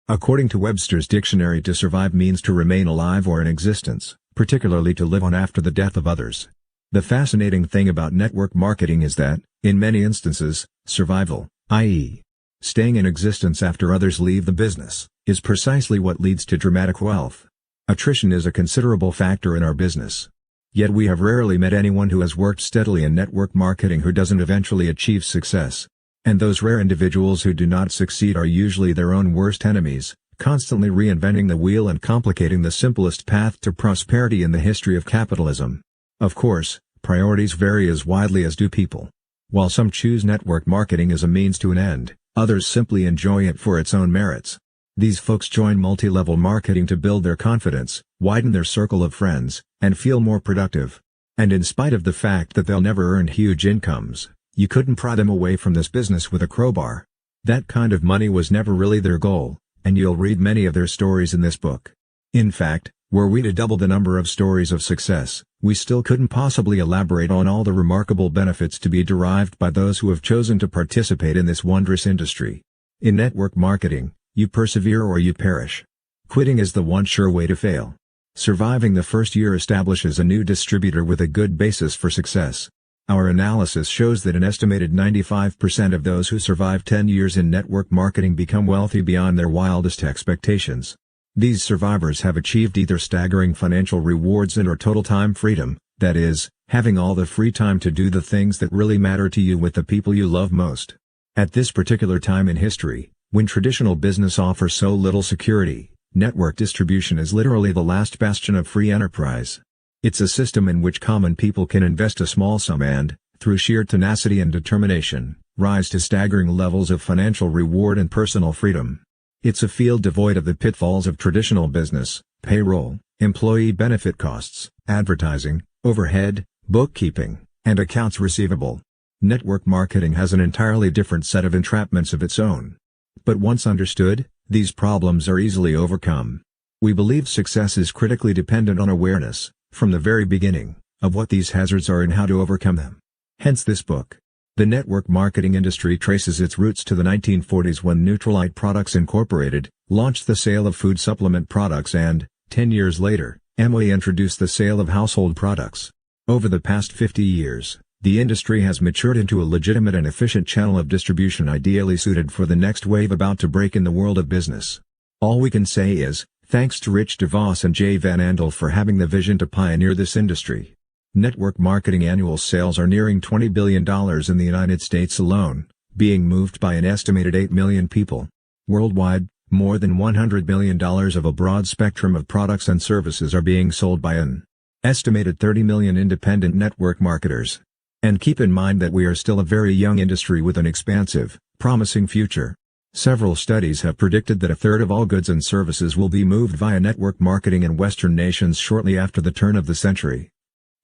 According to Webster's dictionary, to survive means to remain alive or in existence, particularly to live on after the death of others. The fascinating thing about network marketing is that, in many instances, survival, i.e., staying in existence after others leave the business, is precisely what leads to dramatic wealth. Attrition is a considerable factor in our business. Yet we have rarely met anyone who has worked steadily in network marketing who doesn't eventually achieve success. And those rare individuals who do not succeed are usually their own worst enemies, constantly reinventing the wheel and complicating the simplest path to prosperity in the history of capitalism. Of course, priorities vary as widely as do people. While some choose network marketing as a means to an end, others simply enjoy it for its own merits. These folks join multi-level marketing to build their confidence, widen their circle of friends, and feel more productive. And in spite of the fact that they'll never earn huge incomes, you couldn't pry them away from this business with a crowbar. That kind of money was never really their goal, and you'll read many of their stories in this book. In fact, were we to double the number of stories of success, we still couldn't possibly elaborate on all the remarkable benefits to be derived by those who have chosen to participate in this wondrous industry. In network marketing, you persevere or you perish. Quitting is the one sure way to fail. Surviving the first year establishes a new distributor with a good basis for success. Our analysis shows that an estimated 95% of those who survive 10 years in network marketing become wealthy beyond their wildest expectations. These survivors have achieved either staggering financial rewards and/or total time freedom, that is, having all the free time to do the things that really matter to you with the people you love most. At this particular time in history, when traditional business offers so little security, network distribution is literally the last bastion of free enterprise. It's a system in which common people can invest a small sum and, through sheer tenacity and determination, rise to staggering levels of financial reward and personal freedom. It's a field devoid of the pitfalls of traditional business: payroll, employee benefit costs, advertising, overhead, bookkeeping, and accounts receivable. Network marketing has an entirely different set of entrapments of its own. But once understood, these problems are easily overcome. We believe success is critically dependent on awareness, from the very beginning, of what these hazards are and how to overcome them. Hence this book. The network marketing industry traces its roots to the 1940s when Nutrilite Products Incorporated launched the sale of food supplement products and, 10 years later, Amway introduced the sale of household products. Over the past 50 years, the industry has matured into a legitimate and efficient channel of distribution ideally suited for the next wave about to break in the world of business. All we can say is, thanks to Rich DeVos and Jay Van Andel for having the vision to pioneer this industry. Network marketing annual sales are nearing $20 billion in the United States alone, being moved by an estimated 8 million people. Worldwide, more than $100 billion of a broad spectrum of products and services are being sold by an estimated 30 million independent network marketers. And keep in mind that we are still a very young industry with an expansive, promising future. Several studies have predicted that a third of all goods and services will be moved via network marketing in Western nations shortly after the turn of the century.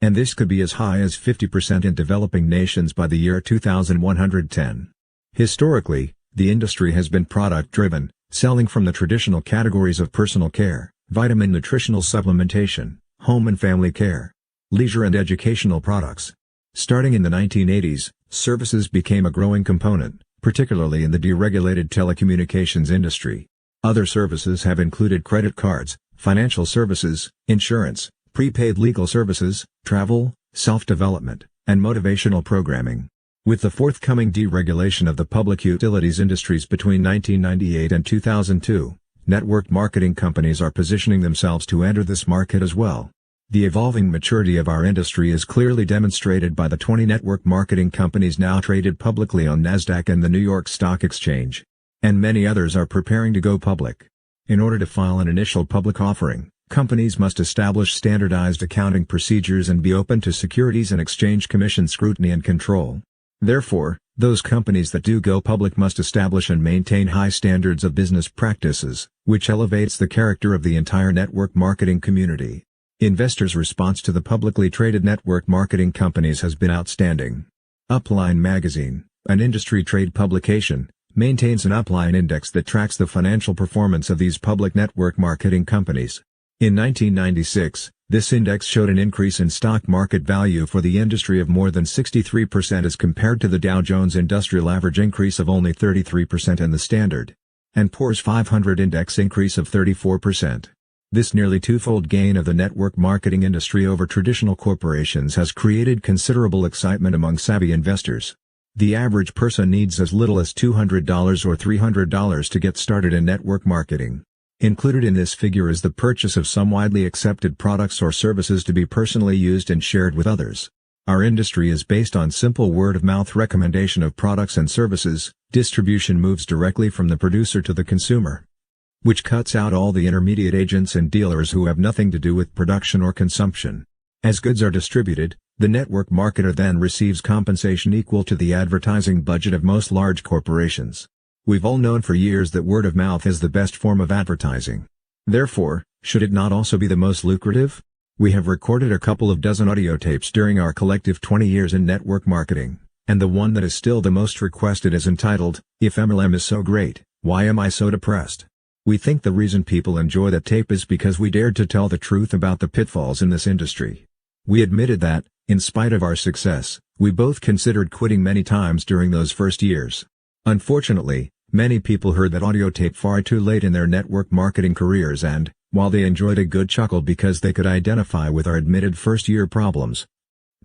And this could be as high as 50% in developing nations by the year 2110. Historically, the industry has been product-driven, selling from the traditional categories of personal care, vitamin nutritional supplementation, home and family care, leisure and educational products. Starting in the 1980s, services became a growing component, particularly in the deregulated telecommunications industry. Other services have included credit cards, financial services, insurance, prepaid legal services, travel, self-development, and motivational programming. With the forthcoming deregulation of the public utilities industries between 1998 and 2002, network marketing companies are positioning themselves to enter this market as well. The evolving maturity of our industry is clearly demonstrated by the 20 network marketing companies now traded publicly on NASDAQ and the New York Stock Exchange. And many others are preparing to go public. In order to file an initial public offering, companies must establish standardized accounting procedures and be open to Securities and Exchange Commission scrutiny and control. Therefore, those companies that do go public must establish and maintain high standards of business practices, which elevates the character of the entire network marketing community. Investors' response to the publicly traded network marketing companies has been outstanding. Upline Magazine, an industry trade publication, maintains an Upline index that tracks the financial performance of these public network marketing companies. In 1996, this index showed an increase in stock market value for the industry of more than 63% as compared to the Dow Jones Industrial Average increase of only 33% and the Standard and POR's 500 index increase of 34%. This nearly twofold gain of the network marketing industry over traditional corporations has created considerable excitement among savvy investors. The average person needs as little as $200 or $300 to get started in network marketing. Included in this figure is the purchase of some widely accepted products or services to be personally used and shared with others. Our industry is based on simple word-of-mouth recommendation of products and services. Distribution moves directly from the producer to the consumer, which cuts out all the intermediate agents and dealers who have nothing to do with production or consumption. As goods are distributed, the network marketer then receives compensation equal to the advertising budget of most large corporations. We've all known for years that word of mouth is the best form of advertising. Therefore, should it not also be the most lucrative? We have recorded a couple of dozen audio tapes during our collective 20 years in network marketing, and the one that is still the most requested is entitled, "If MLM is so great, why am I so depressed?" We think the reason people enjoy that tape is because we dared to tell the truth about the pitfalls in this industry. We admitted that, in spite of our success, we both considered quitting many times during those first years. Unfortunately, many people heard that audio tape far too late in their network marketing careers and, while they enjoyed a good chuckle because they could identify with our admitted first-year problems,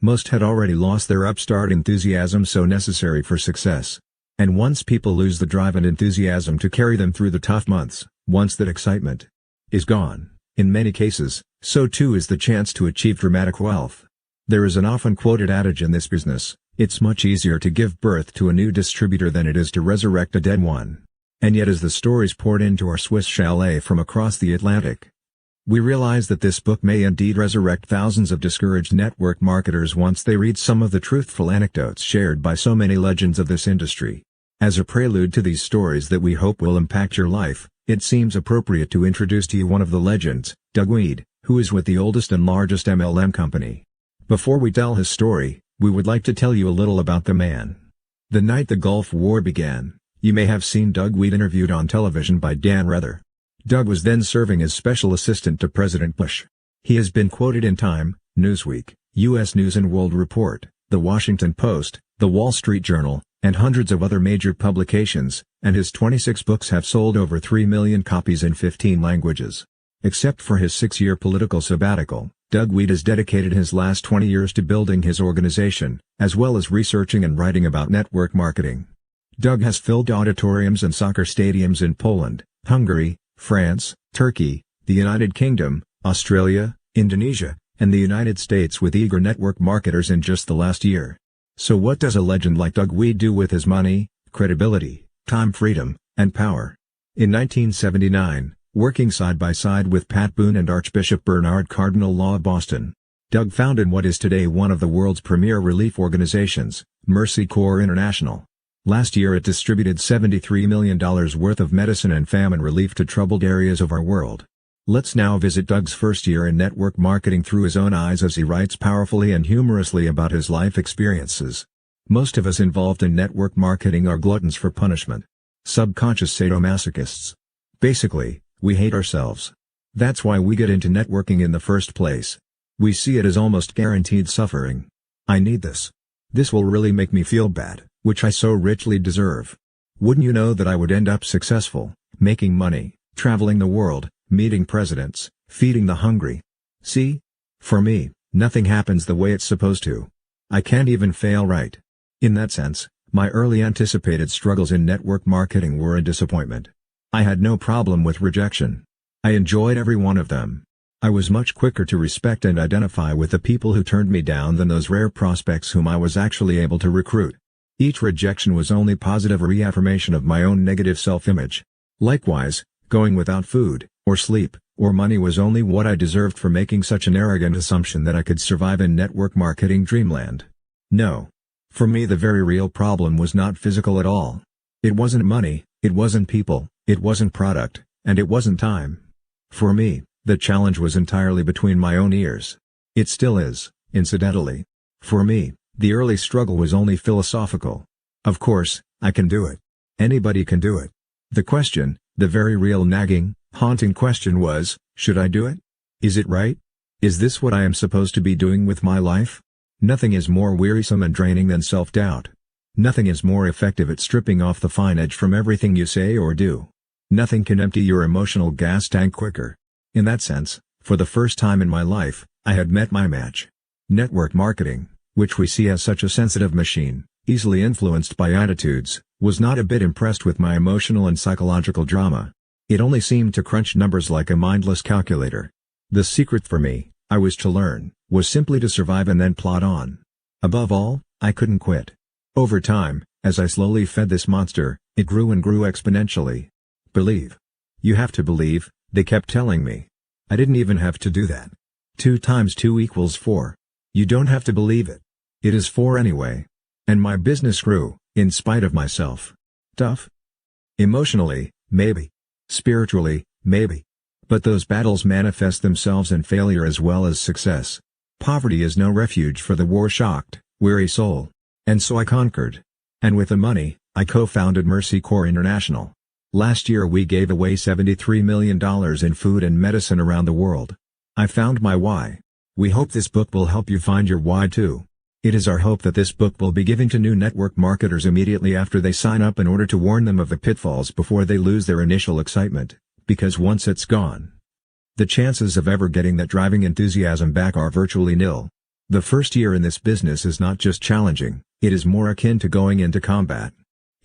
most had already lost their upstart enthusiasm so necessary for success. And once people lose the drive and enthusiasm to carry them through the tough months, once that excitement is gone, in many cases, so too is the chance to achieve dramatic wealth. There is an often quoted adage in this business: it's much easier to give birth to a new distributor than it is to resurrect a dead one. And yet as the stories poured into our Swiss chalet from across the Atlantic, we realize that this book may indeed resurrect thousands of discouraged network marketers once they read some of the truthful anecdotes shared by so many legends of this industry. As a prelude to these stories that we hope will impact your life, it seems appropriate to introduce to you one of the legends, Doug Weed, who is with the oldest and largest MLM company. Before we tell his story, we would like to tell you a little about the man. The night the Gulf War began, you may have seen Doug Weed interviewed on television by Dan Rather. Doug was then serving as special assistant to President Bush. He has been quoted in Time, Newsweek, U.S. News and World Report, The Washington Post, The Wall Street Journal, and hundreds of other major publications, and his 26 books have sold over 3 million copies in 15 languages. Except for his 6-year political sabbatical, Doug Weed has dedicated his last 20 years to building his organization, as well as researching and writing about network marketing. Doug has filled auditoriums and soccer stadiums in Poland, Hungary, France, Turkey, the United Kingdom, Australia, Indonesia, and the United States with eager network marketers in just the last year. So what does a legend like Doug Weed do with his money, credibility, time, freedom, and power? In 1979, working side by side with Pat Boone and Archbishop Bernard Cardinal Law of Boston, Doug founded what is today one of the world's premier relief organizations, Mercy Corps International. Last year it distributed $73 million worth of medicine and famine relief to troubled areas of our world. Let's now visit Doug's first year in network marketing through his own eyes as he writes powerfully and humorously about his life experiences. Most of us involved in network marketing are gluttons for punishment. Subconscious sadomasochists. Basically, we hate ourselves. That's why we get into networking in the first place. We see it as almost guaranteed suffering. I need this. This will really make me feel bad, which I so richly deserve. Wouldn't you know that I would end up successful, making money, traveling the world, meeting presidents, feeding the hungry? See? For me, nothing happens the way it's supposed to. I can't even fail right. In that sense, my early anticipated struggles in network marketing were a disappointment. I had no problem with rejection. I enjoyed every one of them. I was much quicker to respect and identify with the people who turned me down than those rare prospects whom I was actually able to recruit. Each rejection was only positive reaffirmation of my own negative self-image. Likewise, going without food, or sleep, or money was only what I deserved for making such an arrogant assumption that I could survive in network marketing dreamland. No. For me the very real problem was not physical at all. It wasn't money, it wasn't people, it wasn't product, and it wasn't time. For me, the challenge was entirely between my own ears. It still is, incidentally. For me, the early struggle was only philosophical. Of course, I can do it. Anybody can do it. The question, the very real nagging, haunting question was, should I do it? Is it right? Is this what I am supposed to be doing with my life? Nothing is more wearisome and draining than self-doubt. Nothing is more effective at stripping off the fine edge from everything you say or do. Nothing can empty your emotional gas tank quicker. In that sense, for the first time in my life, I had met my match. Network marketing, which we see as such a sensitive machine, easily influenced by attitudes, was not a bit impressed with my emotional and psychological drama. It only seemed to crunch numbers like a mindless calculator. The secret for me, I was to learn, was simply to survive and then plod on. Above all, I couldn't quit. Over time, as I slowly fed this monster, it grew and grew exponentially. Believe. You have to believe, they kept telling me. I didn't even have to do that. 2 times 2 equals 4. You don't have to believe it. It is 4 anyway. And my business grew, in spite of myself. Tough? Emotionally, maybe. Spiritually, maybe. But those battles manifest themselves in failure as well as success. Poverty is no refuge for the war-shocked, weary soul. And so I conquered. And with the money, I co-founded Mercy Corps International. Last year we gave away $73 million in food and medicine around the world. I found my why. We hope this book will help you find your why too. It is our hope that this book will be given to new network marketers immediately after they sign up in order to warn them of the pitfalls before they lose their initial excitement, because once it's gone, the chances of ever getting that driving enthusiasm back are virtually nil. The first year in this business is not just challenging, it is more akin to going into combat.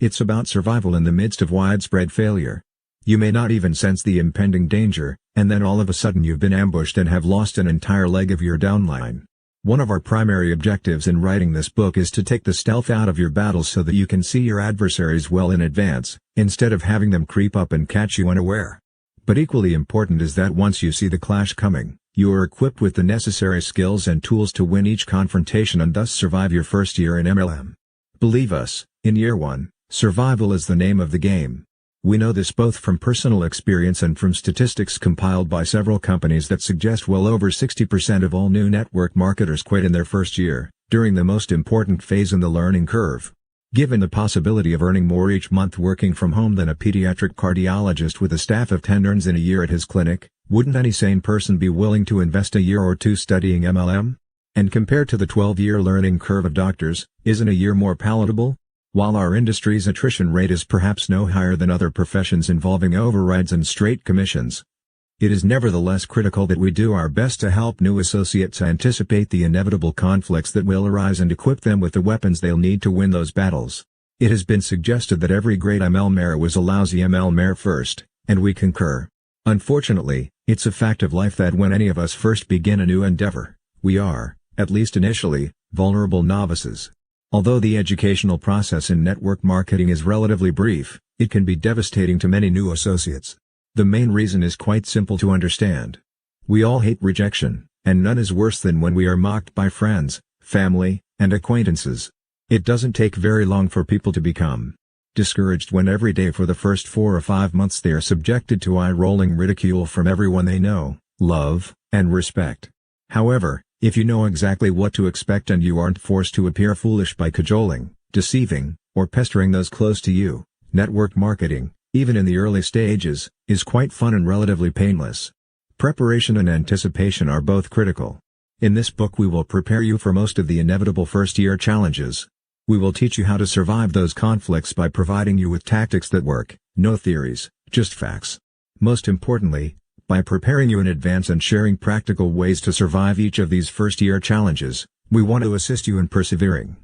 It's about survival in the midst of widespread failure. You may not even sense the impending danger, and then all of a sudden you've been ambushed and have lost an entire leg of your downline. One of our primary objectives in writing this book is to take the stealth out of your battles so that you can see your adversaries well in advance, instead of having them creep up and catch you unaware. But equally important is that once you see the clash coming, you are equipped with the necessary skills and tools to win each confrontation and thus survive your first year in MLM. Believe us, in year 1, survival is the name of the game. We know this both from personal experience and from statistics compiled by several companies that suggest well over 60% of all new network marketers quit in their first year, during the most important phase in the learning curve. Given the possibility of earning more each month working from home than a pediatric cardiologist with a staff of 10 earns in a year at his clinic, wouldn't any sane person be willing to invest a year or 2 studying MLM? And compared to the 12-year learning curve of doctors, isn't a year more palatable? While our industry's attrition rate is perhaps no higher than other professions involving overrides and straight commissions, it is nevertheless critical that we do our best to help new associates anticipate the inevitable conflicts that will arise and equip them with the weapons they'll need to win those battles. It has been suggested that every great MLMer was a lousy MLMer first, and we concur. Unfortunately, it's a fact of life that when any of us first begin a new endeavor, we are, at least initially, vulnerable novices. Although the educational process in network marketing is relatively brief, it can be devastating to many new associates. The main reason is quite simple to understand. We all hate rejection, and none is worse than when we are mocked by friends, family, and acquaintances. It doesn't take very long for people to become discouraged when every day for the first 4 or 5 months they are subjected to eye-rolling ridicule from everyone they know, love, and respect. However, if you know exactly what to expect and you aren't forced to appear foolish by cajoling, deceiving, or pestering those close to you, network marketing, even in the early stages, is quite fun and relatively painless. Preparation and anticipation are both critical. In this book we will prepare you for most of the inevitable first-year challenges. We will teach you how to survive those conflicts by providing you with tactics that work, no theories, just facts. Most importantly, by preparing you in advance and sharing practical ways to survive each of these first-year challenges, we want to assist you in persevering.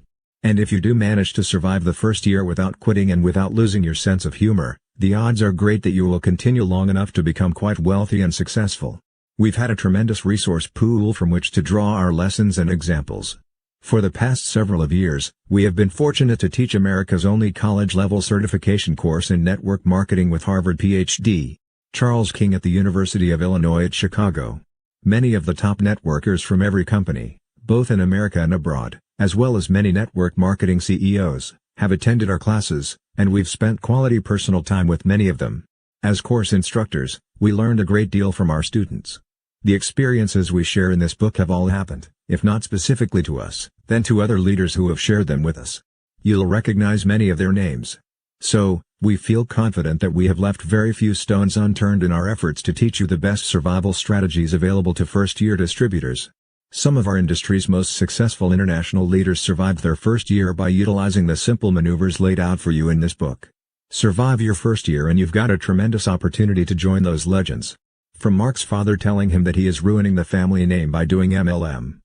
And if you do manage to survive the first year without quitting and without losing your sense of humor, the odds are great that you will continue long enough to become quite wealthy and successful. We've had a tremendous resource pool from which to draw our lessons and examples. For the past several years, we have been fortunate to teach America's only college-level certification course in network marketing with Harvard Ph.D. Charles King at the University of Illinois at Chicago. Many of the top networkers from every company, both in America and abroad, as well as many network marketing CEOs, have attended our classes, and we've spent quality personal time with many of them. As course instructors, we learned a great deal from our students. The experiences we share in this book have all happened, if not specifically to us, then to other leaders who have shared them with us. You'll recognize many of their names. So, we feel confident that we have left very few stones unturned in our efforts to teach you the best survival strategies available to first-year distributors. Some of our industry's most successful international leaders survived their first year by utilizing the simple maneuvers laid out for you in this book. Survive your first year and you've got a tremendous opportunity to join those legends. From Mark's father telling him that he is ruining the family name by doing MLM,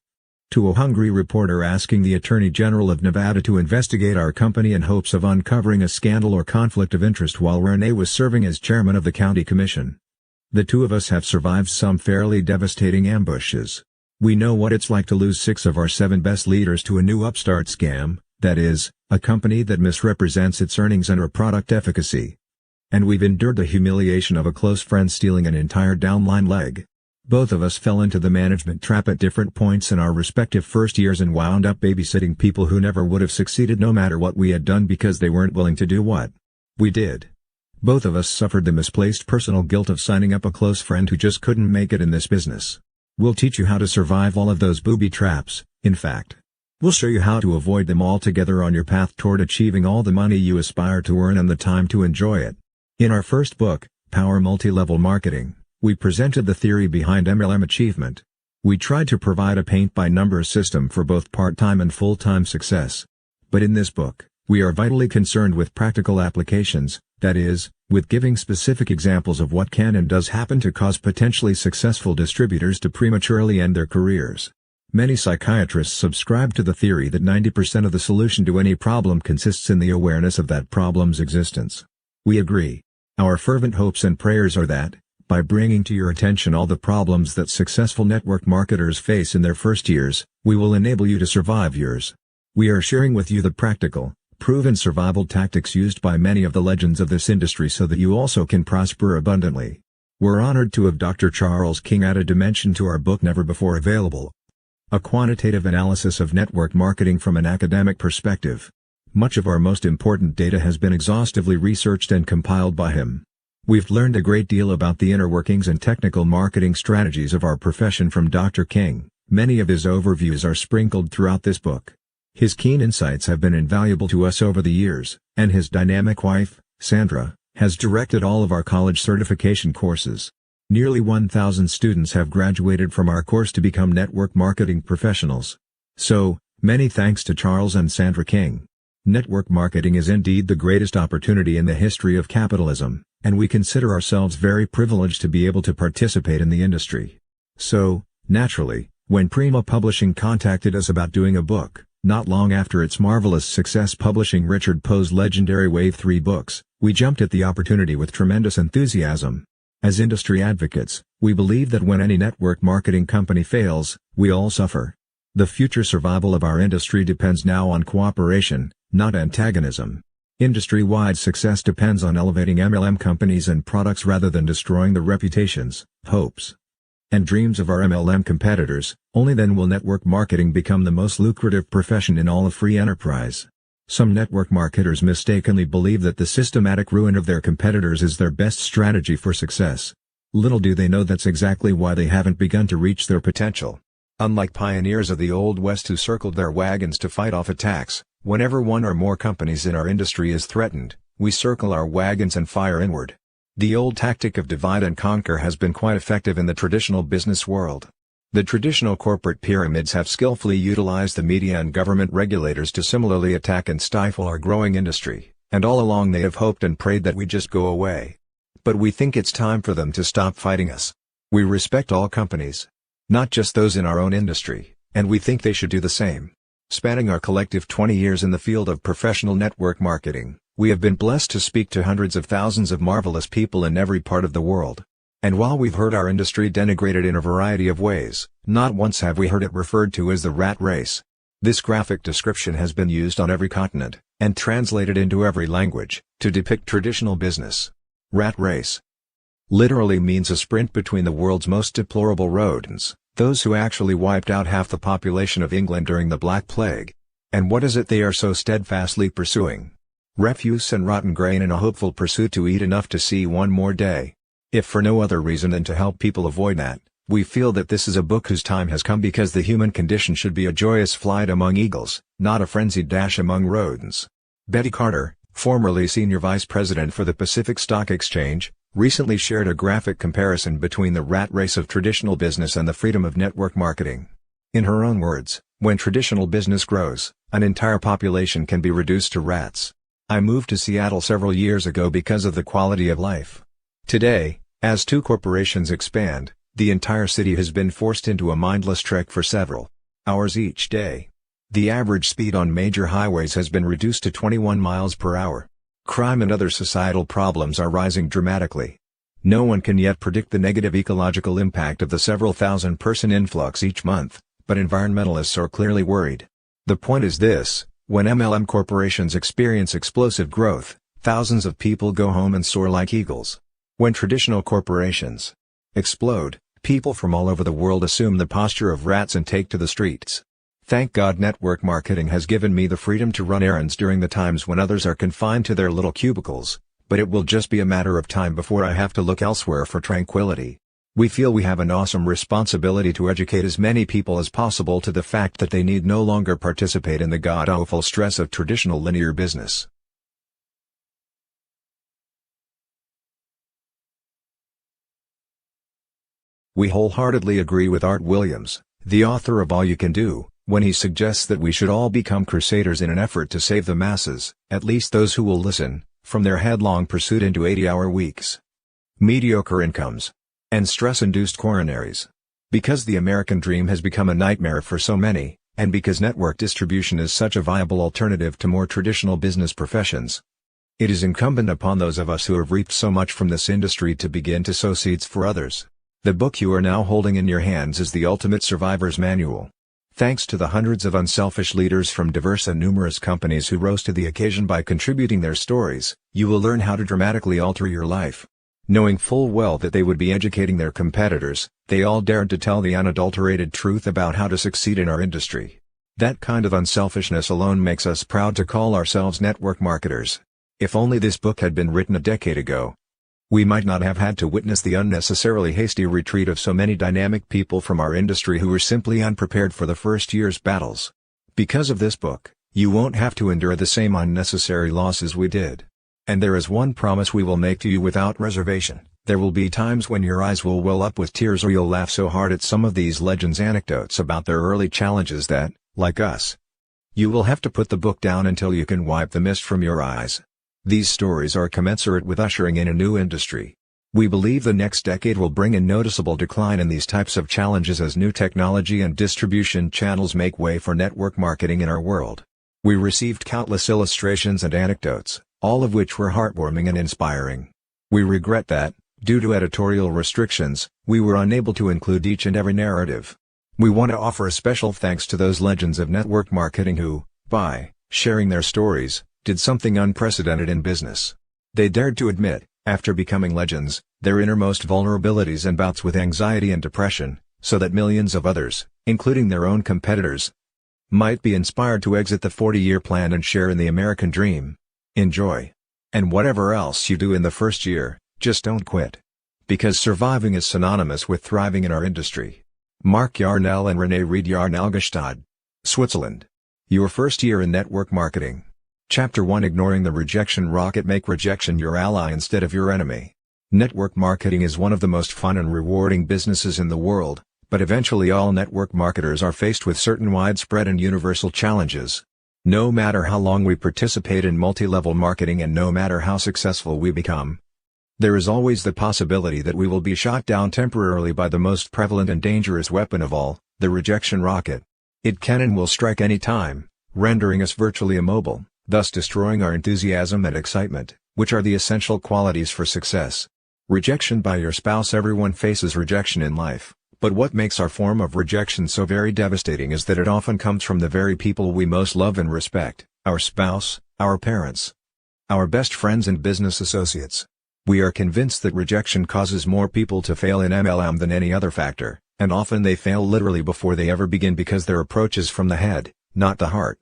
to a hungry reporter asking the Attorney General of Nevada to investigate our company in hopes of uncovering a scandal or conflict of interest while Rene was serving as chairman of the county commission. The two of us have survived some fairly devastating ambushes. We know what it's like to lose 6 of our 7 best leaders to a new upstart scam, that is, a company that misrepresents its earnings and or product efficacy. And we've endured the humiliation of a close friend stealing an entire downline leg. Both of us fell into the management trap at different points in our respective first years and wound up babysitting people who never would have succeeded no matter what we had done because they weren't willing to do what we did. Both of us suffered the misplaced personal guilt of signing up a close friend who just couldn't make it in this business. We'll teach you how to survive all of those booby traps, in fact. We'll show you how to avoid them altogether on your path toward achieving all the money you aspire to earn and the time to enjoy it. In our first book, Power Multi-Level Marketing, we presented the theory behind MLM achievement. We tried to provide a paint-by-numbers system for both part-time and full-time success. But in this book, we are vitally concerned with practical applications, that is, with giving specific examples of what can and does happen to cause potentially successful distributors to prematurely end their careers. Many psychiatrists subscribe to the theory that 90% of the solution to any problem consists in the awareness of that problem's existence. We agree. Our fervent hopes and prayers are that, by bringing to your attention all the problems that successful network marketers face in their first years, we will enable you to survive yours. We are sharing with you the practical, proven survival tactics used by many of the legends of this industry so that you also can prosper abundantly. We're honored to have Dr. Charles King add a dimension to our book never before available. A quantitative analysis of network marketing from an academic perspective. Much of our most important data has been exhaustively researched and compiled by him. We've learned a great deal about the inner workings and technical marketing strategies of our profession from Dr. King. Many of his overviews are sprinkled throughout this book. His keen insights have been invaluable to us over the years, and his dynamic wife, Sandra, has directed all of our college certification courses. Nearly 1,000 students have graduated from our course to become network marketing professionals. So, many thanks to Charles and Sandra King. Network marketing is indeed the greatest opportunity in the history of capitalism, and we consider ourselves very privileged to be able to participate in the industry. So, naturally, when Prima Publishing contacted us about doing a book, not long after its marvelous success publishing Richard Poe's legendary Wave 3 books, we jumped at the opportunity with tremendous enthusiasm. As industry advocates, we believe that when any network marketing company fails, we all suffer. The future survival of our industry depends now on cooperation, not antagonism. Industry-wide success depends on elevating MLM companies and products rather than destroying the reputations, hopes, and dreams of our MLM competitors. Only then will network marketing become the most lucrative profession in all of free enterprise. Some network marketers mistakenly believe that the systematic ruin of their competitors is their best strategy for success. Little do they know that's exactly why they haven't begun to reach their potential. Unlike pioneers of the Old West who circled their wagons to fight off attacks, whenever one or more companies in our industry is threatened, we circle our wagons and fire inward. The old tactic of divide and conquer has been quite effective in the traditional business world. The traditional corporate pyramids have skillfully utilized the media and government regulators to similarly attack and stifle our growing industry, and all along they have hoped and prayed that we just go away. But we think it's time for them to stop fighting us. We respect all companies, not just those in our own industry, and we think they should do the same. Spanning our collective 20 years in the field of professional network marketing, we have been blessed to speak to hundreds of thousands of marvelous people in every part of the world. And while we've heard our industry denigrated in a variety of ways, not once have we heard it referred to as the rat race. This graphic description has been used on every continent, and translated into every language, to depict traditional business. Rat race literally means a sprint between the world's most deplorable rodents, those who actually wiped out half the population of England during the Black Plague. And what is it they are so steadfastly pursuing? Refuse and rotten grain in a hopeful pursuit to eat enough to see one more day. If for no other reason than to help people avoid that, we feel that this is a book whose time has come because the human condition should be a joyous flight among eagles, not a frenzied dash among rodents. Betty Carter, formerly senior vice president for the Pacific Stock Exchange, recently shared a graphic comparison between the rat race of traditional business and the freedom of network marketing. In her own words, when traditional business grows, an entire population can be reduced to rats. I moved to Seattle several years ago because of the quality of life. Today, as two corporations expand, the entire city has been forced into a mindless trek for several hours each day. The average speed on major highways has been reduced to 21 miles per hour. Crime and other societal problems are rising dramatically. No one can yet predict the negative ecological impact of the several thousand-person influx each month, but environmentalists are clearly worried. The point is this: when MLM corporations experience explosive growth, thousands of people go home and soar like eagles. When traditional corporations explode, people from all over the world assume the posture of rats and take to the streets. Thank God network marketing has given me the freedom to run errands during the times when others are confined to their little cubicles, but it will just be a matter of time before I have to look elsewhere for tranquility. We feel we have an awesome responsibility to educate as many people as possible to the fact that they need no longer participate in the god-awful stress of traditional linear business. We wholeheartedly agree with Art Williams, the author of All You Can Do, when he suggests that we should all become crusaders in an effort to save the masses, at least those who will listen, from their headlong pursuit into 80-hour weeks, mediocre incomes, and stress-induced coronaries. Because the American dream has become a nightmare for so many, and because network distribution is such a viable alternative to more traditional business professions, it is incumbent upon those of us who have reaped so much from this industry to begin to sow seeds for others. The book you are now holding in your hands is the ultimate survivor's manual. Thanks to the hundreds of unselfish leaders from diverse and numerous companies who rose to the occasion by contributing their stories, you will learn how to dramatically alter your life. Knowing full well that they would be educating their competitors, they all dared to tell the unadulterated truth about how to succeed in our industry. That kind of unselfishness alone makes us proud to call ourselves network marketers. If only this book had been written a decade ago, we might not have had to witness the unnecessarily hasty retreat of so many dynamic people from our industry who were simply unprepared for the first year's battles. Because of this book, you won't have to endure the same unnecessary losses we did. And there is one promise we will make to you without reservation: there will be times when your eyes will well up with tears or you'll laugh so hard at some of these legends' anecdotes about their early challenges that, like us, you will have to put the book down until you can wipe the mist from your eyes. These stories are commensurate with ushering in a new industry. We believe the next decade will bring a noticeable decline in these types of challenges as new technology and distribution channels make way for network marketing in our world. We received countless illustrations and anecdotes, all of which were heartwarming and inspiring. We regret that, due to editorial restrictions, we were unable to include each and every narrative. We want to offer a special thanks to those legends of network marketing who, by sharing their stories, did something unprecedented in business. They dared to admit, after becoming legends, their innermost vulnerabilities and bouts with anxiety and depression, so that millions of others, including their own competitors, might be inspired to exit the 40-year plan and share in the American dream. Enjoy. And whatever else you do in the first year, just don't quit. Because surviving is synonymous with thriving in our industry. Mark Yarnell and Renee Reed, Yarnell, Gstaad, Switzerland. Your first year in network marketing. Chapter 1: Ignoring the Rejection Rocket. Make rejection your ally instead of your enemy. Network marketing is one of the most fun and rewarding businesses in the world, but eventually all network marketers are faced with certain widespread and universal challenges. No matter how long we participate in multi-level marketing and no matter how successful we become, there is always the possibility that we will be shot down temporarily by the most prevalent and dangerous weapon of all, the rejection rocket. It can and will strike any time, rendering us virtually immobile, thus destroying our enthusiasm and excitement, which are the essential qualities for success. Rejection by your spouse. Everyone faces rejection in life, but what makes our form of rejection so very devastating is that it often comes from the very people we most love and respect: our spouse, our parents, our best friends and business associates. We are convinced that rejection causes more people to fail in MLM than any other factor, and often they fail literally before they ever begin because their approach is from the head, not the heart.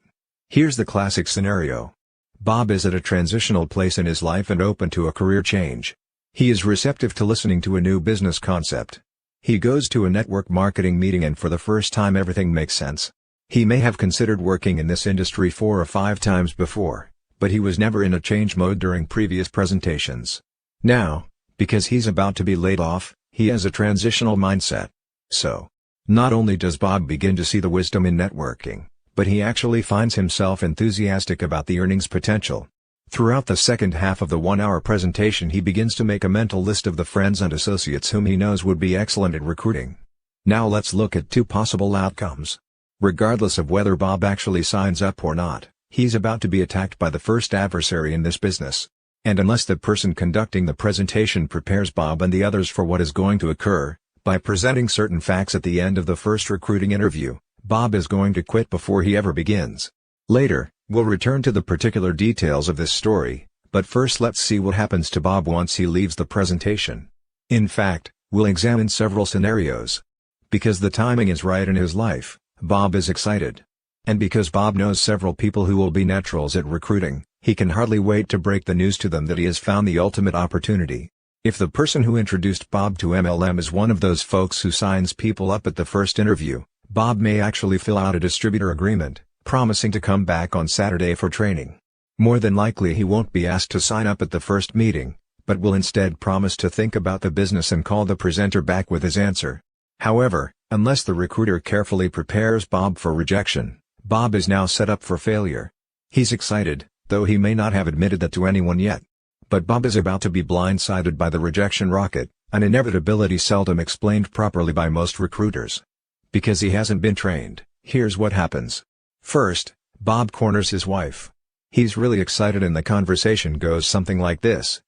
Here's the classic scenario. Bob is at a transitional place in his life and open to a career change. He is receptive to listening to a new business concept. He goes to a network marketing meeting and for the first time everything makes sense. He may have considered working in this industry 4 or 5 times before, but he was never in a change mode during previous presentations. Now, because he's about to be laid off, he has a transitional mindset. So, not only does Bob begin to see the wisdom in networking, but he actually finds himself enthusiastic about the earnings potential. Throughout the second half of the 1-hour presentation he begins to make a mental list of the friends and associates whom he knows would be excellent at recruiting. Now let's look at 2 possible outcomes. Regardless of whether Bob actually signs up or not, he's about to be attacked by the first adversary in this business. And unless the person conducting the presentation prepares Bob and the others for what is going to occur, by presenting certain facts at the end of the first recruiting interview, Bob is going to quit before he ever begins. Later, we'll return to the particular details of this story, but first let's see what happens to Bob once he leaves the presentation. In fact, we'll examine several scenarios. Because the timing is right in his life, Bob is excited. And because Bob knows several people who will be naturals at recruiting, he can hardly wait to break the news to them that he has found the ultimate opportunity. If the person who introduced Bob to MLM is one of those folks who signs people up at the first interview, Bob may actually fill out a distributor agreement, promising to come back on Saturday for training. More than likely he won't be asked to sign up at the first meeting, but will instead promise to think about the business and call the presenter back with his answer. However, unless the recruiter carefully prepares Bob for rejection, Bob is now set up for failure. He's excited, though he may not have admitted that to anyone yet. But Bob is about to be blindsided by the rejection rocket, an inevitability seldom explained properly by most recruiters. Because he hasn't been trained, here's what happens. First, Bob corners his wife. He's really excited and the conversation goes something like this.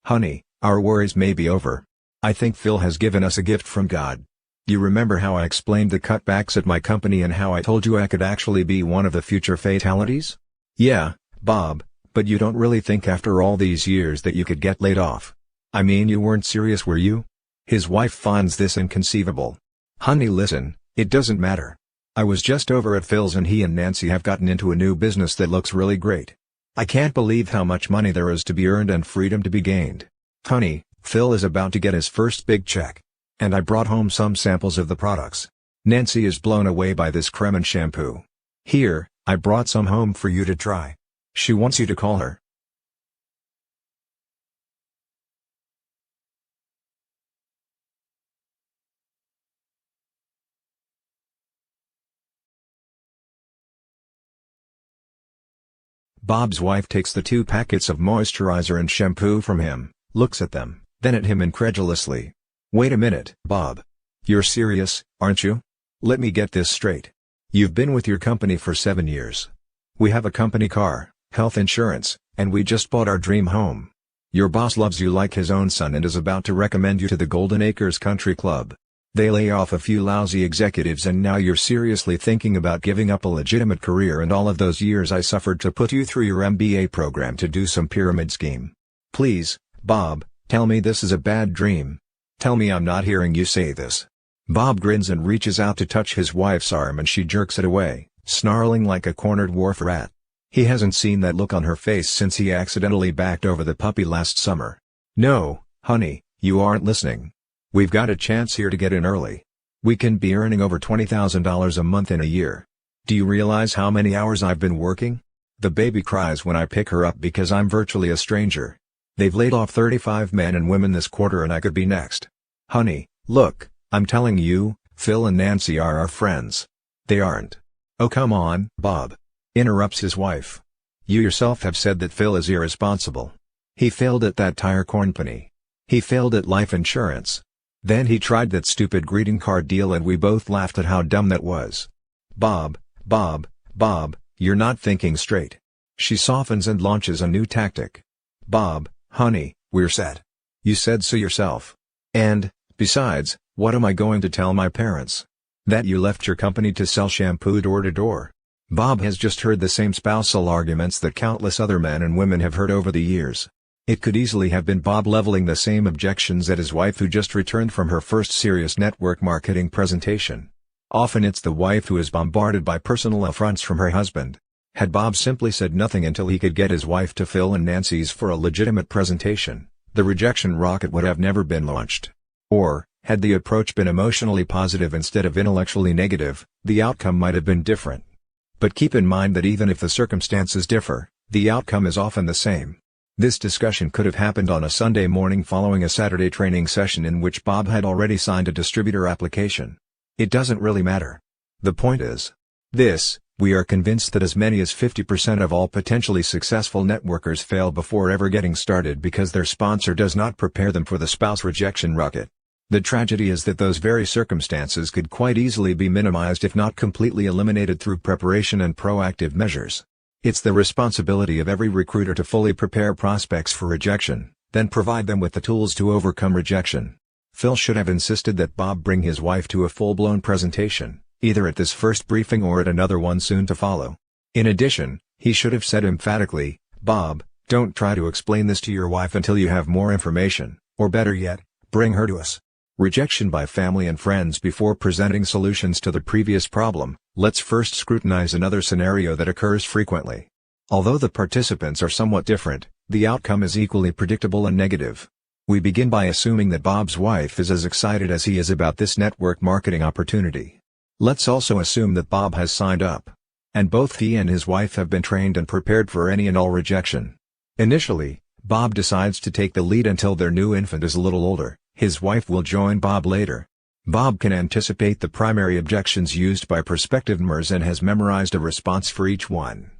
"Honey, our worries may be over. I think Phil has given us a gift from God. You remember how I explained the cutbacks at my company and how I told you I could actually be one of the future fatalities? Yeah, Bob, but you don't really think after all these years that you could get laid off. I mean, you weren't serious, were you?" His wife finds this inconceivable. "Honey, listen, it doesn't matter. I was just over at Phil's and he and Nancy have gotten into a new business that looks really great. I can't believe how much money there is to be earned and freedom to be gained. Honey, Phil is about to get his first big check. And I brought home some samples of the products. Nancy is blown away by this creme and shampoo. Here, I brought some home for you to try. She wants you to call her." Bob's wife takes the 2 packets of moisturizer and shampoo from him, looks at them, then at him incredulously. "Wait a minute, Bob. You're serious, aren't you? Let me get this straight. You've been with your company for 7 years. We have a company car, health insurance, and we just bought our dream home. Your boss loves you like his own son and is about to recommend you to the Golden Acres Country Club. They lay off a few lousy executives and now you're seriously thinking about giving up a legitimate career and all of those years I suffered to put you through your MBA program to do some pyramid scheme. Please, Bob, tell me this is a bad dream. Tell me I'm not hearing you say this." Bob grins and reaches out to touch his wife's arm and she jerks it away, snarling like a cornered wharf rat. He hasn't seen that look on her face since he accidentally backed over the puppy last summer. "No, honey, you aren't listening. We've got a chance here to get in early. We can be earning over $20,000 a month in a year. Do you realize how many hours I've been working? The baby cries when I pick her up because I'm virtually a stranger. They've laid off 35 men and women this quarter and I could be next. Honey, look, I'm telling you, Phil and Nancy are our friends. They aren't." "Oh come on, Bob," interrupts his wife. "You yourself have said that Phil is irresponsible. He failed at that tire company. He failed at life insurance. Then he tried that stupid greeting card deal and we both laughed at how dumb that was. Bob, you're not thinking straight." She softens and launches a new tactic. "Bob, honey, we're set. You said so yourself. And, besides, what am I going to tell my parents? That you left your company to sell shampoo door to door?" Bob has just heard the same spousal arguments that countless other men and women have heard over the years. It could easily have been Bob leveling the same objections at his wife who just returned from her first serious network marketing presentation. Often it's the wife who is bombarded by personal affronts from her husband. Had Bob simply said nothing until he could get his wife to Phil and Nancy's for a legitimate presentation, the rejection rocket would have never been launched. Or, had the approach been emotionally positive instead of intellectually negative, the outcome might have been different. But keep in mind that even if the circumstances differ, the outcome is often the same. This discussion could have happened on a Sunday morning following a Saturday training session in which Bob had already signed a distributor application. It doesn't really matter. The point is, this We are convinced that as many as 50% of all potentially successful networkers fail before ever getting started because their sponsor does not prepare them for the spouse rejection rocket. The tragedy is that those very circumstances could quite easily be minimized if not completely eliminated through preparation and proactive measures. It's the responsibility of every recruiter to fully prepare prospects for rejection, then provide them with the tools to overcome rejection. Phil should have insisted that Bob bring his wife to a full-blown presentation, either at this first briefing or at another one soon to follow. In addition, he should have said emphatically, "Bob, don't try to explain this to your wife until you have more information, or better yet, bring her to us." Rejection by family and friends. Before presenting solutions to the previous problem, let's first scrutinize another scenario that occurs frequently. Although the participants are somewhat different, the outcome is equally predictable and negative. We begin by assuming that Bob's wife is as excited as he is about this network marketing opportunity. Let's also assume that Bob has signed up, and both he and his wife have been trained and prepared for any and all rejection. Initially, Bob decides to take the lead until their new infant is a little older. His wife will join Bob later. Bob can anticipate the primary objections used by prospective members and has memorized a response for each one.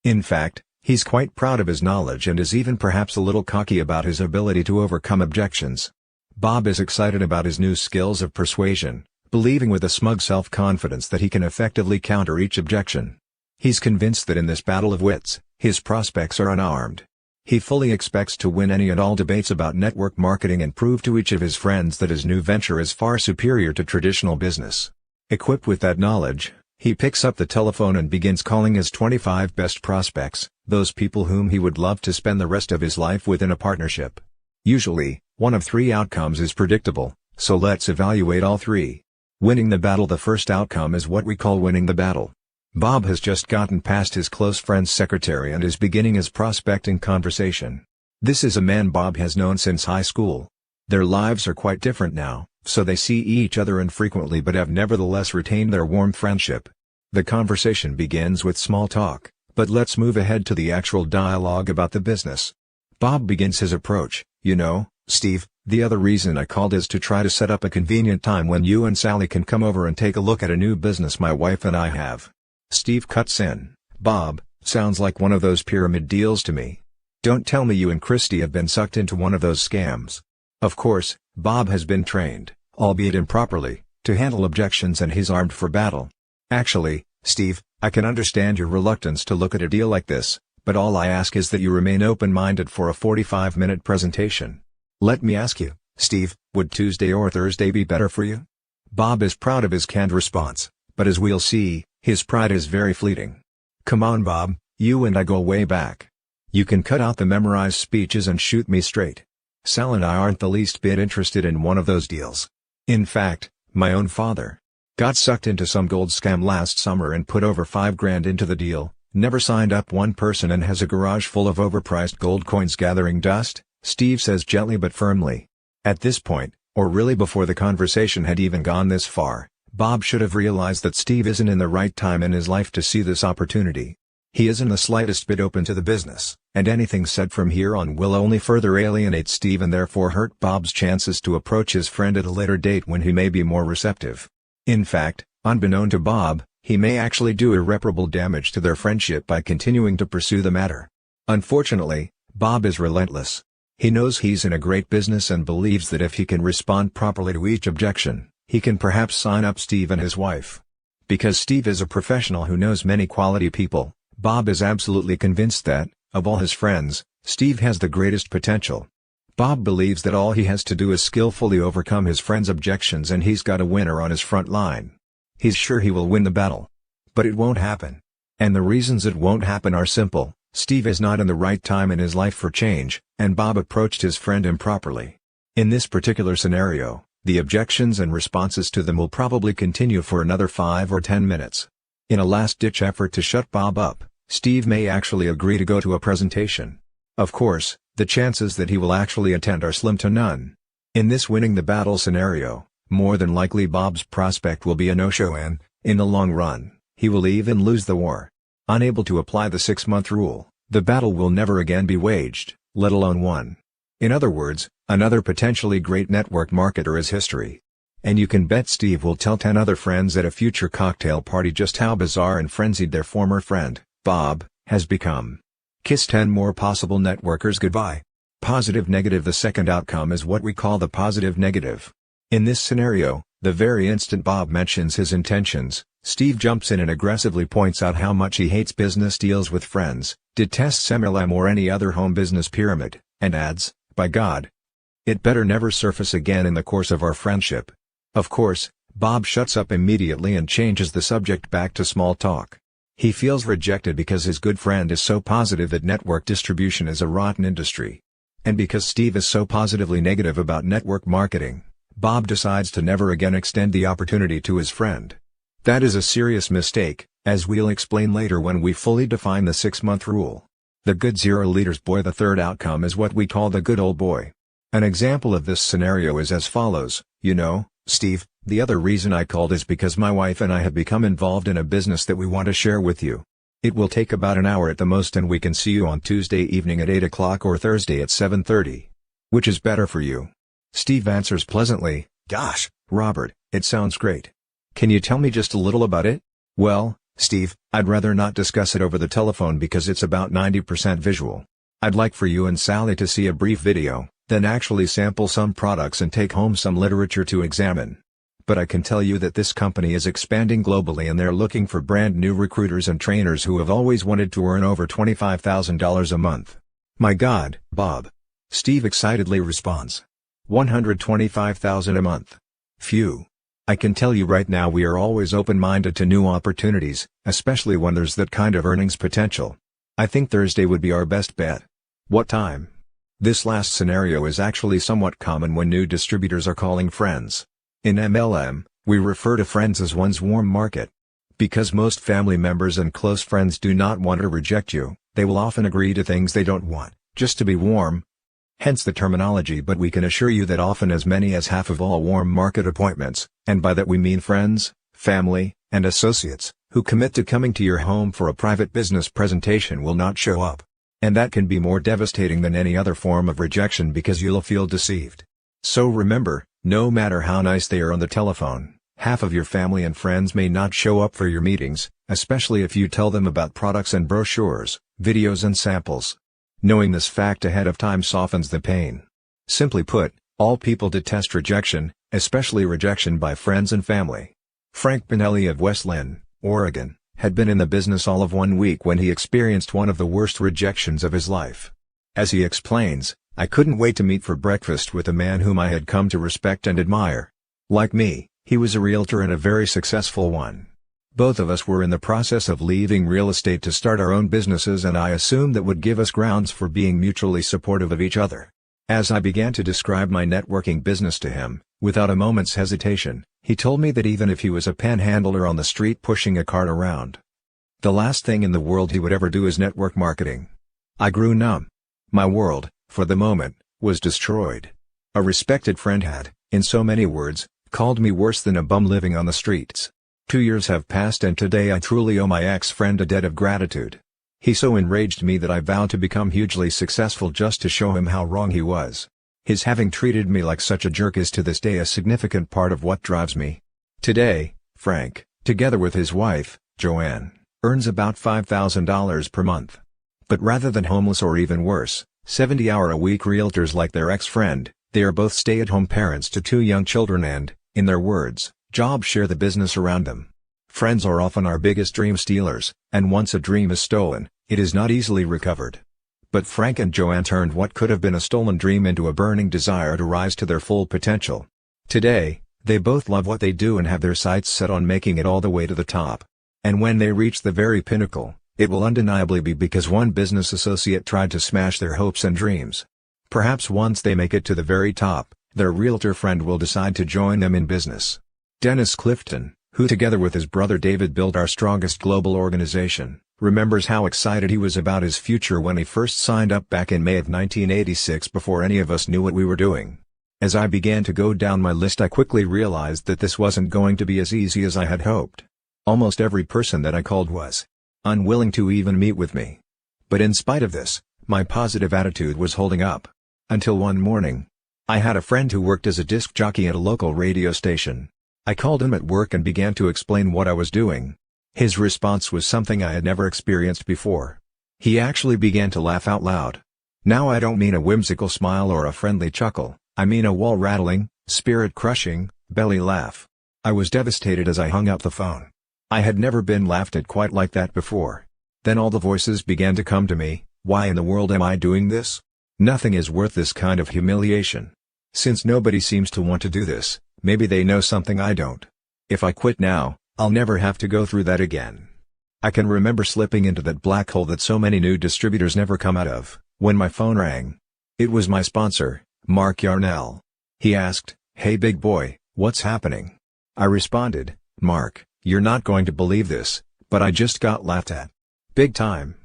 In fact, he's quite proud of his knowledge and is even perhaps a little cocky about his ability to overcome objections. Bob is excited about his new skills of persuasion, believing with a smug self-confidence that he can effectively counter each objection. He's convinced that in this battle of wits, his prospects are unarmed. He fully expects to win any and all debates about network marketing and prove to each of his friends that his new venture is far superior to traditional business. Equipped with that knowledge, he picks up the telephone and begins calling his 25 best prospects, those people whom he would love to spend the rest of his life with in a partnership. Usually, one of three outcomes is predictable, so let's evaluate all three. Winning the battle. The first outcome is what we call winning the battle. Bob has just gotten past his close friend's secretary and is beginning his prospecting conversation. This is a man Bob has known since high school. Their lives are quite different now, so they see each other infrequently but have nevertheless retained their warm friendship. The conversation begins with small talk, but let's move ahead to the actual dialogue about the business. Bob begins his approach. "You know, Steve, the other reason I called is to try to set up a convenient time when you and Sally can come over and take a look at a new business my wife and I have." Steve cuts in. "Bob, sounds like one of those pyramid deals to me. Don't tell me you and Christy have been sucked into one of those scams." Of course, Bob has been trained, albeit improperly, to handle objections and he's armed for battle. "Actually, Steve, I can understand your reluctance to look at a deal like this, but all I ask is that you remain open-minded for a 45-minute presentation. Let me ask you, Steve, would Tuesday or Thursday be better for you?" Bob is proud of his canned response, but as we'll see, his pride is very fleeting. "Come on Bob, you and I go way back. You can cut out the memorized speeches and shoot me straight. Sal and I aren't the least bit interested in one of those deals. In fact, my own father got sucked into some gold scam last summer and put over $5,000 into the deal, never signed up one person and has a garage full of overpriced gold coins gathering dust," Steve says gently but firmly. At this point, or really before the conversation had even gone this far, Bob should have realized that Steve isn't in the right time in his life to see this opportunity. He isn't the slightest bit open to the business, and anything said from here on will only further alienate Steve and therefore hurt Bob's chances to approach his friend at a later date when he may be more receptive. In fact, unbeknown to Bob, he may actually do irreparable damage to their friendship by continuing to pursue the matter. Unfortunately, Bob is relentless. He knows he's in a great business and believes that if he can respond properly to each objection, he can perhaps sign up Steve and his wife. Because Steve is a professional who knows many quality people, Bob is absolutely convinced that, of all his friends, Steve has the greatest potential. Bob believes that all he has to do is skillfully overcome his friend's objections and he's got a winner on his front line. He's sure he will win the battle. But it won't happen. And the reasons it won't happen are simple. Steve is not in the right time in his life for change, and Bob approached his friend improperly. In this particular scenario, the objections and responses to them will probably continue for another 5 or 10 minutes. In a last-ditch effort to shut Bob up, Steve may actually agree to go to a presentation. Of course, the chances that he will actually attend are slim to none. In this winning the battle scenario, more than likely Bob's prospect will be a no-show and, in the long run, he will even lose the war. Unable to apply the 6-month rule, the battle will never again be waged, let alone won. In other words, another potentially great network marketer is history. And you can bet Steve will tell 10 other friends at a future cocktail party just how bizarre and frenzied their former friend, Bob, has become. Kiss 10 more possible networkers goodbye. Positive negative. The second outcome is what we call the positive negative. In this scenario, the very instant Bob mentions his intentions, Steve jumps in and aggressively points out how much he hates business deals with friends, detests MLM or any other home business pyramid, and adds, "By God, it better never surface again in the course of our friendship." Of course, Bob shuts up immediately and changes the subject back to small talk. He feels rejected because his good friend is so positive that network distribution is a rotten industry. And because Steve is so positively negative about network marketing, Bob decides to never again extend the opportunity to his friend. That is a serious mistake, as we'll explain later when we fully define the 6-month rule. The good zero leader's boy. The third outcome is what we call the good old boy. An example of this scenario is as follows: Steve, the other reason I called is because my wife and I have become involved in a business that we want to share with you. It will take about an hour at the most and we can see you on Tuesday evening at 8 o'clock or Thursday at 7:30. Which is better for you? Steve answers pleasantly, "Gosh, Robert, it sounds great. Can you tell me just a little about it?" "Well, Steve, I'd rather not discuss it over the telephone because it's about 90% visual. I'd like for you and Sally to see a brief video, then actually sample some products and take home some literature to examine. But I can tell you that this company is expanding globally and they're looking for brand new recruiters and trainers who have always wanted to earn over $25,000 a month." "My God, Bob!" Steve excitedly responds. "$125,000 a month. Phew. I can tell you right now we are always open-minded to new opportunities, especially when there's that kind of earnings potential. I think Thursday would be our best bet. What time?" This last scenario is actually somewhat common when new distributors are calling friends. In MLM, we refer to friends as one's warm market. Because most family members and close friends do not want to reject you, they will often agree to things they don't want, just to be warm. Hence the terminology, but we can assure you that often as many as half of all warm market appointments, and by that we mean friends, family, and associates, who commit to coming to your home for a private business presentation will not show up. And that can be more devastating than any other form of rejection because you'll feel deceived. So remember, no matter how nice they are on the telephone, half of your family and friends may not show up for your meetings, especially if you tell them about products and brochures, videos and samples. Knowing this fact ahead of time softens the pain. Simply put, all people detest rejection, especially rejection by friends and family. Frank Pinelli of West Linn, Oregon, had been in the business all of 1 week when he experienced one of the worst rejections of his life. As he explains, "I couldn't wait to meet for breakfast with a man whom I had come to respect and admire. Like me, he was a realtor and a very successful one. Both of us were in the process of leaving real estate to start our own businesses and I assumed that would give us grounds for being mutually supportive of each other. As I began to describe my networking business to him, without a moment's hesitation, he told me that even if he was a panhandler on the street pushing a cart around, the last thing in the world he would ever do is network marketing. I grew numb. My world, for the moment, was destroyed. A respected friend had, in so many words, called me worse than a bum living on the streets. 2 years have passed and today I truly owe my ex-friend a debt of gratitude. He so enraged me that I vowed to become hugely successful just to show him how wrong he was. His having treated me like such a jerk is to this day a significant part of what drives me. Today, Frank, together with his wife, Joanne, earns about $5,000 per month. But rather than homeless or even worse, 70-hour-a-week realtors like their ex-friend, they are both stay-at-home parents to 2 young children and, in their words, jobs share the business around them. Friends are often our biggest dream stealers, and once a dream is stolen, it is not easily recovered. But Frank and Joanne turned what could have been a stolen dream into a burning desire to rise to their full potential. Today, they both love what they do and have their sights set on making it all the way to the top. And when they reach the very pinnacle, it will undeniably be because one business associate tried to smash their hopes and dreams. Perhaps once they make it to the very top, their realtor friend will decide to join them in business. Dennis Clifton, who together with his brother David built our strongest global organization, remembers how excited he was about his future when he first signed up back in May of 1986 before any of us knew what we were doing. As I began to go down my list I quickly realized that this wasn't going to be as easy as I had hoped. Almost every person that I called was unwilling to even meet with me. But in spite of this, my positive attitude was holding up. Until one morning, I had a friend who worked as a disc jockey at a local radio station. I called him at work and began to explain what I was doing. His response was something I had never experienced before. He actually began to laugh out loud. Now I don't mean a whimsical smile or a friendly chuckle, I mean a wall-rattling, spirit-crushing, belly laugh. I was devastated as I hung up the phone. I had never been laughed at quite like that before. Then all the voices began to come to me. Why in the world am I doing this? Nothing is worth this kind of humiliation. Since nobody seems to want to do this, maybe they know something I don't. If I quit now, I'll never have to go through that again. I can remember slipping into that black hole that so many new distributors never come out of, when my phone rang. It was my sponsor, Mark Yarnell. He asked, "Hey big boy, what's happening?" I responded, "Mark, you're not going to believe this, but I just got laughed at. Big time."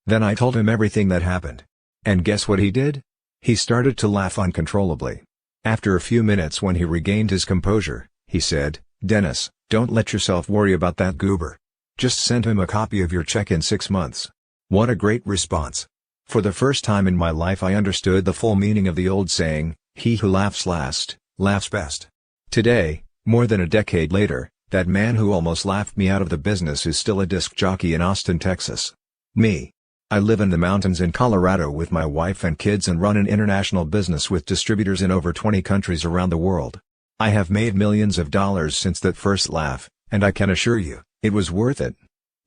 Then I told him everything that happened. And guess what he did? He started to laugh uncontrollably. After a few minutes, when he regained his composure, he said, "Dennis, don't let yourself worry about that goober. Just send him a copy of your check in 6 months." What a great response. For the first time in my life I understood the full meaning of the old saying, "He who laughs last, laughs best." Today, more than a decade later, that man who almost laughed me out of the business is still a disc jockey in Austin, Texas. Me. I live in the mountains in Colorado with my wife and kids and run an international business with distributors in over 20 countries around the world. I have made millions of dollars since that first laugh, and I can assure you, it was worth it.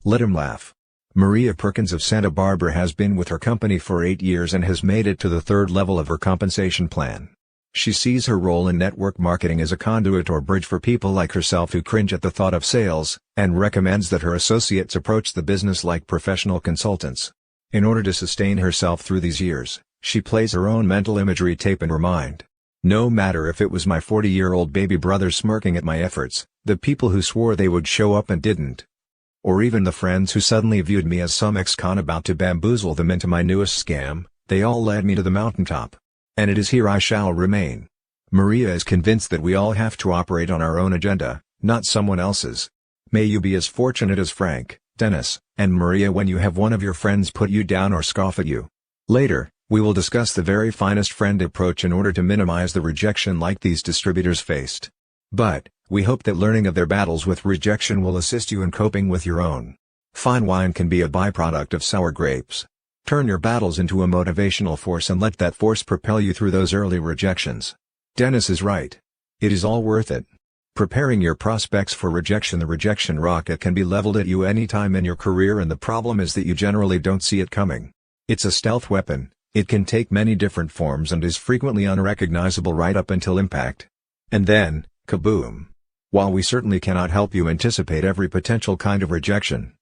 Let him laugh. Maria Perkins of Santa Barbara has been with her company for 8 years and has made it to the 3rd level of her compensation plan. She sees her role in network marketing as a conduit or bridge for people like herself who cringe at the thought of sales, and recommends that her associates approach the business like professional consultants. In order to sustain herself through these years, she plays her own mental imagery tape in her mind. No matter if it was my 40-year-old baby brother smirking at my efforts, the people who swore they would show up and didn't, or even the friends who suddenly viewed me as some ex-con about to bamboozle them into my newest scam, they all led me to the mountaintop. And it is here I shall remain. Maria is convinced that we all have to operate on our own agenda, not someone else's. May you be as fortunate as Frank, Dennis, and Maria when you have one of your friends put you down or scoff at you. Later, we will discuss the very finest friend approach in order to minimize the rejection like these distributors faced. But, we hope that learning of their battles with rejection will assist you in coping with your own. Fine wine can be a byproduct of sour grapes. Turn your battles into a motivational force and let that force propel you through those early rejections. Dennis is right. It is all worth it. Preparing your prospects for rejection. The rejection rocket can be leveled at you anytime in your career, and the problem is that you generally don't see it coming. It's a stealth weapon, it can take many different forms and is frequently unrecognizable right up until impact. And then, kaboom! While we certainly cannot help you anticipate every potential kind of rejection,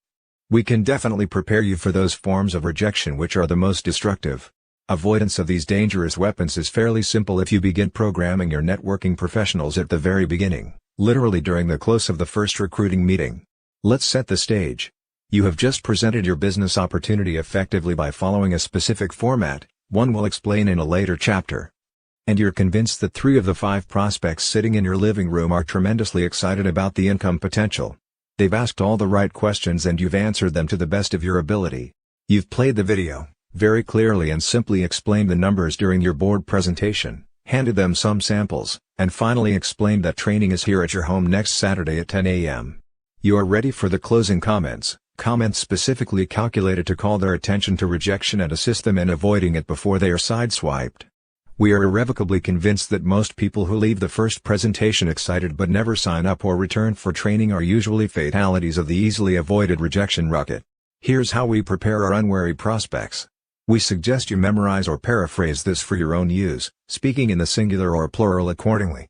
we can definitely prepare you for those forms of rejection which are the most destructive. Avoidance of these dangerous weapons is fairly simple if you begin programming your networking professionals at the very beginning, literally during the close of the first recruiting meeting. Let's set the stage. You have just presented your business opportunity effectively by following a specific format, one we'll explain in a later chapter. And you're convinced that 3 of the 5 prospects sitting in your living room are tremendously excited about the income potential. They've asked all the right questions and you've answered them to the best of your ability. You've played the video very clearly and simply explained the numbers during your board presentation, handed them some samples, and finally explained that training is here at your home next Saturday at 10 a.m. You are ready for the closing comments specifically calculated to call their attention to rejection and assist them in avoiding it before they are sideswiped. We are irrevocably convinced that most people who leave the first presentation excited but never sign up or return for training are usually fatalities of the easily avoided rejection rocket. Here's how we prepare our unwary prospects. We suggest you memorize or paraphrase this for your own use, speaking in the singular or plural accordingly.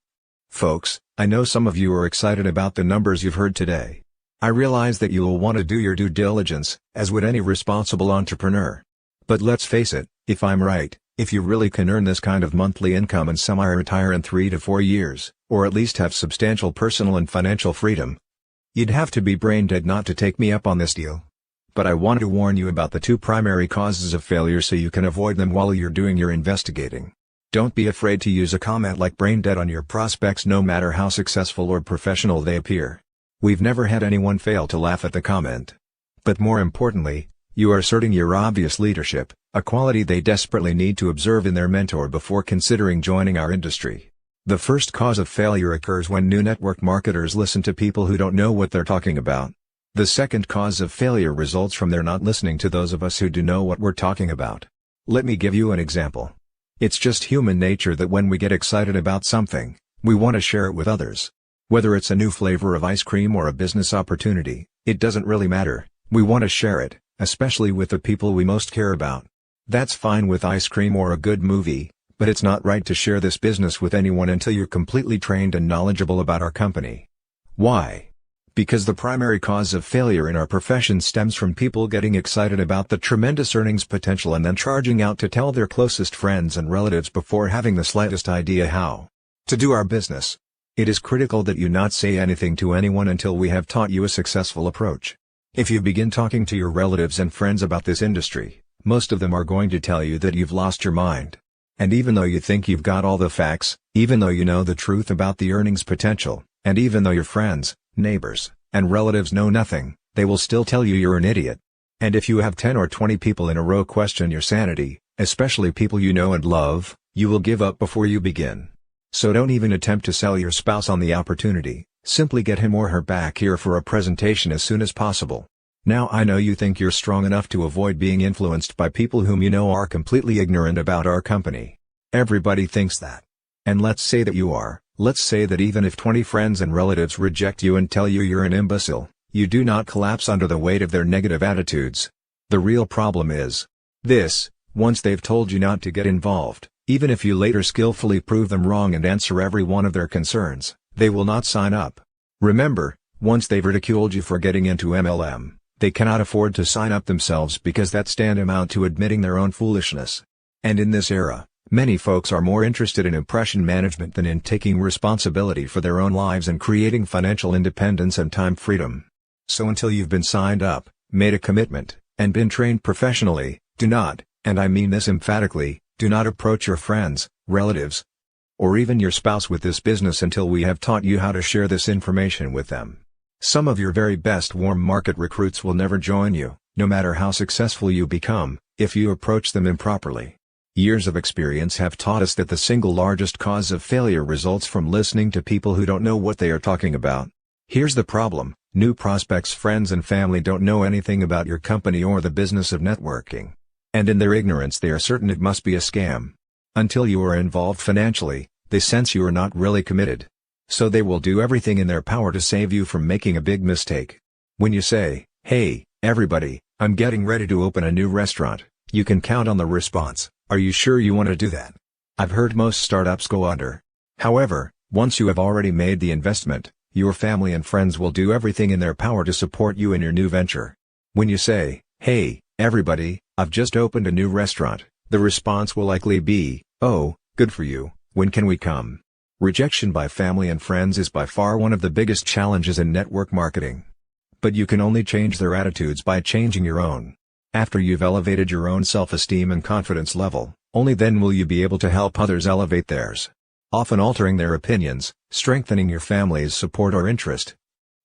Folks, I know some of you are excited about the numbers you've heard today. I realize that you will want to do your due diligence, as would any responsible entrepreneur. But let's face it, if I'm right, if you really can earn this kind of monthly income and semi-retire in 3 to 4 years, or at least have substantial personal and financial freedom, you'd have to be brain dead not to take me up on this deal. But I want to warn you about the 2 primary causes of failure so you can avoid them while you're doing your investigating. Don't be afraid to use a comment like brain dead on your prospects no matter how successful or professional they appear. We've never had anyone fail to laugh at the comment. But more importantly, you are asserting your obvious leadership, a quality they desperately need to observe in their mentor before considering joining our industry. The first cause of failure occurs when new network marketers listen to people who don't know what they're talking about. The second cause of failure results from their not listening to those of us who do know what we're talking about. Let me give you an example. It's just human nature that when we get excited about something, we want to share it with others. Whether it's a new flavor of ice cream or a business opportunity, it doesn't really matter. We want to share it, especially with the people we most care about. That's fine with ice cream or a good movie, but it's not right to share this business with anyone until you're completely trained and knowledgeable about our company. Why? Because the primary cause of failure in our profession stems from people getting excited about the tremendous earnings potential and then charging out to tell their closest friends and relatives before having the slightest idea how to do our business. It is critical that you not say anything to anyone until we have taught you a successful approach. If you begin talking to your relatives and friends about this industry, most of them are going to tell you that you've lost your mind. And even though you think you've got all the facts, even though you know the truth about the earnings potential, and even though your friends, neighbors, and relatives know nothing, they will still tell you you're an idiot. And if you have 10 or 20 people in a row question your sanity, especially people you know and love, you will give up before you begin. So don't even attempt to sell your spouse on the opportunity, simply get him or her back here for a presentation as soon as possible. Now I know you think you're strong enough to avoid being influenced by people whom you know are completely ignorant about our company. Everybody thinks that. And let's say that you are. Let's say that even if 20 friends and relatives reject you and tell you you're an imbecile, you do not collapse under the weight of their negative attitudes. The real problem is this: once they've told you not to get involved, even if you later skillfully prove them wrong and answer every one of their concerns, they will not sign up. Remember, once they've ridiculed you for getting into MLM, they cannot afford to sign up themselves because that's tantamount to admitting their own foolishness. And in this era, many folks are more interested in impression management than in taking responsibility for their own lives and creating financial independence and time freedom. So until you've been signed up, made a commitment, and been trained professionally, do not, and I mean this emphatically, do not approach your friends, relatives, or even your spouse with this business until we have taught you how to share this information with them. Some of your very best warm market recruits will never join you, no matter how successful you become, if you approach them improperly. Years of experience have taught us that the single largest cause of failure results from listening to people who don't know what they are talking about. Here's the problem: new prospects' friends and family don't know anything about your company or the business of networking. And in their ignorance they are certain it must be a scam. Until you are involved financially, they sense you are not really committed. So they will do everything in their power to save you from making a big mistake. When you say, "Hey, everybody, I'm getting ready to open a new restaurant," you can count on the response, "Are you sure you want to do that?" I've heard most startups go under. However, once you have already made the investment, your family and friends will do everything in their power to support you in your new venture. When you say, "Hey, everybody, I've just opened a new restaurant," the response will likely be, "Oh, good for you, when can we come?" Rejection by family and friends is by far one of the biggest challenges in network marketing. But you can only change their attitudes by changing your own. After you've elevated your own self-esteem and confidence level, only then will you be able to help others elevate theirs. Often altering their opinions, strengthening your family's support or interest,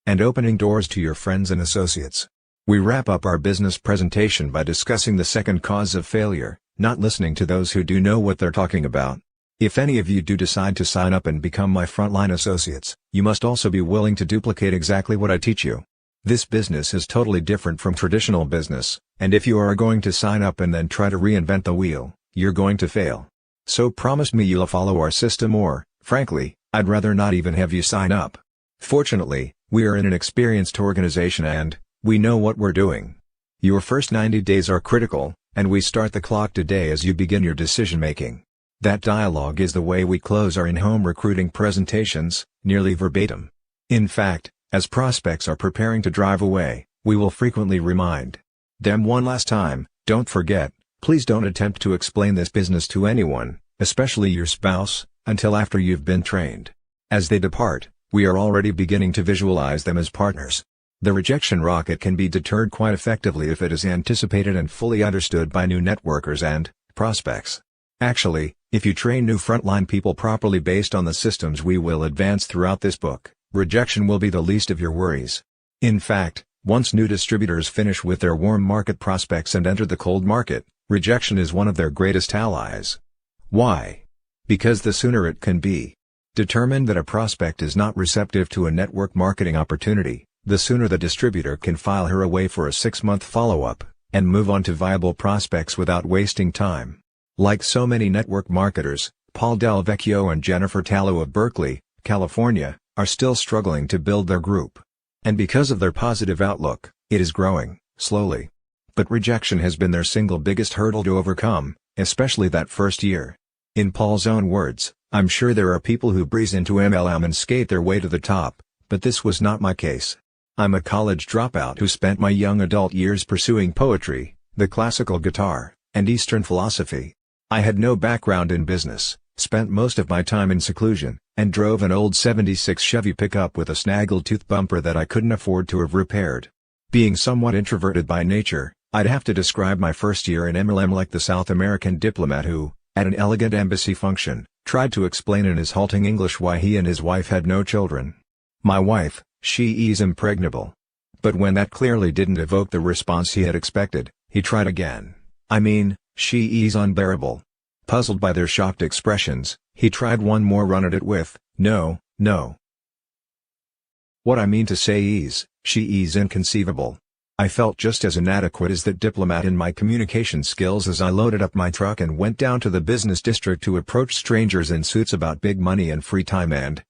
and opening doors to your friends and associates. We wrap up our business presentation by discussing the second cause of failure: not listening to those who do know what they're talking about. If any of you do decide to sign up and become my frontline associates, you must also be willing to duplicate exactly what I teach you. This business is totally different from traditional business, and if you are going to sign up and then try to reinvent the wheel, you're going to fail. So promise me you'll follow our system, or, frankly, I'd rather not even have you sign up. Fortunately, we are in an experienced organization and we know what we're doing. Your first 90 days are critical, and we start the clock today as you begin your decision-making. That dialogue is the way we close our in-home recruiting presentations, nearly verbatim. In fact, as prospects are preparing to drive away, we will frequently remind them one last time, "Don't forget, please don't attempt to explain this business to anyone, especially your spouse, until after you've been trained." As they depart, we are already beginning to visualize them as partners. The rejection rocket can be deterred quite effectively if it is anticipated and fully understood by new networkers and prospects. Actually, if you train new frontline people properly based on the systems we will advance throughout this book, rejection will be the least of your worries. In fact, once new distributors finish with their warm market prospects and enter the cold market, Rejection is one of their greatest allies. Why? Because the sooner it can be determined that a prospect is not receptive to a network marketing opportunity, the sooner the distributor can file her away for a 6-month follow-up, and move on to viable prospects without wasting time. Like so many network marketers, Paul Del Vecchio and Jennifer Tallow of Berkeley, California, are still struggling to build their group. And because of their positive outlook, it is growing, slowly. But rejection has been their single biggest hurdle to overcome, especially that first year. In Paul's own words, "I'm sure there are people who breeze into MLM and skate their way to the top, but this was not my case. I'm a college dropout who spent my young adult years pursuing poetry, the classical guitar, and Eastern philosophy. I had no background in business, spent most of my time in seclusion, and drove an old '76 Chevy pickup with a snaggletooth bumper that I couldn't afford to have repaired. Being somewhat introverted by nature, I'd have to describe my first year in MLM like the South American diplomat who, at an elegant embassy function, tried to explain in his halting English why he and his wife had no children. My wife, she is impregnable." But when that clearly didn't evoke the response he had expected, he tried again. "I mean, she is unbearable." Puzzled by their shocked expressions, he tried one more run at it with, "No, no. What I mean to say is, she is inconceivable." I felt just as inadequate as that diplomat in my communication skills as I loaded up my truck and went down to the business district to approach strangers in suits about big money and free time, and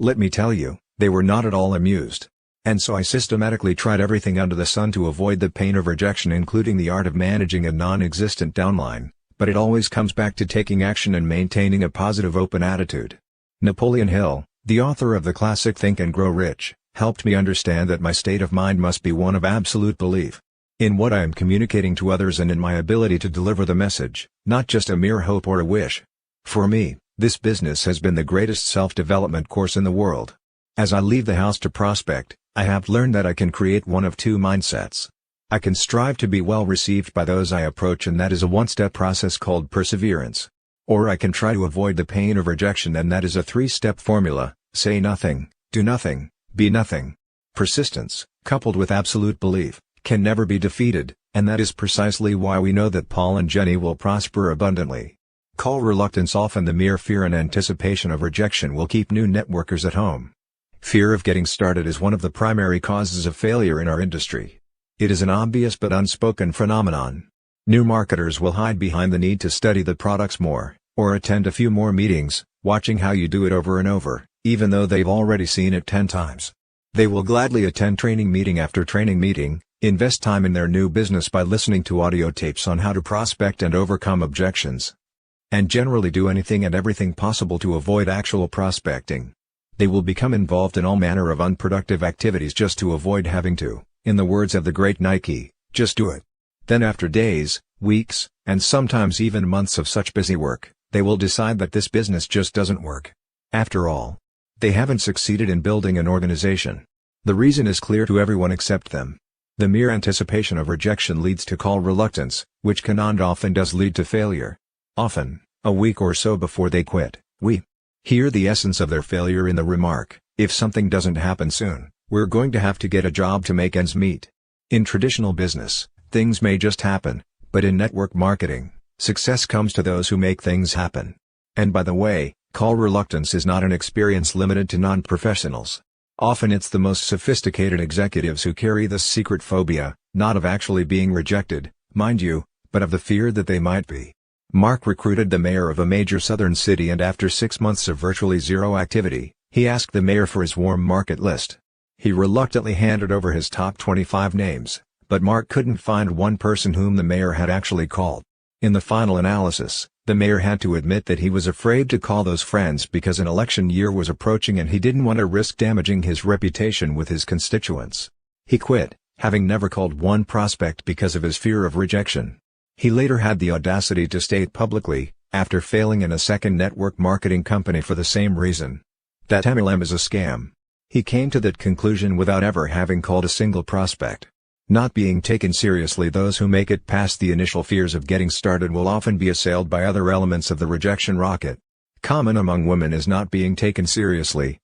let me tell you, they were not at all amused. And so I systematically tried everything under the sun to avoid the pain of rejection, including the art of managing a non-existent downline, but it always comes back to taking action and maintaining a positive open attitude. Napoleon Hill, the author of the classic Think and Grow Rich, helped me understand that my state of mind must be one of absolute belief in what I am communicating to others and in my ability to deliver the message, not just a mere hope or a wish. For me, this business has been the greatest self-development course in the world. As I leave the house to prospect, I have learned that I can create one of two mindsets. I can strive to be well received by those I approach, and that is a one-step process called perseverance. Or I can try to avoid the pain of rejection, and that is a 3-step formula: say nothing, do nothing, be nothing. Persistence, coupled with absolute belief, can never be defeated, and that is precisely why we know that Paul and Jenny will prosper abundantly. Call reluctance. Often the mere fear and anticipation of rejection will keep new networkers at home. Fear of getting started is one of the primary causes of failure in our industry. It is an obvious but unspoken phenomenon. New marketers will hide behind the need to study the products more, or attend a few more meetings, watching how you do it over and over, even though they've already seen it 10 times. They will gladly attend training meeting after training meeting, invest time in their new business by listening to audio tapes on how to prospect and overcome objections, and generally do anything and everything possible to avoid actual prospecting. They will become involved in all manner of unproductive activities just to avoid having to, in the words of the great Nike, just do it. Then after days, weeks, and sometimes even months of such busy work, they will decide that this business just doesn't work. After all, they haven't succeeded in building an organization. The reason is clear to everyone except them. The mere anticipation of rejection leads to call reluctance, which can and often does lead to failure. Often, a week or so before they quit, we hear the essence of their failure in the remark, "If something doesn't happen soon, we're going to have to get a job to make ends meet." In traditional business, things may just happen, but in network marketing, success comes to those who make things happen. And by the way, call reluctance is not an experience limited to non-professionals. Often it's the most sophisticated executives who carry this secret phobia, not of actually being rejected, mind you, but of the fear that they might be. Mark recruited the mayor of a major southern city, and after 6 months of virtually zero activity, he asked the mayor for his warm market list. He reluctantly handed over his top 25 names, but Mark couldn't find one person whom the mayor had actually called. In the final analysis, the mayor had to admit that he was afraid to call those friends because an election year was approaching and he didn't want to risk damaging his reputation with his constituents. He quit, having never called one prospect because of his fear of rejection. He later had the audacity to state publicly, after failing in a second network marketing company for the same reason, that MLM is a scam. He came to that conclusion without ever having called a single prospect. Not being taken seriously. Those who make it past the initial fears of getting started will often be assailed by other elements of the rejection rocket. Common among women is not being taken seriously,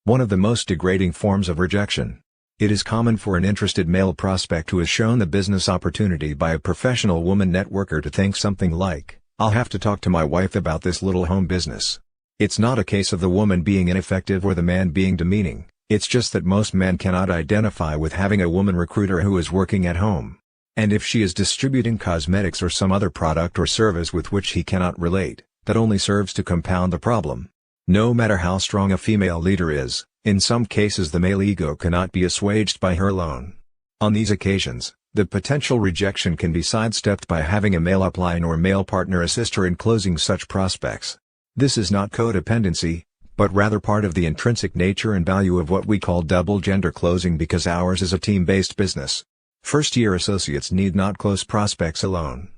one of the most degrading forms of rejection. It is common for an interested male prospect who is shown the business opportunity by a professional woman networker to think something like, "I'll have to talk to my wife about this little home business." It's not a case of the woman being ineffective or the man being demeaning, it's just that most men cannot identify with having a woman recruiter who is working at home. And if she is distributing cosmetics or some other product or service with which he cannot relate, that only serves to compound the problem. No matter how strong a female leader is, in some cases the male ego cannot be assuaged by her alone. On these occasions, the potential rejection can be sidestepped by having a male upline or male partner assist her in closing such prospects. This is not codependency, but rather part of the intrinsic nature and value of what we call double gender closing, because ours is a team-based business. First-year associates need not close prospects alone.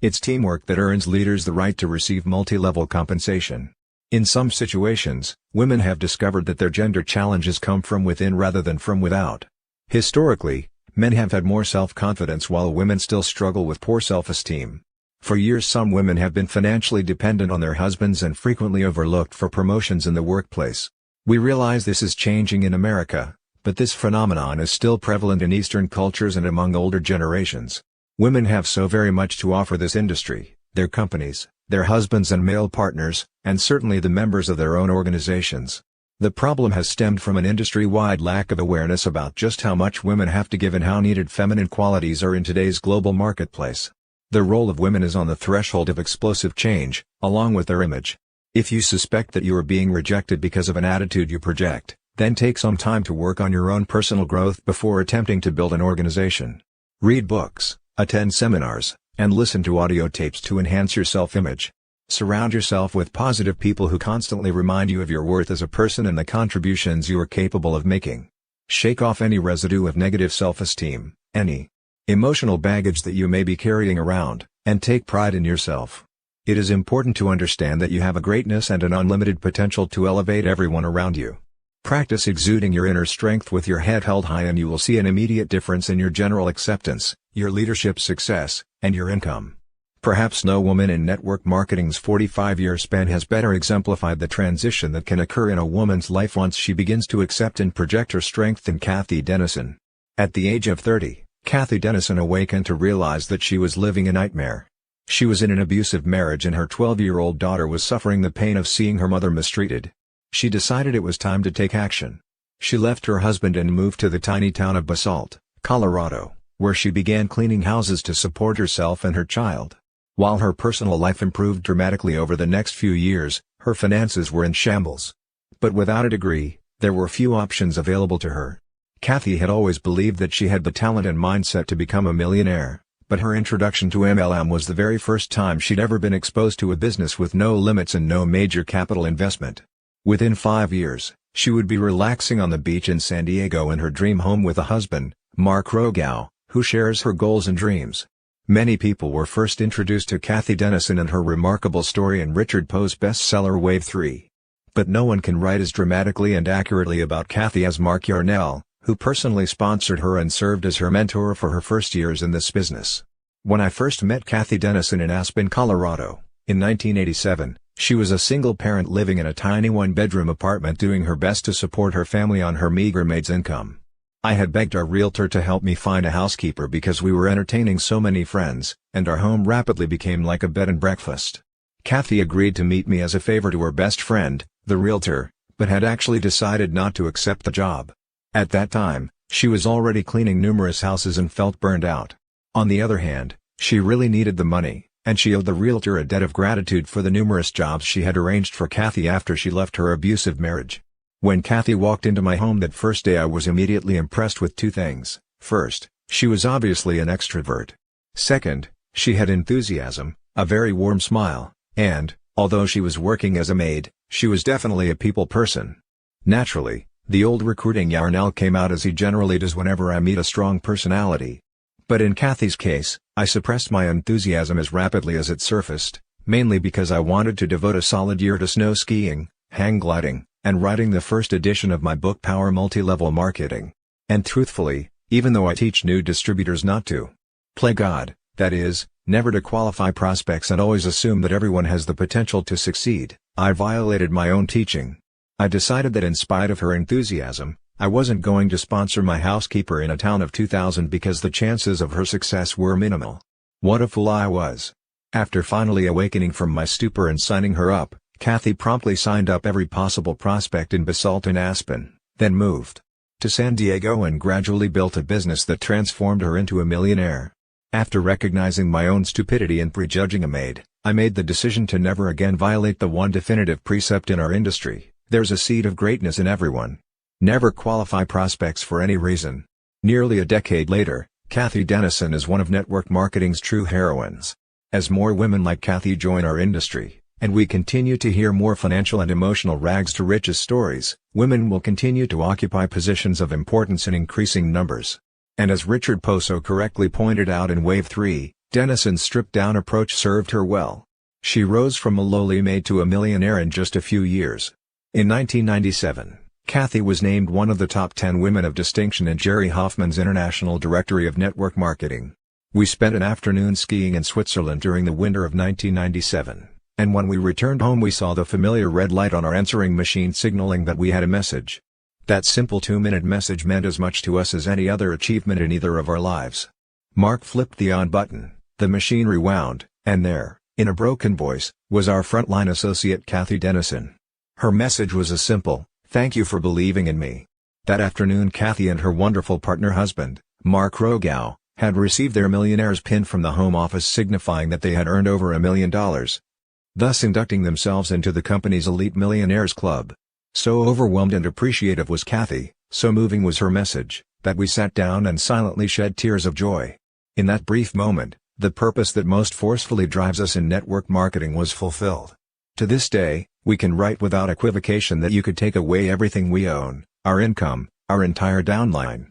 It's teamwork that earns leaders the right to receive multi-level compensation. In some situations, women have discovered that their gender challenges come from within rather than from without. Historically, men have had more self-confidence while women still struggle with poor self-esteem. For years some women have been financially dependent on their husbands and frequently overlooked for promotions in the workplace. We realize this is changing in America, but this phenomenon is still prevalent in Eastern cultures and among older generations. Women have so very much to offer this industry, their companies, their husbands and male partners, and certainly the members of their own organizations. The problem has stemmed from an industry-wide lack of awareness about just how much women have to give and how needed feminine qualities are in today's global marketplace. The role of women is on the threshold of explosive change, along with their image. If you suspect that you are being rejected because of an attitude you project, then take some time to work on your own personal growth before attempting to build an organization. Read books, attend seminars, and listen to audio tapes to enhance your self-image. Surround yourself with positive people who constantly remind you of your worth as a person and the contributions you are capable of making. Shake off any residue of negative self-esteem, any emotional baggage that you may be carrying around, and take pride in yourself. It is important to understand that you have a greatness and an unlimited potential to elevate everyone around you. Practice exuding your inner strength with your head held high and you will see an immediate difference in your general acceptance, your leadership success, and your income. Perhaps no woman in network marketing's 45-year span has better exemplified the transition that can occur in a woman's life once she begins to accept and project her strength than Cathy Dennison. At the age of 30, Cathy Dennison awakened to realize that she was living a nightmare. She was in an abusive marriage and her 12-year-old daughter was suffering the pain of seeing her mother mistreated. She decided it was time to take action. She left her husband and moved to the tiny town of Basalt, Colorado, where she began cleaning houses to support herself and her child. While her personal life improved dramatically over the next few years, her finances were in shambles. But without a degree, there were few options available to her. Cathy had always believed that she had the talent and mindset to become a millionaire, but her introduction to MLM was the very first time she'd ever been exposed to a business with no limits and no major capital investment. Within 5 years, she would be relaxing on the beach in San Diego in her dream home with a husband, Mark Rogow, who shares her goals and dreams. Many people were first introduced to Cathy Dennison and her remarkable story in Richard Poe's bestseller Wave 3. But no one can write as dramatically and accurately about Cathy as Mark Yarnell, who personally sponsored her and served as her mentor for her first years in this business. When I first met Cathy Dennison in Aspen, Colorado, in 1987, she was a single parent living in a tiny one-bedroom apartment doing her best to support her family on her meager maid's income. I had begged our realtor to help me find a housekeeper because we were entertaining so many friends, and our home rapidly became like a bed and breakfast. Cathy agreed to meet me as a favor to her best friend, the realtor, but had actually decided not to accept the job. At that time, she was already cleaning numerous houses and felt burned out. On the other hand, she really needed the money, and she owed the realtor a debt of gratitude for the numerous jobs she had arranged for Cathy after she left her abusive marriage. When Cathy walked into my home that first day, I was immediately impressed with two things. First, she was obviously an extrovert. Second, she had enthusiasm, a very warm smile, and, although she was working as a maid, she was definitely a people person. Naturally, the old recruiting Yarnell came out as he generally does whenever I meet a strong personality. But in Cathy's case, I suppressed my enthusiasm as rapidly as it surfaced, mainly because I wanted to devote a solid year to snow skiing, hang gliding, and writing the first edition of my book Power Multi-Level Marketing. And truthfully, even though I teach new distributors not to play God, that is, never to qualify prospects and always assume that everyone has the potential to succeed, I violated my own teaching. I decided that in spite of her enthusiasm, I wasn't going to sponsor my housekeeper in a town of 2,000 because the chances of her success were minimal. What a fool I was. After finally awakening from my stupor and signing her up, Kathy promptly signed up every possible prospect in Basalt and Aspen, then moved to San Diego and gradually built a business that transformed her into a millionaire. After recognizing my own stupidity and prejudging a maid, I made the decision to never again violate the one definitive precept in our industry: there's a seed of greatness in everyone. Never qualify prospects for any reason. Nearly a decade later, Kathy Dennison is one of network marketing's true heroines. As more women like Kathy join our industry, and we continue to hear more financial and emotional rags to riches stories, women will continue to occupy positions of importance in increasing numbers. And as Richard Poso correctly pointed out in Wave 3, Dennison's stripped-down approach served her well. She rose from a lowly maid to a millionaire in just a few years. In 1997, Kathy was named one of the top 10 women of distinction in Jerry Hoffman's International Directory of Network Marketing. We spent an afternoon skiing in Switzerland during the winter of 1997, and when we returned home we saw the familiar red light on our answering machine signaling that we had a message. That simple 2-minute message meant as much to us as any other achievement in either of our lives. Mark flipped the on button, the machine rewound, and there, in a broken voice, was our frontline associate Kathy Dennison. Her message was a simple, "Thank you for believing in me." That afternoon Kathy and her wonderful partner husband, Mark Rogow, had received their millionaire's pin from the home office signifying that they had earned over $1 million, thus inducting themselves into the company's elite millionaires club. So overwhelmed and appreciative was Kathy, so moving was her message, that we sat down and silently shed tears of joy. In that brief moment, the purpose that most forcefully drives us in network marketing was fulfilled. To this day, we can write without equivocation that you could take away everything we own, our income, our entire downline,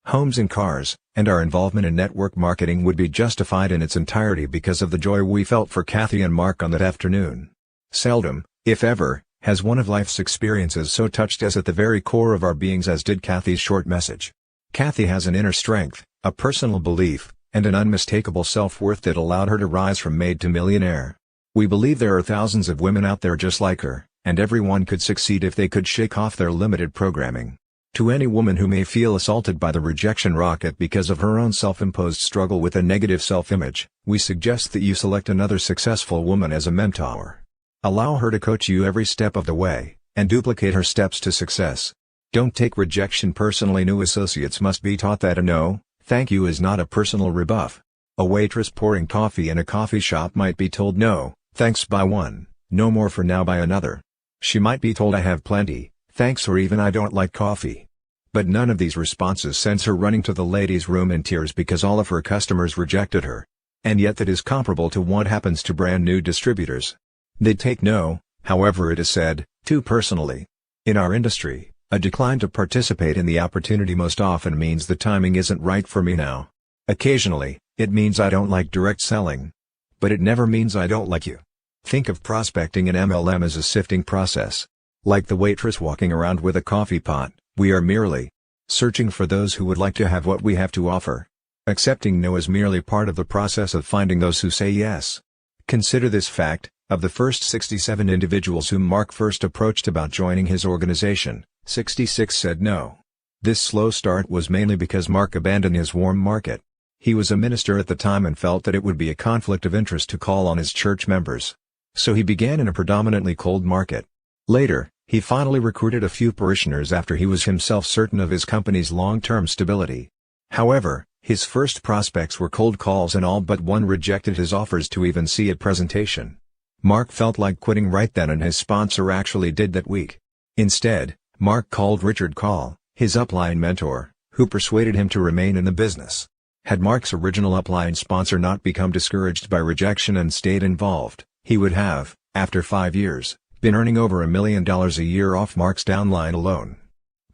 homes and cars, and our involvement in network marketing would be justified in its entirety because of the joy we felt for Kathy and Mark on that afternoon. Seldom, if ever, has one of life's experiences so touched us at the very core of our beings as did Kathy's short message. Kathy has an inner strength, a personal belief, and an unmistakable self-worth that allowed her to rise from maid to millionaire. We believe there are thousands of women out there just like her, and everyone could succeed if they could shake off their limited programming. To any woman who may feel assaulted by the rejection rocket because of her own self-imposed struggle with a negative self-image, we suggest that you select another successful woman as a mentor. Allow her to coach you every step of the way, and duplicate her steps to success. Don't take rejection personally. New associates must be taught that a no, thank you is not a personal rebuff. A waitress pouring coffee in a coffee shop might be told no, thanks by one, no more for now by another. She might be told I have plenty, thanks, or even I don't like coffee. But none of these responses sends her running to the ladies' room in tears because all of her customers rejected her. And yet that is comparable to what happens to brand new distributors. They take no, however it is said, too personally. In our industry, a decline to participate in the opportunity most often means the timing isn't right for me now. Occasionally, it means I don't like direct selling. But it never means I don't like you. Think of prospecting in MLM as a sifting process. Like the waitress walking around with a coffee pot, we are merely searching for those who would like to have what we have to offer. Accepting no is merely part of the process of finding those who say yes. Consider this fact: of the first 67 individuals whom Mark first approached about joining his organization, 66 said no. This slow start was mainly because Mark abandoned his warm market. He was a minister at the time and felt that it would be a conflict of interest to call on his church members. So he began in a predominantly cold market. Later, he finally recruited a few parishioners after he was himself certain of his company's long-term stability. However, his first prospects were cold calls and all but one rejected his offers to even see a presentation. Mark felt like quitting right then, and his sponsor actually did that week. Instead, Mark called Richard Call, his upline mentor, who persuaded him to remain in the business. Had Mark's original upline sponsor not become discouraged by rejection and stayed involved, he would have, after 5 years, been earning over $1 million a year off Mark's downline alone.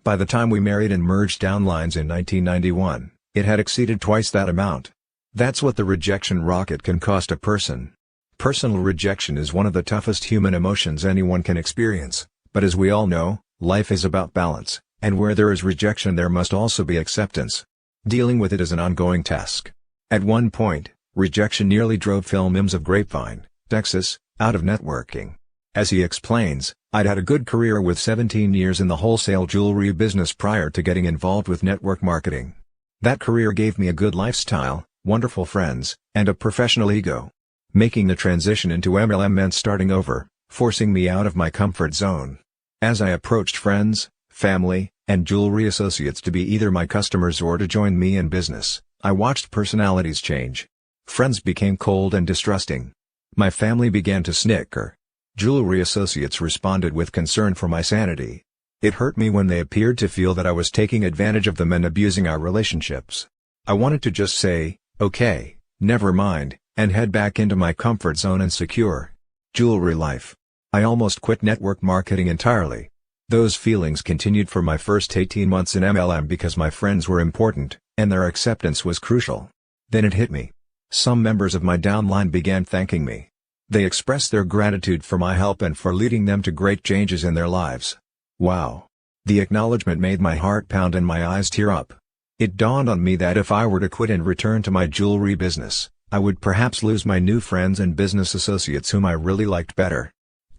By the time we married and merged downlines in 1991, it had exceeded twice that amount. That's what the rejection rocket can cost a person. Personal rejection is one of the toughest human emotions anyone can experience, but as we all know, life is about balance, and where there is rejection there must also be acceptance. Dealing with it is an ongoing task. At one point, rejection nearly drove Phil Mims of Grapevine, Texas, out of networking. As he explains, I'd had a good career with 17 years in the wholesale jewelry business prior to getting involved with network marketing. That career gave me a good lifestyle, wonderful friends, and a professional ego. Making the transition into MLM meant starting over, forcing me out of my comfort zone. As I approached friends, family, and jewelry associates to be either my customers or to join me in business, I watched personalities change. Friends became cold and distrusting. My family began to snicker. Jewelry associates responded with concern for my sanity. It hurt me when they appeared to feel that I was taking advantage of them and abusing our relationships. I wanted to just say, okay, never mind, and head back into my comfort zone and secure jewelry life. I almost quit network marketing entirely. Those feelings continued for my first 18 months in MLM because my friends were important, and their acceptance was crucial. Then it hit me. Some members of my downline began thanking me. They expressed their gratitude for my help and for leading them to great changes in their lives. Wow! The acknowledgement made my heart pound and my eyes tear up. It dawned on me that if I were to quit and return to my jewelry business, I would perhaps lose my new friends and business associates whom I really liked better.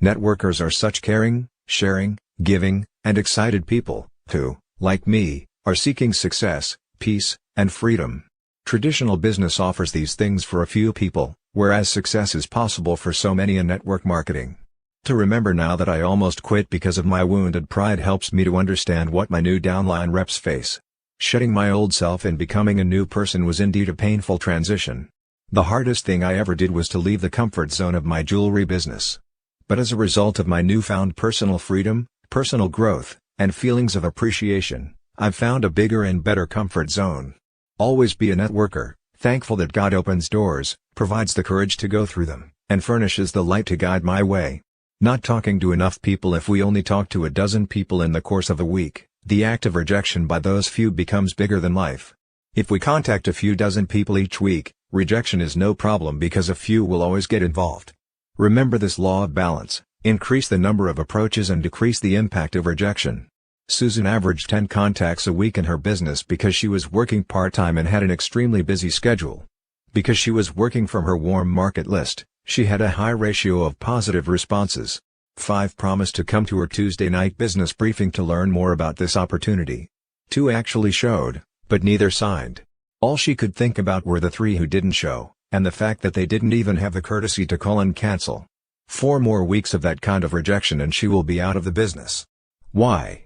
Networkers are such caring, sharing, giving, and excited people, who, like me, are seeking success, peace, and freedom. Traditional business offers these things for a few people, whereas success is possible for so many in network marketing. To remember now that I almost quit because of my wounded pride helps me to understand what my new downline reps face. Shedding my old self and becoming a new person was indeed a painful transition. The hardest thing I ever did was to leave the comfort zone of my jewelry business. But as a result of my newfound personal freedom, personal growth, and feelings of appreciation, I've found a bigger and better comfort zone. Always be a networker, thankful that God opens doors, provides the courage to go through them, and furnishes the light to guide my way. Not talking to enough people. If we only talk to a dozen people in the course of a week, the act of rejection by those few becomes bigger than life. If we contact a few dozen people each week, rejection is no problem because a few will always get involved. Remember this law of balance: increase the number of approaches and decrease the impact of rejection. Susan averaged 10 contacts a week in her business because she was working part-time and had an extremely busy schedule. Because she was working from her warm market list, she had a high ratio of positive responses. 5 promised to come to her Tuesday night business briefing to learn more about this opportunity. 2 actually showed, but neither signed. All she could think about were the 3 who didn't show, and the fact that they didn't even have the courtesy to call and cancel. 4 more weeks of that kind of rejection and she will be out of the business. Why?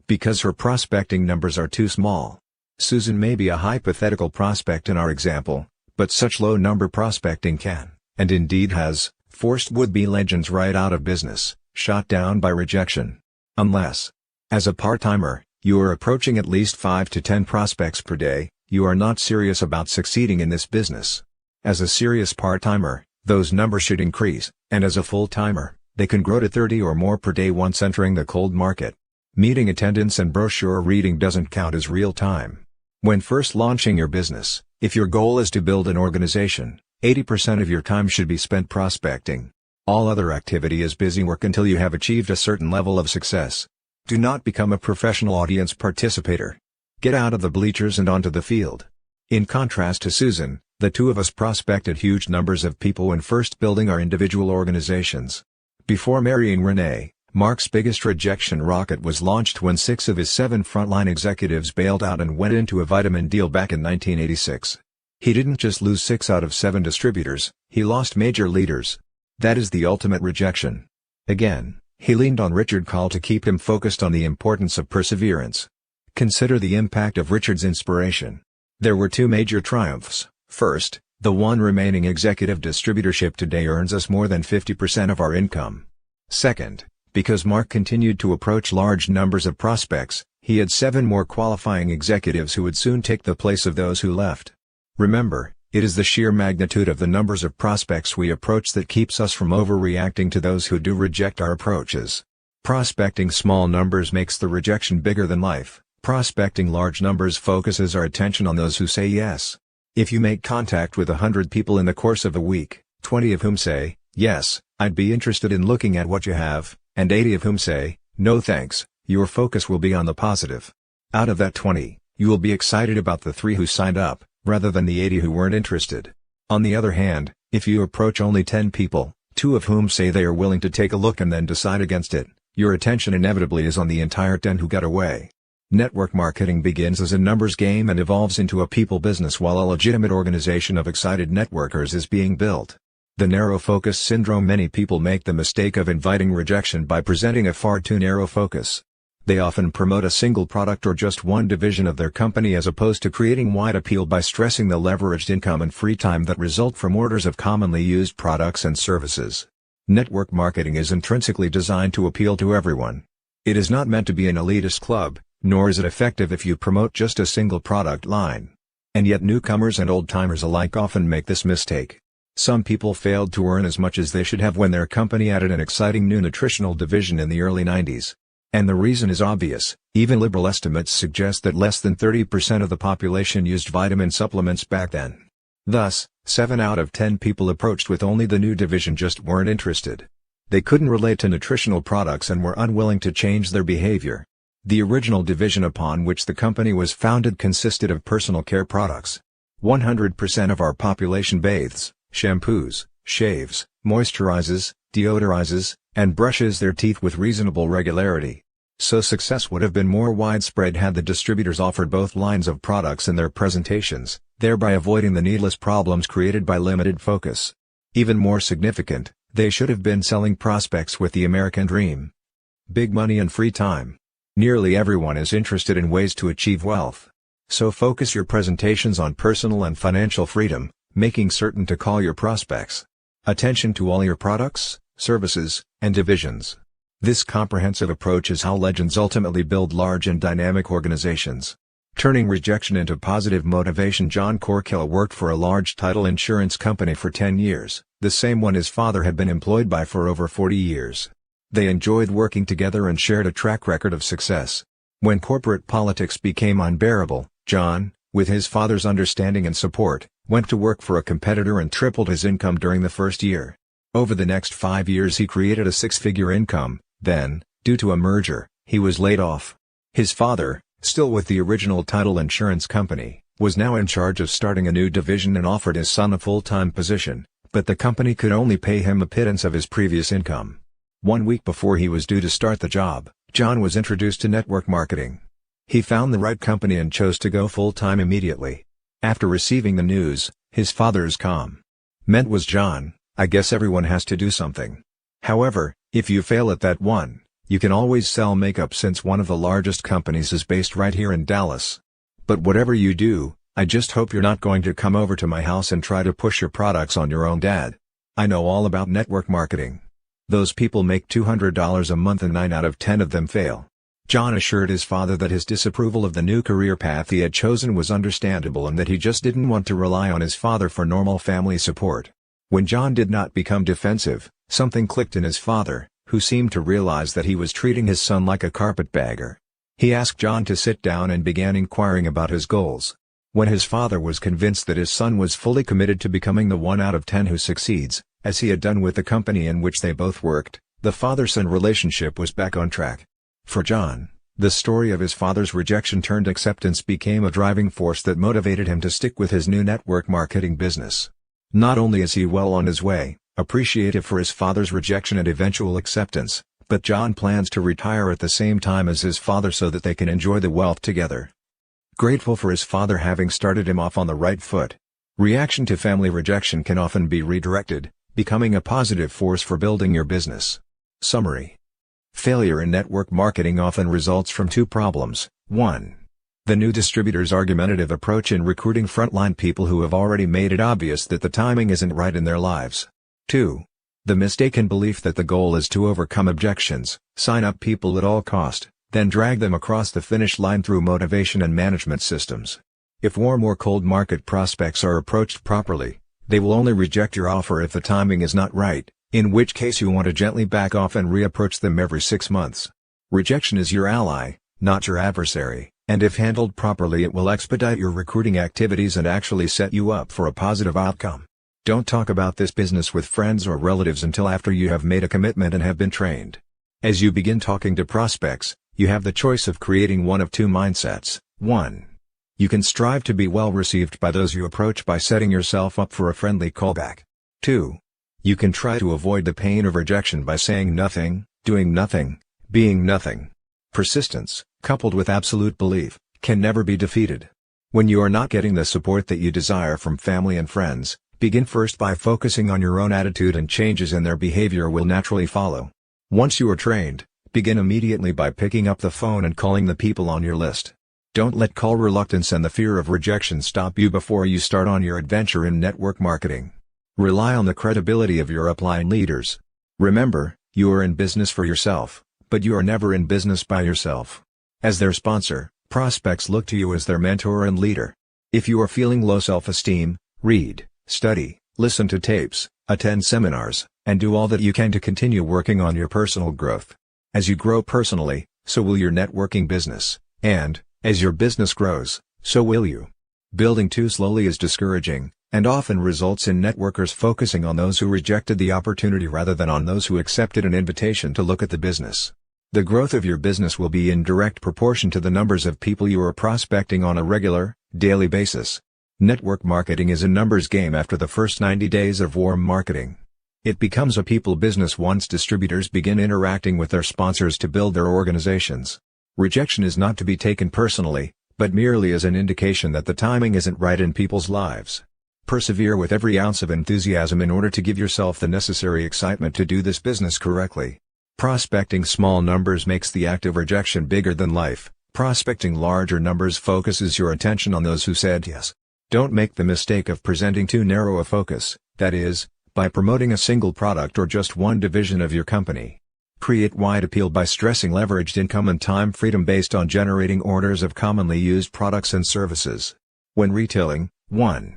Because her prospecting numbers are too small. Susan may be a hypothetical prospect in our example, but such low number prospecting can, and indeed has, forced would-be legends right out of business, shot down by rejection. Unless, as a part-timer, you are approaching at least 5 to 10 prospects per day, you are not serious about succeeding in this business. As a serious part-timer, those numbers should increase, and as a full-timer, they can grow to 30 or more per day once entering the cold market. Meeting attendance and brochure reading doesn't count as real time. When first launching your business, if your goal is to build an organization, 80% of your time should be spent prospecting. All other activity is busy work until you have achieved a certain level of success. Do not become a professional audience participator. Get out of the bleachers and onto the field. In contrast to Susan, the 2 of us prospected huge numbers of people when first building our individual organizations. Before marrying Renee, Mark's biggest rejection rocket was launched when 6 of his 7 frontline executives bailed out and went into a vitamin deal back in 1986. He didn't just lose 6 out of 7 distributors, he lost major leaders. That is the ultimate rejection. Again, he leaned on Richard Call to keep him focused on the importance of perseverance. Consider the impact of Richard's inspiration. There were 2 major triumphs. First, the one remaining executive distributorship today earns us more than 50% of our income. Second, because Mark continued to approach large numbers of prospects, he had 7 more qualifying executives who would soon take the place of those who left. Remember, it is the sheer magnitude of the numbers of prospects we approach that keeps us from overreacting to those who do reject our approaches. Prospecting small numbers makes the rejection bigger than life. Prospecting large numbers focuses our attention on those who say yes. If you make contact with 100 people in the course of a week, 20 of whom say, "Yes, I'd be interested in looking at what you have," and 80 of whom say, "No thanks," your focus will be on the positive. Out of that 20, you will be excited about the 3 who signed up, rather than the 80 who weren't interested. On the other hand, if you approach only 10 people, two of whom say they are willing to take a look and then decide against it, your attention inevitably is on the entire 10 who got away. Network marketing begins as a numbers game and evolves into a people business while a legitimate organization of excited networkers is being built. The narrow focus syndrome. Many people make the mistake of inviting rejection by presenting a far too narrow focus. They often promote a single product or just one division of their company as opposed to creating wide appeal by stressing the leveraged income and free time that result from orders of commonly used products and services. Network marketing is intrinsically designed to appeal to everyone. It is not meant to be an elitist club, nor is it effective if you promote just a single product line. And yet newcomers and old-timers alike often make this mistake. Some people failed to earn as much as they should have when their company added an exciting new nutritional division in the early 90s. And the reason is obvious. Even liberal estimates suggest that less than 30% of the population used vitamin supplements back then. Thus, 7 out of 10 people approached with only the new division just weren't interested. They couldn't relate to nutritional products and were unwilling to change their behavior. The original division upon which the company was founded consisted of personal care products. 100% of our population bathes, shampoos, shaves, moisturizes, deodorizes, and brushes their teeth with reasonable regularity. So success would have been more widespread had the distributors offered both lines of products in their presentations, thereby avoiding the needless problems created by limited focus. Even more significant, they should have been selling prospects with the American dream. Big money and free time. Nearly everyone is interested in ways to achieve wealth. So focus your presentations on personal and financial freedom, making certain to call your prospects' attention to all your products, services, and divisions. This comprehensive approach is how legends ultimately build large and dynamic organizations. Turning rejection into positive motivation. John Corkill worked for a large title insurance company for 10 years, the same one his father had been employed by for over 40 years. They enjoyed working together and shared a track record of success. When corporate politics became unbearable, John, with his father's understanding and support, went to work for a competitor and tripled his income during the first year. Over the next 5 years he created a six-figure income. Then, due to a merger, he was laid off. His father, still with the original title insurance company, was now in charge of starting a new division and offered his son a full-time position, but the company could only pay him a pittance of his previous income. 1 week before he was due to start the job, John was introduced to network marketing. He found the right company and chose to go full-time immediately. After receiving the news, his father's comment was, "John, I guess everyone has to do something. However, if you fail at that one, you can always sell makeup since one of the largest companies is based right here in Dallas. But whatever you do, I just hope you're not going to come over to my house and try to push your products on your own dad. I know all about network marketing. Those people make $200 a month and 9 out of 10 of them fail." John assured his father that his disapproval of the new career path he had chosen was understandable and that he just didn't want to rely on his father for normal family support. When John did not become defensive, something clicked in his father, who seemed to realize that he was treating his son like a carpetbagger. He asked John to sit down and began inquiring about his goals. When his father was convinced that his son was fully committed to becoming the 1 out of 10 who succeeds, as he had done with the company in which they both worked, the father-son relationship was back on track. For John, the story of his father's rejection turned acceptance became a driving force that motivated him to stick with his new network marketing business. Not only is he well on his way, appreciative for his father's rejection and eventual acceptance, but John plans to retire at the same time as his father so that they can enjoy the wealth together. Grateful for his father having started him off on the right foot. Reaction to family rejection can often be redirected, becoming a positive force for building your business. Summary. Failure in network marketing often results from 2 problems. 1. The new distributor's argumentative approach in recruiting frontline people who have already made it obvious that the timing isn't right in their lives. 2. The mistaken belief that the goal is to overcome objections, sign up people at all cost, then drag them across the finish line through motivation and management systems. If warm or cold market prospects are approached properly, they will only reject your offer if the timing is not right, in which case you want to gently back off and reapproach them every 6 months. Rejection is your ally, not your adversary, and if handled properly it will expedite your recruiting activities and actually set you up for a positive outcome. Don't talk about this business with friends or relatives until after you have made a commitment and have been trained. As you begin talking to prospects, you have the choice of creating one of 2 mindsets. 1. You can strive to be well received by those you approach by setting yourself up for a friendly callback. 2. You can try to avoid the pain of rejection by saying nothing, doing nothing, being nothing. Persistence, coupled with absolute belief, can never be defeated. When you are not getting the support that you desire from family and friends, begin first by focusing on your own attitude, and changes in their behavior will naturally follow. Once you are trained, begin immediately by picking up the phone and calling the people on your list. Don't let call reluctance and the fear of rejection stop you before you start on your adventure in network marketing. Rely on the credibility of your upline leaders. Remember, you are in business for yourself, but you are never in business by yourself. As their sponsor, prospects look to you as their mentor and leader. If you are feeling low self-esteem, read, study, listen to tapes, attend seminars, and do all that you can to continue working on your personal growth. As you grow personally, so will your networking business, and, as your business grows, so will you. Building too slowly is discouraging, and often results in networkers focusing on those who rejected the opportunity rather than on those who accepted an invitation to look at the business. The growth of your business will be in direct proportion to the numbers of people you are prospecting on a regular, daily basis. Network marketing is a numbers game after the first 90 days of warm marketing. It becomes a people business once distributors begin interacting with their sponsors to build their organizations. Rejection is not to be taken personally, but merely as an indication that the timing isn't right in people's lives. Persevere with every ounce of enthusiasm in order to give yourself the necessary excitement to do this business correctly. Prospecting small numbers makes the act of rejection bigger than life. Prospecting larger numbers focuses your attention on those who said yes. Don't make the mistake of presenting too narrow a focus, that is, by promoting a single product or just one division of your company. Create wide appeal by stressing leveraged income and time freedom based on generating orders of commonly used products and services. When retailing, 1.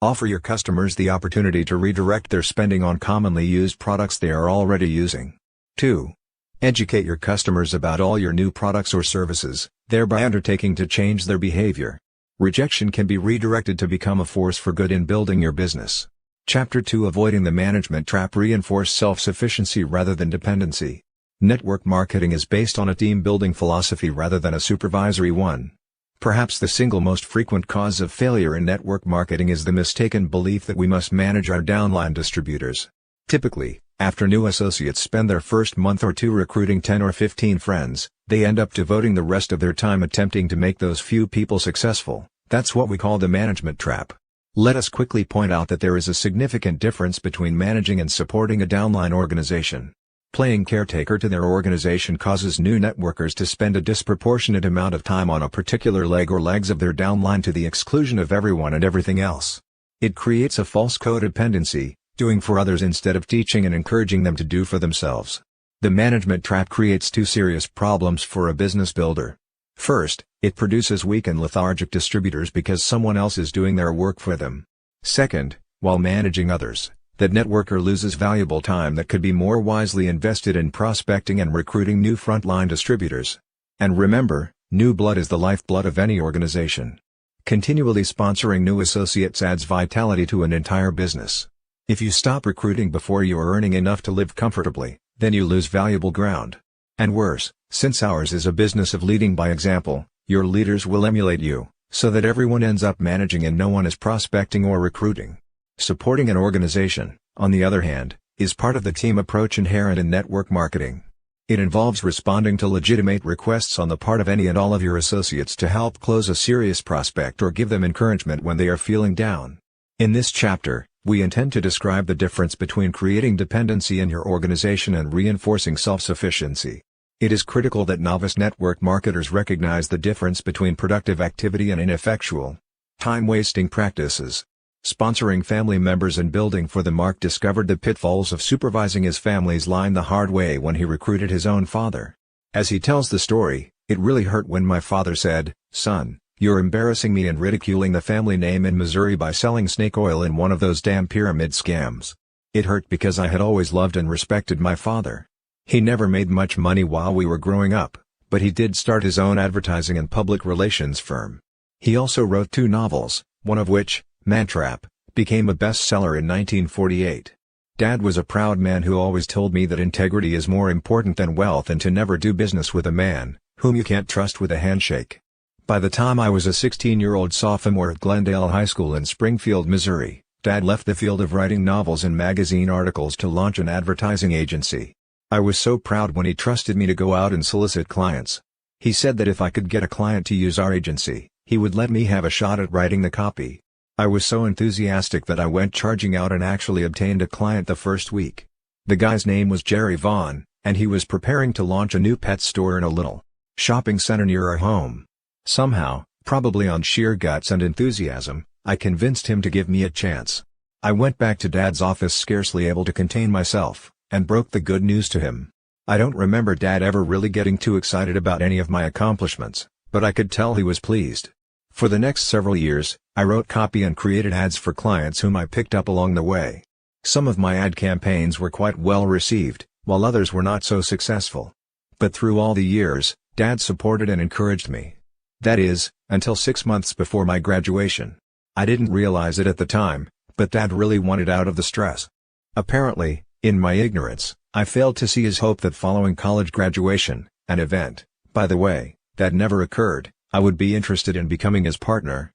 Offer your customers the opportunity to redirect their spending on commonly used products they are already using. 2. Educate your customers about all your new products or services, thereby undertaking to change their behavior. Rejection can be redirected to become a force for good in building your business. Chapter 2: Avoiding the Management Trap. Reinforce self-sufficiency rather than dependency. Network marketing is based on a team-building philosophy rather than a supervisory one. Perhaps the single most frequent cause of failure in network marketing is the mistaken belief that we must manage our downline distributors. Typically, after new associates spend their first month or two recruiting 10 or 15 friends, they end up devoting the rest of their time attempting to make those few people successful. That's what we call the management trap. Let us quickly point out that there is a significant difference between managing and supporting a downline organization. Playing caretaker to their organization causes new networkers to spend a disproportionate amount of time on a particular leg or legs of their downline to the exclusion of everyone and everything else. It creates a false codependency, doing for others instead of teaching and encouraging them to do for themselves. The management trap creates two serious problems for a business builder. First, it produces weak and lethargic distributors because someone else is doing their work for them. Second, while managing others, that networker loses valuable time that could be more wisely invested in prospecting and recruiting new frontline distributors. And remember, new blood is the lifeblood of any organization. Continually sponsoring new associates adds vitality to an entire business. If you stop recruiting before you are earning enough to live comfortably, then you lose valuable ground. And worse, since ours is a business of leading by example, your leaders will emulate you, so that everyone ends up managing and no one is prospecting or recruiting. Supporting an organization, on the other hand, is part of the team approach inherent in network marketing. It involves responding to legitimate requests on the part of any and all of your associates to help close a serious prospect or give them encouragement when they are feeling down. In this chapter, we intend to describe the difference between creating dependency in your organization and reinforcing self-sufficiency. It is critical that novice network marketers recognize the difference between productive activity and ineffectual, time-wasting practices. Sponsoring family members and building for the Mark discovered the pitfalls of supervising his family's line the hard way when he recruited his own father. As he tells the story, "It really hurt when my father said, 'Son, you're embarrassing me and ridiculing the family name in Missouri by selling snake oil in one of those damn pyramid scams.' It hurt because I had always loved and respected my father. He never made much money while we were growing up, but he did start his own advertising and public relations firm. He also wrote 2 novels, one of which, Mantrap, became a bestseller in 1948. Dad was a proud man who always told me that integrity is more important than wealth and to never do business with a man whom you can't trust with a handshake." By the time I was a 16-year-old sophomore at Glendale High School in Springfield, Missouri, Dad left the field of writing novels and magazine articles to launch an advertising agency. I was so proud when he trusted me to go out and solicit clients. He said that if I could get a client to use our agency, he would let me have a shot at writing the copy. I was so enthusiastic that I went charging out and actually obtained a client the first week. The guy's name was Jerry Vaughn, and he was preparing to launch a new pet store in a little shopping center near our home. Somehow, probably on sheer guts and enthusiasm, I convinced him to give me a chance. I went back to Dad's office scarcely able to contain myself, and broke the good news to him. I don't remember Dad ever really getting too excited about any of my accomplishments, but I could tell he was pleased. For the next several years, I wrote copy and created ads for clients whom I picked up along the way. Some of my ad campaigns were quite well received, while others were not so successful. But through all the years, Dad supported and encouraged me. That is, until 6 months before my graduation. I didn't realize it at the time, but Dad really wanted out of the stress. Apparently, in my ignorance, I failed to see his hope that following college graduation, an event, by the way, that never occurred, I would be interested in becoming his partner.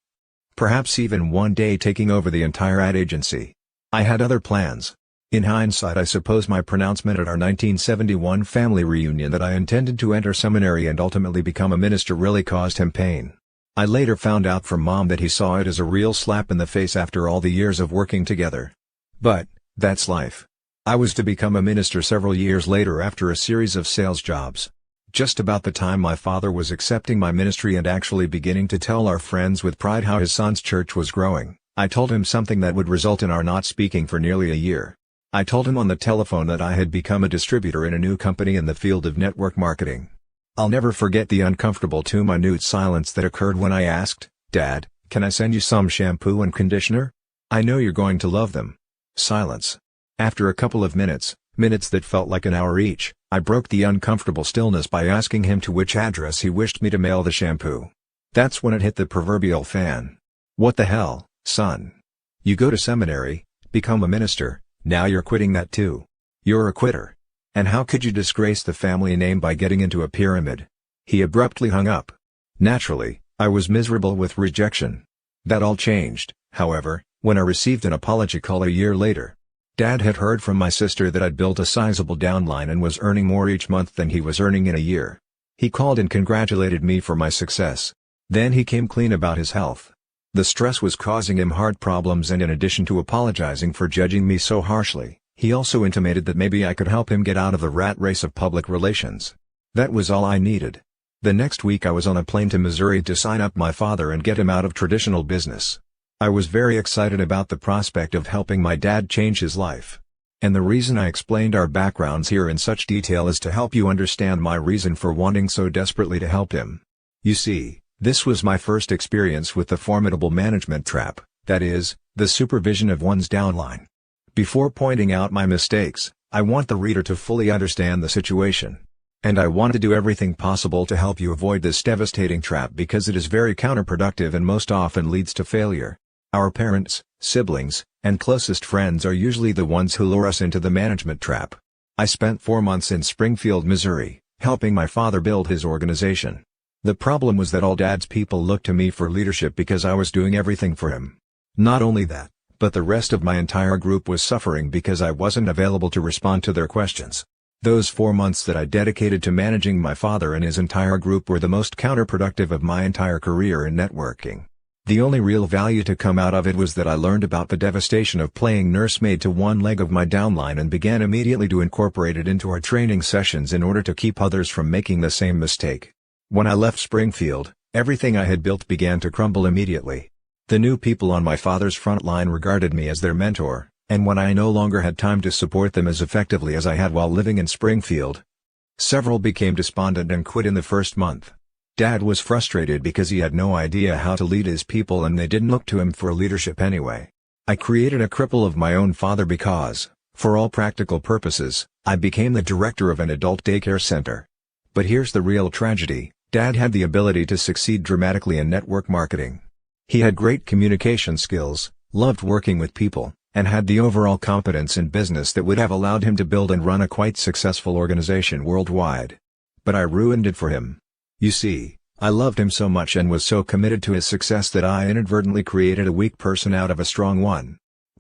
Perhaps even one day taking over the entire ad agency. I had other plans. In hindsight, I suppose my pronouncement at our 1971 family reunion that I intended to enter seminary and ultimately become a minister really caused him pain. I later found out from Mom that he saw it as a real slap in the face after all the years of working together. But, that's life. I was to become a minister several years later after a series of sales jobs. Just about the time my father was accepting my ministry and actually beginning to tell our friends with pride how his son's church was growing, I told him something that would result in our not speaking for nearly a year. I told him on the telephone that I had become a distributor in a new company in the field of network marketing. I'll never forget the uncomfortable 2-minute silence that occurred when I asked, "Dad, can I send you some shampoo and conditioner? I know you're going to love them." Silence. After a couple of minutes that felt like an hour each, I broke the uncomfortable stillness by asking him to which address he wished me to mail the shampoo. That's when it hit the proverbial fan. "What the hell, son? You go to seminary, become a minister, now you're quitting that too. You're a quitter. And how could you disgrace the family name by getting into a pyramid?" He abruptly hung up. Naturally, I was miserable with rejection. That all changed, however, when I received an apology call a year later. Dad had heard from my sister that I'd built a sizable downline and was earning more each month than he was earning in a year. He called and congratulated me for my success. Then he came clean about his health. The stress was causing him heart problems, and in addition to apologizing for judging me so harshly, he also intimated that maybe I could help him get out of the rat race of public relations. That was all I needed. The next week I was on a plane to Missouri to sign up my father and get him out of traditional business. I was very excited about the prospect of helping my dad change his life. And the reason I explained our backgrounds here in such detail is to help you understand my reason for wanting so desperately to help him. You see, this was my first experience with the formidable management trap, that is, the supervision of one's downline. Before pointing out my mistakes, I want the reader to fully understand the situation. And I want to do everything possible to help you avoid this devastating trap because it is very counterproductive and most often leads to failure. Our parents, siblings, and closest friends are usually the ones who lure us into the management trap. I spent 4 months in Springfield, Missouri, helping my father build his organization. The problem was that all Dad's people looked to me for leadership because I was doing everything for him. Not only that, but the rest of my entire group was suffering because I wasn't available to respond to their questions. Those 4 months that I dedicated to managing my father and his entire group were the most counterproductive of my entire career in networking. The only real value to come out of it was that I learned about the devastation of playing nursemaid to one leg of my downline and began immediately to incorporate it into our training sessions in order to keep others from making the same mistake. When I left Springfield, everything I had built began to crumble immediately. The new people on my father's front line regarded me as their mentor, and when I no longer had time to support them as effectively as I had while living in Springfield, several became despondent and quit in the first month. Dad was frustrated because he had no idea how to lead his people and they didn't look to him for leadership anyway. I created a cripple of my own father because, for all practical purposes, I became the director of an adult daycare center. But here's the real tragedy: Dad had the ability to succeed dramatically in network marketing. He had great communication skills, loved working with people, and had the overall competence in business that would have allowed him to build and run a quite successful organization worldwide. But I ruined it for him. You see, I loved him so much and was so committed to his success that I inadvertently created a weak person out of a strong one.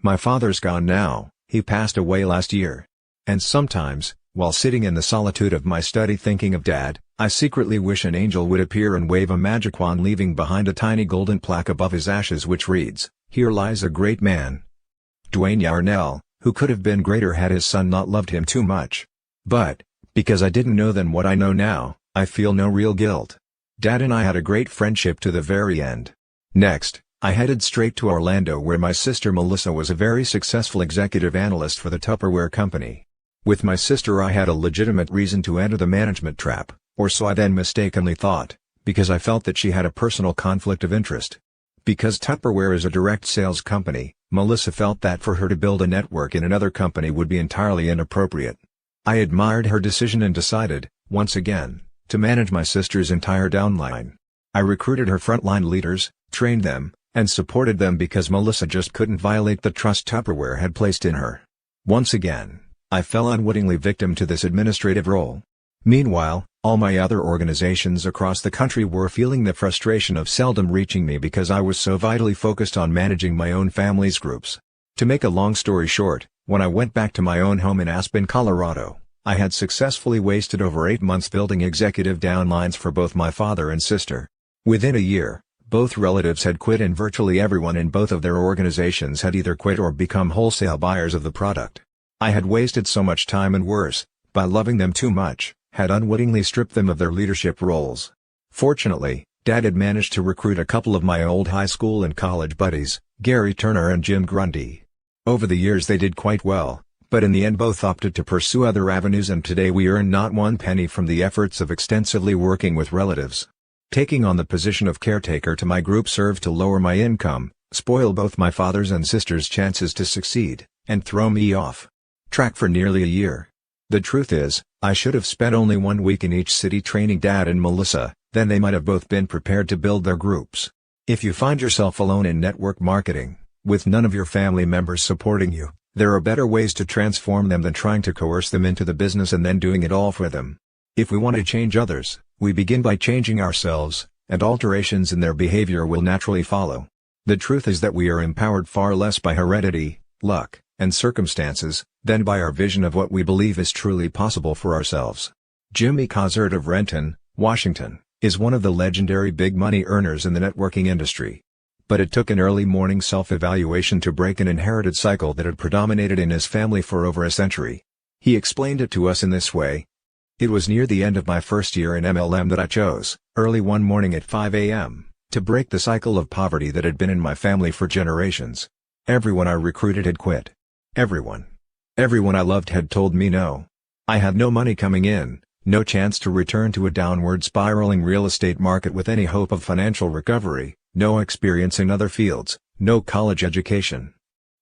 My father's gone now, he passed away last year. And sometimes, while sitting in the solitude of my study thinking of Dad, I secretly wish an angel would appear and wave a magic wand, leaving behind a tiny golden plaque above his ashes which reads, "Here lies a great man." Dwayne Yarnell, who could have been greater had his son not loved him too much. But, because I didn't know then what I know now, I feel no real guilt. Dad and I had a great friendship to the very end. Next, I headed straight to Orlando where my sister Melissa was a very successful executive analyst for the Tupperware company. With my sister I had a legitimate reason to enter the management trap, or so I then mistakenly thought, because I felt that she had a personal conflict of interest. Because Tupperware is a direct sales company, Melissa felt that for her to build a network in another company would be entirely inappropriate. I admired her decision and decided, once again, to manage my sister's entire downline. I recruited her frontline leaders, trained them, and supported them because Melissa just couldn't violate the trust Tupperware had placed in her. Once again, I fell unwittingly victim to this administrative role. Meanwhile, all my other organizations across the country were feeling the frustration of seldom reaching me because I was so vitally focused on managing my own family's groups. To make a long story short, when I went back to my own home in Aspen, Colorado, I had successfully wasted over 8 months building executive downlines for both my father and sister. Within a year, both relatives had quit and virtually everyone in both of their organizations had either quit or become wholesale buyers of the product. I had wasted so much time and worse, by loving them too much, had unwittingly stripped them of their leadership roles. Fortunately, Dad had managed to recruit a couple of my old high school and college buddies, Gary Turner and Jim Grundy. Over the years they did quite well, but in the end both opted to pursue other avenues and today we earn not one penny from the efforts of extensively working with relatives. Taking on the position of caretaker to my group served to lower my income, spoil both my father's and sister's chances to succeed, and throw me off track for nearly a year. The truth is, I should have spent only 1 week in each city training Dad and Melissa, then they might have both been prepared to build their groups. If you find yourself alone in network marketing, with none of your family members supporting you, there are better ways to transform them than trying to coerce them into the business and then doing it all for them. If we want to change others, we begin by changing ourselves, and alterations in their behavior will naturally follow. The truth is that we are empowered far less by heredity, luck, and circumstances, than by our vision of what we believe is truly possible for ourselves. Jimmy Cozert of Renton, Washington, is one of the legendary big money earners in the networking industry. But it took an early morning self-evaluation to break an inherited cycle that had predominated in his family for over a century. He explained it to us in this way. It was near the end of my first year in MLM that I chose, early one morning at 5 a.m., to break the cycle of poverty that had been in my family for generations. Everyone I recruited had quit. Everyone I loved had told me no. I had no money coming in, no chance to return to a downward spiraling real estate market with any hope of financial recovery, no experience in other fields, no college education,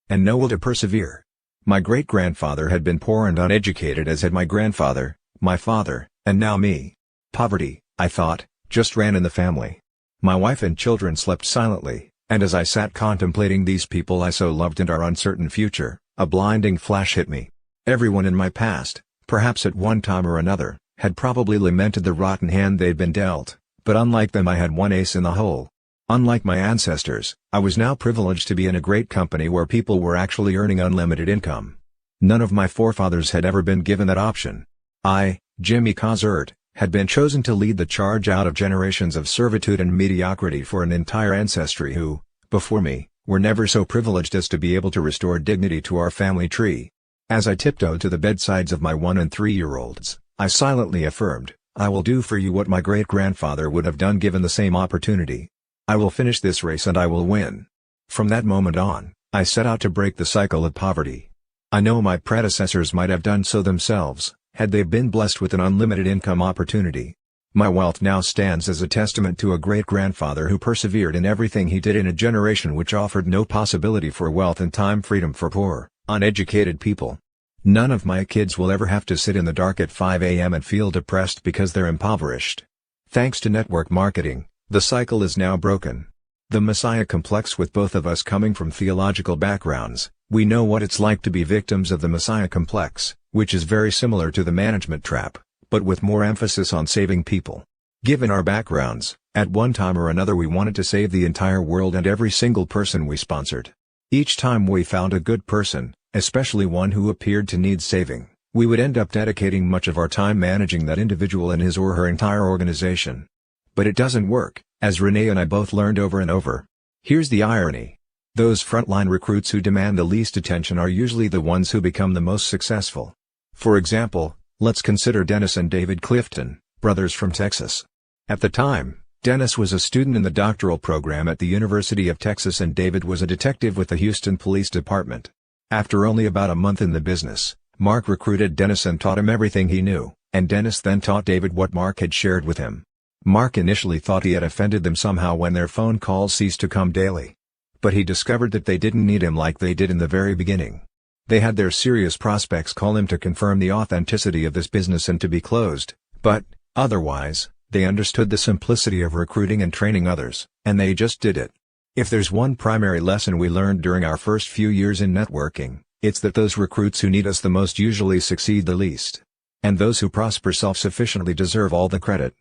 and no will to persevere. My great-grandfather had been poor and uneducated as had my grandfather, my father, and now me. Poverty, I thought, just ran in the family. My wife and children slept silently, and as I sat contemplating these people I so loved and our uncertain future, a blinding flash hit me. Everyone in my past, perhaps at one time or another, had probably lamented the rotten hand they'd been dealt, but unlike them I had one ace in the hole. Unlike my ancestors, I was now privileged to be in a great company where people were actually earning unlimited income. None of my forefathers had ever been given that option. I, Jimmy Cozert, had been chosen to lead the charge out of generations of servitude and mediocrity for an entire ancestry who, before me, were never so privileged as to be able to restore dignity to our family tree. As I tiptoed to the bedsides of my 1- and 3-year-olds, I silently affirmed, "I will do for you what my great-grandfather would have done given the same opportunity. I will finish this race and I will win." From that moment on, I set out to break the cycle of poverty. I know my predecessors might have done so themselves, had they been blessed with an unlimited income opportunity. My wealth now stands as a testament to a great-grandfather who persevered in everything he did in a generation which offered no possibility for wealth and time freedom for poor, uneducated people. None of my kids will ever have to sit in the dark at 5 a.m. and feel depressed because they're impoverished. Thanks to network marketing, the cycle is now broken. The Messiah complex. With both of us coming from theological backgrounds, we know what it's like to be victims of the Messiah complex, which is very similar to the management trap, but with more emphasis on saving people. Given our backgrounds, at one time or another we wanted to save the entire world and every single person we sponsored. Each time we found a good person, especially one who appeared to need saving, we would end up dedicating much of our time managing that individual and his or her entire organization. But it doesn't work, as Renee and I both learned over and over. Here's the irony. Those frontline recruits who demand the least attention are usually the ones who become the most successful. For example, let's consider Dennis and David Clifton, brothers from Texas. At the time, Dennis was a student in the doctoral program at the University of Texas and David was a detective with the Houston Police Department. After only about a month in the business, Mark recruited Dennis and taught him everything he knew, and Dennis then taught David what Mark had shared with him. Mark initially thought he had offended them somehow when their phone calls ceased to come daily. But he discovered that they didn't need him like they did in the very beginning. They had their serious prospects call him to confirm the authenticity of this business and to be closed, but, otherwise, they understood the simplicity of recruiting and training others, and they just did it. If there's one primary lesson we learned during our first few years in networking, it's that those recruits who need us the most usually succeed the least. And those who prosper self-sufficiently deserve all the credit.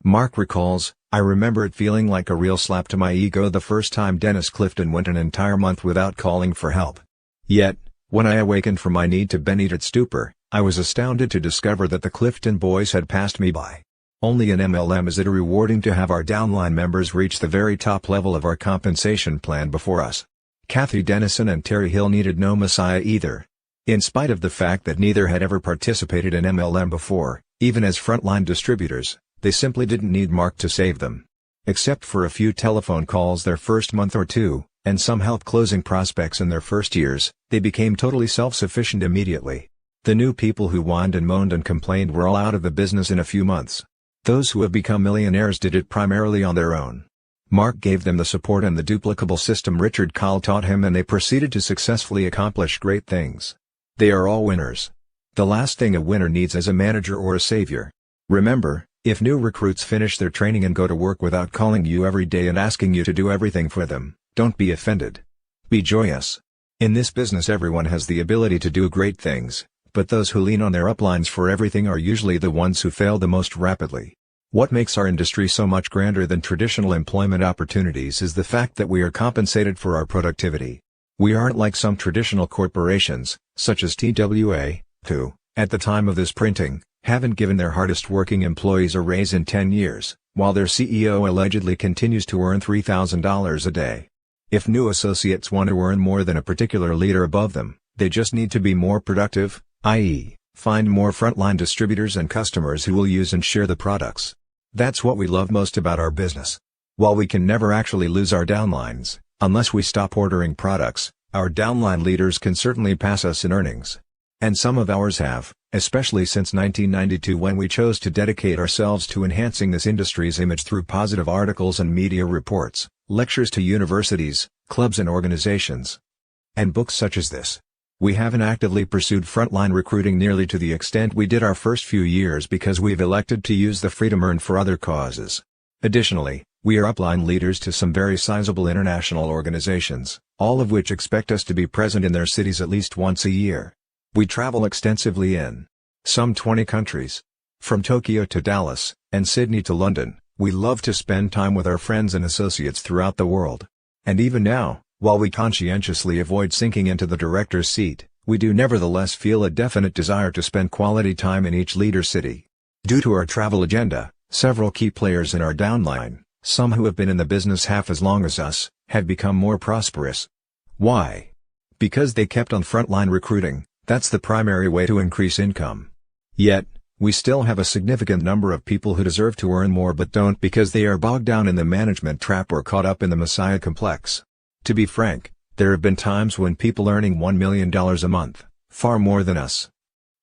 Mark recalls, "I remember it feeling like a real slap to my ego the first time Dennis Clifton went an entire month without calling for help. Yet, when I awakened from my need to been-eat stupor, I was astounded to discover that the Clifton boys had passed me by. Only in MLM is it rewarding to have our downline members reach the very top level of our compensation plan before us." Kathy Dennison and Terry Hill needed no messiah either. In spite of the fact that neither had ever participated in MLM before, even as frontline distributors, they simply didn't need Mark to save them. Except for a few telephone calls their first month or two, and some help closing prospects in their first years, they became totally self-sufficient immediately. The new people who whined and moaned and complained were all out of the business in a few months. Those who have become millionaires did it primarily on their own. Mark gave them the support and the duplicable system Richard Kyle taught him and they proceeded to successfully accomplish great things. They are all winners. The last thing a winner needs is a manager or a savior. Remember, if new recruits finish their training and go to work without calling you every day and asking you to do everything for them, don't be offended. Be joyous. In this business everyone has the ability to do great things, but those who lean on their uplines for everything are usually the ones who fail the most rapidly. What makes our industry so much grander than traditional employment opportunities is the fact that we are compensated for our productivity. We aren't like some traditional corporations, such as TWA, who, at the time of this printing, haven't given their hardest working employees a raise in 10 years, while their CEO allegedly continues to earn $3,000 a day. If new associates want to earn more than a particular leader above them, they just need to be more productive, i.e., find more frontline distributors and customers who will use and share the products. That's what we love most about our business. While we can never actually lose our downlines, unless we stop ordering products, our downline leaders can certainly pass us in earnings. And some of ours have, especially since 1992 when we chose to dedicate ourselves to enhancing this industry's image through positive articles and media reports, lectures to universities, clubs and organizations, and books such as this. We haven't actively pursued frontline recruiting nearly to the extent we did our first few years because we've elected to use the freedom earned for other causes. Additionally, we are upline leaders to some very sizable international organizations, all of which expect us to be present in their cities at least once a year. We travel extensively in some 20 countries. From Tokyo to Dallas, and Sydney to London, we love to spend time with our friends and associates throughout the world. And even now, while we conscientiously avoid sinking into the director's seat, we do nevertheless feel a definite desire to spend quality time in each leader city. Due to our travel agenda, several key players in our downline, some who have been in the business half as long as us, have become more prosperous. Why? Because they kept on frontline recruiting. That's the primary way to increase income. Yet, we still have a significant number of people who deserve to earn more but don't because they are bogged down in the management trap or caught up in the messiah complex. To be frank, there have been times when people earning $1 million a month, far more than us,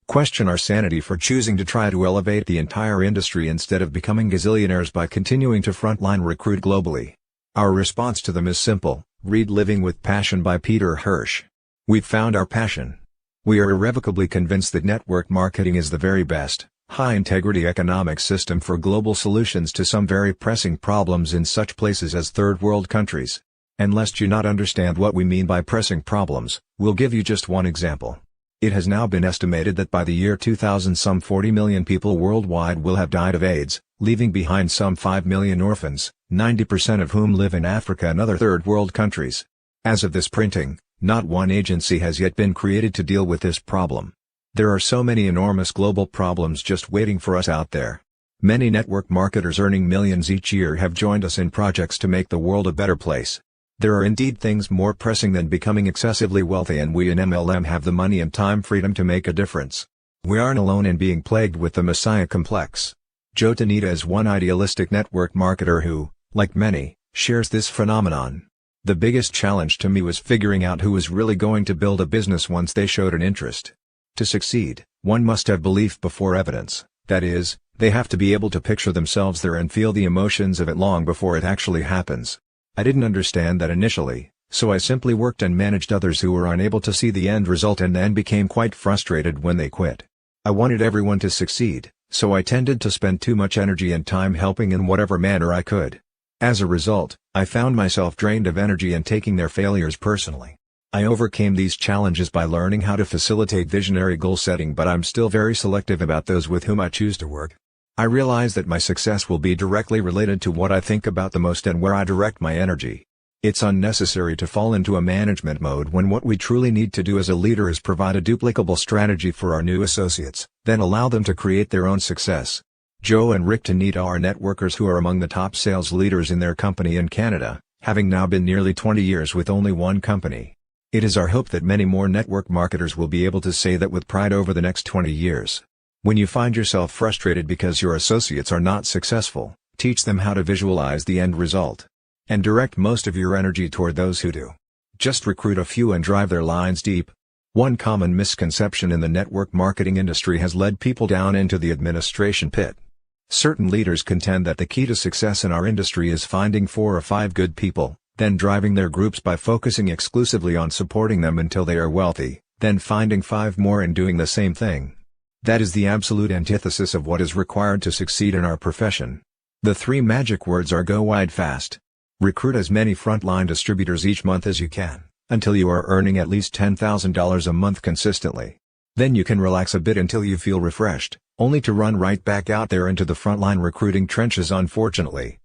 question our sanity for choosing to try to elevate the entire industry instead of becoming gazillionaires by continuing to frontline recruit globally. Our response to them is simple: read Living with Passion by Peter Hirsch. We've found our passion. We are irrevocably convinced that network marketing is the very best, high-integrity economic system for global solutions to some very pressing problems in such places as third world countries. And lest you not understand what we mean by pressing problems, we'll give you just one example. It has now been estimated that by the year 2000 some 40 million people worldwide will have died of AIDS, leaving behind some 5 million orphans, 90% of whom live in Africa and other third world countries. As of this printing, Not one agency has yet been created to deal with this problem. There are so many enormous global problems just waiting for us out there. Many network marketers earning millions each year have joined us in projects to make the world a better place. There are indeed things more pressing than becoming excessively wealthy, and we in MLM have the money and time freedom to make a difference. We aren't alone in being plagued with the Messiah complex. Joe Tanita is one idealistic network marketer who, like many, shares this phenomenon. The biggest challenge to me was figuring out who was really going to build a business once they showed an interest. To succeed, one must have belief before evidence, that is, they have to be able to picture themselves there and feel the emotions of it long before it actually happens. I didn't understand that initially, so I simply worked and managed others who were unable to see the end result and then became quite frustrated when they quit. I wanted everyone to succeed, so I tended to spend too much energy and time helping in whatever manner I could. As a result, I found myself drained of energy and taking their failures personally. I overcame these challenges by learning how to facilitate visionary goal setting, but I'm still very selective about those with whom I choose to work. I realize that my success will be directly related to what I think about the most and where I direct my energy. It's unnecessary to fall into a management mode when what we truly need to do as a leader is provide a duplicable strategy for our new associates, then allow them to create their own success. Joe and Rick Tanita are networkers who are among the top sales leaders in their company in Canada, having now been nearly 20 years with only one company. It is our hope that many more network marketers will be able to say that with pride over the next 20 years. When you find yourself frustrated because your associates are not successful, teach them how to visualize the end result. And direct most of your energy toward those who do. Just recruit a few and drive their lines deep. One common misconception in the network marketing industry has led people down into the administration pit. Certain leaders contend that the key to success in our industry is finding 4 or 5 good people, then driving their groups by focusing exclusively on supporting them until they are wealthy, then finding 5 more and doing the same thing. That is the absolute antithesis of what is required to succeed in our profession. The 3 magic words are go wide fast. Recruit as many frontline distributors each month as you can, until you are earning at least $10,000 a month consistently. Then you can relax a bit until you feel refreshed, only to run right back out there into the frontline recruiting trenches. Unfortunately,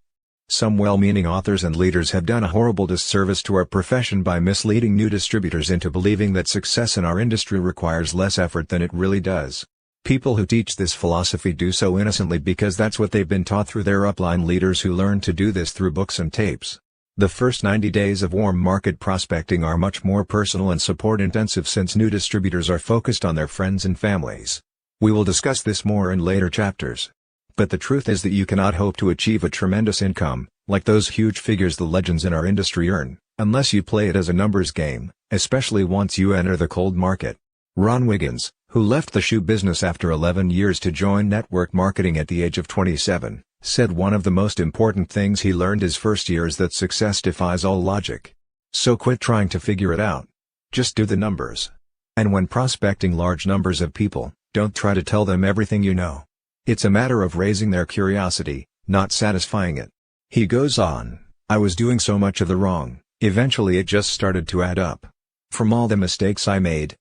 some well-meaning authors and leaders have done a horrible disservice to our profession by misleading new distributors into believing that success in our industry requires less effort than it really does. People who teach this philosophy do so innocently because that's what they've been taught through their upline leaders who learned to do this through books and tapes. The first 90 days of warm market prospecting are much more personal and support-intensive since new distributors are focused on their friends and families. We will discuss this more in later chapters. But the truth is that you cannot hope to achieve a tremendous income, like those huge figures the legends in our industry earn, unless you play it as a numbers game, especially once you enter the cold market. Ron Wiggins, who left the shoe business after 11 years to join network marketing at the age of 27, said one of the most important things he learned his first year is that success defies all logic. So quit trying to figure it out. Just do the numbers. And when prospecting large numbers of people, don't try to tell them everything you know. It's a matter of raising their curiosity, not satisfying it. He goes on, I was doing so much of the wrong, eventually it just started to add up. From all the mistakes I made,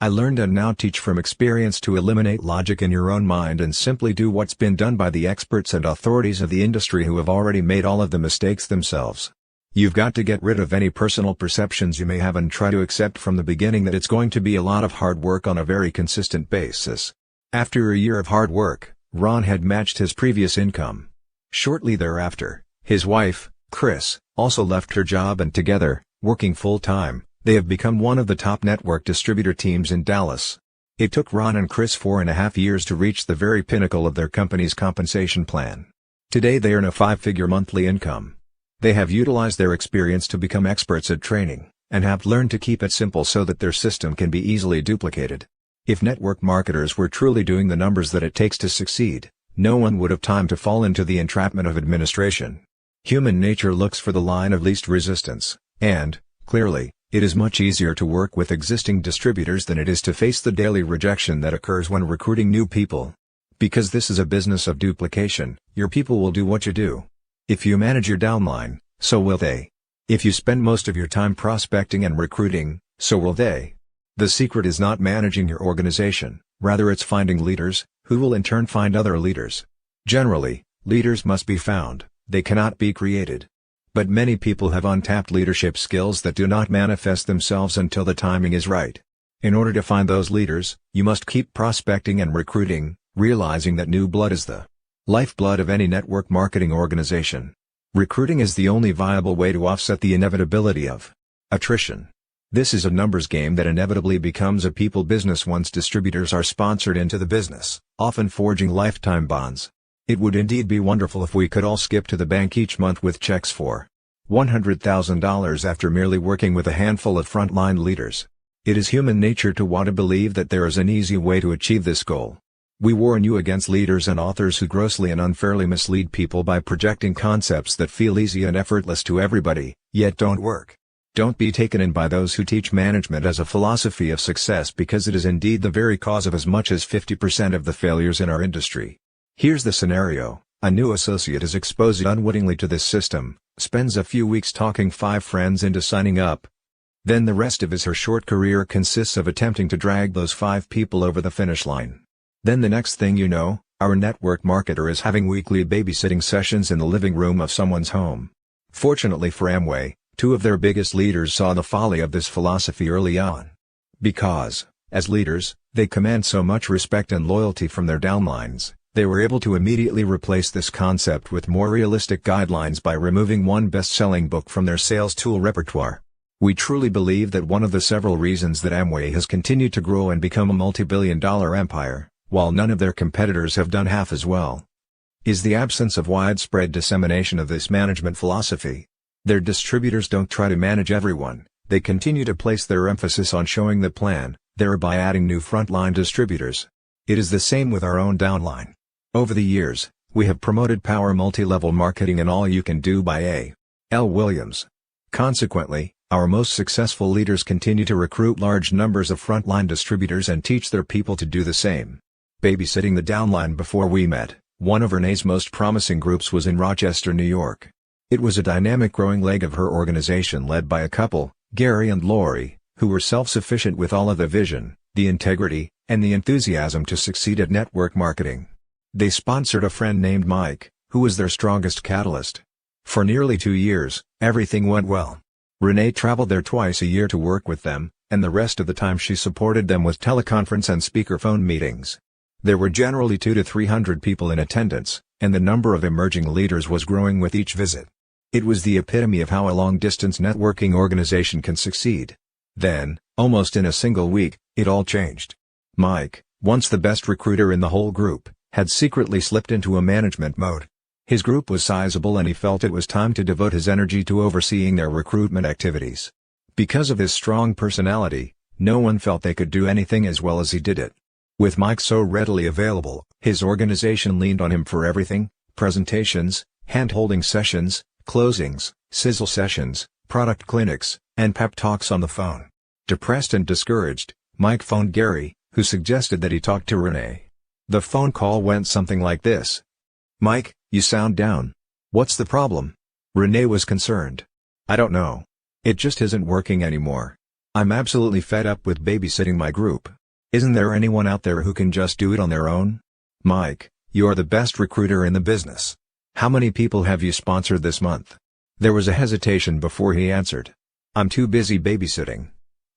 I learned and now teach from experience to eliminate logic in your own mind and simply do what's been done by the experts and authorities of the industry who have already made all of the mistakes themselves. You've got to get rid of any personal perceptions you may have and try to accept from the beginning that it's going to be a lot of hard work on a very consistent basis. After a year of hard work, Ron had matched his previous income. Shortly thereafter, his wife, Chris, also left her job and together, working full-time, they have become one of the top network distributor teams in Dallas. It took Ron and Chris 4.5 years to reach the very pinnacle of their company's compensation plan. Today they earn a 5-figure monthly income. They have utilized their experience to become experts at training, and have learned to keep it simple so that their system can be easily duplicated. If network marketers were truly doing the numbers that it takes to succeed, no one would have time to fall into the entrapment of administration. Human nature looks for the line of least resistance, and, clearly, it is much easier to work with existing distributors than it is to face the daily rejection that occurs when recruiting new people. Because this is a business of duplication, your people will do what you do. If you manage your downline, so will they. If you spend most of your time prospecting and recruiting, so will they. The secret is not managing your organization, rather it's finding leaders, who will in turn find other leaders. Generally, leaders must be found, they cannot be created. But many people have untapped leadership skills that do not manifest themselves until the timing is right. In order to find those leaders, you must keep prospecting and recruiting, realizing that new blood is the lifeblood of any network marketing organization. Recruiting is the only viable way to offset the inevitability of attrition. This is a numbers game that inevitably becomes a people business once distributors are sponsored into the business, often forging lifetime bonds. It would indeed be wonderful if we could all skip to the bank each month with checks for $100,000 after merely working with a handful of frontline leaders. It is human nature to want to believe that there is an easy way to achieve this goal. We warn you against leaders and authors who grossly and unfairly mislead people by projecting concepts that feel easy and effortless to everybody, yet don't work. Don't be taken in by those who teach management as a philosophy of success, because it is indeed the very cause of as much as 50% of the failures in our industry. Here's the scenario: a new associate is exposed unwittingly to this system, spends a few weeks talking 5 friends into signing up. Then the rest of her short career consists of attempting to drag those 5 people over the finish line. Then the next thing you know, our network marketer is having weekly babysitting sessions in the living room of someone's home. Fortunately for Amway, 2 of their biggest leaders saw the folly of this philosophy early on. Because, as leaders, they command so much respect and loyalty from their downlines, they were able to immediately replace this concept with more realistic guidelines by removing one best-selling book from their sales tool repertoire. We truly believe that one of the several reasons that Amway has continued to grow and become a multi-billion-dollar empire, while none of their competitors have done half as well, is the absence of widespread dissemination of this management philosophy. Their distributors don't try to manage everyone, they continue to place their emphasis on showing the plan, thereby adding new frontline distributors. It is the same with our own downline. Over the years, we have promoted power multi-level marketing and all you can do by A.L. Williams. Consequently, our most successful leaders continue to recruit large numbers of frontline distributors and teach their people to do the same. Babysitting the downline. Before we met, one of Renee's most promising groups was in Rochester, New York. It was a dynamic growing leg of her organization led by a couple, Gary and Lori, who were self-sufficient with all of the vision, the integrity, and the enthusiasm to succeed at network marketing. They sponsored a friend named Mike, who was their strongest catalyst. For nearly 2 years, everything went well. Renee traveled there twice a year to work with them, and the rest of the time she supported them with teleconference and speakerphone meetings. There were generally 200 to 300 people in attendance, and the number of emerging leaders was growing with each visit. It was the epitome of how a long-distance networking organization can succeed. Then, almost in a single week, it all changed. Mike, once the best recruiter in the whole group, had secretly slipped into a management mode. His group was sizable and he felt it was time to devote his energy to overseeing their recruitment activities. Because of his strong personality, no one felt they could do anything as well as he did it. With Mike so readily available, his organization leaned on him for everything: presentations, hand-holding sessions, closings, sizzle sessions, product clinics, and pep talks on the phone. Depressed and discouraged, Mike phoned Gary, who suggested that he talk to Renee. The phone call went something like this. "Mike, you sound down. What's the problem?" Renee was concerned. "I don't know. It just isn't working anymore. I'm absolutely fed up with babysitting my group. Isn't there anyone out there who can just do it on their own?" "Mike, you're the best recruiter in the business. How many people have you sponsored this month?" There was a hesitation before he answered. "I'm too busy babysitting.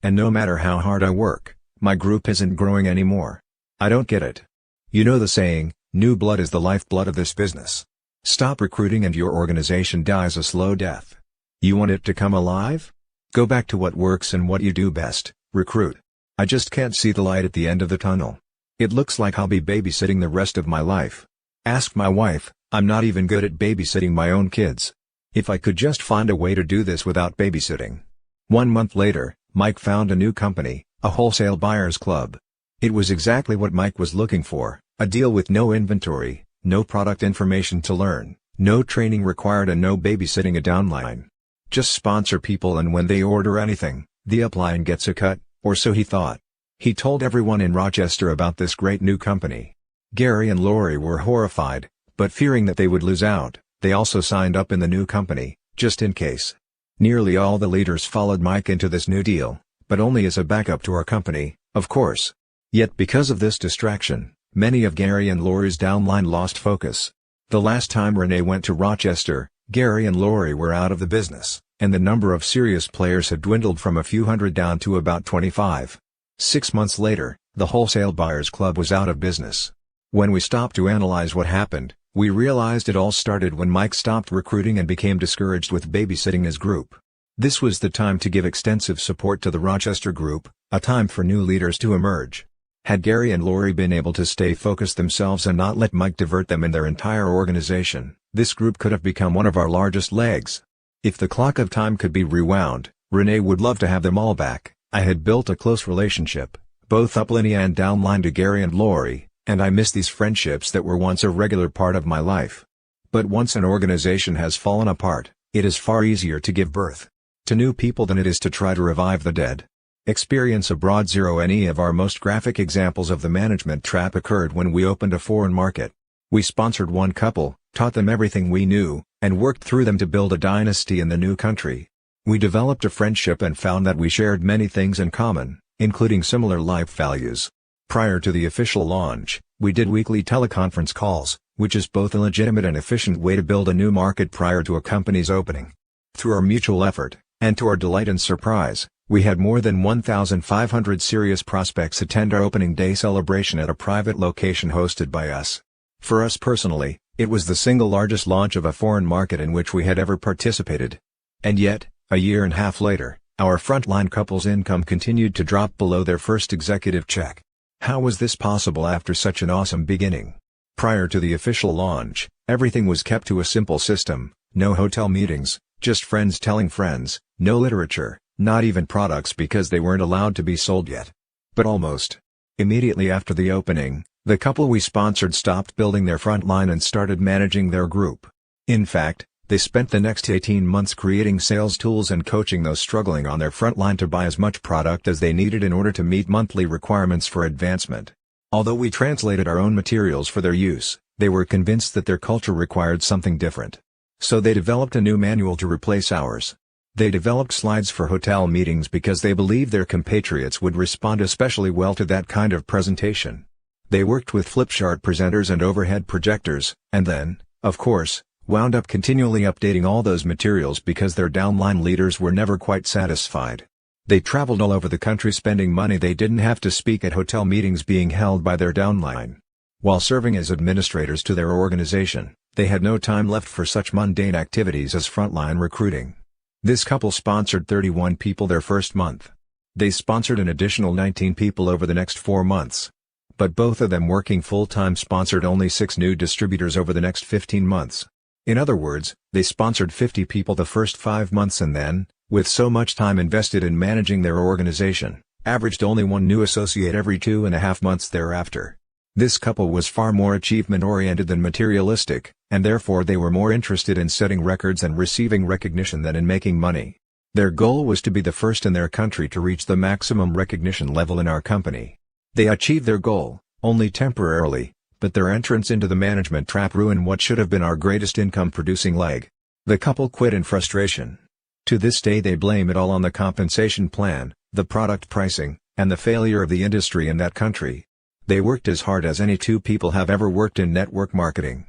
And no matter how hard I work, my group isn't growing anymore. I don't get it. You know the saying, new blood is the lifeblood of this business. Stop recruiting and your organization dies a slow death. You want it to come alive? Go back to what works and what you do best, recruit. I just can't see the light at the end of the tunnel. It looks like I'll be babysitting the rest of my life. Ask my wife, I'm not even good at babysitting my own kids. If I could just find a way to do this without babysitting." 1 month later, Mike found a new company, a wholesale buyers club. It was exactly what Mike was looking for, a deal with no inventory, no product information to learn, no training required and no babysitting a downline. Just sponsor people and when they order anything, the upline gets a cut, or so he thought. He told everyone in Rochester about this great new company. Gary and Lori were horrified, but fearing that they would lose out, they also signed up in the new company, just in case. Nearly all the leaders followed Mike into this new deal, but only as a backup to our company, of course. Yet because of this distraction, many of Gary and Lori's downline lost focus. The last time Renee went to Rochester, Gary and Lori were out of the business, and the number of serious players had dwindled from a few hundred down to about 25. 6 months later, the Wholesale Buyers Club was out of business. When we stopped to analyze what happened, we realized it all started when Mike stopped recruiting and became discouraged with babysitting his group. This was the time to give extensive support to the Rochester group, a time for new leaders to emerge. Had Gary and Lori been able to stay focused themselves and not let Mike divert them in their entire organization, this group could have become one of our largest legs. If the clock of time could be rewound, Renee would love to have them all back. I had built a close relationship, both upline and downline, to Gary and Lori, and I miss these friendships that were once a regular part of my life. But once an organization has fallen apart, it is far easier to give birth to new people than it is to try to revive the dead. Experience abroad. Any of our most graphic examples of the management trap occurred when we opened a foreign market. We sponsored one couple, taught them everything we knew, and worked through them to build a dynasty in the new country. We developed a friendship and found that we shared many things in common, including similar life values. Prior to the official launch, we did weekly teleconference calls, which is both a legitimate and efficient way to build a new market prior to a company's opening. Through our mutual effort, and to our delight and surprise, we had more than 1,500 serious prospects attend our opening day celebration at a private location hosted by us. For us personally, it was the single largest launch of a foreign market in which we had ever participated. And yet, a year and a half later, our frontline couple's income continued to drop below their first executive check. How was this possible after such an awesome beginning? Prior to the official launch, everything was kept to a simple system: no hotel meetings, just friends telling friends, no literature, not even products because they weren't allowed to be sold yet. But almost immediately after the opening, the couple we sponsored stopped building their frontline and started managing their group. In fact, they spent the next 18 months creating sales tools and coaching those struggling on their front line to buy as much product as they needed in order to meet monthly requirements for advancement. Although we translated our own materials for their use, they were convinced that their culture required something different. So they developed a new manual to replace ours. They developed slides for hotel meetings because they believed their compatriots would respond especially well to that kind of presentation. They worked with flipchart presenters and overhead projectors, and then, of course, wound up continually updating all those materials because their downline leaders were never quite satisfied. They traveled all over the country spending money they didn't have to speak at hotel meetings being held by their downline. While serving as administrators to their organization, they had no time left for such mundane activities as frontline recruiting. This couple sponsored 31 people their first month. They sponsored an additional 19 people over the next 4 months. But both of them working full-time sponsored only 6 new distributors over the next 15 months. In other words, they sponsored 50 people the first 5 months and then, with so much time invested in managing their organization, averaged only 1 new associate every 2.5 months thereafter. This couple was far more achievement-oriented than materialistic, and therefore they were more interested in setting records and receiving recognition than in making money. Their goal was to be the first in their country to reach the maximum recognition level in our company. They achieved their goal, only temporarily, but their entrance into the management trap ruined what should have been our greatest income-producing leg. The couple quit in frustration. To this day they blame it all on the compensation plan, the product pricing, and the failure of the industry in that country. They worked as hard as any 2 people have ever worked in network marketing.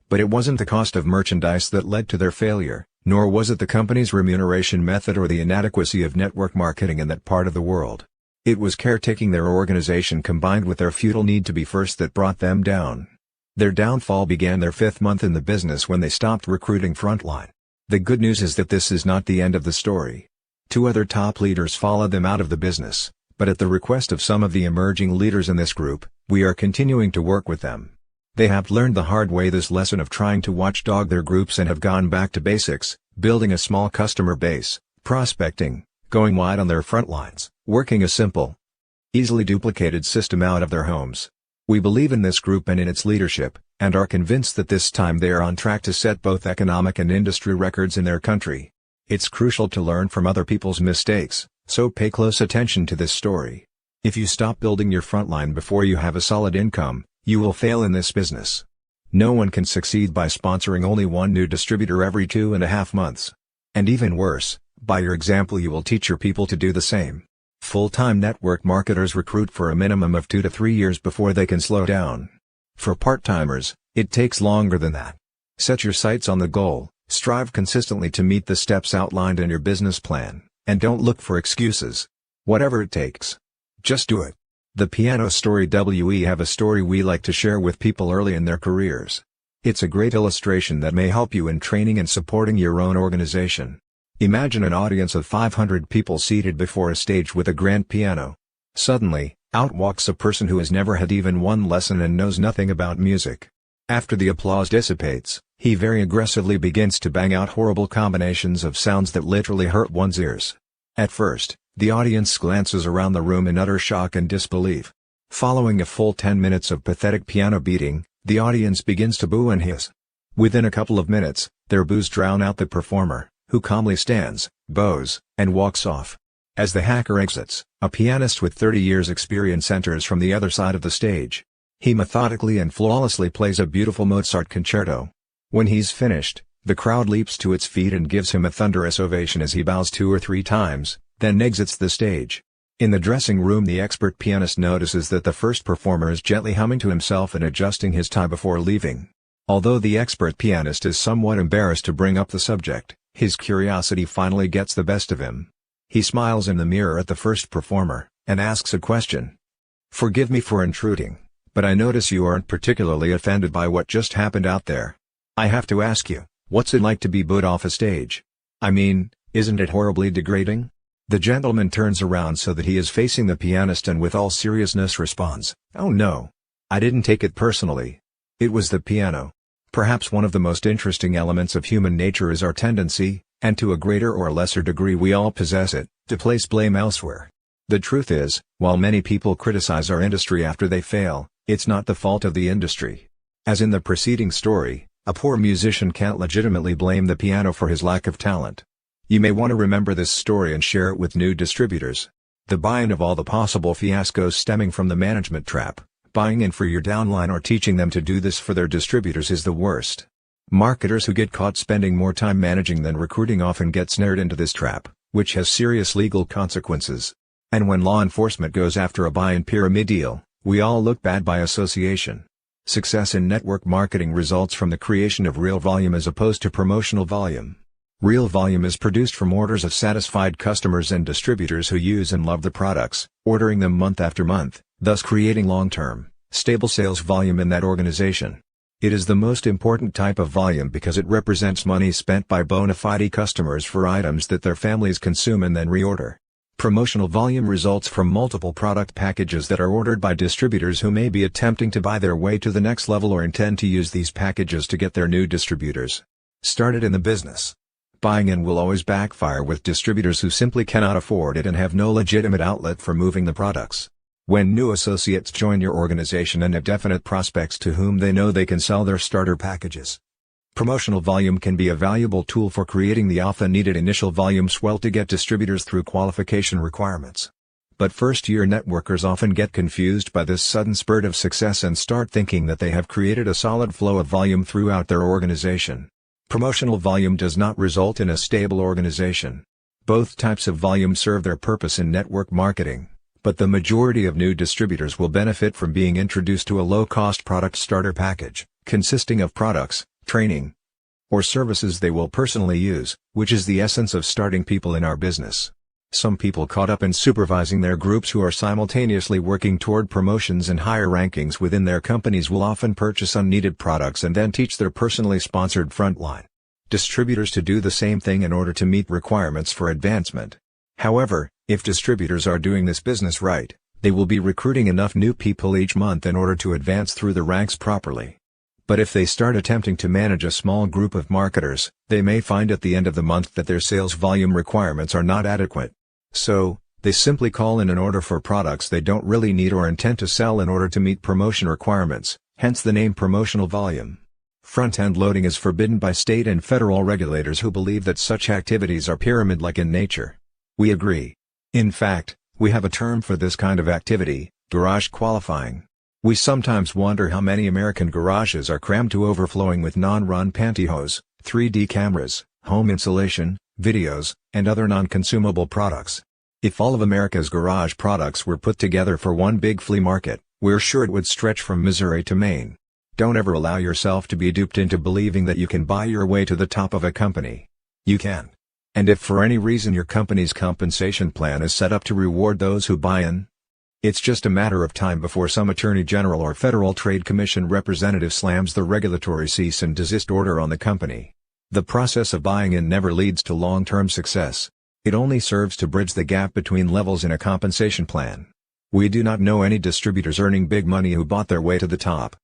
But it wasn't the cost of merchandise that led to their failure, nor was it the company's remuneration method or the inadequacy of network marketing in that part of the world. It was caretaking their organization combined with their futile need to be first that brought them down. Their downfall began their 5th month in the business when they stopped recruiting frontline. The good news is that this is not the end of the story. 2 other top leaders followed them out of the business, but at the request of some of the emerging leaders in this group, we are continuing to work with them. They have learned the hard way this lesson of trying to watchdog their groups and have gone back to basics, building a small customer base, prospecting, going wide on their front lines, working a simple, easily duplicated system out of their homes. We believe in this group and in its leadership, and are convinced that this time they are on track to set both economic and industry records in their country. It's crucial to learn from other people's mistakes, so pay close attention to this story. If you stop building your frontline before you have a solid income, you will fail in this business. No one can succeed by sponsoring only 1 new distributor every 2.5 months. And even worse, by your example you will teach your people to do the same. Full-time network marketers recruit for a minimum of 2 to 3 years before they can slow down. For part-timers, it takes longer than that. Set your sights on the goal, Strive consistently to meet the steps outlined in your business plan, and don't look for excuses. Whatever it takes. Just do it. The Piano Story. We have a story we like to share with people early in their careers. It's a great illustration that may help you in training and supporting your own organization. Imagine an audience of 500 people seated before a stage with a grand piano. Suddenly, out walks a person who has never had even one lesson and knows nothing about music. After the applause dissipates, he very aggressively begins to bang out horrible combinations of sounds that literally hurt one's ears. At first, the audience glances around the room in utter shock and disbelief. Following a full 10 minutes of pathetic piano beating, the audience begins to boo and hiss. Within a couple of minutes, their boos drown out the performer, who calmly stands, bows, and walks off. As the hacker exits, a pianist with 30 years' experience enters from the other side of the stage. He methodically and flawlessly plays a beautiful Mozart concerto. When he's finished, the crowd leaps to its feet and gives him a thunderous ovation as he bows 2 or 3 times, then exits the stage. In the dressing room, the expert pianist notices that the first performer is gently humming to himself and adjusting his tie before leaving. Although the expert pianist is somewhat embarrassed to bring up the subject, his curiosity finally gets the best of him. He smiles in the mirror at the first performer, and asks a question. "Forgive me for intruding, but I notice you aren't particularly offended by what just happened out there. I have to ask you, what's it like to be booed off a stage? I mean, isn't it horribly degrading?" The gentleman turns around so that he is facing the pianist and with all seriousness responds, "Oh no. I didn't take it personally. It was the piano." Perhaps one of the most interesting elements of human nature is our tendency, and to a greater or lesser degree we all possess it, to place blame elsewhere. The truth is, while many people criticize our industry after they fail, it's not the fault of the industry. As in the preceding story, a poor musician can't legitimately blame the piano for his lack of talent. You may want to remember this story and share it with new distributors. The buy-in of all the possible fiascos stemming from the management trap, buying in for your downline or teaching them to do this for their distributors is the worst. Marketers who get caught spending more time managing than recruiting often get snared into this trap, which has serious legal consequences. And when law enforcement goes after a buy-in pyramid deal, we all look bad by association. Success in network marketing results from the creation of real volume as opposed to promotional volume. Real volume is produced from orders of satisfied customers and distributors who use and love the products, ordering them month after month, thus creating long-term, stable sales volume in that organization. It is the most important type of volume because it represents money spent by bona fide customers for items that their families consume and then reorder. Promotional volume results from multiple product packages that are ordered by distributors who may be attempting to buy their way to the next level or intend to use these packages to get their new distributors started in the business. Buying in will always backfire with distributors who simply cannot afford it and have no legitimate outlet for moving the products. When new associates join your organization and have definite prospects to whom they know they can sell their starter packages, promotional volume can be a valuable tool for creating the often needed initial volume swell to get distributors through qualification requirements. But first-year networkers often get confused by this sudden spurt of success and start thinking that they have created a solid flow of volume throughout their organization. Promotional volume does not result in a stable organization. Both types of volume serve their purpose in network marketing, but the majority of new distributors will benefit from being introduced to a low-cost product starter package, consisting of products, training, or services they will personally use, which is the essence of starting people in our business. Some people caught up in supervising their groups who are simultaneously working toward promotions and higher rankings within their companies will often purchase unneeded products and then teach their personally sponsored frontline distributors to do the same thing in order to meet requirements for advancement. However, if distributors are doing this business right, they will be recruiting enough new people each month in order to advance through the ranks properly. But if they start attempting to manage a small group of marketers, they may find at the end of the month that their sales volume requirements are not adequate. So, they simply call in an order for products they don't really need or intend to sell in order to meet promotion requirements, hence the name promotional volume. Front-end loading is forbidden by state and federal regulators who believe that such activities are pyramid-like in nature. We agree. In fact, we have a term for this kind of activity, garage qualifying. We sometimes wonder how many American garages are crammed to overflowing with non-run pantyhose, 3D cameras, home insulation, videos, and other non-consumable products. If all of America's garage products were put together for one big flea market, we're sure it would stretch from Missouri to Maine. Don't ever allow yourself to be duped into believing that you can buy your way to the top of a company. You can. And if for any reason your company's compensation plan is set up to reward those who buy in, it's just a matter of time before some Attorney General or Federal Trade Commission representative slams the regulatory cease and desist order on the company. The process of buying in never leads to long-term success. It only serves to bridge the gap between levels in a compensation plan. We do not know any distributors earning big money who bought their way to the top.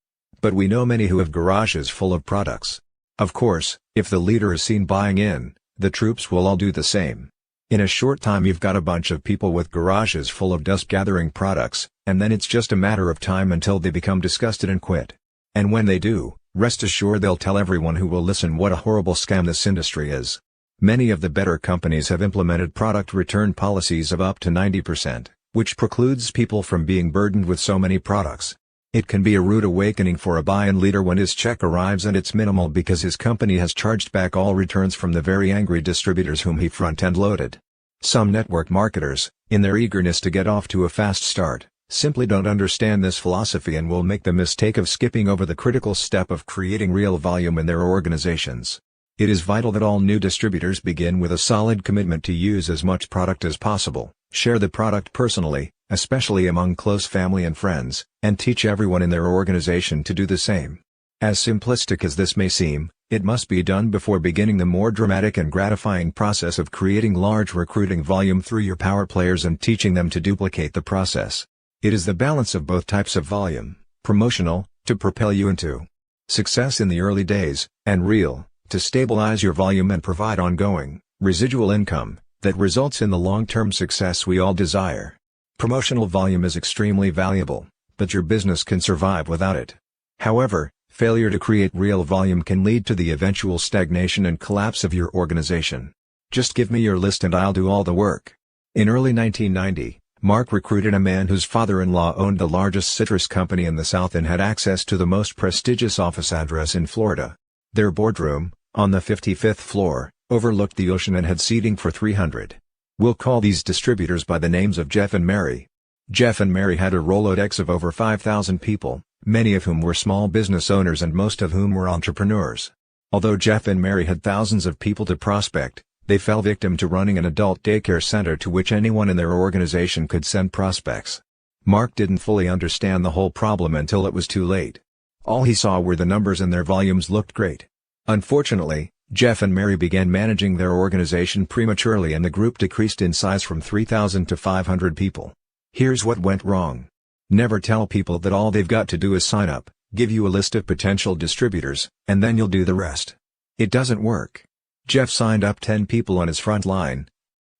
But we know many who have garages full of products. Of course, if the leader is seen buying in, the troops will all do the same. In a short time you've got a bunch of people with garages full of dust-gathering products, and then it's just a matter of time until they become disgusted and quit. And when they do, rest assured they'll tell everyone who will listen what a horrible scam this industry is. Many of the better companies have implemented product return policies of up to 90%, which precludes people from being burdened with so many products. It can be a rude awakening for a buy-in leader when his check arrives and it's minimal because his company has charged back all returns from the very angry distributors whom he front-end loaded. Some network marketers, in their eagerness to get off to a fast start, simply don't understand this philosophy and will make the mistake of skipping over the critical step of creating real volume in their organizations. It is vital that all new distributors begin with a solid commitment to use as much product as possible, share the product personally, especially among close family and friends, and teach everyone in their organization to do the same. As simplistic as this may seem, it must be done before beginning the more dramatic and gratifying process of creating large recruiting volume through your power players and teaching them to duplicate the process. It is the balance of both types of volume, promotional, to propel you into success in the early days, and real, to stabilize your volume and provide ongoing, residual income, that results in the long-term success we all desire. Promotional volume is extremely valuable, but your business can survive without it. However, failure to create real volume can lead to the eventual stagnation and collapse of your organization. Just give me your list and I'll do all the work. In early 1990, Mark recruited a man whose father-in-law owned the largest citrus company in the South and had access to the most prestigious office address in Florida. Their boardroom, on the 55th floor, overlooked the ocean and had seating for 300. We'll call these distributors by the names of Jeff and Mary. Jeff and Mary had a Rolodex of over 5,000 people, many of whom were small business owners and most of whom were entrepreneurs. Although Jeff and Mary had thousands of people to prospect, they fell victim to running an adult daycare center to which anyone in their organization could send prospects. Mark didn't fully understand the whole problem until it was too late. All he saw were the numbers and their volumes looked great. Unfortunately, Jeff and Mary began managing their organization prematurely and the group decreased in size from 3,000 to 500 people. Here's what went wrong. Never tell people that all they've got to do is sign up, give you a list of potential distributors, and then you'll do the rest. It doesn't work. Jeff signed up 10 people on his front line.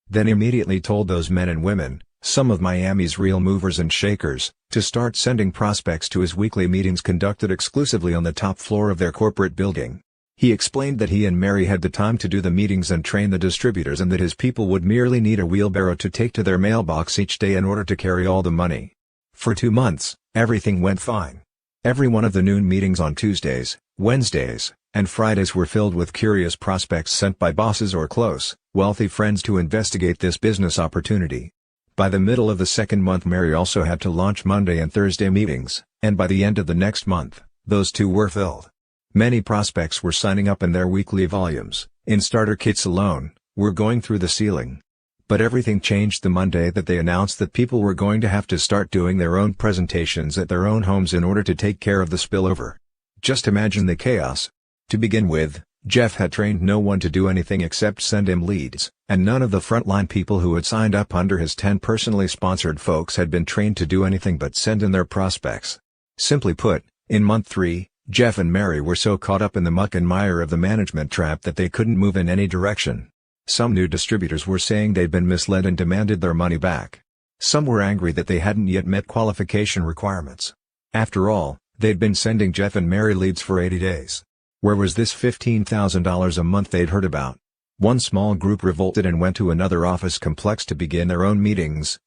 Then immediately told those men and women, some of Miami's real movers and shakers, to start sending prospects to his weekly meetings conducted exclusively on the top floor of their corporate building. He explained that he and Mary had the time to do the meetings and train the distributors and that his people would merely need a wheelbarrow to take to their mailbox each day in order to carry all the money. For 2 months, everything went fine. Every one of the noon meetings on Tuesdays, Wednesdays, and Fridays were filled with curious prospects sent by bosses or close, wealthy friends to investigate this business opportunity. By the middle of the second month Mary also had to launch Monday and Thursday meetings, and by the end of the next month, those two were filled. Many prospects were signing up and their weekly volumes, in starter kits alone, were going through the ceiling. But everything changed the Monday that they announced that people were going to have to start doing their own presentations at their own homes in order to take care of the spillover. Just imagine the chaos. To begin with, Jeff had trained no one to do anything except send him leads, and none of the frontline people who had signed up under his 10 personally sponsored folks had been trained to do anything but send in their prospects. Simply put, in month 3, Jeff and Mary were so caught up in the muck and mire of the management trap that they couldn't move in any direction. Some new distributors were saying they'd been misled and demanded their money back. Some were angry that they hadn't yet met qualification requirements. After all, they'd been sending Jeff and Mary leads for 80 days. Where was this $15,000 a month they'd heard about? One small group revolted and went to another office complex to begin their own meetings.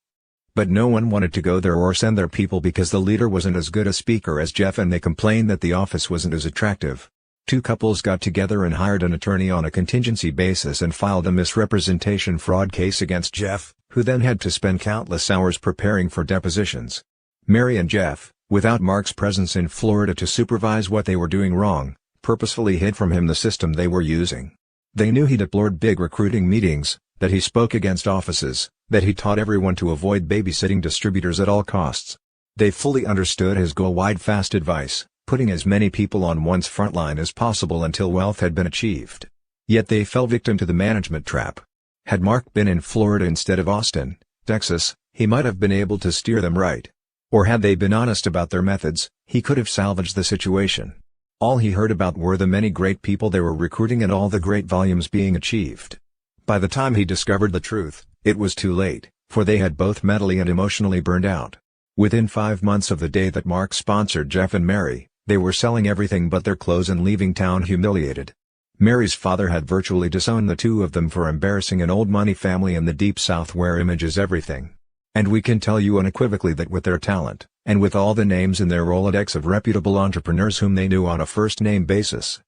But no one wanted to go there or send their people because the leader wasn't as good a speaker as Jeff and they complained that the office wasn't as attractive. 2 couples got together and hired an attorney on a contingency basis and filed a misrepresentation fraud case against Jeff, who then had to spend countless hours preparing for depositions. Mary and Jeff, Without Mark's presence in Florida to supervise what they were doing wrong, purposefully hid from him the system they were using. They knew he deplored big recruiting meetings, that he spoke against offices, that he taught everyone to avoid babysitting distributors at all costs. They fully understood his go wide fast advice, putting as many people on one's front line as possible until wealth had been achieved. Yet they fell victim to the management trap. Had Mark been in Florida instead of Austin, Texas, he might have been able to steer them right. Or had they been honest about their methods, he could have salvaged the situation. All he heard about were the many great people they were recruiting and all the great volumes being achieved. By the time he discovered the truth, it was too late, for they had both mentally and emotionally burned out. Within 5 months of the day that Mark sponsored Jeff and Mary, they were selling everything but their clothes and leaving town humiliated. Mary's father had virtually disowned the two of them for embarrassing an old money family in the Deep South where image is everything. And we can tell you unequivocally that with their talent, and with all the names in their Rolodex of reputable entrepreneurs whom they knew on a first-name basis,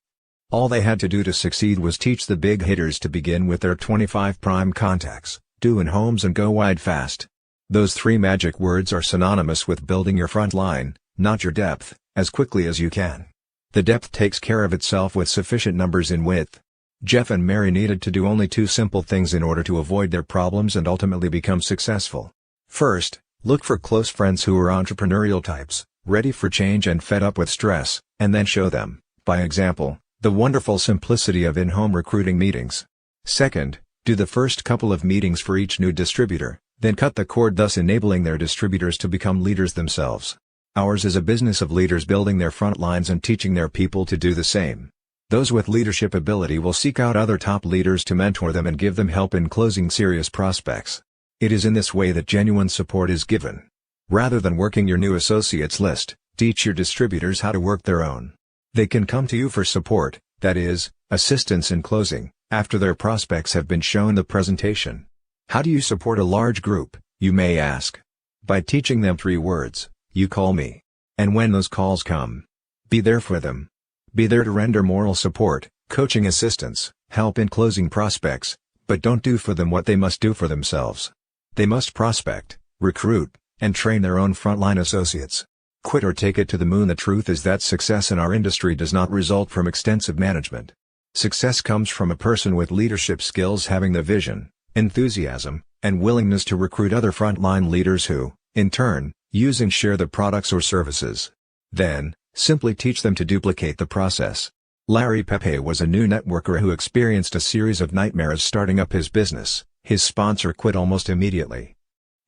all they had to do to succeed was teach the big hitters to begin with their 25 prime contacts, do in homes and go wide fast. Those 3 magic words are synonymous with building your front line, not your depth, as quickly as you can. The depth takes care of itself with sufficient numbers in width. Jeff and Mary needed to do only 2 simple things in order to avoid their problems and ultimately become successful. First, look for close friends who are entrepreneurial types, ready for change and fed up with stress, and then show them, by example, the wonderful simplicity of in-home recruiting meetings. Second, do the first couple of meetings for each new distributor, then cut the cord, thus enabling their distributors to become leaders themselves. Ours is a business of leaders building their front lines and teaching their people to do the same. Those with leadership ability will seek out other top leaders to mentor them and give them help in closing serious prospects. It is in this way that genuine support is given. Rather than working your new associates list, teach your distributors how to work their own. They can come to you for support, that is, assistance in closing, after their prospects have been shown the presentation. How do you support a large group, you may ask? By teaching them 3 words, you call me. And when those calls come, be there for them. Be there to render moral support, coaching assistance, help in closing prospects, but don't do for them what they must do for themselves. They must prospect, recruit, and train their own frontline associates. Quit or take it to the moon. The truth is that success in our industry does not result from extensive management. Success comes from a person with leadership skills having the vision, enthusiasm, and willingness to recruit other frontline leaders who, in turn, use and share the products or services. Then, simply teach them to duplicate the process. Larry Pepe was a new networker who experienced a series of nightmares starting up his business. His sponsor quit almost immediately.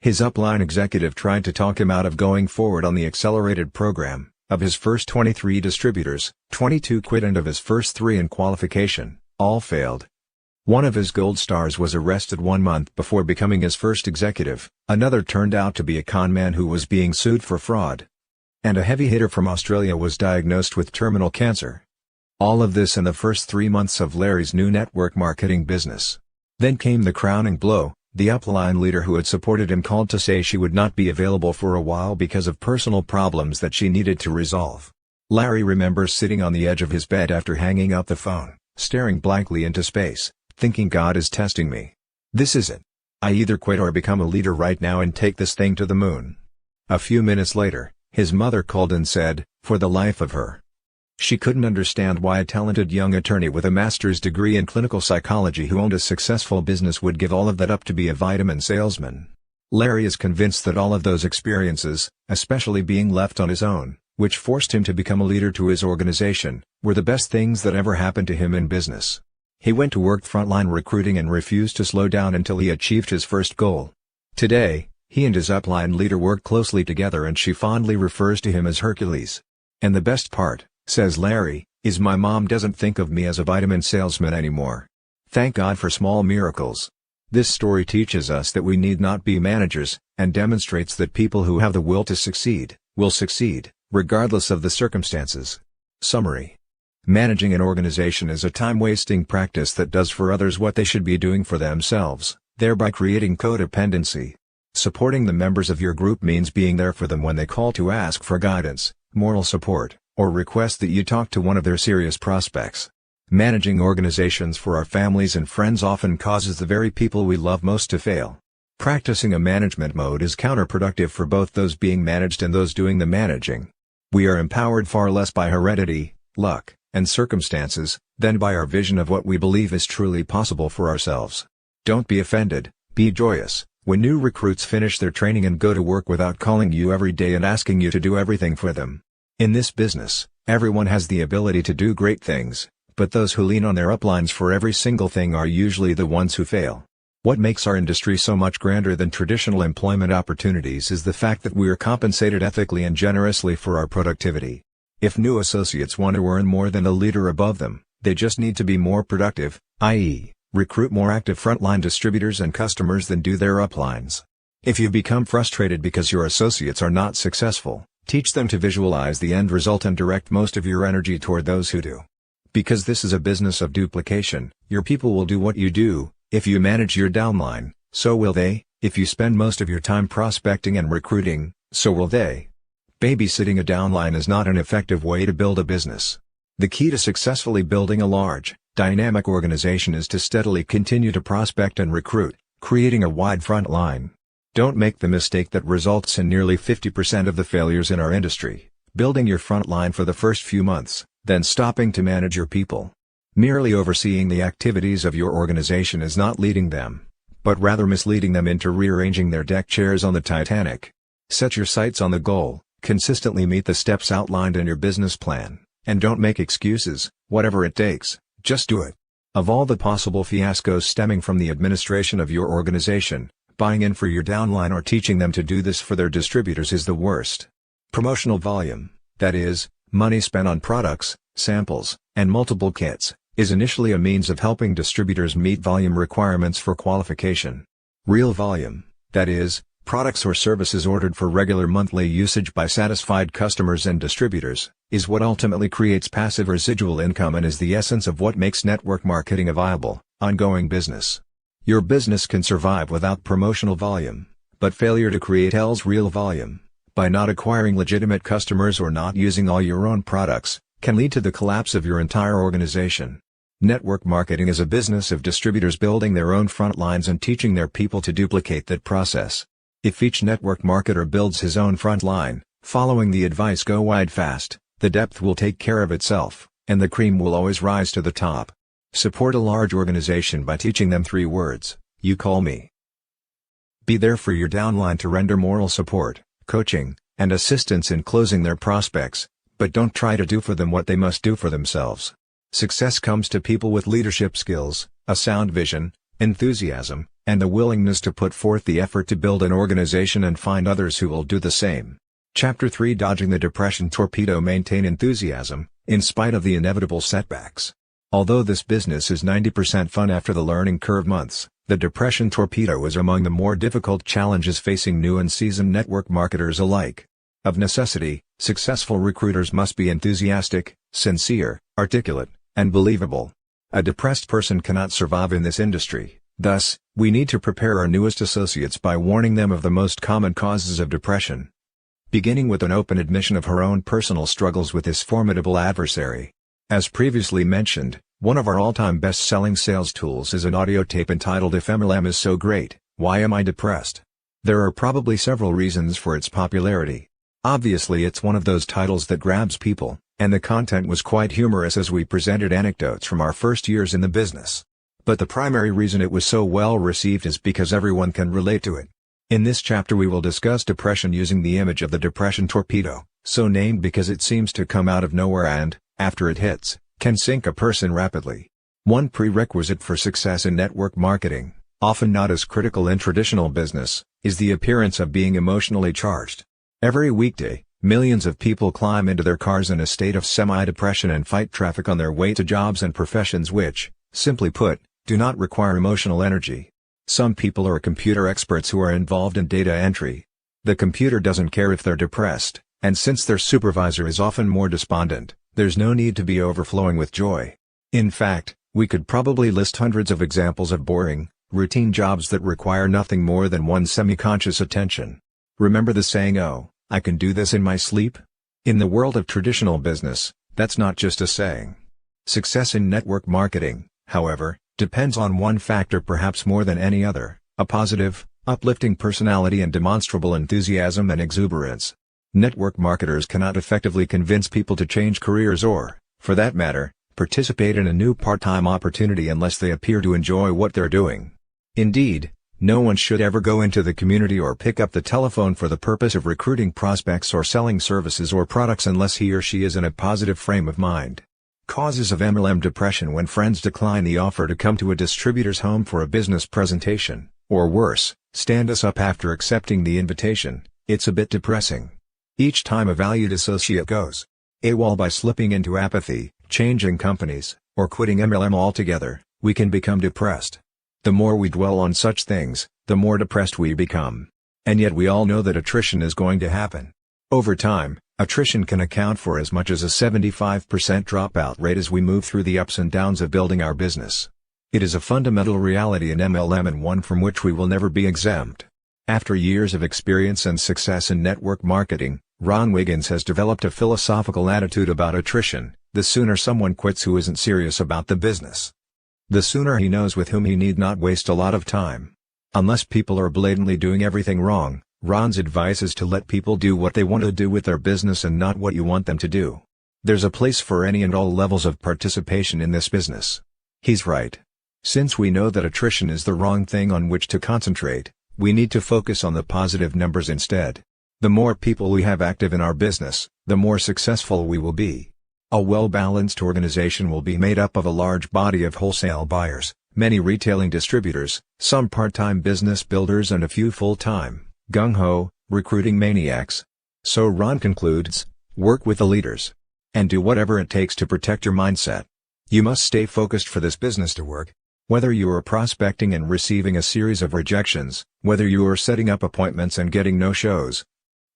His upline executive tried to talk him out of going forward on the accelerated program. Of his first 23 distributors, 22 quit, and of his first 3 in qualification, all failed. One of his gold stars was arrested 1 month before becoming his first executive, another turned out to be a con man who was being sued for fraud. And a heavy hitter from Australia was diagnosed with terminal cancer. All of this in the first 3 months of Larry's new network marketing business. Then came the crowning blow. The upline leader who had supported him called to say she would not be available for a while because of personal problems that she needed to resolve. Larry remembers sitting on the edge of his bed after hanging up the phone, staring blankly into space, thinking, God is testing me. This is it. I either quit or become a leader right now and take this thing to the moon. A few minutes later, his mother called and said, for the life of her, she couldn't understand why a talented young attorney with a master's degree in clinical psychology who owned a successful business would give all of that up to be a vitamin salesman. Larry is convinced that all of those experiences, especially being left on his own, which forced him to become a leader to his organization, were the best things that ever happened to him in business. He went to work frontline recruiting and refused to slow down until he achieved his first goal. Today, he and his upline leader work closely together, and she fondly refers to him as Hercules. And the best part, says Larry, is my mom doesn't think of me as a vitamin salesman anymore. Thank God for small miracles. This story teaches us that we need not be managers, and demonstrates that people who have the will to succeed, will succeed, regardless of the circumstances. Summary. Managing an organization is a time-wasting practice that does for others what they should be doing for themselves, thereby creating codependency. Supporting the members of your group means being there for them when they call to ask for guidance, moral support, or request that you talk to one of their serious prospects. Managing organizations for our families and friends often causes the very people we love most to fail. Practicing a management mode is counterproductive for both those being managed and those doing the managing. We are empowered far less by heredity, luck, and circumstances, than by our vision of what we believe is truly possible for ourselves. Don't be offended, be joyous, when new recruits finish their training and go to work without calling you every day and asking you to do everything for them. In this business, everyone has the ability to do great things, but those who lean on their uplines for every single thing are usually the ones who fail. What makes our industry so much grander than traditional employment opportunities is the fact that we are compensated ethically and generously for our productivity. If new associates want to earn more than a leader above them, they just need to be more productive, i.e., recruit more active frontline distributors and customers than do their uplines. If you become frustrated because your associates are not successful, teach them to visualize the end result and direct most of your energy toward those who do. Because this is a business of duplication, your people will do what you do. If you manage your downline, so will they. If you spend most of your time prospecting and recruiting, so will they. Babysitting a downline is not an effective way to build a business. The key to successfully building a large, dynamic organization is to steadily continue to prospect and recruit, creating a wide front line. Don't make the mistake that results in nearly 50% of the failures in our industry, building your front line for the first few months, then stopping to manage your people. Merely overseeing the activities of your organization is not leading them, but rather misleading them into rearranging their deck chairs on the Titanic. Set your sights on the goal, consistently meet the steps outlined in your business plan, and don't make excuses. Whatever it takes, just do it. Of all the possible fiascos stemming from the administration of your organization, buying in for your downline or teaching them to do this for their distributors is the worst. Promotional volume, that is, money spent on products, samples, and multiple kits, is initially a means of helping distributors meet volume requirements for qualification. Real volume, that is, products or services ordered for regular monthly usage by satisfied customers and distributors, is what ultimately creates passive residual income and is the essence of what makes network marketing a viable, ongoing business. Your business can survive without promotional volume, but failure to create real volume, by not acquiring legitimate customers or not using all your own products, can lead to the collapse of your entire organization. Network marketing is a business of distributors building their own front lines and teaching their people to duplicate that process. If each network marketer builds his own front line, following the advice "go wide fast," the depth will take care of itself, and the cream will always rise to the top. Support a large organization by teaching them 3 words: you call me. Be there for your downline to render moral support, coaching, and assistance in closing their prospects, but don't try to do for them what they must do for themselves. Success comes to people with leadership skills, a sound vision, enthusiasm, and the willingness to put forth the effort to build an organization and find others who will do the same. Chapter 3: Dodging the Depression Torpedo. Maintain enthusiasm, in spite of the inevitable setbacks. Although this business is 90% fun after the learning curve months, the Depression Torpedo is among the more difficult challenges facing new and seasoned network marketers alike. Of necessity, successful recruiters must be enthusiastic, sincere, articulate, and believable. A depressed person cannot survive in this industry. Thus, we need to prepare our newest associates by warning them of the most common causes of depression. Beginning with an open admission of her own personal struggles with this formidable adversary. As previously mentioned, one of our all-time best-selling sales tools is an audio tape entitled "If MLM is so great, why am I depressed?" There are probably several reasons for its popularity. Obviously, it's one of those titles that grabs people, and the content was quite humorous as we presented anecdotes from our first years in the business. But the primary reason it was so well received is because everyone can relate to it. In this chapter we will discuss depression using the image of the Depression Torpedo, so named because it seems to come out of nowhere and, after it hits, can sink a person rapidly. One prerequisite for success in network marketing, often not as critical in traditional business, is the appearance of being emotionally charged. Every weekday, millions of people climb into their cars in a state of semi-depression and fight traffic on their way to jobs and professions which, simply put, do not require emotional energy. Some people are computer experts who are involved in data entry. The computer doesn't care if they're depressed, and since their supervisor is often more despondent, there's no need to be overflowing with joy. In fact, we could probably list hundreds of examples of boring, routine jobs that require nothing more than one semi-conscious attention. Remember the saying, "Oh, I can do this in my sleep"? In the world of traditional business, that's not just a saying. Success in network marketing, however, depends on one factor perhaps more than any other: a positive, uplifting personality and demonstrable enthusiasm and exuberance. Network marketers cannot effectively convince people to change careers or, for that matter, participate in a new part-time opportunity unless they appear to enjoy what they're doing. Indeed, no one should ever go into the community or pick up the telephone for the purpose of recruiting prospects or selling services or products unless he or she is in a positive frame of mind. Causes of MLM depression: when friends decline the offer to come to a distributor's home for a business presentation, or worse, stand us up after accepting the invitation. It's a bit depressing. Each time a valued associate goes AWOL by slipping into apathy, changing companies, or quitting MLM altogether, we can become depressed. The more we dwell on such things, the more depressed we become. And yet we all know that attrition is going to happen. Over time, attrition can account for as much as a 75% dropout rate as we move through the ups and downs of building our business. It is a fundamental reality in MLM and one from which we will never be exempt. After years of experience and success in network marketing, Ron Wiggins has developed a philosophical attitude about attrition: the sooner someone quits who isn't serious about the business, the sooner he knows with whom he need not waste a lot of time. Unless people are blatantly doing everything wrong, Ron's advice is to let people do what they want to do with their business and not what you want them to do. There's a place for any and all levels of participation in this business. He's right. Since we know that attrition is the wrong thing on which to concentrate, we need to focus on the positive numbers instead. The more people we have active in our business, the more successful we will be. A well-balanced organization will be made up of a large body of wholesale buyers, many retailing distributors, some part-time business builders and a few full-time, gung-ho, recruiting maniacs. So Ron concludes, work with the leaders. And do whatever it takes to protect your mindset. You must stay focused for this business to work. Whether you are prospecting and receiving a series of rejections, whether you are setting up appointments and getting no-shows,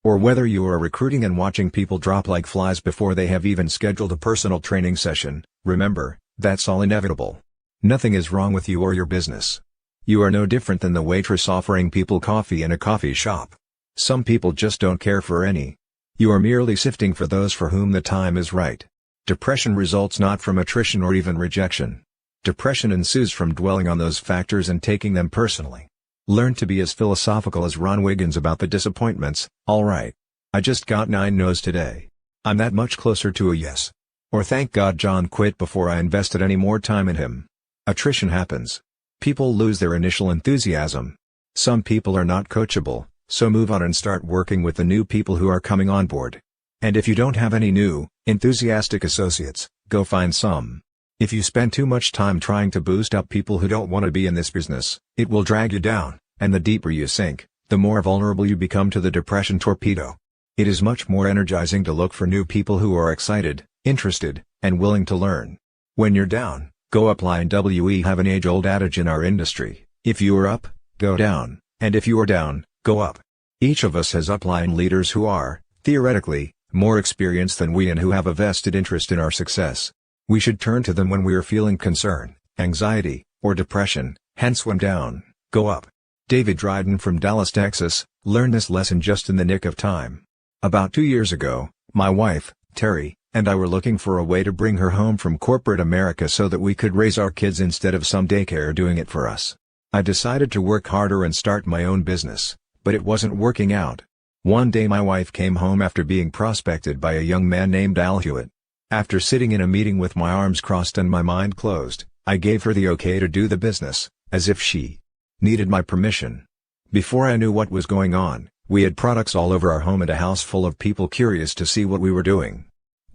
or whether you are recruiting and watching people drop like flies before they have even scheduled a personal training session, remember, that's all inevitable. Nothing is wrong with you or your business. You are no different than the waitress offering people coffee in a coffee shop. Some people just don't care for any. You are merely sifting for those for whom the time is right. Depression results not from attrition or even rejection. Depression ensues from dwelling on those factors and taking them personally. Learn to be as philosophical as Ron Wiggins about the disappointments. All right. I just got 9 no's today. I'm that much closer to a yes. Or thank God John quit before I invested any more time in him. Attrition happens. People lose their initial enthusiasm. Some people are not coachable, so move on and start working with the new people who are coming on board. And if you don't have any new, enthusiastic associates, go find some. If you spend too much time trying to boost up people who don't want to be in this business, it will drag you down, and the deeper you sink, the more vulnerable you become to the depression torpedo. It is much more energizing to look for new people who are excited, interested, and willing to learn. When you're down, go up. We have an age-old adage in our industry: if you are up, go down, and if you are down, go up. Each of us has upline leaders who are, theoretically, more experienced than we and who have a vested interest in our success. We should turn to them when we are feeling concern, anxiety, or depression, hence when down, go up. David Dryden from Dallas, Texas, learned this lesson just in the nick of time. About 2 years ago, my wife, Terry, and I were looking for a way to bring her home from corporate America so that we could raise our kids instead of some daycare doing it for us. I decided to work harder and start my own business, but it wasn't working out. One day my wife came home after being prospected by a young man named Al Hewitt. After sitting in a meeting with my arms crossed and my mind closed, I gave her the okay to do the business, as if she needed my permission. Before I knew what was going on, we had products all over our home and a house full of people curious to see what we were doing.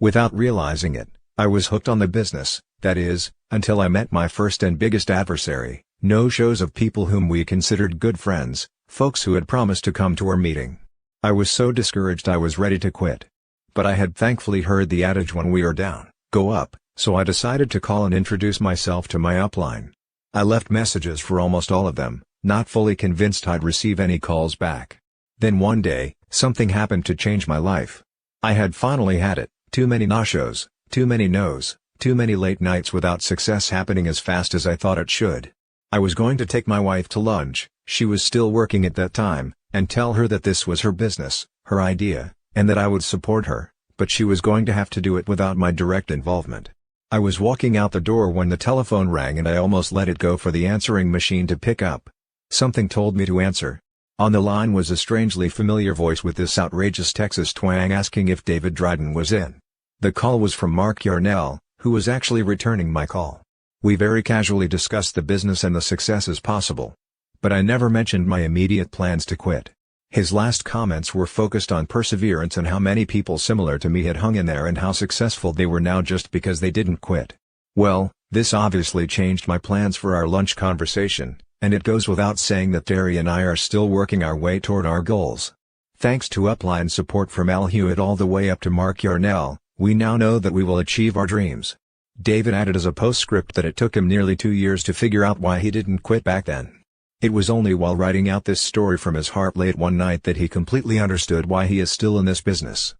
Without realizing it, I was hooked on the business, that is, until I met my first and biggest adversary, no-shows of people whom we considered good friends, folks who had promised to come to our meeting. I was so discouraged I was ready to quit. But I had thankfully heard the adage when we are down, go up, so I decided to call and introduce myself to my upline. I left messages for almost all of them, not fully convinced I'd receive any calls back. Then one day, something happened to change my life. I had finally had it, too many no-shows, too many no's, too many late nights without success happening as fast as I thought it should. I was going to take my wife to lunch, she was still working at that time, and tell her that this was her business, her idea, and that I would support her, but she was going to have to do it without my direct involvement. I was walking out the door when the telephone rang and I almost let it go for the answering machine to pick up. Something told me to answer, On the line was a strangely familiar voice with this outrageous Texas twang asking if David Dryden was in. The call was from Mark Yarnell, who was actually returning my call. We very casually discussed the business and the successes possible. But I never mentioned my immediate plans to quit. His last comments were focused on perseverance and how many people similar to me had hung in there and how successful they were now just because they didn't quit. Well, this obviously changed my plans for our lunch conversation, and it goes without saying that Terry and I are still working our way toward our goals. Thanks to upline support from Al Hewitt all the way up to Mark Yarnell, we now know that we will achieve our dreams. David added as a postscript that it took him nearly 2 years to figure out why he didn't quit back then. It was only while writing out this story from his heart late one night that he completely understood why he is still in this business.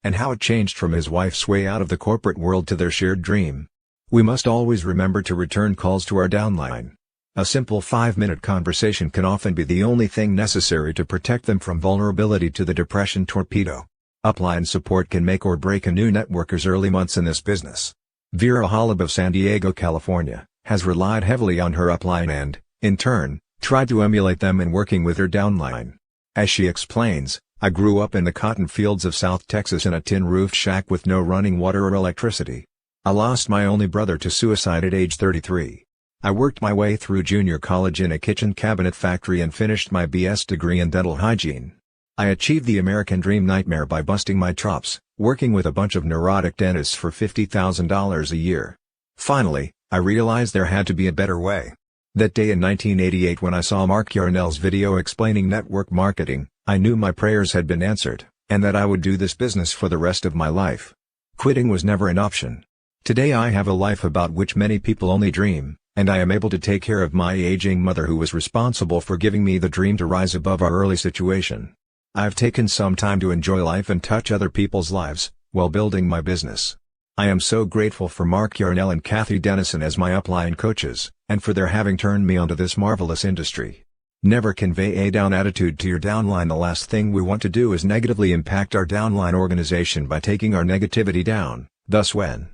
And how it changed from his wife's way out of the corporate world to their shared dream. We must always remember to return calls to our downline. A simple 5-minute conversation can often be the only thing necessary to protect them from vulnerability to the depression torpedo. Upline support can make or break a new networker's early months in this business. Vera Holub of San Diego, California, has relied heavily on her upline and, in turn, tried to emulate them in working with her downline. As she explains, I grew up in the cotton fields of South Texas in a tin-roofed shack with no running water or electricity. I lost my only brother to suicide at age 33. I worked my way through junior college in a kitchen cabinet factory and finished my BS degree in dental hygiene. I achieved the American dream nightmare by busting my chops, working with a bunch of neurotic dentists for $50,000 a year. Finally, I realized there had to be a better way. That day in 1988 when I saw Mark Yarnell's video explaining network marketing, I knew my prayers had been answered, and that I would do this business for the rest of my life. Quitting was never an option. Today I have a life about which many people only dream, and I am able to take care of my aging mother who was responsible for giving me the dream to rise above our early situation. I've taken some time to enjoy life and touch other people's lives, while building my business. I am so grateful for Mark Yarnell and Kathy Dennison as my upline coaches, and for their having turned me onto this marvelous industry. Never convey a down attitude to your downline. The last thing we want to do is negatively impact our downline organization by taking our negativity down. Thus when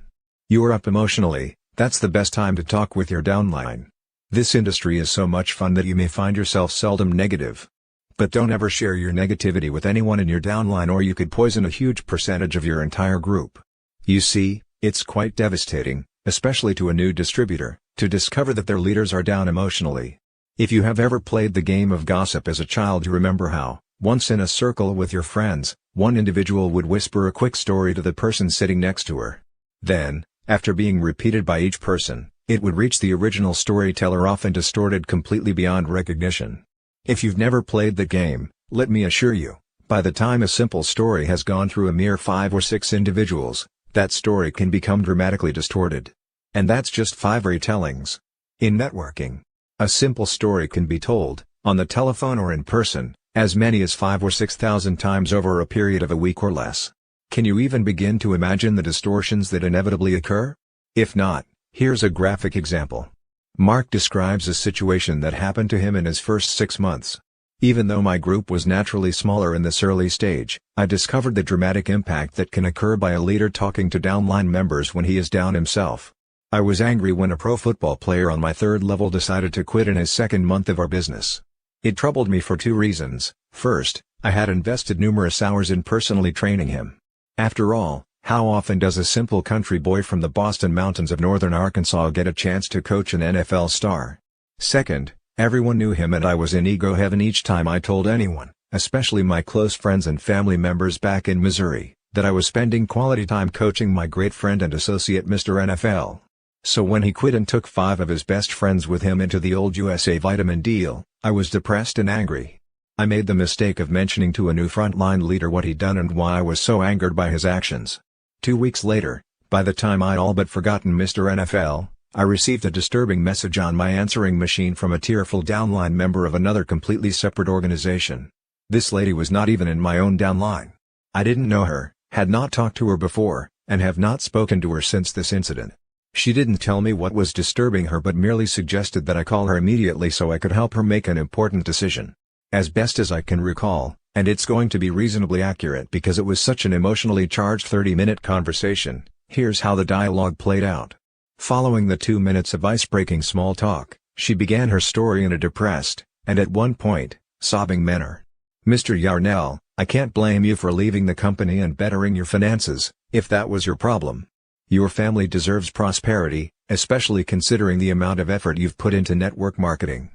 you're up emotionally, that's the best time to talk with your downline. This industry is so much fun that you may find yourself seldom negative. But don't ever share your negativity with anyone in your downline or you could poison a huge percentage of your entire group. You see, it's quite devastating, especially to a new distributor, to discover that their leaders are down emotionally. If you have ever played the game of gossip as a child, you remember how, once in a circle with your friends, one individual would whisper a quick story to the person sitting next to her. Then, after being repeated by each person, it would reach the original storyteller, often distorted completely beyond recognition. If you've never played the game, let me assure you, by the time a simple story has gone through a mere 5 or 6 individuals, that story can become dramatically distorted. And that's just 5 retellings. In networking, a simple story can be told, on the telephone or in person, as many as 5 or 6,000 times over a period of a week or less. Can you even begin to imagine the distortions that inevitably occur? If not, here's a graphic example. Mark describes a situation that happened to him in his first 6 months. Even though my group was naturally smaller in this early stage, I discovered the dramatic impact that can occur by a leader talking to downline members when he is down himself. I was angry when a pro football player on my 3rd level decided to quit in his 2nd month of our business. It troubled me for 2 reasons. First, I had invested numerous hours in personally training him. After all, how often does a simple country boy from the Boston Mountains of northern Arkansas get a chance to coach an NFL star? Second, everyone knew him and I was in ego heaven each time I told anyone, especially my close friends and family members back in Missouri, that I was spending quality time coaching my great friend and associate Mr. NFL. So when he quit and took 5 of his best friends with him into the old USA Vitamin deal, I was depressed and angry. I made the mistake of mentioning to a new frontline leader what he'd done and why I was so angered by his actions. 2 weeks later, by the time I'd all but forgotten Mr. NFL, I received a disturbing message on my answering machine from a tearful downline member of another completely separate organization. This lady was not even in my own downline. I didn't know her, had not talked to her before, and have not spoken to her since this incident. She didn't tell me what was disturbing her but merely suggested that I call her immediately so I could help her make an important decision. As best as I can recall, and it's going to be reasonably accurate because it was such an emotionally charged 30-minute conversation, here's how the dialogue played out. Following the 2 minutes of ice-breaking small talk, she began her story in a depressed, and at one point, Sobbing manner. Mr. Yarnell, I can't blame you for leaving the company and bettering your finances, if that was your problem. Your family deserves prosperity, especially considering the amount of effort you've put into network marketing.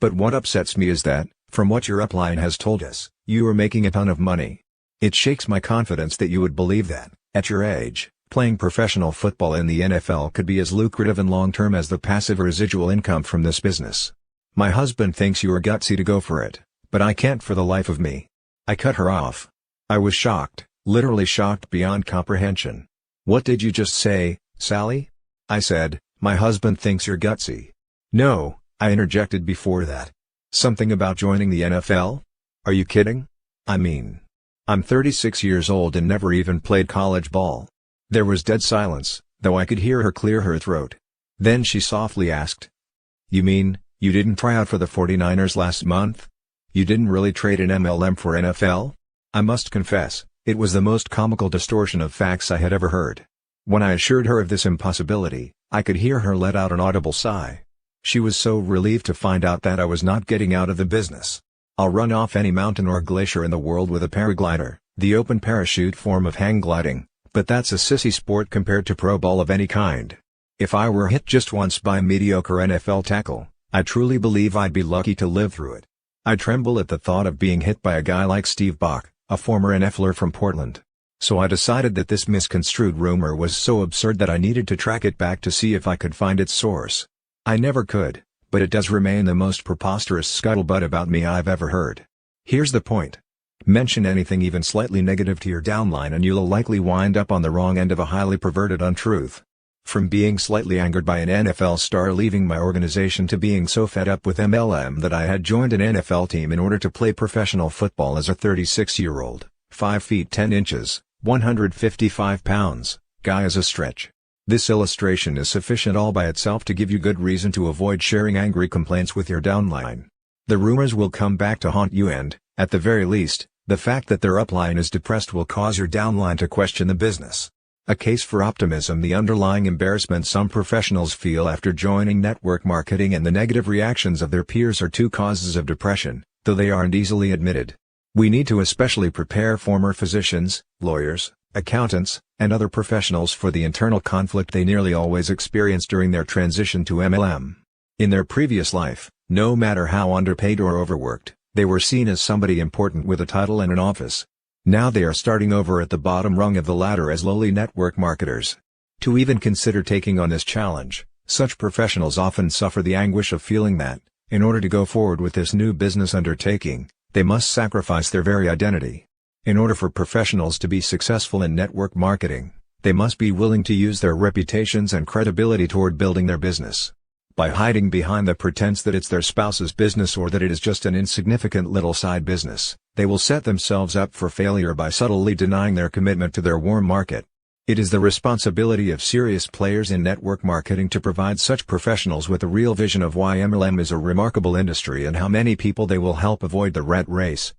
But what upsets me is that, from what your upline has told us, you are making a ton of money. It shakes my confidence that you would believe that, at your age, playing professional football in the NFL could be as lucrative and long-term as the passive residual income from this business. My husband thinks you are gutsy to go for it, but I can't for the life of me. I cut her off. I was shocked, literally shocked beyond comprehension. What did you just say, Sally? I said, my husband thinks you're gutsy. No, I interjected before that. Something about joining the NFL? Are you kidding? I mean, I'm 36 years old and never even played college ball. There was dead silence, though I could hear her clear her throat. Then she softly asked, you mean, you didn't try out for the 49ers last month? You didn't really trade an MLM for NFL? I must confess, it was the most comical distortion of facts I had ever heard. When I assured her of this impossibility, I could hear her let out an audible sigh. She was so relieved to find out that I was not getting out of the business. I'll run off any mountain or glacier in the world with a paraglider, the open parachute form of hang gliding, but that's a sissy sport compared to pro ball of any kind. If I were hit just once by a mediocre NFL tackle, I truly believe I'd be lucky to live through it. I tremble at the thought of being hit by a guy like Steve Bach, a former NFLer from Portland. So I decided that this misconstrued rumor was so absurd that I needed to track it back to see if I could find its source. I never could, but it does remain the most preposterous scuttlebutt about me I've ever heard. Here's the point. Mention anything even slightly negative to your downline and you'll likely wind up on the wrong end of a highly perverted untruth. From being slightly angered by an NFL star leaving my organization to being so fed up with MLM that I had joined an NFL team in order to play professional football as a 36-year-old, 5 feet 10 inches, 155 pounds, guy is a stretch. This illustration is sufficient all by itself to give you good reason to avoid sharing angry complaints with your downline. The rumors will come back to haunt you and, at the very least, the fact that their upline is depressed will cause your downline to question the business. A case for optimism. The underlying embarrassment some professionals feel after joining network marketing and the negative reactions of their peers are two causes of depression, though they aren't easily admitted. We need to especially prepare former physicians, lawyers, accountants, and other professionals for the internal conflict they nearly always experience during their transition to MLM. In their previous life, no matter how underpaid or overworked, they were seen as somebody important with a title and an office. Now they are starting over at the bottom rung of the ladder as lowly network marketers. To even consider taking on this challenge, such professionals often suffer the anguish of feeling that, in order to go forward with this new business undertaking, they must sacrifice their very identity. In order for professionals to be successful in network marketing, they must be willing to use their reputations and credibility toward building their business. By hiding behind the pretense that it's their spouse's business or that it is just an insignificant little side business, they will set themselves up for failure by subtly denying their commitment to their warm market. It is the responsibility of serious players in network marketing to provide such professionals with a real vision of why MLM is a remarkable industry and how many people they will help avoid the rat race,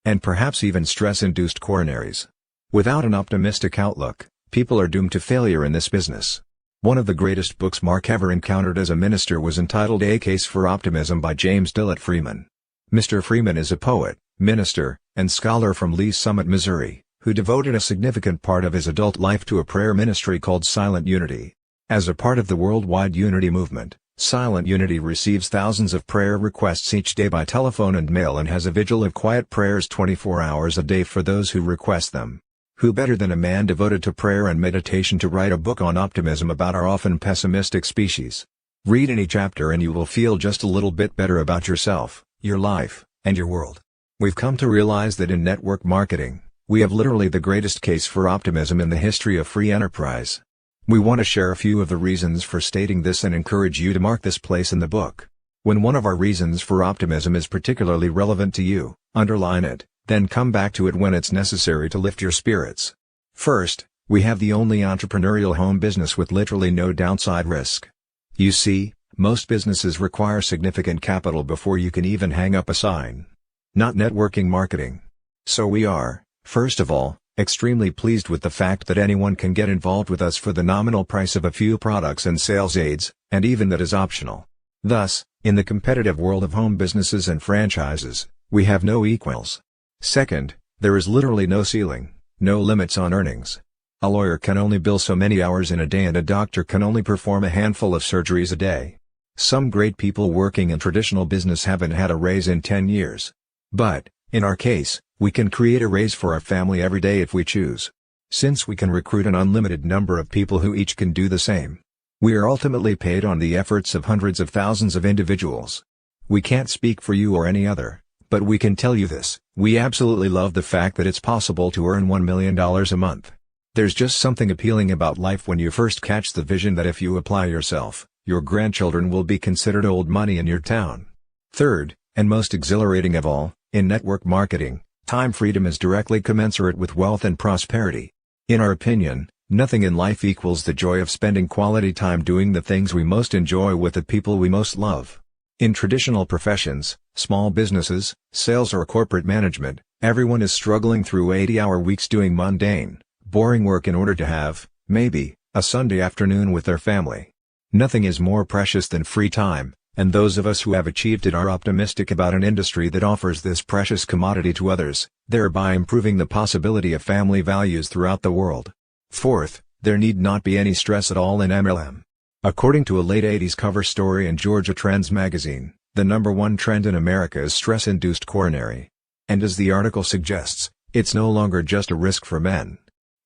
and perhaps even stress-induced coronaries. Without an optimistic outlook, people are doomed to failure in this business. One of the greatest books Mark ever encountered as a minister was entitled A Case for Optimism by James Dillett Freeman. Mr. Freeman is a poet, minister, and scholar from Lee's Summit, Missouri, who devoted a significant part of his adult life to a prayer ministry called Silent Unity. As a part of the worldwide Unity movement, Silent Unity receives thousands of prayer requests each day by telephone and mail and has a vigil of quiet prayers 24 hours a day for those who request them. Who better than a man devoted to prayer and meditation to write a book on optimism about our often pessimistic species? Read any chapter and you will feel just a little bit better about yourself, your life, and your world. We've come to realize that in network marketing, we have literally the greatest case for optimism in the history of free enterprise. We want to share a few of the reasons for stating this and encourage you to mark this place in the book. When one of our reasons for optimism is particularly relevant to you, underline it, then come back to it when it's necessary to lift your spirits. First, we have the only entrepreneurial home business with literally no downside risk. You see, most businesses require significant capital before you can even hang up a sign. Not networking marketing. So we are, first of all, extremely pleased with the fact that anyone can get involved with us for the nominal price of a few products and sales aids, and even that is optional. Thus, in the competitive world of home businesses and franchises, We have no equals. Second, there is literally no ceiling, no limits on earnings. A lawyer can only bill so many hours in a day and a doctor can only perform a handful of surgeries a day. Some great people working in traditional business haven't had a raise in 10 years. But, in our case, we can create a raise for our family every day if we choose. Since we can recruit an unlimited number of people who each can do the same. We are ultimately paid on the efforts of hundreds of thousands of individuals. We can't speak for you or any other, but we can tell you this: we absolutely love the fact that it's possible to earn $1 million a month. There's just something appealing about life when you first catch the vision that if you apply yourself, your grandchildren will be considered old money in your town. Third, and most exhilarating of all, in network marketing, time freedom is directly commensurate with wealth and prosperity. In our opinion, nothing in life equals the joy of spending quality time doing the things we most enjoy with the people we most love. In traditional professions, small businesses, sales or corporate management, everyone is struggling through 80-hour weeks doing mundane, boring work in order to have, maybe, a Sunday afternoon with their family. Nothing is more precious than free time, and those of us who have achieved it are optimistic about an industry that offers this precious commodity to others, thereby improving the possibility of family values throughout the world. Fourth, there need not be any stress at all in MLM. According to a late 80s cover story in Georgia Trends magazine, the #1 trend in America is stress-induced coronary. And as the article suggests, it's no longer just a risk for men.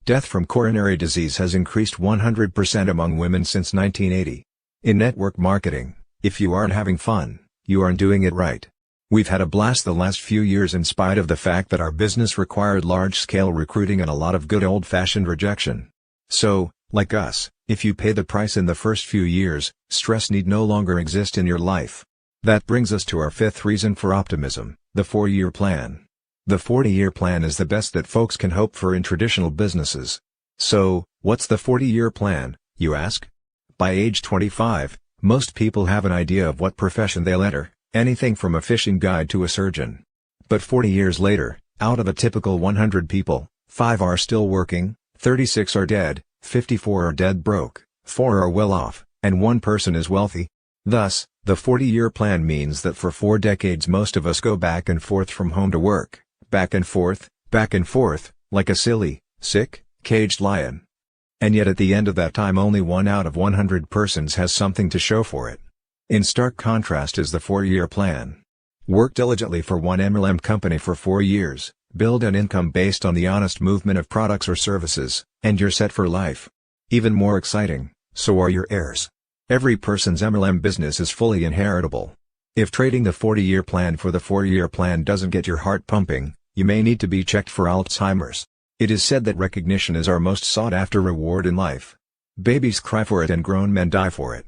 Death from coronary disease has increased 100% among women since 1980. In network marketing, if you aren't having fun, you aren't doing it right. We've had a blast the last few years in spite of the fact that our business required large-scale recruiting and a lot of good old-fashioned rejection. So, like us, if you pay the price in the first few years, stress need no longer exist in your life. That brings us to our fifth reason for optimism, the 4-year plan. The 40-year plan is the best that folks can hope for in traditional businesses. So, what's the 40-year plan, you ask? By age 25, most people have an idea of what profession they'll enter, anything from a fishing guide to a surgeon. But 40 years later, out of a typical 100 people, 5 are still working, 36 are dead, 54 are dead broke, 4 are well off, and 1 person is wealthy. Thus, the 40-year plan means that for 4 decades most of us go back and forth from home to work. Back and forth, like a silly, sick, caged lion. And yet at the end of that time only 1 out of 100 persons has something to show for it. In stark contrast is the 4-year plan. Work diligently for one MLM company for 4 years, build an income based on the honest movement of products or services, and you're set for life. Even more exciting, so are your heirs. Every person's MLM business is fully inheritable. If trading the 40-year plan for the 4-year plan doesn't get your heart pumping, you may need to be checked for Alzheimer's. It is said that recognition is our most sought-after reward in life. Babies cry for it and grown men die for it.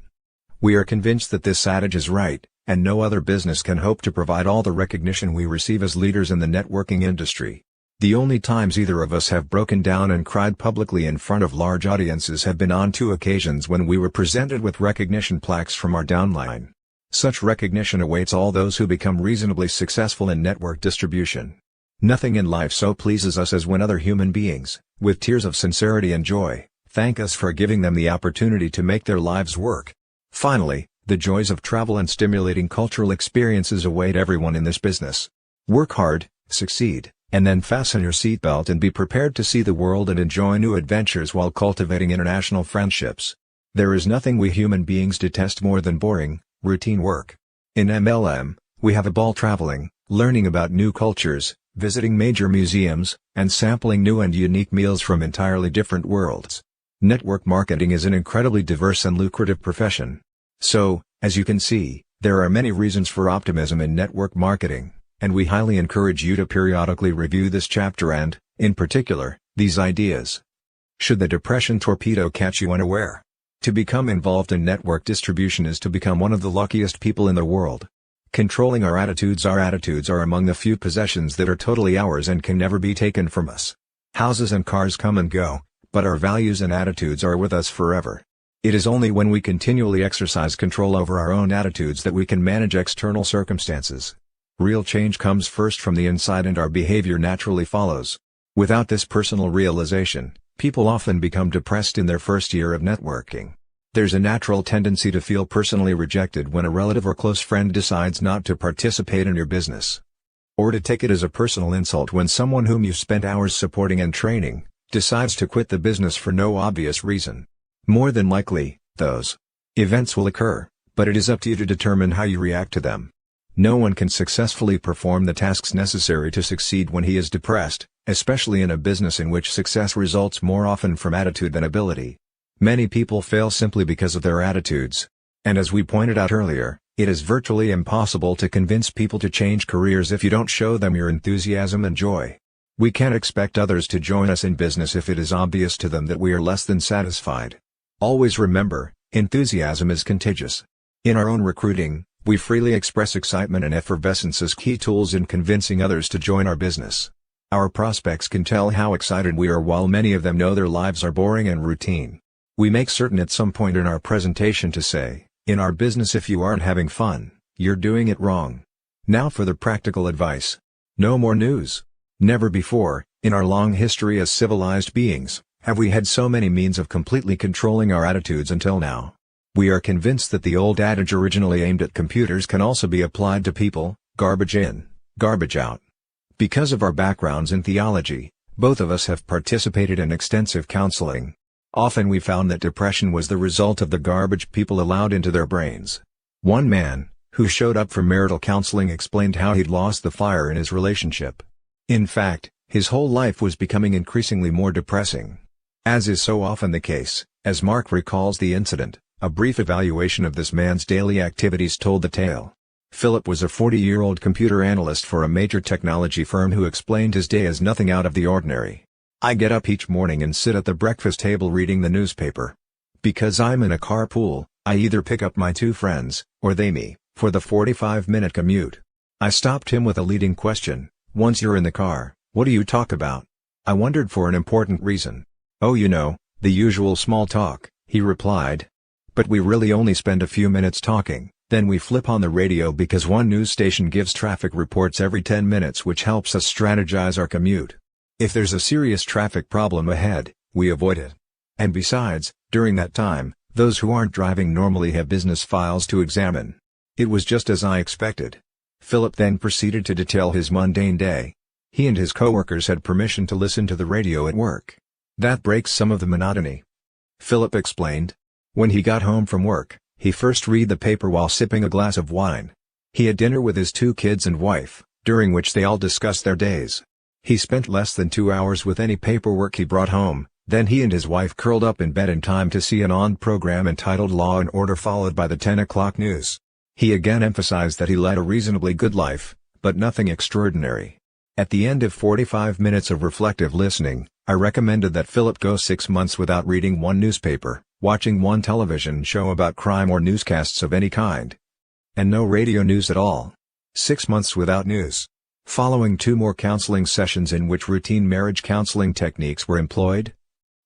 We are convinced that this adage is right, and no other business can hope to provide all the recognition we receive as leaders in the networking industry. The only times either of us have broken down and cried publicly in front of large audiences have been on 2 occasions when we were presented with recognition plaques from our downline. Such recognition awaits all those who become reasonably successful in network distribution. Nothing in life so pleases us as when other human beings, with tears of sincerity and joy, thank us for giving them the opportunity to make their lives work. Finally, the joys of travel and stimulating cultural experiences await everyone in this business. Work hard, succeed, and then fasten your seatbelt and be prepared to see the world and enjoy new adventures while cultivating international friendships. There is nothing we human beings detest more than boring, routine work. In MLM, we have a ball traveling, learning about new cultures, visiting major museums, and sampling new and unique meals from entirely different worlds. Network marketing is an incredibly diverse and lucrative profession. So, as you can see, there are many reasons for optimism in network marketing, and we highly encourage you to periodically review this chapter and, in particular, these ideas. Should the depression torpedo catch you unaware? To become involved in network distribution is to become one of the luckiest people in the world. Controlling our attitudes are among the few possessions that are totally ours and can never be taken from us. Houses and cars come and go, but our values and attitudes are with us forever. It is only when we continually exercise control over our own attitudes that we can manage external circumstances. Real change comes first from the inside and our behavior naturally follows. Without this personal realization, people often become depressed in their first year of networking. There's a natural tendency to feel personally rejected when a relative or close friend decides not to participate in your business. Or to take it as a personal insult when someone whom you spent hours supporting and training, decides to quit the business for no obvious reason. More than likely, those events will occur, but it is up to you to determine how you react to them. No one can successfully perform the tasks necessary to succeed when he is depressed, especially in a business in which success results more often from attitude than ability. Many people fail simply because of their attitudes. And as we pointed out earlier, it is virtually impossible to convince people to change careers if you don't show them your enthusiasm and joy. We can't expect others to join us in business if it is obvious to them that we are less than satisfied. Always remember, enthusiasm is contagious. In our own recruiting, we freely express excitement and effervescence as key tools in convincing others to join our business. Our prospects can tell how excited we are while many of them know their lives are boring and routine. We make certain at some point in our presentation to say, in our business if you aren't having fun, you're doing it wrong. Now for the practical advice. No more news. Never before, in our long history as civilized beings, have we had so many means of completely controlling our attitudes until now. We are convinced that the old adage originally aimed at computers can also be applied to people, garbage in, garbage out. Because of our backgrounds in theology, both of us have participated in extensive counseling. Often we found that depression was the result of the garbage people allowed into their brains. One man, who showed up for marital counseling, explained how he'd lost the fire in his relationship. In fact, his whole life was becoming increasingly more depressing. As is so often the case, as Mark recalls the incident, a brief evaluation of this man's daily activities told the tale. Philip was a 40-year-old computer analyst for a major technology firm who explained his day as nothing out of the ordinary. I get up each morning and sit at the breakfast table reading the newspaper. Because I'm in a carpool, I either pick up my two friends, or they me, for the 45-minute commute. I stopped him with a leading question. Once you're in the car, what do you talk about? I wondered for an important reason. Oh, you know, the usual small talk, he replied. But we really only spend a few minutes talking, then we flip on the radio because one news station gives traffic reports every 10 minutes which helps us strategize our commute. If there's a serious traffic problem ahead, we avoid it. And besides, during that time, those who aren't driving normally have business files to examine. It was just as I expected. Philip then proceeded to detail his mundane day. He and his coworkers had permission to listen to the radio at work. That breaks some of the monotony. Philip explained. When he got home from work, he first read the paper while sipping a glass of wine. He had dinner with his two kids and wife, during which they all discussed their days. He spent less than 2 hours with any paperwork he brought home, then he and his wife curled up in bed in time to see an on-program entitled Law and Order followed by the 10 o'clock news. He again emphasized that he led a reasonably good life, but nothing extraordinary. At the end of 45 minutes of reflective listening, I recommended that Philip go 6 months without reading one newspaper, watching one television show about crime or newscasts of any kind. And no radio news at all. 6 months without news. Following 2 more counseling sessions in which routine marriage counseling techniques were employed.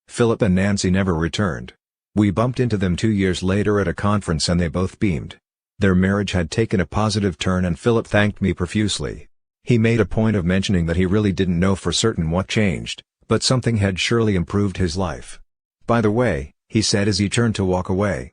Philip and Nancy never returned. We bumped into them 2 years later at a conference and they both beamed. Their marriage had taken a positive turn and Philip thanked me profusely. He made a point of mentioning that he really didn't know for certain what changed, but something had surely improved his life. By the way, he said as he turned to walk away.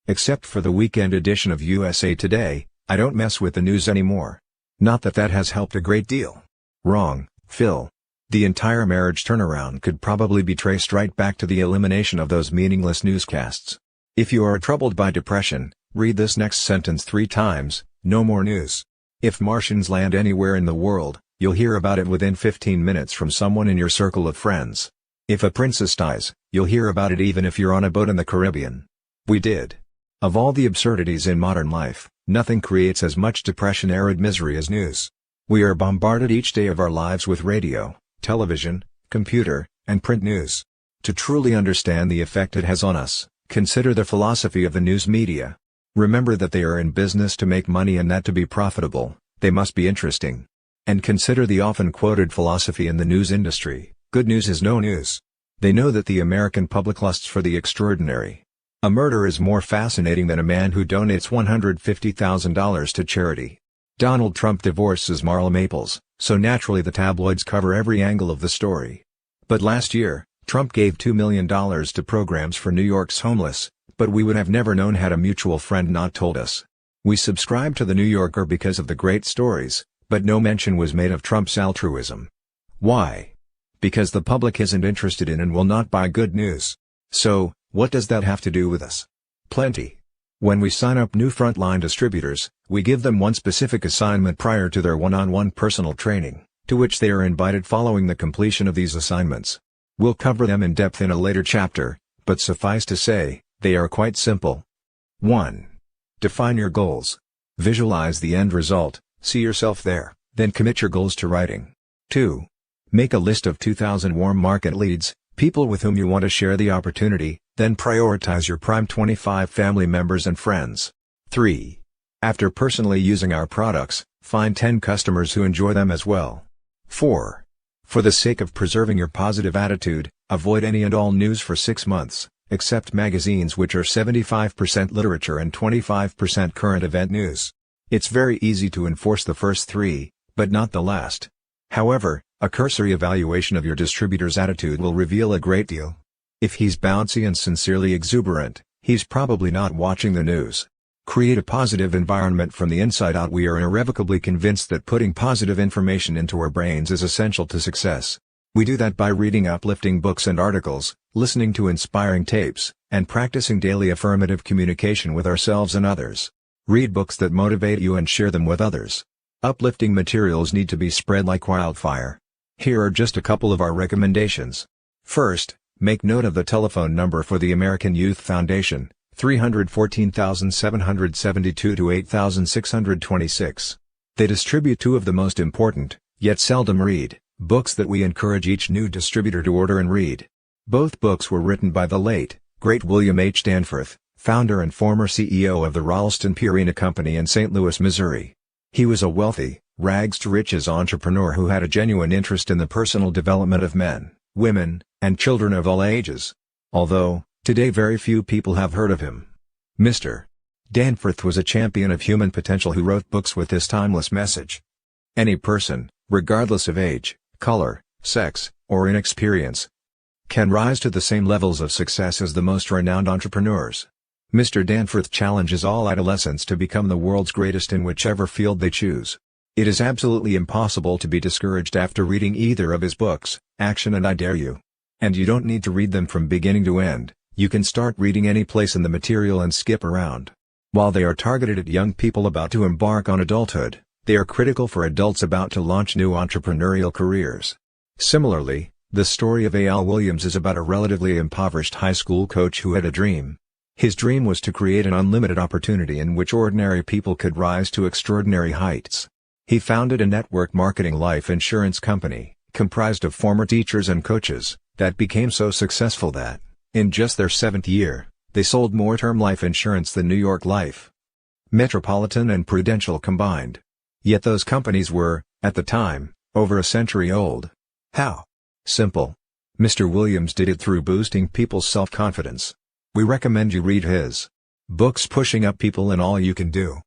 Except for the weekend edition of USA Today, I don't mess with the news anymore. Not that that has helped a great deal. Wrong, Phil. The entire marriage turnaround could probably be traced right back to the elimination of those meaningless newscasts. If you are troubled by depression, read this next sentence 3 times, no more news. If Martians land anywhere in the world, you'll hear about it within 15 minutes from someone in your circle of friends. If a princess dies, you'll hear about it even if you're on a boat in the Caribbean. We did. Of all the absurdities in modern life, nothing creates as much depression-arid misery as news. We are bombarded each day of our lives with radio, television, computer, and print news. To truly understand the effect it has on us, consider the philosophy of the news media. Remember that they are in business to make money and that to be profitable, they must be interesting. And consider the often quoted philosophy in the news industry, good news is no news. They know that the American public lusts for the extraordinary. A murder is more fascinating than a man who donates $150,000 to charity. Donald Trump divorces Marla Maples, so naturally the tabloids cover every angle of the story. But last year, Trump gave $2 million to programs for New York's homeless, but we would have never known had a mutual friend not told us. We subscribe to The New Yorker because of the great stories, But no mention was made of Trump's altruism. Why? Because the public isn't interested in and will not buy good news. So, what does that have to do with us? Plenty. When we sign up new frontline distributors, we give them one specific assignment prior to their one-on-one personal training, to which they are invited following the completion of these assignments. We'll cover them in depth in a later chapter, but suffice to say, they are quite simple. 1. Define your goals. Visualize the end result, see yourself there, then commit your goals to writing. 2. Make a list of 2,000 warm market leads, people with whom you want to share the opportunity, then prioritize your prime 25 family members and friends. 3. After personally using our products, find 10 customers who enjoy them as well. 4. For the sake of preserving your positive attitude, avoid any and all news for 6 months, except magazines which are 75% literature and 25% current event news. It's very easy to enforce the first 3, but not the last. However, a cursory evaluation of your distributor's attitude will reveal a great deal. If he's bouncy and sincerely exuberant, he's probably not watching the news. Create a positive environment from the inside out. We are irrevocably convinced that putting positive information into our brains is essential to success. We do that by reading uplifting books and articles, listening to inspiring tapes, and practicing daily affirmative communication with ourselves and others. Read books that motivate you and share them with others. Uplifting materials need to be spread like wildfire. Here are just a couple of our recommendations. First, make note of the telephone number for the American Youth Foundation, 314,772-8626. They distribute 2 of the most important, yet seldom read, books that we encourage each new distributor to order and read. Both books were written by the late, great William H. Danforth, founder and former CEO of the Ralston Purina Company in St. Louis, Missouri. He was a wealthy, rags-to-riches entrepreneur who had a genuine interest in the personal development of men, women, and children of all ages. Although, today very few people have heard of him. Mr. Danforth was a champion of human potential who wrote books with this timeless message. Any person, regardless of age, color, sex, or inexperience, can rise to the same levels of success as the most renowned entrepreneurs. Mr. Danforth challenges all adolescents to become the world's greatest in whichever field they choose. It is absolutely impossible to be discouraged after reading either of his books, Action and I Dare You. And you don't need to read them from beginning to end, you can start reading any place in the material and skip around. While they are targeted at young people about to embark on adulthood, they are critical for adults about to launch new entrepreneurial careers. Similarly, the story of A.L. Williams is about a relatively impoverished high school coach who had a dream. His dream was to create an unlimited opportunity in which ordinary people could rise to extraordinary heights. He founded a network marketing life insurance company, comprised of former teachers and coaches, that became so successful that, in just their 7th year, they sold more term life insurance than New York Life, Metropolitan and Prudential combined. Yet those companies were, at the time, over a century old. How? Simple. Mr. Williams did it through boosting people's self-confidence. We recommend you read his books Pushing Up People and All You Can Do.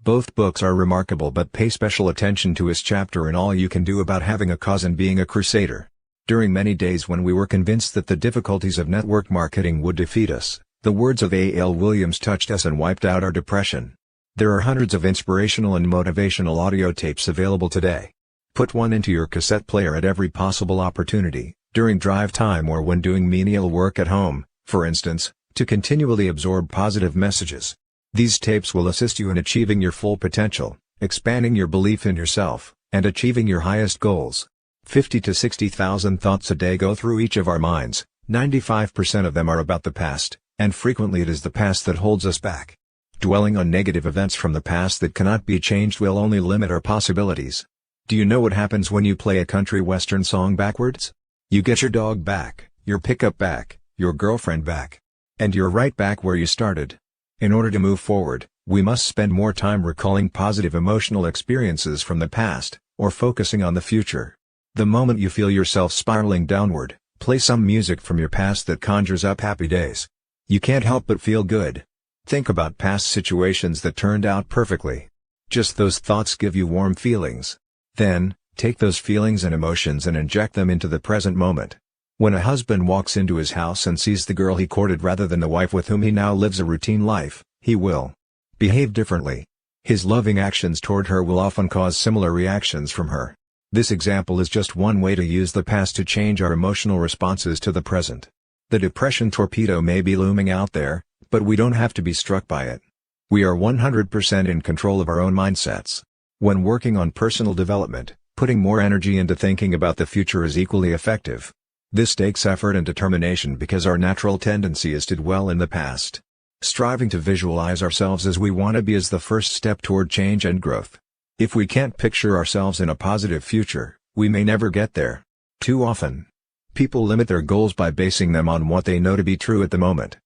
Both books are remarkable, but pay special attention to his chapter in All You Can Do about having a cause and being a crusader. During many days when we were convinced that the difficulties of network marketing would defeat us, the words of A.L. Williams touched us and wiped out our depression. There are hundreds of inspirational and motivational audio tapes available today. Put one into your cassette player at every possible opportunity, during drive time or when doing menial work at home, for instance, to continually absorb positive messages. These tapes will assist you in achieving your full potential, expanding your belief in yourself, and achieving your highest goals. 50 to 60,000 thoughts a day go through each of our minds, 95% of them are about the past, and frequently it is the past that holds us back. Dwelling on negative events from the past that cannot be changed will only limit our possibilities. Do you know what happens when you play a country western song backwards? You get your dog back, your pickup back, your girlfriend back. And you're right back where you started. In order to move forward, we must spend more time recalling positive emotional experiences from the past, or focusing on the future. The moment you feel yourself spiraling downward, play some music from your past that conjures up happy days. You can't help but feel good. Think about past situations that turned out perfectly. Just those thoughts give you warm feelings. Then, take those feelings and emotions and inject them into the present moment. When a husband walks into his house and sees the girl he courted rather than the wife with whom he now lives a routine life, he will behave differently. His loving actions toward her will often cause similar reactions from her. This example is just one way to use the past to change our emotional responses to the present. The depression torpedo may be looming out there, but we don't have to be struck by it. We are 100% in control of our own mindsets. When working on personal development, putting more energy into thinking about the future is equally effective. This takes effort and determination because our natural tendency is to dwell in the past. Striving to visualize ourselves as we want to be is the first step toward change and growth. If we can't picture ourselves in a positive future, we may never get there. Too often, people limit their goals by basing them on what they know to be true at the moment.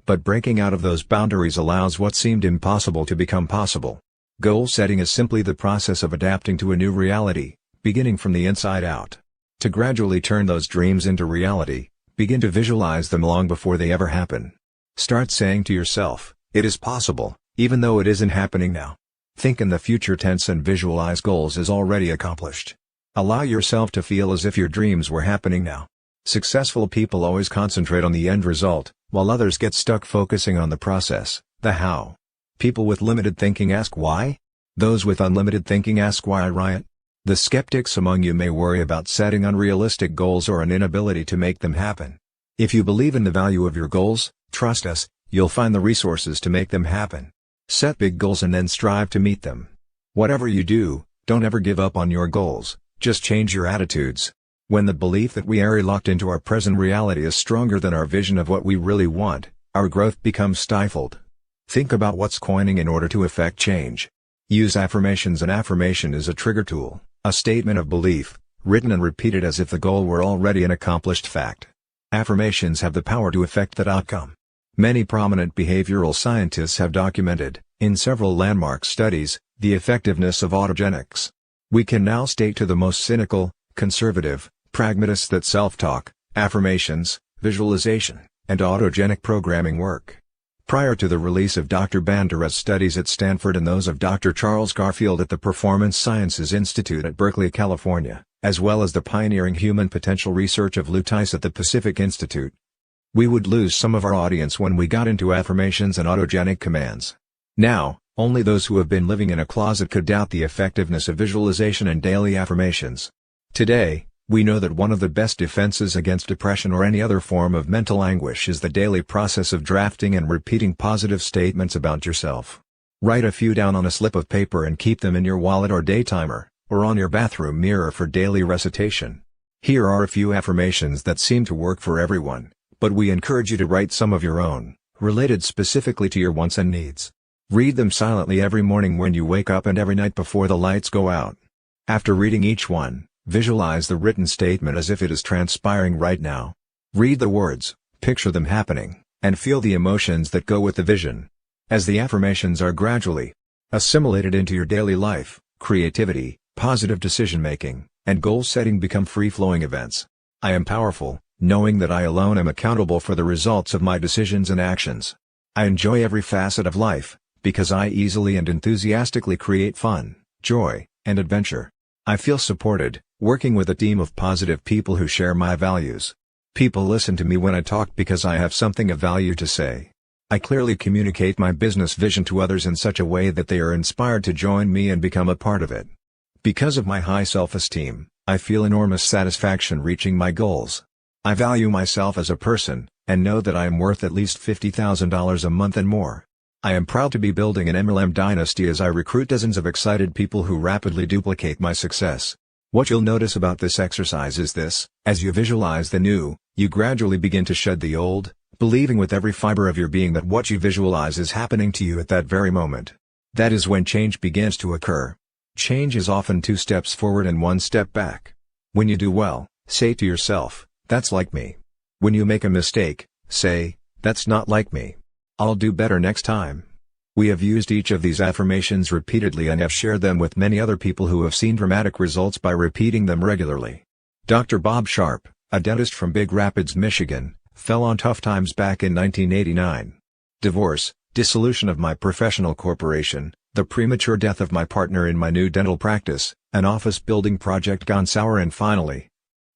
But breaking out of those boundaries allows what seemed impossible to become possible. Goal setting is simply the process of adapting to a new reality, beginning from the inside out. To gradually turn those dreams into reality, begin to visualize them long before they ever happen. Start saying to yourself, "It is possible, even though it isn't happening now." Think in the future tense and visualize goals as already accomplished. Allow yourself to feel as if your dreams were happening now. Successful people always concentrate on the end result, while others get stuck focusing on the process, the how. People with limited thinking ask why? Those with unlimited thinking ask why, right? The skeptics among you may worry about setting unrealistic goals or an inability to make them happen. If you believe in the value of your goals, trust us, you'll find the resources to make them happen. Set big goals and then strive to meet them. Whatever you do, don't ever give up on your goals, just change your attitudes. When the belief that we are locked into our present reality is stronger than our vision of what we really want, our growth becomes stifled. Think about what's coining in order to effect change. Use affirmations. An affirmation is a trigger tool, a statement of belief, written and repeated as if the goal were already an accomplished fact. Affirmations have the power to affect that outcome. Many prominent behavioral scientists have documented, in several landmark studies, the effectiveness of autogenics. We can now state to the most cynical, conservative, pragmatists that self-talk, affirmations, visualization, and autogenic programming work. Prior to the release of Dr. Bandura's studies at Stanford and those of Dr. Charles Garfield at the Performance Sciences Institute at Berkeley, California, as well as the pioneering human potential research of Lou Tice at the Pacific Institute, we would lose some of our audience when we got into affirmations and autogenic commands. Now, only those who have been living in a closet could doubt the effectiveness of visualization and daily affirmations. Today, we know that one of the best defenses against depression or any other form of mental anguish is the daily process of drafting and repeating positive statements about yourself. Write a few down on a slip of paper and keep them in your wallet or day timer, or on your bathroom mirror for daily recitation. Here are a few affirmations that seem to work for everyone, but we encourage you to write some of your own, related specifically to your wants and needs. Read them silently every morning when you wake up and every night before the lights go out. After reading each one, visualize the written statement as if it is transpiring right now. Read the words, picture them happening, and feel the emotions that go with the vision. As the affirmations are gradually assimilated into your daily life, creativity, positive decision-making, and goal-setting become free-flowing events. I am powerful, knowing that I alone am accountable for the results of my decisions and actions. I enjoy every facet of life, because I easily and enthusiastically create fun, joy, and adventure. I feel supported, working with a team of positive people who share my values. People listen to me when I talk because I have something of value to say. I clearly communicate my business vision to others in such a way that they are inspired to join me and become a part of it. Because of my high self-esteem, I feel enormous satisfaction reaching my goals. I value myself as a person, and know that I am worth at least $50,000 a month and more. I am proud to be building an MLM dynasty as I recruit dozens of excited people who rapidly duplicate my success. What you'll notice about this exercise is this: as you visualize the new, you gradually begin to shed the old, believing with every fiber of your being that what you visualize is happening to you at that very moment. That is when change begins to occur. Change is often 2 steps forward and 1 step back. When you do well, say to yourself, "That's like me." When you make a mistake, say, "That's not like me. I'll do better next time." We have used each of these affirmations repeatedly and have shared them with many other people who have seen dramatic results by repeating them regularly. Dr. Bob Sharp, a dentist from Big Rapids, Michigan, fell on tough times back in 1989. Divorce, dissolution of my professional corporation, the premature death of my partner in my new dental practice, an office building project gone sour, and finally,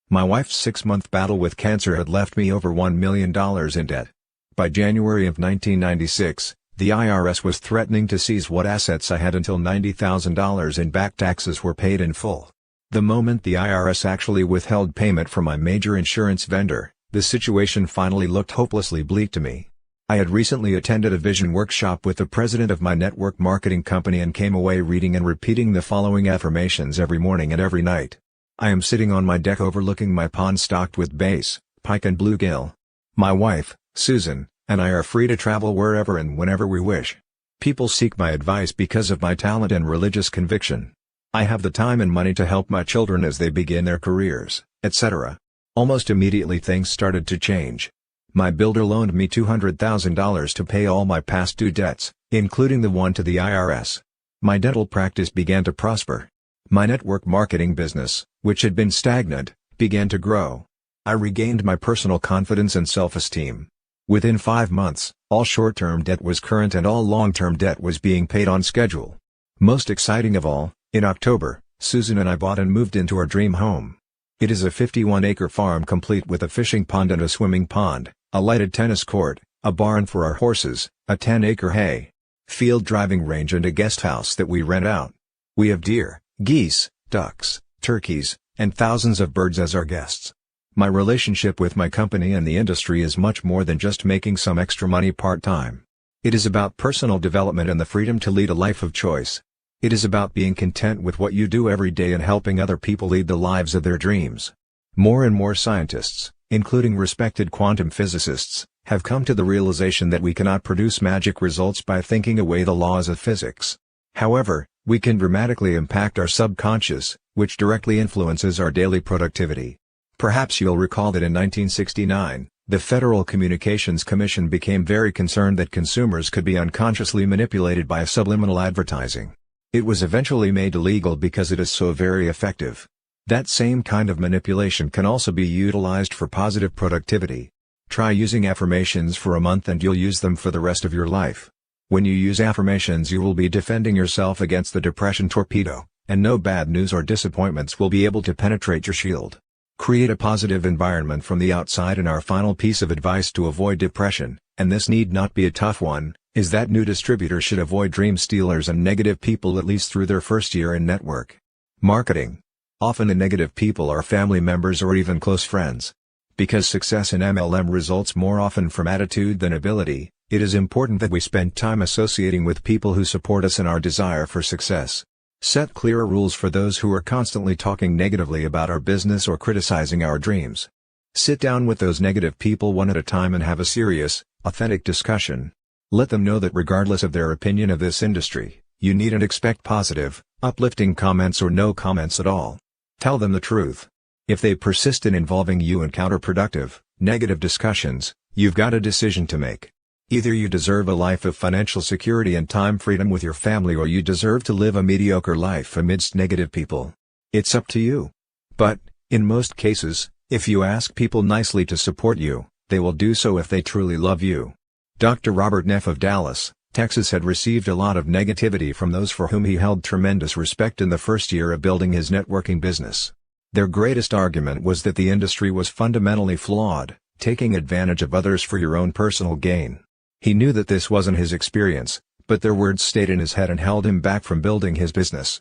my wife's 6-month battle with cancer had left me over $1 million in debt. By January of 1996, The IRS was threatening to seize what assets I had until $90,000 in back taxes were paid in full. The moment the IRS actually withheld payment from my major insurance vendor, the situation finally looked hopelessly bleak to me. I had recently attended a vision workshop with the president of my network marketing company and came away reading and repeating the following affirmations every morning and every night. I am sitting on my deck overlooking my pond stocked with bass, pike and bluegill. My wife, Susan, and I are free to travel wherever and whenever we wish. People seek my advice because of my talent and religious conviction. I have the time and money to help my children as they begin their careers, etc. Almost immediately things started to change. My builder loaned me $200,000 to pay all my past due debts, including the one to the IRS. My dental practice began to prosper. My network marketing business, which had been stagnant, began to grow. I regained my personal confidence and self-esteem. Within 5 months, all short-term debt was current and all long-term debt was being paid on schedule. Most exciting of all, in October, Susan and I bought and moved into our dream home. It is a 51-acre farm complete with a fishing pond and a swimming pond, a lighted tennis court, a barn for our horses, a 10-acre hay field driving range and a guest house that we rent out. We have deer, geese, ducks, turkeys, and thousands of birds as our guests. My relationship with my company and the industry is much more than just making some extra money part-time. It is about personal development and the freedom to lead a life of choice. It is about being content with what you do every day and helping other people lead the lives of their dreams. More and more scientists, including respected quantum physicists, have come to the realization that we cannot produce magic results by thinking away the laws of physics. However, we can dramatically impact our subconscious, which directly influences our daily productivity. Perhaps you'll recall that in 1969, the Federal Communications Commission became very concerned that consumers could be unconsciously manipulated by subliminal advertising. It was eventually made illegal because it is so very effective. That same kind of manipulation can also be utilized for positive productivity. Try using affirmations for a month and you'll use them for the rest of your life. When you use affirmations, you will be defending yourself against the depression torpedo, and no bad news or disappointments will be able to penetrate your shield. Create a positive environment from the outside. And our final piece of advice to avoid depression, and this need not be a tough one, is that new distributors should avoid dream stealers and negative people at least through their first year in network marketing. Often the negative people are family members or even close friends. Because success in MLM results more often from attitude than ability, it is important that we spend time associating with people who support us in our desire for success. Set clearer rules for those who are constantly talking negatively about our business or criticizing our dreams. Sit down with those negative people one at a time and have a serious, authentic discussion. Let them know that regardless of their opinion of this industry, you needn't expect positive, uplifting comments or no comments at all. Tell them the truth. If they persist in involving you in counterproductive, negative discussions, you've got a decision to make. Either you deserve a life of financial security and time freedom with your family, or you deserve to live a mediocre life amidst negative people. It's up to you. But, in most cases, if you ask people nicely to support you, they will do so if they truly love you. Dr. Robert Neff of Dallas, Texas had received a lot of negativity from those for whom he held tremendous respect in the first year of building his networking business. Their greatest argument was that the industry was fundamentally flawed, taking advantage of others for your own personal gain. He knew that this wasn't his experience, but their words stayed in his head and held him back from building his business.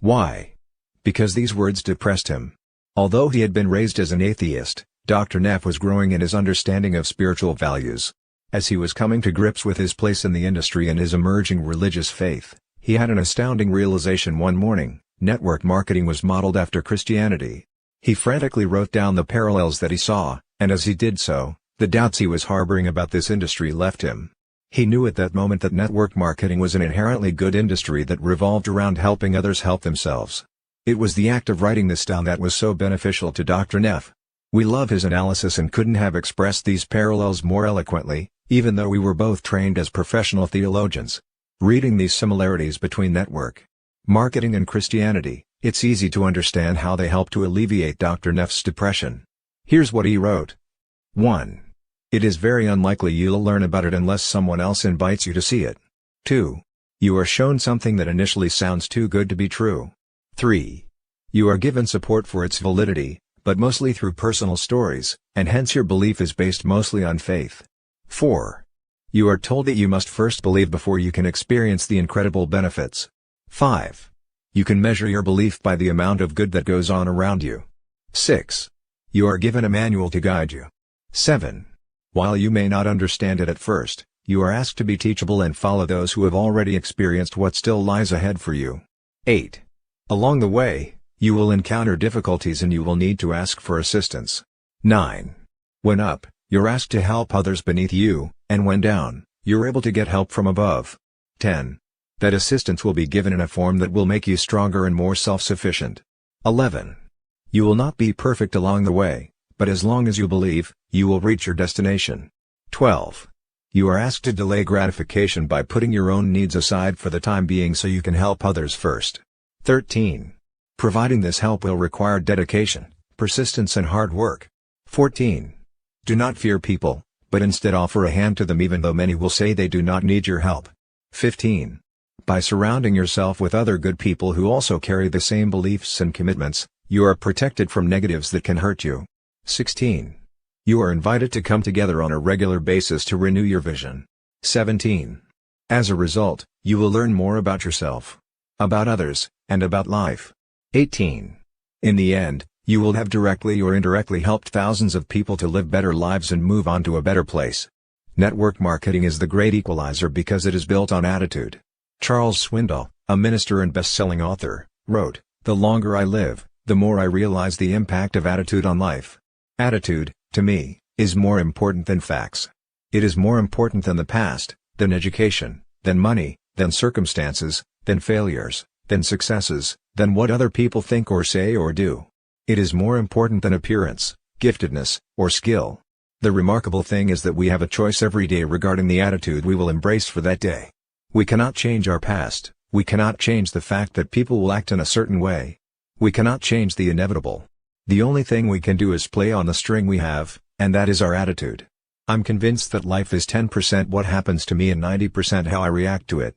Why? Because these words depressed him. Although he had been raised as an atheist, Dr. Neff was growing in his understanding of spiritual values. As he was coming to grips with his place in the industry and his emerging religious faith, he had an astounding realization one morning: network marketing was modeled after Christianity. He frantically wrote down the parallels that he saw, and as he did so, the doubts he was harboring about this industry left him. He knew at that moment that network marketing was an inherently good industry that revolved around helping others help themselves. It was the act of writing this down that was so beneficial to Dr. Neff. We love his analysis and couldn't have expressed these parallels more eloquently, even though we were both trained as professional theologians. Reading these similarities between network marketing and Christianity, it's easy to understand how they help to alleviate Dr. Neff's depression. Here's what he wrote. 1. It is very unlikely you'll learn about it unless someone else invites you to see it. 2. You are shown something that initially sounds too good to be true. 3. You are given support for its validity, but mostly through personal stories, and hence your belief is based mostly on faith. 4. You are told that you must first believe before you can experience the incredible benefits. 5. You can measure your belief by the amount of good that goes on around you. 6. You are given a manual to guide you. 7. While you may not understand it at first, you are asked to be teachable and follow those who have already experienced what still lies ahead for you. 8. Along the way, you will encounter difficulties and you will need to ask for assistance. 9. When up, you're asked to help others beneath you, and when down, you're able to get help from above. 10. That assistance will be given in a form that will make you stronger and more self-sufficient. 11. You will not be perfect along the way, but as long as you believe, you will reach your destination. 12. You are asked to delay gratification by putting your own needs aside for the time being so you can help others first. 13. Providing this help will require dedication, persistence and hard work. 14. Do not fear people, but instead offer a hand to them even though many will say they do not need your help. 15. By surrounding yourself with other good people who also carry the same beliefs and commitments, you are protected from negatives that can hurt you. 16. You are invited to come together on a regular basis to renew your vision. 17. As a result, you will learn more about yourself, about others, and about life. 18. In the end, you will have directly or indirectly helped thousands of people to live better lives and move on to a better place. Network marketing is the great equalizer because it is built on attitude. Charles Swindoll, a minister and best-selling author, wrote, "The longer I live, the more I realize the impact of attitude on life. Attitude, to me, is more important than facts. It is more important than the past, than education, than money, than circumstances, than failures, than successes, than what other people think or say or do. It is more important than appearance, giftedness, or skill. The remarkable thing is that we have a choice every day regarding the attitude we will embrace for that day. We cannot change our past, we cannot change the fact that people will act in a certain way. We cannot change the inevitable. The only thing we can do is play on the string we have, and that is our attitude. I'm convinced that life is 10% what happens to me and 90% how I react to it.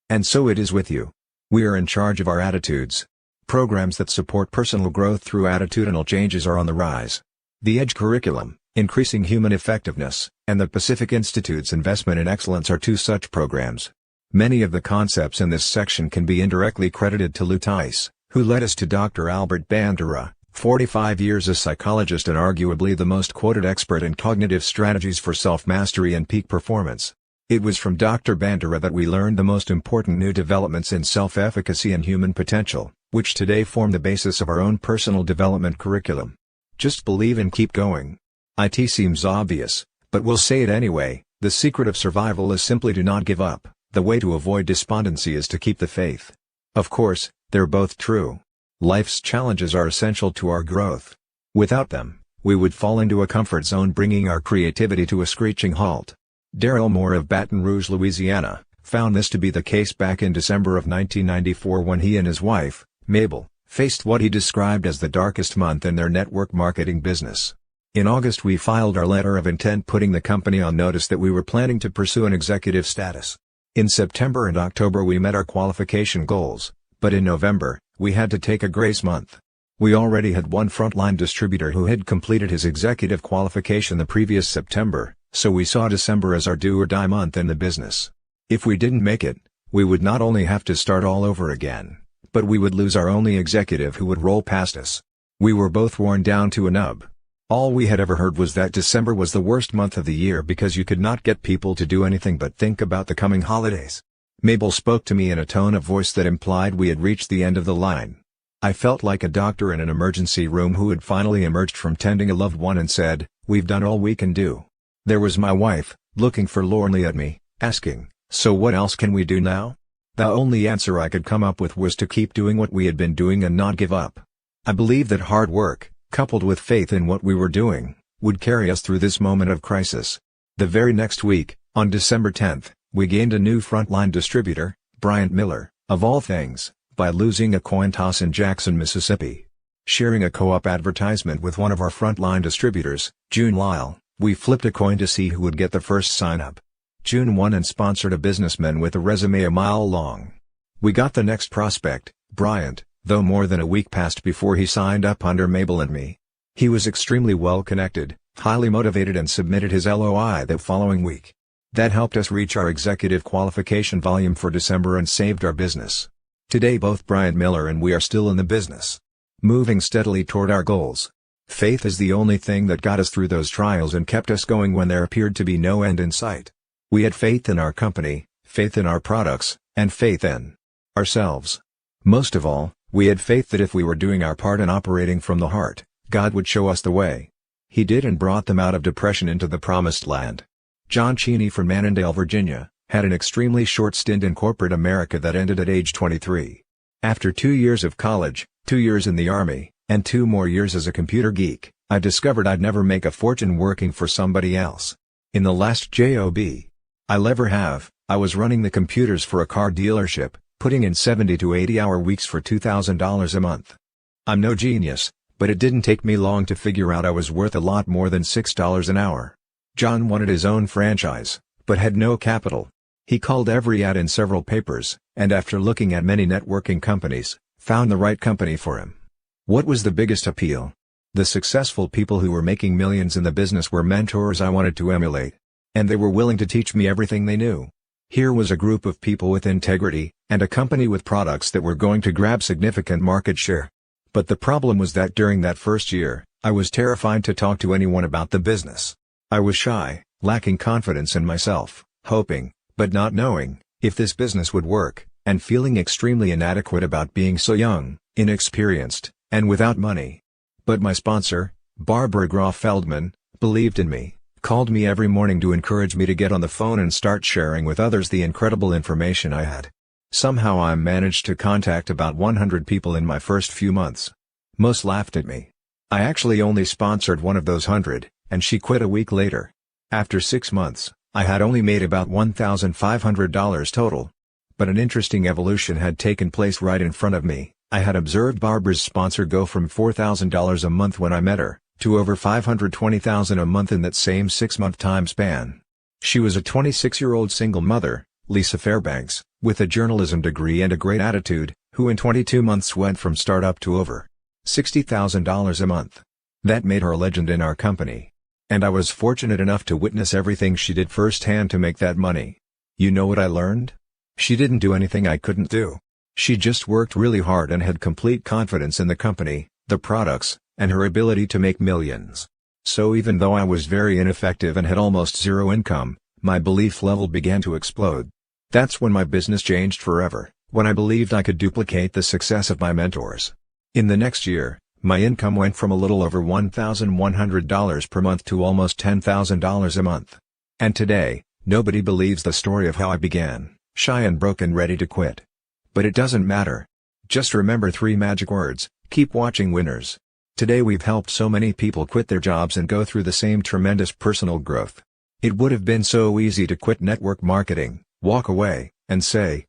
And so it is with you. We are in charge of our attitudes. Programs that support personal growth through attitudinal changes are on the rise. The EDGE curriculum, Increasing Human Effectiveness, and the Pacific Institute's Investment in Excellence are two such programs. Many of the concepts in this section can be indirectly credited to Lou Tice, who led us to Dr. Albert Bandura, 45 years a psychologist and arguably the most quoted expert in cognitive strategies for self-mastery and peak performance. It was from Dr. Bandura that we learned the most important new developments in self-efficacy and human potential, which today form the basis of our own personal development curriculum. Just believe and keep going. It seems obvious, but we'll say it anyway, the secret of survival is simply to not give up, the way to avoid despondency is to keep the faith. Of course, they're both true. Life's challenges are essential to our growth. Without them, we would fall into a comfort zone bringing our creativity to a screeching halt. Darrell Moore of Baton Rouge, Louisiana, found this to be the case back in December of 1994 when he and his wife, Mabel, faced what he described as the darkest month in their network marketing business. In August we filed our letter of intent putting the company on notice that we were planning to pursue an executive status. In September and October we met our qualification goals, but in November, we had to take a grace month. We already had one frontline distributor who had completed his executive qualification the previous September, so we saw December as our do-or-die month in the business. If we didn't make it, we would not only have to start all over again, but we would lose our only executive who would roll past us. We were both worn down to a nub. All we had ever heard was that December was the worst month of the year because you could not get people to do anything but think about the coming holidays. Mabel spoke to me in a tone of voice that implied we had reached the end of the line. I felt like a doctor in an emergency room who had finally emerged from tending a loved one and said, "We've done all we can do." There was my wife, looking forlornly at me, asking, "So what else can we do now?" The only answer I could come up with was to keep doing what we had been doing and not give up. I believe that hard work, coupled with faith in what we were doing, would carry us through this moment of crisis. The very next week, on December 10th, we gained a new frontline distributor, Bryant Miller, of all things, by losing a coin toss in Jackson, Mississippi. Sharing a co-op advertisement with one of our frontline distributors, June Lyle, we flipped a coin to see who would get the first sign-up. June won and sponsored a businessman with a resume a mile long. We got the next prospect, Bryant, though more than a week passed before he signed up under Mabel and me. He was extremely well connected, highly motivated and submitted his LOI that following week. That helped us reach our executive qualification volume for December and saved our business. Today both Brian Miller and we are still in the business, moving steadily toward our goals. Faith is the only thing that got us through those trials and kept us going when there appeared to be no end in sight. We had faith in our company, faith in our products, and faith in ourselves. Most of all, we had faith that if we were doing our part and operating from the heart, God would show us the way. He did, and brought them out of depression into the promised land. John Cheney from Annandale, Virginia, had an extremely short stint in corporate America that ended at age 23. After 2 years of college, 2 years in the Army, and 2 more years as a computer geek, I discovered I'd never make a fortune working for somebody else. In the last job I'll ever have, I was running the computers for a car dealership, putting in 70 to 80-hour weeks for $2,000 a month. I'm no genius, but it didn't take me long to figure out I was worth a lot more than $6 an hour. John wanted his own franchise, but had no capital. He called every ad in several papers, and after looking at many networking companies, found the right company for him. What was the biggest appeal? The successful people who were making millions in the business were mentors I wanted to emulate. And they were willing to teach me everything they knew. Here was a group of people with integrity, and a company with products that were going to grab significant market share. But the problem was that during that first year, I was terrified to talk to anyone about the business. I was shy, lacking confidence in myself, hoping, but not knowing, if this business would work, and feeling extremely inadequate about being so young, inexperienced, and without money. But my sponsor, Barbara Groff Feldman, believed in me, called me every morning to encourage me to get on the phone and start sharing with others the incredible information I had. Somehow I managed to contact about 100 people in my first few months. Most laughed at me. I actually only sponsored one of those 100, and she quit a week later. After 6 months, I had only made about $1,500 total. But an interesting evolution had taken place right in front of me. I had observed Barbara's sponsor go from $4,000 a month when I met her, to over $520,000 a month in that same 6-month time span. She was a 26-year-old single mother, Lisa Fairbanks, with a journalism degree and a great attitude, who in 22 months went from startup to over $60,000 a month. That made her a legend in our company. And I was fortunate enough to witness everything she did firsthand to make that money. You know what I learned? She didn't do anything I couldn't do. She just worked really hard and had complete confidence in the company, the products, and her ability to make millions. So even though I was very ineffective and had almost zero income, my belief level began to explode. That's when my business changed forever, when I believed I could duplicate the success of my mentors. In the next year, my income went from a little over $1,100 per month to almost $10,000 a month. And today, nobody believes the story of how I began, shy and broke and ready to quit. But it doesn't matter. Just remember 3 magic words: keep watching winners. Today we've helped so many people quit their jobs and go through the same tremendous personal growth. It would have been so easy to quit network marketing, walk away, and say,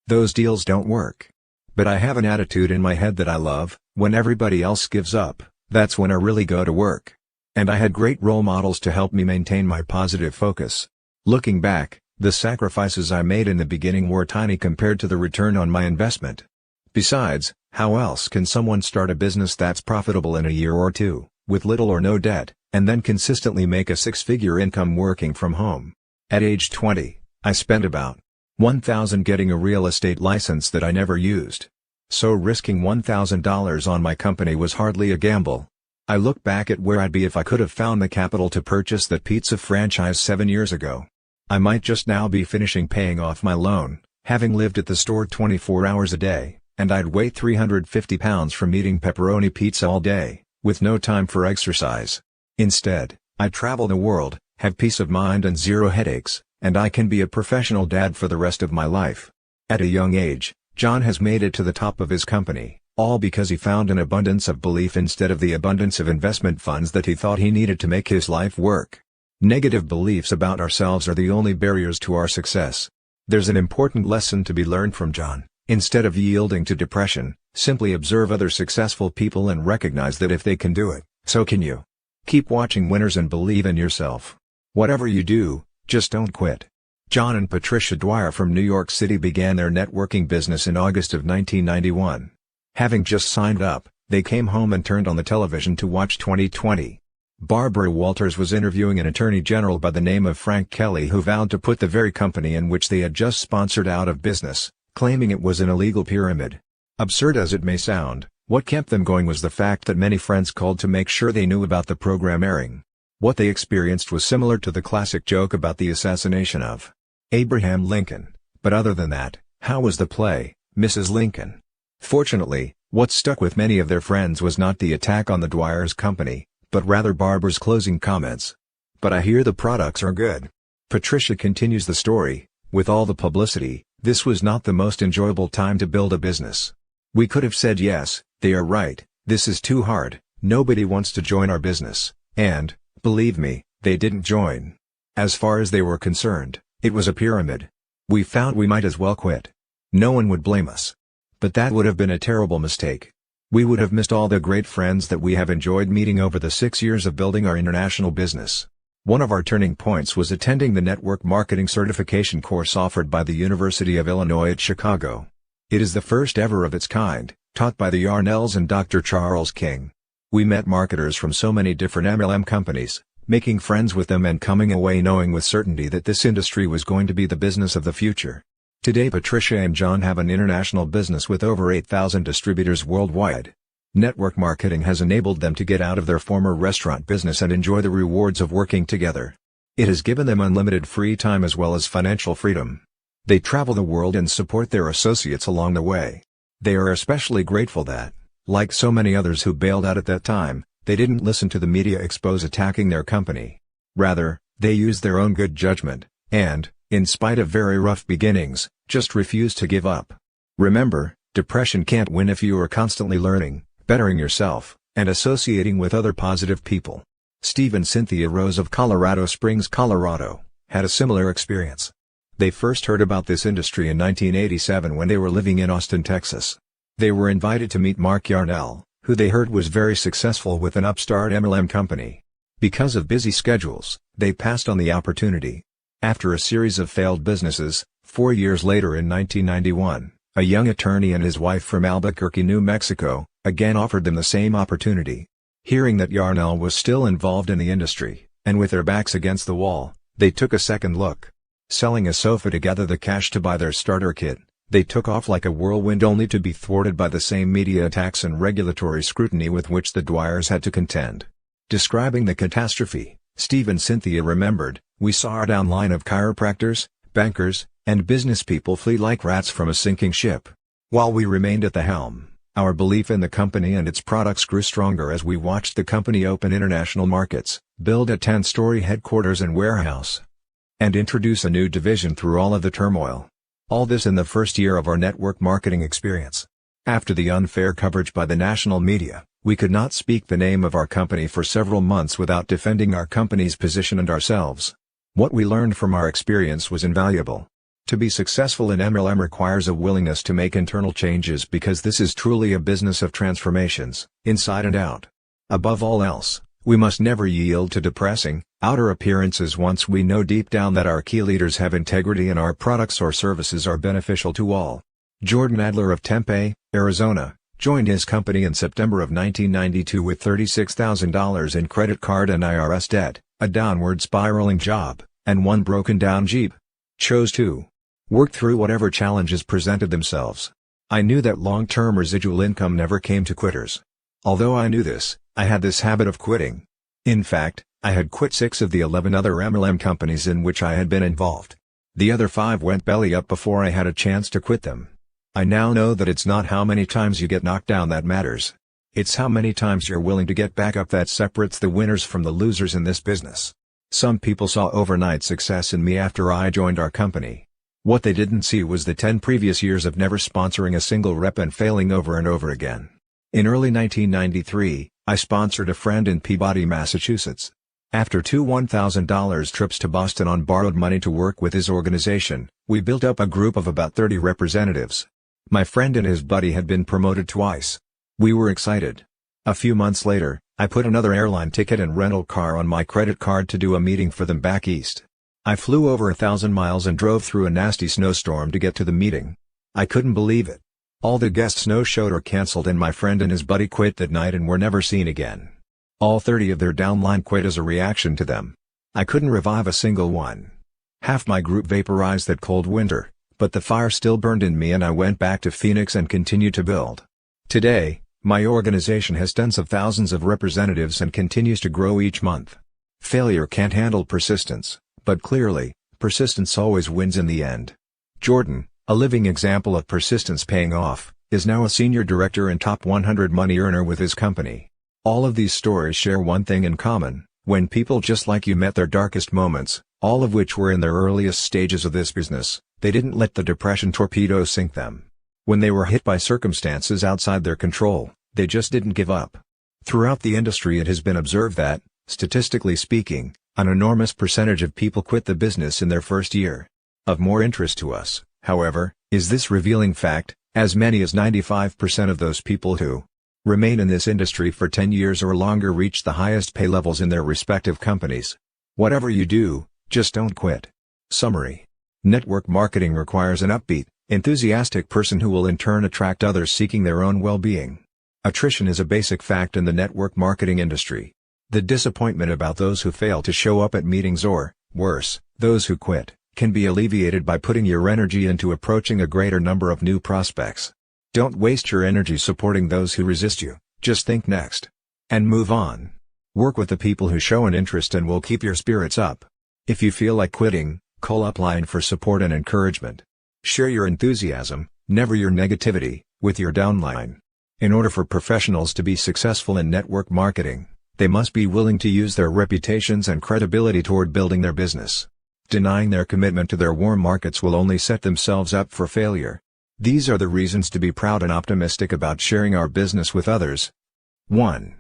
"Those deals don't work." But I have an attitude in my head that I love: when everybody else gives up, that's when I really go to work. And I had great role models to help me maintain my positive focus. Looking back, the sacrifices I made in the beginning were tiny compared to the return on my investment. Besides, how else can someone start a business that's profitable in a year or two, with little or no debt, and then consistently make a 6-figure income working from home? At age 20, I spent about $1,000 getting a real estate license that I never used. So risking $1,000 on my company was hardly a gamble. I look back at where I'd be if I could have found the capital to purchase that pizza franchise 7 years ago. I might just now be finishing paying off my loan, having lived at the store 24 hours a day, and I'd weigh 350 pounds from eating pepperoni pizza all day, with no time for exercise. Instead, I travel the world, have peace of mind and zero headaches, and I can be a professional dad for the rest of my life. At a young age, John has made it to the top of his company, all because he found an abundance of belief instead of the abundance of investment funds that he thought he needed to make his life work. Negative beliefs about ourselves are the only barriers to our success. There's an important lesson to be learned from John. Instead of yielding to depression, simply observe other successful people and recognize that if they can do it, so can you. Keep watching winners and believe in yourself. Whatever you do, just don't quit. John and Patricia Dwyer from New York City began their networking business in August of 1991. Having just signed up, they came home and turned on the television to watch 2020. Barbara Walters was interviewing an attorney general by the name of Frank Kelly who vowed to put the very company in which they had just sponsored out of business, claiming it was an illegal pyramid. Absurd as it may sound, what kept them going was the fact that many friends called to make sure they knew about the program airing. What they experienced was similar to the classic joke about the assassination of Abraham Lincoln, but other than that, how was the play, Mrs. Lincoln? Fortunately, what stuck with many of their friends was not the attack on the Dwyer's company, but rather Barbara's closing comments. "But I hear the products are good." Patricia continues the story, "With all the publicity, this was not the most enjoyable time to build a business. We could have said yes, they are right, this is too hard, nobody wants to join our business, and, believe me, they didn't join. As far as they were concerned, it was a pyramid. We found we might as well quit. No one would blame us. But that would have been a terrible mistake. We would have missed all the great friends that we have enjoyed meeting over the 6 years of building our international business." One of our turning points was attending the network marketing certification course offered by the University of Illinois at Chicago. It is the first ever of its kind, taught by the Yarnells and Dr. Charles King. We met marketers from so many different MLM companies, making friends with them and coming away knowing with certainty that this industry was going to be the business of the future. Today Patricia and John have an international business with over 8,000 distributors worldwide. Network marketing has enabled them to get out of their former restaurant business and enjoy the rewards of working together. It has given them unlimited free time as well as financial freedom. They travel the world and support their associates along the way. They are especially grateful that, like so many others who bailed out at that time, they didn't listen to the media expose attacking their company. Rather, they used their own good judgment, and, in spite of very rough beginnings, just refused to give up. Remember, depression can't win if you are constantly learning, bettering yourself, and associating with other positive people. Steve and Cynthia Rose of Colorado Springs, Colorado, had a similar experience. They first heard about this industry in 1987 when they were living in Austin, Texas. They were invited to meet Mark Yarnell, who they heard was very successful with an upstart MLM company. Because of busy schedules, they passed on the opportunity. After a series of failed businesses, 4 years later in 1991, a young attorney and his wife from Albuquerque, New Mexico, again offered them the same opportunity. Hearing that Yarnell was still involved in the industry, and with their backs against the wall, they took a second look. Selling a sofa to gather the cash to buy their starter kit, they took off like a whirlwind only to be thwarted by the same media attacks and regulatory scrutiny with which the Dwyers had to contend. Describing the catastrophe, Steve and Cynthia remembered, "We saw our downline of chiropractors, bankers, and business people flee like rats from a sinking ship. While we remained at the helm, our belief in the company and its products grew stronger as we watched the company open international markets, build a 10-story headquarters and warehouse, and introduce a new division through all of the turmoil. All this in the first year of our network marketing experience. After the unfair coverage by the national media, we could not speak the name of our company for several months without defending our company's position and ourselves. What we learned from our experience was invaluable. To be successful in MLM requires a willingness to make internal changes because this is truly a business of transformations, inside and out. Above all else, we must never yield to depressing, outer appearances once we know deep down that our key leaders have integrity and our products or services are beneficial to all." Jordan Adler of Tempe, Arizona, joined his company in September of 1992 with $36,000 in credit card and IRS debt, a downward spiraling job, and one broken-down Jeep. Chose to work through whatever challenges presented themselves. "I knew that long-term residual income never came to quitters. Although I knew this, I had this habit of quitting. In fact, I had quit 6 of the 11 other MLM companies in which I had been involved. The other 5 went belly up before I had a chance to quit them. I now know that it's not how many times you get knocked down that matters. It's how many times you're willing to get back up that separates the winners from the losers in this business." Some people saw overnight success in me after I joined our company. What they didn't see was the 10 previous years of never sponsoring a single rep and failing over and over again. In early 1993, I sponsored a friend in Peabody, Massachusetts. After 2 $1,000 trips to Boston on borrowed money to work with his organization, we built up a group of about 30 representatives. My friend and his buddy had been promoted twice. We were excited. A few months later, I put another airline ticket and rental car on my credit card to do a meeting for them back east. I flew over 1,000 miles and drove through a nasty snowstorm to get to the meeting. I couldn't believe it. All the guests no-showed or canceled and my friend and his buddy quit that night and were never seen again. All 30 of their downline quit as a reaction to them. I couldn't revive a single one. Half my group vaporized that cold winter, but the fire still burned in me and I went back to Phoenix and continued to build. Today, my organization has tens of thousands of representatives and continues to grow each month. Failure can't handle persistence, but clearly, persistence always wins in the end. Jordan, a living example of persistence paying off, is now a senior director and top 100 money earner with his company. All of these stories share one thing in common: when people just like you met their darkest moments, all of which were in their earliest stages of this business, they didn't let the depression torpedo sink them. When they were hit by circumstances outside their control, they just didn't give up. Throughout the industry it has been observed that, statistically speaking, an enormous percentage of people quit the business in their first year. Of more interest to us, however, is this revealing fact: as many as 95% of those people who remain in this industry for 10 years or longer reach the highest pay levels in their respective companies. Whatever you do, just don't quit. Summary: network marketing requires an upbeat, enthusiastic person who will in turn attract others seeking their own well-being. Attrition is a basic fact in the network marketing industry. The disappointment about those who fail to show up at meetings or, worse, those who quit, can be alleviated by putting your energy into approaching a greater number of new prospects. Don't waste your energy supporting those who resist you, just think next. And move on. Work with the people who show an interest and will keep your spirits up. If you feel like quitting, call upline for support and encouragement. Share your enthusiasm, never your negativity, with your downline. In order for professionals to be successful in network marketing, they must be willing to use their reputations and credibility toward building their business. Denying their commitment to their warm markets will only set themselves up for failure. These are the reasons to be proud and optimistic about sharing our business with others. 1.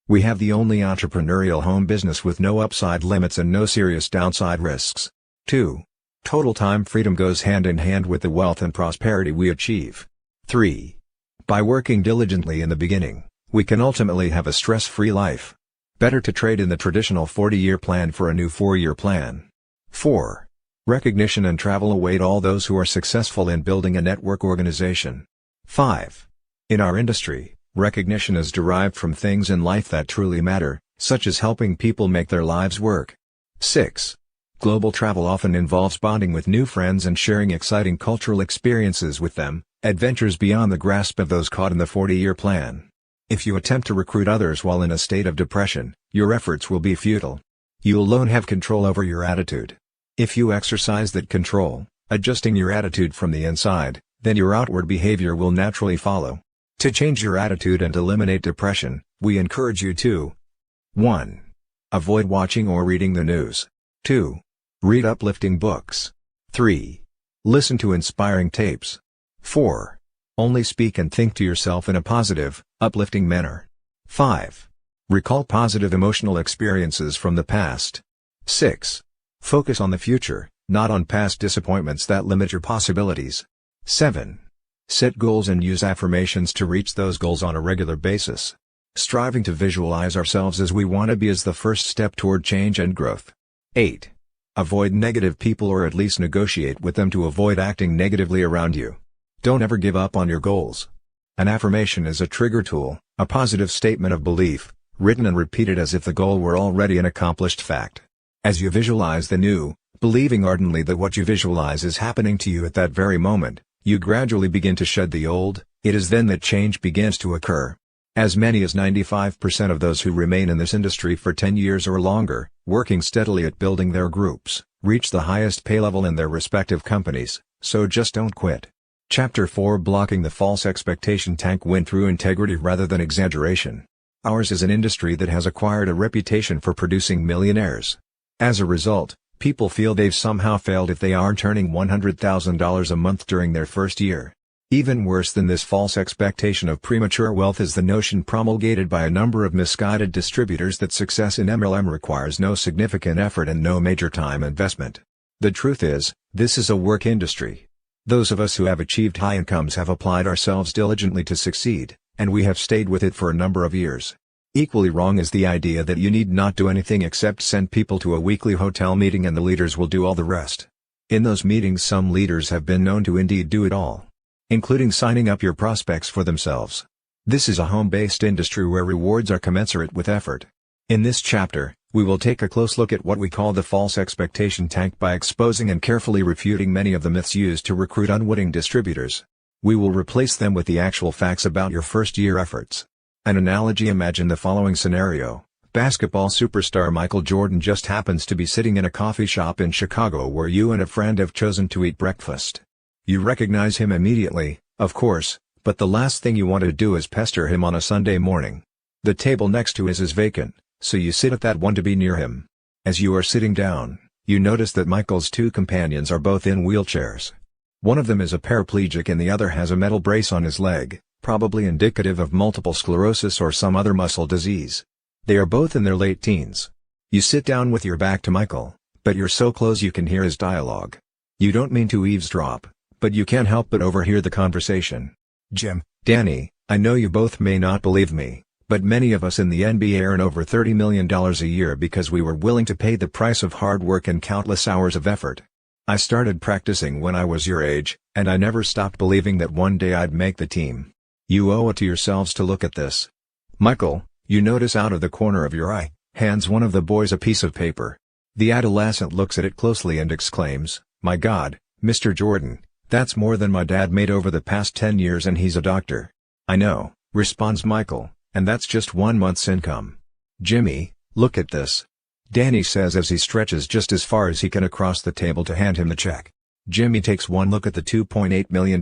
We have the only entrepreneurial home business with no upside limits and no serious downside risks. 2. Total time freedom goes hand in hand with the wealth and prosperity we achieve. 3. By working diligently in the beginning, we can ultimately have a stress-free life. Better to trade in the traditional 40-year plan for a new 4-year plan. 4. Recognition and travel await all those who are successful in building a network organization. 5. In our industry, recognition is derived from things in life that truly matter, such as helping people make their lives work. 6. Global travel often involves bonding with new friends and sharing exciting cultural experiences with them, adventures beyond the grasp of those caught in the 40-year plan. If you attempt to recruit others while in a state of depression, your efforts will be futile. You alone have control over your attitude. If you exercise that control, adjusting your attitude from the inside, then your outward behavior will naturally follow. To change your attitude and eliminate depression, we encourage you to 1. Avoid watching or reading the news. 2. Read uplifting books. 3. Listen to inspiring tapes. 4. Only speak and think to yourself in a positive, uplifting manner. 5. Recall positive emotional experiences from the past. 6. Focus on the future, not on past disappointments that limit your possibilities. 7. Set goals and use affirmations to reach those goals on a regular basis. Striving to visualize ourselves as we want to be is the first step toward change and growth. 8. Avoid negative people or at least negotiate with them to avoid acting negatively around you. Don't ever give up on your goals. An affirmation is a trigger tool, a positive statement of belief, written and repeated as if the goal were already an accomplished fact. As you visualize the new, believing ardently that what you visualize is happening to you at that very moment, you gradually begin to shed the old. It is then that change begins to occur. As many as 95% of those who remain in this industry for 10 years or longer, working steadily at building their groups, reach the highest pay level in their respective companies, so just don't quit. Chapter 4: Blocking the False Expectation Tank. Win through integrity rather than exaggeration. Ours is an industry that has acquired a reputation for producing millionaires. As a result, people feel they've somehow failed if they aren't earning $100,000 a month during their first year. Even worse than this false expectation of premature wealth is the notion promulgated by a number of misguided distributors that success in MLM requires no significant effort and no major time investment. The truth is, this is a work industry. Those of us who have achieved high incomes have applied ourselves diligently to succeed, and we have stayed with it for a number of years. Equally wrong is the idea that you need not do anything except send people to a weekly hotel meeting and the leaders will do all the rest. In those meetings, some leaders have been known to indeed do it all, including signing up your prospects for themselves. This is a home-based industry where rewards are commensurate with effort. In this chapter, we will take a close look at what we call the false expectation tank by exposing and carefully refuting many of the myths used to recruit unwitting distributors. We will replace them with the actual facts about your first-year efforts. An analogy: imagine the following scenario. Basketball superstar Michael Jordan just happens to be sitting in a coffee shop in Chicago where you and a friend have chosen to eat breakfast. You recognize him immediately, of course, but the last thing you want to do is pester him on a Sunday morning. The table next to his is vacant, so you sit at that one to be near him. As you are sitting down, you notice that Michael's two companions are both in wheelchairs. One of them is a paraplegic and the other has a metal brace on his leg, probably indicative of multiple sclerosis or some other muscle disease. They are both in their late teens. You sit down with your back to Michael, but you're so close you can hear his dialogue. You don't mean to eavesdrop, but you can't help but overhear the conversation. "Jim, Danny, I know you both may not believe me, but many of us in the NBA earn over $30 million a year because we were willing to pay the price of hard work and countless hours of effort. I started practicing when I was your age, and I never stopped believing that one day I'd make the team. You owe it to yourselves to look at this." Michael, you notice out of the corner of your eye, hands one of the boys a piece of paper. The adolescent looks at it closely and exclaims, "My God, Mr. Jordan, that's more than my dad made over the past 10 years and he's a doctor." "I know," responds Michael, "and that's just 1 month's income." "Jimmy, look at this," Danny says as he stretches just as far as he can across the table to hand him the check. Jimmy takes one look at the $2.8 million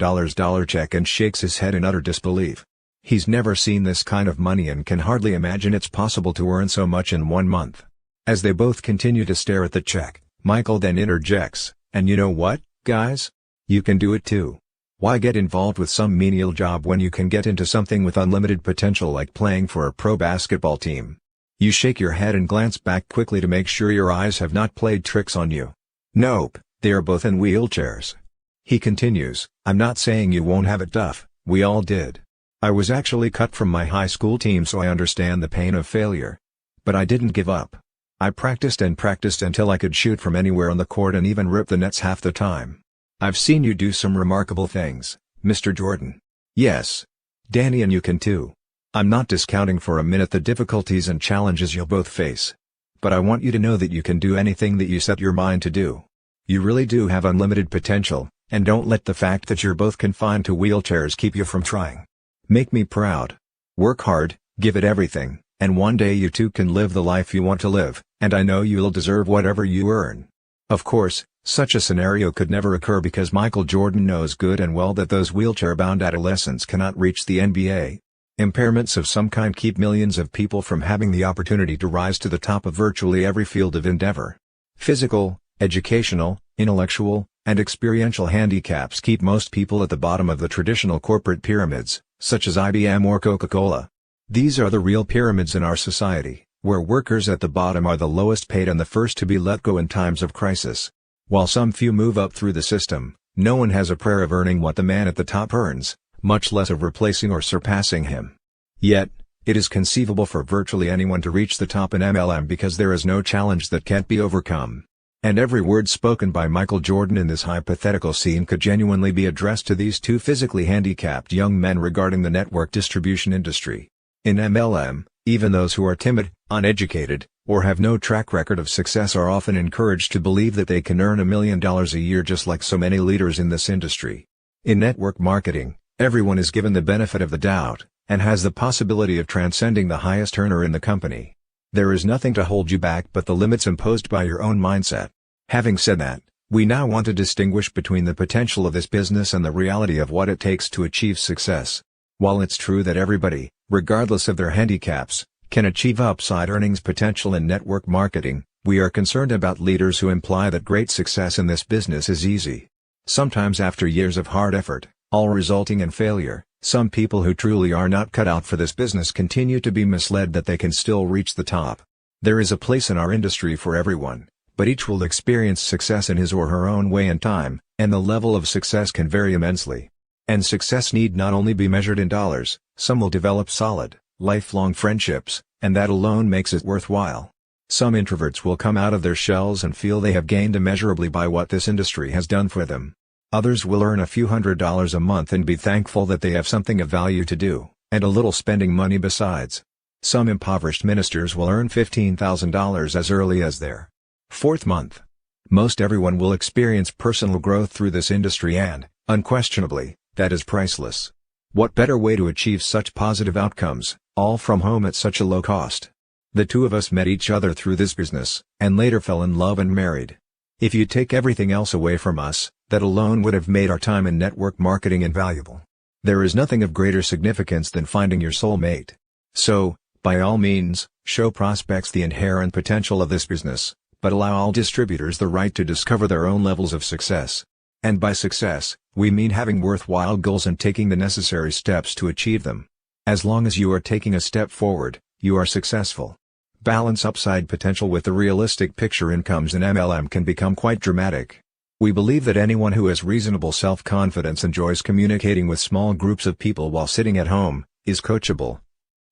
check and shakes his head in utter disbelief. He's never seen this kind of money and can hardly imagine it's possible to earn so much in 1 month. As they both continue to stare at the check, Michael then interjects, "And you know what, guys? You can do it too. Why get involved with some menial job when you can get into something with unlimited potential like playing for a pro basketball team?" You shake your head and glance back quickly to make sure your eyes have not played tricks on you. Nope, they are both in wheelchairs. He continues, "I'm not saying you won't have it tough, we all did. I was actually cut from my high school team so I understand the pain of failure. But I didn't give up. I practiced and practiced until I could shoot from anywhere on the court and even rip the nets half the time. I've seen you do some remarkable things, Mr. Jordan." "Yes, Danny, and you can too. I'm not discounting for a minute the difficulties and challenges you'll both face. But I want you to know that you can do anything that you set your mind to do. You really do have unlimited potential, and don't let the fact that you're both confined to wheelchairs keep you from trying. Make me proud. Work hard, give it everything, and one day you too can live the life you want to live, and I know you'll deserve whatever you earn." Of course, such a scenario could never occur because Michael Jordan knows good and well that those wheelchair-bound adolescents cannot reach the NBA. Impairments of some kind keep millions of people from having the opportunity to rise to the top of virtually every field of endeavor. Physical, educational, intellectual, and experiential handicaps keep most people at the bottom of the traditional corporate pyramids, such as IBM or Coca-Cola. These are the real pyramids in our society, where workers at the bottom are the lowest paid and the first to be let go in times of crisis. While some few move up through the system, no one has a prayer of earning what the man at the top earns, much less of replacing or surpassing him. Yet, it is conceivable for virtually anyone to reach the top in MLM because there is no challenge that can't be overcome. And every word spoken by Michael Jordan in this hypothetical scene could genuinely be addressed to these two physically handicapped young men regarding the network distribution industry. In MLM, even those who are timid, uneducated, or have no track record of success are often encouraged to believe that they can earn $1 million a year just like so many leaders in this industry. In network marketing, everyone is given the benefit of the doubt, and has the possibility of transcending the highest earner in the company. There is nothing to hold you back but the limits imposed by your own mindset. Having said that, we now want to distinguish between the potential of this business and the reality of what it takes to achieve success. While it's true that everybody, regardless of their handicaps, can achieve upside earnings potential in network marketing, we are concerned about leaders who imply that great success in this business is easy. Sometimes after years of hard effort, all resulting in failure, some people who truly are not cut out for this business continue to be misled that they can still reach the top. There is a place in our industry for everyone, but each will experience success in his or her own way and time, and the level of success can vary immensely. And success need not only be measured in dollars, some will develop solid, lifelong friendships, and that alone makes it worthwhile. Some introverts will come out of their shells and feel they have gained immeasurably by what this industry has done for them. Others will earn a few $100s a month and be thankful that they have something of value to do, and a little spending money besides. Some impoverished ministers will earn $15,000 as early as their fourth month. Most everyone will experience personal growth through this industry and, unquestionably, that is priceless. What better way to achieve such positive outcomes, all from home at such a low cost? The two of us met each other through this business, and later fell in love and married. If you take everything else away from us, that alone would have made our time in network marketing invaluable. There is nothing of greater significance than finding your soulmate. So, by all means, show prospects the inherent potential of this business, but allow all distributors the right to discover their own levels of success. And by success, we mean having worthwhile goals and taking the necessary steps to achieve them. As long as you are taking a step forward, you are successful. Balance upside potential with the realistic picture. Incomes in MLM can become quite dramatic. We believe that anyone who has reasonable self-confidence, enjoys communicating with small groups of people while sitting at home, is coachable,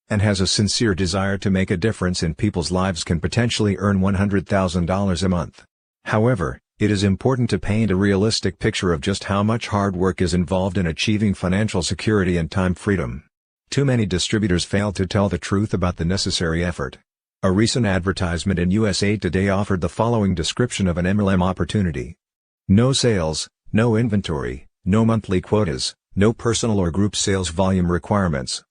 and has a sincere desire to make a difference in people's lives can potentially earn $100,000 a month. However, it is important to paint a realistic picture of just how much hard work is involved in achieving financial security and time freedom. Too many distributors fail to tell the truth about the necessary effort. A recent advertisement in USA Today offered the following description of an MLM opportunity. No sales, no inventory, no monthly quotas, no personal or group sales volume requirements.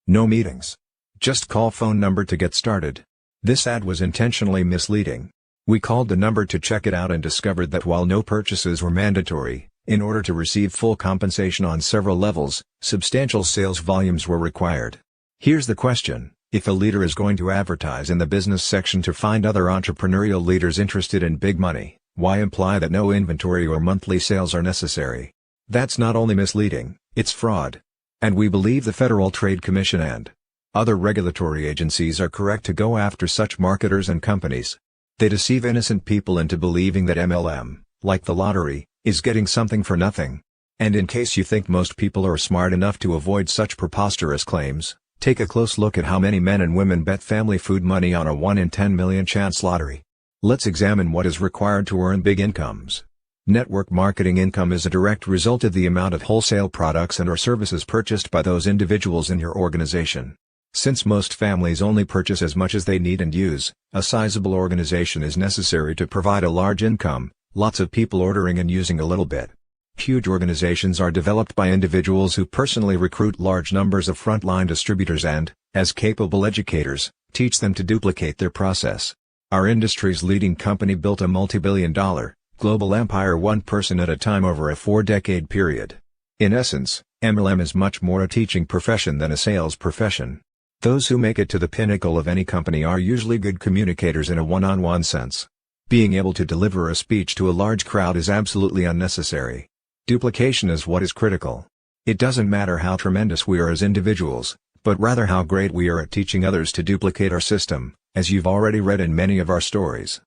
No meetings. Just call phone number to get started. This ad was intentionally misleading. We called the number to check it out and discovered that while no purchases were mandatory, in order to receive full compensation on several levels, substantial sales volumes were required. Here's the question: if a leader is going to advertise in the business section to find other entrepreneurial leaders interested in big money, why imply that no inventory or monthly sales are necessary? That's not only misleading, it's fraud. And we believe the Federal Trade Commission and other regulatory agencies are correct to go after such marketers and companies. They deceive innocent people into believing that MLM, like the lottery, is getting something for nothing. And in case you think most people are smart enough to avoid such preposterous claims, take a close look at how many men and women bet family food money on a 1 in 10 million chance lottery. Let's examine what is required to earn big incomes. Network marketing income is a direct result of the amount of wholesale products and/or services purchased by those individuals in your organization. Since most families only purchase as much as they need and use, a sizable organization is necessary to provide a large income, lots of people ordering and using a little bit. Huge organizations are developed by individuals who personally recruit large numbers of frontline distributors and, as capable educators, teach them to duplicate their process. Our industry's leading company built a multi-billion-dollar, global empire one person at a time over a 4-decade period. In essence, MLM is much more a teaching profession than a sales profession. Those who make it to the pinnacle of any company are usually good communicators in a one-on-one sense. Being able to deliver a speech to a large crowd is absolutely unnecessary. Duplication is what is critical. It doesn't matter how tremendous we are as individuals, but rather how great we are at teaching others to duplicate our system, as you've already read in many of our stories.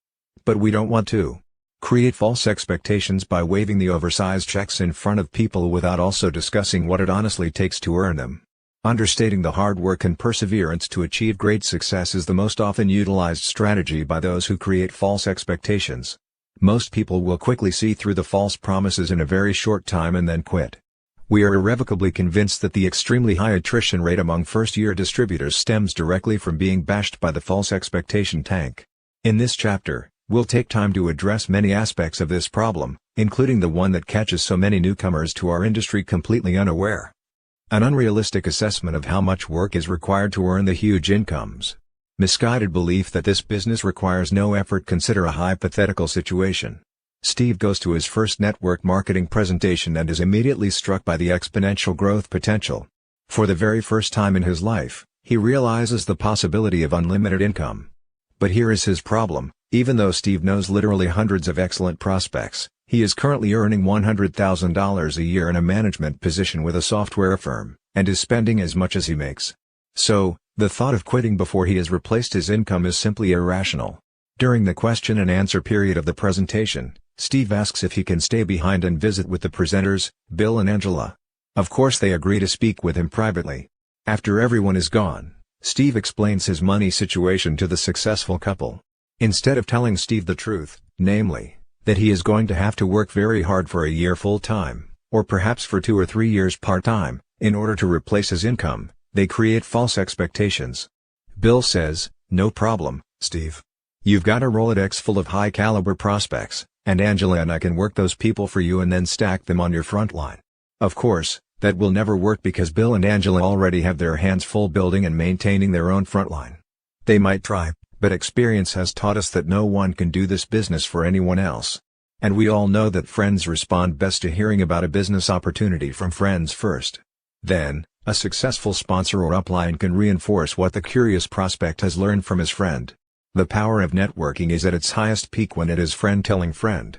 But we don't want to create false expectations by waving the oversized checks in front of people without also discussing what it honestly takes to earn them. Understating the hard work and perseverance to achieve great success is the most often utilized strategy by those who create false expectations. Most people will quickly see through the false promises in a very short time and then quit. We are irrevocably convinced that the extremely high attrition rate among first-year distributors stems directly from being bashed by the false expectation tank. In this chapter, we'll take time to address many aspects of this problem, including the one that catches so many newcomers to our industry completely unaware. An unrealistic assessment of how much work is required to earn the huge incomes. Misguided belief that this business requires no effort. Consider a hypothetical situation. Steve goes to his first network marketing presentation and is immediately struck by the exponential growth potential. For the very first time in his life, he realizes the possibility of unlimited income. But here is his problem: even though Steve knows literally hundreds of excellent prospects, he is currently earning $100,000 a year in a management position with a software firm, and is spending as much as he makes. So, the thought of quitting before he has replaced his income is simply irrational. During the question and answer period of the presentation, Steve asks if he can stay behind and visit with the presenters, Bill and Angela. Of course they agree to speak with him privately. After everyone is gone, Steve explains his money situation to the successful couple. Instead of telling Steve the truth, namely, that he is going to have to work very hard for a year full-time, or perhaps for 2 or 3 years part-time, in order to replace his income, they create false expectations. Bill says, "No problem, Steve. You've got a Rolodex full of high-caliber prospects, and Angela and I can work those people for you and then stack them on your front line." Of course, that will never work because Bill and Angela already have their hands full building and maintaining their own front line. They might try, but experience has taught us that no one can do this business for anyone else. And we all know that friends respond best to hearing about a business opportunity from friends first. Then, a successful sponsor or upline can reinforce what the curious prospect has learned from his friend. The power of networking is at its highest peak when it is friend telling friend.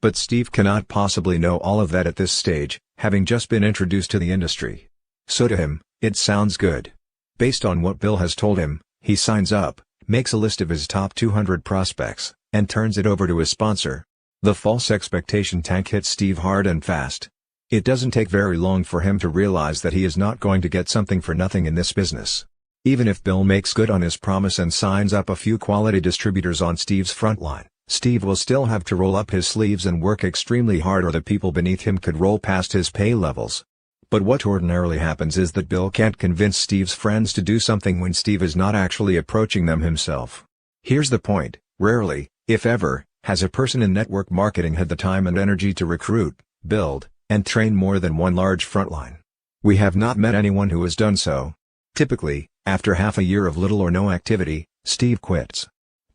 But Steve cannot possibly know all of that at this stage, having just been introduced to the industry. So to him, it sounds good. Based on what Bill has told him, he signs up, makes a list of his top 200 prospects, and turns it over to his sponsor. The false expectation tank hits Steve hard and fast. It doesn't take very long for him to realize that he is not going to get something for nothing in this business. Even if Bill makes good on his promise and signs up a few quality distributors on Steve's front line, Steve will still have to roll up his sleeves and work extremely hard, or the people beneath him could roll past his pay levels. But what ordinarily happens is that Bill can't convince Steve's friends to do something when Steve is not actually approaching them himself. Here's the point: rarely, if ever, has a person in network marketing had the time and energy to recruit, build, and train more than one large frontline. We have not met anyone who has done so. Typically, after half a year of little or no activity, Steve quits.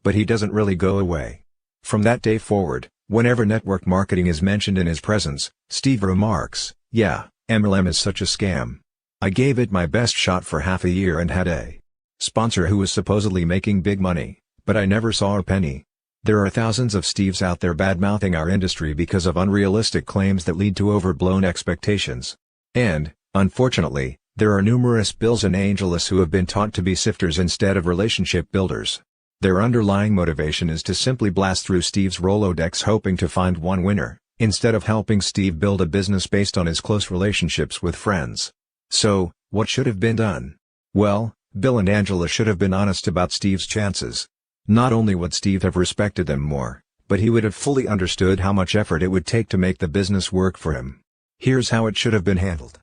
But he doesn't really go away. From that day forward, whenever network marketing is mentioned in his presence, Steve remarks, "Yeah, MLM is such a scam. I gave it my best shot for half a year and had a sponsor who was supposedly making big money, but I never saw a penny." There are thousands of Steves out there bad-mouthing our industry because of unrealistic claims that lead to overblown expectations. And, unfortunately, there are numerous Bills and Angelas who have been taught to be sifters instead of relationship builders. Their underlying motivation is to simply blast through Steve's Rolodex hoping to find one winner, instead of helping Steve build a business based on his close relationships with friends. So, what should have been done? Well, Bill and Angela should have been honest about Steve's chances. Not only would Steve have respected them more, but he would have fully understood how much effort it would take to make the business work for him. Here's how it should have been handled.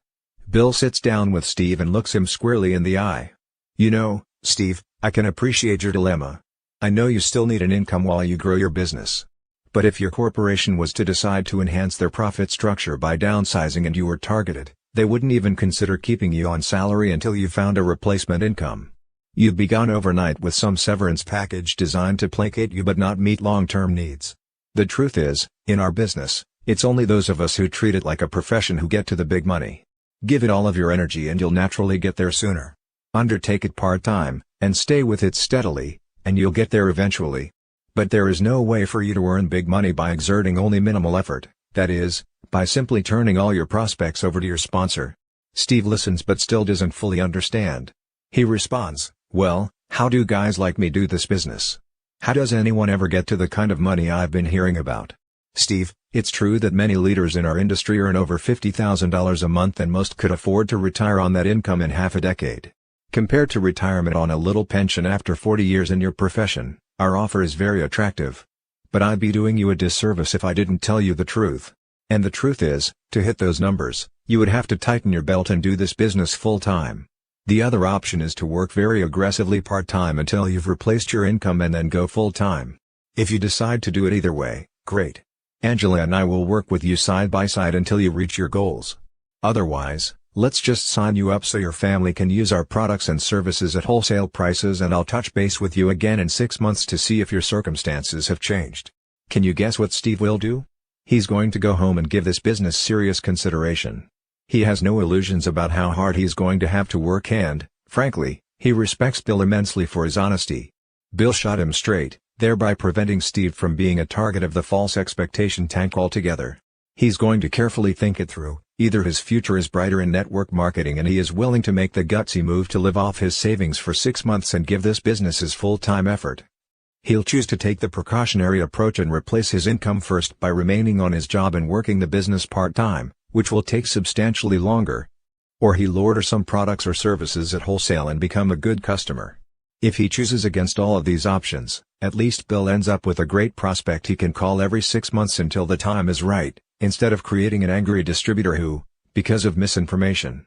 Bill sits down with Steve and looks him squarely in the eye. "You know, Steve, I can appreciate your dilemma. I know you still need an income while you grow your business. But if your corporation was to decide to enhance their profit structure by downsizing and you were targeted, they wouldn't even consider keeping you on salary until you found a replacement income. You'd be gone overnight with some severance package designed to placate you but not meet long-term needs. The truth is, in our business, it's only those of us who treat it like a profession who get to the big money. Give it all of your energy and you'll naturally get there sooner. Undertake it part-time, and stay with it steadily, and you'll get there eventually. But there is no way for you to earn big money by exerting only minimal effort, that is, by simply turning all your prospects over to your sponsor." Steve listens but still doesn't fully understand. He responds, "Well, how do guys like me do this business? How does anyone ever get to the kind of money I've been hearing about?" "Steve, it's true that many leaders in our industry earn over $50,000 a month and most could afford to retire on that income in half a decade. Compared to retirement on a little pension after 40 years in your profession, our offer is very attractive. But I'd be doing you a disservice if I didn't tell you the truth. And the truth is, to hit those numbers, you would have to tighten your belt and do this business full-time. The other option is to work very aggressively part-time until you've replaced your income and then go full-time. If you decide to do it either way, great. Angela and I will work with you side by side until you reach your goals. Otherwise, let's just sign you up so your family can use our products and services at wholesale prices, and I'll touch base with you again in 6 months to see if your circumstances have changed." Can you guess what Steve will do? He's going to go home and give this business serious consideration. He has no illusions about how hard he's going to have to work and, frankly, he respects Bill immensely for his honesty. Bill shot him straight, thereby preventing Steve from being a target of the false expectation tank altogether. He's going to carefully think it through. Either his future is brighter in network marketing and he is willing to make the gutsy move to live off his savings for 6 months and give this business his full-time effort. He'll choose to take the precautionary approach and replace his income first by remaining on his job and working the business part-time, which will take substantially longer. Or he'll order some products or services at wholesale and become a good customer. If he chooses against all of these options, at least Bill ends up with a great prospect he can call every 6 months until the time is right, instead of creating an angry distributor who, because of misinformation,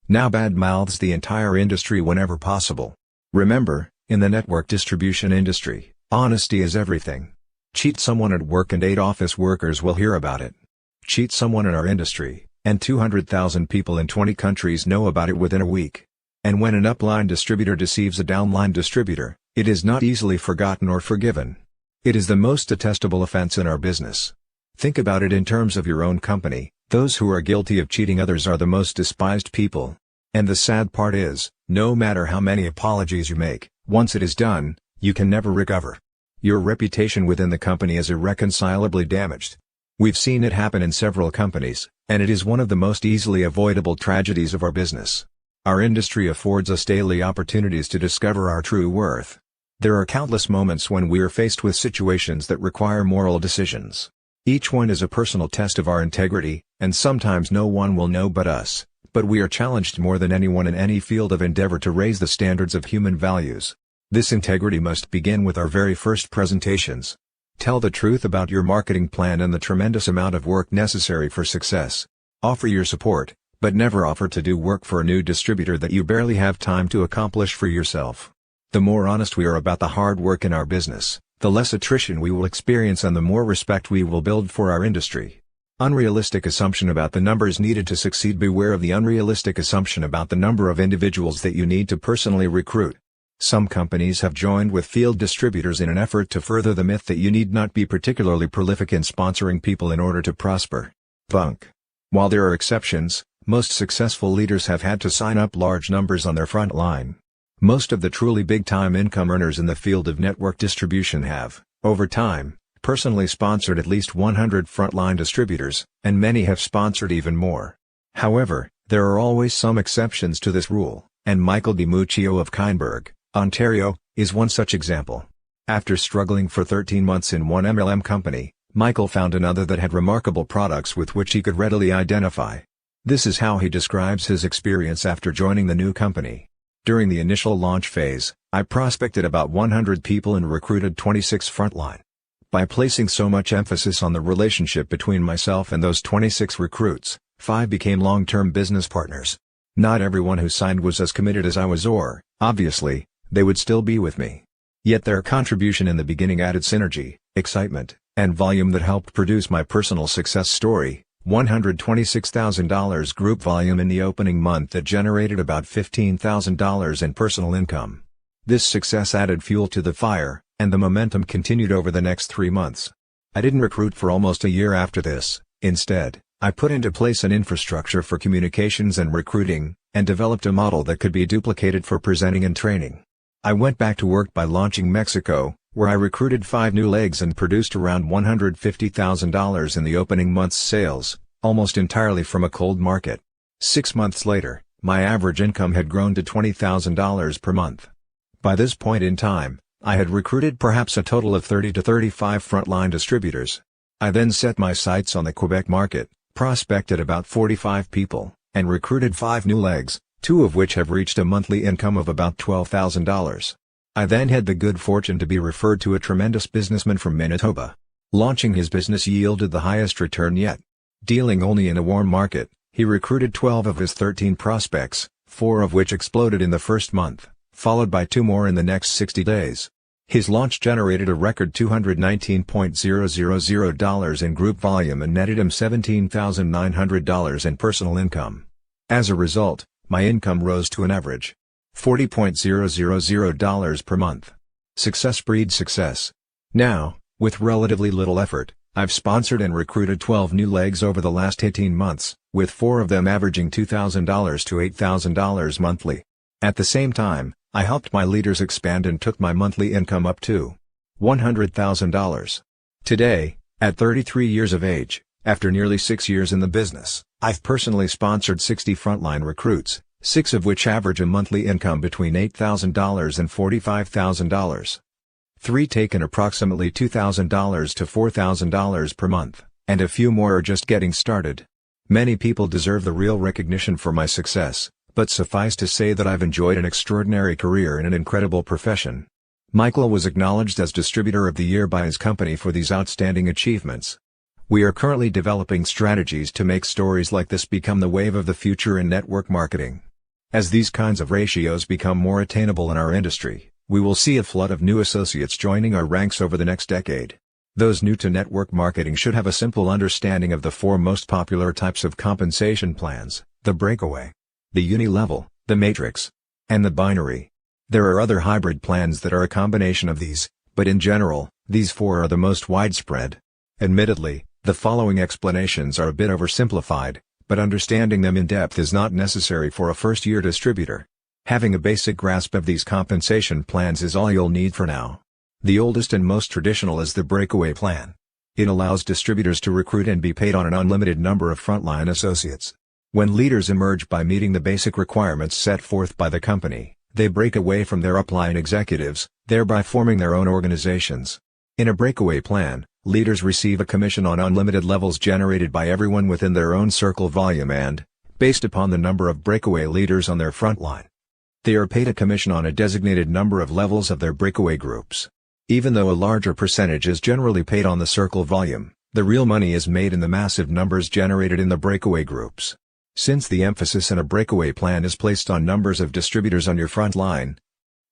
now bad-mouths the entire industry whenever possible. Remember, in the network distribution industry, honesty is everything. Cheat someone at work and 8 office workers will hear about it. Cheat someone in our industry, and 200,000 people in 20 countries know about it within a week. And when an upline distributor deceives a downline distributor, it is not easily forgotten or forgiven. It is the most detestable offense in our business. Think about it in terms of your own company. Those who are guilty of cheating others are the most despised people. And the sad part is, no matter how many apologies you make, once it is done, you can never recover. Your reputation within the company is irreconcilably damaged. We've seen it happen in several companies, and it is one of the most easily avoidable tragedies of our business. Our industry affords us daily opportunities to discover our true worth. There are countless moments when we are faced with situations that require moral decisions. Each one is a personal test of our integrity, and sometimes no one will know but us, but we are challenged more than anyone in any field of endeavor to raise the standards of human values. This integrity must begin with our very first presentations. Tell the truth about your marketing plan and the tremendous amount of work necessary for success. Offer your support, but never offer to do work for a new distributor that you barely have time to accomplish for yourself. The more honest we are about the hard work in our business, the less attrition we will experience and the more respect we will build for our industry. Unrealistic assumption about the numbers needed to succeed. Beware of the unrealistic assumption about the number of individuals that you need to personally recruit. Some companies have joined with field distributors in an effort to further the myth that you need not be particularly prolific in sponsoring people in order to prosper. Bunk. While there are exceptions, most successful leaders have had to sign up large numbers on their front line. Most of the truly big-time income earners in the field of network distribution have, over time, personally sponsored at least 100 frontline distributors, and many have sponsored even more. However, there are always some exceptions to this rule, and Michael DiMuccio of Kyneburg, Ontario, is one such example. After struggling for 13 months in one MLM company, Michael found another that had remarkable products with which he could readily identify. This is how he describes his experience after joining the new company. During the initial launch phase, I prospected about 100 people and recruited 26 frontline. By placing so much emphasis on the relationship between myself and those 26 recruits, 5 became long-term business partners. Not everyone who signed was as committed as I was, or, obviously, they would still be with me. Yet their contribution in the beginning added synergy, excitement, and volume that helped produce my personal success story. $126,000 group volume in the opening month that generated about $15,000 in personal income. This success added fuel to the fire, and the momentum continued over the next 3 months. I didn't recruit for almost a year after this. Instead, I put into place an infrastructure for communications and recruiting, and developed a model that could be duplicated for presenting and training. I went back to work by launching Mexico, where I recruited 5 new legs and produced around $150,000 in the opening month's sales, almost entirely from a cold market. 6 months later, my average income had grown to $20,000 per month. By this point in time, I had recruited perhaps a total of 30 to 35 frontline distributors. I then set my sights on the Quebec market, prospected about 45 people, and recruited 5 new legs, 2 of which have reached a monthly income of about $12,000. I then had the good fortune to be referred to a tremendous businessman from Manitoba. Launching his business yielded the highest return yet. Dealing only in a warm market, he recruited 12 of his 13 prospects, 4 of which exploded in the first month, followed by 2 more in the next 60 days. His launch generated a record $219,000 in group volume and netted him $17,900 in personal income. As a result, my income rose to an average $40,000 per month. Success breeds success. Now, with relatively little effort, I've sponsored and recruited 12 new legs over the last 18 months, with 4 of them averaging $2,000 to $8,000 monthly. At the same time, I helped my leaders expand and took my monthly income up to $100,000. Today, at 33 years of age, after nearly 6 years in the business, I've personally sponsored 60 frontline recruits, 6 of which average a monthly income between $8,000 and $45,000. 3 taken approximately $2,000 to $4,000 per month, and a few more are just getting started. Many people deserve the real recognition for my success, but suffice to say that I've enjoyed an extraordinary career in an incredible profession. Michael was acknowledged as Distributor of the Year by his company for these outstanding achievements. We are currently developing strategies to make stories like this become the wave of the future in network marketing. As these kinds of ratios become more attainable in our industry, we will see a flood of new associates joining our ranks over the next decade. Those new to network marketing should have a simple understanding of the four most popular types of compensation plans: the breakaway, the uni-level, the matrix, and the binary. There are other hybrid plans that are a combination of these, but in general, these four are the most widespread. Admittedly, the following explanations are a bit oversimplified, but understanding them in depth is not necessary for a first-year distributor. Having a basic grasp of these compensation plans is all you'll need for now. The oldest and most traditional is the breakaway plan. It allows distributors to recruit and be paid on an unlimited number of frontline associates. When leaders emerge by meeting the basic requirements set forth by the company, they break away from their upline executives, thereby forming their own organizations. In a breakaway plan, leaders receive a commission on unlimited levels generated by everyone within their own circle volume and, based upon the number of breakaway leaders on their frontline, they are paid a commission on a designated number of levels of their breakaway groups. Even though a larger percentage is generally paid on the circle volume, the real money is made in the massive numbers generated in the breakaway groups. Since the emphasis in a breakaway plan is placed on numbers of distributors on your front line,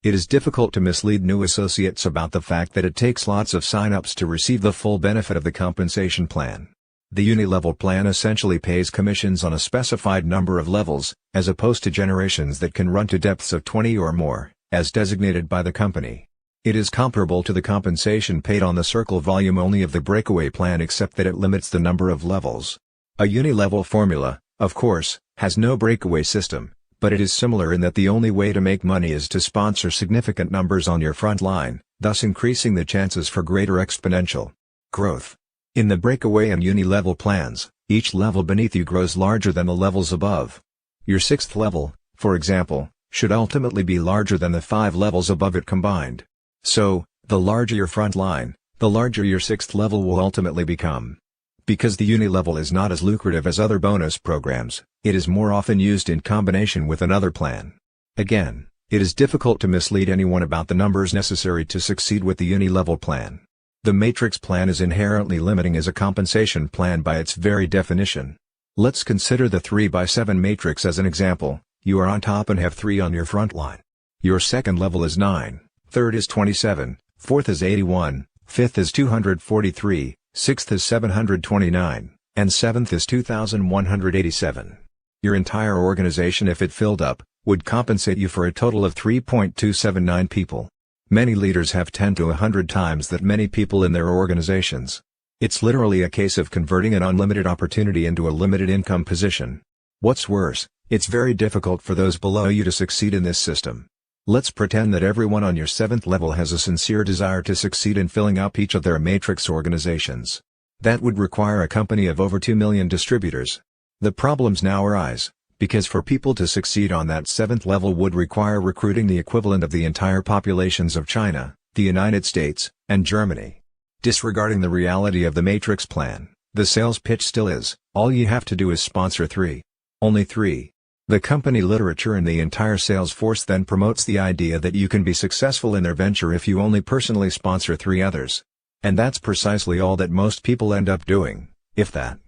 it is difficult to mislead new associates about the fact that it takes lots of sign-ups to receive the full benefit of the compensation plan. The uni-level plan essentially pays commissions on a specified number of levels, as opposed to generations that can run to depths of 20 or more, as designated by the company. It is comparable to the compensation paid on the circle volume only of the breakaway plan, except that it limits the number of levels. A uni-level formula, of course, has no breakaway system, but it is similar in that the only way to make money is to sponsor significant numbers on your front line, thus increasing the chances for greater exponential growth. In the breakaway and uni-level plans, each level beneath you grows larger than the levels above. Your sixth level, for example, should ultimately be larger than the 5 levels above it combined. So, the larger your front line, the larger your sixth level will ultimately become. Because the uni-level is not as lucrative as other bonus programs, it is more often used in combination with another plan. Again, it is difficult to mislead anyone about the numbers necessary to succeed with the uni-level plan. The matrix plan is inherently limiting as a compensation plan by its very definition. Let's consider the 3x7 matrix as an example. You are on top and have 3 on your front line. Your second level is 9. Third is 27, fourth is 81, fifth is 243, sixth is 729, and seventh is 2187. Your entire organization, if it filled up, would compensate you for a total of 3.279 people. Many leaders have 10 to 100 times that many people in their organizations. It's literally a case of converting an unlimited opportunity into a limited income position. What's worse, it's very difficult for those below you to succeed in this system. Let's pretend that everyone on your 7th level has a sincere desire to succeed in filling up each of their matrix organizations. That would require a company of over 2 million distributors. The problems now arise, because for people to succeed on that 7th level would require recruiting the equivalent of the entire populations of China, the United States, and Germany. Disregarding the reality of the matrix plan, the sales pitch still is, all you have to do is sponsor 3. Only 3. The company literature and the entire sales force then promotes the idea that you can be successful in their venture if you only personally sponsor 3 others. And that's precisely all that most people end up doing, if that.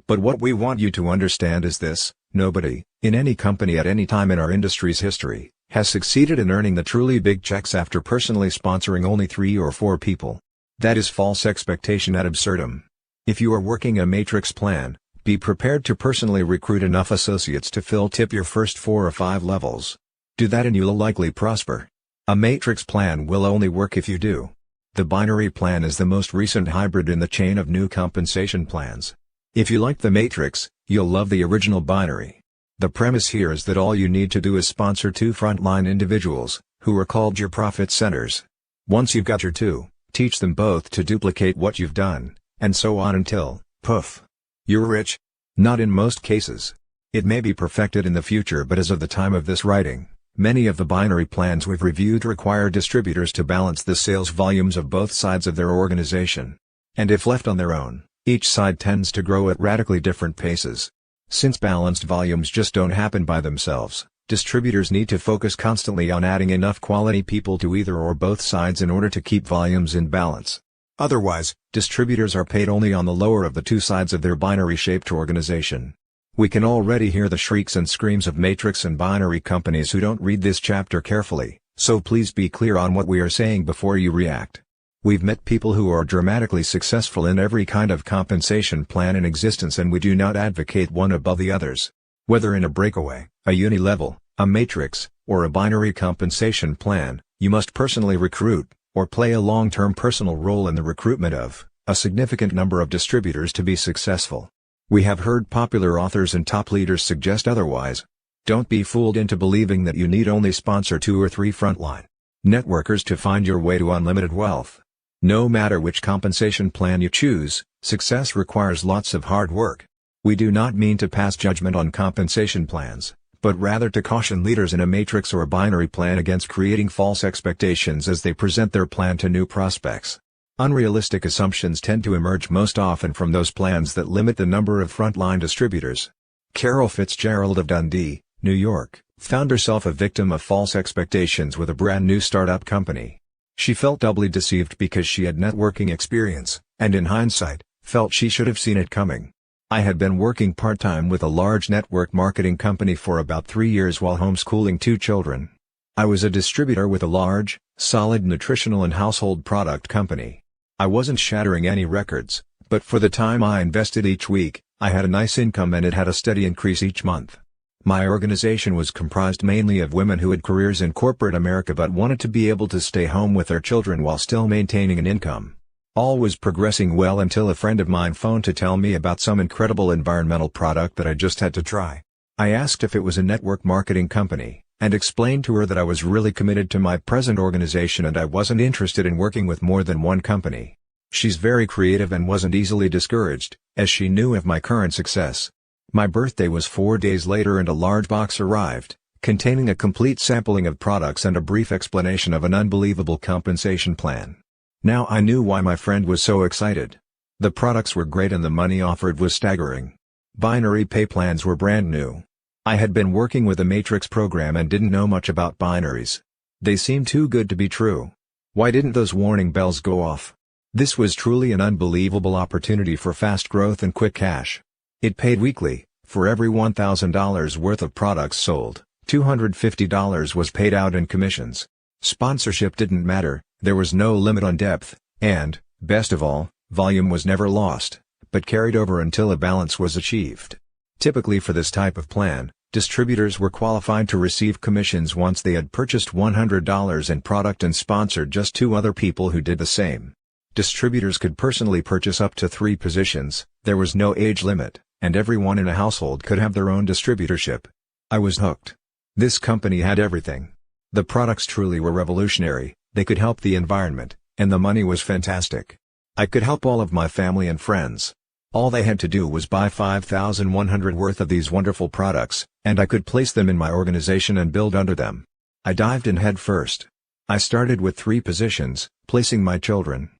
But what we want you to understand is this: nobody, in any company at any time in our industry's history, has succeeded in earning the truly big checks after personally sponsoring only 3 or 4 people. That is false expectation ad absurdum. If you are working a matrix plan, be prepared to personally recruit enough associates to tip your first 4 or 5 levels. Do that and you'll likely prosper. A matrix plan will only work if you do. The binary plan is the most recent hybrid in the chain of new compensation plans. If you like the matrix, you'll love the original binary. The premise here is that all you need to do is sponsor 2 frontline individuals, who are called your profit centers. Once you've got your 2, teach them both to duplicate what you've done, and so on until, poof, you're rich. Not in most cases. It may be perfected in the future, but as of the time of this writing, many of the binary plans we've reviewed require distributors to balance the sales volumes of both sides of their organization. And if left on their own, each side tends to grow at radically different paces. Since balanced volumes just don't happen by themselves, distributors need to focus constantly on adding enough quality people to either or both sides in order to keep volumes in balance. Otherwise, distributors are paid only on the lower of the 2 sides of their binary-shaped organization. We can already hear the shrieks and screams of matrix and binary companies who don't read this chapter carefully, so please be clear on what we are saying before you react. We've met people who are dramatically successful in every kind of compensation plan in existence, and we do not advocate one above the others. Whether in a breakaway, a uni-level, a matrix, or a binary compensation plan, you must personally recruit, or play a long-term personal role in the recruitment of, a significant number of distributors to be successful. We have heard popular authors and top leaders suggest otherwise. Don't be fooled into believing that you need only sponsor 2 or 3 frontline networkers to find your way to unlimited wealth. No matter which compensation plan you choose, success requires lots of hard work. We do not mean to pass judgment on compensation plans, but rather to caution leaders in a matrix or binary plan against creating false expectations as they present their plan to new prospects. Unrealistic assumptions tend to emerge most often from those plans that limit the number of frontline distributors. Carol Fitzgerald of Dundee, New York, found herself a victim of false expectations with a brand new startup company. She felt doubly deceived because she had networking experience, and in hindsight, felt she should have seen it coming. I had been working part-time with a large network marketing company for about 3 years while homeschooling 2 children. I was a distributor with a large, solid nutritional and household product company. I wasn't shattering any records, but for the time I invested each week, I had a nice income and it had a steady increase each month. My organization was comprised mainly of women who had careers in corporate America but wanted to be able to stay home with their children while still maintaining an income. All was progressing well until a friend of mine phoned to tell me about some incredible environmental product that I just had to try. I asked if it was a network marketing company, and explained to her that I was really committed to my present organization and I wasn't interested in working with more than one company. She's very creative and wasn't easily discouraged, as she knew of my current success. My birthday was 4 days later and a large box arrived, containing a complete sampling of products and a brief explanation of an unbelievable compensation plan. Now I knew why my friend was so excited. The products were great and the money offered was staggering. Binary pay plans were brand new. I had been working with a matrix program and didn't know much about binaries. They seemed too good to be true. Why didn't those warning bells go off? This was truly an unbelievable opportunity for fast growth and quick cash. It paid weekly. For every $1,000 worth of products sold, $250 was paid out in commissions. Sponsorship didn't matter, there was no limit on depth, and, best of all, volume was never lost, but carried over until a balance was achieved. Typically for this type of plan, distributors were qualified to receive commissions once they had purchased $100 in product and sponsored just 2 other people who did the same. Distributors could personally purchase up to 3 positions, there was no age limit, and everyone in a household could have their own distributorship. I was hooked. This company had everything. The products truly were revolutionary, they could help the environment, and the money was fantastic. I could help all of my family and friends. All they had to do was buy 5,100 worth of these wonderful products, and I could place them in my organization and build under them. I dived in head first. I started with 3 positions, placing my children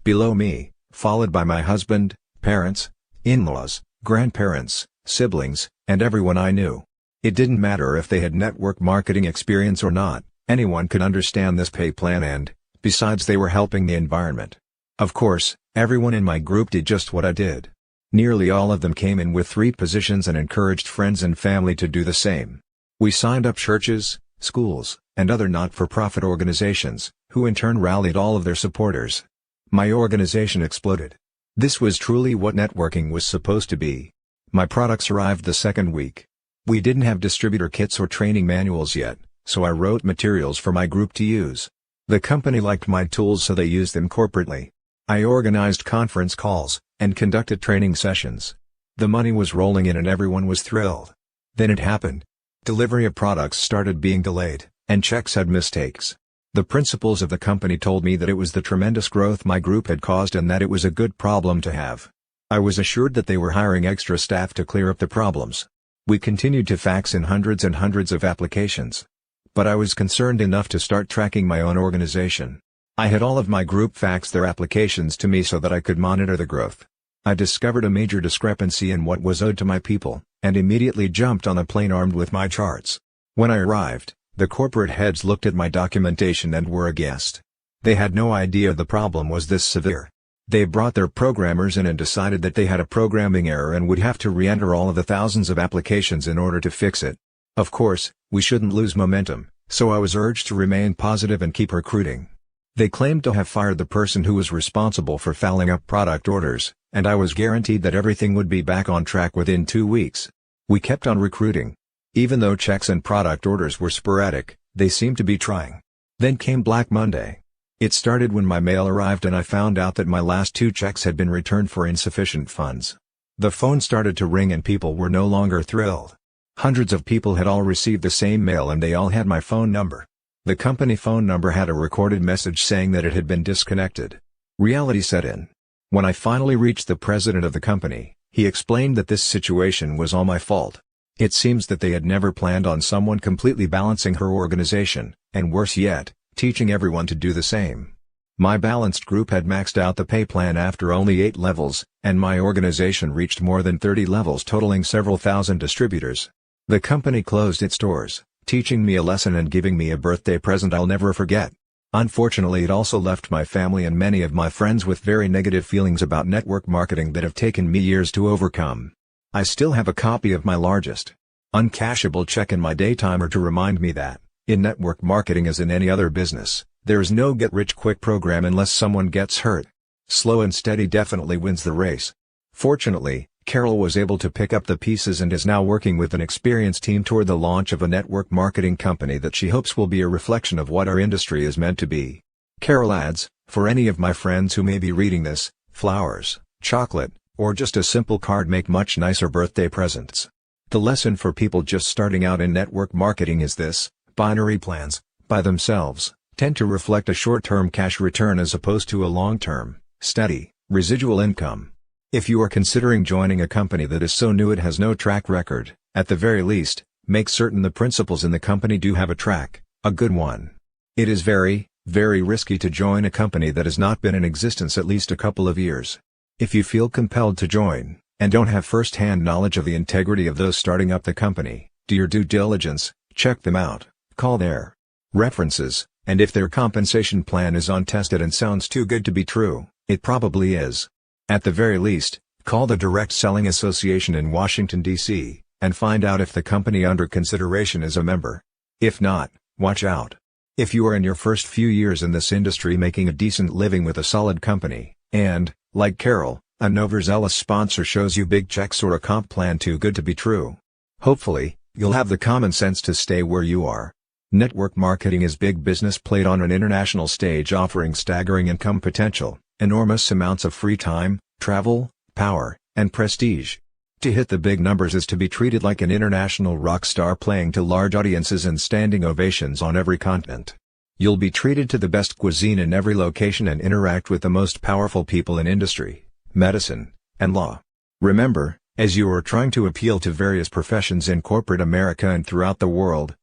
below me, followed by my husband, parents, in-laws, grandparents, siblings, and everyone I knew. It didn't matter if they had network marketing experience or not, anyone could understand this pay plan and, besides, they were helping the environment. Of course, everyone in my group did just what I did. Nearly all of them came in with 3 positions and encouraged friends and family to do the same. We signed up churches, schools, and other not-for-profit organizations, who in turn rallied all of their supporters. My organization exploded. This was truly what networking was supposed to be. My products arrived the second week. We didn't have distributor kits or training manuals yet, so I wrote materials for my group to use. The company liked my tools so they used them corporately. I organized conference calls, and conducted training sessions. The money was rolling in and everyone was thrilled. Then it happened. Delivery of products started being delayed, and checks had mistakes. The principals of the company told me that it was the tremendous growth my group had caused and that it was a good problem to have. I was assured that they were hiring extra staff to clear up the problems. We continued to fax in hundreds and hundreds of applications. But I was concerned enough to start tracking my own organization. I had all of my group fax their applications to me so that I could monitor the growth. I discovered a major discrepancy in what was owed to my people, and immediately jumped on a plane armed with my charts. When I arrived, the corporate heads looked at my documentation and were aghast. They had no idea the problem was this severe. They brought their programmers in and decided that they had a programming error and would have to re-enter all of the thousands of applications in order to fix it. Of course, we shouldn't lose momentum, so I was urged to remain positive and keep recruiting. They claimed to have fired the person who was responsible for fouling up product orders, and I was guaranteed that everything would be back on track within 2 weeks. We kept on recruiting. Even though checks and product orders were sporadic, they seemed to be trying. Then came Black Monday. It started when my mail arrived and I found out that my last 2 checks had been returned for insufficient funds. The phone started to ring and people were no longer thrilled. Hundreds of people had all received the same mail and they all had my phone number. The company phone number had a recorded message saying that it had been disconnected. Reality set in. When I finally reached the president of the company, he explained that this situation was all my fault. It seems that they had never planned on someone completely balancing her organization, and worse yet, teaching everyone to do the same. My balanced group had maxed out the pay plan after only 8 levels, and my organization reached more than 30 levels totaling several thousand distributors. The company closed its doors, teaching me a lesson and giving me a birthday present I'll never forget. Unfortunately, it also left my family and many of my friends with very negative feelings about network marketing that have taken me years to overcome. I still have a copy of my largest, uncashable check in my daytimer to remind me that, in network marketing as in any other business, there is no get-rich-quick program unless someone gets hurt. Slow and steady definitely wins the race. Fortunately, Carol was able to pick up the pieces and is now working with an experienced team toward the launch of a network marketing company that she hopes will be a reflection of what our industry is meant to be. Carol adds, for any of my friends who may be reading this, flowers, chocolate, or just a simple card make much nicer birthday presents. The lesson for people just starting out in network marketing is this: binary plans, by themselves, tend to reflect a short-term cash return as opposed to a long-term, steady, residual income. If you are considering joining a company that is so new it has no track record, at the very least, make certain the principals in the company do have a good one. It is very, very risky to join a company that has not been in existence at least a couple of years. If you feel compelled to join, and don't have first-hand knowledge of the integrity of those starting up the company, do your due diligence, check them out, call their references, and if their compensation plan is untested and sounds too good to be true, it probably is. At the very least, call the Direct Selling Association in Washington, D.C., and find out if the company under consideration is a member. If not, watch out. If you are in your first few years in this industry making a decent living with a solid company, and, like Carol, an overzealous sponsor shows you big checks or a comp plan too good to be true, hopefully, you'll have the common sense to stay where you are. Network marketing is big business played on an international stage offering staggering income potential, enormous amounts of free time, travel, power, and prestige. To hit the big numbers is to be treated like an international rock star playing to large audiences and standing ovations on every continent. You'll be treated to the best cuisine in every location and interact with the most powerful people in industry, medicine, and law. Remember, as you are trying to appeal to various professions in corporate America and throughout the world,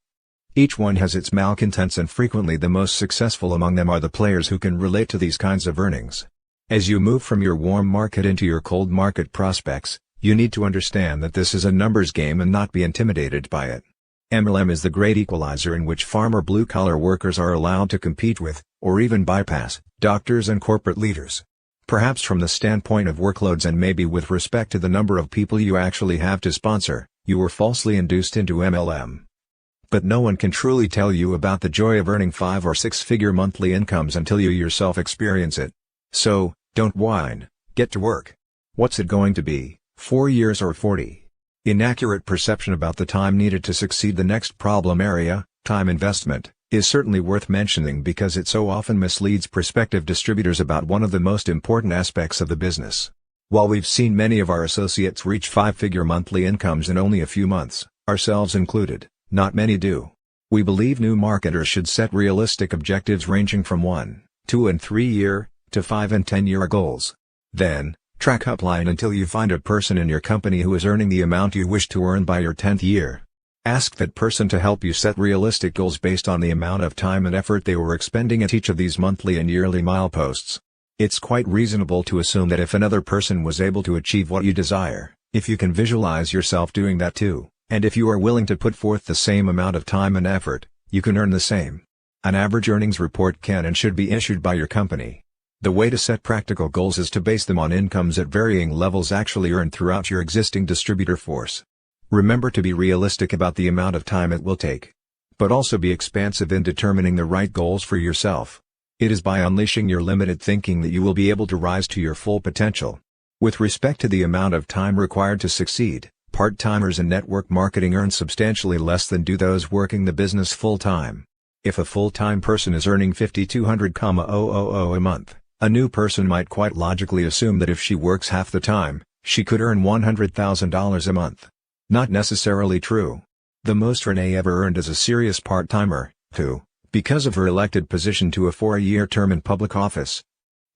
each one has its malcontents and frequently the most successful among them are the players who can relate to these kinds of earnings. As you move from your warm market into your cold market prospects, you need to understand that this is a numbers game and not be intimidated by it. MLM is the great equalizer in which farmer blue-collar workers are allowed to compete with, or even bypass, doctors and corporate leaders. Perhaps from the standpoint of workloads and maybe with respect to the number of people you actually have to sponsor, you were falsely induced into MLM. But no one can truly tell you about the joy of earning 5- or 6-figure monthly incomes until you yourself experience it. So, don't whine, get to work. What's it going to be, 4 years or 40? Inaccurate perception about the time needed to succeed. The next problem area, time investment, is certainly worth mentioning because it so often misleads prospective distributors about one of the most important aspects of the business. While we've seen many of our associates reach 5-figure monthly incomes in only a few months, ourselves included, not many do. We believe new marketers should set realistic objectives ranging from 1, 2 and 3 year, to 5 and 10 year goals. Then, track upline until you find a person in your company who is earning the amount you wish to earn by your 10th year. Ask that person to help you set realistic goals based on the amount of time and effort they were expending at each of these monthly and yearly mileposts. It's quite reasonable to assume that if another person was able to achieve what you desire, if you can visualize yourself doing that too, and if you are willing to put forth the same amount of time and effort, you can earn the same. An average earnings report can and should be issued by your company. The way to set practical goals is to base them on incomes at varying levels actually earned throughout your existing distributor force. Remember to be realistic about the amount of time it will take. But also be expansive in determining the right goals for yourself. It is by unleashing your limited thinking that you will be able to rise to your full potential. With respect to the amount of time required to succeed, part-timers in network marketing earn substantially less than do those working the business full-time. If a full-time person is earning $5,200,000 a month, a new person might quite logically assume that if she works half the time, she could earn $100,000 a month. Not necessarily true. The most Renee ever earned as a serious part-timer, who, because of her elected position to a 4-year term in public office,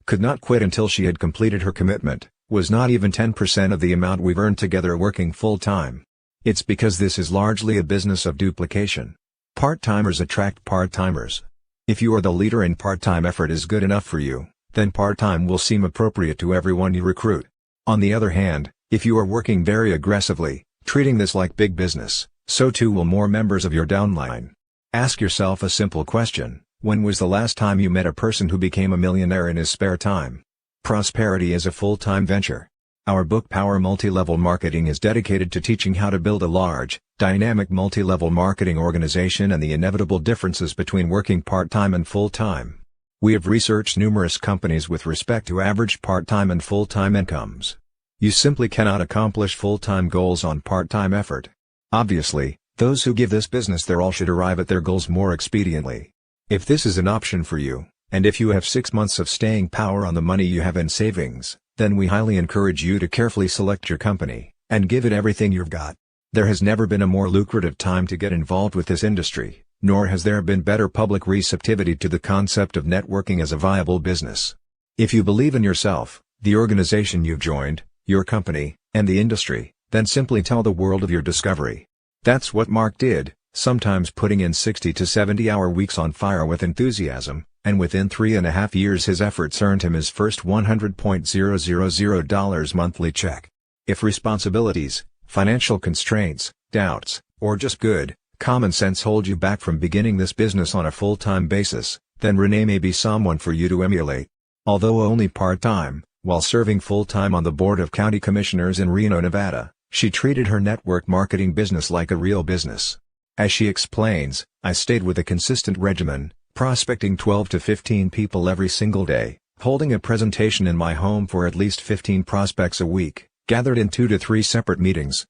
could not quit until she had completed her commitment, was not even 10% of the amount we've earned together working full-time. It's because this is largely a business of duplication. Part-timers attract part-timers. If you are the leader and part-time effort is good enough for you, then part-time will seem appropriate to everyone you recruit. On the other hand, if you are working very aggressively, treating this like big business, so too will more members of your downline. Ask yourself a simple question: when was the last time you met a person who became a millionaire in his spare time? Prosperity is a full-time venture. Our book Power Multi-Level Marketing is dedicated to teaching how to build a large, dynamic multi-level marketing organization and the inevitable differences between working part-time and full-time. We have researched numerous companies with respect to average part-time and full-time incomes. You simply cannot accomplish full-time goals on part-time effort. Obviously, those who give this business their all should arrive at their goals more expediently. If this is an option for you, and if you have 6 months of staying power on the money you have in savings, then we highly encourage you to carefully select your company, and give it everything you've got. There has never been a more lucrative time to get involved with this industry, nor has there been better public receptivity to the concept of networking as a viable business. If you believe in yourself, the organization you've joined, your company, and the industry, then simply tell the world of your discovery. That's what Mark did, sometimes putting in 60 to 70-hour weeks on fire with enthusiasm, and within 3.5 years his efforts earned him his first $100,000 monthly check. If responsibilities, financial constraints, doubts, or just good, common sense hold you back from beginning this business on a full-time basis, then Renee may be someone for you to emulate. Although only part-time, while serving full-time on the Board of County Commissioners in Reno, Nevada, she treated her network marketing business like a real business. As she explains, I stayed with a consistent regimen, prospecting 12 to 15 people every single day, holding a presentation in my home for at least 15 prospects a week, gathered in 2 to 3 separate meetings,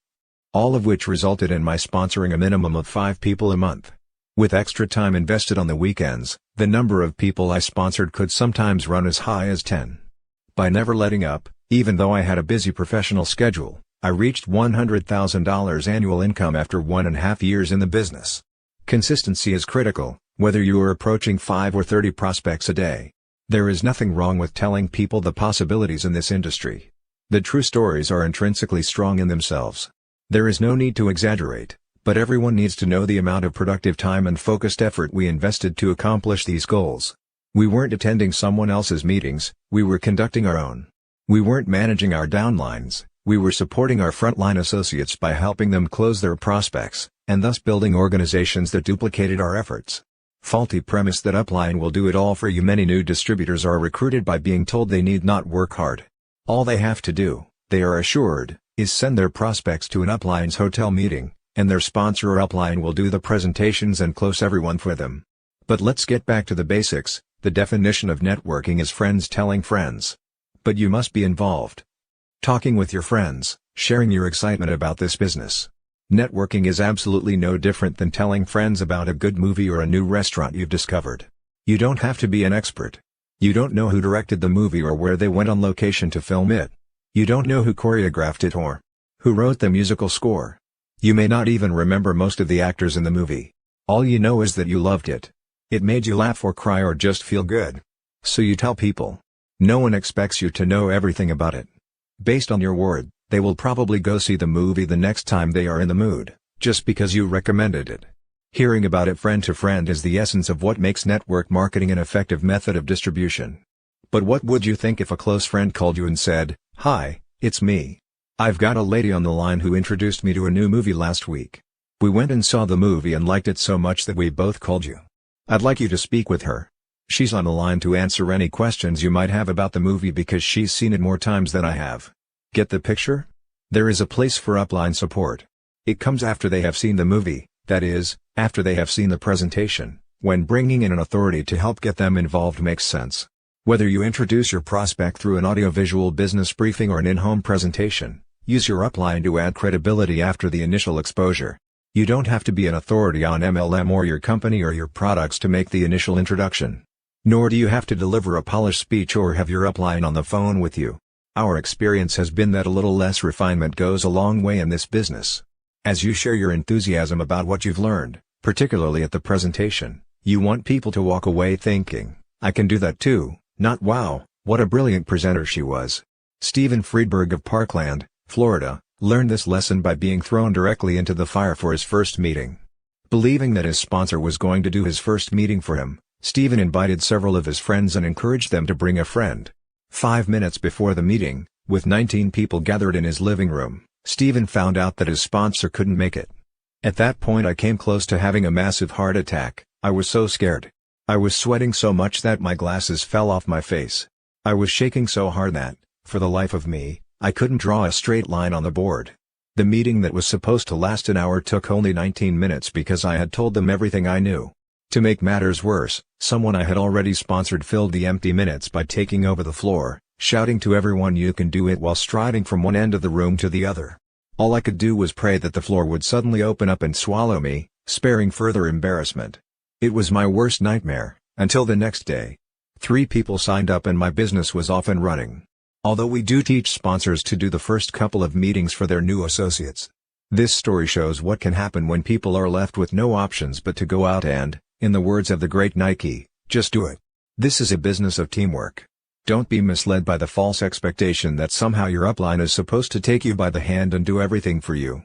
all of which resulted in my sponsoring a minimum of 5 people a month. With extra time invested on the weekends, the number of people I sponsored could sometimes run as high as 10. By never letting up, even though I had a busy professional schedule, I reached $100,000 annual income after 1.5 years in the business. Consistency is critical, whether you are approaching 5 or 30 prospects a day. There is nothing wrong with telling people the possibilities in this industry. The true stories are intrinsically strong in themselves. There is no need to exaggerate, but everyone needs to know the amount of productive time and focused effort we invested to accomplish these goals. We weren't attending someone else's meetings, we were conducting our own. We weren't managing our downlines, we were supporting our frontline associates by helping them close their prospects, and thus building organizations that duplicated our efforts. Faulty premise that upline will do it all for you. Many new distributors are recruited by being told they need not work hard. All they have to do, they are assured, is send their prospects to an upline's hotel meeting, and their sponsor or upline will do the presentations and close everyone for them. But let's get back to the basics. The definition of networking is friends telling friends. But you must be involved. Talking with your friends, sharing your excitement about this business. Networking is absolutely no different than telling friends about a good movie or a new restaurant you've discovered. You don't have to be an expert. You don't know who directed the movie or where they went on location to film it. You don't know who choreographed it or who wrote the musical score. You may not even remember most of the actors in the movie. All you know is that you loved it. It made you laugh or cry or just feel good. So you tell people. No one expects you to know everything about it. Based on your word, they will probably go see the movie the next time they are in the mood, just because you recommended it. Hearing about it friend to friend is the essence of what makes network marketing an effective method of distribution. But what would you think if a close friend called you and said, "Hi, it's me. I've got a lady on the line who introduced me to a new movie last week. We went and saw the movie and liked it so much that we both called you. I'd like you to speak with her. She's on the line to answer any questions you might have about the movie because she's seen it more times than I have. Get the picture? There is a place for upline support. It comes after they have seen the movie, that is, after they have seen the presentation, when bringing in an authority to help get them involved makes sense. Whether you introduce your prospect through an audiovisual business briefing or an in-home presentation, use your upline to add credibility after the initial exposure. You don't have to be an authority on MLM or your company or your products to make the initial introduction. Nor do you have to deliver a polished speech or have your upline on the phone with you. Our experience has been that a little less refinement goes a long way in this business. As you share your enthusiasm about what you've learned, particularly at the presentation, you want people to walk away thinking, "I can do that too," not "Wow, what a brilliant presenter she was." Stephen Friedberg of Parkland, Florida, learned this lesson by being thrown directly into the fire for his first meeting. Believing that his sponsor was going to do his first meeting for him, Stephen invited several of his friends and encouraged them to bring a friend. 5 minutes before the meeting, with 19 people gathered in his living room, Stephen found out that his sponsor couldn't make it. At that point I came close to having a massive heart attack. I was so scared. I was sweating so much that my glasses fell off my face. I was shaking so hard that, for the life of me, I couldn't draw a straight line on the board. The meeting that was supposed to last an hour took only 19 minutes because I had told them everything I knew. To make matters worse, someone I had already sponsored filled the empty minutes by taking over the floor, shouting to everyone, "You can do it," while striding from one end of the room to the other. All I could do was pray that the floor would suddenly open up and swallow me, sparing further embarrassment. It was my worst nightmare, until the next day. 3 people signed up and my business was off and running. Although we do teach sponsors to do the first couple of meetings for their new associates. This story shows what can happen when people are left with no options but to go out and, in the words of the great Nike, just do it. This is a business of teamwork. Don't be misled by the false expectation that somehow your upline is supposed to take you by the hand and do everything for you.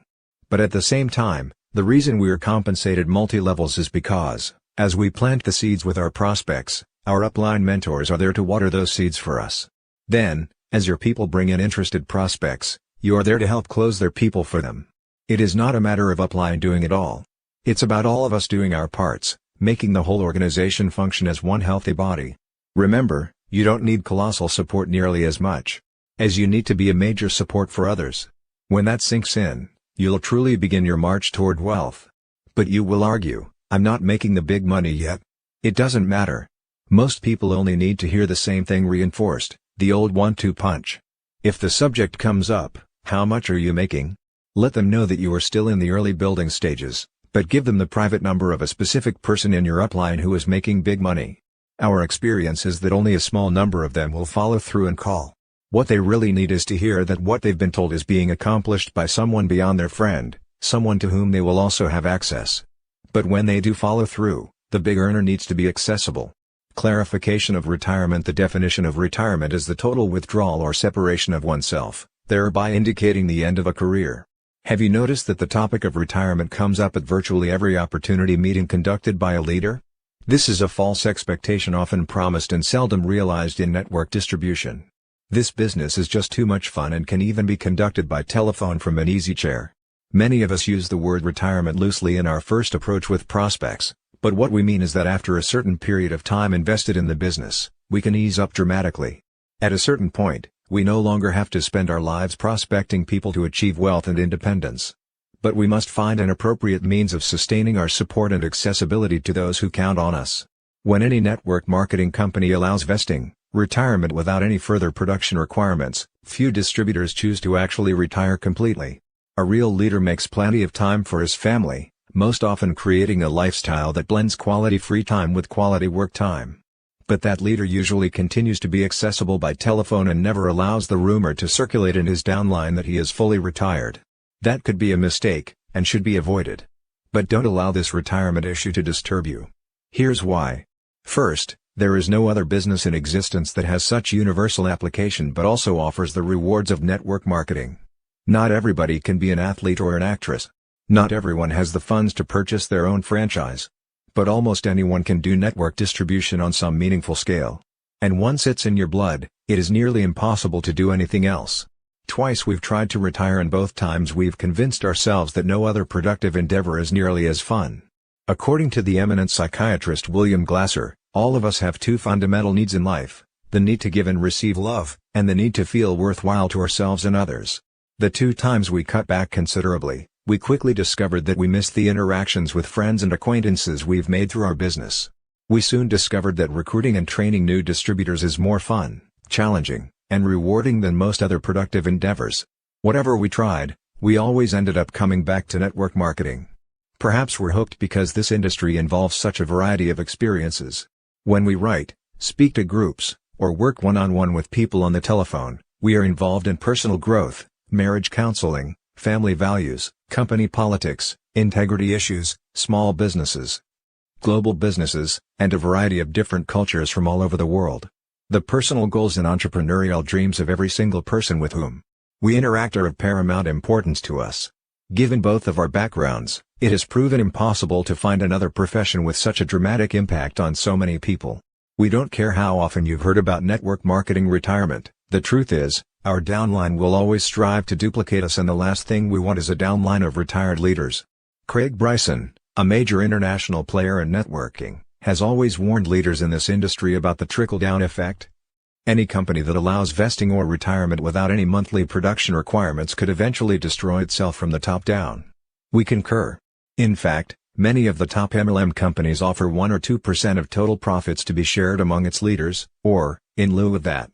But at the same time, the reason we are compensated multi-levels is because, as we plant the seeds with our prospects, our upline mentors are there to water those seeds for us. Then, as your people bring in interested prospects, you are there to help close their people for them. It is not a matter of upline doing it all. It's about all of us doing our parts, making the whole organization function as one healthy body. Remember, you don't need colossal support nearly as much as you need to be a major support for others. When that sinks in, you'll truly begin your march toward wealth. But you will argue, "I'm not making the big money yet." It doesn't matter. Most people only need to hear the same thing reinforced, the old 1-2 punch. If the subject comes up, "How much are you making?" let them know that you are still in the early building stages, but give them the private number of a specific person in your upline who is making big money. Our experience is that only a small number of them will follow through and call. What they really need is to hear that what they've been told is being accomplished by someone beyond their friend, someone to whom they will also have access. But when they do follow through, the big earner needs to be accessible. Clarification of retirement. The definition of retirement is the total withdrawal or separation of oneself, thereby indicating the end of a career. Have you noticed that the topic of retirement comes up at virtually every opportunity meeting conducted by a leader? This is a false expectation often promised and seldom realized in network distribution. This business is just too much fun and can even be conducted by telephone from an easy chair. Many of us use the word retirement loosely in our first approach with prospects, but what we mean is that after a certain period of time invested in the business, we can ease up dramatically. At a certain point, we no longer have to spend our lives prospecting people to achieve wealth and independence. But we must find an appropriate means of sustaining our support and accessibility to those who count on us. When any network marketing company allows vesting, retirement without any further production requirements, few distributors choose to actually retire completely. A real leader makes plenty of time for his family, most often creating a lifestyle that blends quality free time with quality work time. But that leader usually continues to be accessible by telephone and never allows the rumor to circulate in his downline that he is fully retired. That could be a mistake, and should be avoided. But don't allow this retirement issue to disturb you. Here's why. First, there is no other business in existence that has such universal application but also offers the rewards of network marketing. Not everybody can be an athlete or an actress. Not everyone has the funds to purchase their own franchise. But almost anyone can do network distribution on some meaningful scale. And once it's in your blood, it is nearly impossible to do anything else. Twice we've tried to retire and both times we've convinced ourselves that no other productive endeavor is nearly as fun. According to the eminent psychiatrist William Glasser, All of us have two fundamental needs in life: the need to give and receive love, and the need to feel worthwhile to ourselves and others. The two times we cut back considerably, we quickly discovered that we missed the interactions with friends and acquaintances we've made through our business. We soon discovered that recruiting and training new distributors is more fun, challenging, and rewarding than most other productive endeavors. Whatever we tried, we always ended up coming back to network marketing. Perhaps we're hooked because this industry involves such a variety of experiences. When we write, speak to groups, or work one-on-one with people on the telephone, we are involved in personal growth, marriage counseling, family values, company politics, integrity issues, small businesses, global businesses, and a variety of different cultures from all over the world. The personal goals and entrepreneurial dreams of every single person with whom we interact are of paramount importance to us. Given both of our backgrounds, it has proven impossible to find another profession with such a dramatic impact on so many people. We don't care how often you've heard about network marketing retirement. The truth is, our downline will always strive to duplicate us, and the last thing we want is a downline of retired leaders. Craig Bryson, a major international player in networking, has always warned leaders in this industry about the trickle-down effect. Any company that allows vesting or retirement without any monthly production requirements could eventually destroy itself from the top down. We concur. In fact, many of the top MLM companies offer 1 or 2% of total profits to be shared among its leaders, or, in lieu of that,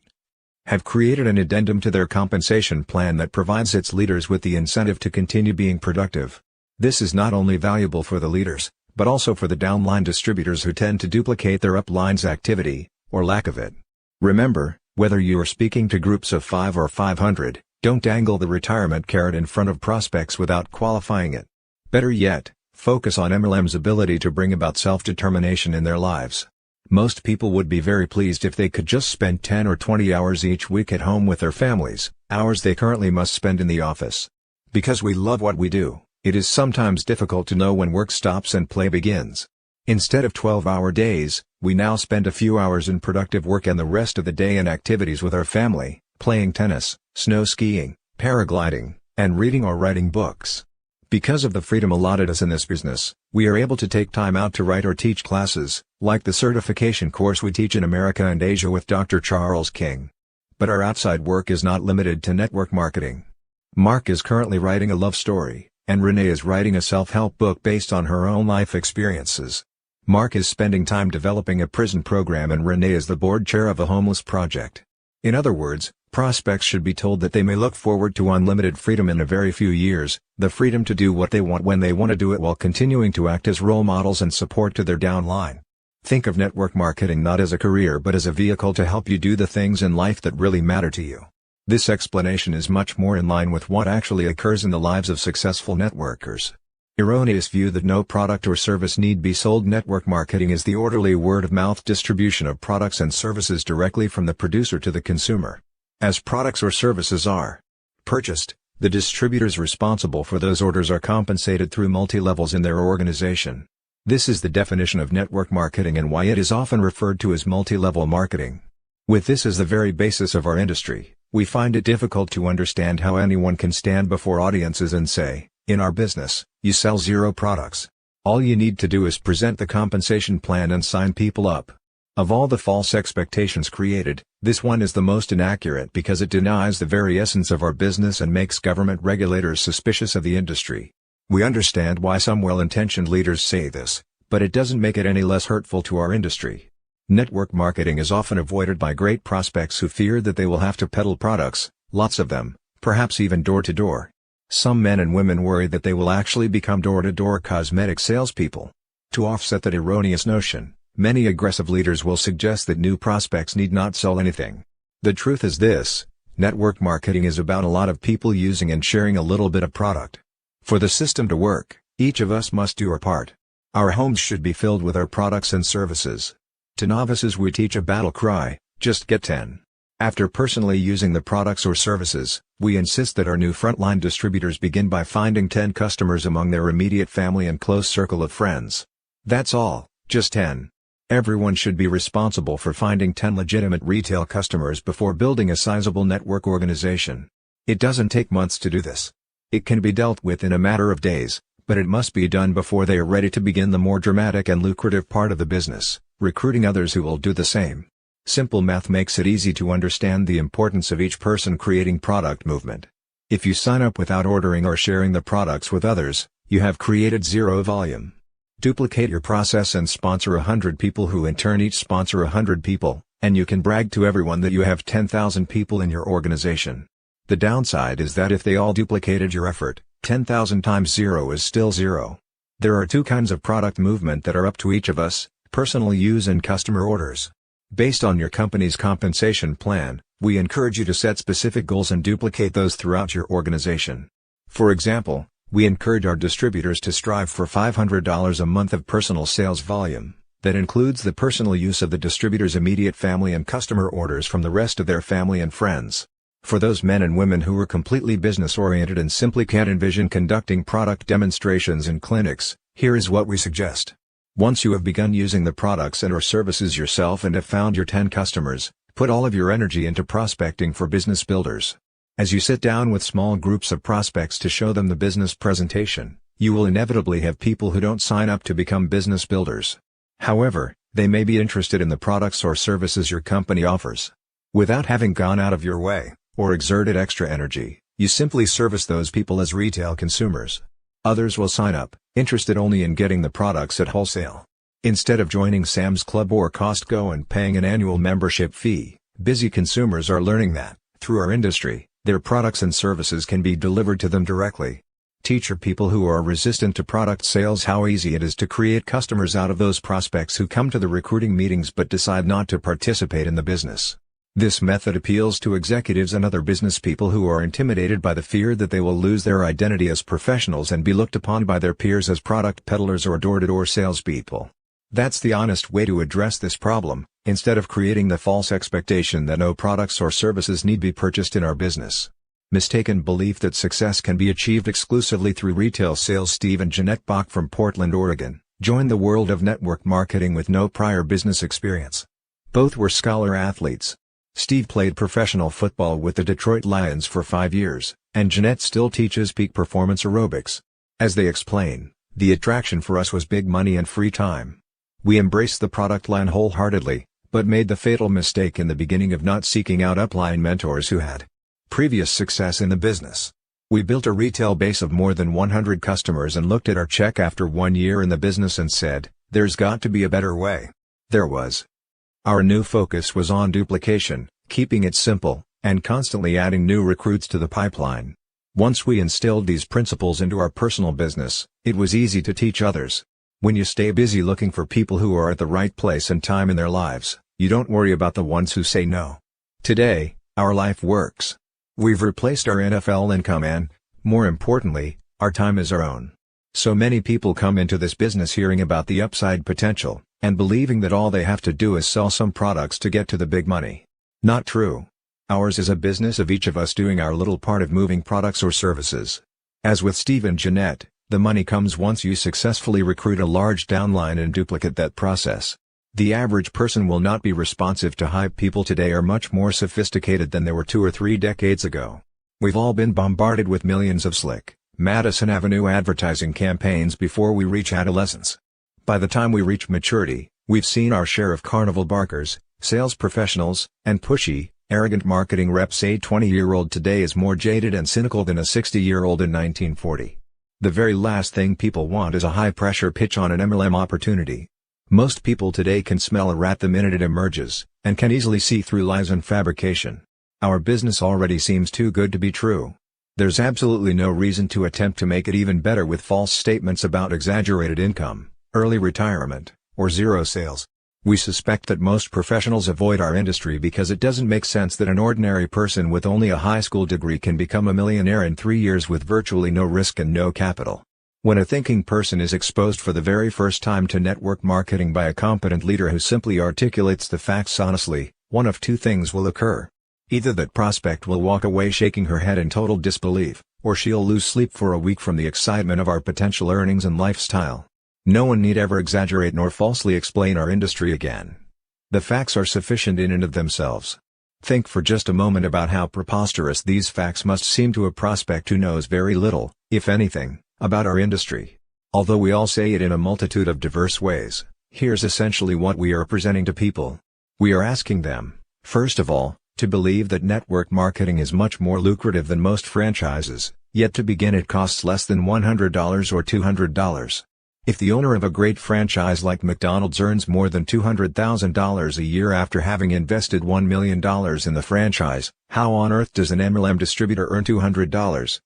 have created an addendum to their compensation plan that provides its leaders with the incentive to continue being productive. This is not only valuable for the leaders, but also for the downline distributors who tend to duplicate their upline's activity, or lack of it. Remember, whether you are speaking to groups of 5 or 500, don't dangle the retirement carrot in front of prospects without qualifying it. Better yet, focus on MLM's ability to bring about self-determination in their lives. Most people would be very pleased if they could just spend 10 or 20 hours each week at home with their families, hours they currently must spend in the office. Because we love what we do, it is sometimes difficult to know when work stops and play begins. Instead of 12-hour days, we now spend a few hours in productive work and the rest of the day in activities with our family, playing tennis, snow skiing, paragliding, and reading or writing books. Because of the freedom allotted us in this business, we are able to take time out to write or teach classes, like the certification course we teach in America and Asia with Dr. Charles King. But our outside work is not limited to network marketing. Mark is currently writing a love story, and Renee is writing a self-help book based on her own life experiences. Mark is spending time developing a prison program, and Renee is the board chair of a homeless project. In other words, prospects should be told that they may look forward to unlimited freedom in a very few years, the freedom to do what they want when they want to do it while continuing to act as role models and support to their downline. Think of network marketing not as a career but as a vehicle to help you do the things in life that really matter to you. This explanation is much more in line with what actually occurs in the lives of successful networkers. Erroneous view that no product or service need be sold. Network marketing is the orderly word-of-mouth distribution of products and services directly from the producer to the consumer. As products or services are purchased, the distributors responsible for those orders are compensated through multi-levels in their organization. This is the definition of network marketing and why it is often referred to as multi-level marketing. With this as the very basis of our industry, we find it difficult to understand how anyone can stand before audiences and say, "In our business, you sell 0 products. All you need to do is present the compensation plan and sign people up." Of all the false expectations created, this one is the most inaccurate because it denies the very essence of our business and makes government regulators suspicious of the industry. We understand why some well-intentioned leaders say this, but it doesn't make it any less hurtful to our industry. Network marketing is often avoided by great prospects who fear that they will have to peddle products, lots of them, perhaps even door to door. Some men and women worry that they will actually become door-to-door cosmetic salespeople. To offset that erroneous notion, many aggressive leaders will suggest that new prospects need not sell anything. The truth is this: network marketing is about a lot of people using and sharing a little bit of product. For the system to work, each of us must do our part. Our homes should be filled with our products and services. To novices we teach a battle cry: just get 10. After personally using the products or services, we insist that our new frontline distributors begin by finding 10 customers among their immediate family and close circle of friends. That's all, just 10. Everyone should be responsible for finding 10 legitimate retail customers before building a sizable network organization. It doesn't take months to do this. It can be dealt with in a matter of days, but it must be done before they are ready to begin the more dramatic and lucrative part of the business, recruiting others who will do the same. Simple math makes it easy to understand the importance of each person creating product movement. If you sign up without ordering or sharing the products with others, you have created zero volume. Duplicate your process and sponsor 100 people who in turn each sponsor 100 people, and you can brag to everyone that you have 10,000 people in your organization. The downside is that if they all duplicated your effort, 10,000 times 0 is still 0. There are two kinds of product movement that are up to each of us: personal use and customer orders. Based on your company's compensation plan, we encourage you to set specific goals and duplicate those throughout your organization. For example, we encourage our distributors to strive for $500 a month of personal sales volume. That includes the personal use of the distributor's immediate family and customer orders from the rest of their family and friends. For those men and women who are completely business-oriented and simply can't envision conducting product demonstrations in clinics, here is what we suggest. Once you have begun using the products and/or services yourself and have found your 10 customers, put all of your energy into prospecting for business builders. As you sit down with small groups of prospects to show them the business presentation, you will inevitably have people who don't sign up to become business builders. However, they may be interested in the products or services your company offers. Without having gone out of your way, or exerted extra energy, you simply service those people as retail consumers. Others will sign up, interested only in getting the products at wholesale. Instead of joining Sam's Club or Costco and paying an annual membership fee, busy consumers are learning that, through our industry, their products and services can be delivered to them directly. Teach your people who are resistant to product sales how easy it is to create customers out of those prospects who come to the recruiting meetings but decide not to participate in the business. This method appeals to executives and other business people who are intimidated by the fear that they will lose their identity as professionals and be looked upon by their peers as product peddlers or door-to-door salespeople. That's the honest way to address this problem, instead of creating the false expectation that no products or services need be purchased in our business. Mistaken belief that success can be achieved exclusively through retail sales. Steve and Jeanette Bach from Portland, Oregon, joined the world of network marketing with no prior business experience. Both were scholar athletes. Steve played professional football with the Detroit Lions for 5 years, and Jeanette still teaches peak performance aerobics. As they explain, the attraction for us was big money and free time. We embraced the product line wholeheartedly, but made the fatal mistake in the beginning of not seeking out upline mentors who had previous success in the business. We built a retail base of more than 100 customers and looked at our check after 1 year in the business and said, "There's got to be a better way." There was. Our new focus was on duplication, keeping it simple, and constantly adding new recruits to the pipeline. Once we instilled these principles into our personal business, it was easy to teach others. When you stay busy looking for people who are at the right place and time in their lives, you don't worry about the ones who say no. Today, our life works. We've replaced our NFL income and, more importantly, our time is our own. So many people come into this business hearing about the upside potential, and believing that all they have to do is sell some products to get to the big money. Not true. Ours is a business of each of us doing our little part of moving products or services. As with Steve and Jeanette, the money comes once you successfully recruit a large downline and duplicate that process. The average person will not be responsive to hype. People today are much more sophisticated than they were 2 or 3 decades ago. We've all been bombarded with millions of slick, Madison Avenue advertising campaigns before we reach adolescence. By the time we reach maturity, we've seen our share of carnival barkers, sales professionals, and pushy, arrogant marketing reps. A 20-year-old today is more jaded and cynical than a 60-year-old in 1940. The very last thing people want is a high-pressure pitch on an MLM opportunity. Most people today can smell a rat the minute it emerges, and can easily see through lies and fabrication. Our business already seems too good to be true. There's absolutely no reason to attempt to make it even better with false statements about exaggerated income, early retirement, or zero sales. We suspect that most professionals avoid our industry because it doesn't make sense that an ordinary person with only a high school degree can become a millionaire in 3 years with virtually no risk and no capital. When a thinking person is exposed for the very first time to network marketing by a competent leader who simply articulates the facts honestly, one of two things will occur. Either that prospect will walk away shaking her head in total disbelief, or she'll lose sleep for a week from the excitement of our potential earnings and lifestyle. No one need ever exaggerate nor falsely explain our industry again. The facts are sufficient in and of themselves. Think for just a moment about how preposterous these facts must seem to a prospect who knows very little, if anything, about our industry. Although we all say it in a multitude of diverse ways, Here's essentially what we are presenting to people. We are asking them, first of all, to believe that network marketing is much more lucrative than most franchises, yet to begin it costs less than $100 or $200. If the owner of a great franchise like McDonald's earns more than $200,000 a year after having invested $1 million in the franchise, how on earth does an MLM distributor earn $200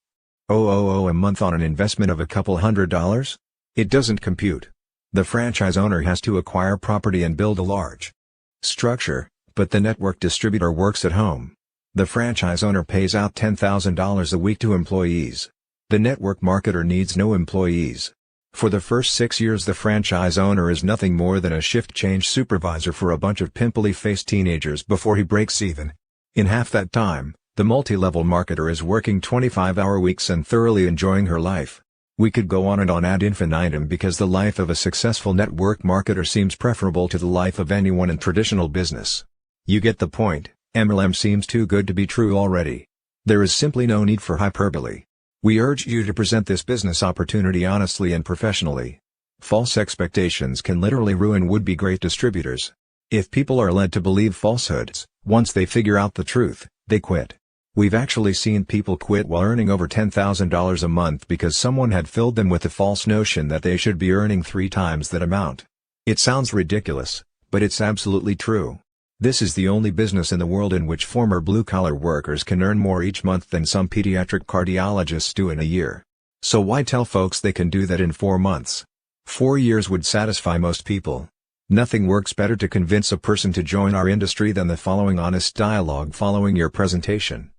a month on an investment of a couple $100? It doesn't compute. The franchise owner has to acquire property and build a large structure, but the network distributor works at home. The franchise owner pays out $10,000 a week to employees. The network marketer needs no employees. For the first 6 years the franchise owner is nothing more than a shift change supervisor for a bunch of pimply-faced teenagers before he breaks even. In half that time, the multi-level marketer is working 25-hour weeks and thoroughly enjoying her life. We could go on and on ad infinitum because the life of a successful network marketer seems preferable to the life of anyone in traditional business. You get the point. MLM seems too good to be true already. There is simply no need for hyperbole. We urge you to present this business opportunity honestly and professionally. False expectations can literally ruin would-be great distributors. If people are led to believe falsehoods, once they figure out the truth, they quit. We've actually seen people quit while earning over $10,000 a month because someone had filled them with the false notion that they should be earning 3 times that amount. It sounds ridiculous, but it's absolutely true. This is the only business in the world in which former blue-collar workers can earn more each month than some pediatric cardiologists do in a year. So why tell folks they can do that in 4 months? 4 years would satisfy most people. Nothing works better to convince a person to join our industry than the following honest dialogue following your presentation.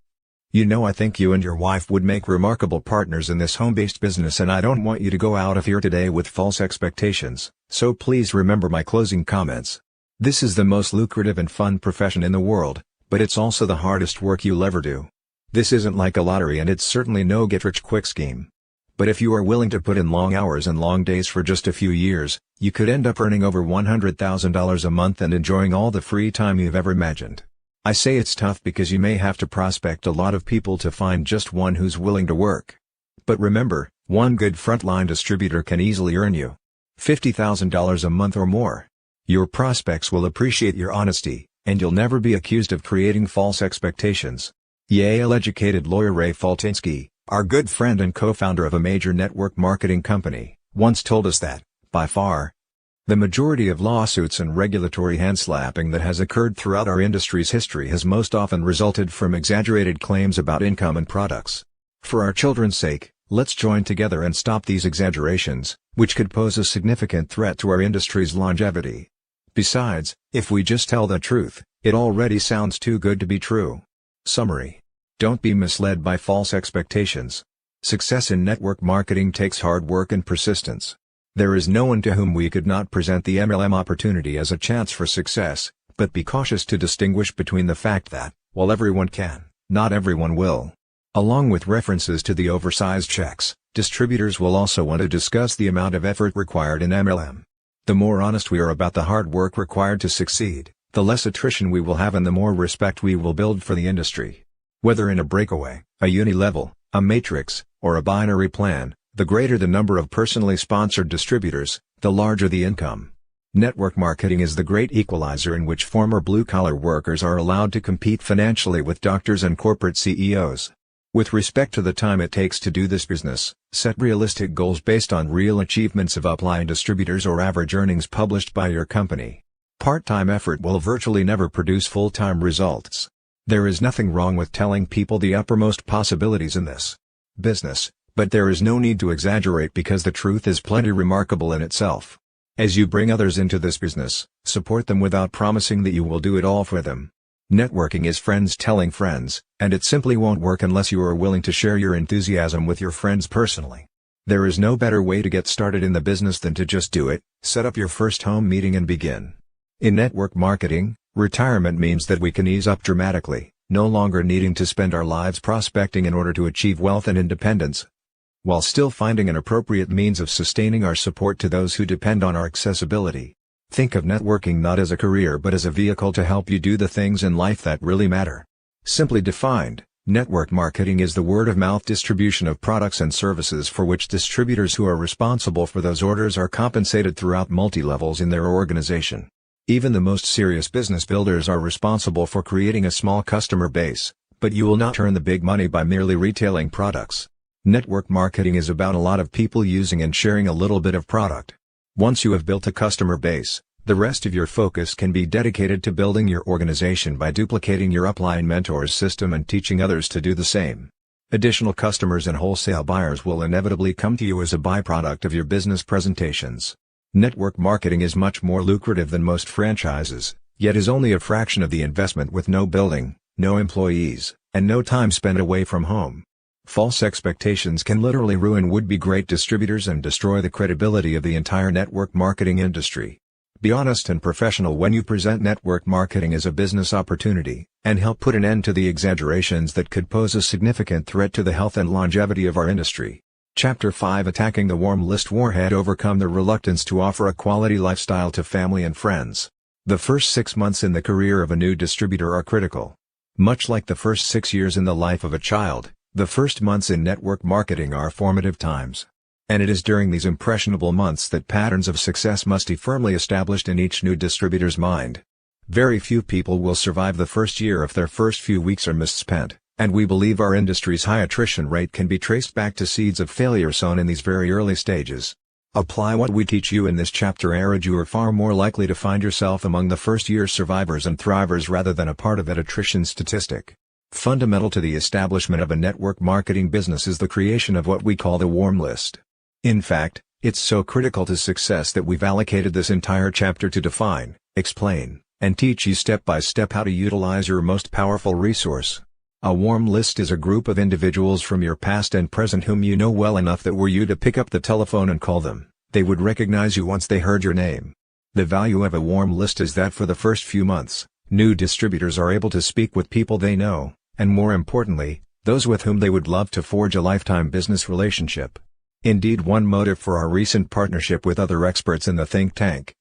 You know, I think you and your wife would make remarkable partners in this home-based business, and I don't want you to go out of here today with false expectations, so please remember my closing comments. This is the most lucrative and fun profession in the world, but it's also the hardest work you'll ever do. This isn't like a lottery, and it's certainly no get-rich-quick scheme. But if you are willing to put in long hours and long days for just a few years, you could end up earning over $100,000 a month and enjoying all the free time you've ever imagined. I say it's tough because you may have to prospect a lot of people to find just one who's willing to work. But remember, one good frontline distributor can easily earn you $50,000 a month or more. Your prospects will appreciate your honesty, and you'll never be accused of creating false expectations. Yale-educated lawyer Ray Faltinsky, our good friend and co-founder of a major network marketing company, once told us that, by far, the majority of lawsuits and regulatory hand-slapping that has occurred throughout our industry's history has most often resulted from exaggerated claims about income and products. For our children's sake, let's join together and stop these exaggerations, which could pose a significant threat to our industry's longevity. Besides, if we just tell the truth, it already sounds too good to be true. Summary: don't be misled by false expectations. Success in network marketing takes hard work and persistence. There is no one to whom we could not present the MLM opportunity as a chance for success, but be cautious to distinguish between the fact that, while everyone can, not everyone will. Along with references to the oversized checks, distributors will also want to discuss the amount of effort required in MLM. The more honest we are about the hard work required to succeed, the less attrition we will have and the more respect we will build for the industry. Whether in a breakaway, a uni-level, a matrix, or a binary plan, the greater the number of personally sponsored distributors, the larger the income. Network marketing is the great equalizer in which former blue-collar workers are allowed to compete financially with doctors and corporate CEOs. With respect to the time it takes to do this business, set realistic goals based on real achievements of upline distributors or average earnings published by your company. Part-time effort will virtually never produce full-time results. There is nothing wrong with telling people the uppermost possibilities in this business, but there is no need to exaggerate because the truth is plenty remarkable in itself. As you bring others into this business, support them without promising that you will do it all for them. Networking is friends telling friends, and it simply won't work unless you are willing to share your enthusiasm with your friends personally. There is no better way to get started in the business than to just do it, set up your first home meeting and begin. In network marketing, retirement means that we can ease up dramatically, no longer needing to spend our lives prospecting in order to achieve wealth and independence, while still finding an appropriate means of sustaining our support to those who depend on our accessibility. Think of networking not as a career but as a vehicle to help you do the things in life that really matter. Simply defined, Network marketing is the word-of-mouth distribution of products and services for which distributors who are responsible for those orders are compensated throughout multi-levels in their organization. Even the most serious business builders are responsible for creating a small customer base, but you will not earn the big money by merely retailing products. Network marketing is about a lot of people using and sharing a little bit of product. Once you have built a customer base, the rest of your focus can be dedicated to building your organization by duplicating your upline mentors system and teaching others to do the same. Additional customers and wholesale buyers will inevitably come to you as a byproduct of your business presentations. Network marketing is much more lucrative than most franchises, yet is only a fraction of the investment with no building, no employees, and no time spent away from home. False expectations can literally ruin would-be great distributors and destroy the credibility of the entire network marketing industry. Be honest and professional when you present network marketing as a business opportunity, and help put an end to the exaggerations that could pose a significant threat to the health and longevity of our industry. Chapter 5 Attacking the Warm List Warhead. Overcome the reluctance to offer a quality lifestyle to family and friends. The first 6 months in the career of a new distributor are critical. Much like the first 6 years in the life of a child, the first months in network marketing are formative times. And it is during these impressionable months that patterns of success must be firmly established in each new distributor's mind. Very few people will survive the first year if their first few weeks are misspent, and we believe our industry's high attrition rate can be traced back to seeds of failure sown in these very early stages. Apply what we teach you in this chapter, and you are far more likely to find yourself among the first-year survivors and thrivers rather than a part of that attrition statistic. Fundamental to the establishment of a network marketing business is the creation of what we call the warm list. In fact, it's so critical to success that we've allocated this entire chapter to define, explain, and teach you step by step how to utilize your most powerful resource. A warm list is a group of individuals from your past and present whom you know well enough that were you to pick up the telephone and call them, they would recognize you once they heard your name. The value of a warm list is that for the first few months, new distributors are able to speak with people they know, and more importantly, those with whom they would love to forge a lifetime business relationship. Indeed, one motive for our recent partnership with other experts in the think tank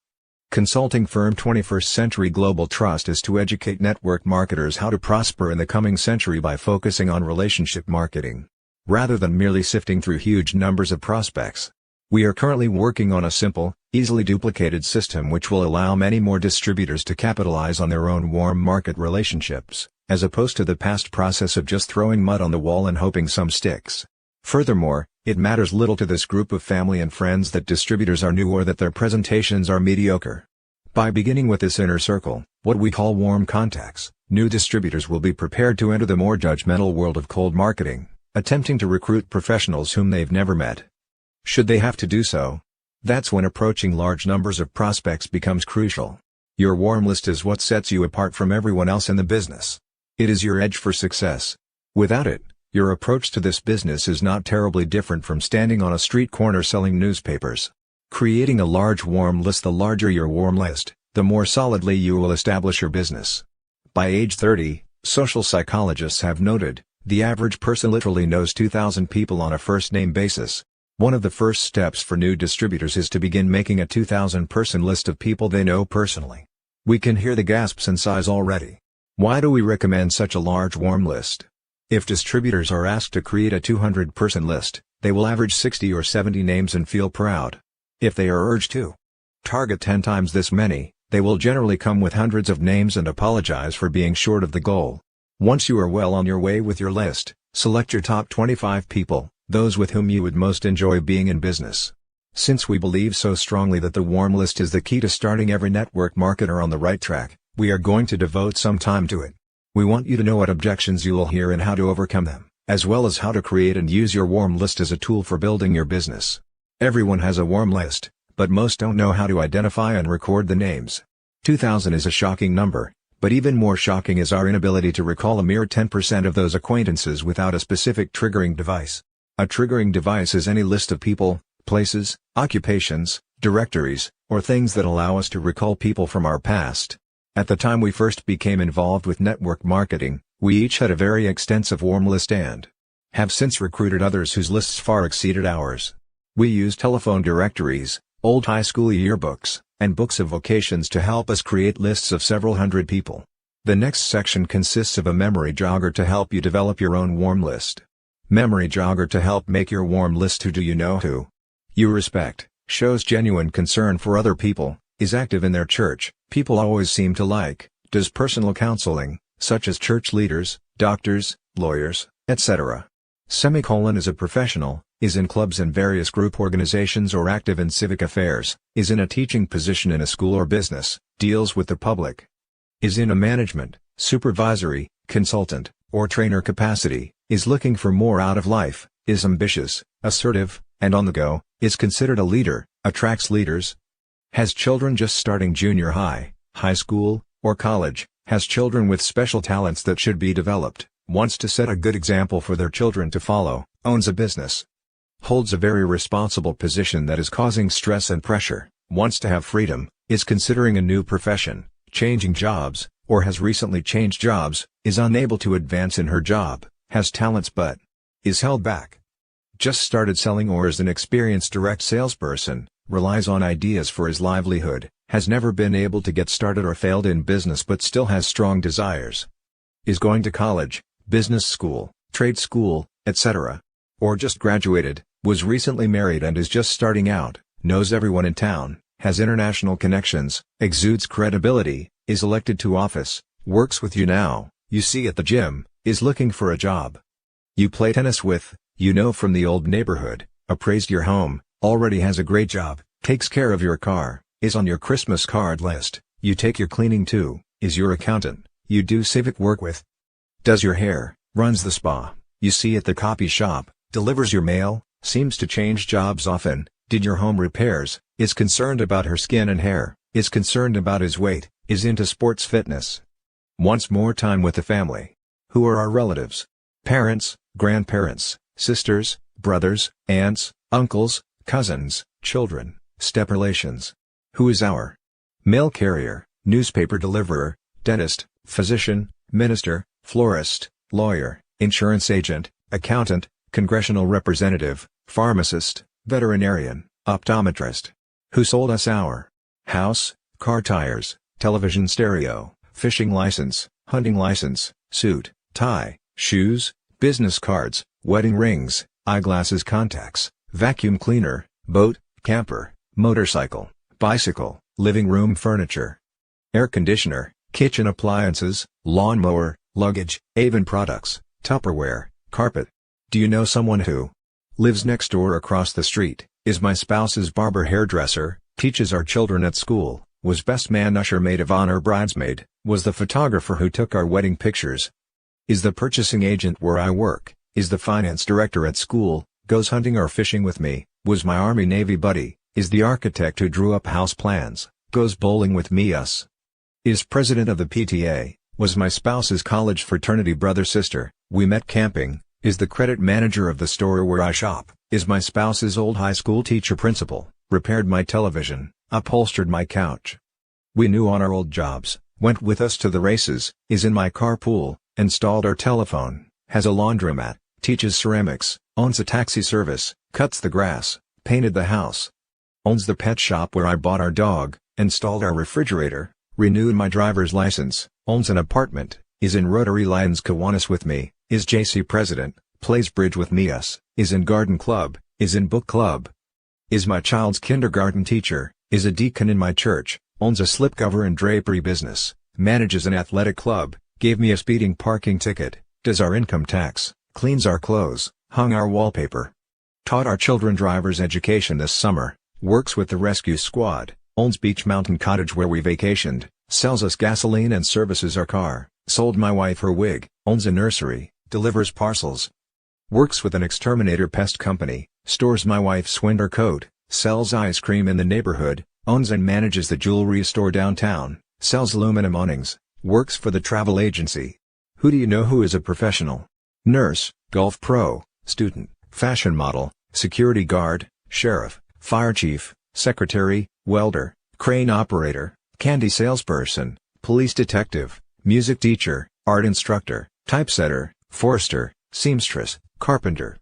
consulting firm 21st Century Global Trust is to educate network marketers how to prosper in the coming century by focusing on relationship marketing, rather than merely sifting through huge numbers of prospects. We are currently working on a simple, easily duplicated system which will allow many more distributors to capitalize on their own warm market relationships, as opposed to the past process of just throwing mud on the wall and hoping some sticks. Furthermore, it matters little to this group of family and friends that distributors are new or that their presentations are mediocre. By beginning with this inner circle, what we call warm contacts, new distributors will be prepared to enter the more judgmental world of cold marketing, attempting to recruit professionals whom they've never met. Should they have to do so? That's when approaching large numbers of prospects becomes crucial. Your warm list is what sets you apart from everyone else in the business. It is your edge for success. Without it, your approach to this business is not terribly different from standing on a street corner selling newspapers. Creating a large warm list. The larger your warm list, the more solidly you will establish your business. By age 30, social psychologists have noted, the average person literally knows 2,000 people on a first-name basis. One of the first steps for new distributors is to begin making a 2,000-person list of people they know personally. We can hear the gasps and sighs already. Why do we recommend such a large warm list? If distributors are asked to create a 200-person list, they will average 60 or 70 names and feel proud. If they are urged to target 10 times this many, they will generally come with hundreds of names and apologize for being short of the goal. Once you are well on your way with your list, select your top 25 people, those with whom you would most enjoy being in business. Since we believe so strongly that the warm list is the key to starting every network marketer on the right track, we are going to devote some time to it. We want you to know what objections you will hear and how to overcome them, as well as how to create and use your warm list as a tool for building your business. Everyone has a warm list, but most don't know how to identify and record the names. 2,000 is a shocking number, but even more shocking is our inability to recall a mere 10% of those acquaintances without a specific triggering device. A triggering device is any list of people, places, occupations, directories, or things that allow us to recall people from our past. At the time we first became involved with network marketing, we each had a very extensive warm list and have since recruited others whose lists far exceeded ours. We used telephone directories, old high school yearbooks, and books of vocations to help us create lists of several hundred people. The next section consists of a memory jogger to help you develop your own warm list. Memory jogger to help make your warm list. Who do you know who you respect, shows genuine concern for other people, is active in their church, people always seem to like, does personal counseling, such as church leaders, doctors, lawyers, etc. Is a professional, is in clubs and various group organizations or active in civic affairs, is in a teaching position in a school or business, deals with the public. Is in a management, supervisory, consultant, or trainer capacity, is looking for more out of life, is ambitious, assertive, and on the go, is considered a leader, attracts leaders. Has children just starting junior high, high school, or college, has children with special talents that should be developed, wants to set a good example for their children to follow, owns a business. Holds a very responsible position that is causing stress and pressure, wants to have freedom, is considering a new profession, changing jobs, or has recently changed jobs, is unable to advance in her job, has talents but is held back. Just started selling or is an experienced direct salesperson, relies on ideas for his livelihood, has never been able to get started or failed in business but still has strong desires. Is going to college, business school, trade school, etc. Or just graduated, was recently married and is just starting out, knows everyone in town, has international connections, exudes credibility, is elected to office, works with you now, you see at the gym, is looking for a job. You play tennis with, you know from the old neighborhood, appraised your home, already has a great job, takes care of your car, is on your Christmas card list, you take your cleaning to, is your accountant, you do civic work with. Does your hair, runs the spa, you see at the copy shop, delivers your mail, seems to change jobs often, did your home repairs, is concerned about her skin and hair, is concerned about his weight, is into sports fitness. Wants more time with the family. Who are our relatives? Parents, grandparents, sisters, brothers, aunts, uncles, cousins, children, step relations. Who is our mail carrier, newspaper deliverer, dentist, physician, minister, florist, lawyer, insurance agent, accountant, congressional representative, pharmacist, veterinarian, optometrist. Who sold us our house, car tires, television stereo, fishing license, hunting license, suit, tie, shoes, business cards, wedding rings, eyeglasses, contacts, vacuum cleaner, boat, camper, motorcycle, bicycle, living room furniture, air conditioner, kitchen appliances, lawnmower, luggage, Avon products, Tupperware, carpet. Do you know someone who lives next door across the street, is my spouse's barber hairdresser, teaches our children at school, was best man usher maid of honor bridesmaid, was the photographer who took our wedding pictures, is the purchasing agent where I work, is the finance director at school, goes hunting or fishing with me, was my Army-Navy buddy, is the architect who drew up house plans, goes bowling with me us. Is president of the PTA, was my spouse's college fraternity brother-sister, we met camping, is the credit manager of the store where I shop, is my spouse's old high school teacher principal, repaired my television, upholstered my couch. We knew on our old jobs, went with us to the races, is in my carpool, installed our telephone, has a laundromat, teaches ceramics, owns a taxi service, cuts the grass, painted the house. Owns the pet shop where I bought our dog, installed our refrigerator, renewed my driver's license, owns an apartment, is in Rotary Lions Kiwanis with me, is JC president, plays bridge with me us, is in garden club, is in book club. Is my child's kindergarten teacher, is a deacon in my church, owns a slipcover and drapery business, manages an athletic club, gave me a speeding parking ticket, does our income tax, cleans our clothes, hung our wallpaper. Taught our children driver's education this summer, works with the rescue squad, owns Beach Mountain Cottage where we vacationed, sells us gasoline and services our car, sold my wife her wig, owns a nursery, delivers parcels. Works with an exterminator pest company, stores my wife's winter coat, sells ice cream in the neighborhood, owns and manages the jewelry store downtown, sells aluminum awnings, works for the travel agency. Who do you know who is a professional? Nurse, golf pro, student, fashion model, security guard, sheriff, fire chief, secretary, welder, crane operator, candy salesperson, police detective, music teacher, art instructor, typesetter, forester, seamstress, carpenter,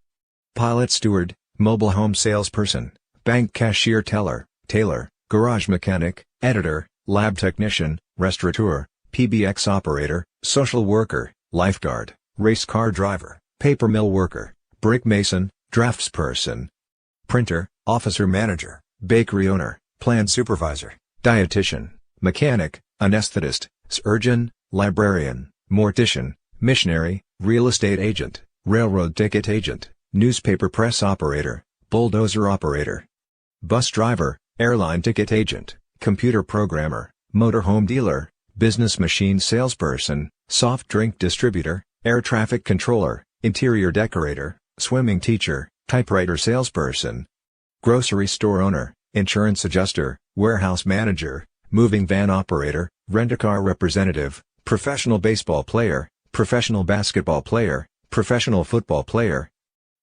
pilot steward, mobile home salesperson, bank cashier teller, tailor, garage mechanic, editor, lab technician, restaurateur, PBX operator, social worker, lifeguard, race car driver, paper mill worker, brick mason, draftsperson, printer, officer manager, bakery owner, plant supervisor, dietitian, mechanic, anesthetist, surgeon, librarian, mortician, missionary, real estate agent, railroad ticket agent, newspaper press operator, bulldozer operator, bus driver, airline ticket agent, computer programmer, motorhome dealer, business machine salesperson, soft drink distributor, air traffic controller, interior decorator, swimming teacher, typewriter salesperson, grocery store owner, insurance adjuster, warehouse manager, moving van operator, rent-a-car representative, professional baseball player, professional basketball player, professional football player,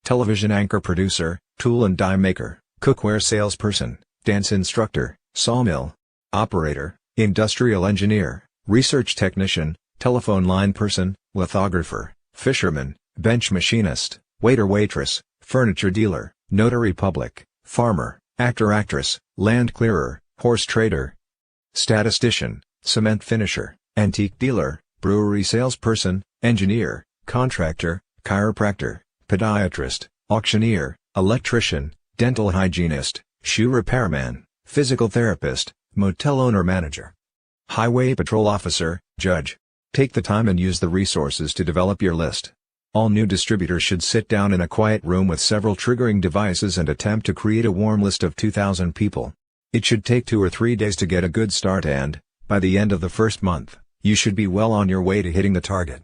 television anchor producer, tool and die maker, cookware salesperson, dance instructor, sawmill operator, industrial engineer, research technician, telephone line person, lithographer, fisherman, bench machinist, waiter-waitress, furniture dealer, notary public, farmer, actor-actress, land clearer, horse trader, statistician, cement finisher, antique dealer, brewery salesperson, engineer, contractor, chiropractor, podiatrist, auctioneer, electrician, dental hygienist, shoe repairman, physical therapist, motel owner-manager, highway patrol officer, judge. Take the time and use the resources to develop your list. All new distributors should sit down in a quiet room with several triggering devices and attempt to create a warm list of 2,000 people. It should take 2 or 3 days to get a good start and, by the end of the first month, you should be well on your way to hitting the target.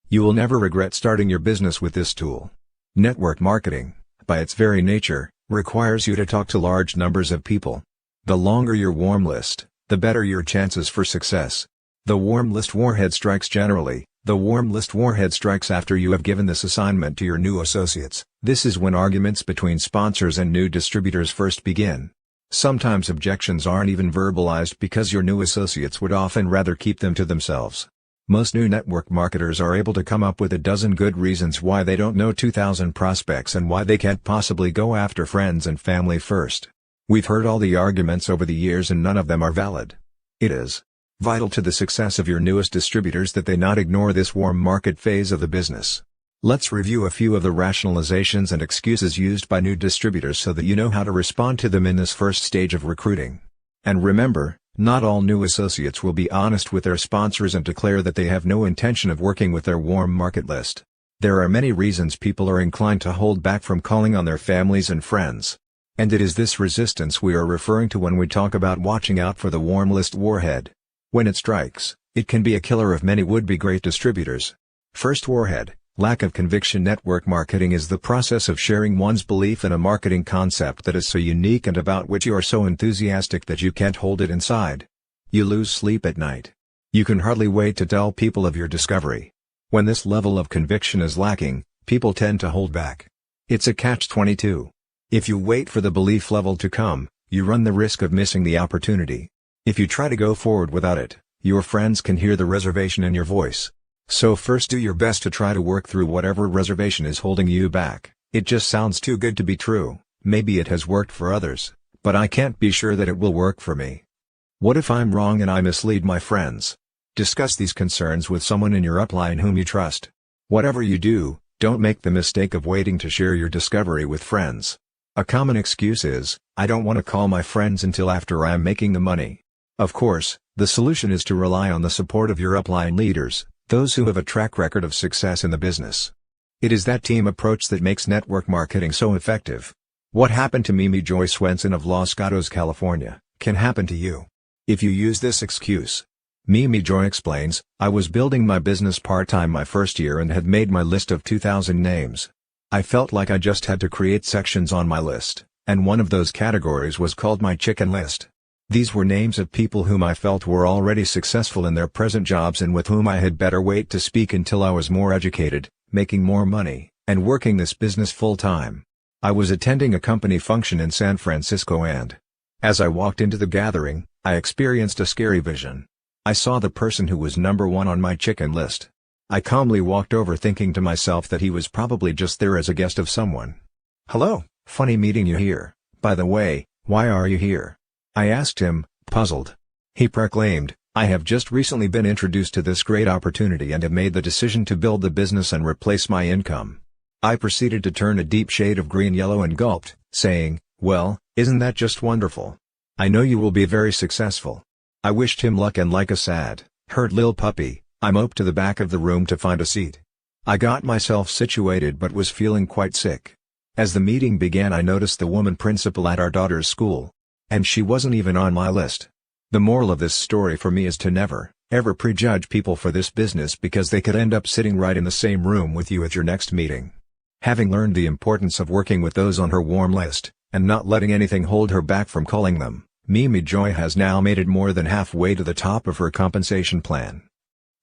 You will never regret starting your business with this tool. Network marketing, by its very nature, requires you to talk to large numbers of people. The longer your warm list, the better your chances for success. The warm list warhead strikes generally. The warm list warhead strikes after you have given this assignment to your new associates. This is when arguments between sponsors and new distributors first begin. Sometimes objections aren't even verbalized because your new associates would often rather keep them to themselves. Most new network marketers are able to come up with a dozen good reasons why they don't know 2,000 prospects and why they can't possibly go after friends and family first. We've heard all the arguments over the years and none of them are valid. It is vital to the success of your newest distributors that they not ignore this warm market phase of the business. Let's review a few of the rationalizations and excuses used by new distributors so that you know how to respond to them in this first stage of recruiting. And remember, not all new associates will be honest with their sponsors and declare that they have no intention of working with their warm market list. There are many reasons people are inclined to hold back from calling on their families and friends. And it is this resistance we are referring to when we talk about watching out for the warm list warhead. When it strikes, it can be a killer of many would-be great distributors. First warhead, lack of conviction. Network marketing is the process of sharing one's belief in a marketing concept that is so unique and about which you are so enthusiastic that you can't hold it inside. You lose sleep at night. You can hardly wait to tell people of your discovery. When this level of conviction is lacking, people tend to hold back. It's a catch-22. If you wait for the belief level to come, you run the risk of missing the opportunity. If you try to go forward without it, your friends can hear the reservation in your voice. So first do your best to try to work through whatever reservation is holding you back. It just sounds too good to be true. Maybe it has worked for others, but I can't be sure that it will work for me. What if I'm wrong and I mislead my friends? Discuss these concerns with someone in your upline whom you trust. Whatever you do, don't make the mistake of waiting to share your discovery with friends. A common excuse is, I don't want to call my friends until after I'm making the money. Of course, the solution is to rely on the support of your upline leaders, those who have a track record of success in the business. It is that team approach that makes network marketing so effective. What happened to Mimi Joy Swenson of Los Gatos, California, can happen to you if you use this excuse. Mimi Joy explains, I was building my business part-time my first year and had made my list of 2,000 names. I felt like I just had to create sections on my list, and one of those categories was called my chicken list. These were names of people whom I felt were already successful in their present jobs and with whom I had better wait to speak until I was more educated, making more money, and working this business full-time. I was attending a company function in San Francisco and, as I walked into the gathering, I experienced a scary vision. I saw the person who was number one on my chicken list. I calmly walked over thinking to myself that he was probably just there as a guest of someone. Hello, funny meeting you here. By the way, why are you here? I asked him, puzzled. He proclaimed, I have just recently been introduced to this great opportunity and have made the decision to build the business and replace my income." I proceeded to turn a deep shade of green-yellow and gulped, saying, "Well, isn't that just wonderful? I know you will be very successful." I wished him luck and like a sad, hurt lil puppy, I moped to the back of the room to find a seat. I got myself situated but was feeling quite sick. As the meeting began I noticed the woman principal at our daughter's school. And she wasn't even on my list. The moral of this story for me is to never, ever prejudge people for this business because they could end up sitting right in the same room with you at your next meeting. Having learned the importance of working with those on her warm list, and not letting anything hold her back from calling them, Mimi Joy has now made it more than halfway to the top of her compensation plan.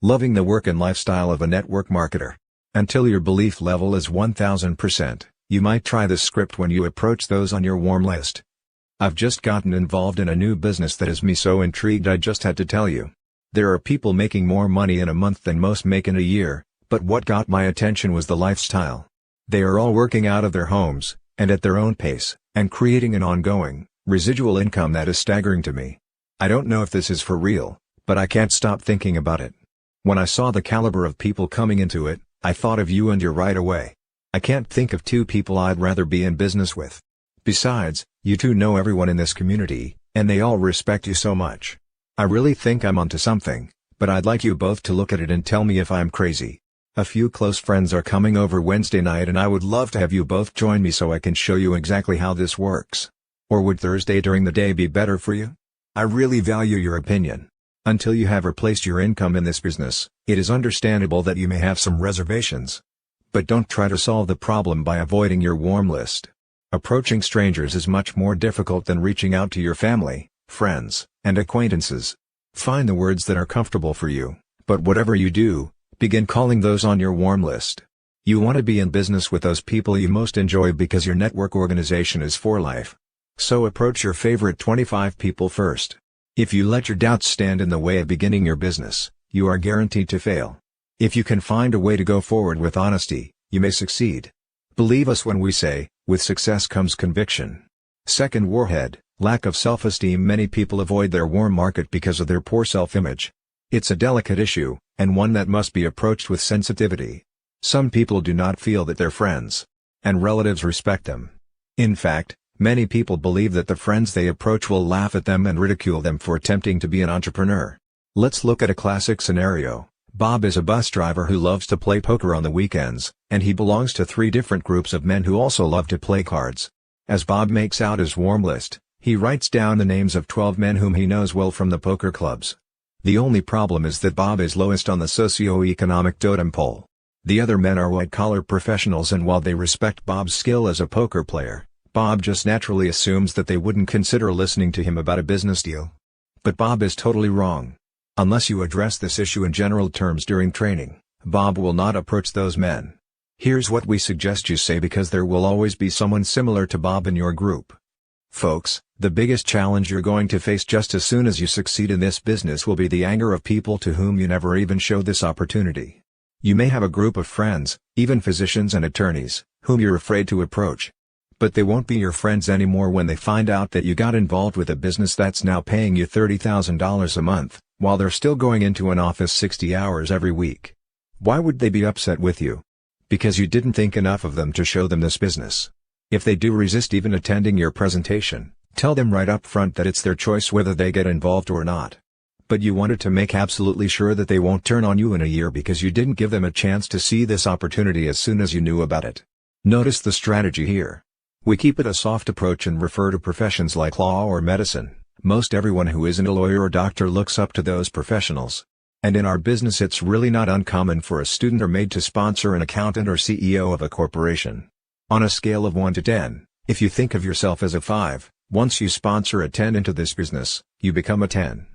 Loving the work and lifestyle of a network marketer. Until your belief level is 1000%, you might try this script when you approach those on your warm list. I've just gotten involved in a new business that has me so intrigued I just had to tell you. There are people making more money in a month than most make in a year, but what got my attention was the lifestyle. They are all working out of their homes, and at their own pace, and creating an ongoing, residual income that is staggering to me. I don't know if this is for real, but I can't stop thinking about it. When I saw the caliber of people coming into it, I thought of you and you right away. I can't think of two people I'd rather be in business with. Besides, you two know everyone in this community, and they all respect you so much. I really think I'm onto something, but I'd like you both to look at it and tell me if I'm crazy. A few close friends are coming over Wednesday night and I would love to have you both join me so I can show you exactly how this works. Or would Thursday during the day be better for you? I really value your opinion. Until you have replaced your income in this business, it is understandable that you may have some reservations. But don't try to solve the problem by avoiding your warm list. Approaching strangers is much more difficult than reaching out to your family, friends, and acquaintances. Find the words that are comfortable for you, but whatever you do, begin calling those on your warm list. You want to be in business with those people you most enjoy because your network organization is for life. So approach your favorite 25 people first. If you let your doubts stand in the way of beginning your business, you are guaranteed to fail. If you can find a way to go forward with honesty, you may succeed. Believe us when we say, with success comes conviction. Second warhead, lack of self-esteem. Many people avoid their warm market because of their poor self-image. It's a delicate issue, and one that must be approached with sensitivity. Some people do not feel that their friends and relatives respect them. In fact, many people believe that the friends they approach will laugh at them and ridicule them for attempting to be an entrepreneur. Let's look at a classic scenario. Bob is a bus driver who loves to play poker on the weekends, and he belongs to 3 different groups of men who also love to play cards. As Bob makes out his warm list, he writes down the names of 12 men whom he knows well from the poker clubs. The only problem is that Bob is lowest on the socio-economic totem pole. The other men are white-collar professionals, and while they respect Bob's skill as a poker player, Bob just naturally assumes that they wouldn't consider listening to him about a business deal. But Bob is totally wrong. Unless you address this issue in general terms during training, Bob will not approach those men. Here's what we suggest you say, because there will always be someone similar to Bob in your group. Folks, the biggest challenge you're going to face just as soon as you succeed in this business will be the anger of people to whom you never even showed this opportunity. You may have a group of friends, even physicians and attorneys, whom you're afraid to approach. But they won't be your friends anymore when they find out that you got involved with a business that's now paying you $30,000 a month, while they're still going into an office 60 hours every week. Why would they be upset with you? Because you didn't think enough of them to show them this business. If they do resist even attending your presentation, tell them right up front that it's their choice whether they get involved or not. But you wanted to make absolutely sure that they won't turn on you in a year because you didn't give them a chance to see this opportunity as soon as you knew about it. Notice the strategy here. We keep it a soft approach and refer to professions like law or medicine. Most everyone who isn't a lawyer or doctor looks up to those professionals. And in our business it's really not uncommon for a student or maid to sponsor an accountant or CEO of a corporation. On a scale of 1 to 10, if you think of yourself as a 5, once you sponsor a 10 into this business, you become a 10.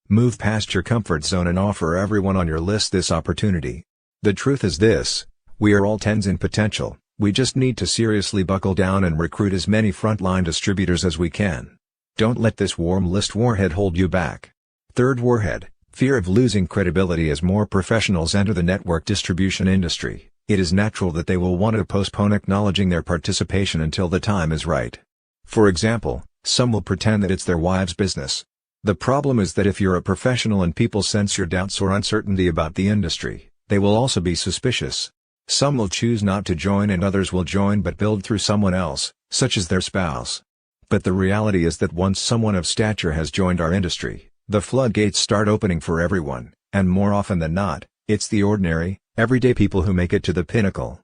Move past your comfort zone and offer everyone on your list this opportunity. The truth is this: we are all 10s in potential, we just need to seriously buckle down and recruit as many frontline distributors as we can. Don't let this warm list warhead hold you back. Third warhead, fear of losing credibility. As more professionals enter the network distribution industry, it is natural that they will want to postpone acknowledging their participation until the time is right. For example, some will pretend that it's their wife's business. The problem is that if you're a professional and people sense your doubts or uncertainty about the industry, they will also be suspicious. Some will choose not to join and others will join but build through someone else, such as their spouse. But the reality is that once someone of stature has joined our industry, the floodgates start opening for everyone, and more often than not, it's the ordinary, everyday people who make it to the pinnacle.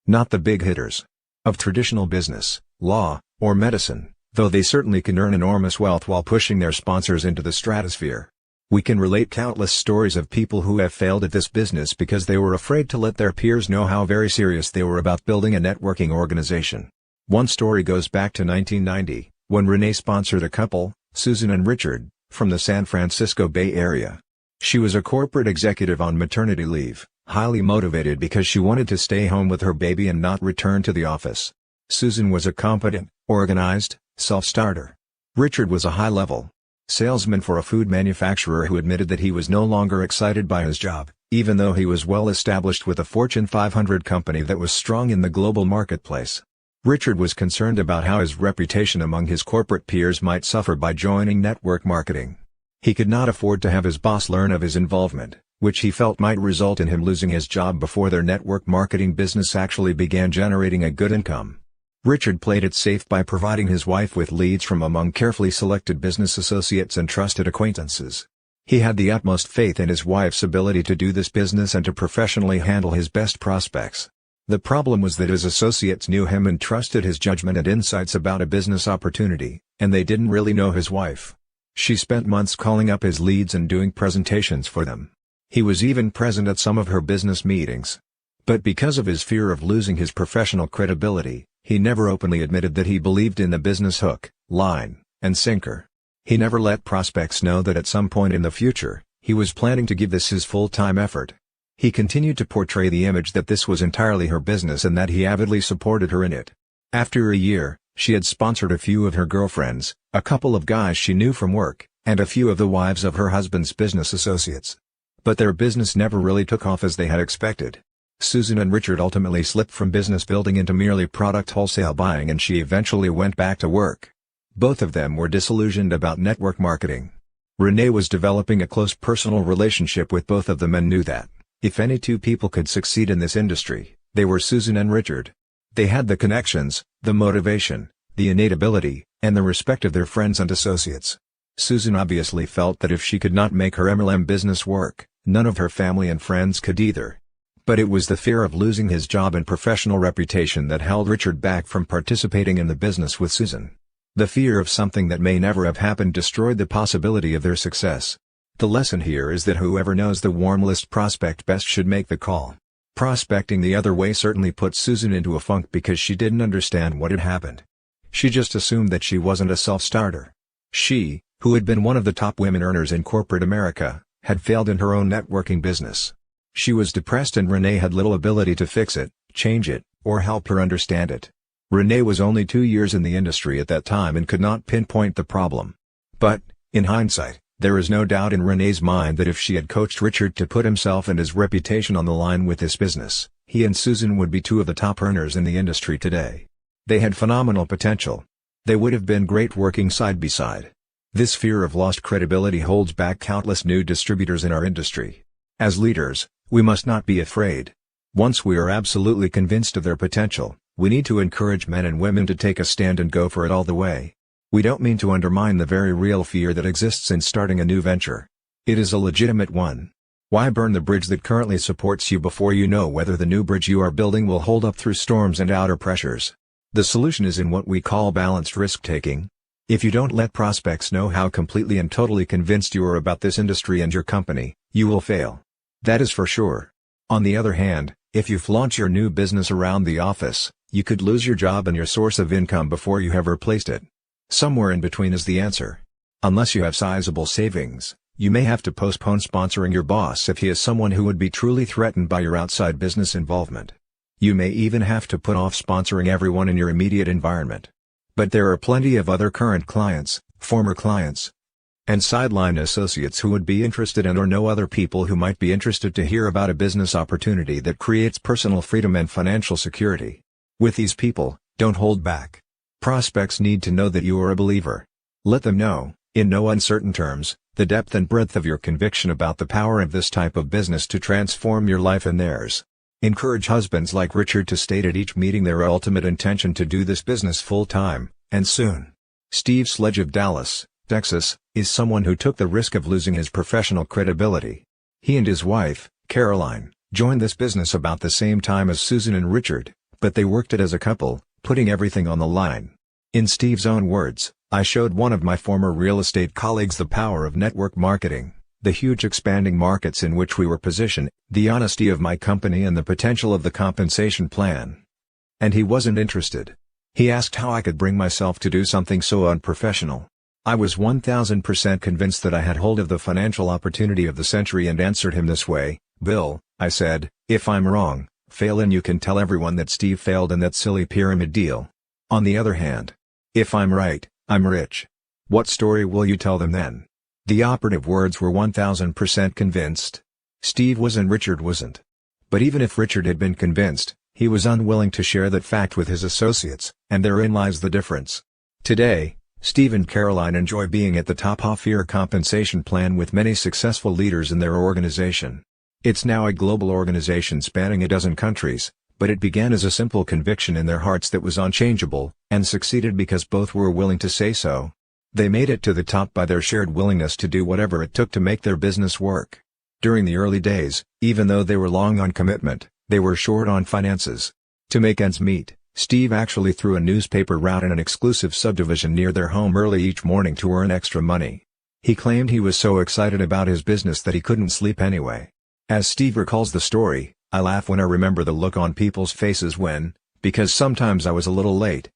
Not the big hitters of traditional business, law, or medicine, though they certainly can earn enormous wealth while pushing their sponsors into the stratosphere. We can relate countless stories of people who have failed at this business because they were afraid to let their peers know how very serious they were about building a networking organization. One story goes back to 1990, when Renee sponsored a couple, Susan and Richard, from the San Francisco Bay Area. She was a corporate executive on maternity leave, highly motivated because she wanted to stay home with her baby and not return to the office. Susan was a competent, organized, self-starter. Richard was a high-level salesman for a food manufacturer who admitted that he was no longer excited by his job, even though he was well established with a Fortune 500 company that was strong in the global marketplace. Richard was concerned about how his reputation among his corporate peers might suffer by joining network marketing. He could not afford to have his boss learn of his involvement, which he felt might result in him losing his job before their network marketing business actually began generating a good income. Richard played it safe by providing his wife with leads from among carefully selected business associates and trusted acquaintances. He had the utmost faith in his wife's ability to do this business and to professionally handle his best prospects. The problem was that his associates knew him and trusted his judgment and insights about a business opportunity, and they didn't really know his wife. She spent months calling up his leads and doing presentations for them. He was even present at some of her business meetings. But because of his fear of losing his professional credibility, he never openly admitted that he believed in the business hook, line, and sinker. He never let prospects know that at some point in the future, he was planning to give this his full-time effort. He continued to portray the image that this was entirely her business and that he avidly supported her in it. After a year, she had sponsored a few of her girlfriends, a couple of guys she knew from work, and a few of the wives of her husband's business associates. But their business never really took off as they had expected. Susan and Richard ultimately slipped from business building into merely product wholesale buying, and she eventually went back to work. Both of them were disillusioned about network marketing. Renee was developing a close personal relationship with both of them and knew that, if any two people could succeed in this industry, they were Susan and Richard. They had the connections, the motivation, the innate ability, and the respect of their friends and associates. Susan obviously felt that if she could not make her MLM business work, none of her family and friends could either. But it was the fear of losing his job and professional reputation that held Richard back from participating in the business with Susan. The fear of something that may never have happened destroyed the possibility of their success. The lesson here is that whoever knows the warm list prospect best should make the call. Prospecting the other way certainly put Susan into a funk because she didn't understand what had happened. She just assumed that she wasn't a self-starter. She, who had been one of the top women earners in corporate America, had failed in her own networking business. She was depressed and Renee had little ability to fix it, change it, or help her understand it. Renee was only 2 years in the industry at that time and could not pinpoint the problem. But, in hindsight, there is no doubt in Renee's mind that if she had coached Richard to put himself and his reputation on the line with this business, he and Susan would be two of the top earners in the industry today. They had phenomenal potential. They would have been great working side by side. This fear of lost credibility holds back countless new distributors in our industry. As leaders, we must not be afraid. Once we are absolutely convinced of their potential, we need to encourage men and women to take a stand and go for it all the way. We don't mean to undermine the very real fear that exists in starting a new venture. It is a legitimate one. Why burn the bridge that currently supports you before you know whether the new bridge you are building will hold up through storms and outer pressures? The solution is in what we call balanced risk-taking. If you don't let prospects know how completely and totally convinced you are about this industry and your company, you will fail. That is for sure. On the other hand, if you flaunt your new business around the office, you could lose your job and your source of income before you have replaced it. Somewhere in between is the answer. Unless you have sizable savings, you may have to postpone sponsoring your boss if he is someone who would be truly threatened by your outside business involvement. You may even have to put off sponsoring everyone in your immediate environment. But there are plenty of other current clients, former clients, and sideline associates who would be interested and or know other people who might be interested to hear about a business opportunity that creates personal freedom and financial security. With these people, don't hold back. Prospects need to know that you are a believer. Let them know, In no uncertain terms, the depth and breadth of your conviction about the power of this type of business to transform your life and theirs. Encourage husbands like Richard to state at each meeting their ultimate intention to do this business full-time, and soon. Steve Sledge of Dallas, Texas, is someone who took the risk of losing his professional credibility. He and his wife, Caroline, joined this business about the same time as Susan and Richard, but they worked it as a couple, putting everything on the line. In Steve's own words, "I showed one of my former real estate colleagues the power of network marketing, the huge expanding markets in which we were positioned, the honesty of my company and the potential of the compensation plan. And he wasn't interested. He asked how I could bring myself to do something so unprofessional. I was 1000% convinced that I had hold of the financial opportunity of the century and answered him this way, 'Bill,' I said, 'if I'm wrong, fail and you can tell everyone that Steve failed in that silly pyramid deal. On the other hand, if I'm right, I'm rich. What story will you tell them then?' The operative words were 1000% convinced. Steve was and Richard wasn't. But even if Richard had been convinced, he was unwilling to share that fact with his associates, and therein lies the difference. Today, Steve and Caroline enjoy being at the top of their compensation plan with many successful leaders in their organization. It's now a global organization spanning a dozen countries, but it began as a simple conviction in their hearts that was unchangeable, and succeeded because both were willing to say so. They made it to the top by their shared willingness to do whatever it took to make their business work. During the early days, even though they were long on commitment, they were short on finances. To make ends meet, Steve actually threw a newspaper route in an exclusive subdivision near their home early each morning to earn extra money. He claimed he was so excited about his business that he couldn't sleep anyway. As Steve recalls the story, "I laugh when I remember the look on people's faces when, because sometimes I was a little late.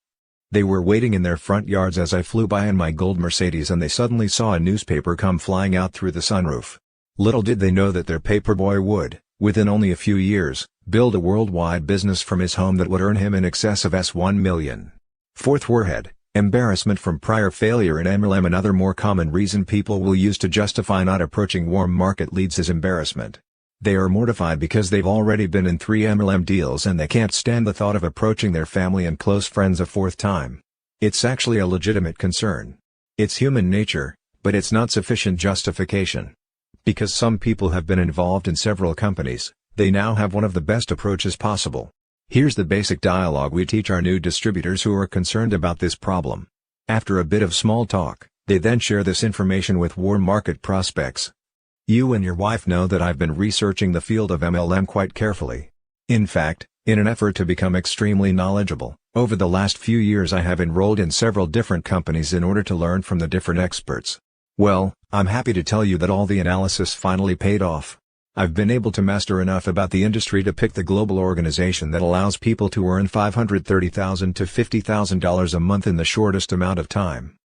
They were waiting in their front yards as I flew by in my gold Mercedes and they suddenly saw a newspaper come flying out through the sunroof. Little did they know that their paperboy would, within only a few years, build a worldwide business from his home that would earn him in excess of $1 million. Fourth warhead, embarrassment from prior failure in MLM. Another more common reason people will use to justify not approaching warm market leads is embarrassment. They are mortified because they've already been in 3 MLM deals and they can't stand the thought of approaching their family and close friends a 4th time. It's actually a legitimate concern. It's human nature, but it's not sufficient justification. Because some people have been involved in several companies, they now have one of the best approaches possible. Here's the basic dialogue we teach our new distributors who are concerned about this problem. After a bit of small talk, they then share this information with warm market prospects. "You and your wife know that I've been researching the field of MLM quite carefully. In fact, in an effort to become extremely knowledgeable, over the last few years I have enrolled in several different companies in order to learn from the different experts. Well, I'm happy to tell you that all the analysis finally paid off. I've been able to master enough about the industry to pick the global organization that allows people to earn $530,000 to $50,000 a month in the shortest amount of time.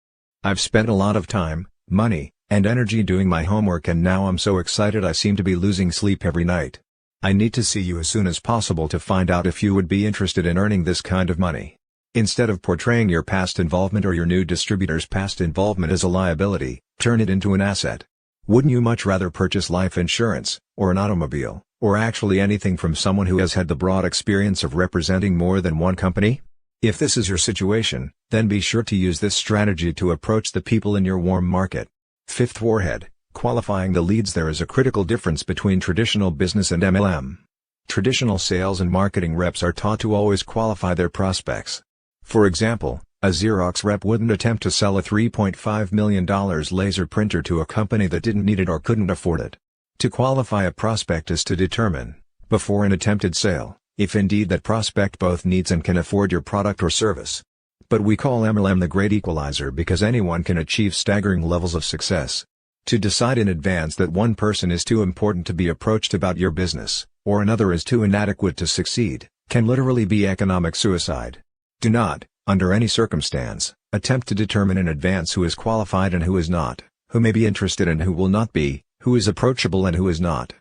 I've spent a lot of time, money, and energy doing my homework and now I'm so excited I seem to be losing sleep every night. I need to see you as soon as possible to find out if you would be interested in earning this kind of money. Instead of portraying your past involvement or your new distributor's past involvement as a liability, turn it into an asset. Wouldn't you much rather purchase life insurance, or an automobile, or actually anything from someone who has had the broad experience of representing more than one company? If this is your situation, then be sure to use this strategy to approach the people in your warm market. 5th warhead, qualifying the leads. There is a critical difference between traditional business and MLM. Traditional sales and marketing reps are taught to always qualify their prospects. For example, a Xerox rep wouldn't attempt to sell a $3.5 million laser printer to a company that didn't need it or couldn't afford it. To qualify a prospect is to determine, before an attempted sale, if indeed that prospect both needs and can afford your product or service. But we call MLM the great equalizer because anyone can achieve staggering levels of success. To decide in advance that one person is too important to be approached about your business, or another is too inadequate to succeed, can literally be economic suicide. Do not, under any circumstance, attempt to determine in advance who is qualified and who is not, who may be interested and who will not be, who is approachable and who is not.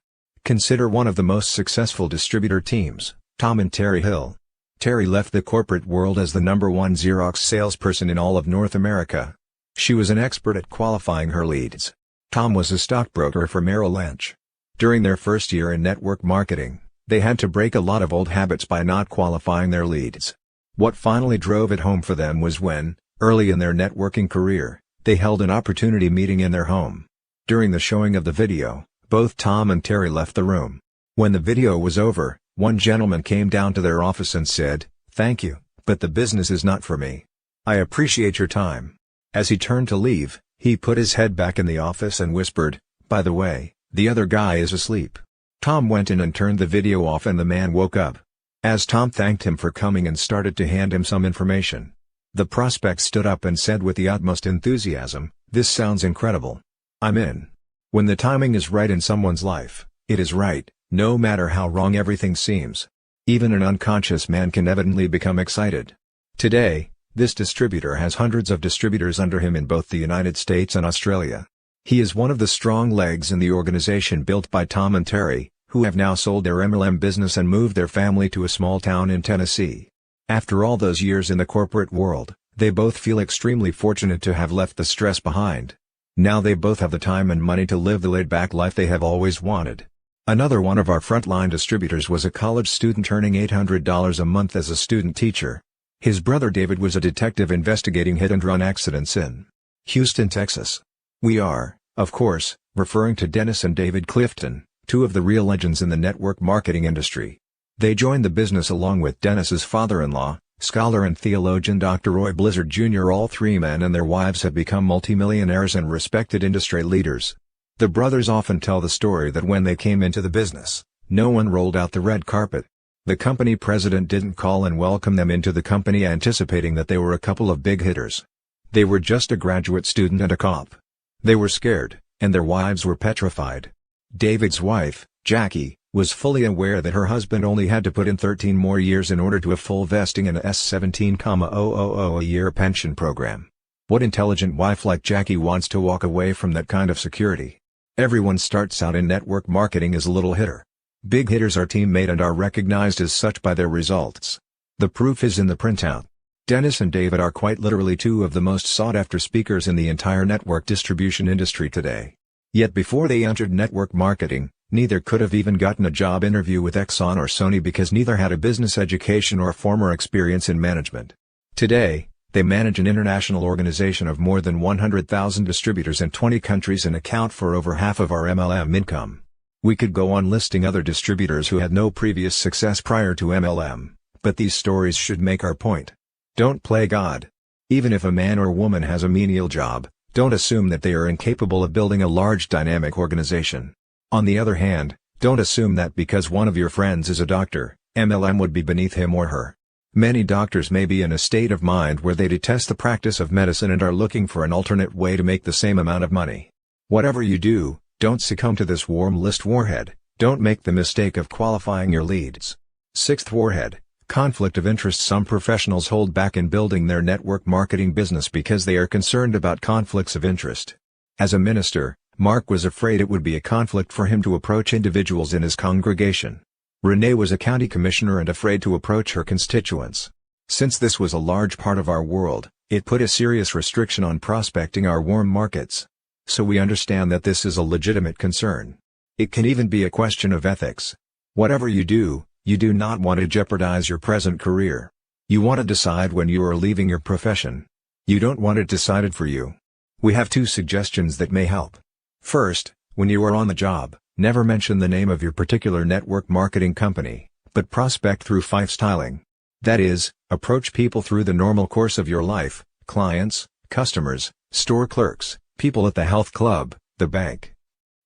Consider one of the most successful distributor teams, Tom and Terry Hill. Terry left the corporate world as the #1 Xerox salesperson in all of North America. She was an expert at qualifying her leads. Tom was a stockbroker for Merrill Lynch. During their first year in network marketing, they had to break a lot of old habits by not qualifying their leads. What finally drove it home for them was when, early in their networking career, They held an opportunity meeting in their home. During the showing of the video, both Tom and Terry left the room. When the video was over, one gentleman came down to their office and said, "Thank you, but the business is not for me. I appreciate your time." As he turned to leave, he put his head back in the office and whispered, "By the way, the other guy is asleep." Tom went in and turned the video off and the man woke up. As Tom thanked him for coming and started to hand him some information, the prospect stood up and said with the utmost enthusiasm, "This sounds incredible. I'm in." When the timing is right in someone's life, it is right, no matter how wrong everything seems. Even an unconscious man can evidently become excited. Today, this distributor has hundreds of distributors under him in both the United States and Australia. He is one of the strong legs in the organization built by Tom and Terry, who have now sold their MLM business and moved their family to a small town in Tennessee. After all those years in the corporate world, they both feel extremely fortunate to have left the stress behind. Now they both have the time and money to live the laid-back life they have always wanted. Another one of our frontline distributors was a college student earning $800 a month as a student teacher. His brother David was a detective investigating hit-and-run accidents in Houston, Texas. We are, of course, referring to Dennis and David Clifton, two of the real legends in the network marketing industry. They joined the business along with Dennis's father-in-law, scholar and theologian Dr. Roy Blizzard Jr. All three men and their wives have become multimillionaires and respected industry leaders. The brothers often tell the story that when they came into the business, no one rolled out the red carpet. The company president didn't call and welcome them into the company anticipating that they were a couple of big hitters. They were just a graduate student and a cop. They were scared, and their wives were petrified. David's wife, Jackie, was fully aware that her husband only had to put in 13 more years in order to a full vesting in a $17,000 a year pension program. What intelligent wife like Jackie wants to walk away from that kind of security? Everyone starts out in network marketing as a little hitter. Big hitters are teammate and are recognized as such by their results. The proof is in the printout. Dennis and David are quite literally two of the most sought-after speakers in the entire network distribution industry today. Yet before they entered network marketing, neither could have even gotten a job interview with Exxon or Sony because neither had a business education or former experience in management. Today, they manage an international organization of more than 100,000 distributors in 20 countries and account for over half of our MLM income. We could go on listing other distributors who had no previous success prior to MLM, but these stories should make our point. Don't play God. Even if a man or woman has a menial job, don't assume that they are incapable of building a large dynamic organization. On the other hand, don't assume that because one of your friends is a doctor, MLM would be beneath him or her. Many doctors may be in a state of mind where they detest the practice of medicine and are looking for an alternate way to make the same amount of money. Whatever you do, don't succumb to this warm list warhead. Don't make the mistake of qualifying your leads. Sixth warhead, conflict of interest. Some professionals hold back in building their network marketing business because they are concerned about conflicts of interest. As a minister, Mark was afraid it would be a conflict for him to approach individuals in his congregation. Renee was a county commissioner and afraid to approach her constituents. Since this was a large part of our world, it put a serious restriction on prospecting our warm markets. So we understand that this is a legitimate concern. It can even be a question of ethics. Whatever you do not want to jeopardize your present career. You want to decide when you are leaving your profession. You don't want it decided for you. We have two suggestions that may help. First, when you are on the job, never mention the name of your particular network marketing company, but prospect through lifestyling. That is, approach people through the normal course of your life, clients, customers, store clerks, people at the health club, the bank,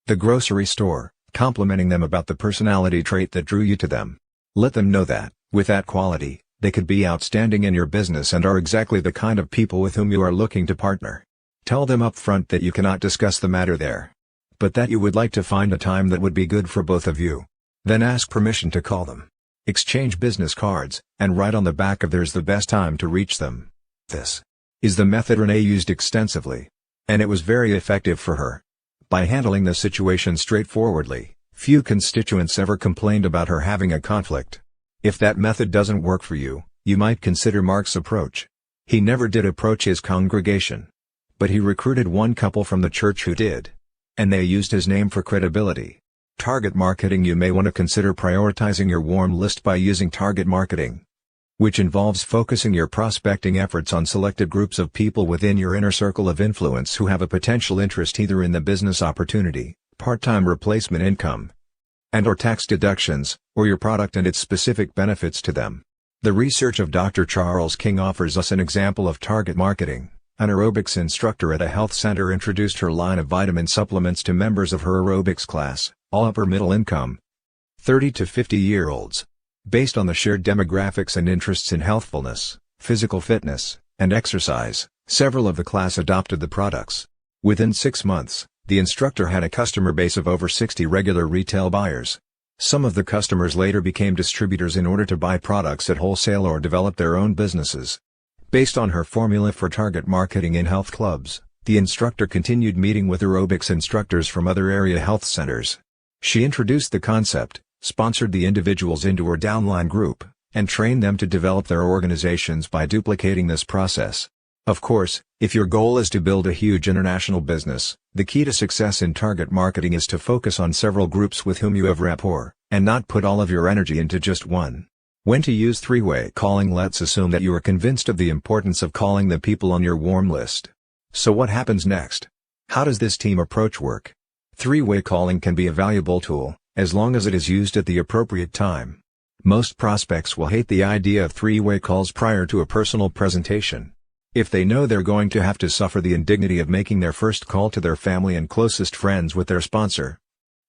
the grocery store, complimenting them about the personality trait that drew you to them. Let them know that, with that quality, they could be outstanding in your business and are exactly the kind of people with whom you are looking to partner. Tell them up front that you cannot discuss the matter there, but that you would like to find a time that would be good for both of you. Then ask permission to call them. Exchange business cards, and write on the back of theirs the best time to reach them. This is the method Renee used extensively. And it was very effective for her. By handling the situation straightforwardly, few constituents ever complained about her having a conflict. If that method doesn't work for you, you might consider Mark's approach. He never did approach his congregation. But he recruited one couple from the church who did. And they used his name for credibility. Target marketing. You may want to consider prioritizing your warm list by using target marketing. which involves focusing your prospecting efforts on selected groups of people within your inner circle of influence who have a potential interest either in the business opportunity, part-time replacement income, and/or tax deductions, or your product and its specific benefits to them. The research of Dr. Charles King offers us an example of target marketing. An aerobics instructor at a health center introduced her line of vitamin supplements to members of her aerobics class, all upper middle income, 30 to 50-year-olds. Based on the shared demographics and interests in healthfulness, physical fitness, and exercise, several of the class adopted the products. Within 6 months, the instructor had a customer base of over 60 regular retail buyers. Some of the customers later became distributors in order to buy products at wholesale or develop their own businesses. Based on her formula for target marketing in health clubs, the instructor continued meeting with aerobics instructors from other area health centers. She introduced the concept, sponsored the individuals into her downline group, and trained them to develop their organizations by duplicating this process. Of course, if your goal is to build a huge international business, the key to success in target marketing is to focus on several groups with whom you have rapport, and not put all of your energy into just one. When to use three-way calling? Let's assume that you are convinced of the importance of calling the people on your warm list. So what happens next? How does this team approach work? Three-way calling can be a valuable tool, as long as it is used at the appropriate time. Most prospects will hate the idea of three-way calls prior to a personal presentation. If they know they're going to have to suffer the indignity of making their first call to their family and closest friends with their sponsor,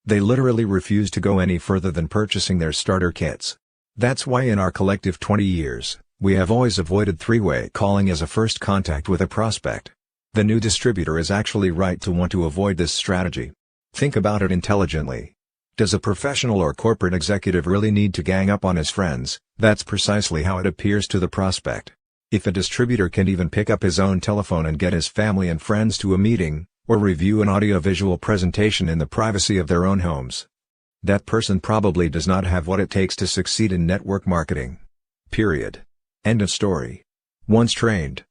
they literally refuse to go any further than purchasing their starter kits. That's why in our collective 20 years, we have always avoided three-way calling as a first contact with a prospect. The new distributor is actually right to want to avoid this strategy. Think about it intelligently. Does a professional or corporate executive really need to gang up on his friends? That's precisely how it appears to the prospect. If a distributor can even pick up his own telephone and get his family and friends to a meeting, or review an audiovisual presentation in the privacy of their own homes, that person probably does not have what it takes to succeed in network marketing. Period. End of story. Once trained,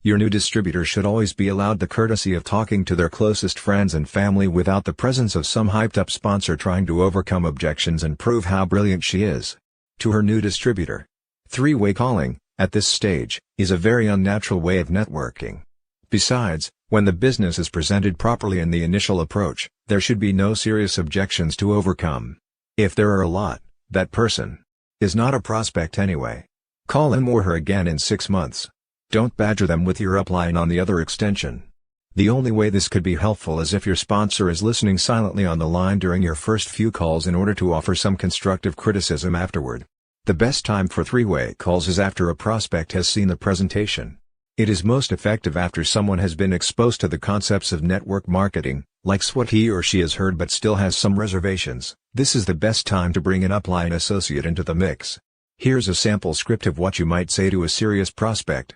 your new distributor should always be allowed the courtesy of talking to their closest friends and family without the presence of some hyped-up sponsor trying to overcome objections and prove how brilliant she is. To her new distributor, three-way calling, at this stage, is a very unnatural way of networking. Besides, when the business is presented properly in the initial approach, there should be no serious objections to overcome. If there are a lot, that person is not a prospect anyway. Call him or her again in 6 months. Don't badger them with your upline on the other extension. The only way this could be helpful is if your sponsor is listening silently on the line during your first few calls in order to offer some constructive criticism afterward. The best time for three-way calls is after a prospect has seen the presentation. It is most effective after someone has been exposed to the concepts of network marketing, likes what he or she has heard but still has some reservations. This is the best time to bring an upline associate into the mix. Here's a sample script of what you might say to a serious prospect.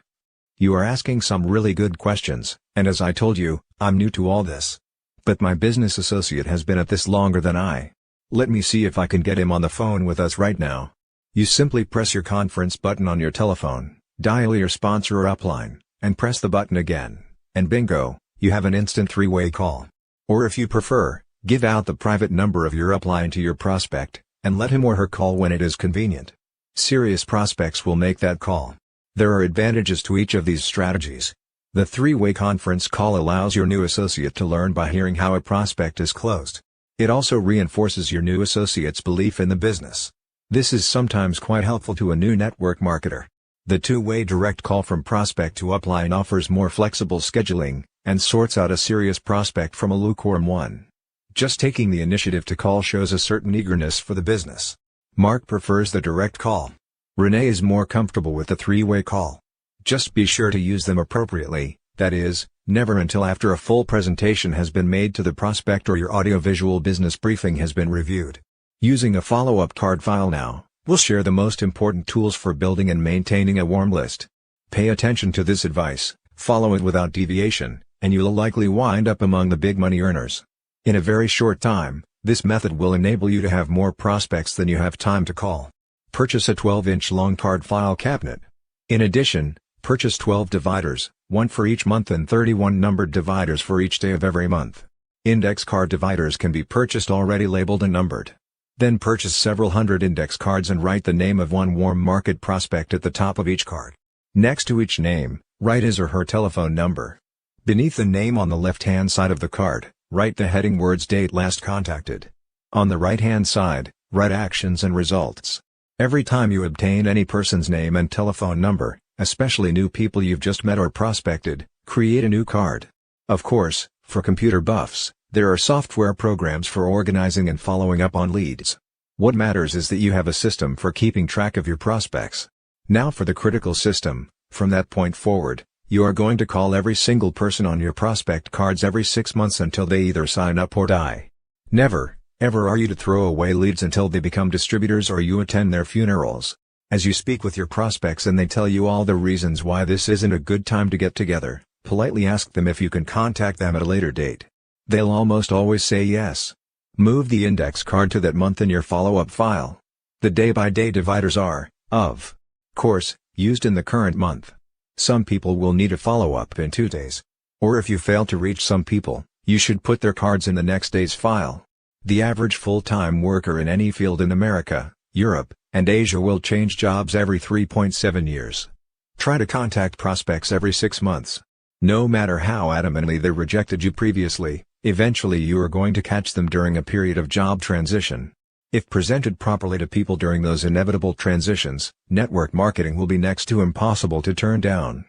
You are asking some really good questions, and as I told you, I'm new to all this. But my business associate has been at this longer than I. Let me see if I can get him on the phone with us right now. You simply press your conference button on your telephone, dial your sponsor or upline, and press the button again, and bingo, you have an instant three-way call. Or if you prefer, give out the private number of your upline to your prospect, and let him or her call when it is convenient. Serious prospects will make that call. There are advantages to each of these strategies. The three-way conference call allows your new associate to learn by hearing how a prospect is closed. It also reinforces your new associate's belief in the business. This is sometimes quite helpful to a new network marketer. The two-way direct call from prospect to upline offers more flexible scheduling, and sorts out a serious prospect from a lukewarm one. Just taking the initiative to call shows a certain eagerness for the business. Mark prefers the direct call. Renee is more comfortable with the three-way call. Just be sure to use them appropriately, that is, never until after a full presentation has been made to the prospect or your audiovisual business briefing has been reviewed. Using a follow-up card file now, we'll share the most important tools for building and maintaining a warm list. Pay attention to this advice, follow it without deviation, and you'll likely wind up among the big money earners. In a very short time, this method will enable you to have more prospects than you have time to call. Purchase a 12-inch long card file cabinet. In addition, purchase 12 dividers, one for each month and 31 numbered dividers for each day of every month. Index card dividers can be purchased already labeled and numbered. Then purchase several hundred index cards and write the name of one warm market prospect at the top of each card. Next to each name, write his or her telephone number. Beneath the name on the left-hand side of the card, write the heading words date last contacted. On the right-hand side, write actions and results. Every time you obtain any person's name and telephone number, especially new people you've just met or prospected, create a new card. Of course, for computer buffs, there are software programs for organizing and following up on leads. What matters is that you have a system for keeping track of your prospects. Now for the critical system. From that point forward, you are going to call every single person on your prospect cards every 6 months until they either sign up or die. Never, ever are you to throw away leads until they become distributors or you attend their funerals. As you speak with your prospects and they tell you all the reasons why this isn't a good time to get together, politely ask them if you can contact them at a later date. They'll almost always say yes. Move the index card to that month in your follow-up file. The day-by-day dividers are, of course, used in the current month. Some people will need a follow-up in 2 days. Or if you fail to reach some people, you should put their cards in the next day's file. The average full-time worker in any field in America, Europe, and Asia will change jobs every 3.7 years. Try to contact prospects every 6 months. No matter how adamantly they rejected you previously, eventually you are going to catch them during a period of job transition. If presented properly to people during those inevitable transitions, network marketing will be next to impossible to turn down.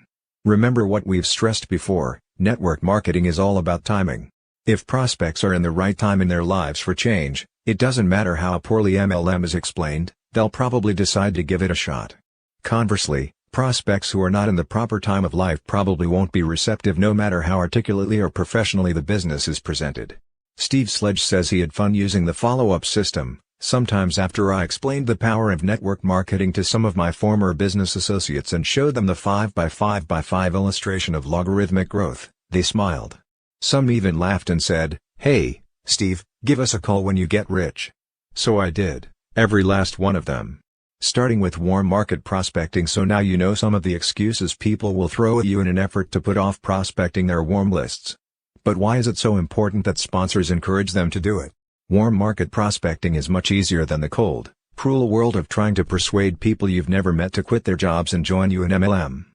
Remember what we've stressed before, network marketing is all about timing. If prospects are in the right time in their lives for change, it doesn't matter how poorly MLM is explained, they'll probably decide to give it a shot. Conversely, prospects who are not in the proper time of life probably won't be receptive no matter how articulately or professionally the business is presented. Steve Sledge says he had fun using the follow-up system. Sometimes after I explained the power of network marketing to some of my former business associates and showed them the 5x5x5 illustration of logarithmic growth, they smiled. Some even laughed and said, "Hey, Steve, give us a call when you get rich." So I did, every last one of them. Starting with warm market prospecting, so now you know some of the excuses people will throw at you in an effort to put off prospecting their warm lists. But why is it so important that sponsors encourage them to do it? Warm market prospecting is much easier than the cold, cruel world of trying to persuade people you've never met to quit their jobs and join you in MLM.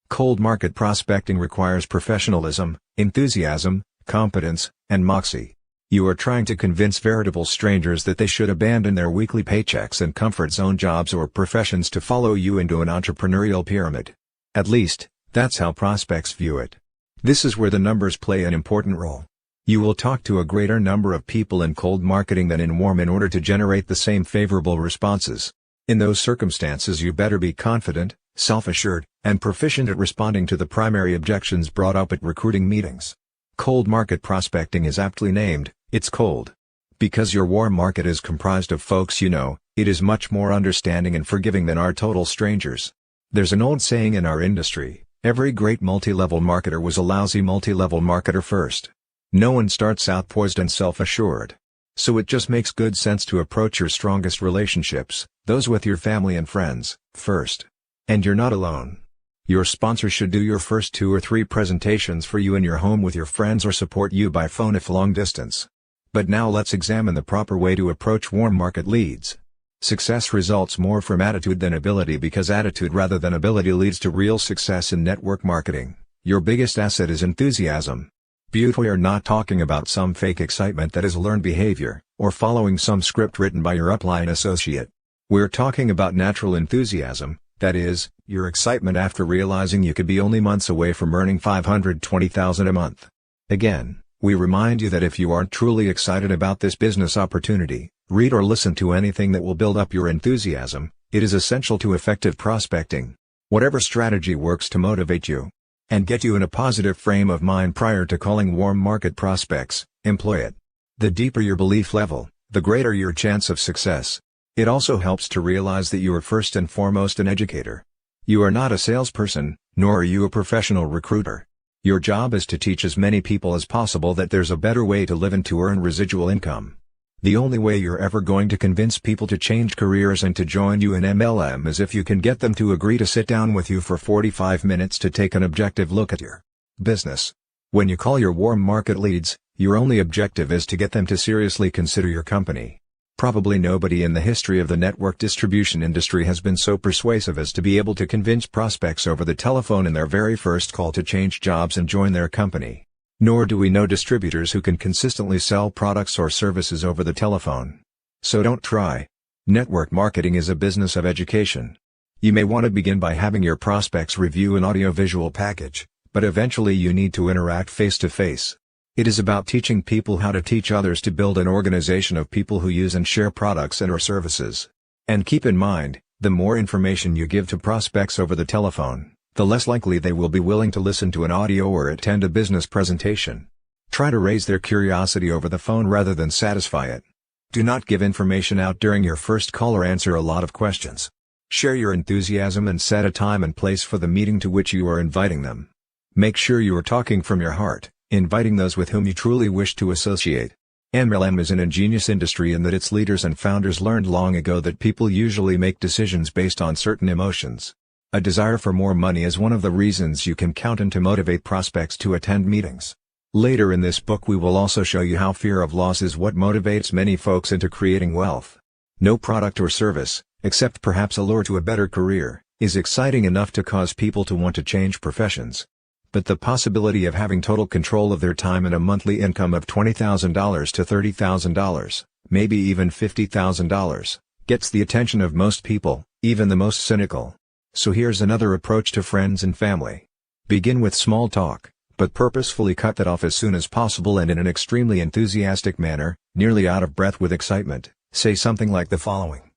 Cold market prospecting requires professionalism, enthusiasm, competence, and moxie. You are trying to convince veritable strangers that they should abandon their weekly paychecks and comfort zone jobs or professions to follow you into an entrepreneurial pyramid. At least, that's how prospects view it. This is where the numbers play an important role. You will talk to a greater number of people in cold marketing than in warm in order to generate the same favorable responses. In those circumstances you better be confident, self-assured, and proficient at responding to the primary objections brought up at recruiting meetings. Cold market prospecting is aptly named, it's cold. Because your warm market is comprised of folks you know, it is much more understanding and forgiving than our total strangers. There's an old saying in our industry, every great multi-level marketer was a lousy multi-level marketer first. No one starts out poised and self-assured. So it just makes good sense to approach your strongest relationships, those with your family and friends, first. And you're not alone. Your sponsor should do your first 2 or 3 presentations for you in your home with your friends or support you by phone if long distance. But now let's examine the proper way to approach warm market leads. Success results more from attitude than ability because attitude rather than ability leads to real success in network marketing. Your biggest asset is enthusiasm. We are not talking about some fake excitement that is learned behavior, or following some script written by your upline associate. We're talking about natural enthusiasm, that is, your excitement after realizing you could be only months away from earning $520,000 a month. Again, we remind you that if you aren't truly excited about this business opportunity, read or listen to anything that will build up your enthusiasm. It is essential to effective prospecting. Whatever strategy works to motivate you and get you in a positive frame of mind prior to calling warm market prospects, employ it. The deeper your belief level, the greater your chance of success. It also helps to realize that you are first and foremost an educator. You are not a salesperson, nor are you a professional recruiter. Your job is to teach as many people as possible that there's a better way to live and to earn residual income. The only way you're ever going to convince people to change careers and to join you in MLM is if you can get them to agree to sit down with you for 45 minutes to take an objective look at your business. When you call your warm market leads, your only objective is to get them to seriously consider your company. Probably nobody in the history of the network distribution industry has been so persuasive as to be able to convince prospects over the telephone in their very first call to change jobs and join their company. Nor do we know distributors who can consistently sell products or services over the telephone. So don't try. Network marketing is a business of education. You may want to begin by having your prospects review an audio-visual package, but eventually you need to interact face-to-face. It is about teaching people how to teach others to build an organization of people who use and share products and/or services. And keep in mind, the more information you give to prospects over the telephone, the less likely they will be willing to listen to an audio or attend a business presentation. Try to raise their curiosity over the phone rather than satisfy it. Do not give information out during your first call or answer a lot of questions. Share your enthusiasm and set a time and place for the meeting to which you are inviting them. Make sure you are talking from your heart, inviting those with whom you truly wish to associate. MLM is an ingenious industry in that its leaders and founders learned long ago that people usually make decisions based on certain emotions. A desire for more money is one of the reasons you can count on to motivate prospects to attend meetings. Later in this book we will also show you how fear of loss is what motivates many folks into creating wealth. No product or service, except perhaps a lure to a better career, is exciting enough to cause people to want to change professions. But the possibility of having total control of their time and a monthly income of $20,000 to $30,000, maybe even $50,000, gets the attention of most people, even the most cynical. So here's another approach to friends and family. Begin with small talk, but purposefully cut that off as soon as possible and in an extremely enthusiastic manner, nearly out of breath with excitement, say something like the following.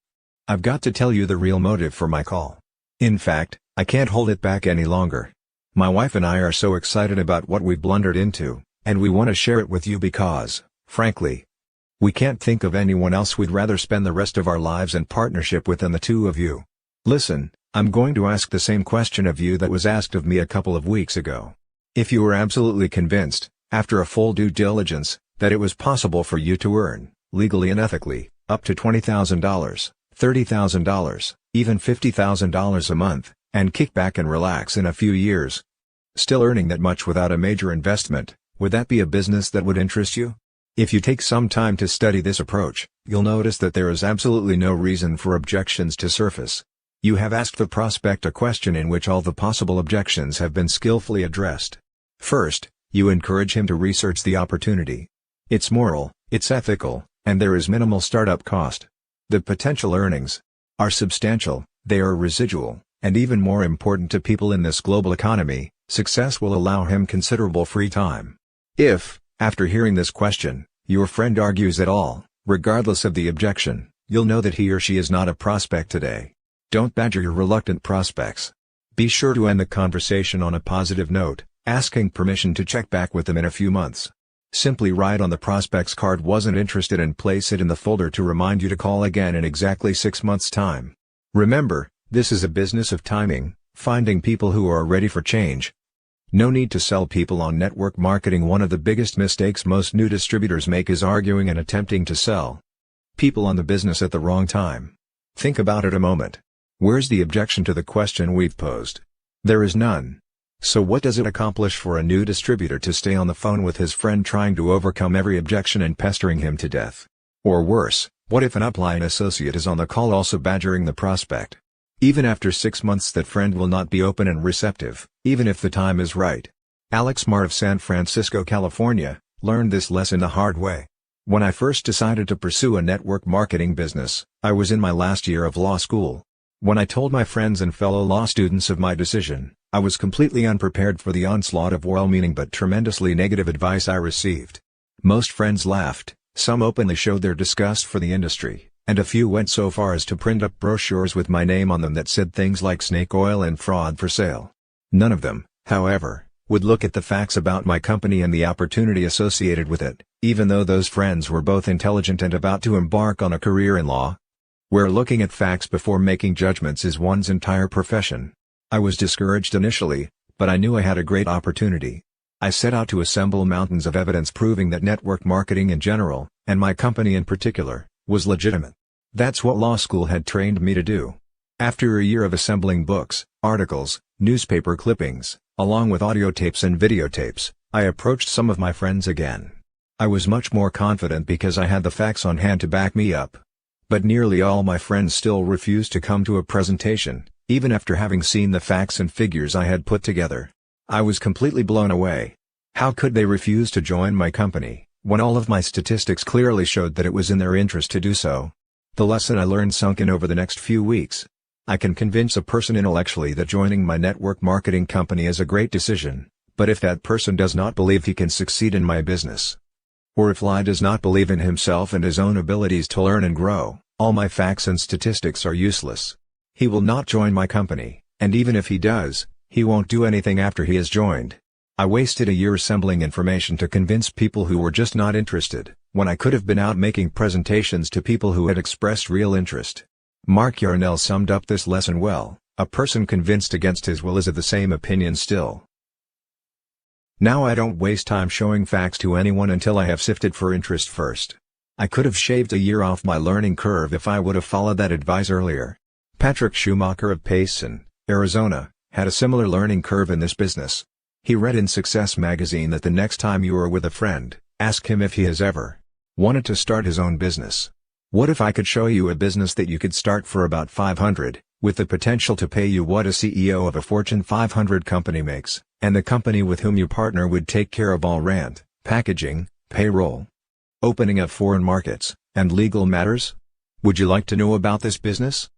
I've got to tell you the real motive for my call. In fact, I can't hold it back any longer. My wife and I are so excited about what we've blundered into, and we want to share it with you because, frankly, we can't think of anyone else we'd rather spend the rest of our lives in partnership with than the two of you. Listen, I'm going to ask the same question of you that was asked of me a couple of weeks ago. If you were absolutely convinced, after a full due diligence, that it was possible for you to earn, legally and ethically, up to $20,000, $30,000, even $50,000 a month, and kick back and relax in a few years, still earning that much without a major investment, would that be a business that would interest you? If you take some time to study this approach, you'll notice that there is absolutely no reason for objections to surface. You have asked the prospect a question in which all the possible objections have been skillfully addressed. First, you encourage him to research the opportunity. It's moral, it's ethical, and there is minimal startup cost. The potential earnings are substantial, they are residual. And even more important to people in this global economy, success will allow him considerable free time. If, after hearing this question, your friend argues at all, regardless of the objection, you'll know that he or she is not a prospect today. Don't badger your reluctant prospects. Be sure to end the conversation on a positive note, asking permission to check back with them in a few months. Simply write on the prospect's card "wasn't interested" and place it in the folder to remind you to call again in exactly 6 months' time. Remember, this is a business of timing, finding people who are ready for change. No need to sell people on network marketing. One of the biggest mistakes most new distributors make is arguing and attempting to sell people on the business at the wrong time. Think about it a moment. Where's the objection to the question we've posed? There is none. So what does it accomplish for a new distributor to stay on the phone with his friend trying to overcome every objection and pestering him to death? Or worse, what if an upline associate is on the call also badgering the prospect? Even after 6 months that friend will not be open and receptive, even if the time is right. Alex Marr of San Francisco, California, learned this lesson the hard way. When I first decided to pursue a network marketing business, I was in my last year of law school. When I told my friends and fellow law students of my decision, I was completely unprepared for the onslaught of well-meaning but tremendously negative advice I received. Most friends laughed, some openly showed their disgust for the industry, and a few went so far as to print up brochures with my name on them that said things like snake oil and fraud for sale. None of them, however, would look at the facts about my company and the opportunity associated with it, even though those friends were both intelligent and about to embark on a career in law. Where looking at facts before making judgments is one's entire profession. I was discouraged initially, but I knew I had a great opportunity. I set out to assemble mountains of evidence proving that network marketing in general, and my company in particular, was legitimate. That's what law school had trained me to do. After a year of assembling books, articles, newspaper clippings, along with audio tapes and videotapes, I approached some of my friends again. I was much more confident because I had the facts on hand to back me up. But nearly all my friends still refused to come to a presentation, even after having seen the facts and figures I had put together. I was completely blown away. How could they refuse to join my company, when all of my statistics clearly showed that it was in their interest to do so? The lesson I learned sunk in over the next few weeks. I can convince a person intellectually that joining my network marketing company is a great decision, but if that person does not believe he can succeed in my business, or if Ly does not believe in himself and his own abilities to learn and grow, all my facts and statistics are useless. He will not join my company, and even if he does, he won't do anything after he has joined. I wasted a year assembling information to convince people who were just not interested, when I could have been out making presentations to people who had expressed real interest. Mark Yarnell summed up this lesson well: a person convinced against his will is of the same opinion still. Now I don't waste time showing facts to anyone until I have sifted for interest first. I could have shaved a year off my learning curve if I would have followed that advice earlier. Patrick Schumacher of Payson, Arizona, had a similar learning curve in this business. He read in Success magazine that the next time you are with a friend, ask him if he has ever wanted to start his own business. What if I could show you a business that you could start for about $500, with the potential to pay you what a CEO of a Fortune 500 company makes, and the company with whom you partner would take care of all rent, packaging, payroll, opening of foreign markets, and legal matters? Would you like to know about this business?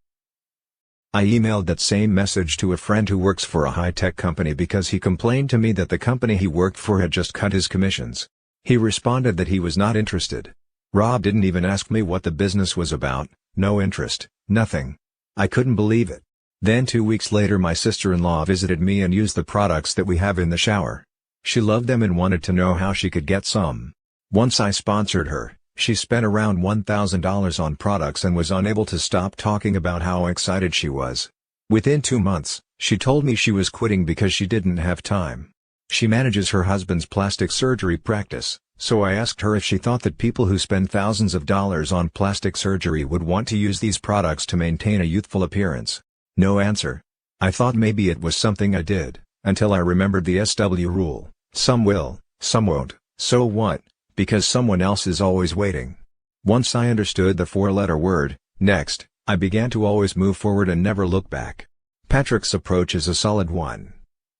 I emailed that same message to a friend who works for a high-tech company because he complained to me that the company he worked for had just cut his commissions. He responded that he was not interested. Rob didn't even ask me what the business was about, no interest, nothing. I couldn't believe it. Then 2 weeks later my sister-in-law visited me and used the products that we have in the shower. She loved them and wanted to know how she could get some. Once I sponsored her, she spent around $1,000 on products and was unable to stop talking about how excited she was. Within 2 months, she told me she was quitting because she didn't have time. She manages her husband's plastic surgery practice, so I asked her if she thought that people who spend thousands of dollars on plastic surgery would want to use these products to maintain a youthful appearance. No answer. I thought maybe it was something I did, until I remembered the SW rule: some will, some won't, so what, because someone else is always waiting. Once I understood the 4-letter word, next, I began to always move forward and never look back. Patrick's approach is a solid one.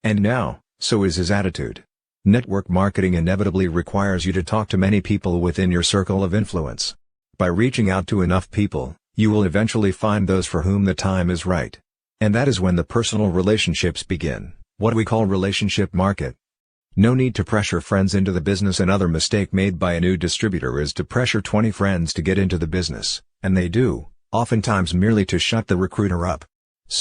And now, so is his attitude. Network marketing inevitably requires you to talk to many people within your circle of influence. By reaching out to enough people, you will eventually find those for whom the time is right. And that is when the personal relationships begin, what we call relationship market. No need to pressure friends into the business. Another mistake made by a new distributor is to pressure 20 friends to get into the business, and they do, oftentimes merely to shut the recruiter up.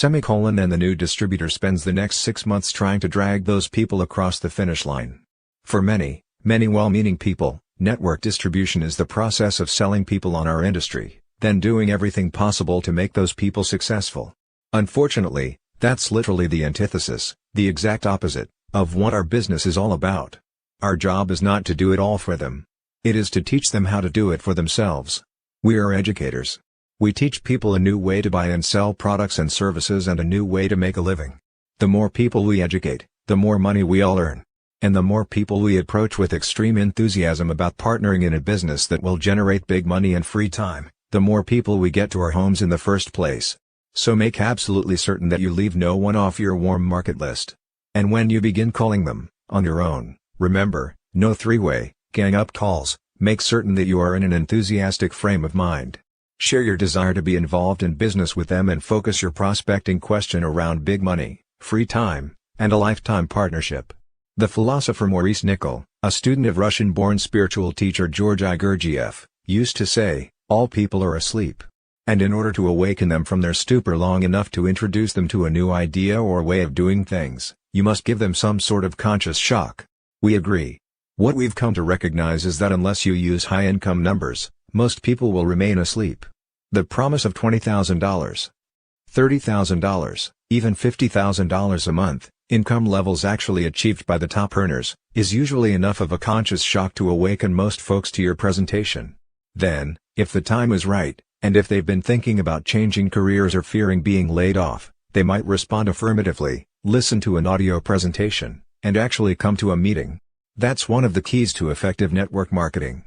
And the new distributor spends the next 6 months trying to drag those people across the finish line. For many well-meaning people, network distribution is the process of selling people on our industry, then doing everything possible to make those people successful. Unfortunately, that's literally the antithesis, the exact opposite, of what our business is all about. Our job is not to do it all for them. It is to teach them how to do it for themselves. We are educators. We teach people a new way to buy and sell products and services and a new way to make a living. The more people we educate, the more money we all earn. And the more people we approach with extreme enthusiasm about partnering in a business that will generate big money and free time, the more people we get to our homes in the first place. So make absolutely certain that you leave no one off your warm market list. And when you begin calling them, on your own, remember, no three-way, gang-up calls. Make certain that you are in an enthusiastic frame of mind. Share your desire to be involved in business with them and focus your prospecting question around big money, free time, and a lifetime partnership. The philosopher Maurice Nicoll, a student of Russian-born spiritual teacher Georgi Gurdjieff, used to say, all people are asleep. And in order to awaken them from their stupor long enough to introduce them to a new idea or way of doing things, you must give them some sort of conscious shock. We agree. What we've come to recognize is that unless you use high-income numbers, most people will remain asleep. The promise of $20,000, $30,000, even $50,000 a month, income levels actually achieved by the top earners, is usually enough of a conscious shock to awaken most folks to your presentation. Then, if the time is right, and if they've been thinking about changing careers or fearing being laid off, they might respond affirmatively, listen to an audio presentation, and actually come to a meeting. That's one of the keys to effective network marketing.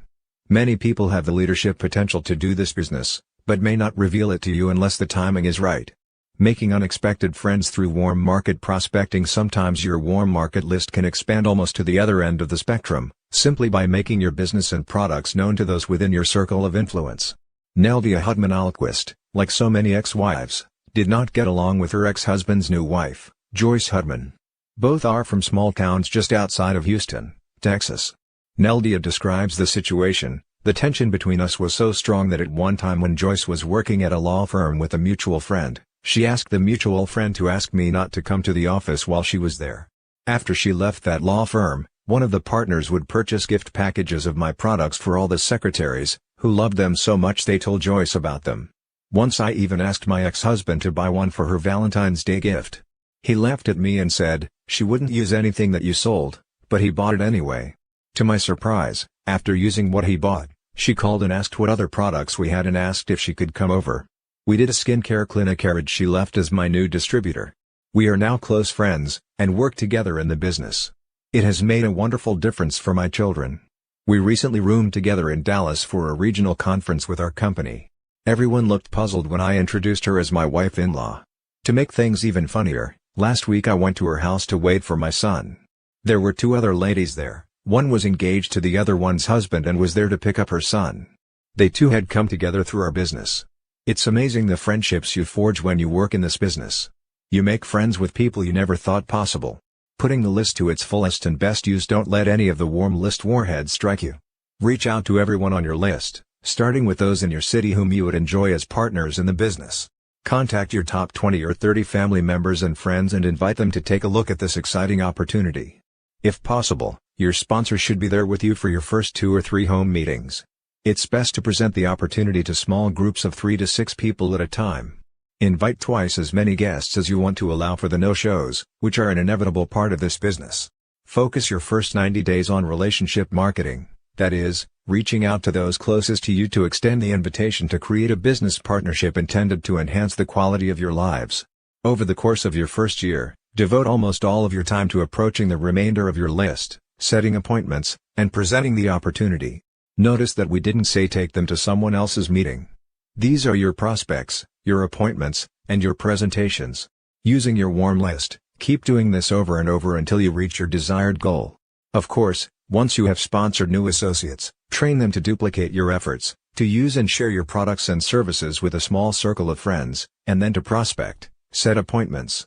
Many people have the leadership potential to do this business, but may not reveal it to you unless the timing is right. Making unexpected friends through warm market prospecting. Sometimes your warm market list can expand almost to the other end of the spectrum, simply by making your business and products known to those within your circle of influence. Neldia Hudman-Alquist, like so many ex-wives, did not get along with her ex-husband's new wife, Joyce Hudman. Both are from small towns just outside of Houston, Texas. Neldia describes the situation. The tension between us was so strong that at one time when Joyce was working at a law firm with a mutual friend, she asked the mutual friend to ask me not to come to the office while she was there. After she left that law firm, one of the partners would purchase gift packages of my products for all the secretaries, who loved them so much they told Joyce about them. Once I even asked my ex-husband to buy one for her Valentine's Day gift. He laughed at me and said, "She wouldn't use anything that you sold," but he bought it anyway. To my surprise, after using what he bought, she called and asked what other products we had and asked if she could come over. We did a skincare clinic and she left as my new distributor. We are now close friends, and work together in the business. It has made a wonderful difference for my children. We recently roomed together in Dallas for a regional conference with our company. Everyone looked puzzled when I introduced her as my wife-in-law. To make things even funnier, last week I went to her house to wait for my son. There were two other ladies there, one was engaged to the other one's husband and was there to pick up her son. They too had come together through our business. It's amazing the friendships you forge when you work in this business. You make friends with people you never thought possible. Putting the list to its fullest and best use. Don't let any of the warm list warheads strike you. Reach out to everyone on your list, starting with those in your city whom you would enjoy as partners in the business. Contact your top 20 or 30 family members and friends and invite them to take a look at this exciting opportunity. If possible, your sponsor should be there with you for your first 2 or 3 home meetings. It's best to present the opportunity to small groups of 3 to 6 people at a time. Invite twice as many guests as you want to allow for the no-shows, which are an inevitable part of this business. Focus your first 90 days on relationship marketing, that is, reaching out to those closest to you to extend the invitation to create a business partnership intended to enhance the quality of your lives. Over the course of your first year, devote almost all of your time to approaching the remainder of your list, setting appointments, and presenting the opportunity. Notice that we didn't say take them to someone else's meeting. These are your prospects, your appointments, and your presentations. Using your warm list, keep doing this over and over until you reach your desired goal. Of course, once you have sponsored new associates, train them to duplicate your efforts, to use and share your products and services with a small circle of friends, and then to prospect, set appointments,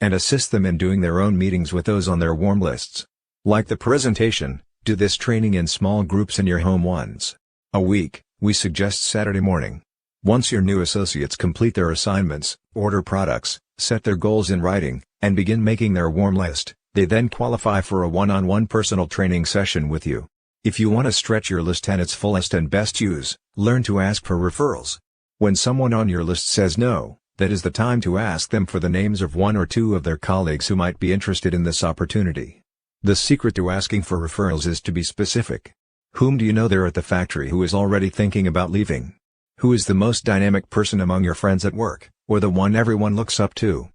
and assist them in doing their own meetings with those on their warm lists. Like the presentation, do this training in small groups in your home once a week. We suggest Saturday morning. Once your new associates complete their assignments, order products, set their goals in writing, and begin making their warm list, they then qualify for a one-on-one personal training session with you. If you want to stretch your list at its fullest and best use, learn to ask for referrals. When someone on your list says no, that is the time to ask them for the names of 1 or 2 of their colleagues who might be interested in this opportunity. The secret to asking for referrals is to be specific. Whom do you know there at the factory who is already thinking about leaving? Who is the most dynamic person among your friends at work, or the one everyone looks up to?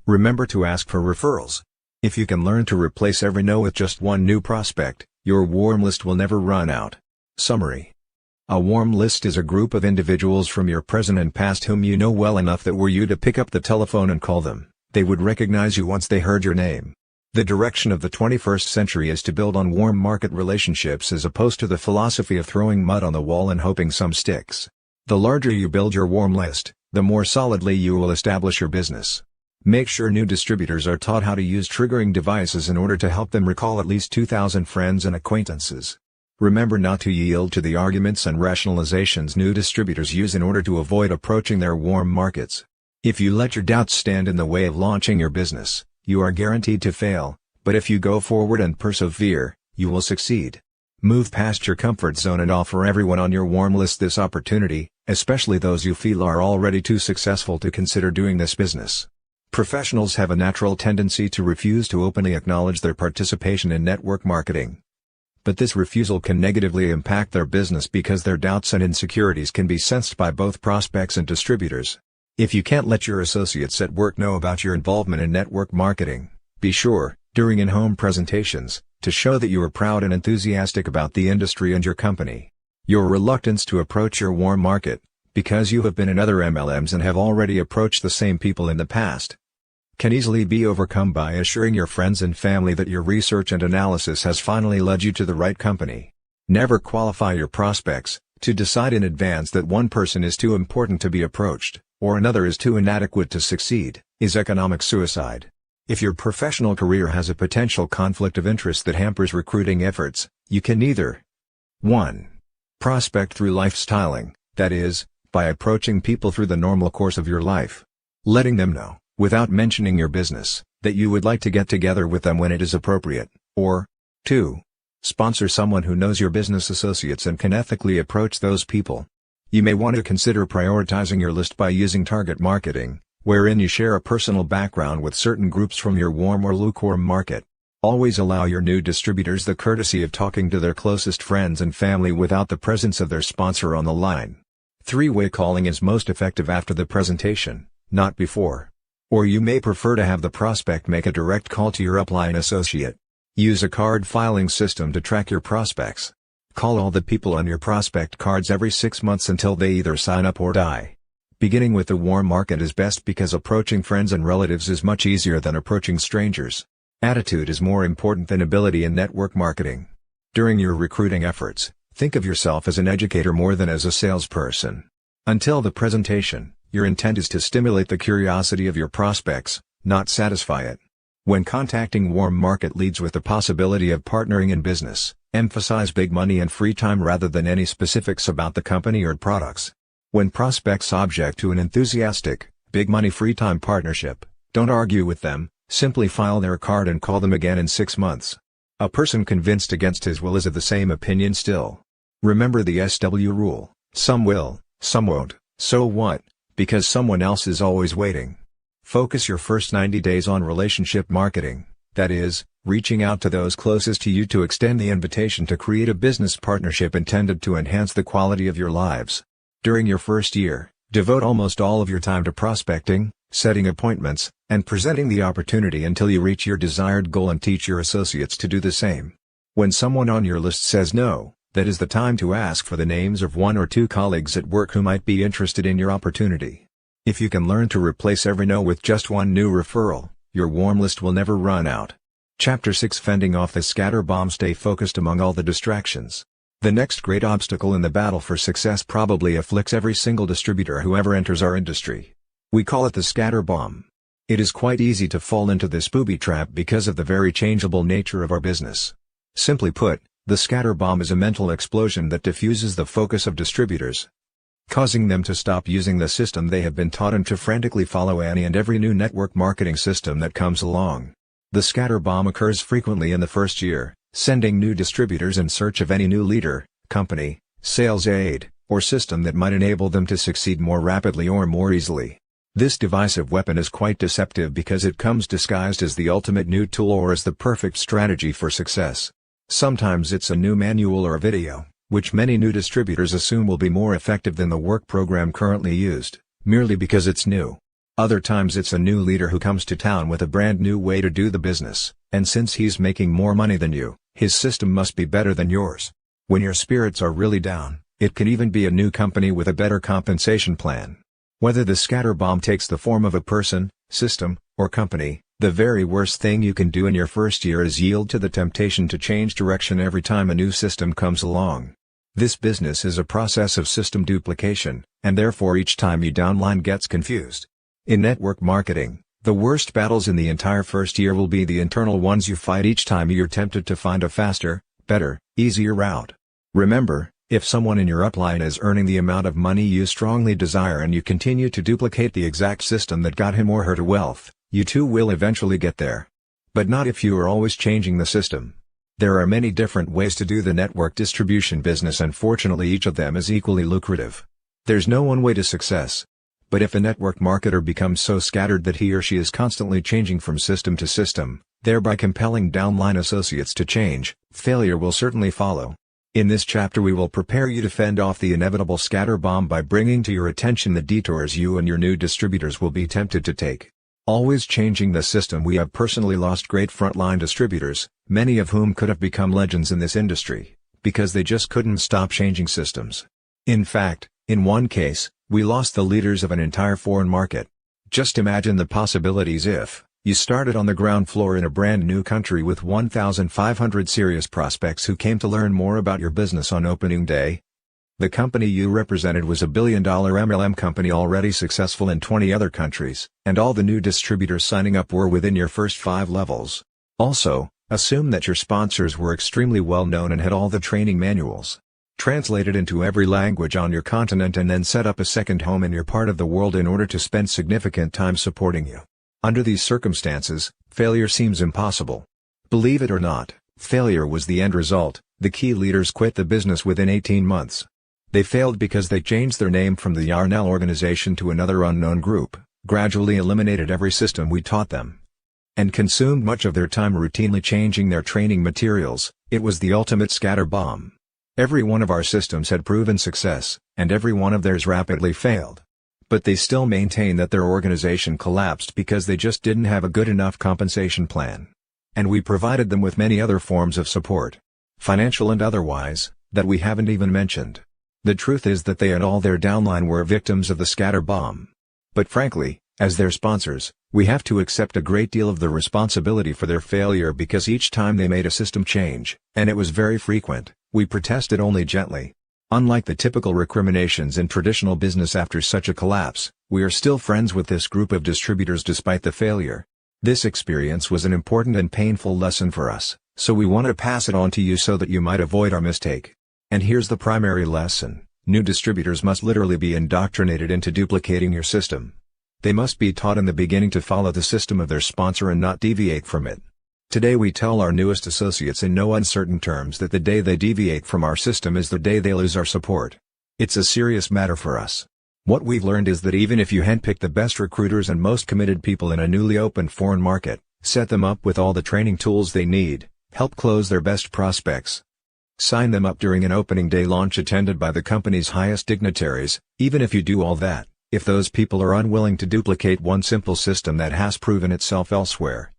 Remember to ask for referrals. If you can learn to replace every no with just one new prospect, your warm list will never run out. Summary. A warm list is a group of individuals from your present and past whom you know well enough that were you to pick up the telephone and call them, they would recognize you once they heard your name. The direction of the 21st century is to build on warm market relationships as opposed to the philosophy of throwing mud on the wall and hoping some sticks. The larger you build your warm list, the more solidly you will establish your business. Make sure new distributors are taught how to use triggering devices in order to help them recall at least 2,000 friends and acquaintances. Remember not to yield to the arguments and rationalizations new distributors use in order to avoid approaching their warm markets. If you let your doubts stand in the way of launching your business, you are guaranteed to fail, but if you go forward and persevere, you will succeed. Move past your comfort zone and offer everyone on your warm list this opportunity, especially those you feel are already too successful to consider doing this business. Professionals have a natural tendency to refuse to openly acknowledge their participation in network marketing. But this refusal can negatively impact their business because their doubts and insecurities can be sensed by both prospects and distributors. If you can't let your associates at work know about your involvement in network marketing, be sure, during in-home presentations, to show that you are proud and enthusiastic about the industry and your company. Your reluctance to approach your warm market, because you have been in other MLMs and have already approached the same people in the past, can easily be overcome by assuring your friends and family that your research and analysis has finally led you to the right company. Never qualify your prospects. To decide in advance that one person is too important to be approached, or another is too inadequate to succeed, is economic suicide. If your professional career has a potential conflict of interest that hampers recruiting efforts, you can either 1. Prospect through lifestyling, that is, by approaching people through the normal course of your life. Letting them know, without mentioning your business, that you would like to get together with them when it is appropriate, or 2. Sponsor someone who knows your business associates and can ethically approach those people. You may want to consider prioritizing your list by using target marketing, wherein you share a personal background with certain groups from your warm or lukewarm market. Always allow your new distributors the courtesy of talking to their closest friends and family without the presence of their sponsor on the line. Three-way calling is most effective after the presentation, not before. Or you may prefer to have the prospect make a direct call to your upline associate. Use a card filing system to track your prospects. Call all the people on your prospect cards every 6 months until they either sign up or die. Beginning with the warm market is best because approaching friends and relatives is much easier than approaching strangers. Attitude is more important than ability in network marketing. During your recruiting efforts, think of yourself as an educator more than as a salesperson. Until the presentation, your intent is to stimulate the curiosity of your prospects, not satisfy it. When contacting warm market leads with the possibility of partnering in business, emphasize big money and free time rather than any specifics about the company or products. When prospects object to an enthusiastic, big money free time partnership, don't argue with them, simply file their card and call them again in 6 months. A person convinced against his will is of the same opinion still. Remember the SW rule: some will, some won't, so what, because someone else is always waiting. Focus your first 90 days on relationship marketing, that is, reaching out to those closest to you to extend the invitation to create a business partnership intended to enhance the quality of your lives. During your first year, devote almost all of your time to prospecting, setting appointments, and presenting the opportunity until you reach your desired goal and teach your associates to do the same. When someone on your list says no, that is the time to ask for the names of 1 or 2 colleagues at work who might be interested in your opportunity. If you can learn to replace every no with just one new referral, your warm list will never run out. Chapter 6: Fending off the scatter bomb. Stay focused among all the distractions. The next great obstacle in the battle for success probably afflicts every single distributor who ever enters our industry. We call it the scatter bomb. It is quite easy to fall into this booby trap because of the very changeable nature of our business. Simply put, the scatter bomb is a mental explosion that diffuses the focus of distributors, causing them to stop using the system they have been taught and to frantically follow any and every new network marketing system that comes along. The scatter bomb occurs frequently in the first year, sending new distributors in search of any new leader, company, sales aid, or system that might enable them to succeed more rapidly or more easily. This divisive weapon is quite deceptive because it comes disguised as the ultimate new tool or as the perfect strategy for success. Sometimes it's a new manual or a video, which many new distributors assume will be more effective than the work program currently used, merely because it's new. Other times it's a new leader who comes to town with a brand new way to do the business, and since he's making more money than you, his system must be better than yours. When your spirits are really down, it can even be a new company with a better compensation plan. Whether the scatter bomb takes the form of a person, system, or company, the very worst thing you can do in your first year is yield to the temptation to change direction every time a new system comes along. This business is a process of system duplication, and therefore each time you downline gets confused. In network marketing, the worst battles in the entire first year will be the internal ones you fight each time you're tempted to find a faster, better, easier route. Remember, if someone in your upline is earning the amount of money you strongly desire and you continue to duplicate the exact system that got him or her to wealth, you too will eventually get there. But not if you are always changing the system. There are many different ways to do the network distribution business, and fortunately each of them is equally lucrative. There's no one way to success. But if a network marketer becomes so scattered that he or she is constantly changing from system to system, thereby compelling downline associates to change, failure will certainly follow. In this chapter we will prepare you to fend off the inevitable scatter bomb by bringing to your attention the detours you and your new distributors will be tempted to take. Always changing the system. We have personally lost great frontline distributors, many of whom could have become legends in this industry, because they just couldn't stop changing systems. In fact, in one case, We lost the leaders of an entire foreign market. Just imagine the possibilities if you started on the ground floor in a brand new country with 1,500 serious prospects who came to learn more about your business on opening day. The company you represented was a billion-dollar MLM company already successful in 20 other countries, and all the new distributors signing up were within your first 5 levels. Also, assume that your sponsors were extremely well known and had all the training manuals translated into every language on your continent, and then set up a second home in your part of the world in order to spend significant time supporting you. Under these circumstances, failure seems impossible. Believe it or not, failure was the end result. The key leaders quit the business within 18 months. They failed because they changed their name from the Yarnell organization to another unknown group, gradually eliminated every system we taught them, and consumed much of their time routinely changing their training materials. It was the ultimate scatter bomb. Every one of our systems had proven success, and every one of theirs rapidly failed. But they still maintain that their organization collapsed because they just didn't have a good enough compensation plan. And we provided them with many other forms of support, financial and otherwise, that we haven't even mentioned. The truth is that they and all their downline were victims of the scatter bomb. But frankly, as their sponsors, we have to accept a great deal of the responsibility for their failure, because each time they made a system change, and it was very frequent, we protested only gently. Unlike the typical recriminations in traditional business after such a collapse, we are still friends with this group of distributors despite the failure. This experience was an important and painful lesson for us, so we want to pass it on to you so that you might avoid our mistake. And here's the primary lesson: new distributors must literally be indoctrinated into duplicating your system. They must be taught in the beginning to follow the system of their sponsor and not deviate from it. Today we tell our newest associates in no uncertain terms that the day they deviate from our system is the day they lose our support. It's a serious matter for us. What we've learned is that even if you handpick the best recruiters and most committed people in a newly opened foreign market, set them up with all the training tools they need, help close their best prospects, sign them up during an opening day launch attended by the company's highest dignitaries, even if you do all that, if those people are unwilling to duplicate one simple system that has proven itself elsewhere,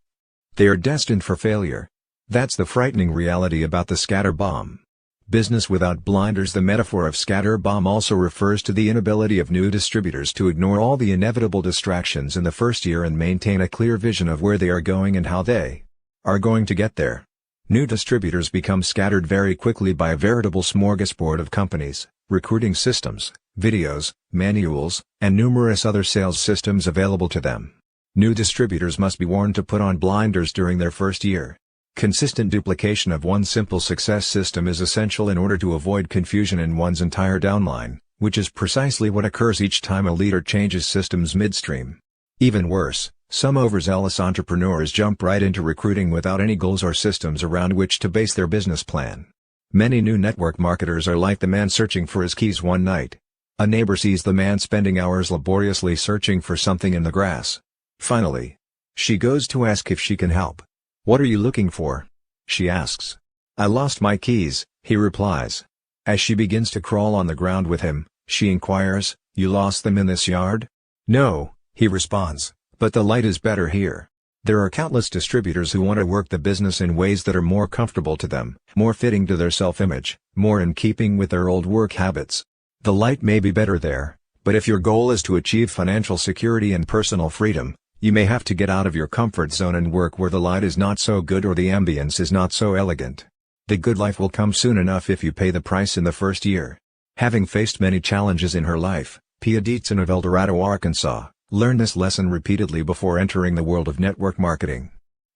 they are destined for failure. That's the frightening reality about the scatter bomb. Business without blinders. The metaphor of scatter bomb also refers to the inability of new distributors to ignore all the inevitable distractions in the first year and maintain a clear vision of where they are going and how they are going to get there. New distributors become scattered very quickly by a veritable smorgasbord of companies, recruiting systems, videos, manuals, and numerous other sales systems available to them. New distributors must be warned to put on blinders during their first year. Consistent duplication of one simple success system is essential in order to avoid confusion in one's entire downline, which is precisely what occurs each time a leader changes systems midstream. Even worse, some overzealous entrepreneurs jump right into recruiting without any goals or systems around which to base their business plan. Many new network marketers are like the man searching for his keys one night. A neighbor sees the man spending hours laboriously searching for something in the grass. Finally, she goes to ask if she can help. "What are you looking for?" she asks. "I lost my keys," he replies. As she begins to crawl on the ground with him, she inquires, "You lost them in this yard?" "No," he responds, "but the light is better here." There are countless distributors who want to work the business in ways that are more comfortable to them, more fitting to their self-image, more in keeping with their old work habits. The light may be better there, but if your goal is to achieve financial security and personal freedom, you may have to get out of your comfort zone and work where the light is not so good or the ambience is not so elegant. The good life will come soon enough if you pay the price in the first year. Having faced many challenges in her life, Pia Dietzen of El Dorado, Arkansas, learned this lesson repeatedly before entering the world of network marketing.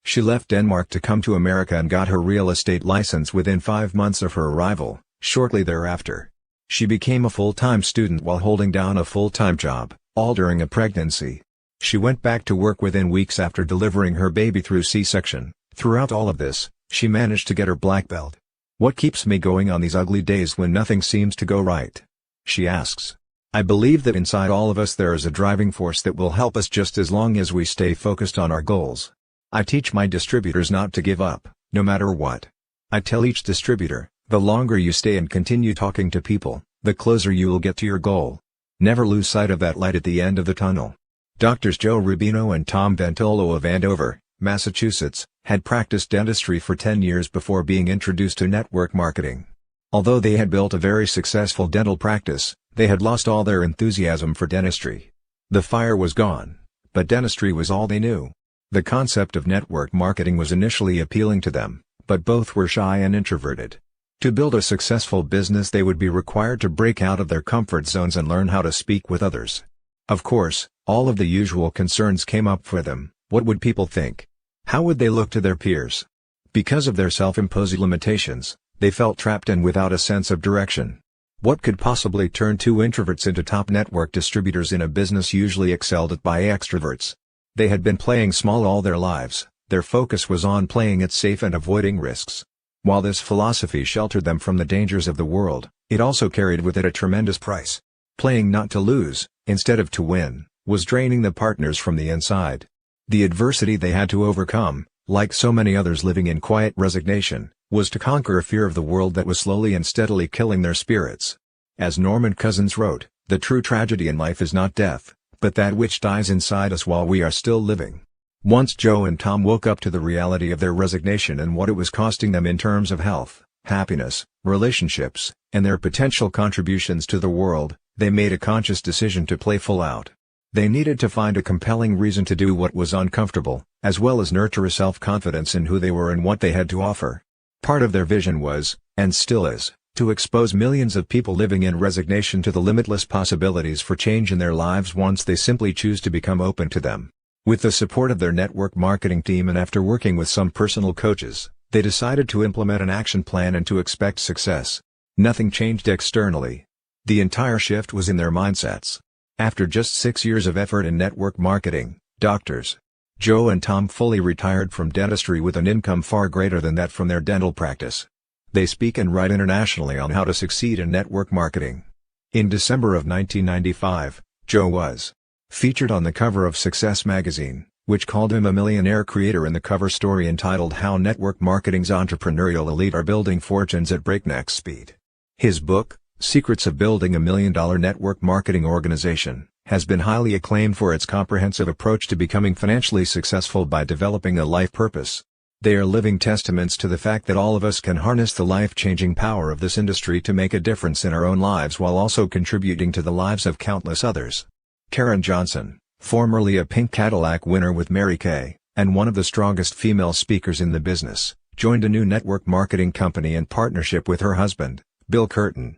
She left Denmark to come to America and got her real estate license within 5 months of her arrival. Shortly thereafter, she became a full-time student while holding down a full-time job, all during a pregnancy. She went back to work within weeks after delivering her baby through C-section. Throughout all of this, she managed to get her black belt. "What keeps me going on these ugly days when nothing seems to go right?" she asks. "I believe that inside all of us there is a driving force that will help us just as long as we stay focused on our goals. I teach my distributors not to give up, no matter what. I tell each distributor, the longer you stay and continue talking to people, the closer you will get to your goal. Never lose sight of that light at the end of the tunnel." Doctors Joe Rubino and Tom Ventolo of Andover, Massachusetts, had practiced dentistry for 10 years before being introduced to network marketing. Although they had built a very successful dental practice, they had lost all their enthusiasm for dentistry. The fire was gone, but dentistry was all they knew. The concept of network marketing was initially appealing to them, but both were shy and introverted. To build a successful business, they would be required to break out of their comfort zones and learn how to speak with others. Of course, all of the usual concerns came up for them. What would people think? How would they look to their peers? Because of their self-imposed limitations, they felt trapped and without a sense of direction. What could possibly turn two introverts into top network distributors in a business usually excelled at by extroverts? They had been playing small all their lives. Their focus was on playing it safe and avoiding risks. While this philosophy sheltered them from the dangers of the world, it also carried with it a tremendous price. Playing not to lose, instead of to win, was draining the partners from the inside. The adversity they had to overcome, like so many others living in quiet resignation, was to conquer a fear of the world that was slowly and steadily killing their spirits. As Norman Cousins wrote, "The true tragedy in life is not death, but that which dies inside us while we are still living." Once Joe and Tom woke up to the reality of their resignation and what it was costing them in terms of health, happiness, relationships, and their potential contributions to the world, they made a conscious decision to play full out. They needed to find a compelling reason to do what was uncomfortable, as well as nurture a self-confidence in who they were and what they had to offer. Part of their vision was, and still is, to expose millions of people living in resignation to the limitless possibilities for change in their lives once they simply choose to become open to them. With the support of their network marketing team and after working with some personal coaches, they decided to implement an action plan and to expect success. Nothing changed externally. The entire shift was in their mindsets. After just 6 years of effort in network marketing, Drs. Joe and Tom fully retired from dentistry with an income far greater than that from their dental practice. They speak and write internationally on how to succeed in network marketing. In December of 1995, Joe was featured on the cover of Success magazine, which called him a millionaire creator in the cover story entitled "How Network Marketing's Entrepreneurial Elite Are Building Fortunes at Breakneck Speed." His book, Secrets of Building a $1 Million Network Marketing Organization, has been highly acclaimed for its comprehensive approach to becoming financially successful by developing a life purpose. They are living testaments to the fact that all of us can harness the life-changing power of this industry to make a difference in our own lives while also contributing to the lives of countless others. Karen Johnson, formerly a Pink Cadillac winner with Mary Kay, and one of the strongest female speakers in the business, joined a new network marketing company in partnership with her husband, Bill Curtin.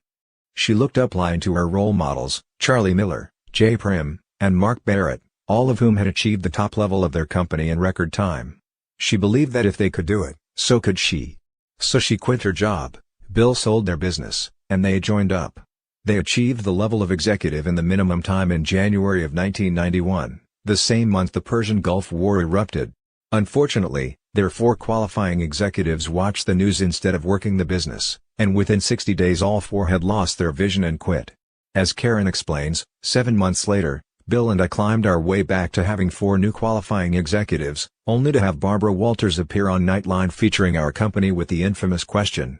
She looked up to her role models, Charlie Miller, Jay Prim, and Mark Barrett, all of whom had achieved the top level of their company in record time. She believed that if they could do it, so could she. So she quit her job, Bill sold their business, and they joined up. They achieved the level of executive in the minimum time in January of 1991, the same month the Persian Gulf War erupted. Unfortunately, their 4 qualifying executives watched the news instead of working the business, and within 60 days all 4 had lost their vision and quit. As Karen explains, 7 months later, Bill and I climbed our way back to having 4 new qualifying executives, only to have Barbara Walters appear on Nightline featuring our company with the infamous question,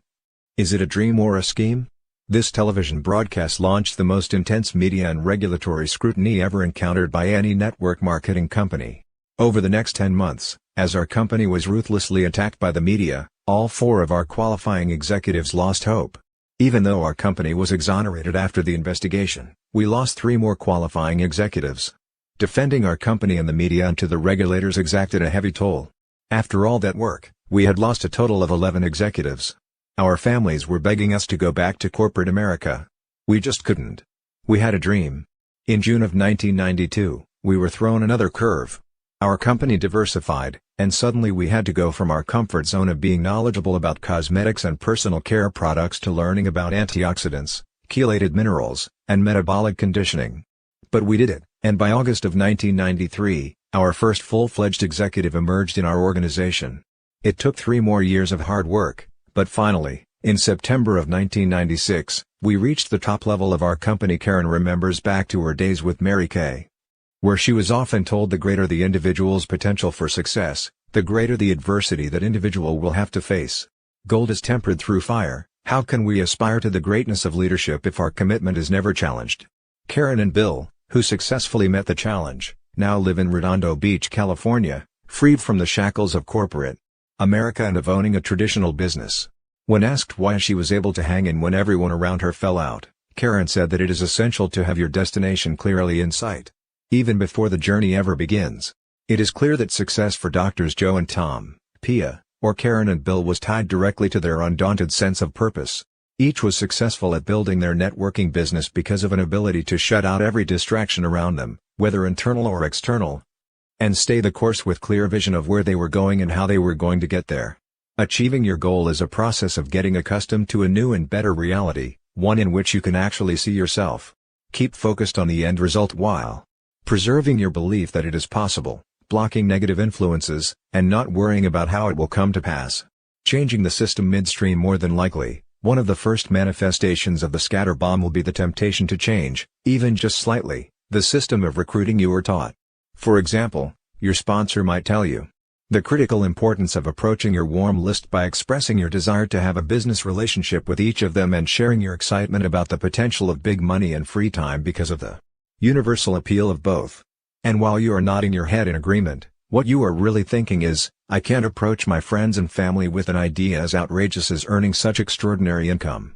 "Is it a dream or a scheme?" This television broadcast launched the most intense media and regulatory scrutiny ever encountered by any network marketing company. Over the next 10 months, as our company was ruthlessly attacked by the media, all 4 of our qualifying executives lost hope. Even though our company was exonerated after the investigation, we lost 3 more qualifying executives. Defending our company in the media and to the regulators exacted a heavy toll. After all that work, we had lost a total of 11 executives. Our families were begging us to go back to corporate America. We just couldn't. We had a dream. In June of 1992, we were thrown another curve. Our company diversified, and suddenly we had to go from our comfort zone of being knowledgeable about cosmetics and personal care products to learning about antioxidants, chelated minerals, and metabolic conditioning. But we did it, and by August of 1993, our first full-fledged executive emerged in our organization. It took 3 more years of hard work. But finally, in September of 1996, we reached the top level of our company. Karen remembers back to her days with Mary Kay, where she was often told the greater the individual's potential for success, the greater the adversity that individual will have to face. Gold is tempered through fire. How can we aspire to the greatness of leadership if our commitment is never challenged? Karen and Bill, who successfully met the challenge, now live in Redondo Beach, California, freed from the shackles of corporate America and of owning a traditional business. When asked why she was able to hang in when everyone around her fell out, Karen said that it is essential to have your destination clearly in sight. Even before the journey ever begins. It is clear that success for Doctors Joe and Tom, Pia, or Karen and Bill was tied directly to their undaunted sense of purpose. Each was successful at building their networking business because of an ability to shut out every distraction around them, whether internal or external, and stay the course with clear vision of where they were going and how they were going to get there. Achieving your goal is a process of getting accustomed to a new and better reality, one in which you can actually see yourself. Keep focused on the end result while preserving your belief that it is possible, blocking negative influences, and not worrying about how it will come to pass. Changing the system midstream. More than likely, one of the first manifestations of the scatter bomb will be the temptation to change, even just slightly, the system of recruiting you were taught. For example, your sponsor might tell you the critical importance of approaching your warm list by expressing your desire to have a business relationship with each of them and sharing your excitement about the potential of big money and free time because of the universal appeal of both. And while you are nodding your head in agreement, what you are really thinking is, I can't approach my friends and family with an idea as outrageous as earning such extraordinary income.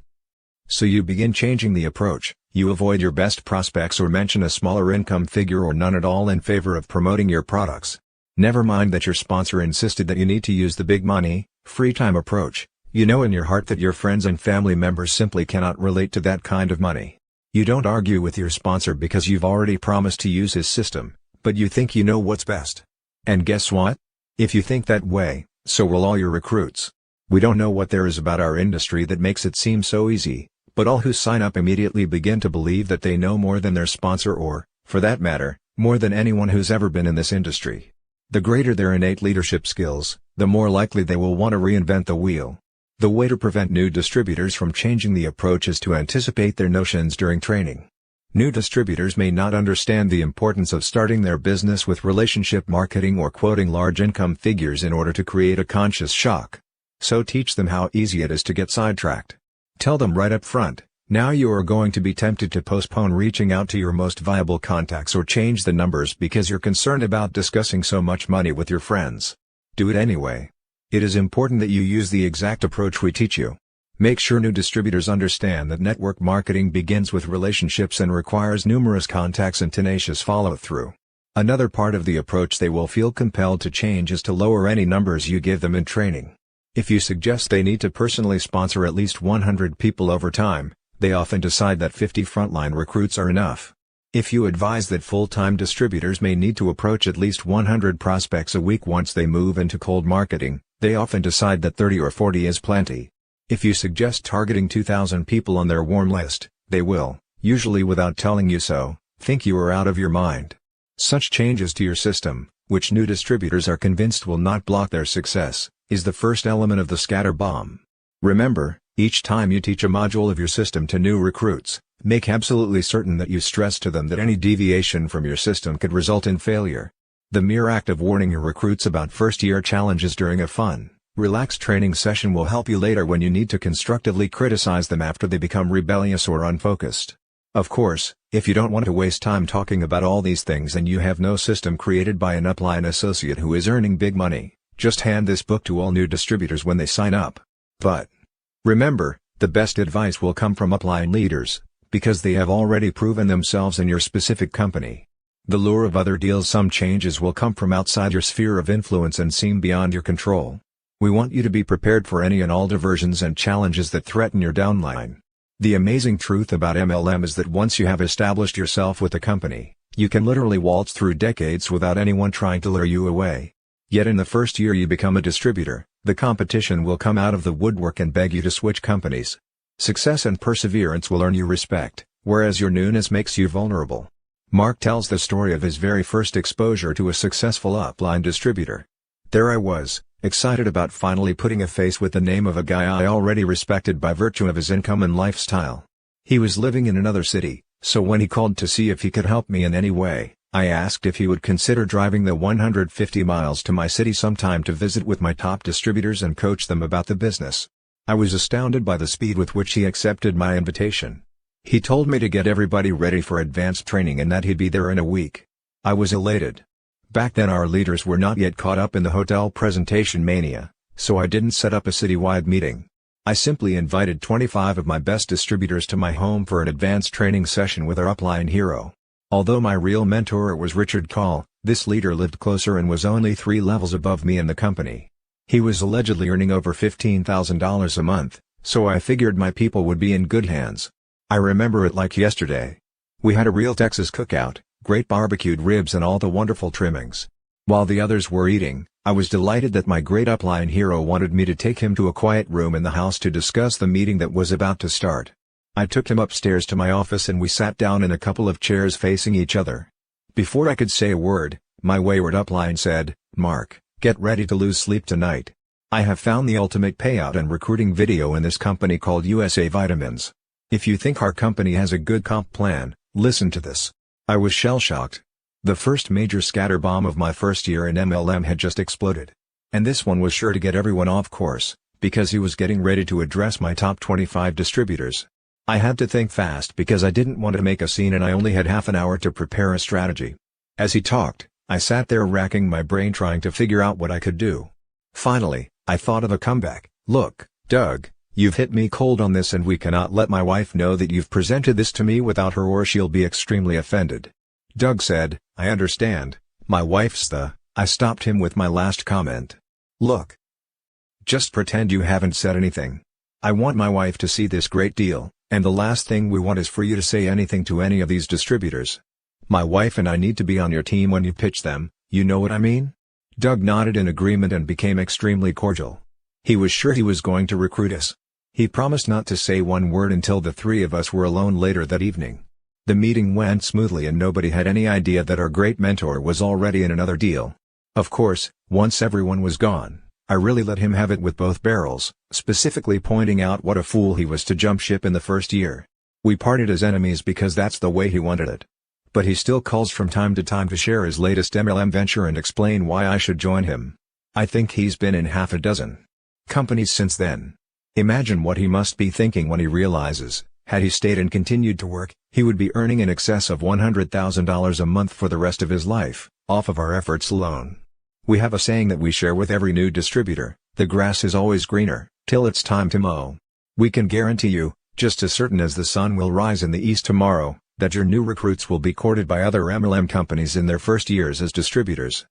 So you begin changing the approach, you avoid your best prospects or mention a smaller income figure or none at all in favor of promoting your products. Never mind that your sponsor insisted that you need to use the big money, free time approach. You know in your heart that your friends and family members simply cannot relate to that kind of money. You don't argue with your sponsor because you've already promised to use his system, but you think you know what's best. And guess what? If you think that way, so will all your recruits. We don't know what there is about our industry that makes it seem so easy, but all who sign up immediately begin to believe that they know more than their sponsor or, for that matter, more than anyone who's ever been in this industry. The greater their innate leadership skills, the more likely they will want to reinvent the wheel. The way to prevent new distributors from changing the approach is to anticipate their notions during training. New distributors may not understand the importance of starting their business with relationship marketing or quoting large income figures in order to create a conscious shock. So teach them how easy it is to get sidetracked. Tell them right up front, now you are going to be tempted to postpone reaching out to your most viable contacts or change the numbers because you're concerned about discussing so much money with your friends. Do it anyway. It is important that you use the exact approach we teach you. Make sure new distributors understand that network marketing begins with relationships and requires numerous contacts and tenacious follow-through. Another part of the approach they will feel compelled to change is to lower any numbers you give them in training. If you suggest they need to personally sponsor at least 100 people over time, they often decide that 50 frontline recruits are enough. If you advise that full-time distributors may need to approach at least 100 prospects a week once they move into cold marketing, they often decide that 30 or 40 is plenty. If you suggest targeting 2,000 people on their warm list, they will, usually without telling you so, think you are out of your mind. Such changes to your system, which new distributors are convinced will not block their success, is the first element of the scatter bomb. Remember, each time you teach a module of your system to new recruits, make absolutely certain that you stress to them that any deviation from your system could result in failure. The mere act of warning your recruits about first-year challenges during a fun, relaxed training session will help you later when you need to constructively criticize them after they become rebellious or unfocused. Of course, if you don't want to waste time talking about all these things and you have no system created by an upline associate who is earning big money, just hand this book to all new distributors when they sign up. But remember, the best advice will come from upline leaders, because they have already proven themselves in your specific company. The lure of other deals. Some changes will come from outside your sphere of influence and seem beyond your control. We want you to be prepared for any and all diversions and challenges that threaten your downline. The amazing truth about MLM is that once you have established yourself with a company, you can literally waltz through decades without anyone trying to lure you away. Yet in the first year you become a distributor, the competition will come out of the woodwork and beg you to switch companies. Success and perseverance will earn you respect, whereas your newness makes you vulnerable. Mark tells the story of his very first exposure to a successful upline distributor. There I was, excited about finally putting a face with the name of a guy I already respected by virtue of his income and lifestyle. He was living in another city, so when he called to see if he could help me in any way, I asked if he would consider driving the 150 miles to my city sometime to visit with my top distributors and coach them about the business. I was astounded by the speed with which he accepted my invitation. He told me to get everybody ready for advanced training and that he'd be there in a week. I was elated. Back then our leaders were not yet caught up in the hotel presentation mania, so I didn't set up a citywide meeting. I simply invited 25 of my best distributors to my home for an advanced training session with our upline hero. Although my real mentor was Richard Call, this leader lived closer and was only 3 levels above me in the company. He was allegedly earning over $15,000 a month, so I figured my people would be in good hands. I remember it like yesterday. We had a real Texas cookout, great barbecued ribs and all the wonderful trimmings. While the others were eating, I was delighted that my great upline hero wanted me to take him to a quiet room in the house to discuss the meeting that was about to start. I took him upstairs to my office and we sat down in a couple of chairs facing each other. Before I could say a word, my wayward upline said, "Mark, get ready to lose sleep tonight. I have found the ultimate payout and recruiting video in this company called USA Vitamins. If you think our company has a good comp plan, listen to this." I was shell-shocked. The first major scatter bomb of my first year in MLM had just exploded. And this one was sure to get everyone off course, because he was getting ready to address my top 25 distributors. I had to think fast because I didn't want to make a scene and I only had half an hour to prepare a strategy. As he talked, I sat there racking my brain trying to figure out what I could do. Finally, I thought of a comeback. "Look, Doug, you've hit me cold on this and we cannot let my wife know that you've presented this to me without her or she'll be extremely offended." Doug said, "I understand, my wife's the..." I stopped him with my last comment. "Look. Just pretend you haven't said anything. I want my wife to see this great deal. And the last thing we want is for you to say anything to any of these distributors. My wife and I need to be on your team when you pitch them, you know what I mean?" Doug nodded in agreement and became extremely cordial. He was sure he was going to recruit us. He promised not to say one word until the 3 of us were alone later that evening. The meeting went smoothly and nobody had any idea that our great mentor was already in another deal. Of course, once everyone was gone, I really let him have it with both barrels, specifically pointing out what a fool he was to jump ship in the first year. We parted as enemies because that's the way he wanted it. But he still calls from time to time to share his latest MLM venture and explain why I should join him. I think he's been in half a dozen companies since then. Imagine what he must be thinking when he realizes, had he stayed and continued to work, he would be earning in excess of $100,000 a month for the rest of his life, off of our efforts alone. We have a saying that we share with every new distributor: the grass is always greener, till it's time to mow. We can guarantee you, just as certain as the sun will rise in the east tomorrow, that your new recruits will be courted by other MLM companies in their first years as distributors.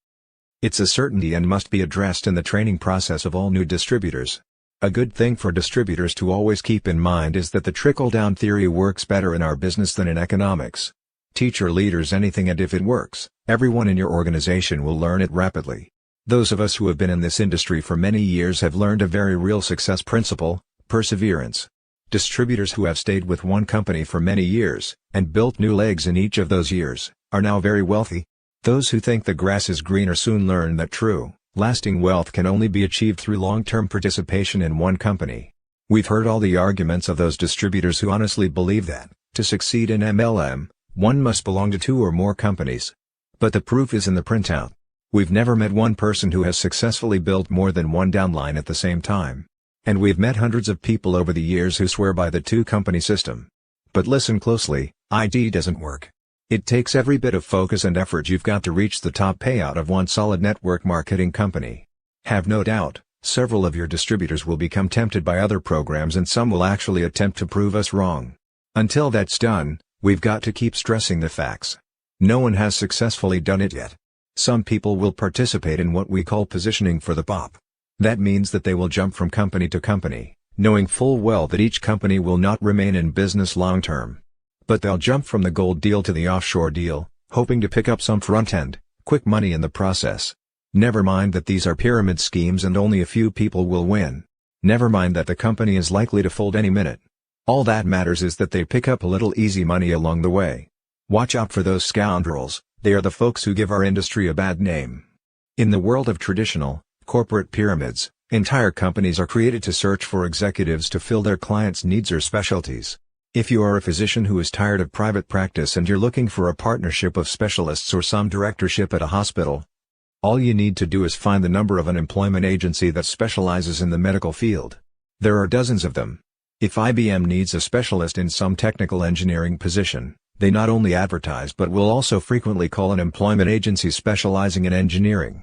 It's a certainty and must be addressed in the training process of all new distributors. A good thing for distributors to always keep in mind is that the trickle-down theory works better in our business than in economics. Teach your leaders anything and if it works, everyone in your organization will learn it rapidly. Those of us who have been in this industry for many years have learned a very real success principle: perseverance. Distributors who have stayed with one company for many years, and built new legs in each of those years, are now very wealthy. Those who think the grass is greener soon learn that true, lasting wealth can only be achieved through long-term participation in one company. We've heard all the arguments of those distributors who honestly believe that, to succeed in MLM, one must belong to 2 or more companies. But the proof is in the printout. We've never met one person who has successfully built more than one downline at the same time. And we've met hundreds of people over the years who swear by the 2-company system. But listen closely, IT doesn't work. It takes every bit of focus and effort you've got to reach the top payout of one solid network marketing company. Have no doubt, several of your distributors will become tempted by other programs and some will actually attempt to prove us wrong. Until that's done, we've got to keep stressing the facts. No one has successfully done it yet. Some people will participate in what we call positioning for the pop. That means that they will jump from company to company, knowing full well that each company will not remain in business long term. But they'll jump from the gold deal to the offshore deal, hoping to pick up some front-end, quick money in the process. Never mind that these are pyramid schemes and only a few people will win. Never mind that the company is likely to fold any minute. All that matters is that they pick up a little easy money along the way. Watch out for those scoundrels, they are the folks who give our industry a bad name. In the world of traditional, corporate pyramids, entire companies are created to search for executives to fill their clients' needs or specialties. If you are a physician who is tired of private practice and you're looking for a partnership of specialists or some directorship at a hospital, all you need to do is find the number of an employment agency that specializes in the medical field. There are dozens of them. If IBM needs a specialist in some technical engineering position, they not only advertise but will also frequently call an employment agency specializing in engineering.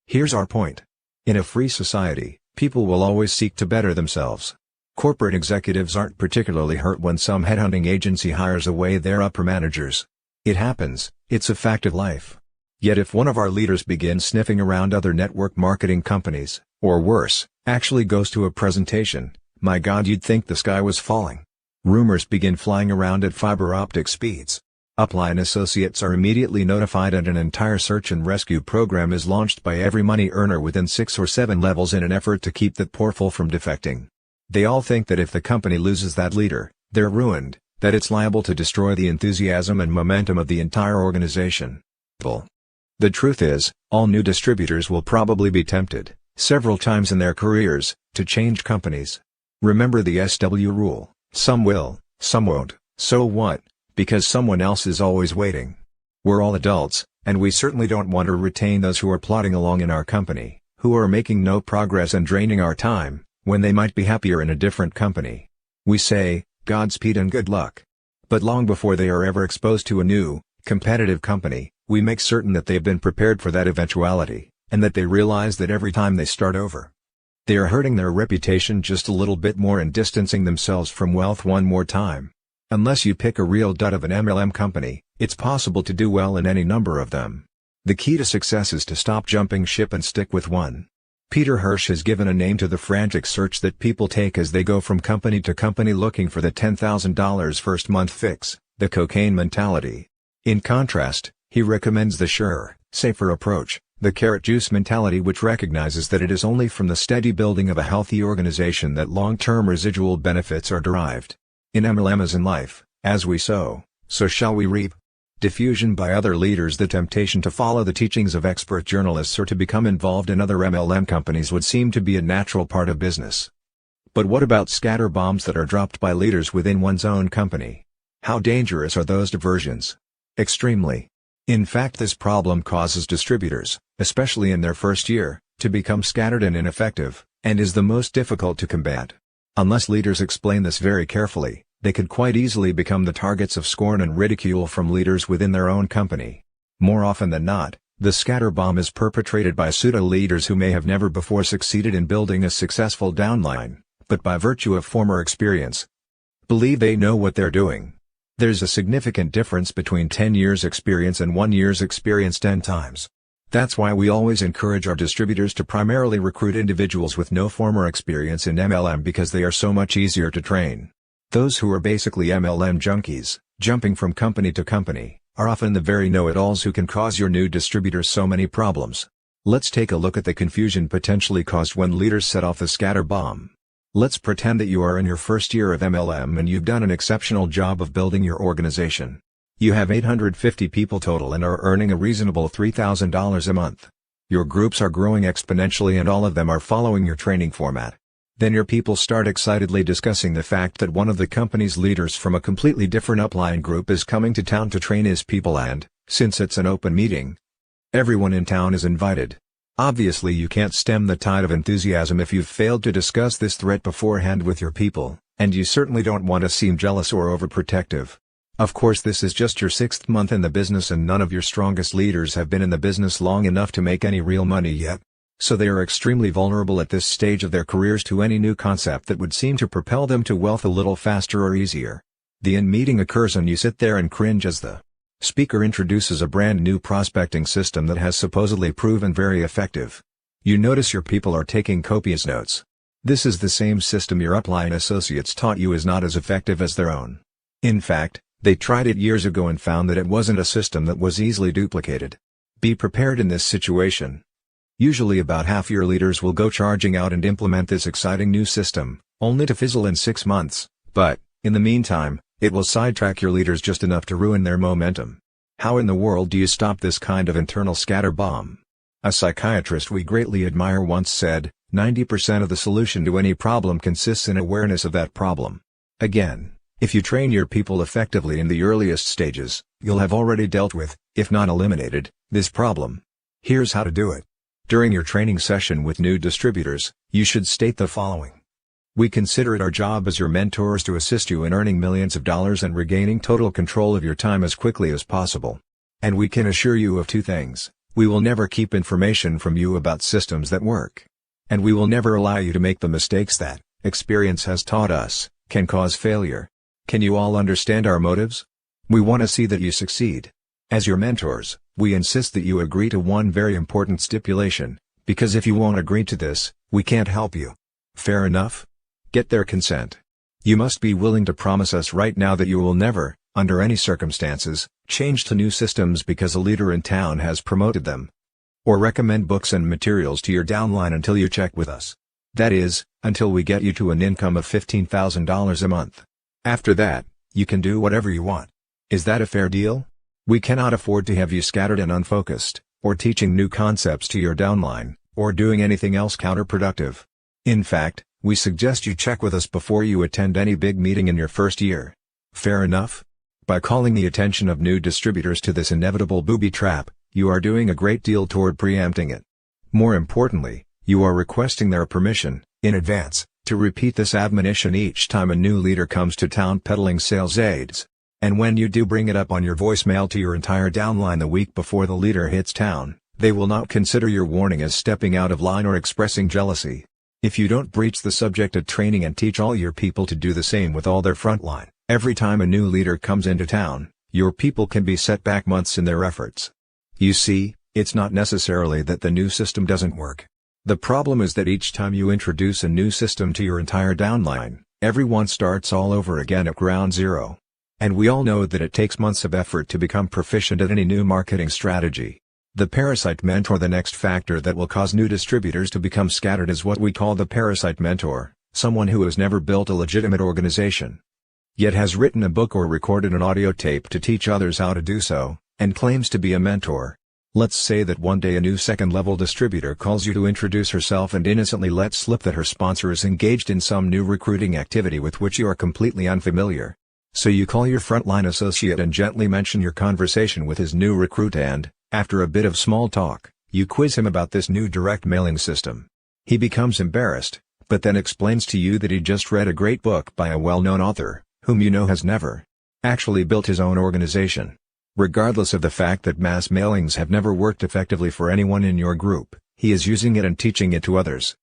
Here's our point. In a free society, people will always seek to better themselves. Corporate executives aren't particularly hurt when some headhunting agency hires away their upper managers. It happens, it's a fact of life. Yet if one of our leaders begins sniffing around other network marketing companies, or worse, actually goes to a presentation, my God, you'd think the sky was falling. Rumors begin flying around at fiber optic speeds. Upline associates are immediately notified and an entire search and rescue program is launched by every money earner within 6 or 7 levels in an effort to keep that poor fool from defecting. They all think that if the company loses that leader, they're ruined, that it's liable to destroy the enthusiasm and momentum of the entire organization. The truth is, all new distributors will probably be tempted, several times in their careers, to change companies. Remember the SW rule: some will, some won't, so what, because someone else is always waiting. We're all adults, and we certainly don't want to retain those who are plodding along in our company, who are making no progress and draining our time, when they might be happier in a different company. We say, Godspeed and good luck. But long before they are ever exposed to a new, competitive company, we make certain that they've been prepared for that eventuality, and that they realize that every time they start over, they are hurting their reputation just a little bit more and distancing themselves from wealth one more time. Unless you pick a real dud of an MLM company, it's possible to do well in any number of them. The key to success is to stop jumping ship and stick with one. Peter Hirsch has given a name to the frantic search that people take as they go from company to company looking for the $10,000 first month fix, the cocaine mentality. In contrast, he recommends the surer, safer approach, the carrot juice mentality, which recognizes that it is only from the steady building of a healthy organization that long-term residual benefits are derived. In MLM as in life, as we sow, so shall we reap. Diffusion by other leaders. The temptation to follow the teachings of expert journalists or to become involved in other MLM companies would seem to be a natural part of business. But what about scatter bombs that are dropped by leaders within one's own company? How dangerous are those diversions? Extremely. In fact, this problem causes distributors, especially in their first year, to become scattered and ineffective, and is the most difficult to combat. Unless leaders explain this very carefully, they could quite easily become the targets of scorn and ridicule from leaders within their own company. More often than not, the scatter bomb is perpetrated by pseudo-leaders who may have never before succeeded in building a successful downline, but by virtue of former experience, believe they know what they're doing. There's a significant difference between 10 years experience and 1 year's experience 10 times. That's why we always encourage our distributors to primarily recruit individuals with no former experience in MLM, because they are so much easier to train. Those who are basically MLM junkies, jumping from company to company, are often the very know-it-alls who can cause your new distributors so many problems. Let's take a look at the confusion potentially caused when leaders set off the scatter bomb. Let's pretend that you are in your first year of MLM and you've done an exceptional job of building your organization. You have 850 people total and are earning a reasonable $3,000 a month. Your groups are growing exponentially and all of them are following your training format. Then your people start excitedly discussing the fact that one of the company's leaders from a completely different upline group is coming to town to train his people, and, since it's an open meeting, everyone in town is invited. Obviously you can't stem the tide of enthusiasm if you've failed to discuss this threat beforehand with your people, and you certainly don't want to seem jealous or overprotective. Of course, this is just your 6th month in the business and none of your strongest leaders have been in the business long enough to make any real money yet. So they are extremely vulnerable at this stage of their careers to any new concept that would seem to propel them to wealth a little faster or easier. The in-meeting occurs and you sit there and cringe as the speaker introduces a brand new prospecting system that has supposedly proven very effective. You notice your people are taking copious notes. This is the same system your upline associates taught you is not as effective as their own. In fact, they tried it years ago and found that it wasn't a system that was easily duplicated. Be prepared in this situation. Usually about half your leaders will go charging out and implement this exciting new system, only to fizzle in 6 months, but, in the meantime, it will sidetrack your leaders just enough to ruin their momentum. How in the world do you stop this kind of internal scatter bomb? A psychiatrist we greatly admire once said, 90% of the solution to any problem consists in awareness of that problem. Again, if you train your people effectively in the earliest stages, you'll have already dealt with, if not eliminated, this problem. Here's how to do it. During your training session with new distributors, you should state the following. We consider it our job as your mentors to assist you in earning millions of dollars and regaining total control of your time as quickly as possible. And we can assure you of 2 things. We will never keep information from you about systems that work. And we will never allow you to make the mistakes that, experience has taught us, can cause failure. Can you all understand our motives? We want to see that you succeed. As your mentors, we insist that you agree to one very important stipulation, because if you won't agree to this, we can't help you. Fair enough? Get their consent. You must be willing to promise us right now that you will never, under any circumstances, change to new systems because a leader in town has promoted them. Or recommend books and materials to your downline until you check with us. That is, until we get you to an income of $15,000 a month. After that, you can do whatever you want. Is that a fair deal? We cannot afford to have you scattered and unfocused, or teaching new concepts to your downline, or doing anything else counterproductive. In fact, we suggest you check with us before you attend any big meeting in your first year. Fair enough? By calling the attention of new distributors to this inevitable booby trap, you are doing a great deal toward preempting it. More importantly, you are requesting their permission, in advance, to repeat this admonition each time a new leader comes to town peddling sales aids. And when you do bring it up on your voicemail to your entire downline the week before the leader hits town, they will not consider your warning as stepping out of line or expressing jealousy. If you don't breach the subject at training and teach all your people to do the same with all their frontline, every time a new leader comes into town, your people can be set back months in their efforts. You see, it's not necessarily that the new system doesn't work. The problem is that each time you introduce a new system to your entire downline, everyone starts all over again at ground zero. And we all know that it takes months of effort to become proficient at any new marketing strategy. The parasite mentor. The next factor that will cause new distributors to become scattered is what we call the parasite mentor, someone who has never built a legitimate organization, yet has written a book or recorded an audio tape to teach others how to do so, and claims to be a mentor. Let's say that one day a new second-level distributor calls you to introduce herself and innocently lets slip that her sponsor is engaged in some new recruiting activity with which you are completely unfamiliar. So you call your frontline associate and gently mention your conversation with his new recruit and, after a bit of small talk, you quiz him about this new direct mailing system. He becomes embarrassed, but then explains to you that he just read a great book by a well-known author, whom you know has never actually built his own organization. Regardless of the fact that mass mailings have never worked effectively for anyone in your group, he is using it and teaching it to others.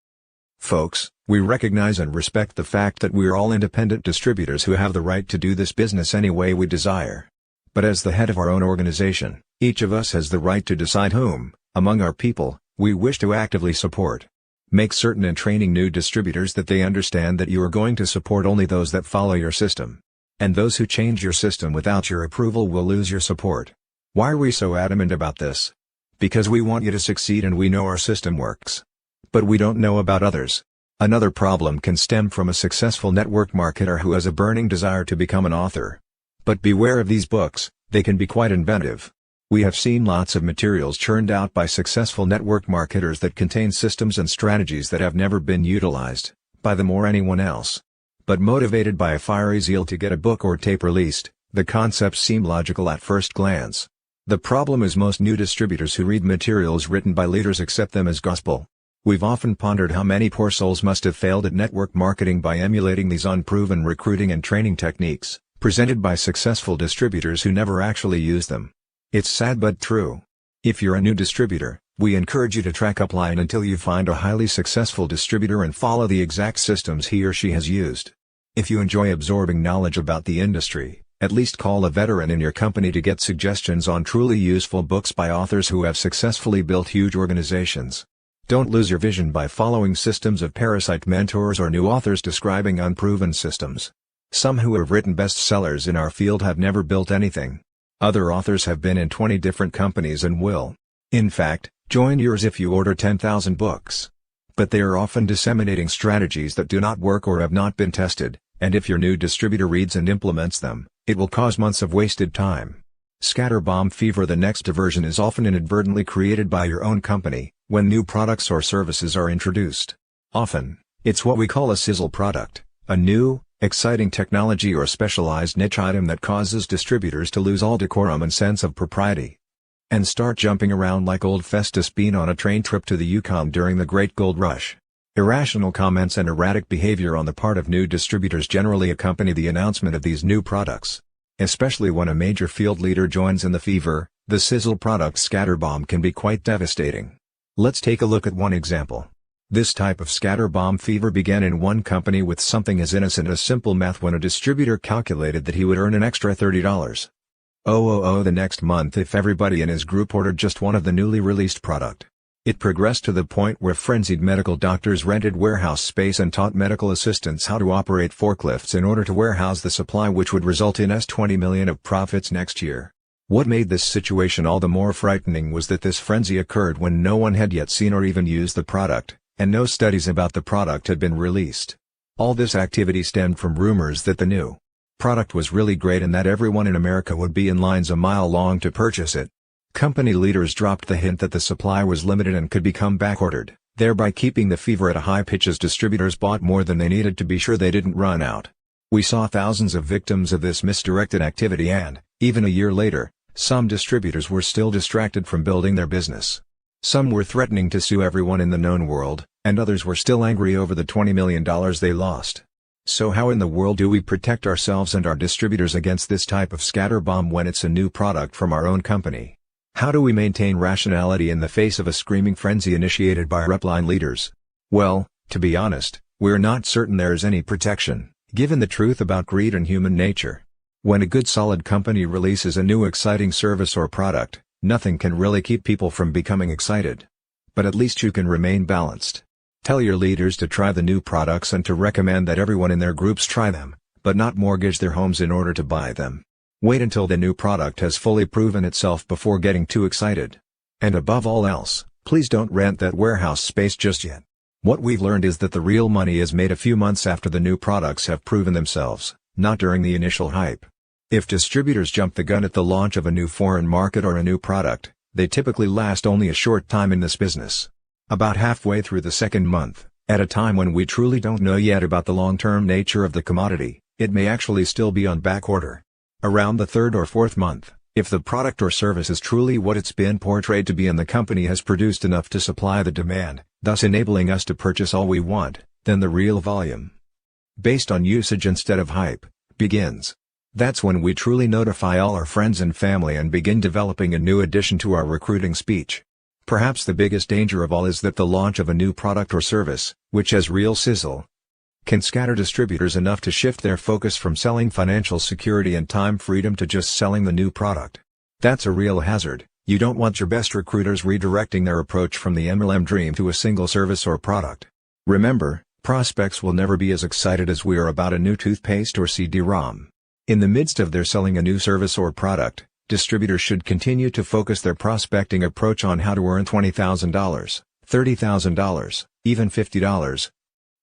Folks, we recognize and respect the fact that we are all independent distributors who have the right to do this business any way we desire. But as the head of our own organization, each of us has the right to decide whom, among our people, we wish to actively support. Make certain in training new distributors that they understand that you are going to support only those that follow your system. And those who change your system without your approval will lose your support. Why are we so adamant about this? Because we want you to succeed and we know our system works. But we don't know about others. Another problem can stem from a successful network marketer who has a burning desire to become an author. But beware of these books, they can be quite inventive. We have seen lots of materials churned out by successful network marketers that contain systems and strategies that have never been utilized by them or anyone else. But motivated by a fiery zeal to get a book or tape released, the concepts seem logical at first glance. The problem is most new distributors who read materials written by leaders accept them as gospel. We've often pondered how many poor souls must have failed at network marketing by emulating these unproven recruiting and training techniques, presented by successful distributors who never actually use them. It's sad but true. If you're a new distributor, we encourage you to track upline until you find a highly successful distributor and follow the exact systems he or she has used. If you enjoy absorbing knowledge about the industry, at least call a veteran in your company to get suggestions on truly useful books by authors who have successfully built huge organizations. Don't lose your vision by following systems of parasite mentors or new authors describing unproven systems. Some who have written bestsellers in our field have never built anything. Other authors have been in 20 different companies and will, in fact, join yours if you order 10,000 books. But they are often disseminating strategies that do not work or have not been tested, and if your new distributor reads and implements them, it will cause months of wasted time. Scatterbomb fever. The next diversion is often inadvertently created by your own company, when new products or services are introduced. Often, it's what we call a sizzle product, a new, exciting technology or specialized niche item that causes distributors to lose all decorum and sense of propriety, and start jumping around like old Festus Bean on a train trip to the Yukon during the Great Gold Rush. Irrational comments and erratic behavior on the part of new distributors generally accompany the announcement of these new products. Especially when a major field leader joins in the fever, the sizzle product scatterbomb can be quite devastating. Let's take a look at one example. This type of scatterbomb fever began in one company with something as innocent as simple math when a distributor calculated that he would earn an extra $30 the next month if everybody in his group ordered just one of the newly released product. It progressed to the point where frenzied medical doctors rented warehouse space and taught medical assistants how to operate forklifts in order to warehouse the supply, which would result in $20 million of profits next year. What made this situation all the more frightening was that this frenzy occurred when no one had yet seen or even used the product, and no studies about the product had been released. All this activity stemmed from rumors that the new product was really great and that everyone in America would be in lines a mile long to purchase it. Company leaders dropped the hint that the supply was limited and could become backordered, thereby keeping the fever at a high pitch as distributors bought more than they needed to be sure they didn't run out. We saw thousands of victims of this misdirected activity, and, even a year later, some distributors were still distracted from building their business. Some were threatening to sue everyone in the known world, and others were still angry over the $20 million they lost. So how in the world do we protect ourselves and our distributors against this type of scatterbomb when it's a new product from our own company? How do we maintain rationality in the face of a screaming frenzy initiated by our upline leaders? Well, to be honest, we're not certain there is any protection, given the truth about greed and human nature. When a good solid company releases a new exciting service or product, nothing can really keep people from becoming excited. But at least you can remain balanced. Tell your leaders to try the new products and to recommend that everyone in their groups try them, but not mortgage their homes in order to buy them. Wait until the new product has fully proven itself before getting too excited. And above all else, please don't rent that warehouse space just yet. What we've learned is that the real money is made a few months after the new products have proven themselves, not during the initial hype. If distributors jump the gun at the launch of a new foreign market or a new product, they typically last only a short time in this business. About halfway through the second month, at a time when we truly don't know yet about the long-term nature of the commodity, it may actually still be on back order. Around the third or fourth month, if the product or service is truly what it's been portrayed to be and the company has produced enough to supply the demand, thus enabling us to purchase all we want, then the real volume, based on usage instead of hype, begins. That's when we truly notify all our friends and family and begin developing a new addition to our recruiting speech. Perhaps the biggest danger of all is that the launch of a new product or service, which has real sizzle, can scatter distributors enough to shift their focus from selling financial security and time freedom to just selling the new product. That's a real hazard. You don't want your best recruiters redirecting their approach from the MLM dream to a single service or product. Remember, prospects will never be as excited as we are about a new toothpaste or CD-ROM. In the midst of their selling a new service or product, distributors should continue to focus their prospecting approach on how to earn $20,000, $30,000, even $50,000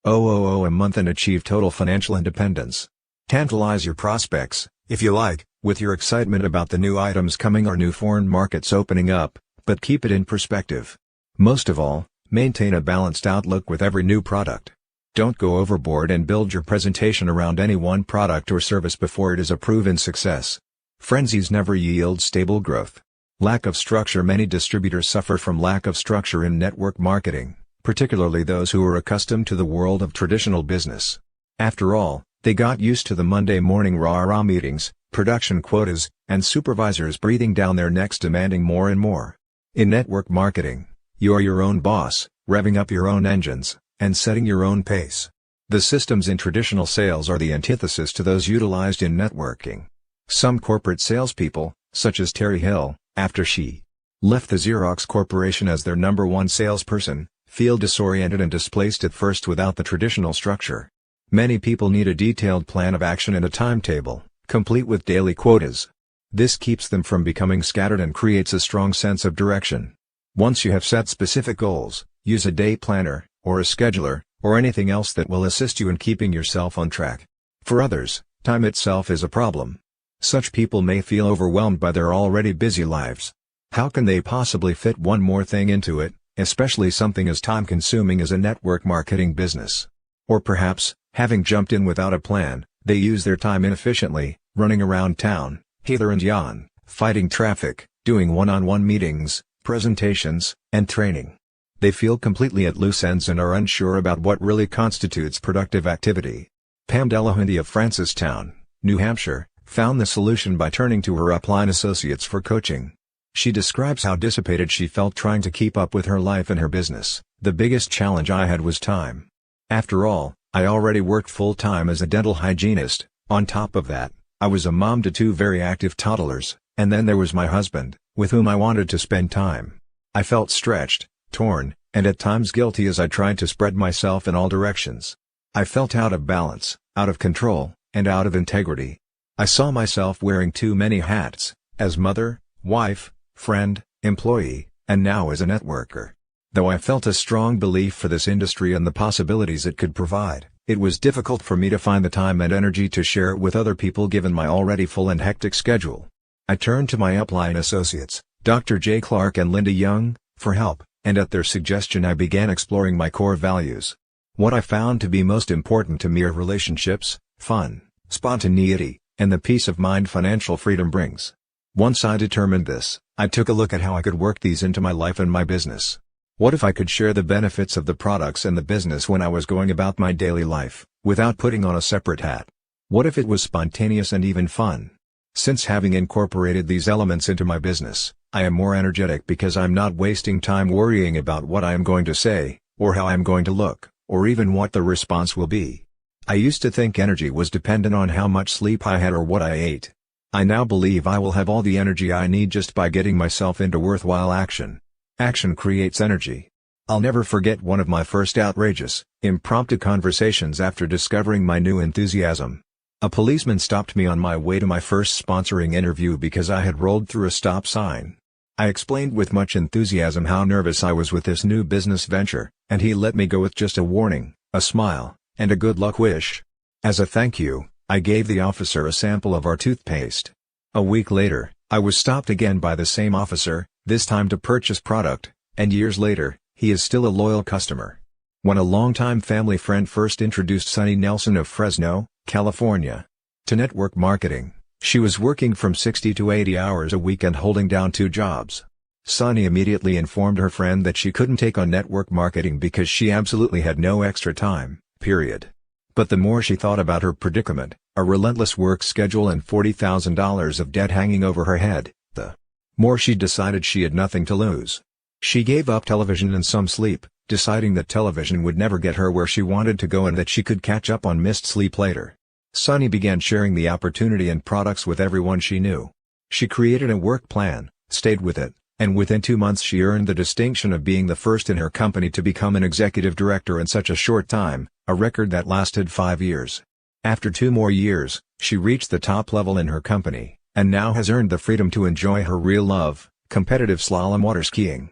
a month and achieve total financial independence. Tantalize your prospects, if you like, with your excitement about the new items coming or new foreign markets opening up, but keep it in perspective. Most of all, maintain a balanced outlook with every new product. Don't go overboard and build your presentation around any one product or service before it is a proven success. Frenzies never yield stable growth. Lack of structure. Many distributors suffer from lack of structure in network marketing, particularly those who are accustomed to the world of traditional business. After all, they got used to the Monday morning rah-rah meetings, production quotas, and supervisors breathing down their necks demanding more and more. In network marketing, you're your own boss, revving up your own engines, and setting your own pace. The systems in traditional sales are the antithesis to those utilized in networking. Some corporate salespeople, such as Terry Hill, after she left the Xerox Corporation as their #1 salesperson, feel disoriented and displaced at first without the traditional structure. Many people need a detailed plan of action and a timetable, complete with daily quotas. This keeps them from becoming scattered and creates a strong sense of direction. Once you have set specific goals, use a day planner, or a scheduler, or anything else that will assist you in keeping yourself on track. For others, time itself is a problem. Such people may feel overwhelmed by their already busy lives. How can they possibly fit one more thing into it, especially something as time-consuming as a network marketing business? Or perhaps, having jumped in without a plan, they use their time inefficiently, running around town, hither and yon, fighting traffic, doing one-on-one meetings, presentations, and training. They feel completely at loose ends and are unsure about what really constitutes productive activity. Pam Delahunty of Francistown, New Hampshire, found the solution by turning to her upline associates for coaching. She describes how dissipated she felt trying to keep up with her life and her business. "The biggest challenge I had was time. After all, I already worked full-time as a dental hygienist. On top of that, I was a mom to two very active toddlers, and then there was my husband, with whom I wanted to spend time. I felt stretched, torn, and at times guilty as I tried to spread myself in all directions. I felt out of balance, out of control, and out of integrity. I saw myself wearing too many hats, as mother, wife, friend, employee, and now as a networker. Though I felt a strong belief for this industry and the possibilities it could provide, it was difficult for me to find the time and energy to share it with other people given my already full and hectic schedule. I turned to my upline associates, Dr. J. Clark and Linda Young, for help, and at their suggestion I began exploring my core values. What I found to be most important to me are relationships, fun, spontaneity, and the peace of mind financial freedom brings. Once I determined this, I took a look at how I could work these into my life and my business. What if I could share the benefits of the products and the business when I was going about my daily life, without putting on a separate hat? What if it was spontaneous and even fun? Since having incorporated these elements into my business, I am more energetic because I'm not wasting time worrying about what I am going to say, or how I am going to look, or even what the response will be. I used to think energy was dependent on how much sleep I had or what I ate. I now believe I will have all the energy I need just by getting myself into worthwhile action. Action creates energy. I'll never forget one of my first outrageous, impromptu conversations after discovering my new enthusiasm. A policeman stopped me on my way to my first sponsoring interview because I had rolled through a stop sign. I explained with much enthusiasm how nervous I was with this new business venture, and he let me go with just a warning, a smile, and a good luck wish. As a thank you, I gave the officer a sample of our toothpaste. A week later, I was stopped again by the same officer, this time to purchase product, and years later, he is still a loyal customer. When a longtime family friend first introduced Sunny Nelson of Fresno, California, to network marketing, she was working from 60 to 80 hours a week and holding down 2 jobs. Sunny immediately informed her friend that she couldn't take on network marketing because she absolutely had no extra time, period. But the more she thought about her predicament, a relentless work schedule and $40,000 of debt hanging over her head, the more she decided she had nothing to lose. She gave up television and some sleep, deciding that television would never get her where she wanted to go and that she could catch up on missed sleep later. Sunny began sharing the opportunity and products with everyone she knew. She created a work plan, stayed with it, and within 2 months she earned the distinction of being the first in her company to become an executive director in such a short time, a record that lasted 5 years. After 2 more years, she reached the top level in her company, and now has earned the freedom to enjoy her real love, competitive slalom water skiing.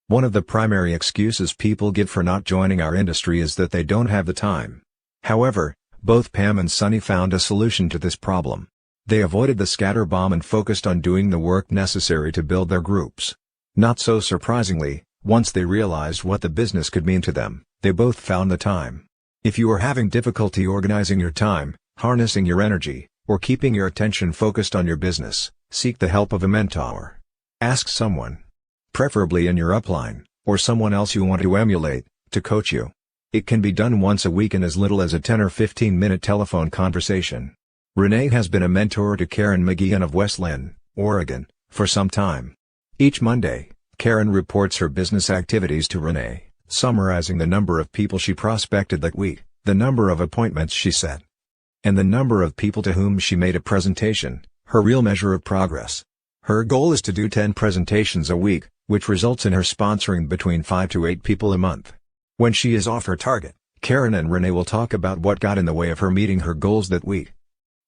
One of the primary excuses people give for not joining our industry is that they don't have the time. However, both Pam and Sunny found a solution to this problem. They avoided the scatterbomb and focused on doing the work necessary to build their groups. Not so surprisingly, once they realized what the business could mean to them, they both found the time. If you are having difficulty organizing your time, harnessing your energy, or keeping your attention focused on your business, seek the help of a mentor. Ask someone, preferably in your upline, or someone else you want to emulate, to coach you. It can be done once a week in as little as a 10 or 15-minute telephone conversation. Renee has been a mentor to Karen McGeehan of West Lynn, Oregon, for some time. Each Monday, Karen reports her business activities to Renee, summarizing the number of people she prospected that week, the number of appointments she set, and the number of people to whom she made a presentation, her real measure of progress. Her goal is to do 10 presentations a week, which results in her sponsoring between 5 to 8 people a month. When she is off her target, Karen and Renee will talk about what got in the way of her meeting her goals that week.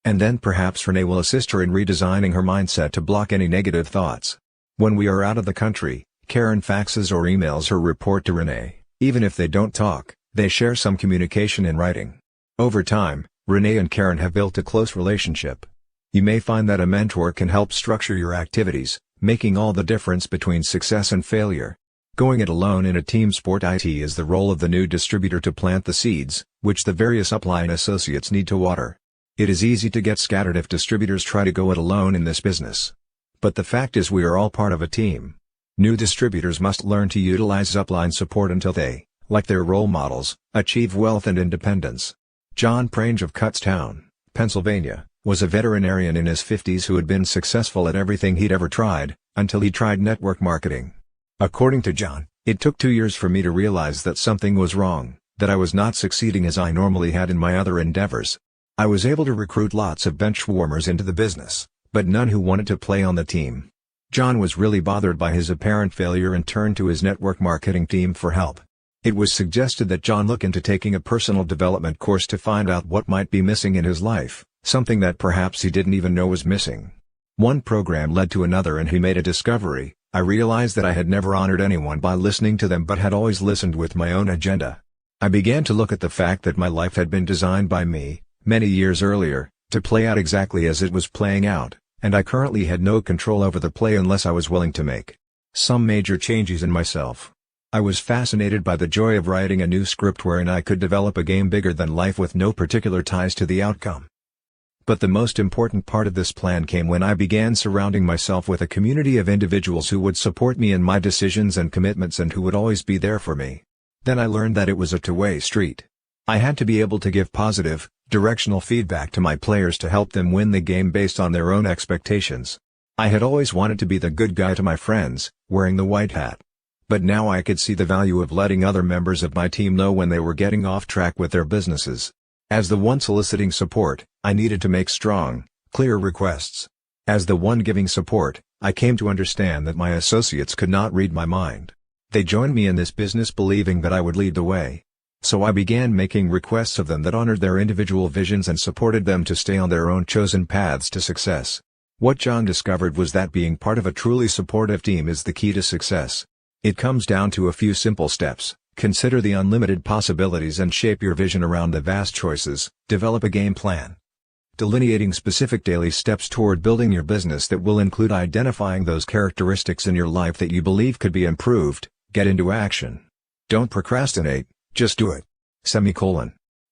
And then perhaps Renee will assist her in redesigning her mindset to block any negative thoughts. When we are out of the country, Karen faxes or emails her report to Renee. Even if they don't talk, they share some communication in writing. Over time, Renee and Karen have built a close relationship. You may find that a mentor can help structure your activities, making all the difference between success and failure. Going it alone in a team sport is the role of the new distributor to plant the seeds, which the various upline associates need to water. It is easy to get scattered if distributors try to go it alone in this business. But the fact is we are all part of a team. New distributors must learn to utilize upline support until they, like their role models, achieve wealth and independence. John Prange of Kutztown, Pennsylvania, was a veterinarian in his 50s who had been successful at everything he'd ever tried, until he tried network marketing. According to John, it took 2 years for me to realize that something was wrong, that I was not succeeding as I normally had in my other endeavors. I was able to recruit lots of bench warmers into the business, but none who wanted to play on the team. John was really bothered by his apparent failure and turned to his network marketing team for help. It was suggested that John look into taking a personal development course to find out what might be missing in his life, something that perhaps he didn't even know was missing. One program led to another and he made a discovery. I realized that I had never honored anyone by listening to them but had always listened with my own agenda. I began to look at the fact that my life had been designed by me, many years earlier, to play out exactly as it was playing out, and I currently had no control over the play unless I was willing to make some major changes in myself. I was fascinated by the joy of writing a new script wherein I could develop a game bigger than life with no particular ties to the outcome. But the most important part of this plan came when I began surrounding myself with a community of individuals who would support me in my decisions and commitments and who would always be there for me. Then I learned that it was a two-way street. I had to be able to give positive, directional feedback to my players to help them win the game based on their own expectations. I had always wanted to be the good guy to my friends, wearing the white hat. But now I could see the value of letting other members of my team know when they were getting off track with their businesses. As the one soliciting support, I needed to make strong, clear requests. As the one giving support, I came to understand that my associates could not read my mind. They joined me in this business believing that I would lead the way. So I began making requests of them that honored their individual visions and supported them to stay on their own chosen paths to success. What John discovered was that being part of a truly supportive team is the key to success. It comes down to a few simple steps. Consider the unlimited possibilities and shape your vision around the vast choices. Develop a game plan. Delineating specific daily steps toward building your business that will include identifying those characteristics in your life that you believe could be improved. Get into action. Don't procrastinate, just do it.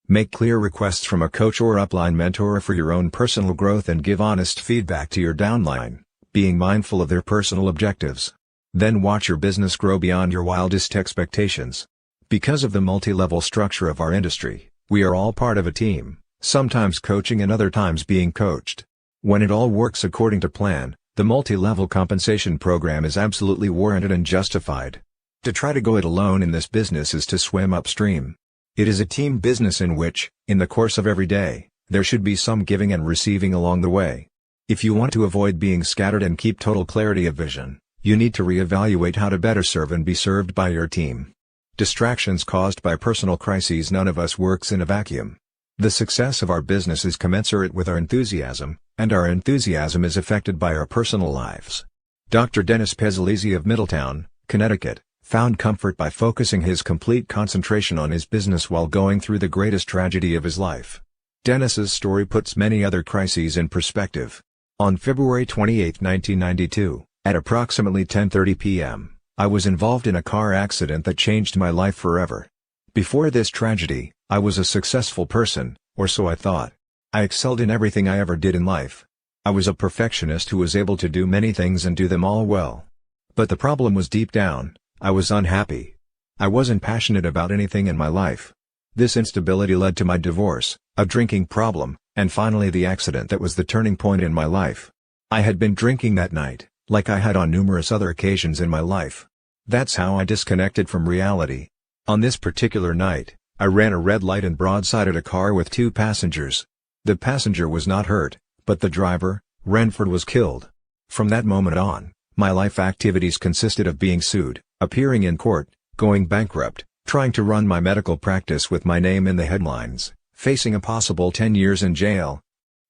Make clear requests from a coach or upline mentor for your own personal growth and give honest feedback to your downline, being mindful of their personal objectives. Then watch your business grow beyond your wildest expectations. Because of the multi-level structure of our industry, we are all part of a team, sometimes coaching and other times being coached. When it all works according to plan, the multi-level compensation program is absolutely warranted and justified. To try to go it alone in this business is to swim upstream. It is a team business in which, in the course of every day, there should be some giving and receiving along the way. If you want to avoid being scattered and keep total clarity of vision, you need to reevaluate how to better serve and be served by your team. Distractions caused by personal crises. None of us works in a vacuum. The success of our business is commensurate with our enthusiasm, and our enthusiasm is affected by our personal lives. Dr. Dennis Pezzolizzi of Middletown, Connecticut, found comfort by focusing his complete concentration on his business while going through the greatest tragedy of his life. Dennis's story puts many other crises in perspective. On February 28, 1992, at approximately 10:30 p.m., I was involved in a car accident that changed my life forever. Before this tragedy, I was a successful person, or so I thought. I excelled in everything I ever did in life. I was a perfectionist who was able to do many things and do them all well. But the problem was deep down, I was unhappy. I wasn't passionate about anything in my life. This instability led to my divorce, a drinking problem, and finally the accident that was the turning point in my life. I had been drinking that night, like I had on numerous other occasions in my life. That's how I disconnected from reality. On this particular night, I ran a red light and broadsided a car with 2 passengers. The passenger was not hurt, but the driver, Renford, was killed. From that moment on, my life activities consisted of being sued, appearing in court, going bankrupt, trying to run my medical practice with my name in the headlines, facing a possible 10 years in jail,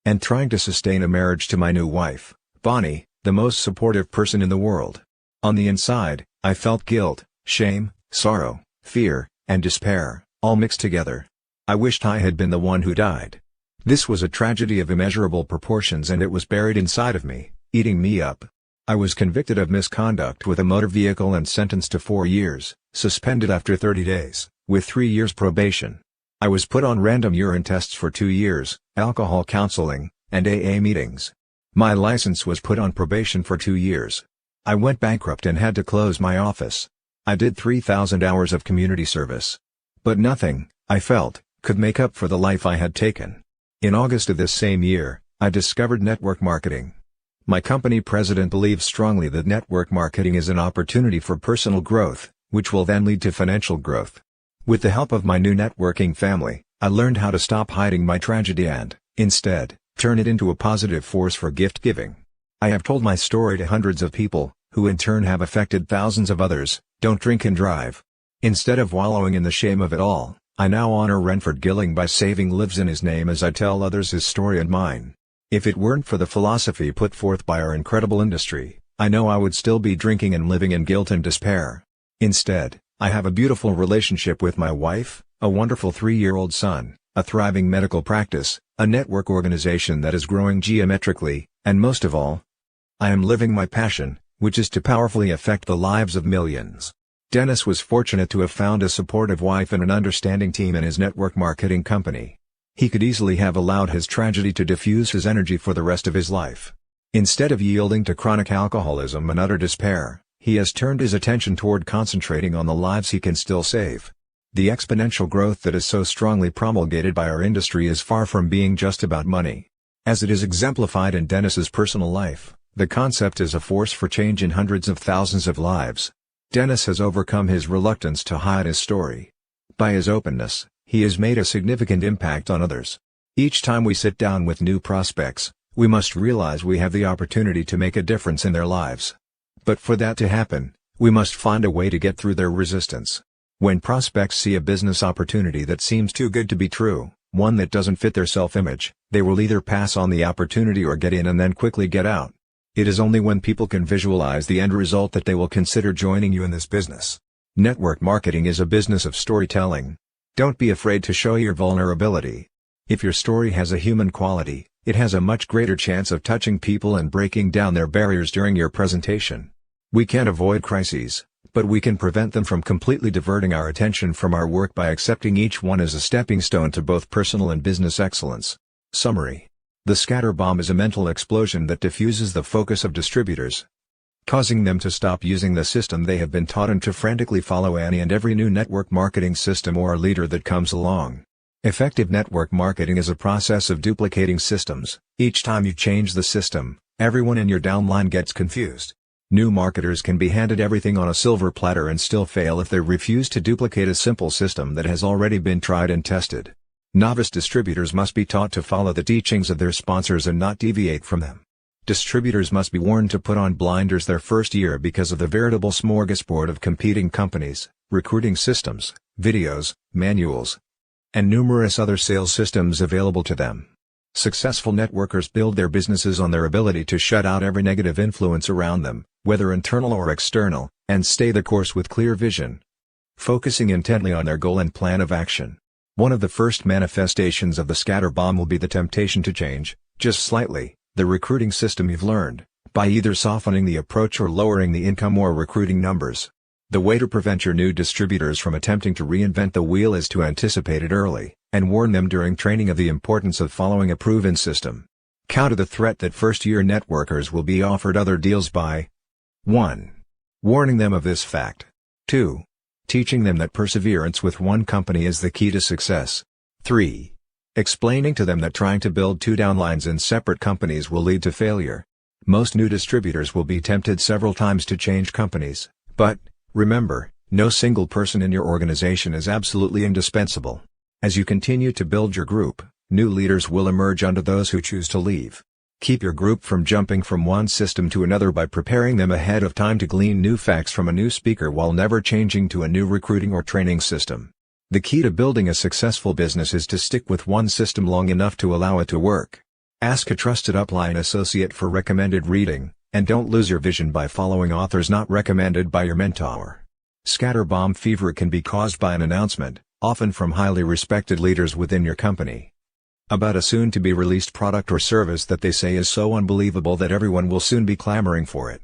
and trying to sustain a marriage to my new wife, Bonnie, the most supportive person in the world. On the inside, I felt guilt, shame, sorrow, fear, and despair, all mixed together. I wished I had been the one who died. This was a tragedy of immeasurable proportions and it was buried inside of me, eating me up. I was convicted of misconduct with a motor vehicle and sentenced to 4 years, suspended after 30 days, with 3 years probation. I was put on random urine tests for 2 years, alcohol counseling, and AA meetings. My license was put on probation for 2 years. I went bankrupt and had to close my office. I did 3,000 hours of community service. But nothing, I felt, could make up for the life I had taken. In August of this same year, I discovered network marketing. My company president believes strongly that network marketing is an opportunity for personal growth, which will then lead to financial growth. With the help of my new networking family, I learned how to stop hiding my tragedy and, instead, turn it into a positive force for gift giving. I have told my story to hundreds of people, who in turn have affected thousands of others. Don't drink and drive. Instead of wallowing in the shame of it all, I now honor Renford Gilling by saving lives in his name as I tell others his story and mine. If it weren't for the philosophy put forth by our incredible industry, I know I would still be drinking and living in guilt and despair. Instead, I have a beautiful relationship with my wife, a wonderful 3-year-old son, a thriving medical practice, a network organization that is growing geometrically, and most of all, I am living my passion, which is to powerfully affect the lives of millions. Dennis was fortunate to have found a supportive wife and an understanding team in his network marketing company. He could easily have allowed his tragedy to diffuse his energy for the rest of his life. Instead of yielding to chronic alcoholism and utter despair, he has turned his attention toward concentrating on the lives he can still save. The exponential growth that is so strongly promulgated by our industry is far from being just about money. As it is exemplified in Dennis's personal life, the concept is a force for change in hundreds of thousands of lives. Dennis has overcome his reluctance to hide his story. By his openness, he has made a significant impact on others. Each time we sit down with new prospects, we must realize we have the opportunity to make a difference in their lives. But for that to happen, we must find a way to get through their resistance. When prospects see a business opportunity that seems too good to be true, one that doesn't fit their self-image, they will either pass on the opportunity or get in and then quickly get out. It is only when people can visualize the end result that they will consider joining you in this business. Network marketing is a business of storytelling. Don't be afraid to show your vulnerability. If your story has a human quality, it has a much greater chance of touching people and breaking down their barriers during your presentation. We can't avoid crises, but we can prevent them from completely diverting our attention from our work by accepting each one as a stepping stone to both personal and business excellence. Summary: the scatter bomb is a mental explosion that diffuses the focus of distributors, causing them to stop using the system they have been taught and to frantically follow any and every new network marketing system or leader that comes along. Effective network marketing is a process of duplicating systems. Each time you change the system, everyone in your downline gets confused. New marketers can be handed everything on a silver platter and still fail if they refuse to duplicate a simple system that has already been tried and tested. Novice distributors must be taught to follow the teachings of their sponsors and not deviate from them. Distributors must be warned to put on blinders their first year because of the veritable smorgasbord of competing companies, recruiting systems, videos, manuals, and numerous other sales systems available to them. Successful networkers build their businesses on their ability to shut out every negative influence around them, whether internal or external, and stay the course with clear vision, focusing intently on their goal and plan of action. One of the first manifestations of the scatter bomb will be the temptation to change, just slightly, the recruiting system you've learned, by either softening the approach or lowering the income or recruiting numbers. The way to prevent your new distributors from attempting to reinvent the wheel is to anticipate it early, and warn them during training of the importance of following a proven system. Counter the threat that first-year networkers will be offered other deals by 1. Warning them of this fact. 2. Teaching them that perseverance with one company is the key to success. 3. Explaining to them that trying to build two downlines in separate companies will lead to failure. Most new distributors will be tempted several times to change companies, but, remember, no single person in your organization is absolutely indispensable. As you continue to build your group, new leaders will emerge under those who choose to leave. Keep your group from jumping from one system to another by preparing them ahead of time to glean new facts from a new speaker while never changing to a new recruiting or training system. The key to building a successful business is to stick with one system long enough to allow it to work. Ask a trusted upline associate for recommended reading, and don't lose your vision by following authors not recommended by your mentor. Scatterbomb fever can be caused by an announcement, often from highly respected leaders within your company, about a soon-to-be-released product or service that they say is so unbelievable that everyone will soon be clamoring for it.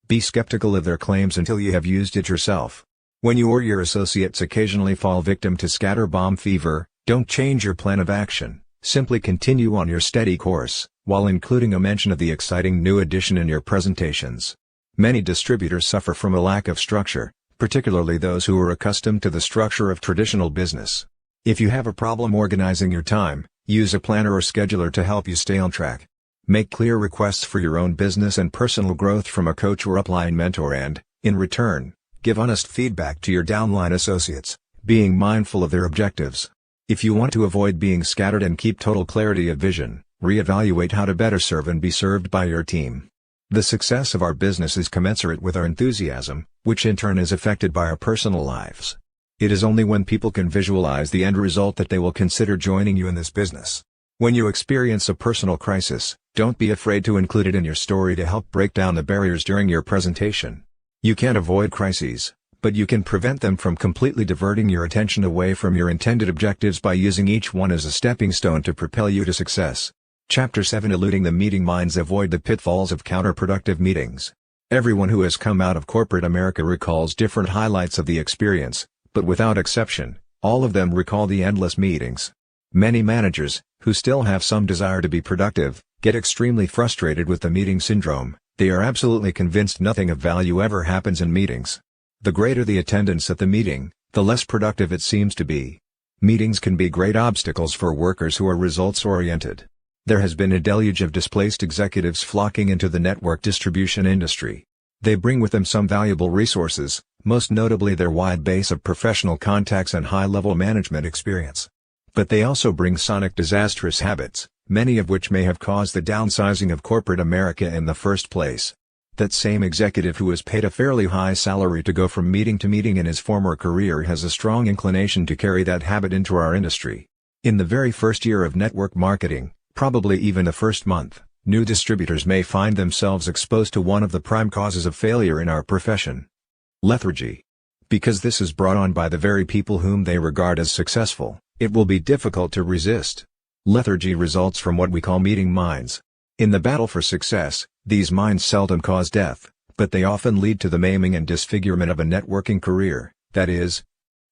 Be skeptical of their claims until you have used it yourself. When you or your associates occasionally fall victim to scatterbomb fever, don't change your plan of action, simply continue on your steady course, while including a mention of the exciting new addition in your presentations. Many distributors suffer from a lack of structure, particularly those who are accustomed to the structure of traditional business. If you have a problem organizing your time, use a planner or scheduler to help you stay on track. Make clear requests for your own business and personal growth from a coach or upline mentor and, in return, give honest feedback to your downline associates, being mindful of their objectives. If you want to avoid being scattered and keep total clarity of vision, reevaluate how to better serve and be served by your team. The success of our business is commensurate with our enthusiasm, which in turn is affected by our personal lives. It is only when people can visualize the end result that they will consider joining you in this business. When you experience a personal crisis, don't be afraid to include it in your story to help break down the barriers during your presentation. You can't avoid crises, but you can prevent them from completely diverting your attention away from your intended objectives by using each one as a stepping stone to propel you to success. Chapter 7: Eluding the Meeting Minds. Avoid the pitfalls of counterproductive meetings. Everyone who has come out of corporate America recalls different highlights of the experience, but without exception, all of them recall the endless meetings. Many managers, who still have some desire to be productive, get extremely frustrated with the meeting syndrome. They are absolutely convinced nothing of value ever happens in meetings. The greater the attendance at the meeting, the less productive it seems to be. Meetings can be great obstacles for workers who are results-oriented. There has been a deluge of displaced executives flocking into the network distribution industry. They bring with them some valuable resources, most notably their wide base of professional contacts and high-level management experience. But they also bring sonic disastrous habits, many of which may have caused the downsizing of corporate America in the first place. That same executive who was paid a fairly high salary to go from meeting to meeting in his former career has a strong inclination to carry that habit into our industry. In the very first year of network marketing, probably even the first month, new distributors may find themselves exposed to one of the prime causes of failure in our profession: lethargy. Because this is brought on by the very people whom they regard as successful, it will be difficult to resist. Lethargy results from what we call meeting minds. In the battle for success, these minds seldom cause death, but they often lead to the maiming and disfigurement of a networking career. That is,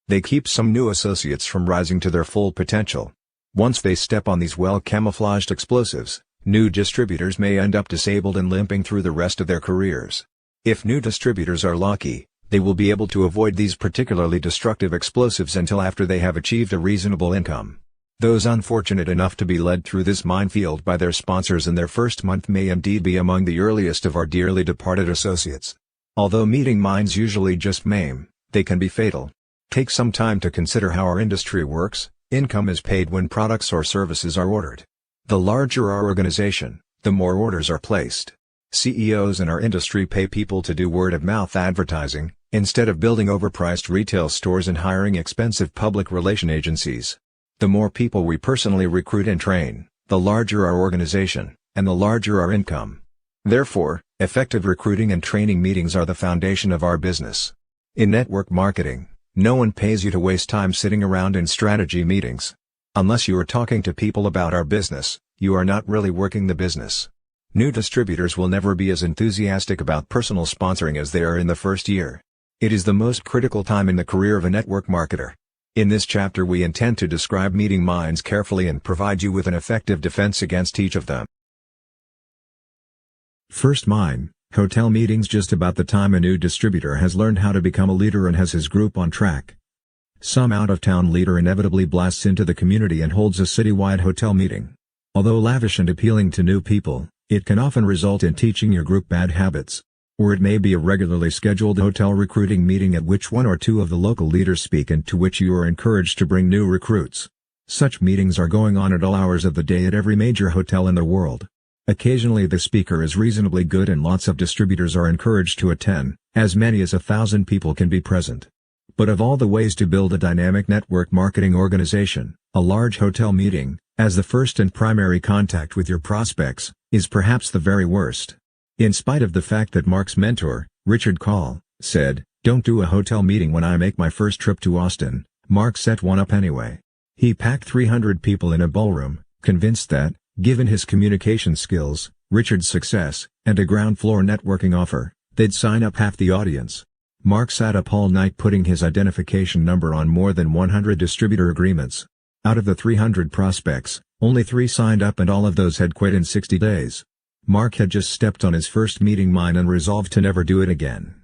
they keep some new associates from rising to their full potential. Once they step on these well-camouflaged explosives, new distributors may end up disabled and limping through the rest of their careers. If new distributors are lucky, they will be able to avoid these particularly destructive explosives until after they have achieved a reasonable income. Those unfortunate enough to be led through this minefield by their sponsors in their first month may indeed be among the earliest of our dearly departed associates. Although meeting minds usually just maim, they can be fatal. Take some time to consider how our industry works. Income is paid when products or services are ordered. The larger our organization, the more orders are placed. CEOs in our industry pay people to do word-of-mouth advertising, instead of building overpriced retail stores and hiring expensive public relation agencies. The more people we personally recruit and train, the larger our organization, and the larger our income. Therefore, effective recruiting and training meetings are the foundation of our business. In network marketing, no one pays you to waste time sitting around in strategy meetings. Unless you are talking to people about our business, you are not really working the business. New distributors will never be as enthusiastic about personal sponsoring as they are in the first year. It is the most critical time in the career of a network marketer. In this chapter we intend to describe meeting minds carefully and provide you with an effective defense against each of them. First mine, hotel meetings. Just about the time a new distributor has learned how to become a leader and has his group on track. Some out-of-town leader inevitably blasts into the community and holds a citywide hotel meeting. Although lavish and appealing to new people, it can often result in teaching your group bad habits. Or it may be a regularly scheduled hotel recruiting meeting at which one or two of the local leaders speak and to which you are encouraged to bring new recruits. Such meetings are going on at all hours of the day at every major hotel in the world. Occasionally the speaker is reasonably good and lots of distributors are encouraged to attend, as many as 1,000 people can be present. But of all the ways to build a dynamic network marketing organization, a large hotel meeting, as the first and primary contact with your prospects, is perhaps the very worst. In spite of the fact that Mark's mentor, Richard Call, said, "Don't do a hotel meeting when I make my first trip to Austin," Mark set one up anyway. He packed 300 people in a ballroom, convinced that, given his communication skills, Richard's success, and a ground floor networking offer, they'd sign up half the audience. Mark sat up all night putting his identification number on more than 100 distributor agreements. Out of the 300 prospects, only 3 signed up and all of those had quit in 60 days. Mark had just stepped on his first meeting mine and resolved to never do it again.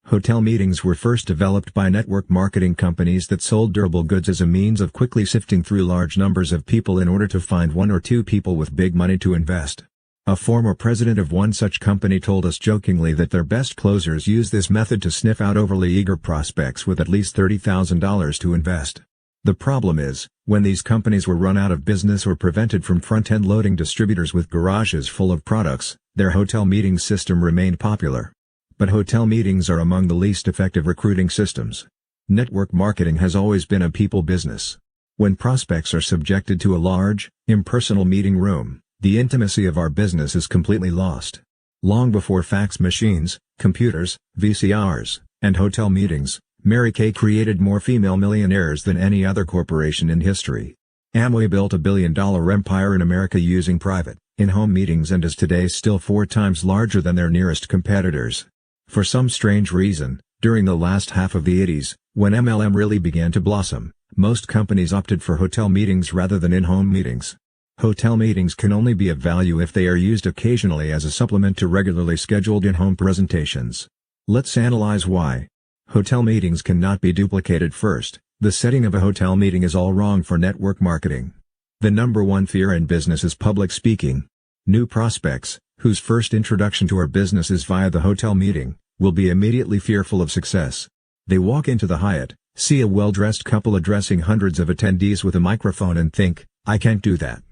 Hotel meetings were first developed by network marketing companies that sold durable goods as a means of quickly sifting through large numbers of people in order to find 1 or 2 people with big money to invest. A former president of one such company told us jokingly that their best closers use this method to sniff out overly eager prospects with at least $30,000 to invest. The problem is, when these companies were run out of business or prevented from front-end loading distributors with garages full of products, their hotel meeting system remained popular. But hotel meetings are among the least effective recruiting systems. Network marketing has always been a people business. When prospects are subjected to a large, impersonal meeting room, the intimacy of our business is completely lost. Long before fax machines, computers, VCRs, and hotel meetings, Mary Kay created more female millionaires than any other corporation in history. Amway built a billion-dollar empire in America using private, in-home meetings and is today still 4 times larger than their nearest competitors. For some strange reason, during the last half of the 80s, when MLM really began to blossom, most companies opted for hotel meetings rather than in-home meetings. Hotel meetings can only be of value if they are used occasionally as a supplement to regularly scheduled in-home presentations. Let's analyze why. Hotel meetings cannot be duplicated. First, the setting of a hotel meeting is all wrong for network marketing. The number one fear in business is public speaking. New prospects, whose first introduction to our business is via the hotel meeting, will be immediately fearful of success. They walk into the Hyatt, see a well-dressed couple addressing hundreds of attendees with a microphone and think, "I can't do that."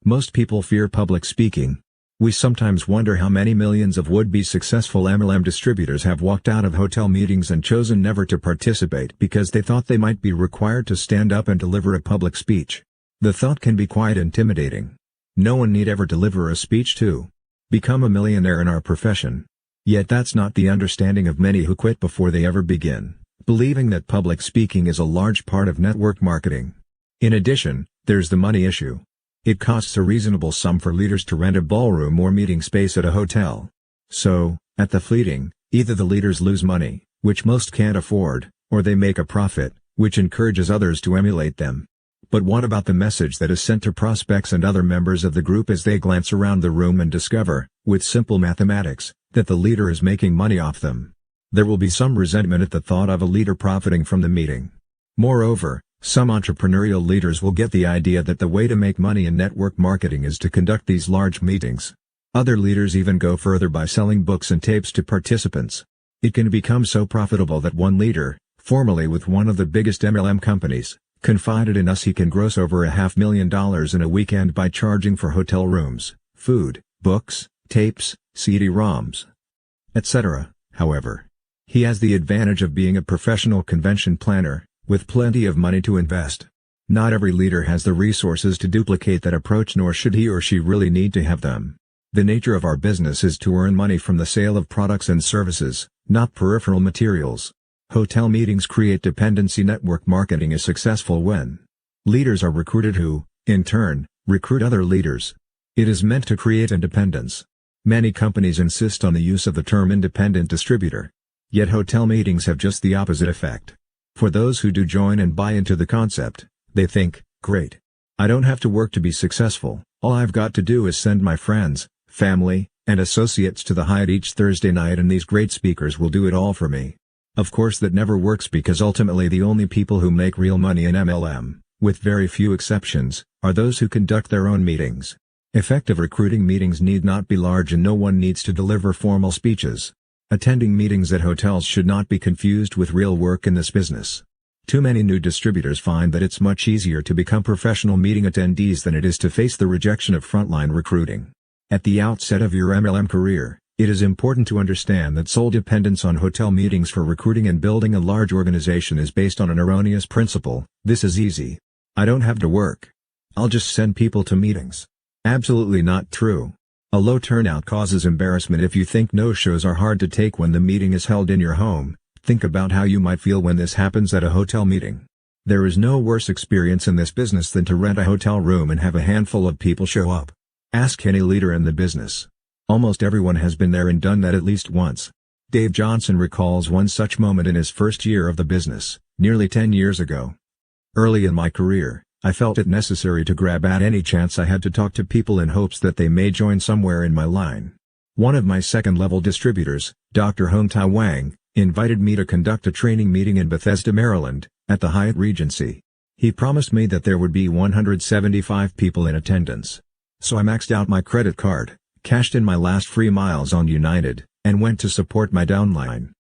Most people fear public speaking. We sometimes wonder how many millions of would-be successful MLM distributors have walked out of hotel meetings and chosen never to participate because they thought they might be required to stand up and deliver a public speech. The thought can be quite intimidating. No one need ever deliver a speech to become a millionaire in our profession. Yet that's not the understanding of many who quit before they ever begin, believing that public speaking is a large part of network marketing. In addition, there's the money issue. It costs a reasonable sum for leaders to rent a ballroom or meeting space at a hotel. So, at the fleeting, either the leaders lose money, which most can't afford, or they make a profit, which encourages others to emulate them. But what about the message that is sent to prospects and other members of the group as they glance around the room and discover, with simple mathematics, that the leader is making money off them? There will be some resentment at the thought of a leader profiting from the meeting. Moreover, some entrepreneurial leaders will get the idea that the way to make money in network marketing is to conduct these large meetings. Other leaders even go further by selling books and tapes to participants. It can become so profitable that one leader, formerly with one of the biggest MLM companies, confided in us he can gross over $500,000 in a weekend by charging for hotel rooms, food, books, tapes, CD-ROMs, etc. However, he has the advantage of being a professional convention planner, with plenty of money to invest. Not every leader has the resources to duplicate that approach, nor should he or she really need to have them. The nature of our business is to earn money from the sale of products and services, not peripheral materials. Hotel meetings create dependency. Network marketing is successful when leaders are recruited who, in turn, recruit other leaders. It is meant to create independence. Many companies insist on the use of the term independent distributor. Yet hotel meetings have just the opposite effect. For those who do join and buy into the concept, they think, great. I don't have to work to be successful, all I've got to do is send my friends, family, and associates to the Hyatt each Thursday night and these great speakers will do it all for me. Of course that never works because ultimately the only people who make real money in MLM, with very few exceptions, are those who conduct their own meetings. Effective recruiting meetings need not be large and no one needs to deliver formal speeches. Attending meetings at hotels should not be confused with real work in this business. Too many new distributors find that it's much easier to become professional meeting attendees than it is to face the rejection of frontline recruiting. At the outset of your MLM career, it is important to understand that sole dependence on hotel meetings for recruiting and building a large organization is based on an erroneous principle: this is easy. I don't have to work. I'll just send people to meetings. Absolutely not true. A low turnout causes embarrassment. If you think no-shows are hard to take when the meeting is held in your home, think about how you might feel when this happens at a hotel meeting. There is no worse experience in this business than to rent a hotel room and have a handful of people show up. Ask any leader in the business. Almost everyone has been there and done that at least once. Dave Johnson recalls one such moment in his first year of the business, nearly 10 years ago. Early in my career, I felt it necessary to grab at any chance I had to talk to people in hopes that they may join somewhere in my line. One of my second-level distributors, Dr. Hong Tai Wang, invited me to conduct a training meeting in Bethesda, Maryland, at the Hyatt Regency. He promised me that there would be 175 people in attendance. So I maxed out my credit card, cashed in my last free miles on United, and went to support my downline.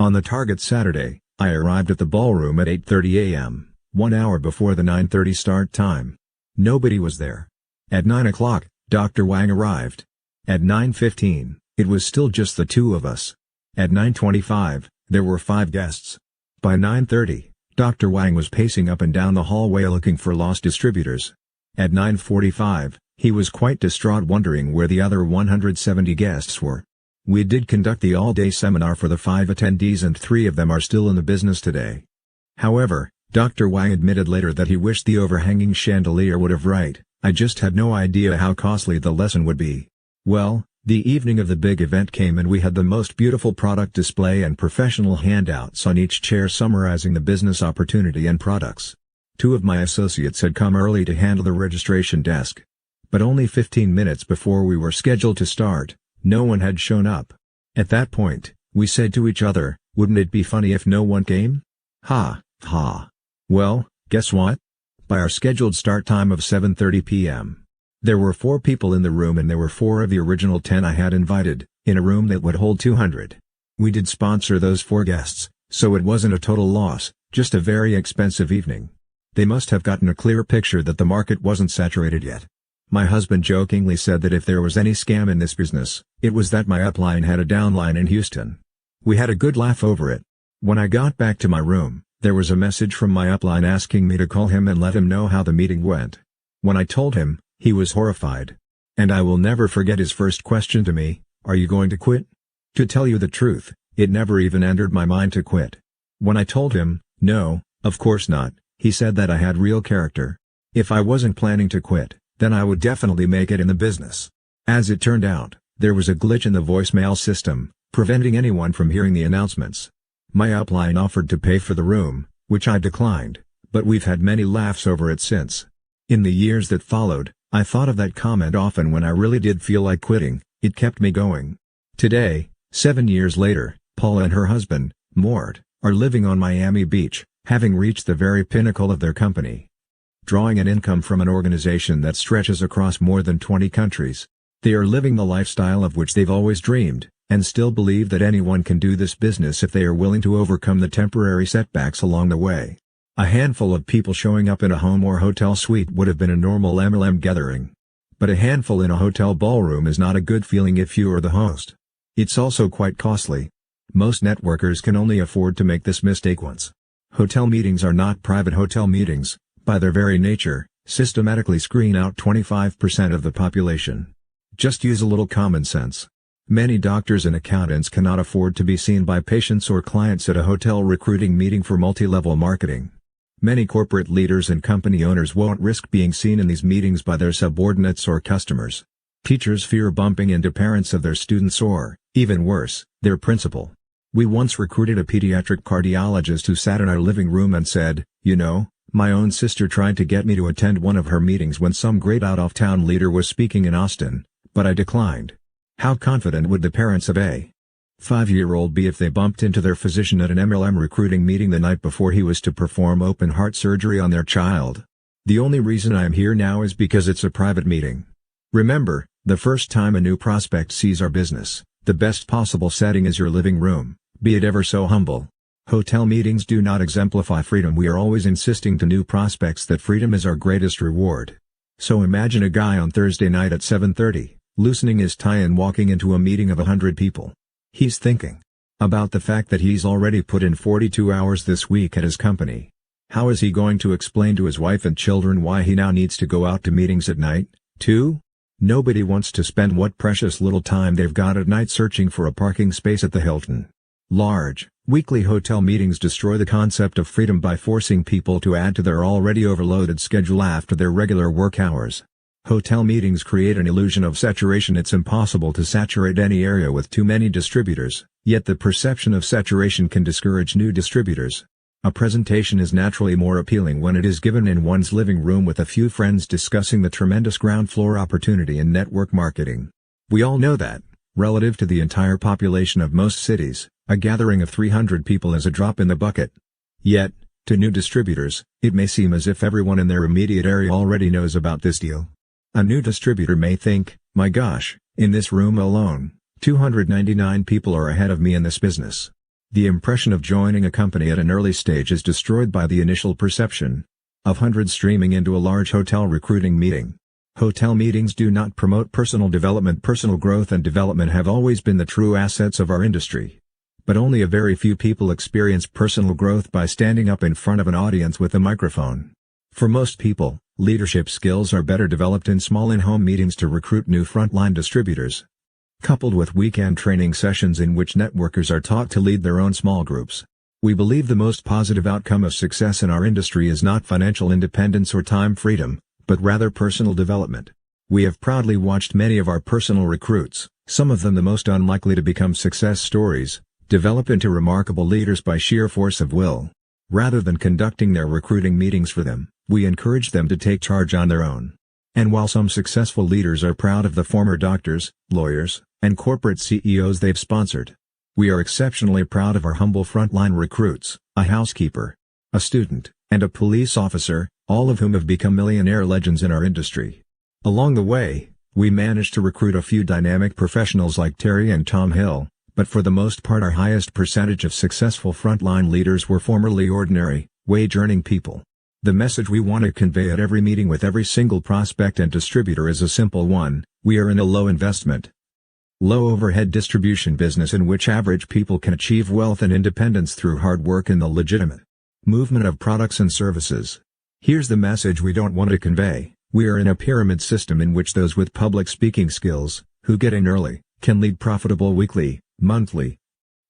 On the target Saturday, I arrived at the ballroom at 8:30 a.m., 1 hour before the 9:30 start time. Nobody was there. At 9 o'clock, Dr. Wang arrived. At 9:15, it was still just the two of us. At 9:25, there were 5 guests. By 9:30, Dr. Wang was pacing up and down the hallway looking for lost distributors. At 9:45, he was quite distraught wondering where the other 170 guests were. We did conduct the all-day seminar for the 5 attendees and 3 of them are still in the business today. However, Dr. Wang admitted later that he wished the overhanging chandelier would have right, I just had no idea how costly the lesson would be. Well, the evening of the big event came and we had the most beautiful product display and professional handouts on each chair summarizing the business opportunity and products. 2 of my associates had come early to handle the registration desk. But only 15 minutes before we were scheduled to start, no one had shown up. At that point, we said to each other, wouldn't it be funny if no one came? Ha, ha. Well, guess what? By our scheduled start time of 7:30 p.m., there were 4 people in the room and there were 4 of the original 10 I had invited, in a room that would hold 200. We did sponsor those 4 guests, so it wasn't a total loss, just a very expensive evening. They must have gotten a clear picture that the market wasn't saturated yet. My husband jokingly said that if there was any scam in this business, it was that my upline had a downline in Houston. We had a good laugh over it. When I got back to my room, there was a message from my upline asking me to call him and let him know how the meeting went. When I told him, he was horrified. And I will never forget his first question to me, "Are you going to quit?" To tell you the truth, it never even entered my mind to quit. When I told him, "No, of course not," he said that I had real character. If I wasn't planning to quit, then I would definitely make it in the business. As it turned out, there was a glitch in the voicemail system, preventing anyone from hearing the announcements. My upline offered to pay for the room, which I declined, but we've had many laughs over it since. In the years that followed, I thought of that comment often when I really did feel like quitting. It kept me going. Today, 7 years later, Paula and her husband, Mort, are living on Miami Beach, having reached the very pinnacle of their company. Drawing an income from an organization that stretches across more than 20 countries. They are living the lifestyle of which they've always dreamed, and still believe that anyone can do this business if they are willing to overcome the temporary setbacks along the way. A handful of people showing up in a home or hotel suite would have been a normal MLM gathering. But a handful in a hotel ballroom is not a good feeling if you are the host. It's also quite costly. Most networkers can only afford to make this mistake once. Hotel meetings are not private hotel meetings. By their very nature, systematically screen out 25% of the population. Just use a little common sense. Many doctors and accountants cannot afford to be seen by patients or clients at a hotel recruiting meeting for multi-level marketing. Many corporate leaders and company owners won't risk being seen in these meetings by their subordinates or customers. Teachers fear bumping into parents of their students or, even worse, their principal. We once recruited a pediatric cardiologist who sat in our living room and said, "You know, my own sister tried to get me to attend one of her meetings when some great out-of-town leader was speaking in Austin, but I declined." How confident would the parents of a 5-year-old be if they bumped into their physician at an MLM recruiting meeting the night before he was to perform open heart surgery on their child? The only reason I am here now is because it's a private meeting. Remember, the first time a new prospect sees our business, the best possible setting is your living room, be it ever so humble. Hotel meetings do not exemplify freedom. We are always insisting to new prospects that freedom is our greatest reward. So imagine a guy on Thursday night at 7:30, loosening his tie and walking into a meeting of 100 people. He's thinking about the fact that he's already put in 42 hours this week at his company. How is he going to explain to his wife and children why he now needs to go out to meetings at night, too? Nobody wants to spend what precious little time they've got at night searching for a parking space at the Hilton. Large, weekly hotel meetings destroy the concept of freedom by forcing people to add to their already overloaded schedule after their regular work hours. Hotel meetings create an illusion of saturation. It's impossible to saturate any area with too many distributors, yet the perception of saturation can discourage new distributors. A presentation is naturally more appealing when it is given in one's living room with a few friends discussing the tremendous ground floor opportunity in network marketing. We all know that, relative to the entire population of most cities, a gathering of 300 people is a drop in the bucket. Yet, to new distributors, it may seem as if everyone in their immediate area already knows about this deal. A new distributor may think, "My gosh, In this room alone, 299 people are ahead of me in this business. The impression of joining a company at an early stage is destroyed by the initial perception of hundreds streaming into a large hotel recruiting meeting. Hotel meetings do not promote personal development. Personal growth and development have always been the true assets of our industry. But only a very few people experience personal growth by standing up in front of an audience with a microphone. For most people, leadership skills are better developed in small in-home meetings to recruit new frontline distributors. Coupled with weekend training sessions in which networkers are taught to lead their own small groups. We believe the most positive outcome of success in our industry is not financial independence or time freedom, but rather personal development. We have proudly watched many of our personal recruits, some of them the most unlikely to become success stories, develop into remarkable leaders by sheer force of will. Rather than conducting their recruiting meetings for them, we encourage them to take charge on their own. And while some successful leaders are proud of the former doctors, lawyers, and corporate CEOs they've sponsored, we are exceptionally proud of our humble frontline recruits, a housekeeper, a student, and a police officer, all of whom have become millionaire legends in our industry. Along the way, we managed to recruit a few dynamic professionals like Terry and Tom Hill, but for the most part our highest percentage of successful frontline leaders were formerly ordinary, wage-earning people. The message we want to convey at every meeting with every single prospect and distributor is a simple one: we are in a low investment, low overhead distribution business in which average people can achieve wealth and independence through hard work and the legitimate movement of products and services. Here's the message we don't want to convey: we are in a pyramid system in which those with public speaking skills, who get in early, can lead profitable weekly, monthly,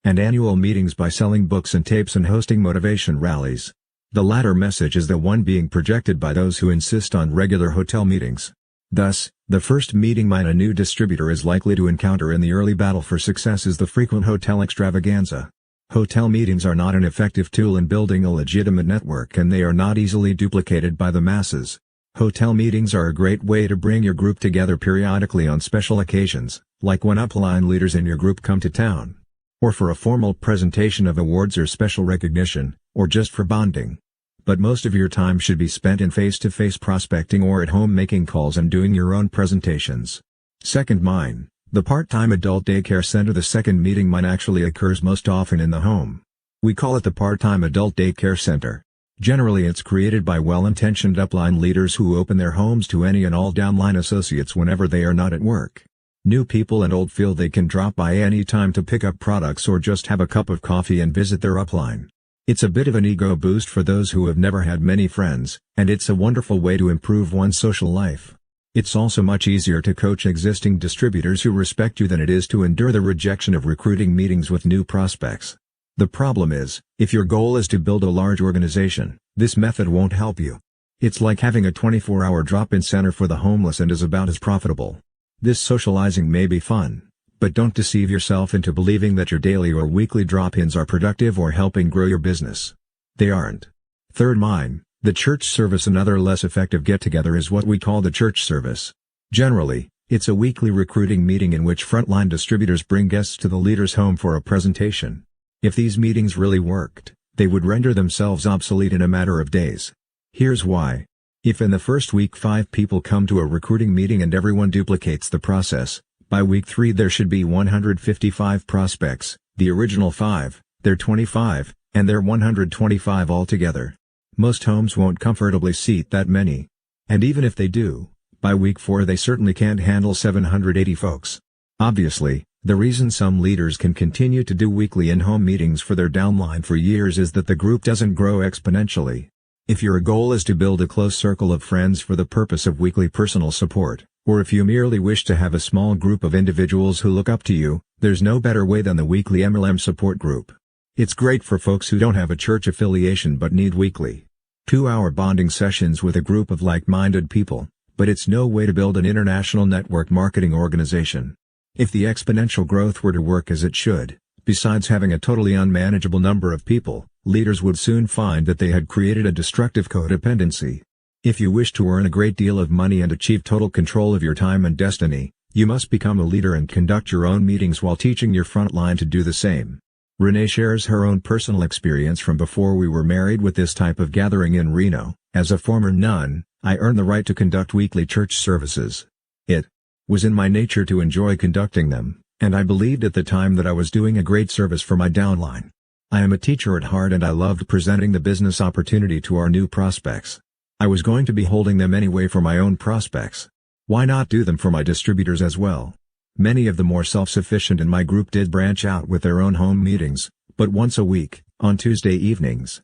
and annual meetings by selling books and tapes and hosting motivation rallies. The latter message is the one being projected by those who insist on regular hotel meetings. Thus, the first meeting a new distributor is likely to encounter in the early battle for success is the frequent hotel extravaganza. Hotel meetings are not an effective tool in building a legitimate network, and they are not easily duplicated by the masses. Hotel meetings are a great way to bring your group together periodically on special occasions, like when upline leaders in your group come to town, or for a formal presentation of awards or special recognition, or just for bonding. But most of your time should be spent in face-to-face prospecting or at home making calls and doing your own presentations. Second mine, the part-time adult daycare center. The second meeting mine actually occurs most often in the home. We call it the part-time adult daycare center. Generally it's created by well-intentioned upline leaders who open their homes to any and all downline associates whenever they are not at work. New people and old feel they can drop by any time to pick up products or just have a cup of coffee and visit their upline. It's a bit of an ego boost for those who have never had many friends, and it's a wonderful way to improve one's social life. It's also much easier to coach existing distributors who respect you than it is to endure the rejection of recruiting meetings with new prospects. The problem is, if your goal is to build a large organization, this method won't help you. It's like having a 24-hour drop-in center for the homeless and is about as profitable. This socializing may be fun, but don't deceive yourself into believing that your daily or weekly drop-ins are productive or helping grow your business. They aren't. Third mine, the church service. Another less effective get-together is what we call the church service. Generally, it's a weekly recruiting meeting in which frontline distributors bring guests to the leader's home for a presentation. If these meetings really worked, they would render themselves obsolete in a matter of days. Here's why. If in the first week 5 people come to a recruiting meeting and everyone duplicates the process, by week 3 there should be 155 prospects. The original 5, they're 25, and they're 125 altogether. Most homes won't comfortably seat that many. And even if they do, by week 4 they certainly can't handle 780 folks. Obviously, the reason some leaders can continue to do weekly in-home meetings for their downline for years is that the group doesn't grow exponentially. If your goal is to build a close circle of friends for the purpose of weekly personal support, or if you merely wish to have a small group of individuals who look up to you, there's no better way than the weekly MLM support group. It's great for folks who don't have a church affiliation but need weekly 2-hour bonding sessions with a group of like-minded people, but it's no way to build an international network marketing organization. If the exponential growth were to work as it should, besides having a totally unmanageable number of people, leaders would soon find that they had created a destructive codependency. If you wish to earn a great deal of money and achieve total control of your time and destiny, you must become a leader and conduct your own meetings while teaching your front line to do the same. Renee shares her own personal experience from before we were married with this type of gathering in Reno. As a former nun, I earned the right to conduct weekly church services. It Was in my nature to enjoy conducting them, and I believed at the time that I was doing a great service for my downline. I am a teacher at heart and I loved presenting the business opportunity to our new prospects. I was going to be holding them anyway for my own prospects. Why not do them for my distributors as well? Many of the more self-sufficient in my group did branch out with their own home meetings, but once a week, on Tuesday evenings.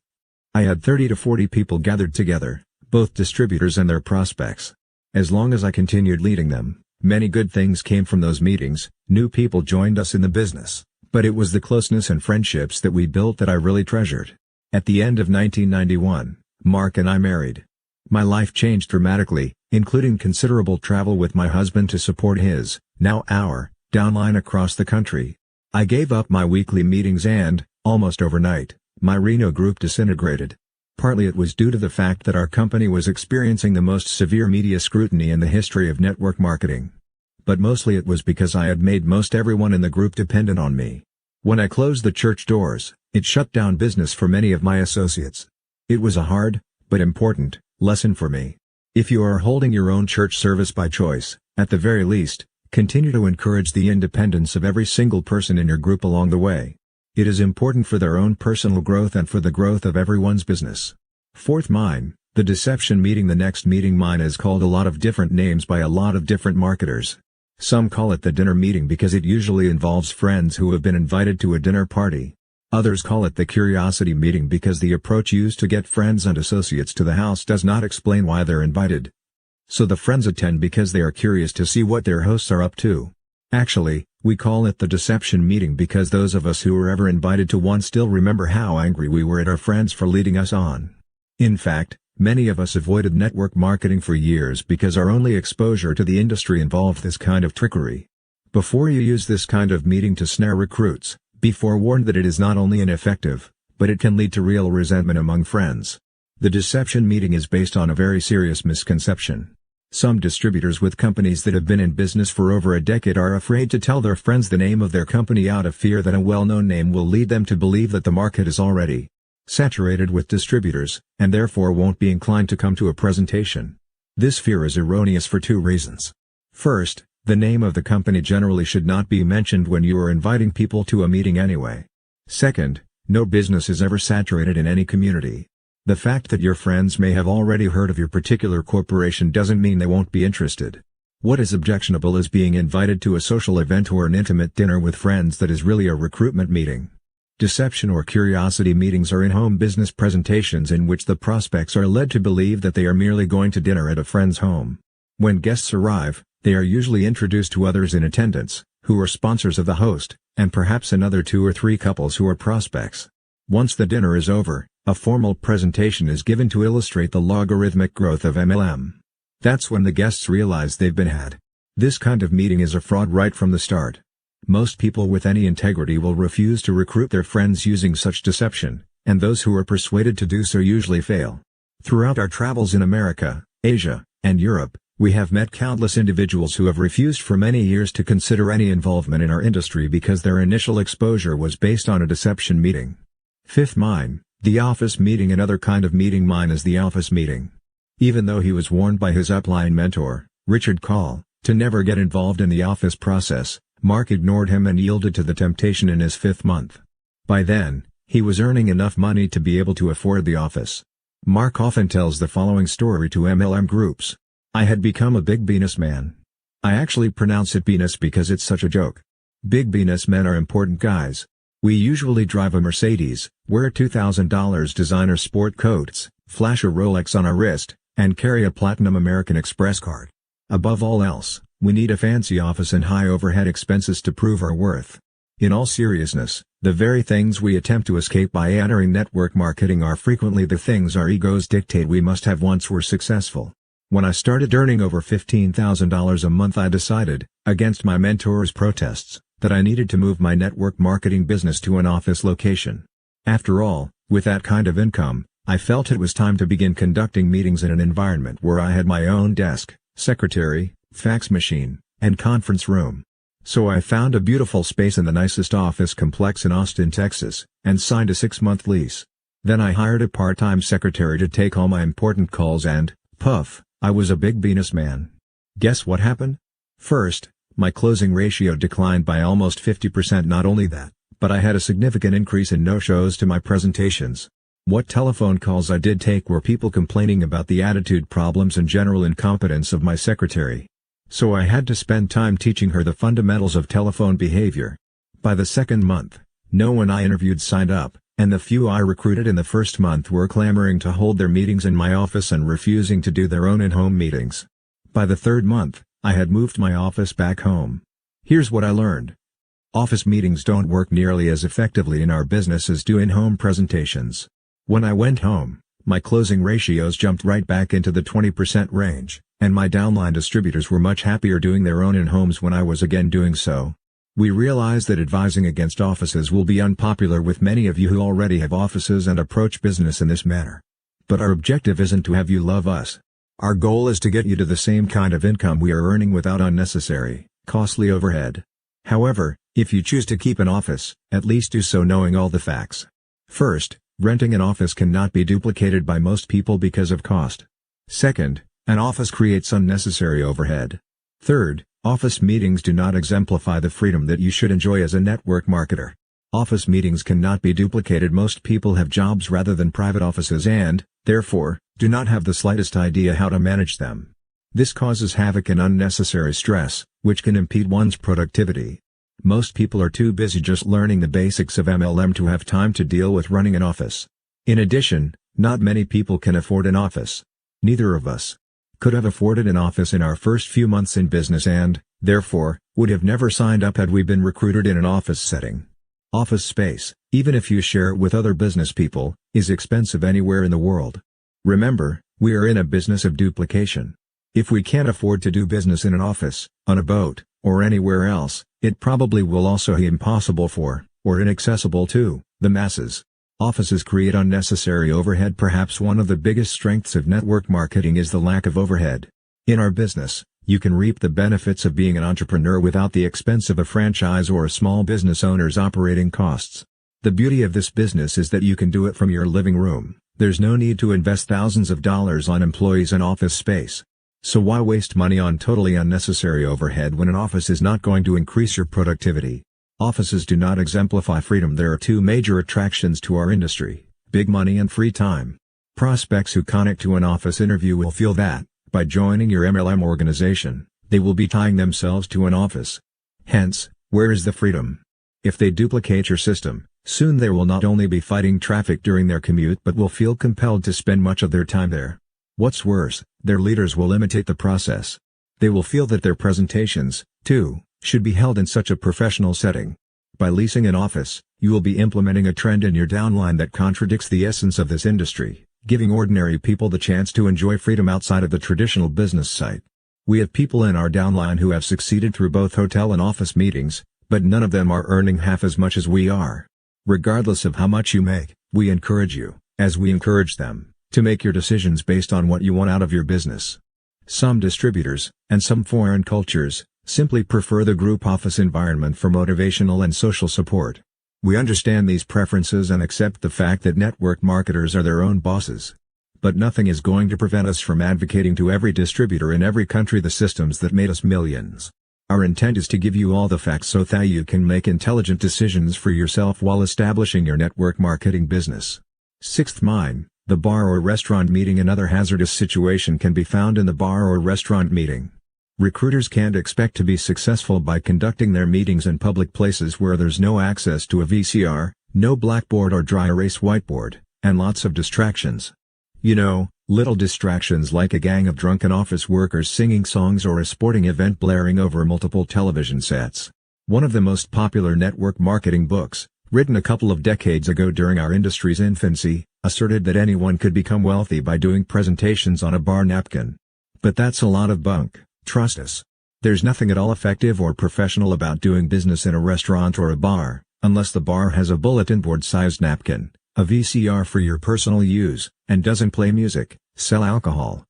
I had 30 to 40 people gathered together, both distributors and their prospects. As long as I continued leading them, many good things came from those meetings. New people joined us in the business, but it was the closeness and friendships that we built that I really treasured. At the end of 1991, Mark and I married. My life changed dramatically, including considerable travel with my husband to support his, now our, downline across the country. I gave up my weekly meetings and, almost overnight, my Reno group disintegrated. Partly it was due to the fact that our company was experiencing the most severe media scrutiny in the history of network marketing. But mostly it was because I had made most everyone in the group dependent on me. When I closed the church doors, it shut down business for many of my associates. It was a hard, but important, lesson for me. If you are holding your own church service by choice, at the very least, continue to encourage the independence of every single person in your group along the way. It is important for their own personal growth and for the growth of everyone's business. Fourth mine, the deception meeting. The next meeting mine is called a lot of different names by a lot of different marketers. Some call it the dinner meeting because it usually involves friends who have been invited to a dinner party. Others call it the curiosity meeting because the approach used to get friends and associates to the house does not explain why they're invited. So the friends attend because they are curious to see what their hosts are up to. Actually, we call it the deception meeting because those of us who were ever invited to one still remember how angry we were at our friends for leading us on. In fact, many of us avoided network marketing for years because our only exposure to the industry involved this kind of trickery. Before you use this kind of meeting to snare recruits, be forewarned that it is not only ineffective, but it can lead to real resentment among friends. The deception meeting is based on a very serious misconception. Some distributors with companies that have been in business for over a decade are afraid to tell their friends the name of their company out of fear that a well-known name will lead them to believe that the market is already saturated with distributors, and therefore won't be inclined to come to a presentation. This fear is erroneous for two reasons. First, the name of the company generally should not be mentioned when you are inviting people to a meeting anyway. Second, no business is ever saturated in any community. The fact that your friends may have already heard of your particular corporation doesn't mean they won't be interested. What is objectionable is being invited to a social event or an intimate dinner with friends that is really a recruitment meeting. Deception or curiosity meetings are in-home business presentations in which the prospects are led to believe that they are merely going to dinner at a friend's home. When guests arrive, they are usually introduced to others in attendance, who are sponsors of the host, and perhaps another 2 or 3 couples who are prospects. Once the dinner is over, a formal presentation is given to illustrate the logarithmic growth of MLM. That's when the guests realize they've been had. This kind of meeting is a fraud right from the start. Most people with any integrity will refuse to recruit their friends using such deception, and those who are persuaded to do so usually fail. Throughout our travels in America, Asia, and Europe, we have met countless individuals who have refused for many years to consider any involvement in our industry because their initial exposure was based on a deception meeting. Fifth mine, the office meeting. Another kind of meeting mine is the office meeting. Even though he was warned by his upline mentor, Richard Call, to never get involved in the office process, Mark ignored him and yielded to the temptation in his 5th month. By then, he was earning enough money to be able to afford the office. Mark often tells the following story to MLM groups. I had become a big businessman. I actually pronounce it Venus because it's such a joke. Big businessmen are important guys. We usually drive a Mercedes, wear $2,000 designer sport coats, flash a Rolex on our wrist, and carry a Platinum American Express card. Above all else, we need a fancy office and high overhead expenses to prove our worth. In all seriousness, the very things we attempt to escape by entering network marketing are frequently the things our egos dictate we must have once we're successful. When I started earning over $15,000 a month, I decided, against my mentor's protests, that I needed to move my network marketing business to an office location. After all, with that kind of income, I felt it was time to begin conducting meetings in an environment where I had my own desk, secretary, fax machine, and conference room. So I found a beautiful space in the nicest office complex in Austin, Texas, and signed a 6-month lease. Then I hired a part-time secretary to take all my important calls and, puff, I was a big businessman. Guess what happened? First, my closing ratio declined by almost 50%. Not only that, but I had a significant increase in no-shows to my presentations. What telephone calls I did take were people complaining about the attitude problems and general incompetence of my secretary. So I had to spend time teaching her the fundamentals of telephone behavior. By the second month, no one I interviewed signed up, and the few I recruited in the first month were clamoring to hold their meetings in my office and refusing to do their own in-home meetings. By the third month, I had moved my office back home. Here's what I learned. Office meetings don't work nearly as effectively in our business as do in-home presentations. When I went home, my closing ratios jumped right back into the 20% range, and my downline distributors were much happier doing their own in-homes when I was again doing so. We realize that advising against offices will be unpopular with many of you who already have offices and approach business in this manner. But our objective isn't to have you love us. Our goal is to get you to the same kind of income we are earning without unnecessary, costly overhead. However, if you choose to keep an office, at least do so knowing all the facts. First, renting an office cannot be duplicated by most people because of cost. Second, an office creates unnecessary overhead. Third, office meetings do not exemplify the freedom that you should enjoy as a network marketer. Office meetings cannot be duplicated. Most people have jobs rather than private offices and, therefore, do not have the slightest idea how to manage them. This causes havoc and unnecessary stress, which can impede one's productivity. Most people are too busy just learning the basics of MLM to have time to deal with running an office. In addition, not many people can afford an office. Neither of us could have afforded an office in our first few months in business and, therefore, would have never signed up had we been recruited in an office setting. Office space, even if you share it with other business people, is expensive anywhere in the world. Remember, we are in a business of duplication. If we can't afford to do business in an office, on a boat, or anywhere else, it probably will also be impossible for, or inaccessible to, the masses. Offices create unnecessary overhead. Perhaps one of the biggest strengths of network marketing is the lack of overhead. In our business, you can reap the benefits of being an entrepreneur without the expense of a franchise or a small business owner's operating costs. The beauty of this business is that you can do it from your living room. There's no need to invest thousands of dollars on employees and office space. So why waste money on totally unnecessary overhead when an office is not going to increase your productivity? Offices do not exemplify freedom. There are two major attractions to our industry: big money and free time. Prospects who connect to an office interview will feel that, by joining your MLM organization, they will be tying themselves to an office. Hence, where is the freedom? If they duplicate your system, soon they will not only be fighting traffic during their commute but will feel compelled to spend much of their time there. What's worse, their leaders will imitate the process. They will feel that their presentations, too, should be held in such a professional setting. By leasing an office, you will be implementing a trend in your downline that contradicts the essence of this industry, giving ordinary people the chance to enjoy freedom outside of the traditional business site. We have people in our downline who have succeeded through both hotel and office meetings, but none of them are earning half as much as we are. Regardless of how much you make, we encourage you, as we encourage them, to make your decisions based on what you want out of your business. Some distributors, and some foreign cultures, simply prefer the group office environment for motivational and social support. We understand these preferences and accept the fact that network marketers are their own bosses. But nothing is going to prevent us from advocating to every distributor in every country the systems that made us millions. Our intent is to give you all the facts so that you can make intelligent decisions for yourself while establishing your network marketing business. Sixth mine, the bar or restaurant meeting. Another hazardous situation can be found in the bar or restaurant meeting. Recruiters can't expect to be successful by conducting their meetings in public places where there's no access to a VCR, no blackboard or dry erase whiteboard, and lots of distractions. You know, little distractions like a gang of drunken office workers singing songs or a sporting event blaring over multiple television sets. One of the most popular network marketing books, written a couple of decades ago during our industry's infancy, asserted that anyone could become wealthy by doing presentations on a bar napkin. But that's a lot of bunk. Trust us. There's nothing at all effective or professional about doing business in a restaurant or a bar, unless the bar has a bulletin board-sized napkin, a VCR for your personal use, and doesn't play music, sell alcohol,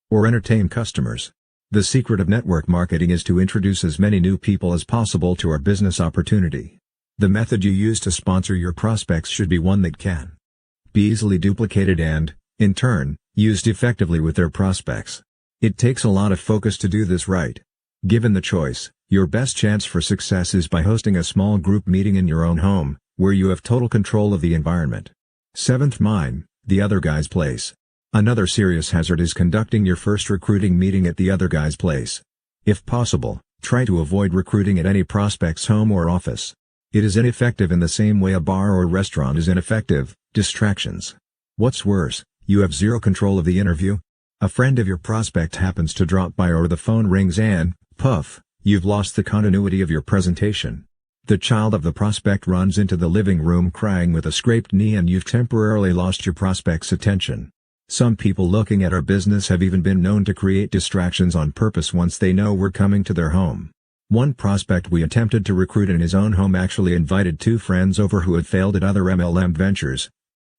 or entertain customers. The secret of network marketing is to introduce as many new people as possible to our business opportunity. The method you use to sponsor your prospects should be one that can be easily duplicated and, in turn, used effectively with their prospects. It takes a lot of focus to do this right. Given the choice, your best chance for success is by hosting a small group meeting in your own home, where you have total control of the environment. 7th, mine, the other guy's place. Another serious hazard is conducting your first recruiting meeting at the other guy's place. If possible, try to avoid recruiting at any prospect's home or office. It is ineffective in the same way a bar or restaurant is ineffective. Distractions. What's worse, you have zero control of the interview. A friend of your prospect happens to drop by or the phone rings and, puff, you've lost the continuity of your presentation. The child of the prospect runs into the living room crying with a scraped knee and you've temporarily lost your prospect's attention. Some people looking at our business have even been known to create distractions on purpose once they know we're coming to their home. One prospect we attempted to recruit in his own home actually invited 2 friends over who had failed at other MLM ventures,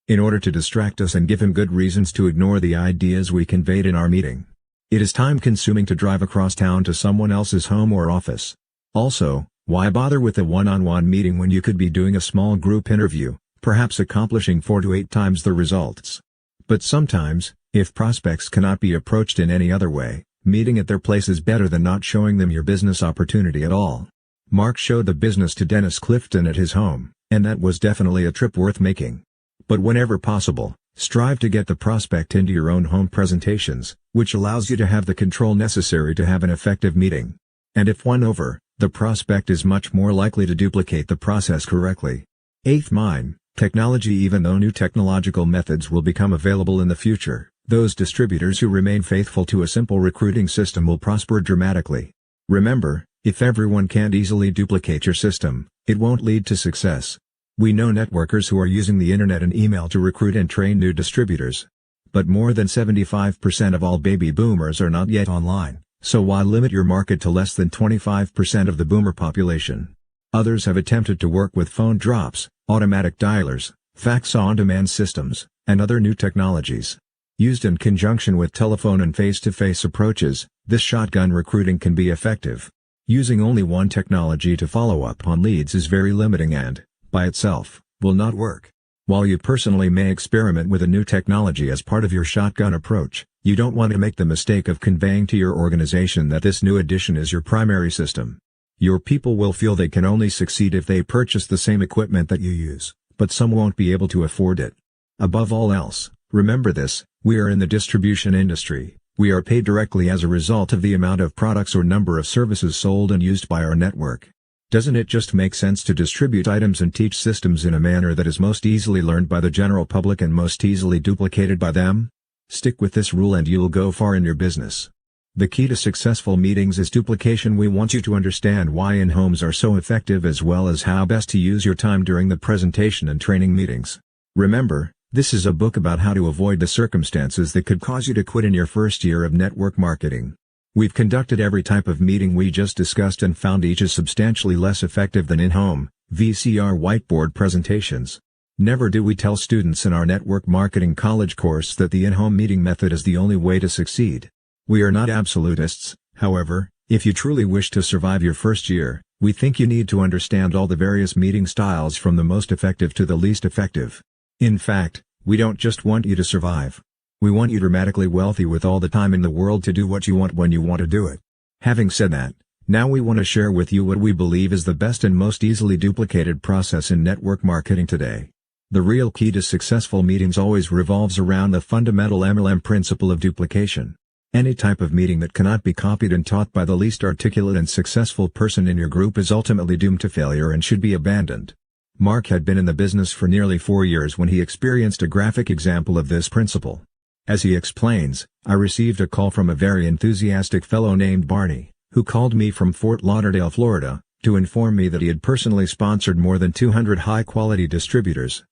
in order to distract us and give him good reasons to ignore the ideas we conveyed in our meeting. It is time-consuming to drive across town to someone else's home or office. Also, why bother with a one-on-one meeting when you could be doing a small group interview, perhaps accomplishing 4 to 8 times the results? But sometimes, if prospects cannot be approached in any other way, meeting at their place is better than not showing them your business opportunity at all. Mark showed the business to Dennis Clifton at his home, and that was definitely a trip worth making. But whenever possible, strive to get the prospect into your own home presentations, which allows you to have the control necessary to have an effective meeting. And if won over, the prospect is much more likely to duplicate the process correctly. 8th, mine, technology. Even though new technological methods will become available in the future, those distributors who remain faithful to a simple recruiting system will prosper dramatically. Remember, if everyone can't easily duplicate your system, it won't lead to success. We know networkers who are using the internet and email to recruit and train new distributors. But more than 75% of all baby boomers are not yet online, so why limit your market to less than 25% of the boomer population? Others have attempted to work with phone drops, automatic dialers, fax on-demand systems, and other new technologies. Used in conjunction with telephone and face-to-face approaches, this shotgun recruiting can be effective. Using only one technology to follow up on leads is very limiting and, by itself, will not work. While you personally may experiment with a new technology as part of your shotgun approach, you don't want to make the mistake of conveying to your organization that this new addition is your primary system. Your people will feel they can only succeed if they purchase the same equipment that you use, but some won't be able to afford it. Above all else, remember this: we are in the distribution industry. We are paid directly as a result of the amount of products or number of services sold and used by our network. Doesn't it just make sense to distribute items and teach systems in a manner that is most easily learned by the general public and most easily duplicated by them? Stick with this rule and you'll go far in your business. The key to successful meetings is duplication. We want you to understand why in-homes are so effective as well as how best to use your time during the presentation and training meetings. Remember, this is a book about how to avoid the circumstances that could cause you to quit in your first year of network marketing. We've conducted every type of meeting we just discussed and found each is substantially less effective than in-home, VCR whiteboard presentations. Never do we tell students in our network marketing college course that the in-home meeting method is the only way to succeed. We are not absolutists, however. If you truly wish to survive your first year, we think you need to understand all the various meeting styles from the most effective to the least effective. In fact, we don't just want you to survive. We want you dramatically wealthy with all the time in the world to do what you want when you want to do it. Having said that, now we want to share with you what we believe is the best and most easily duplicated process in network marketing today. The real key to successful meetings always revolves around the fundamental MLM principle of duplication. Any type of meeting that cannot be copied and taught by the least articulate and successful person in your group is ultimately doomed to failure and should be abandoned. Mark had been in the business for nearly 4 years when he experienced a graphic example of this principle. As he explains, I received a call from a very enthusiastic fellow named Barney, who called me from Fort Lauderdale, Florida, to inform me that he had personally sponsored more than 200 high-quality distributors.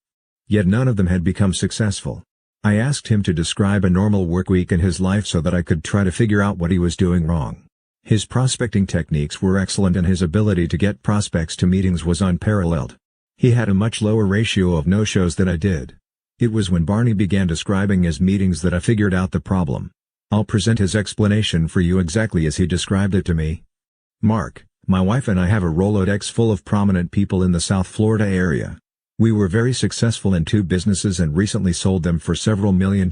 Yet none of them had become successful. I asked him to describe a normal work week in his life so that I could try to figure out what he was doing wrong. His prospecting techniques were excellent and his ability to get prospects to meetings was unparalleled. He had a much lower ratio of no-shows than I did. It was when Barney began describing his meetings that I figured out the problem. I'll present his explanation for you exactly as he described it to me. Mark, my wife and I have a Rolodex full of prominent people in the South Florida area. We were very successful in 2 businesses and recently sold them for several $1 million.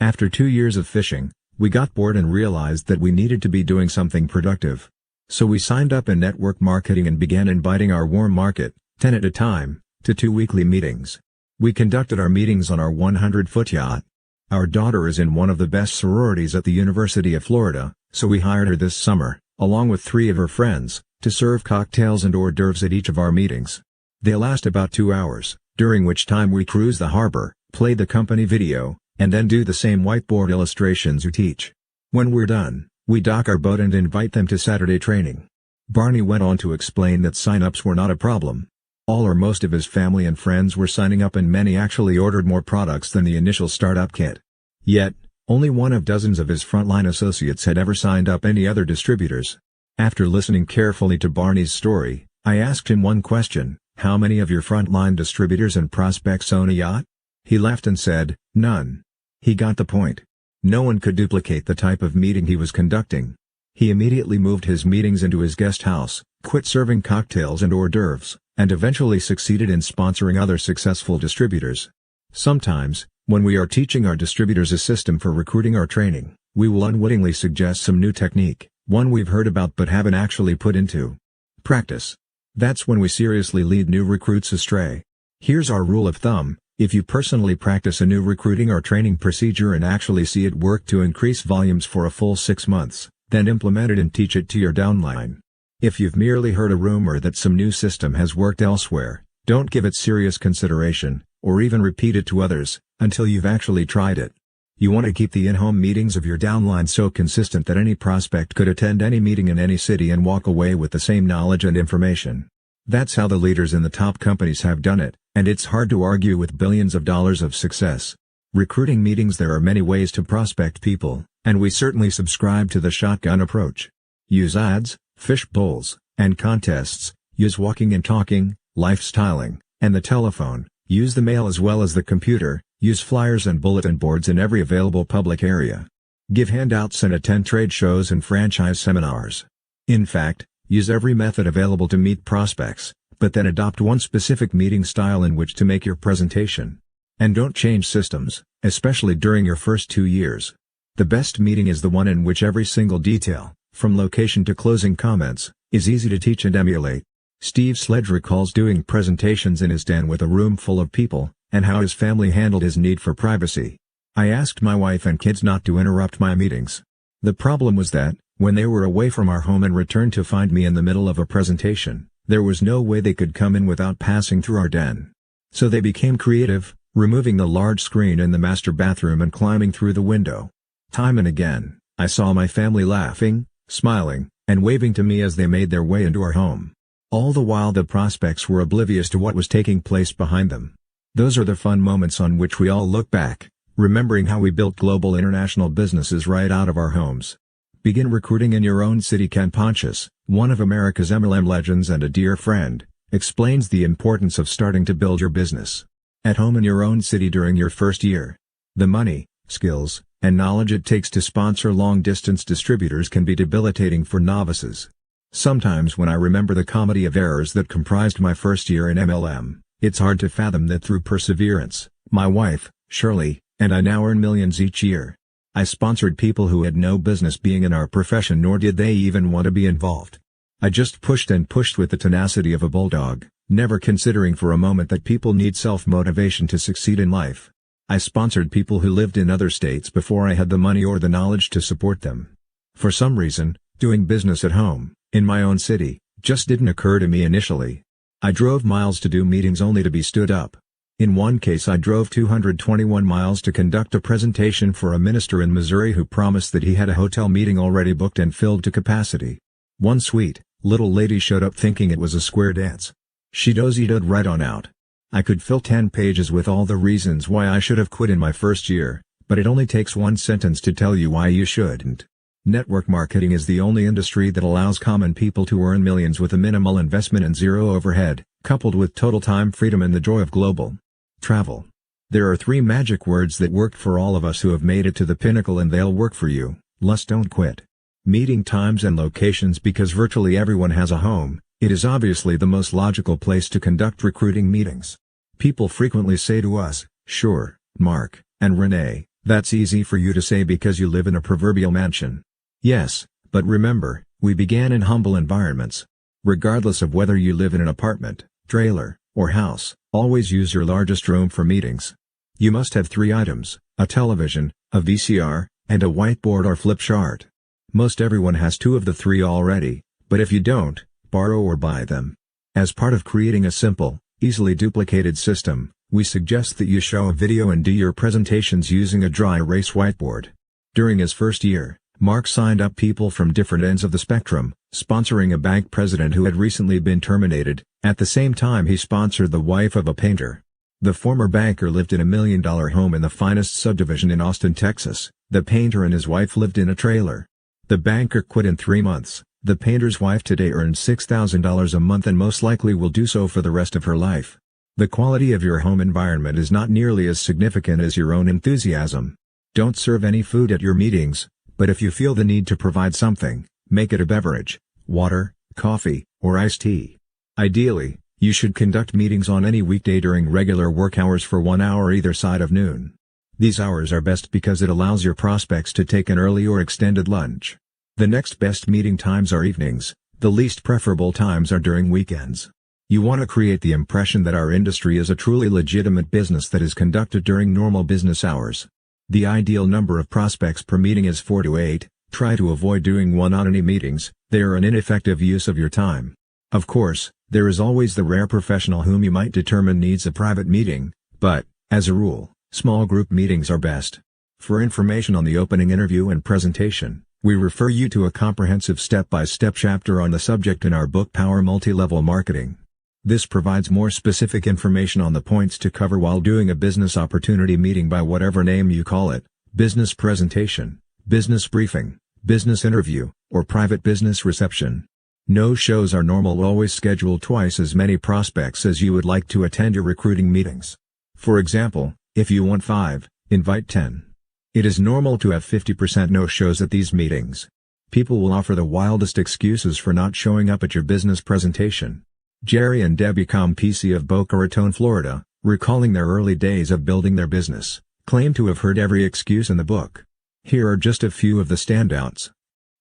After 2 years of fishing, We got bored and realized that we needed to be doing something productive. So we signed up in network marketing and began inviting our warm market, 10 at a time, to 2 weekly meetings. We conducted our meetings on our 100-foot yacht. Our daughter is in one of the best sororities at the University of Florida, so we hired her this summer, along with 3 of her friends, to serve cocktails and hors d'oeuvres at each of our meetings. They last about 2 hours, during which time we cruise the harbor, play the company video, and then do the same whiteboard illustrations you teach. When we're done, we dock our boat and invite them to Saturday training. Barney went on to explain that sign-ups were not a problem. All or most of his family and friends were signing up and many actually ordered more products than the initial startup kit. Yet, only one of dozens of his frontline associates had ever signed up any other distributors. After listening carefully to Barney's story, I asked him one question: how many of your frontline distributors and prospects own a yacht? He laughed and said, none. He got the point. No one could duplicate the type of meeting he was conducting. He immediately moved his meetings into his guest house, quit serving cocktails and hors d'oeuvres, and eventually succeeded in sponsoring other successful distributors. Sometimes, when we are teaching our distributors a system for recruiting or training, we will unwittingly suggest some new technique, one we've heard about but haven't actually put into practice. That's when we seriously lead new recruits astray. Here's our rule of thumb: if you personally practice a new recruiting or training procedure and actually see it work to increase volumes for a full 6 months, then implement it and teach it to your downline. If you've merely heard a rumor that some new system has worked elsewhere, don't give it serious consideration, or even repeat it to others, until you've actually tried it. You want to keep the in-home meetings of your downline so consistent that any prospect could attend any meeting in any city and walk away with the same knowledge and information. That's how the leaders in the top companies have done it, and it's hard to argue with billions of dollars of success. Recruiting meetings: there are many ways to prospect people, and we certainly subscribe to the shotgun approach. Use ads, fish bowls, and contests. Use walking and talking, lifestyling, and the telephone. Use the mail as well as the computer. Use flyers and bulletin boards in every available public area. Give handouts and attend trade shows and franchise seminars. In fact, use every method available to meet prospects, but then adopt one specific meeting style in which to make your presentation. And don't change systems, especially during your first 2 years. The best meeting is the one in which every single detail, from location to closing comments, is easy to teach and emulate. Steve Sledge recalls doing presentations in his den with a room full of people, and how his family handled his need for privacy. I asked my wife and kids not to interrupt my meetings. The problem was that, when they were away from our home and returned to find me in the middle of a presentation, there was no way they could come in without passing through our den. So they became creative, removing the large screen in the master bathroom and climbing through the window. Time and again, I saw my family laughing, smiling, and waving to me as they made their way into our home. All the while the prospects were oblivious to what was taking place behind them. Those are the fun moments on which we all look back, remembering how we built global international businesses right out of our homes. Begin recruiting in your own city. Ken Pontius, one of America's MLM legends and a dear friend, explains the importance of starting to build your business at home in your own city during your first year. The money, skills, and knowledge it takes to sponsor long-distance distributors can be debilitating for novices. Sometimes when I remember the comedy of errors that comprised my first year in MLM, it's hard to fathom that through perseverance, my wife, Shirley, and I now earn millions each year. I sponsored people who had no business being in our profession, nor did they even want to be involved. I just pushed and pushed with the tenacity of a bulldog, never considering for a moment that people need self-motivation to succeed in life. I sponsored people who lived in other states before I had the money or the knowledge to support them. For some reason, doing business at home, in my own city, just didn't occur to me initially. I drove miles to do meetings only to be stood up. In one case I drove 221 miles to conduct a presentation for a minister in Missouri who promised that he had a hotel meeting already booked and filled to capacity. One sweet, little lady showed up thinking it was a square dance. She dozy-doed right on out. I could fill 10 pages with all the reasons why I should have quit in my first year, but it only takes one sentence to tell you why you shouldn't. Network marketing is the only industry that allows common people to earn millions with a minimal investment and zero overhead, coupled with total time freedom and the joy of global travel. There are 3 magic words that worked for all of us who have made it to the pinnacle, and they'll work for you: lust, don't quit. Meeting times and locations. Because virtually everyone has a home, it is obviously the most logical place to conduct recruiting meetings. People frequently say to us, "Sure, Mark and Renee, That's easy for you to say because you live in a proverbial mansion. Yes, but remember, we began in humble environments. Regardless of whether you live in an apartment, trailer, or house, always use your largest room for meetings. You must have 3 items: a television, a VCR, and a whiteboard or flip chart. Most everyone has 2 of the 3 already, but if you don't, borrow or buy them. As part of creating a simple, easily duplicated system, we suggest that you show a video and do your presentations using a dry erase whiteboard. During his first year, Mark signed up people from different ends of the spectrum, sponsoring a bank president who had recently been terminated. At the same time, he sponsored the wife of a painter. The former banker lived in a $1 million home in the finest subdivision in Austin, Texas. The painter and his wife lived in a trailer. The banker quit in 3 months. The painter's wife today earns $6,000 a month and most likely will do so for the rest of her life. The quality of your home environment is not nearly as significant as your own enthusiasm. Don't serve any food at your meetings, but if you feel the need to provide something, make it a beverage: water, coffee, or iced tea. Ideally, you should conduct meetings on any weekday during regular work hours for 1 hour either side of noon. These hours are best because it allows your prospects to take an early or extended lunch. The next best meeting times are evenings. The least preferable times are during weekends. You want to create the impression that our industry is a truly legitimate business that is conducted during normal business hours. The ideal number of prospects per meeting is 4 to 8. Try to avoid doing one on any meetings. They are an ineffective use of your time. Of course, there is always the rare professional whom you might determine needs a private meeting, but, as a rule, small group meetings are best. For information on the opening interview and presentation, we refer you to a comprehensive step-by-step chapter on the subject in our book Power Multi-Level Marketing. This provides more specific information on the points to cover while doing a business opportunity meeting by whatever name you call it: business presentation, business briefing, business interview, or private business reception. No-shows are normal. Always schedule twice as many prospects as you would like to attend your recruiting meetings. For example, if you want 5, invite 10. It is normal to have 50% no-shows at these meetings. People will offer the wildest excuses for not showing up at your business presentation. Jerry and Debbie Campisi of Boca Raton, Florida, recalling their early days of building their business, claim to have heard every excuse in the book. Here are just a few of the standouts.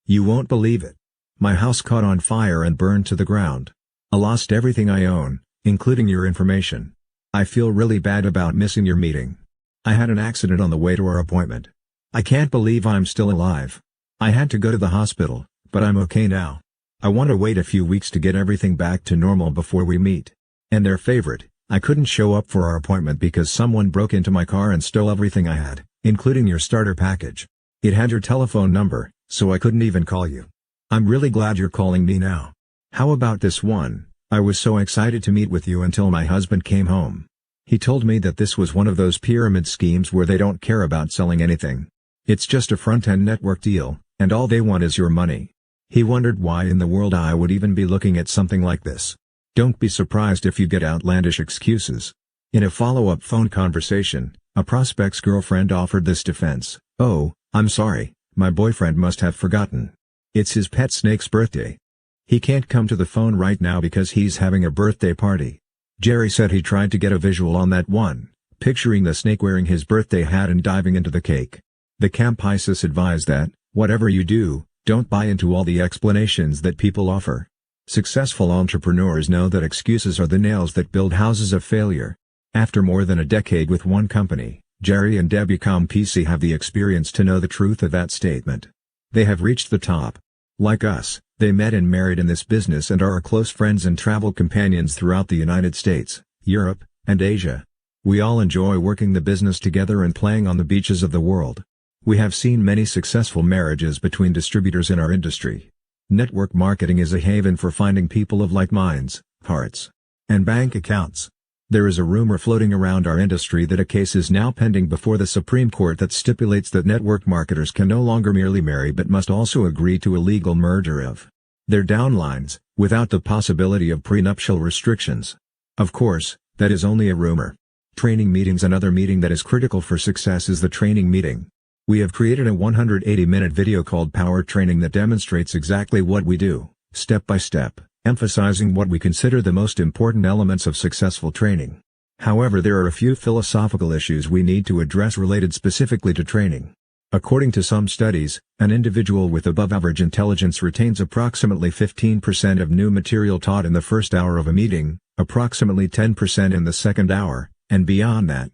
You won't believe it. My house caught on fire and burned to the ground. I lost everything I own, including your information. I feel really bad about missing your meeting. I had an accident on the way to our appointment. I can't believe I'm still alive. I had to go to the hospital, but I'm okay now. I want to wait a few weeks to get everything back to normal before we meet. And their favorite: I couldn't show up for our appointment because someone broke into my car and stole everything I had, including your starter package. It had your telephone number, so I couldn't even call you. I'm really glad you're calling me now. How about this one? I was so excited to meet with you until my husband came home. He told me that this was one of those pyramid schemes where they don't care about selling anything. It's just a front-end network deal, and all they want is your money. He wondered why in the world I would even be looking at something like this. Don't be surprised if you get outlandish excuses. In a follow-up phone conversation, a prospect's girlfriend offered this defense: "Oh, I'm sorry, my boyfriend must have forgotten. It's his pet snake's birthday. He can't come to the phone right now because he's having a birthday party." Jerry said he tried to get a visual on that one, picturing the snake wearing his birthday hat and diving into the cake. The Campisis advised that, whatever you do, don't buy into all the explanations that people offer. Successful entrepreneurs know that excuses are the nails that build houses of failure. After more than a decade with one company, Jerry and Debbie Campisi have the experience to know the truth of that statement. They have reached the top. Like us, they met and married in this business and are close friends and travel companions throughout the United States, Europe, and Asia. We all enjoy working the business together and playing on the beaches of the world. We have seen many successful marriages between distributors in our industry. Network marketing is a haven for finding people of like minds, hearts, and bank accounts. There is a rumor floating around our industry that a case is now pending before the Supreme Court that stipulates that network marketers can no longer merely marry but must also agree to a legal merger of their downlines, without the possibility of prenuptial restrictions. Of course, that is only a rumor. Training meetings. Another meeting that is critical for success is the training meeting. We have created a 180-minute video called Power Training that demonstrates exactly what we do, step by step, emphasizing what we consider the most important elements of successful training. However, there are a few philosophical issues we need to address related specifically to training. According to some studies, an individual with above-average intelligence retains approximately 15% of new material taught in the first hour of a meeting, approximately 10% in the second hour, and beyond that.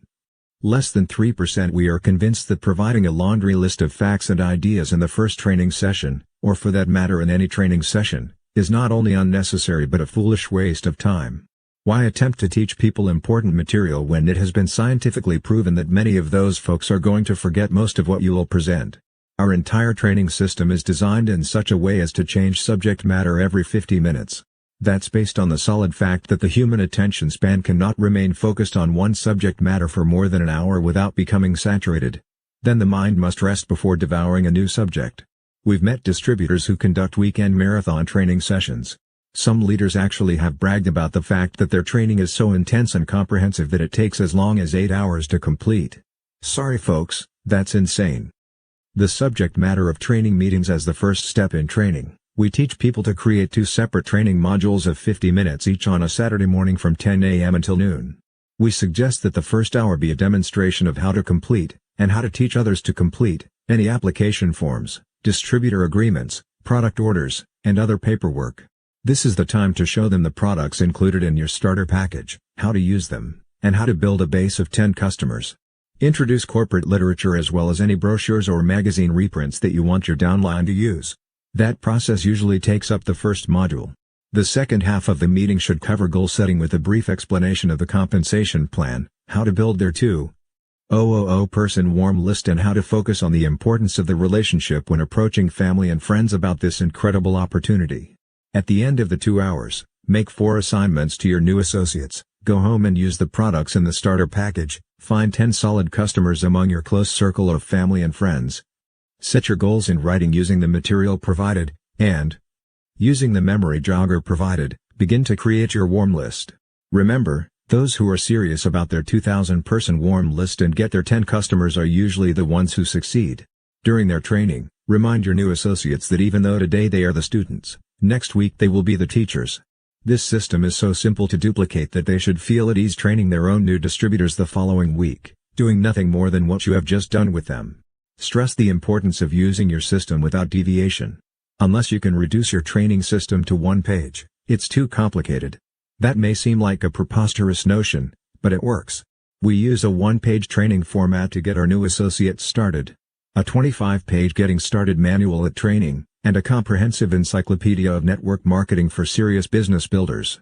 Less than 3%. We are convinced that providing a laundry list of facts and ideas in the first training session, or for that matter in any training session, is not only unnecessary but a foolish waste of time. Why attempt to teach people important material when it has been scientifically proven that many of those folks are going to forget most of what you will present? Our entire training system is designed in such a way as to change subject matter every 50 minutes. That's based on the solid fact that the human attention span cannot remain focused on one subject matter for more than an hour without becoming saturated. Then the mind must rest before devouring a new subject. We've met distributors who conduct weekend marathon training sessions. Some leaders actually have bragged about the fact that their training is so intense and comprehensive that it takes as long as 8 hours to complete. Sorry folks, that's insane. The subject matter of training meetings as the first step in training. We teach people to create 2 separate training modules of 50 minutes each on a Saturday morning from 10 a.m. until noon. We suggest that the first hour be a demonstration of how to complete, and how to teach others to complete, any application forms, distributor agreements, product orders, and other paperwork. This is the time to show them the products included in your starter package, how to use them, and how to build a base of 10 customers. Introduce corporate literature as well as any brochures or magazine reprints that you want your downline to use. That process usually takes up the first module. The second half of the meeting should cover goal setting with a brief explanation of the compensation plan, how to build their 2,000 person warm list and how to focus on the importance of the relationship when approaching family and friends about this incredible opportunity. At the end of the 2 hours, make 4 assignments to your new associates, go home and use the products in the starter package, find 10 solid customers among your close circle of family and friends. Set your goals in writing using the material provided, and, using the memory jogger provided, begin to create your warm list. Remember, those who are serious about their 2,000-person warm list and get their 10 customers are usually the ones who succeed. During their training, remind your new associates that even though today they are the students, next week they will be the teachers. This system is so simple to duplicate that they should feel at ease training their own new distributors the following week, doing nothing more than what you have just done with them. Stress the importance of using your system without deviation. Unless you can reduce your training system to 1 page, it's too complicated. That may seem like a preposterous notion, but it works. We use a 1-page training format to get our new associates started. A 25-page getting started manual at training, and a comprehensive encyclopedia of network marketing for serious business builders.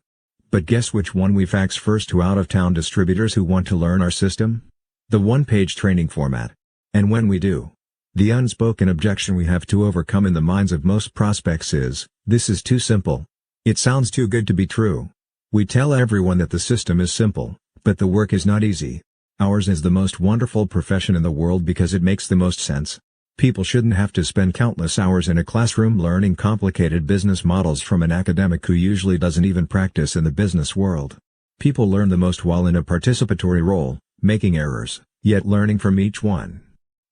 But guess which one we fax first to out-of-town distributors who want to learn our system? The 1-page training format. And when we do, the unspoken objection we have to overcome in the minds of most prospects is, this is too simple. It sounds too good to be true. We tell everyone that the system is simple, but the work is not easy. Ours is the most wonderful profession in the world because it makes the most sense. People shouldn't have to spend countless hours in a classroom learning complicated business models from an academic who usually doesn't even practice in the business world. People learn the most while in a participatory role, making errors, yet learning from each one.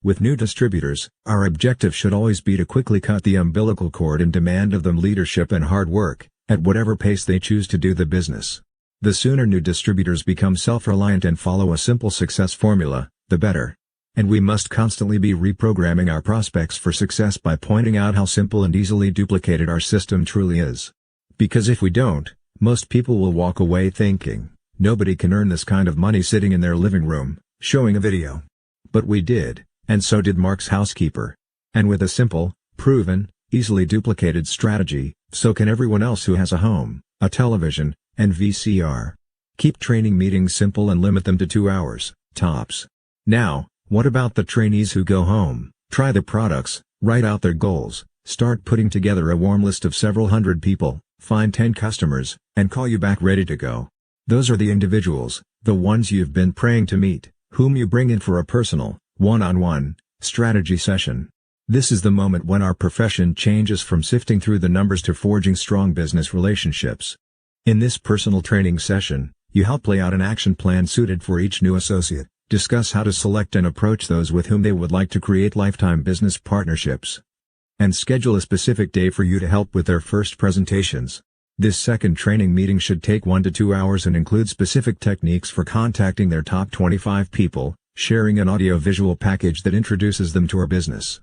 With new distributors, our objective should always be to quickly cut the umbilical cord and demand of them leadership and hard work, at whatever pace they choose to do the business. The sooner new distributors become self-reliant and follow a simple success formula, the better. And we must constantly be reprogramming our prospects for success by pointing out how simple and easily duplicated our system truly is. Because if we don't, most people will walk away thinking, nobody can earn this kind of money sitting in their living room, showing a video. But we did, and so did Mark's housekeeper. And with a simple, proven, easily duplicated strategy, so can everyone else who has a home, a television, and VCR. Keep training meetings simple and limit them to 2 hours, tops. Now, what about the trainees who go home, try the products, write out their goals, start putting together a warm list of several hundred people, find 10 customers, and call you back ready to go? Those are the individuals, the ones you've been praying to meet, whom you bring in for a personal, one-on-one, strategy session. This is the moment when our profession changes from sifting through the numbers to forging strong business relationships. In this personal training session, you help lay out an action plan suited for each new associate, discuss how to select and approach those with whom they would like to create lifetime business partnerships, and schedule a specific day for you to help with their first presentations. This second training meeting should take 1 to 2 hours and include specific techniques for contacting their top 25 people, sharing an audio-visual package that introduces them to our business,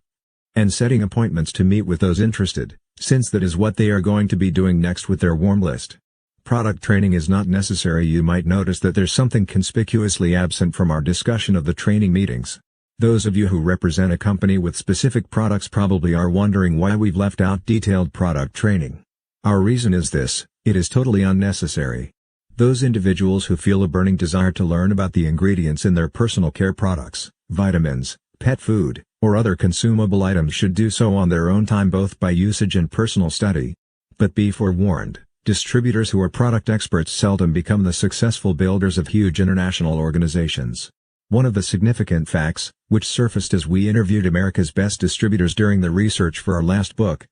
and setting appointments to meet with those interested, since that is what they are going to be doing next with their warm list. Product training is not necessary. You might notice that there's something conspicuously absent from our discussion of the training meetings. Those of you who represent a company with specific products probably are wondering why we've left out detailed product training. Our reason is this: it is totally unnecessary. Those individuals who feel a burning desire to learn about the ingredients in their personal care products, vitamins, pet food, or other consumable items should do so on their own time, both by usage and personal study. But be forewarned, distributors who are product experts seldom become the successful builders of huge international organizations. One of the significant facts, which surfaced as we interviewed America's best distributors during the research for our last book,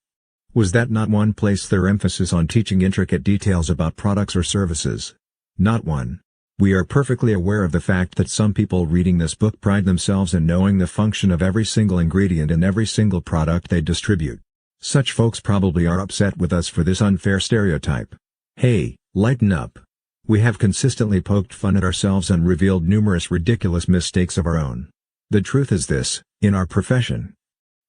was that not one placed their emphasis on teaching intricate details about products or services. Not one. We are perfectly aware of the fact that some people reading this book pride themselves in knowing the function of every single ingredient in every single product they distribute. Such folks probably are upset with us for this unfair stereotype. Hey, lighten up. We have consistently poked fun at ourselves and revealed numerous ridiculous mistakes of our own. The truth is this: in our profession,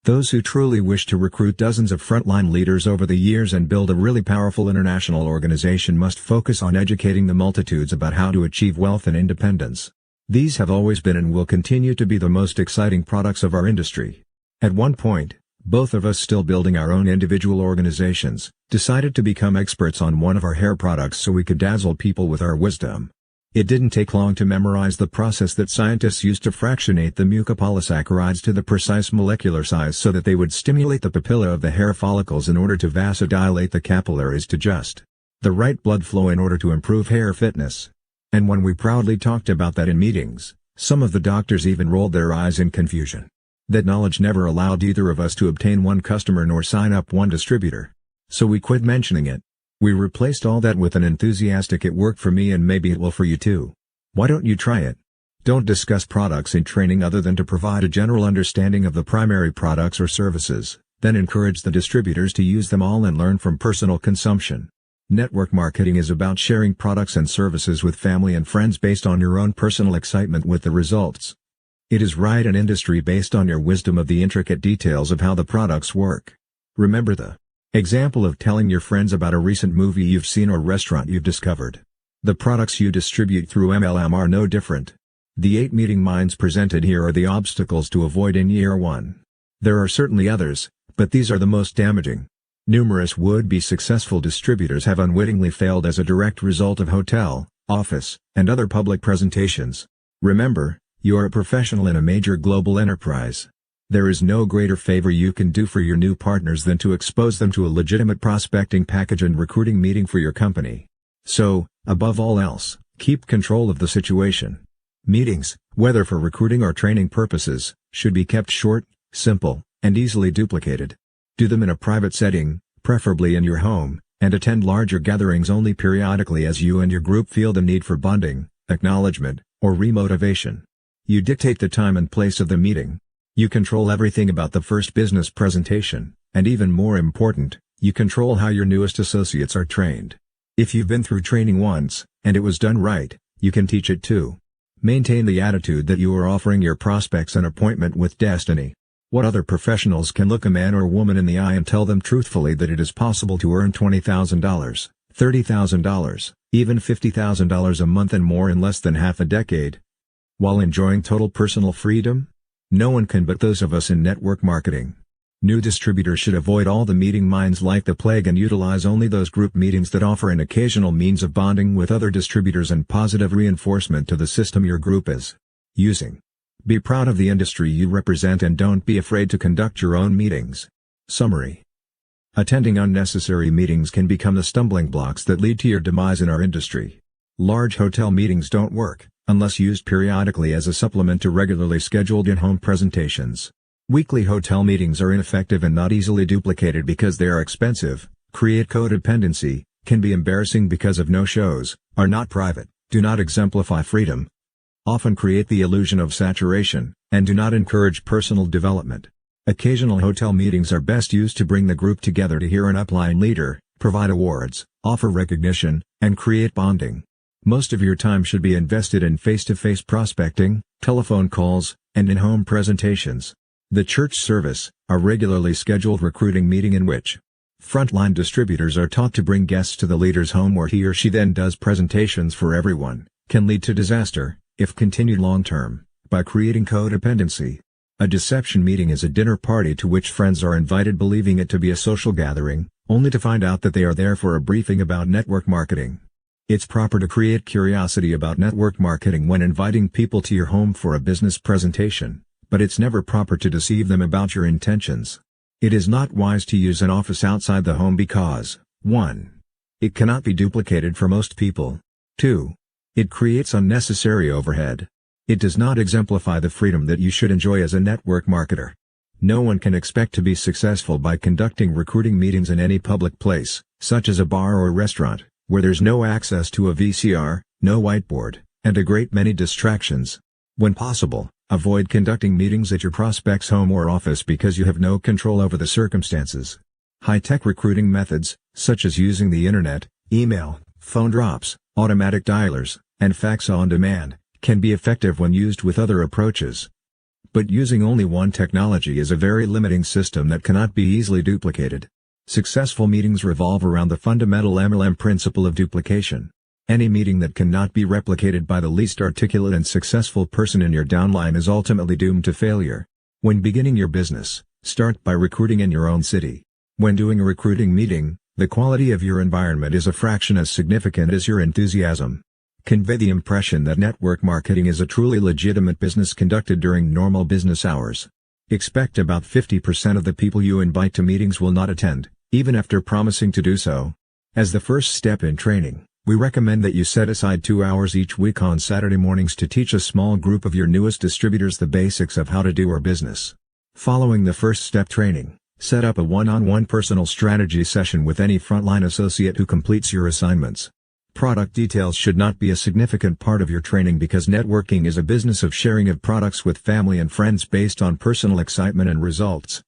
those who truly wish to recruit dozens of frontline leaders over the years and build a really powerful international organization must focus on educating the multitudes about how to achieve wealth and independence. These have always been and will continue to be the most exciting products of our industry. At one point, both of us, still building our own individual organizations, decided to become experts on one of our hair products so we could dazzle people with our wisdom. It didn't take long to memorize the process that scientists used to fractionate the mucopolysaccharides to the precise molecular size so that they would stimulate the papilla of the hair follicles in order to vasodilate the capillaries to just the right blood flow in order to improve hair fitness. And when we proudly talked about that in meetings, some of the doctors even rolled their eyes in confusion. That knowledge never allowed either of us to obtain one customer nor sign up one distributor. So we quit mentioning it. We replaced all that with an enthusiastic "it worked for me and maybe it will for you too. Why don't you try it?" Don't discuss products in training other than to provide a general understanding of the primary products or services, then encourage the distributors to use them all and learn from personal consumption. Network marketing is about sharing products and services with family and friends based on your own personal excitement with the results. It is right and industry based on your wisdom of the intricate details of how the products work. Remember the example of telling your friends about a recent movie you've seen or restaurant you've discovered. The products you distribute through MLM are no different. The 8 meeting minds presented here are the obstacles to avoid in year 1. There are certainly others, but these are the most damaging. Numerous would-be successful distributors have unwittingly failed as a direct result of hotel, office, and other public presentations. Remember, you are a professional in a major global enterprise. There is no greater favor you can do for your new partners than to expose them to a legitimate prospecting package and recruiting meeting for your company. So, above all else, keep control of the situation. Meetings, whether for recruiting or training purposes, should be kept short, simple, and easily duplicated. Do them in a private setting, preferably in your home, and attend larger gatherings only periodically as you and your group feel the need for bonding, acknowledgement, or remotivation. You dictate the time and place of the meeting. You control everything about the first business presentation, and even more important, you control how your newest associates are trained. If you've been through training once, and it was done right, you can teach it too. Maintain the attitude that you are offering your prospects an appointment with destiny. What other professionals can look a man or woman in the eye and tell them truthfully that it is possible to earn $20,000, $30,000, even $50,000 a month and more in less than half a decade, while enjoying total personal freedom? No one can but those of us in network marketing. New distributors should avoid all the meeting minds like the plague and utilize only those group meetings that offer an occasional means of bonding with other distributors and positive reinforcement to the system your group is using. Be proud of the industry you represent and don't be afraid to conduct your own meetings. Summary: attending unnecessary meetings can become the stumbling blocks that lead to your demise in our industry. Large hotel meetings don't work unless used periodically as a supplement to regularly scheduled in-home presentations. Weekly hotel meetings are ineffective and not easily duplicated because they are expensive, create codependency, can be embarrassing because of no-shows, are not private, do not exemplify freedom, often create the illusion of saturation, and do not encourage personal development. Occasional hotel meetings are best used to bring the group together to hear an upline leader, Provide awards, offer recognition, and create bonding. Most of your time should be invested in face-to-face prospecting, telephone calls, and in-home presentations. The church service, a regularly scheduled recruiting meeting in which frontline distributors are taught to bring guests to the leader's home where he or she then does presentations for everyone, can lead to disaster, if continued long-term, by creating codependency. A deception meeting is a dinner party to which friends are invited believing it to be a social gathering, only to find out that they are there for a briefing about network marketing. It's proper to create curiosity about network marketing when inviting people to your home for a business presentation, but it's never proper to deceive them about your intentions. It is not wise to use an office outside the home because 1. It cannot be duplicated for most people. 2. It creates unnecessary overhead. It does not exemplify the freedom that you should enjoy as a network marketer. No one can expect to be successful by conducting recruiting meetings in any public place, such as a bar or restaurant, where there's no access to a VCR, no whiteboard, and a great many distractions. When possible, avoid conducting meetings at your prospect's home or office because you have no control over the circumstances. High-tech recruiting methods, such as using the internet, email, phone drops, automatic dialers, and fax on demand, can be effective when used with other approaches. But using only one technology is a very limiting system that cannot be easily duplicated. Successful meetings revolve around the fundamental MLM principle of duplication. Any meeting that cannot be replicated by the least articulate and successful person in your downline is ultimately doomed to failure. When beginning your business, start by recruiting in your own city. When doing a recruiting meeting, the quality of your environment is a fraction as significant as your enthusiasm. Convey the impression that network marketing is a truly legitimate business conducted during normal business hours. Expect about 50% of the people you invite to meetings will not attend, even after promising to do so. As the first step in training, we recommend that you set aside 2 hours each week on Saturday mornings to teach a small group of your newest distributors the basics of how to do our business. Following the first step training, set up a one-on-one personal strategy session with any frontline associate who completes your assignments. Product details should not be a significant part of your training because networking is a business of sharing of products with family and friends based on personal excitement and results,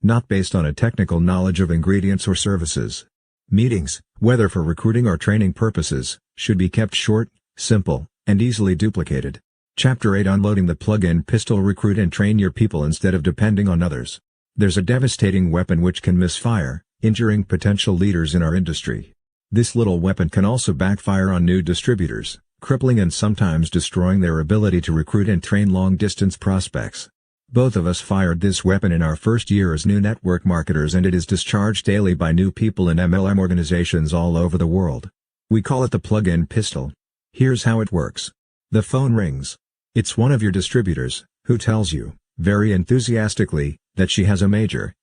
not based on a technical knowledge of ingredients or services. Meetings, whether for recruiting or training purposes, should be kept short, simple, and easily duplicated. Chapter 8: Unloading the plug-in pistol. Recruit and train your people instead of depending on others. There's a devastating weapon which can misfire, injuring potential leaders in our industry. This little weapon can also backfire on new distributors, crippling and sometimes destroying their ability to recruit and train long-distance prospects. Both of us fired this weapon in our first year as new network marketers, and it is discharged daily by new people in MLM organizations all over the world. We call it the plug-in pistol. Here's how it works. The phone rings. It's one of your distributors, who tells you, very enthusiastically, that she has a major,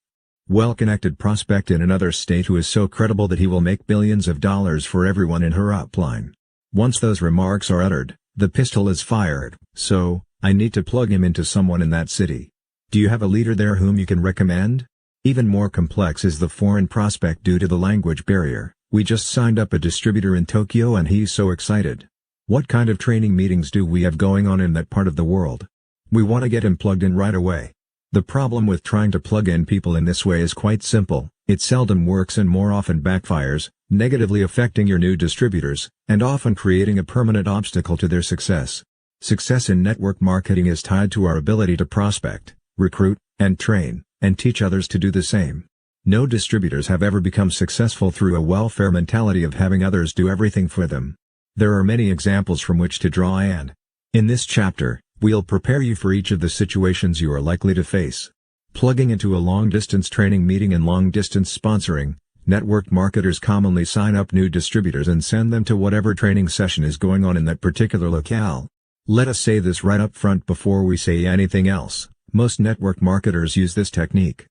well-connected prospect in another state who is so credible that he will make billions of dollars for everyone in her upline. Once those remarks are uttered, the pistol is fired. So, I need to plug him into someone in that city. Do you have a leader there whom you can recommend? Even more complex is the foreign prospect due to the language barrier. We just signed up a distributor in Tokyo and he's so excited. What kind of training meetings do we have going on in that part of the world? We want to get him plugged in right away. The problem with trying to plug in people in this way is quite simple. It seldom works and more often backfires, negatively affecting your new distributors, and often creating a permanent obstacle to their success. Success in network marketing is tied to our ability to prospect, recruit, and train, and teach others to do the same. No distributors have ever become successful through a welfare mentality of having others do everything for them. There are many examples from which to draw, and in this chapter, we'll prepare you for each of the situations you are likely to face. Plugging into a long-distance training meeting and long-distance sponsoring. Network marketers commonly sign up new distributors and send them to whatever training session is going on in that particular locale. Let us say this right up front before we say anything else. Most network marketers use this technique.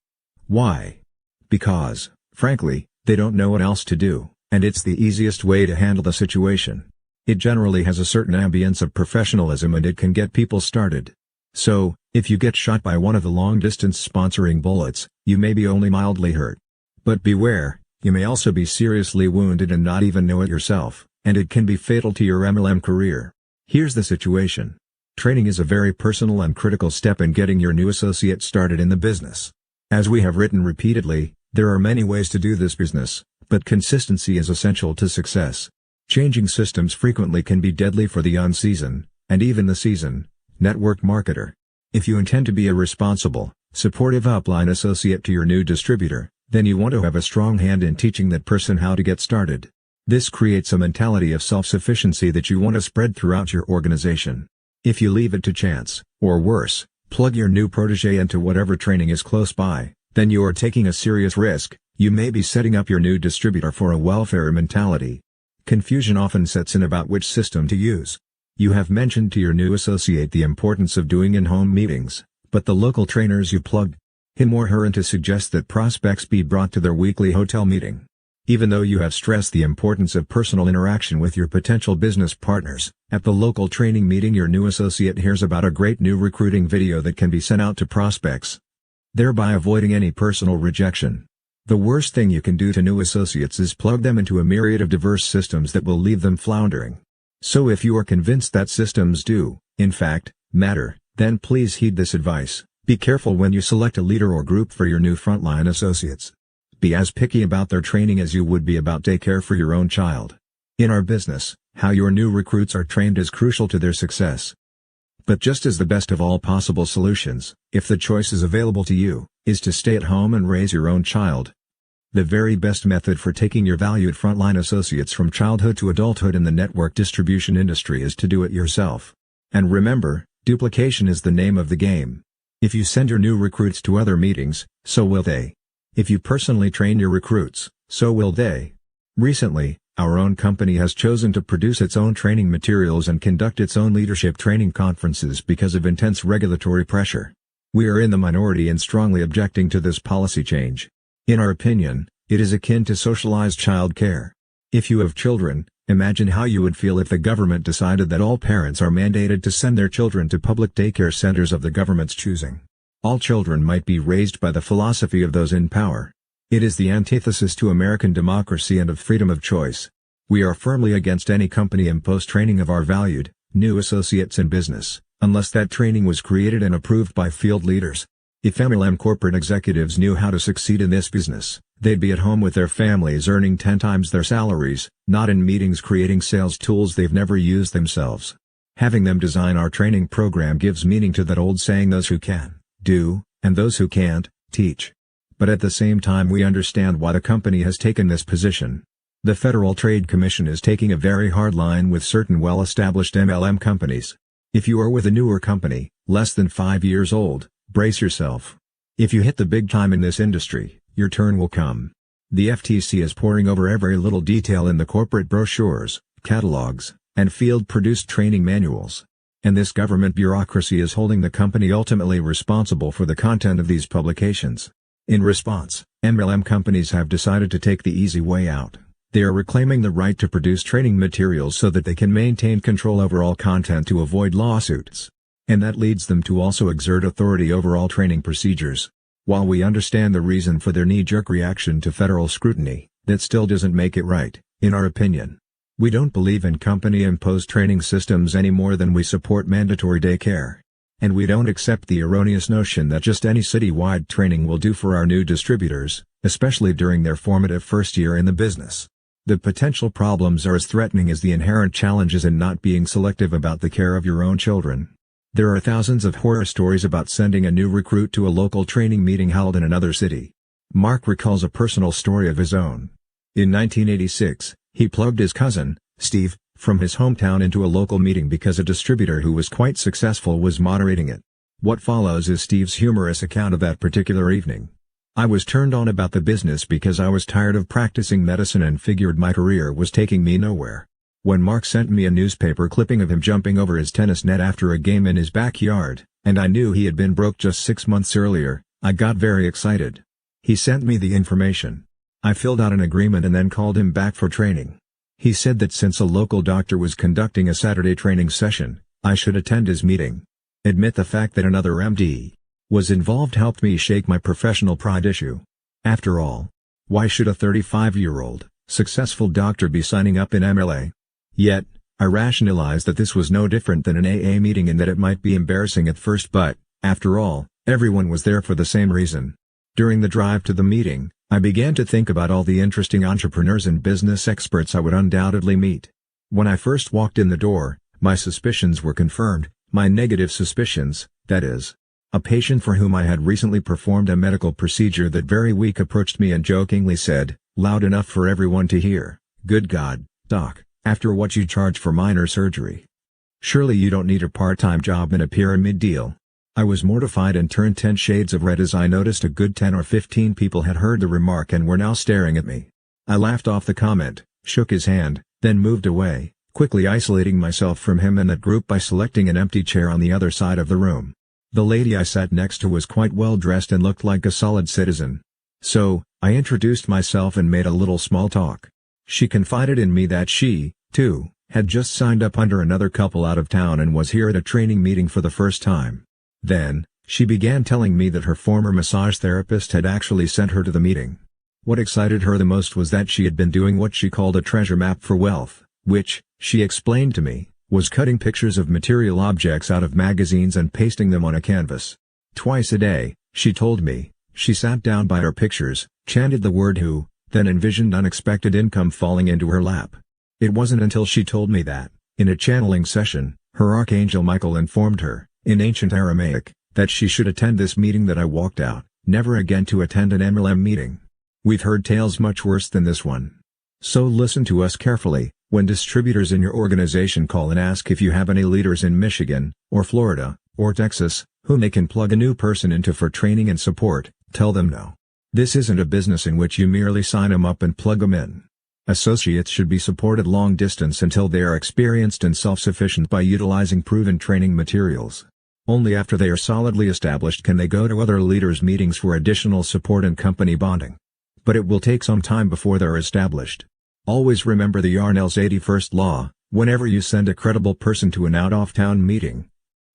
Why? Because, frankly, they don't know what else to do, and it's the easiest way to handle the situation. It generally has a certain ambience of professionalism and it can get people started. So, if you get shot by one of the long-distance sponsoring bullets, you may be only mildly hurt. But beware, you may also be seriously wounded and not even know it yourself, and it can be fatal to your MLM career. Here's the situation. Training is a very personal and critical step in getting your new associate started in the business. As we have written repeatedly, there are many ways to do this business, But consistency is essential to success. Changing systems frequently can be deadly for the unseasoned, and even the seasoned, network marketer. If you intend to be a responsible, supportive upline associate to your new distributor, then you want to have a strong hand in teaching that person how to get started. This creates a mentality of self-sufficiency that you want to spread throughout your organization. If you leave it to chance, or worse, plug your new protege into whatever training is close by, then you are taking a serious risk. You may be setting up your new distributor for a welfare mentality. Confusion often sets in about which system to use. You have mentioned to your new associate the importance of doing in-home meetings, but the local trainers you plugged him or her in to suggest that prospects be brought to their weekly hotel meeting. Even though you have stressed the importance of personal interaction with your potential business partners, at the local training meeting your new associate hears about a great new recruiting video that can be sent out to prospects, thereby avoiding any personal rejection. The worst thing you can do to new associates is plug them into a myriad of diverse systems that will leave them floundering. So if you are convinced that systems do, in fact, matter, then please heed this advice. Be careful when you select a leader or group for your new frontline associates. Be as picky about their training as you would be about daycare for your own child. In our business, how your new recruits are trained is crucial to their success. But just as the best of all possible solutions, if the choice is available to you, is to stay at home and raise your own child, the very best method for taking your valued frontline associates from childhood to adulthood in the network distribution industry is to do it yourself. And remember, duplication is the name of the game. If you send your new recruits to other meetings, so will they. If you personally train your recruits, so will they. Recently, our own company has chosen to produce its own training materials and conduct its own leadership training conferences because of intense regulatory pressure. We are in the minority and strongly objecting to this policy change. In our opinion, it is akin to socialized child care. If you have children, imagine how you would feel if the government decided that all parents are mandated to send their children to public daycare centers of the government's choosing. All children might be raised by the philosophy of those in power. It is the antithesis to American democracy and of freedom of choice. We are firmly against any company-imposed training of our valued, new associates in business, unless that training was created and approved by field leaders. If MLM corporate executives knew how to succeed in this business, they'd be at home with their families earning 10 times their salaries, not in meetings creating sales tools they've never used themselves. Having them design our training program gives meaning to that old saying, those who can, do, and those who can't, teach. But at the same time we understand why the company has taken this position. The Federal Trade Commission is taking a very hard line with certain well-established MLM companies. If you are with a newer company, less than 5 years old, brace yourself. If you hit the big time in this industry, your turn will come. The FTC is poring over every little detail in the corporate brochures, catalogs, and field-produced training manuals. And this government bureaucracy is holding the company ultimately responsible for the content of these publications. In response, MLM companies have decided to take the easy way out. They are reclaiming the right to produce training materials so that they can maintain control over all content to avoid lawsuits. And that leads them to also exert authority over all training procedures. While we understand the reason for their knee-jerk reaction to federal scrutiny, that still doesn't make it right, in our opinion. We don't believe in company-imposed training systems any more than we support mandatory daycare. And we don't accept the erroneous notion that just any citywide training will do for our new distributors, especially during their formative first year in the business. The potential problems are as threatening as the inherent challenges in not being selective about the care of your own children. There are thousands of horror stories about sending a new recruit to a local training meeting held in another city. Mark recalls a personal story of his own. In 1986, he plugged his cousin, Steve, from his hometown into a local meeting because a distributor who was quite successful was moderating it. What follows is Steve's humorous account of that particular evening. I was turned on about the business because I was tired of practicing medicine and figured my career was taking me nowhere. When Mark sent me a newspaper clipping of him jumping over his tennis net after a game in his backyard, and I knew he had been broke just 6 months earlier, I got very excited. He sent me the information. I filled out an agreement and then called him back for training. He said that since a local doctor was conducting a Saturday training session, I should attend his meeting. Admit the fact that another MD was involved helped me shake my professional pride issue. After all, why should a 35-year-old, successful doctor be signing up in MLA? Yet, I rationalized that this was no different than an AA meeting and that it might be embarrassing at first, but, after all, everyone was there for the same reason. During the drive to the meeting, I began to think about all the interesting entrepreneurs and business experts I would undoubtedly meet. When I first walked in the door, my suspicions were confirmed, my negative suspicions, that is. A patient for whom I had recently performed a medical procedure that very week approached me and jokingly said, loud enough for everyone to hear, "Good God, Doc, after what you charge for minor surgery. Surely you don't need a part-time job in a pyramid deal." I was mortified and turned 10 shades of red as I noticed a good 10 or 15 people had heard the remark and were now staring at me. I laughed off the comment, shook his hand, then moved away, quickly isolating myself from him and that group by selecting an empty chair on the other side of the room. The lady I sat next to was quite well dressed and looked like a solid citizen. So, I introduced myself and made a little small talk. She confided in me that she, too, had just signed up under another couple out of town and was here at a training meeting for the first time. Then, she began telling me that her former massage therapist had actually sent her to the meeting. What excited her the most was that she had been doing what she called a treasure map for wealth, which, she explained to me, was cutting pictures of material objects out of magazines and pasting them on a canvas. Twice a day, she told me, she sat down by her pictures, chanted the word "who," then envisioned unexpected income falling into her lap. It wasn't until she told me that, in a channeling session, her archangel Michael informed her, in ancient Aramaic, that she should attend this meeting that I walked out, never again to attend an MLM meeting. We've heard tales much worse than this one. So listen to us carefully. When distributors in your organization call and ask if you have any leaders in Michigan, or Florida, or Texas, whom they can plug a new person into for training and support, tell them no. This isn't a business in which you merely sign them up and plug them in. Associates should be supported long distance until they are experienced and self-sufficient by utilizing proven training materials. Only after they are solidly established can they go to other leaders' meetings for additional support and company bonding. But it will take some time before they're established. Always remember the Yarnell's 81st law: whenever you send a credible person to an out-of-town meeting,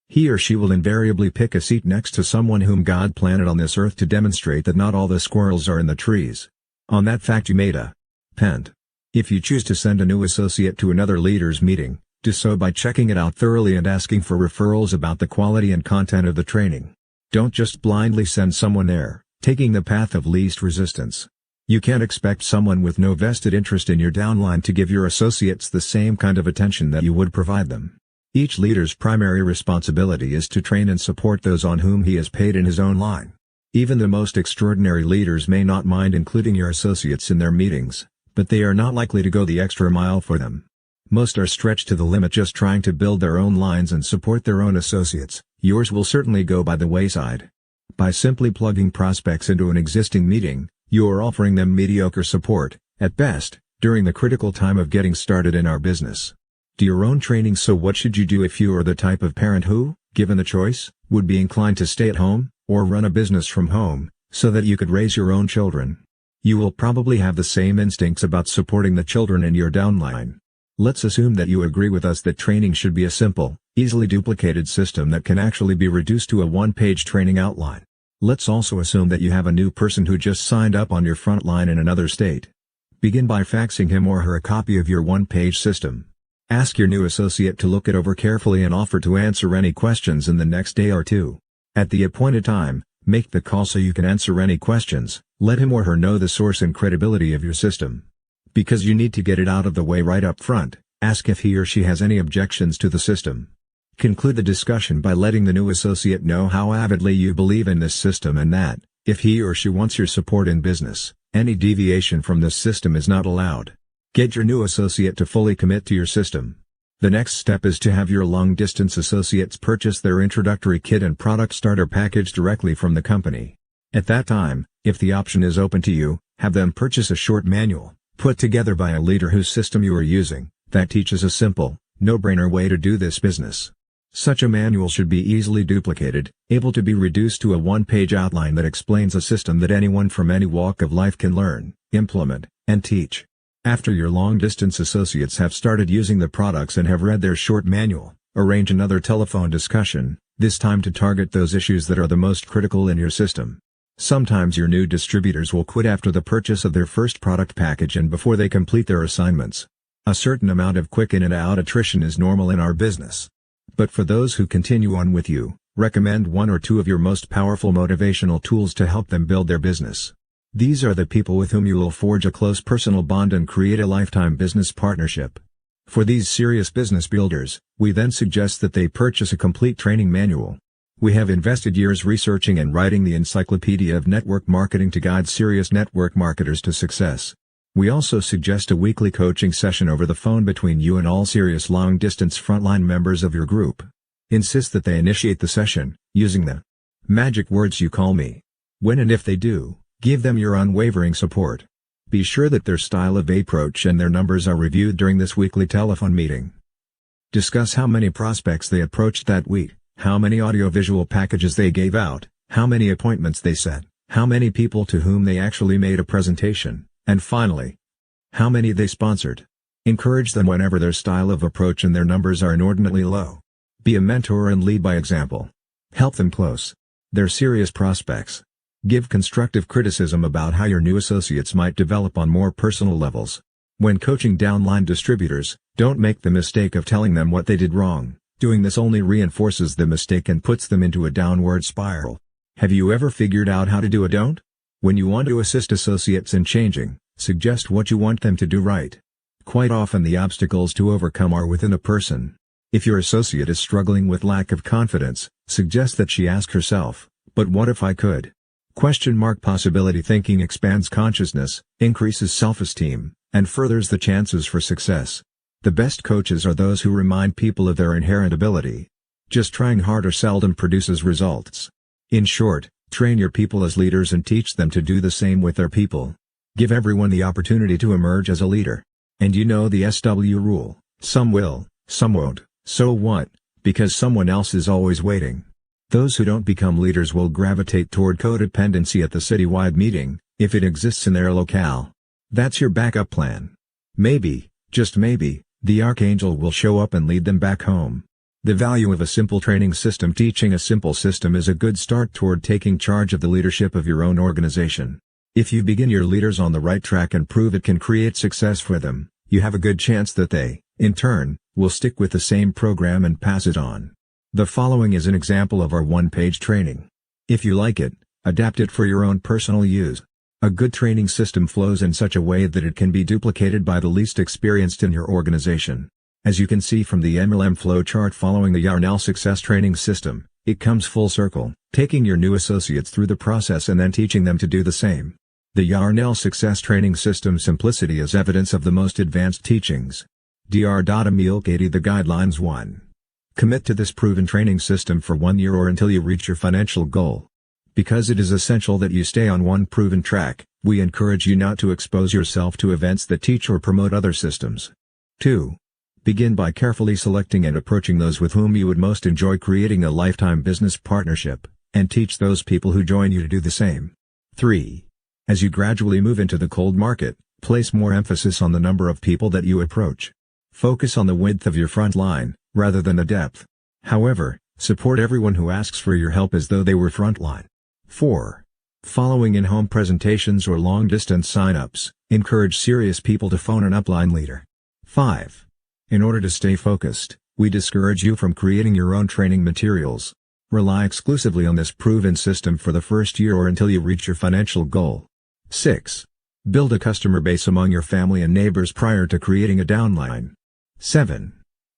he or she will invariably pick a seat next to someone whom God planted on this earth to demonstrate that not all the squirrels are in the trees. On that fact you made a pent. If you choose to send a new associate to another leader's meeting, do so by checking it out thoroughly and asking for referrals about the quality and content of the training. Don't just blindly send someone there, taking the path of least resistance. You can't expect someone with no vested interest in your downline to give your associates the same kind of attention that you would provide them. Each leader's primary responsibility is to train and support those on whom he is paid in his own line. Even the most extraordinary leaders may not mind including your associates in their meetings, but they are not likely to go the extra mile for them. Most are stretched to the limit just trying to build their own lines and support their own associates. Yours will certainly go by the wayside. By simply plugging prospects into an existing meeting, you are offering them mediocre support, at best, during the critical time of getting started in our business. Do your own training. So what should you do if you are the type of parent who, given the choice, would be inclined to stay at home, or run a business from home, so that you could raise your own children? You will probably have the same instincts about supporting the children in your downline. Let's assume that you agree with us that training should be a simple, easily duplicated system that can actually be reduced to a one-page training outline. Let's also assume that you have a new person who just signed up on your front line in another state. Begin by faxing him or her a copy of your one-page system. Ask your new associate to look it over carefully and offer to answer any questions in the next day or two. At the appointed time, make the call so you can answer any questions. Let him or her know the source and credibility of your system. Because you need to get it out of the way right up front, ask if he or she has any objections to the system. Conclude the discussion by letting the new associate know how avidly you believe in this system and that, if he or she wants your support in business, any deviation from this system is not allowed. Get your new associate to fully commit to your system. The next step is to have your long-distance associates purchase their introductory kit and product starter package directly from the company. At that time, if the option is open to you, have them purchase a short manual, put together by a leader whose system you are using, that teaches a simple, no-brainer way to do this business. Such a manual should be easily duplicated, able to be reduced to a one-page outline that explains a system that anyone from any walk of life can learn, implement, and teach. After your long-distance associates have started using the products and have read their short manual, arrange another telephone discussion, this time to target those issues that are the most critical in your system. Sometimes your new distributors will quit after the purchase of their first product package and before they complete their assignments. A certain amount of quick in and out attrition is normal in our business. But for those who continue on with you, Recommend one or two of your most powerful motivational tools to help them build their business. These are the people with whom you will forge a close personal bond and create a lifetime business partnership. For these serious business builders, we then suggest that they purchase a complete training manual. We have invested years researching and writing the Encyclopedia of Network Marketing to guide serious network marketers to success. We also suggest a weekly coaching session over the phone between you and all serious long-distance frontline members of your group. Insist that they initiate the session, using the magic words "you call me." When and if they do, give them your unwavering support. Be sure that their style of approach and their numbers are reviewed during this weekly telephone meeting. Discuss how many prospects they approached that week, how many audiovisual packages they gave out, how many appointments they set, how many people to whom they actually made a presentation, and finally, how many they sponsored. Encourage them whenever their style of approach and their numbers are inordinately low. Be a mentor and lead by example. Help them close their serious prospects. Give constructive criticism about how your new associates might develop on more personal levels. When coaching downline distributors, don't make the mistake of telling them what they did wrong. Doing this only reinforces the mistake and puts them into a downward spiral. Have you ever figured out how to do a don't? When you want to assist associates in changing, suggest what you want them to do right. Quite often the obstacles to overcome are within a person. If your associate is struggling with lack of confidence, suggest that she ask herself, "But what if I could?" Possibility thinking expands consciousness, increases self-esteem, and furthers the chances for success. The best coaches are those who remind people of their inherent ability. Just trying harder seldom produces results. In short, train your people as leaders and teach them to do the same with their people. Give everyone the opportunity to emerge as a leader. And you know the SW rule: some will, some won't, so what? Because someone else is always waiting. Those who don't become leaders will gravitate toward codependency at the citywide meeting, if it exists in their locale. That's your backup plan. Maybe, just maybe, the archangel will show up and lead them back home. The value of a simple training system. Teaching a simple system is a good start toward taking charge of the leadership of your own organization. If you begin your leaders on the right track and prove it can create success for them, you have a good chance that they, in turn, will stick with the same program and pass it on. The following is an example of our one-page training. If you like it, adapt it for your own personal use. A good training system flows in such a way that it can be duplicated by the least experienced in your organization. As you can see from the MLM flow chart following the Yarnell Success Training System, it comes full circle, taking your new associates through the process and then teaching them to do the same. The Yarnell Success Training System simplicity is evidence of the most advanced teachings. Dr. Emil Cady. The Guidelines 1. Commit to this proven training system for 1 year or until you reach your financial goal. Because it is essential that you stay on one proven track, we encourage you not to expose yourself to events that teach or promote other systems. 2. Begin by carefully selecting and approaching those with whom you would most enjoy creating a lifetime business partnership, and teach those people who join you to do the same. 3. As you gradually move into the cold market, place more emphasis on the number of people that you approach. Focus on the width of your front line, rather than the depth. However, support everyone who asks for your help as though they were frontline. 4. Following in-home presentations or long-distance sign-ups, encourage serious people to phone an upline leader. 5. In order to stay focused, we discourage you from creating your own training materials. Rely exclusively on this proven system for the first year or until you reach your financial goal. 6. Build a customer base among your family and neighbors prior to creating a downline. 7.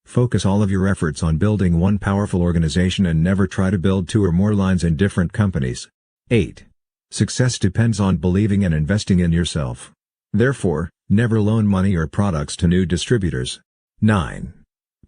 Focus all of your efforts on building one powerful organization and never try to build 2 or more lines in different companies. 8. Success depends on believing and investing in yourself. Therefore, never loan money or products to new distributors. 9.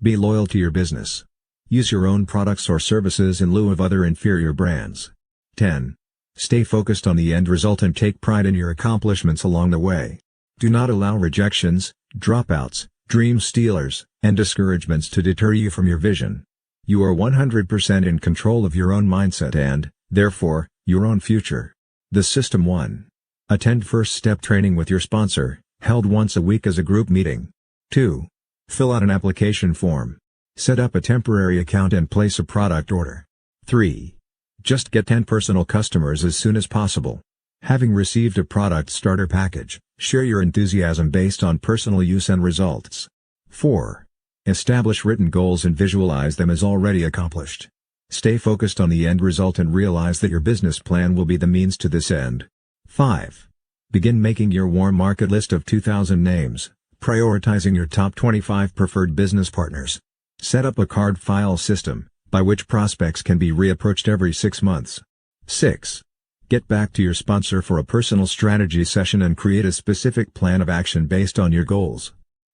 Be loyal to your business. Use your own products or services in lieu of other inferior brands. 10. Stay focused on the end result and take pride in your accomplishments along the way. Do not allow rejections, dropouts, dream stealers, and discouragements to deter you from your vision. You are 100% in control of your own mindset and, therefore, your own future. The System 1. Attend first step training with your sponsor, held once a week as a group meeting. 2. Fill out an application form. Set up a temporary account and place a product order. 3. Just get 10 personal customers as soon as possible. Having received a product starter package, share your enthusiasm based on personal use and results. 4. Establish written goals and visualize them as already accomplished. Stay focused on the end result and realize that your business plan will be the means to this end. 5. Begin making your warm market list of 2,000 names, prioritizing your top 25 preferred business partners. Set up a card file system, by which prospects can be reapproached every 6 months. 6. Get back to your sponsor for a personal strategy session and create a specific plan of action based on your goals.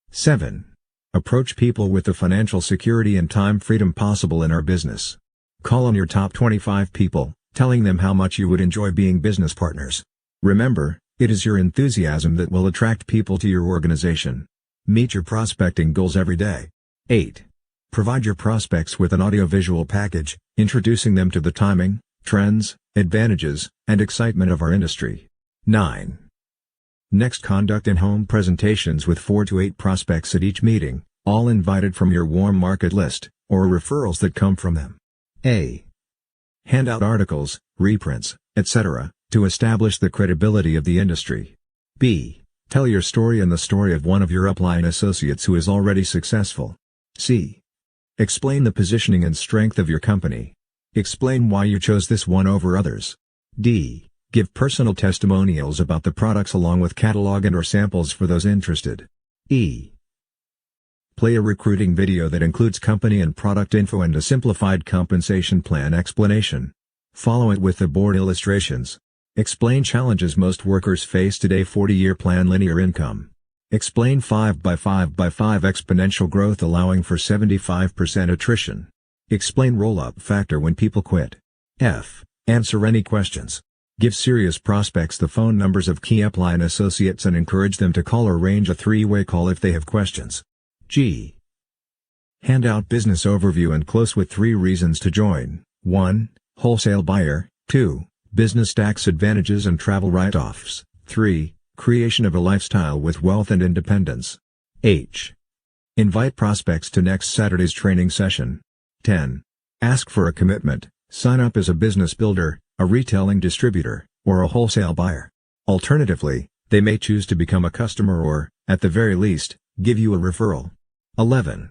7. Approach people with the financial security and time freedom possible in our business. Call on your top 25 people, telling them how much you would enjoy being business partners. Remember, it is your enthusiasm that will attract people to your organization. Meet your prospecting goals every day. 8. Provide your prospects with an audiovisual package, introducing them to the timing, trends, advantages, and excitement of our industry. 9. Next, conduct in-home presentations with 4 to 8 prospects at each meeting, all invited from your warm market list, or referrals that come from them. A. Hand out articles, reprints, etc., to establish the credibility of the industry. B. Tell your story and the story of one of your upline associates who is already successful. C. Explain the positioning and strength of your company. Explain why you chose this one over others. D. Give personal testimonials about the products along with catalog and/or samples for those interested. E. Play a recruiting video that includes company and product info and a simplified compensation plan explanation. Follow it with the board illustrations. Explain challenges most workers face today: 40-year plan, linear income. Explain 5x5x5 exponential growth allowing for 75% attrition. Explain roll-up factor when people quit. F. Answer any questions. Give serious prospects the phone numbers of key upline associates and encourage them to call or arrange a 3-way call if they have questions. G. Hand out business overview and close with 3 reasons to join. 1. Wholesale buyer. 2. Business tax advantages and travel write-offs. 3. Creation of a lifestyle with wealth and independence. H. Invite prospects to next Saturday's training session. 10. Ask for a commitment. Sign up as a business builder, a retailing distributor, or a wholesale buyer. Alternatively, they may choose to become a customer or, at the very least, give you a referral. 11.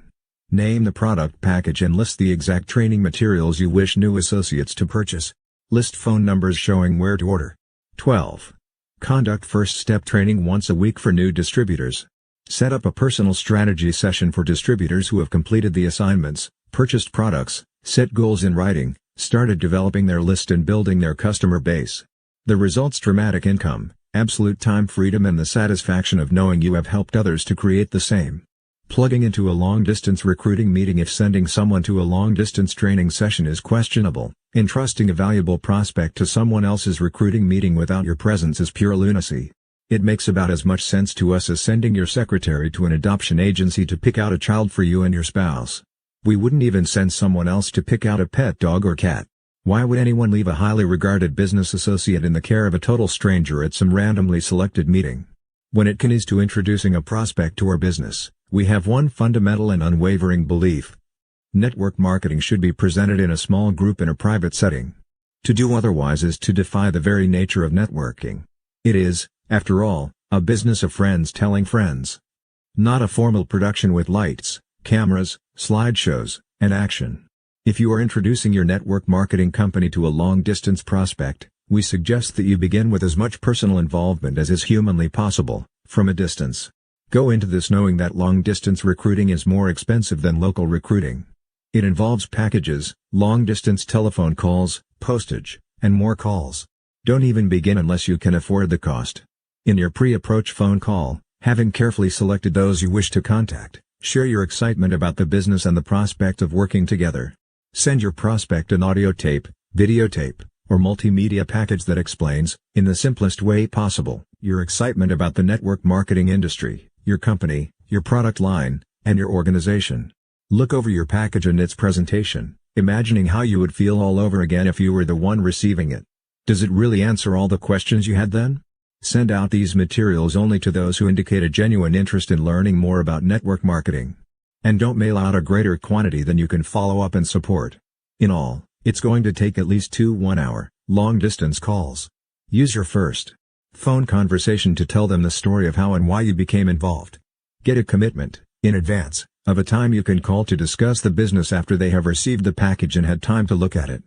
Name the product package and list the exact training materials you wish new associates to purchase. List phone numbers showing where to order. 12. Conduct first step training once a week for new distributors. Set up a personal strategy session for distributors who have completed the assignments, purchased products, set goals in writing, started developing their list and building their customer base. The results: dramatic income, absolute time freedom and the satisfaction of knowing you have helped others to create the same. Plugging into a long-distance recruiting meeting. If sending someone to a long-distance training session is questionable, entrusting a valuable prospect to someone else's recruiting meeting without your presence is pure lunacy. It makes about as much sense to us as sending your secretary to an adoption agency to pick out a child for you and your spouse. We wouldn't even send someone else to pick out a pet dog or cat. Why would anyone leave a highly regarded business associate in the care of a total stranger at some randomly selected meeting? When it comes to introducing a prospect to our business, we have one fundamental and unwavering belief. Network marketing should be presented in a small group in a private setting. To do otherwise is to defy the very nature of networking. It is, after all, a business of friends telling friends. Not a formal production with lights, cameras, slideshows, and action. If you are introducing your network marketing company to a long-distance prospect, we suggest that you begin with as much personal involvement as is humanly possible, from a distance. Go into this knowing that long-distance recruiting is more expensive than local recruiting. It involves packages, long-distance telephone calls, postage, and more calls. Don't even begin unless you can afford the cost. In your pre-approach phone call, having carefully selected those you wish to contact, share your excitement about the business and the prospect of working together. Send your prospect an audio tape, videotape, or multimedia package that explains, in the simplest way possible, your excitement about the network marketing industry, your company, your product line, and your organization. Look over your package and its presentation, imagining how you would feel all over again if you were the one receiving it. Does it really answer all the questions you had then? Send out these materials only to those who indicate a genuine interest in learning more about network marketing. And don't mail out a greater quantity than you can follow up and support. In all, it's going to take at least 2 one-hour, long-distance calls. Use your first phone conversation to tell them the story of how and why you became involved. Get a commitment, in advance, of a time you can call to discuss the business after they have received the package and had time to look at it.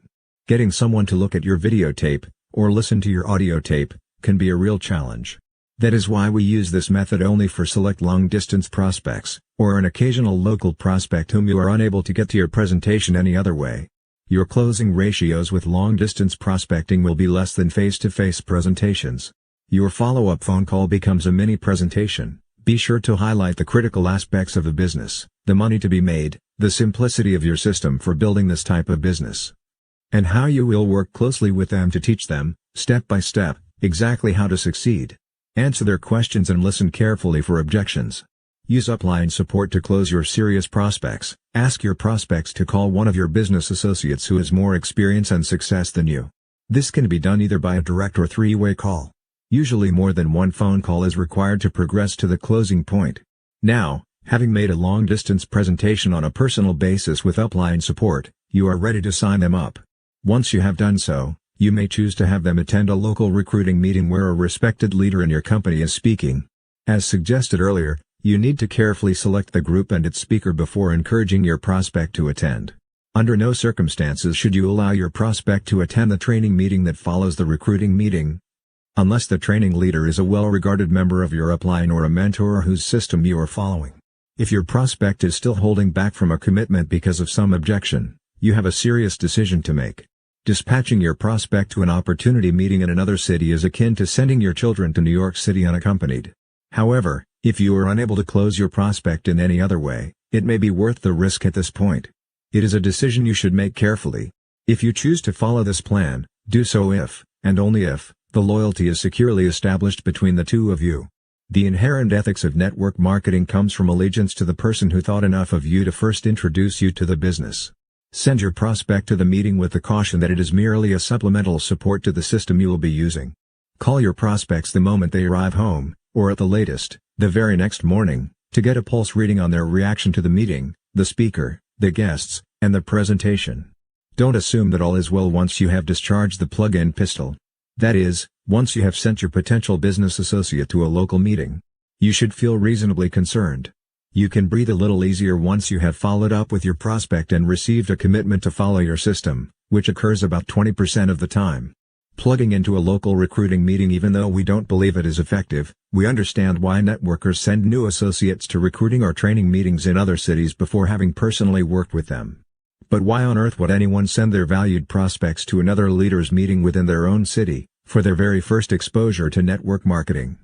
Getting someone to look at your videotape, or listen to your audio tape, can be a real challenge. That is why we use this method only for select long-distance prospects, or an occasional local prospect whom you are unable to get to your presentation any other way. Your closing ratios with long-distance prospecting will be less than face-to-face presentations. Your follow-up phone call becomes a mini presentation. Be sure to highlight the critical aspects of the business, the money to be made, the simplicity of your system for building this type of business, and how you will work closely with them to teach them, step by step, exactly how to succeed. Answer their questions and listen carefully for objections. Use upline support to close your serious prospects. Ask your prospects to call one of your business associates who has more experience and success than you. This can be done either by a direct or three-way call. Usually more than one phone call is required to progress to the closing point. Now, having made a long-distance presentation on a personal basis with upline support, you are ready to sign them up. Once you have done so, you may choose to have them attend a local recruiting meeting where a respected leader in your company is speaking. As suggested earlier, you need to carefully select the group and its speaker before encouraging your prospect to attend. Under no circumstances should you allow your prospect to attend the training meeting that follows the recruiting meeting, unless the training leader is a well-regarded member of your upline or a mentor whose system you are following. If your prospect is still holding back from a commitment because of some objection, you have a serious decision to make. Dispatching your prospect to an opportunity meeting in another city is akin to sending your children to New York City unaccompanied. However, if you are unable to close your prospect in any other way, it may be worth the risk at this point. It is a decision you should make carefully. If you choose to follow this plan, do so if, and only if, the loyalty is securely established between the two of you. The inherent ethics of network marketing comes from allegiance to the person who thought enough of you to first introduce you to the business. Send your prospect to the meeting with the caution that it is merely a supplemental support to the system you will be using. Call your prospects the moment they arrive home, or at the latest, the very next morning, to get a pulse reading on their reaction to the meeting, the speaker, the guests, and the presentation. Don't assume that all is well once you have discharged the plug-in pistol. That is, once you have sent your potential business associate to a local meeting. You should feel reasonably concerned. You can breathe a little easier once you have followed up with your prospect and received a commitment to follow your system, which occurs about 20% of the time. Plugging into a local recruiting meeting. Even though we don't believe it is effective, we understand why networkers send new associates to recruiting or training meetings in other cities before having personally worked with them. But why on earth would anyone send their valued prospects to another leader's meeting within their own city, for their very first exposure to network marketing?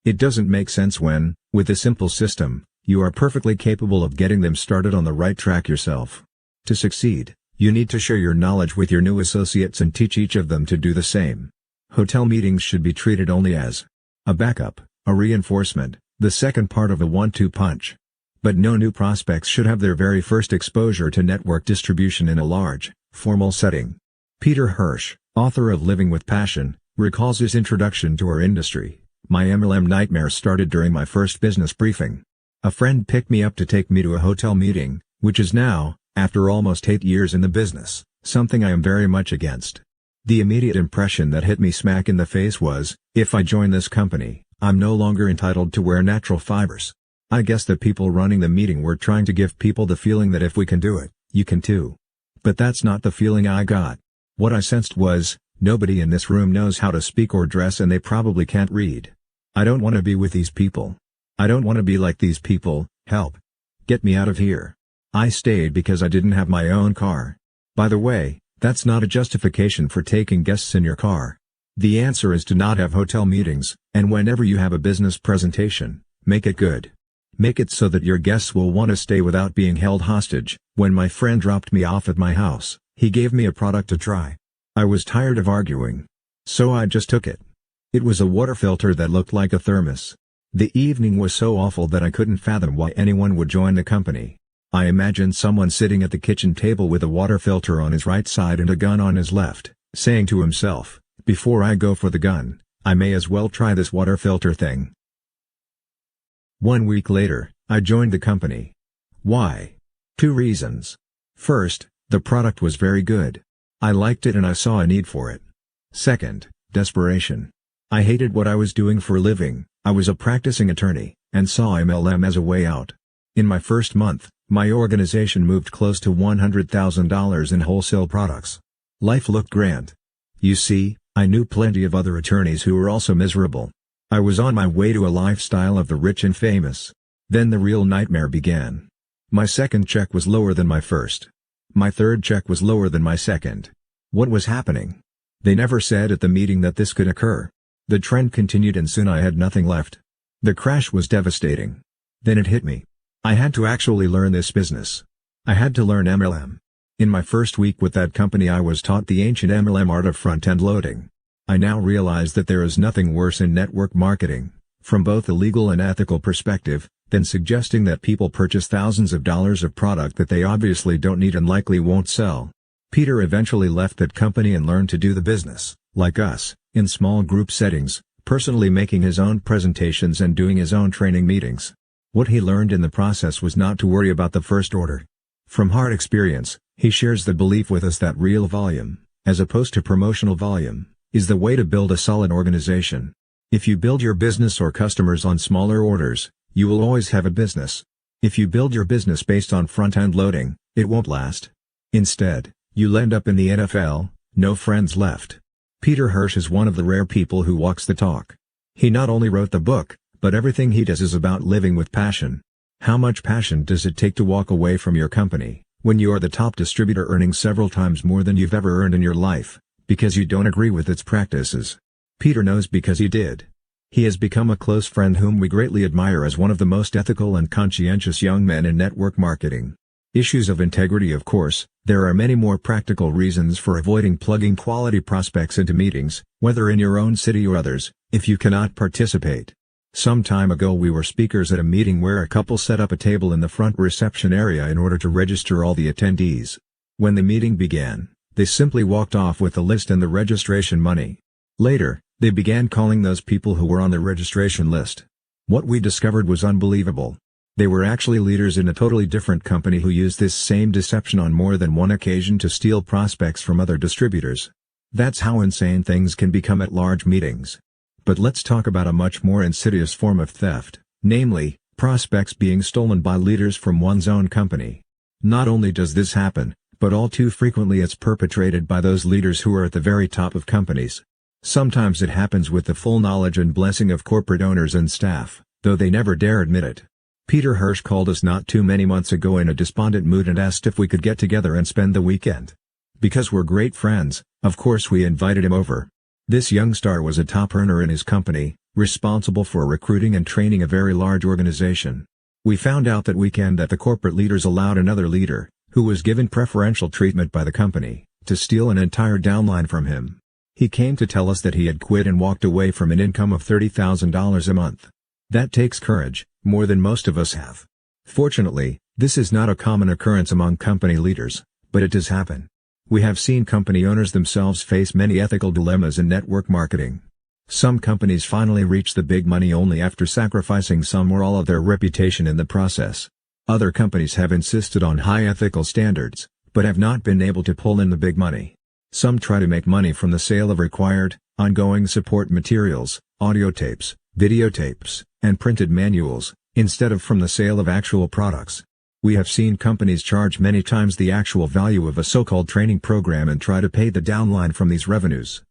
It doesn't make sense when, with a simple system, you are perfectly capable of getting them started on the right track yourself. To succeed, you need to share your knowledge with your new associates and teach each of them to do the same. Hotel meetings should be treated only as a backup, a reinforcement, the second part of a 1-2 punch. But no new prospects should have their very first exposure to network distribution in a large, formal setting. Peter Hirsch, author of Living with Passion, recalls his introduction to our industry. My MLM nightmare started during my first business briefing. A friend picked me up to take me to a hotel meeting, which is now, after almost 8 years in the business, something I am very much against. The immediate impression that hit me smack in the face was, if I join this company, I'm no longer entitled to wear natural fibers. I guess the people running the meeting were trying to give people the feeling that if we can do it, you can too. But that's not the feeling I got. What I sensed was, nobody in this room knows how to speak or dress and they probably can't read. I don't want to be with these people. I don't want to be like these people. Help. Get me out of here. I stayed because I didn't have my own car. By the way, that's not a justification for taking guests in your car. The answer is to not have hotel meetings, and whenever you have a business presentation, make it good. Make it so that your guests will want to stay without being held hostage. When my friend dropped me off at my house, he gave me a product to try. I was tired of arguing. So I just took it. It was a water filter that looked like a thermos. The evening was so awful that I couldn't fathom why anyone would join the company. I imagined someone sitting at the kitchen table with a water filter on his right side and a gun on his left, saying to himself, before I go for the gun, I may as well try this water filter thing. 1 week later, I joined the company. Why? 2 reasons. First, the product was very good. I liked it and I saw a need for it. Second, desperation. I hated what I was doing for a living. I was a practicing attorney, and saw MLM as a way out. In my first month, My organization moved close to $100,000 in wholesale products. Life looked grand. You see, I knew plenty of other attorneys who were also miserable. I was on my way to a lifestyle of the rich and famous. Then the real nightmare began. My second check was lower than my first. My third check was lower than my second. What was happening? They never said at the meeting that this could occur. The trend continued and soon I had nothing left. The crash was devastating. Then it hit me. I had to actually learn this business. I had to learn MLM. In my first week with that company I was taught the ancient MLM art of front-end loading. I now realize that there is nothing worse in network marketing, from both a legal and ethical perspective, than suggesting that people purchase thousands of dollars of product that they obviously don't need and likely won't sell. Peter eventually left that company and learned to do the business, like us, in small group settings, personally making his own presentations and doing his own training meetings. What he learned in the process was not to worry about the first order. From hard experience, he shares the belief with us that real volume, as opposed to promotional volume, is the way to build a solid organization. If you build your business or customers on smaller orders, you will always have a business. If you build your business based on front-end loading, it won't last. Instead, you'll end up in the NFL, no friends left. Peter Hirsch is one of the rare people who walks the talk. He not only wrote the book, but everything he does is about living with passion. How much passion does it take to walk away from your company, when you are the top distributor earning several times more than you've ever earned in your life, because you don't agree with its practices? Peter knows because he did. He has become a close friend whom we greatly admire as one of the most ethical and conscientious young men in network marketing. Issues of integrity. Of course, there are many more practical reasons for avoiding plugging quality prospects into meetings, whether in your own city or others, if you cannot participate. Some time ago we were speakers at a meeting where a couple set up a table in the front reception area in order to register all the attendees. When the meeting began, they simply walked off with the list and the registration money. Later, they began calling those people who were on the registration list. What we discovered was unbelievable. They were actually leaders in a totally different company who used this same deception on more than one occasion to steal prospects from other distributors. That's how insane things can become at large meetings. But let's talk about a much more insidious form of theft, namely, prospects being stolen by leaders from one's own company. Not only does this happen, but all too frequently it's perpetrated by those leaders who are at the very top of companies. Sometimes it happens with the full knowledge and blessing of corporate owners and staff, though they never dare admit it. Peter Hirsch called us not too many months ago in a despondent mood and asked if we could get together and spend the weekend. Because we're great friends, of course we invited him over. This young star was a top earner in his company, responsible for recruiting and training a very large organization. We found out that weekend that the corporate leaders allowed another leader, who was given preferential treatment by the company, to steal an entire downline from him. He came to tell us that he had quit and walked away from an income of $30,000 a month. That takes courage, more than most of us have. Fortunately, this is not a common occurrence among company leaders, but it does happen. We have seen company owners themselves face many ethical dilemmas in network marketing. Some companies finally reach the big money only after sacrificing some or all of their reputation in the process. Other companies have insisted on high ethical standards, but have not been able to pull in the big money. Some try to make money from the sale of required, ongoing support materials, audio tapes, videotapes, and printed manuals, instead of from the sale of actual products. We have seen companies charge many times the actual value of a so-called training program and try to pay the downline from these revenues.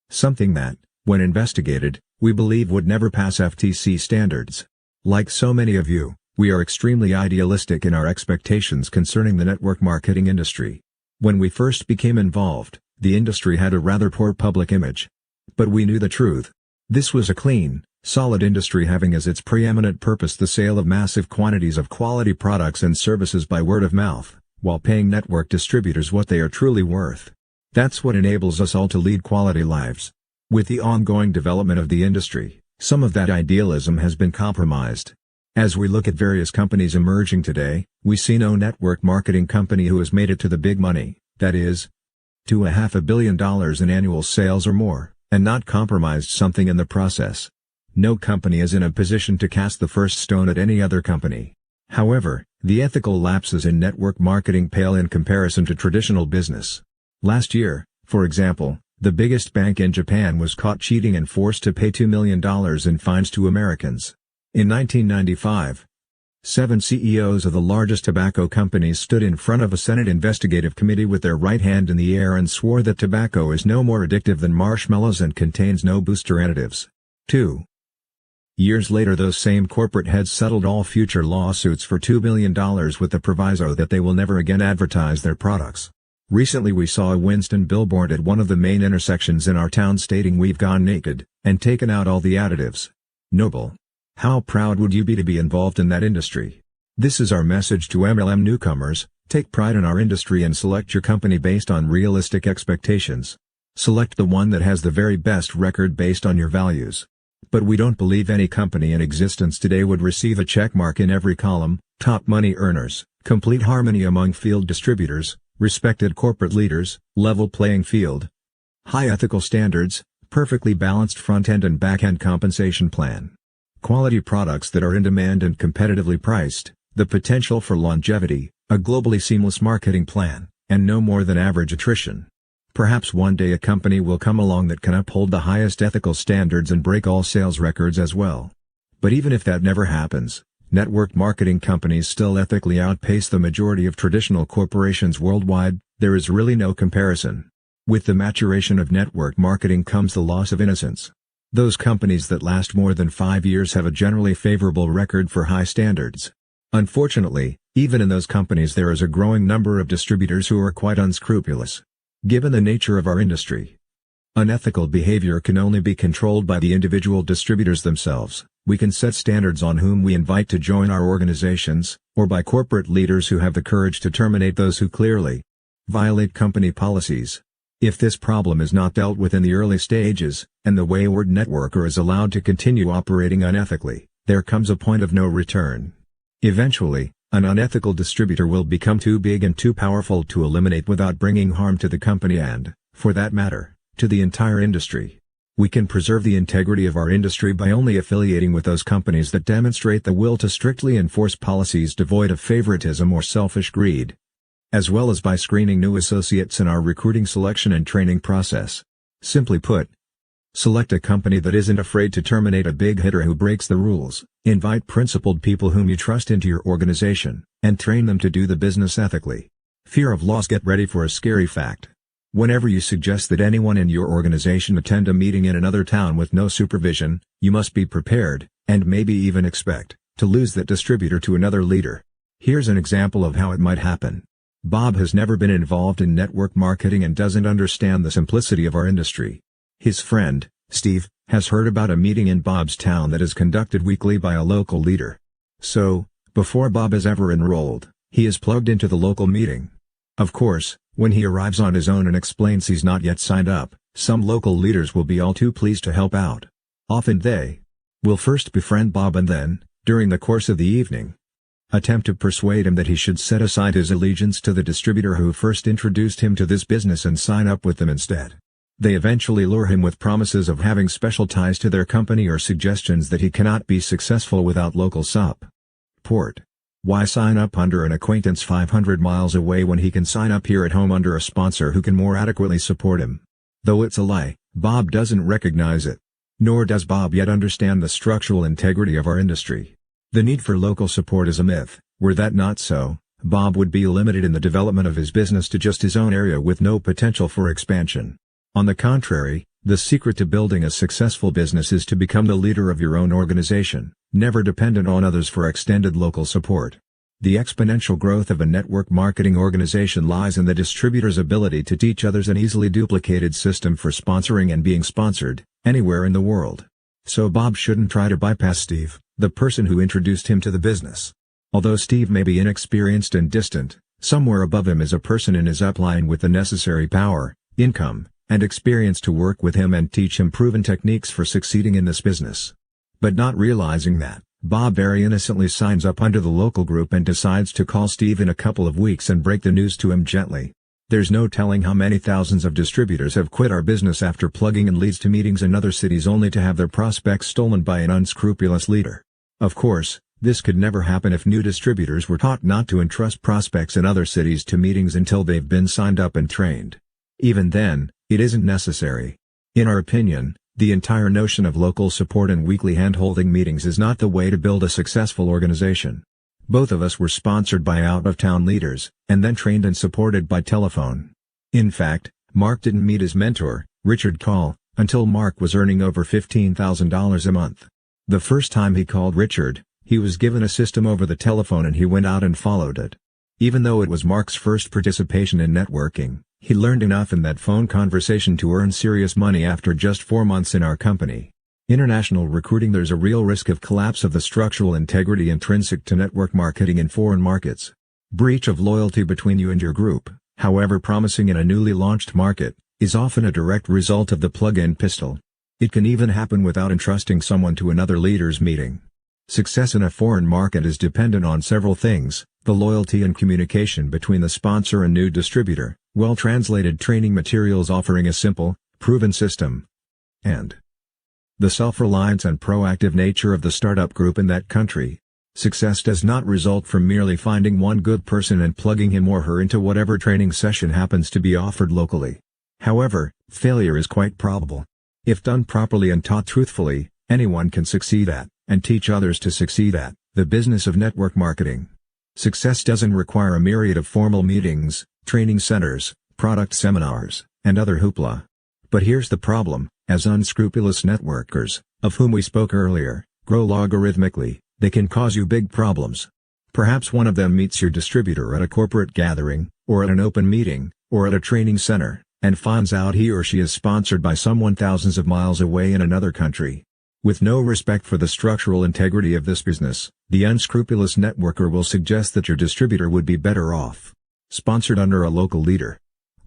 Something that, when investigated, we believe would never pass FTC standards. Like so many of you, we are extremely idealistic in our expectations concerning the network marketing industry. When we first became involved, the industry had a rather poor public image. But we knew the truth. This was a clean, solid industry having as its preeminent purpose the sale of massive quantities of quality products and services by word of mouth, while paying network distributors what they are truly worth. That's what enables us all to lead quality lives. With the ongoing development of the industry, some of that idealism has been compromised. As we look at various companies emerging today, we see no network marketing company who has made it to the big money, that is, to $500 million in annual sales or more, and not compromised something in the process. No company is in a position to cast the first stone at any other company. However, the ethical lapses in network marketing pale in comparison to traditional business. Last year, for example, the biggest bank in Japan was caught cheating and forced to pay $2 million in fines to Americans. In 1995, 7 CEOs of the largest tobacco companies stood in front of a Senate investigative committee with their right hand in the air and swore that tobacco is no more addictive than marshmallows and contains no booster additives. 2 years later, those same corporate heads settled all future lawsuits for $2 billion with the proviso that they will never again advertise their products. Recently we saw a Winston billboard at one of the main intersections in our town stating "We've gone naked, and taken out all the additives." Noble. How proud would you be to be involved in that industry? This is our message to MLM newcomers: take pride in our industry and select your company based on realistic expectations. Select the one that has the very best record based on your values. But we don't believe any company in existence today would receive a check mark in every column: top money earners, complete harmony among field distributors, respected corporate leaders, level playing field, high ethical standards, perfectly balanced front-end and back-end compensation plan, quality products that are in demand and competitively priced, the potential for longevity, a globally seamless marketing plan, and no more than average attrition. Perhaps one day a company will come along that can uphold the highest ethical standards and break all sales records as well. But even if that never happens, network marketing companies still ethically outpace the majority of traditional corporations worldwide. There is really no comparison. With the maturation of network marketing comes the loss of innocence. Those companies that last more than 5 years have a generally favorable record for high standards. Unfortunately, even in those companies there is a growing number of distributors who are quite unscrupulous. Given the nature of our industry, unethical behavior can only be controlled by the individual distributors themselves. We can set standards on whom we invite to join our organizations, or by corporate leaders who have the courage to terminate those who clearly violate company policies. If this problem is not dealt with in the early stages, and the wayward networker is allowed to continue operating unethically, there comes a point of no return. Eventually, an unethical distributor will become too big and too powerful to eliminate without bringing harm to the company and, for that matter, to the entire industry. We can preserve the integrity of our industry by only affiliating with those companies that demonstrate the will to strictly enforce policies devoid of favoritism or selfish greed, as well as by screening new associates in our recruiting, selection and training process. Simply put, select a company that isn't afraid to terminate a big hitter who breaks the rules, invite principled people whom you trust into your organization, and train them to do the business ethically. Fear of loss. Get ready for a scary fact. Whenever you suggest that anyone in your organization attend a meeting in another town with no supervision, you must be prepared, and maybe even expect, to lose that distributor to another leader. Here's an example of how it might happen. Bob has never been involved in network marketing and doesn't understand the simplicity of our industry. His friend, Steve, has heard about a meeting in Bob's town that is conducted weekly by a local leader. So, before Bob is ever enrolled, he is plugged into the local meeting. Of course, when he arrives on his own and explains he's not yet signed up, some local leaders will be all too pleased to help out. Often they will first befriend Bob and then, during the course of the evening, attempt to persuade him that he should set aside his allegiance to the distributor who first introduced him to this business and sign up with them instead. They eventually lure him with promises of having special ties to their company or suggestions that he cannot be successful without local support. Why sign up under an acquaintance 500 miles away when he can sign up here at home under a sponsor who can more adequately support him? Though it's a lie, Bob doesn't recognize it. Nor does Bob yet understand the structural integrity of our industry. The need for local support is a myth. Were that not so, Bob would be limited in the development of his business to just his own area with no potential for expansion. On the contrary, the secret to building a successful business is to become the leader of your own organization, never dependent on others for extended local support. The exponential growth of a network marketing organization lies in the distributor's ability to teach others an easily duplicated system for sponsoring and being sponsored, anywhere in the world. So Bob shouldn't try to bypass Steve, the person who introduced him to the business. Although Steve may be inexperienced and distant, somewhere above him is a person in his upline with the necessary power, income, and experience to work with him and teach him proven techniques for succeeding in this business. But not realizing that, Bob very innocently signs up under the local group and decides to call Steve in a couple of weeks and break the news to him gently. There's no telling how many thousands of distributors have quit our business after plugging in leads to meetings in other cities only to have their prospects stolen by an unscrupulous leader. Of course, this could never happen if new distributors were taught not to entrust prospects in other cities to meetings until they've been signed up and trained. Even then, it isn't necessary. In our opinion, the entire notion of local support and weekly hand-holding meetings is not the way to build a successful organization. Both of us were sponsored by out-of-town leaders, and then trained and supported by telephone. In fact, Mark didn't meet his mentor, Richard Call, until Mark was earning over $15,000 a month. The first time he called Richard, he was given a system over the telephone and he went out and followed it. Even though it was Mark's first participation in networking, he learned enough in that phone conversation to earn serious money after just 4 months in our company. International recruiting. There's a real risk of collapse of the structural integrity intrinsic to network marketing in foreign markets. Breach of loyalty between you and your group, however promising in a newly launched market, is often a direct result of the plug-in pistol. It can even happen without entrusting someone to another leader's meeting. Success in a foreign market is dependent on several things: the loyalty and communication between the sponsor and new distributor, well-translated training materials offering a simple, proven system, and the self-reliance and proactive nature of the startup group in that country. Success does not result from merely finding one good person and plugging him or her into whatever training session happens to be offered locally. However, failure is quite probable. If done properly and taught truthfully, anyone can succeed at, and teach others to succeed at, the business of network marketing. Success doesn't require a myriad of formal meetings, training centers, product seminars, and other hoopla. But here's the problem: as unscrupulous networkers, of whom we spoke earlier, grow logarithmically, they can cause you big problems. Perhaps one of them meets your distributor at a corporate gathering, or at an open meeting, or at a training center, and finds out he or she is sponsored by someone thousands of miles away in another country. With no respect for the structural integrity of this business, the unscrupulous networker will suggest that your distributor would be better off sponsored under a local leader.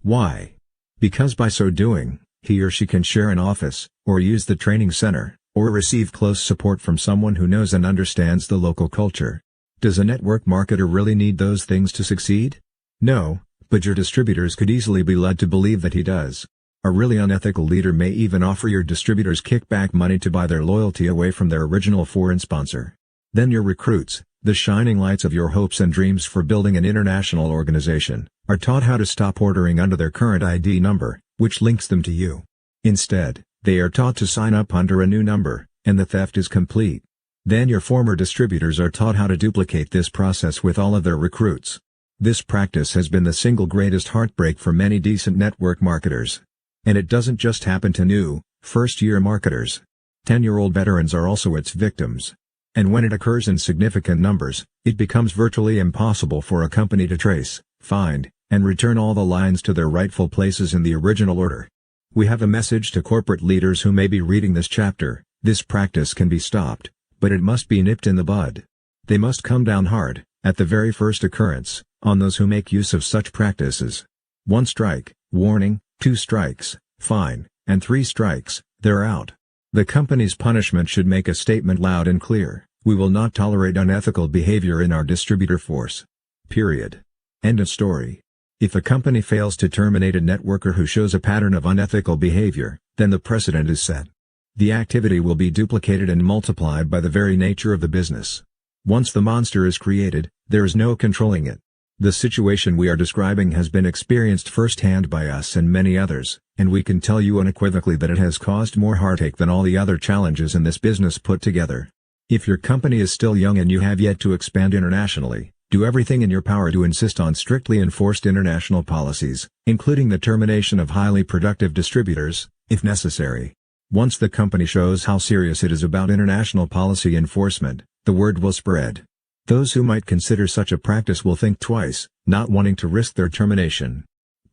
Why? Because by so doing, he or she can share an office, or use the training center, or receive close support from someone who knows and understands the local culture. Does a network marketer really need those things to succeed? No, but your distributors could easily be led to believe that he does. A really unethical leader may even offer your distributors kickback money to buy their loyalty away from their original foreign sponsor. Then your recruits, the shining lights of your hopes and dreams for building an international organization, are taught how to stop ordering under their current ID number, which links them to you. Instead, they are taught to sign up under a new number, and the theft is complete. Then your former distributors are taught how to duplicate this process with all of their recruits. This practice has been the single greatest heartbreak for many decent network marketers. And it doesn't just happen to new, first-year marketers. 10-year-old veterans are also its victims. And when it occurs in significant numbers, it becomes virtually impossible for a company to trace, find, and return all the lines to their rightful places in the original order. We have a message to corporate leaders who may be reading this chapter: this practice can be stopped, but it must be nipped in the bud. They must come down hard, at the very first occurrence, on those who make use of such practices. 1 strike, warning; 2 strikes, fine; and 3 strikes, they're out. The company's punishment should make a statement loud and clear: we will not tolerate unethical behavior in our distributor force. Period. End of story. If a company fails to terminate a networker who shows a pattern of unethical behavior, then the precedent is set. The activity will be duplicated and multiplied by the very nature of the business. Once the monster is created, there is no controlling it. The situation we are describing has been experienced firsthand by us and many others, and we can tell you unequivocally that it has caused more heartache than all the other challenges in this business put together. If your company is still young and you have yet to expand internationally, do everything in your power to insist on strictly enforced international policies, including the termination of highly productive distributors, if necessary. Once the company shows how serious it is about international policy enforcement, the word will spread. Those who might consider such a practice will think twice, not wanting to risk their termination.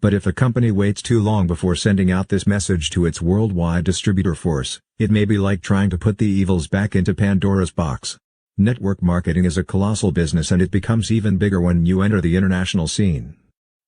But if a company waits too long before sending out this message to its worldwide distributor force, it may be like trying to put the evils back into Pandora's box. Network marketing is a colossal business, and it becomes even bigger when you enter the international scene.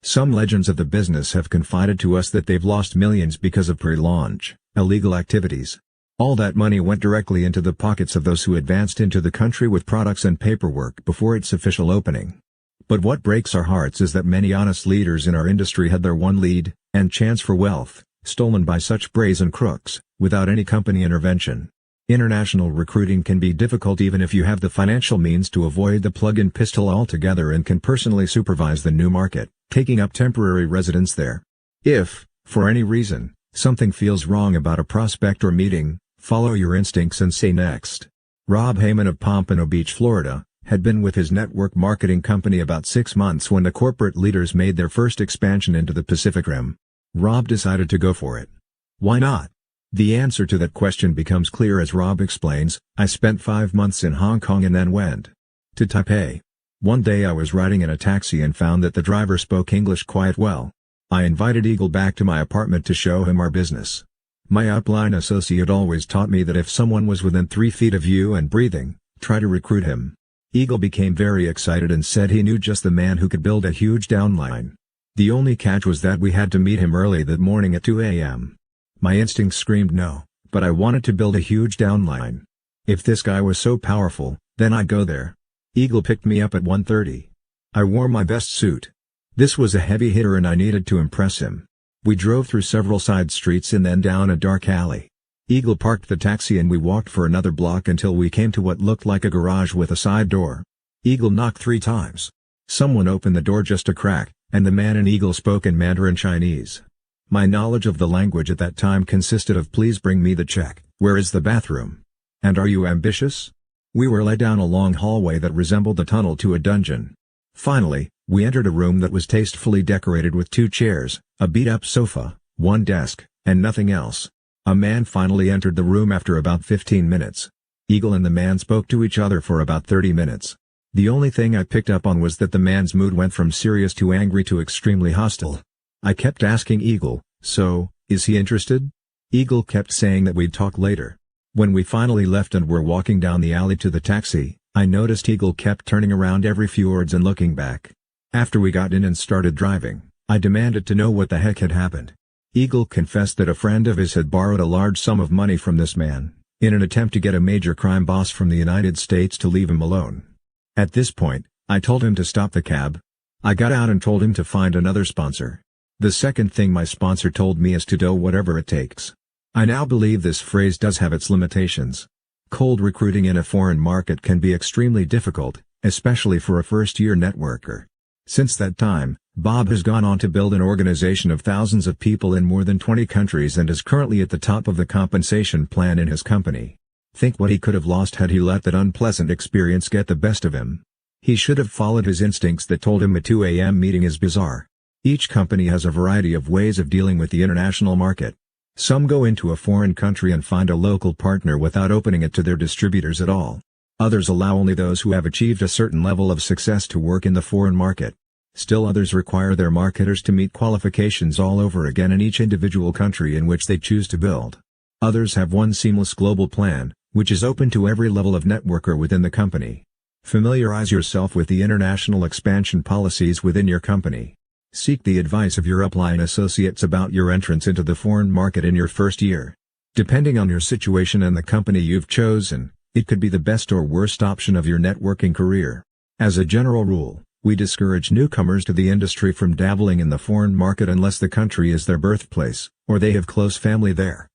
Some legends of the business have confided to us that they've lost millions because of pre-launch, illegal activities. All that money went directly into the pockets of those who advanced into the country with products and paperwork before its official opening. But what breaks our hearts is that many honest leaders in our industry had their one lead, and chance for wealth, stolen by such brazen crooks, without any company intervention. International recruiting can be difficult even if you have the financial means to avoid the plug-in pistol altogether and can personally supervise the new market, taking up temporary residence there. If, for any reason, something feels wrong about a prospect or meeting, follow your instincts and say next. Rob Heyman of Pompano Beach, Florida, had been with his network marketing company about 6 months when the corporate leaders made their first expansion into the Pacific Rim. Rob decided to go for it. Why not? The answer to that question becomes clear as Rob explains, "I spent 5 months in Hong Kong and then went to Taipei. One day I was riding in a taxi and found that the driver spoke English quite well. I invited Eagle back to my apartment to show him our business. My upline associate always taught me that if someone was within 3 feet of you and breathing, try to recruit him." Eagle became very excited and said he knew just the man who could build a huge downline. The only catch was that we had to meet him early that morning at 2 a.m. My instincts screamed no, but I wanted to build a huge downline. If this guy was so powerful, then I'd go there. Eagle picked me up at 1:30. I wore my best suit. This was a heavy hitter and I needed to impress him. We drove through several side streets and then down a dark alley. Eagle parked the taxi and we walked for another block until we came to what looked like a garage with a side door. Eagle knocked 3 times. Someone opened the door just a crack, and the man in Eagle spoke in Mandarin Chinese. My knowledge of the language at that time consisted of "Please bring me the check, where is the bathroom? And are you ambitious?" We were led down a long hallway that resembled the tunnel to a dungeon. Finally, we entered a room that was tastefully decorated with 2 chairs, a beat-up sofa, 1 desk, and nothing else. A man finally entered the room after about 15 minutes. Eagle and the man spoke to each other for about 30 minutes. The only thing I picked up on was that the man's mood went from serious to angry to extremely hostile. I kept asking Eagle, "So, is he interested?" Eagle kept saying that we'd talk later. When we finally left and were walking down the alley to the taxi, I noticed Eagle kept turning around every few words and looking back. After we got in and started driving, I demanded to know what the heck had happened. Eagle confessed that a friend of his had borrowed a large sum of money from this man, in an attempt to get a major crime boss from the United States to leave him alone. At this point, I told him to stop the cab. I got out and told him to find another sponsor. The second thing my sponsor told me is to do whatever it takes. I now believe this phrase does have its limitations. Cold recruiting in a foreign market can be extremely difficult, especially for a first-year networker. Since that time, Bob has gone on to build an organization of thousands of people in more than 20 countries and is currently at the top of the compensation plan in his company. Think what he could have lost had he let that unpleasant experience get the best of him. He should have followed his instincts that told him a 2 a.m. meeting is bizarre. Each company has a variety of ways of dealing with the international market. Some go into a foreign country and find a local partner without opening it to their distributors at all. Others allow only those who have achieved a certain level of success to work in the foreign market. Still others require their marketers to meet qualifications all over again in each individual country in which they choose to build. Others have one seamless global plan, which is open to every level of networker within the company. Familiarize yourself with the international expansion policies within your company. Seek the advice of your upline associates about your entrance into the foreign market in your first year. Depending on your situation and the company you've chosen, it could be the best or worst option of your networking career. As a general rule, we discourage newcomers to the industry from dabbling in the foreign market unless the country is their birthplace, or they have close family there,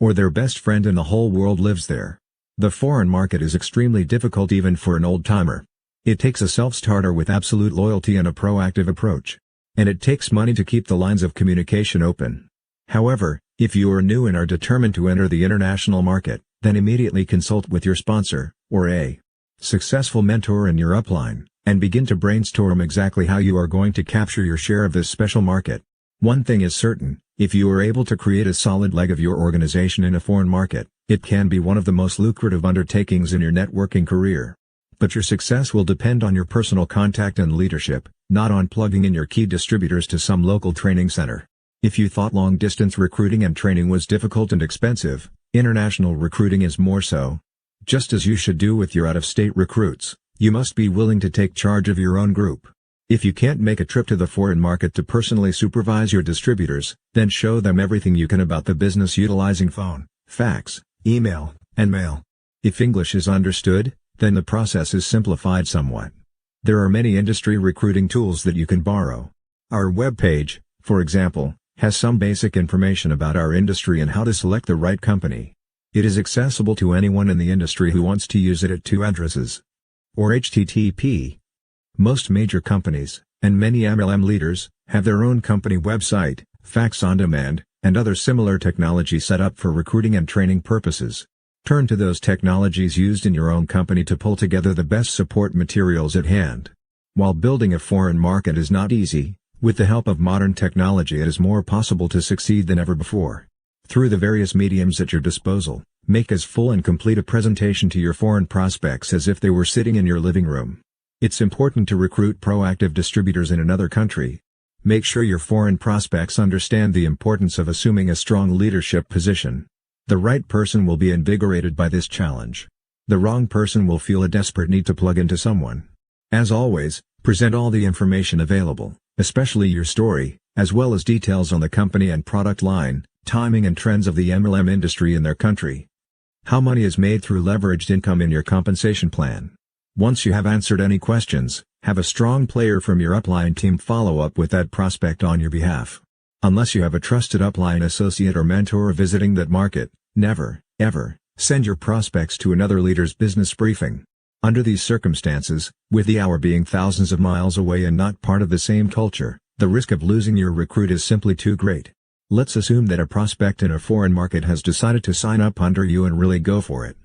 or their best friend in the whole world lives there. The foreign market is extremely difficult even for an old-timer. It takes a self-starter with absolute loyalty and a proactive approach. And it takes money to keep the lines of communication open. However, if you are new and are determined to enter the international market, then immediately consult with your sponsor, or a successful mentor in your upline, and begin to brainstorm exactly how you are going to capture your share of this special market. One thing is certain, if you are able to create a solid leg of your organization in a foreign market, it can be one of the most lucrative undertakings in your networking career. But your success will depend on your personal contact and leadership, not on plugging in your key distributors to some local training center. If you thought long-distance recruiting and training was difficult and expensive, international recruiting is more so. Just as you should do with your out-of-state recruits, you must be willing to take charge of your own group. If you can't make a trip to the foreign market to personally supervise your distributors, then show them everything you can about the business utilizing phone, fax, email, and mail. If English is understood, then the process is simplified somewhat. There are many industry recruiting tools that you can borrow. Our webpage, for example, has some basic information about our industry and how to select the right company. It is accessible to anyone in the industry who wants to use it at 2 addresses. Or HTTP. Most major companies, and many MLM leaders, have their own company website, fax on demand, and other similar technology set up for recruiting and training purposes. Turn to those technologies used in your own company to pull together the best support materials at hand. While building a foreign market is not easy, with the help of modern technology it is more possible to succeed than ever before. Through the various mediums at your disposal, make as full and complete a presentation to your foreign prospects as if they were sitting in your living room. It's important to recruit proactive distributors in another country. Make sure your foreign prospects understand the importance of assuming a strong leadership position. The right person will be invigorated by this challenge. The wrong person will feel a desperate need to plug into someone. As always, present all the information available, especially your story, as well as details on the company and product line, timing and trends of the MLM industry in their country. How money is made through leveraged income in your compensation plan. Once you have answered any questions, have a strong player from your upline team follow up with that prospect on your behalf. Unless you have a trusted upline associate or mentor visiting that market, never, ever, send your prospects to another leader's business briefing. Under these circumstances, with the hour being thousands of miles away and not part of the same culture, the risk of losing your recruit is simply too great. Let's assume that a prospect in a foreign market has decided to sign up under you and really go for it.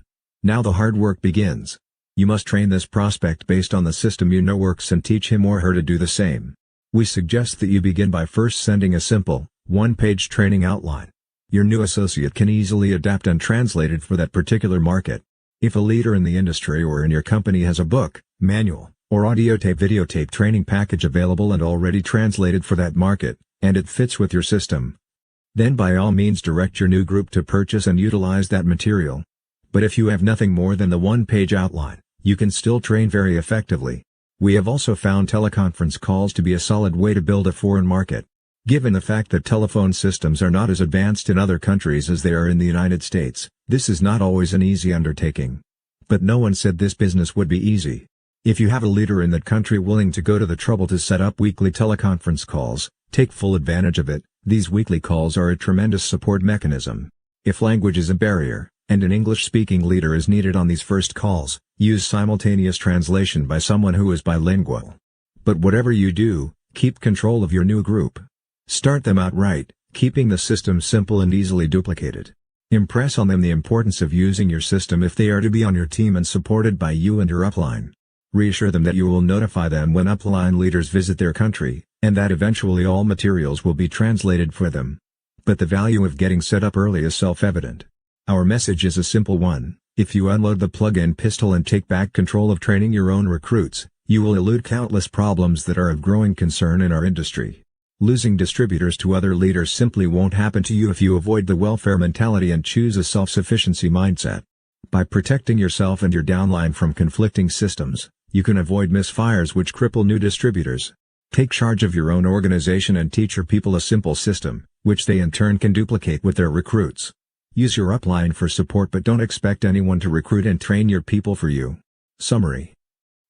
Now the hard work begins. You must train this prospect based on the system you know works and teach him or her to do the same. We suggest that you begin by first sending a simple, one-page training outline. Your new associate can easily adapt and translate it for that particular market. If a leader in the industry or in your company has a book, manual, or videotape training package available and already translated for that market, and it fits with your system, then by all means direct your new group to purchase and utilize that material. But if you have nothing more than the one-page outline, you can still train very effectively. We have also found teleconference calls to be a solid way to build a foreign market. Given the fact that telephone systems are not as advanced in other countries as they are in the United States, this is not always an easy undertaking. But no one said this business would be easy. If you have a leader in that country willing to go to the trouble to set up weekly teleconference calls, take full advantage of it. These weekly calls are a tremendous support mechanism. If language is a barrier, and an English-speaking leader is needed on these first calls, use simultaneous translation by someone who is bilingual. But whatever you do, keep control of your new group. Start them out right, keeping the system simple and easily duplicated. Impress on them the importance of using your system if they are to be on your team and supported by you and your upline. Reassure them that you will notify them when upline leaders visit their country, and that eventually all materials will be translated for them. But the value of getting set up early is self-evident. Our message is a simple one: if you unload the plug-in pistol and take back control of training your own recruits, you will elude countless problems that are of growing concern in our industry. Losing distributors to other leaders simply won't happen to you if you avoid the welfare mentality and choose a self-sufficiency mindset. By protecting yourself and your downline from conflicting systems, you can avoid misfires which cripple new distributors. Take charge of your own organization and teach your people a simple system, which they in turn can duplicate with their recruits. Use your upline for support, but don't expect anyone to recruit and train your people for you. Summary: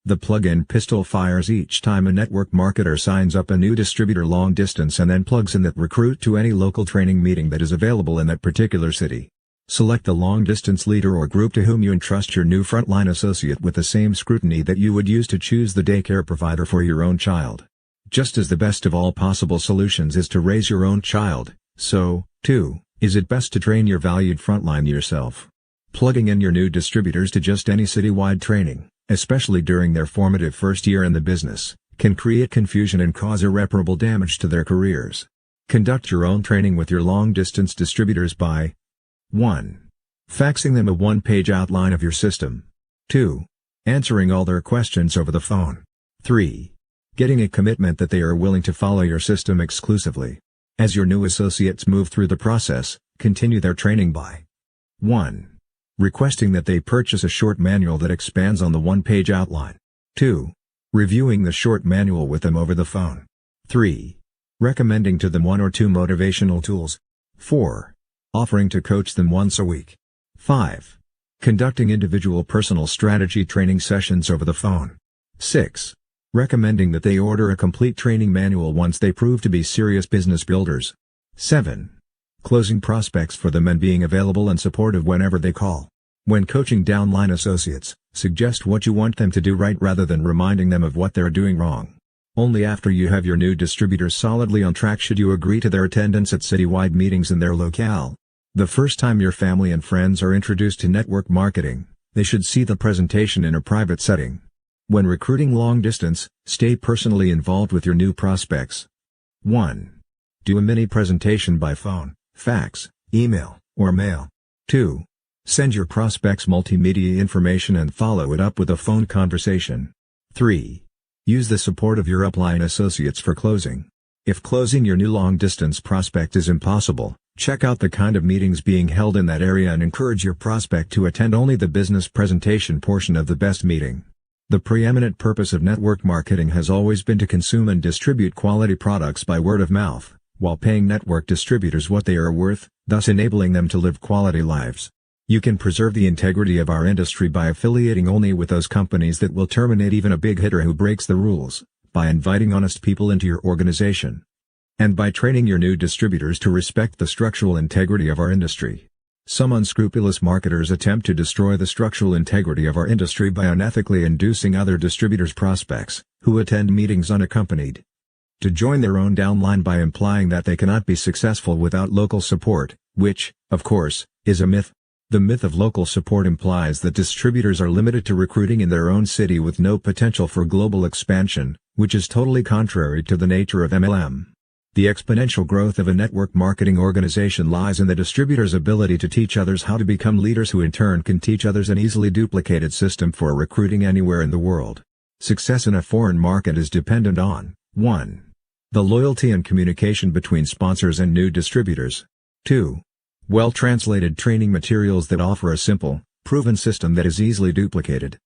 the plug-in pistol fires each time a network marketer signs up a new distributor long distance and then plugs in that recruit to any local training meeting that is available in that particular city. Select the long-distance leader or group to whom you entrust your new frontline associate with the same scrutiny that you would use to choose the daycare provider for your own child. Just as the best of all possible solutions is to raise your own child, so, too, is it best to train your valued frontline yourself. Plugging in your new distributors to just any citywide training, especially during their formative first year in the business, can create confusion and cause irreparable damage to their careers. Conduct your own training with your long-distance distributors by 1. Faxing them a one-page outline of your system. 2. Answering all their questions over the phone. 3. Getting a commitment that they are willing to follow your system exclusively. As your new associates move through the process, continue their training by 1. Requesting that they purchase a short manual that expands on the one-page outline. 2. Reviewing the short manual with them over the phone. 3. Recommending to them 1 or 2 motivational tools. 4. Offering to coach them once a week. 5. Conducting individual personal strategy training sessions over the phone. 6. Recommending that they order a complete training manual once they prove to be serious business builders. 7. Closing prospects for them and being available and supportive whenever they call. When coaching downline associates, suggest what you want them to do right rather than reminding them of what they're doing wrong. Only after you have your new distributors solidly on track should you agree to their attendance at citywide meetings in their locale. The first time your family and friends are introduced to network marketing, they should see the presentation in a private setting. When recruiting long distance, stay personally involved with your new prospects. 1. Do a mini presentation by phone, fax, email, or mail. 2. Send your prospects multimedia information and follow it up with a phone conversation. 3. Use the support of your upline associates for closing. If closing your new long-distance prospect is impossible, check out the kind of meetings being held in that area and encourage your prospect to attend only the business presentation portion of the best meeting. The preeminent purpose of network marketing has always been to consume and distribute quality products by word of mouth, while paying network distributors what they are worth, thus enabling them to live quality lives. You can preserve the integrity of our industry by affiliating only with those companies that will terminate even a big hitter who breaks the rules, by inviting honest people into your organization, and by training your new distributors to respect the structural integrity of our industry. Some unscrupulous marketers attempt to destroy the structural integrity of our industry by unethically inducing other distributors' prospects, who attend meetings unaccompanied, to join their own downline by implying that they cannot be successful without local support, which, of course, is a myth. The myth of local support implies that distributors are limited to recruiting in their own city with no potential for global expansion, which is totally contrary to the nature of MLM. The exponential growth of a network marketing organization lies in the distributor's ability to teach others how to become leaders who in turn can teach others an easily duplicated system for recruiting anywhere in the world. Success in a foreign market is dependent on 1. The loyalty and communication between sponsors and new distributors. 2. Well-translated training materials that offer a simple, proven system that is easily duplicated.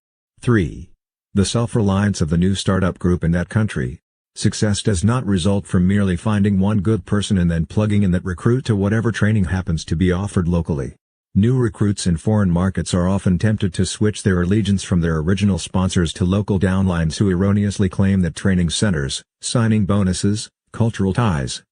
3. The self-reliance of the new startup group in that country. Success does not result from merely finding one good person and then plugging in that recruit to whatever training happens to be offered locally. New recruits in foreign markets are often tempted to switch their allegiance from their original sponsors to local downlines who erroneously claim that training centers, signing bonuses, cultural ties,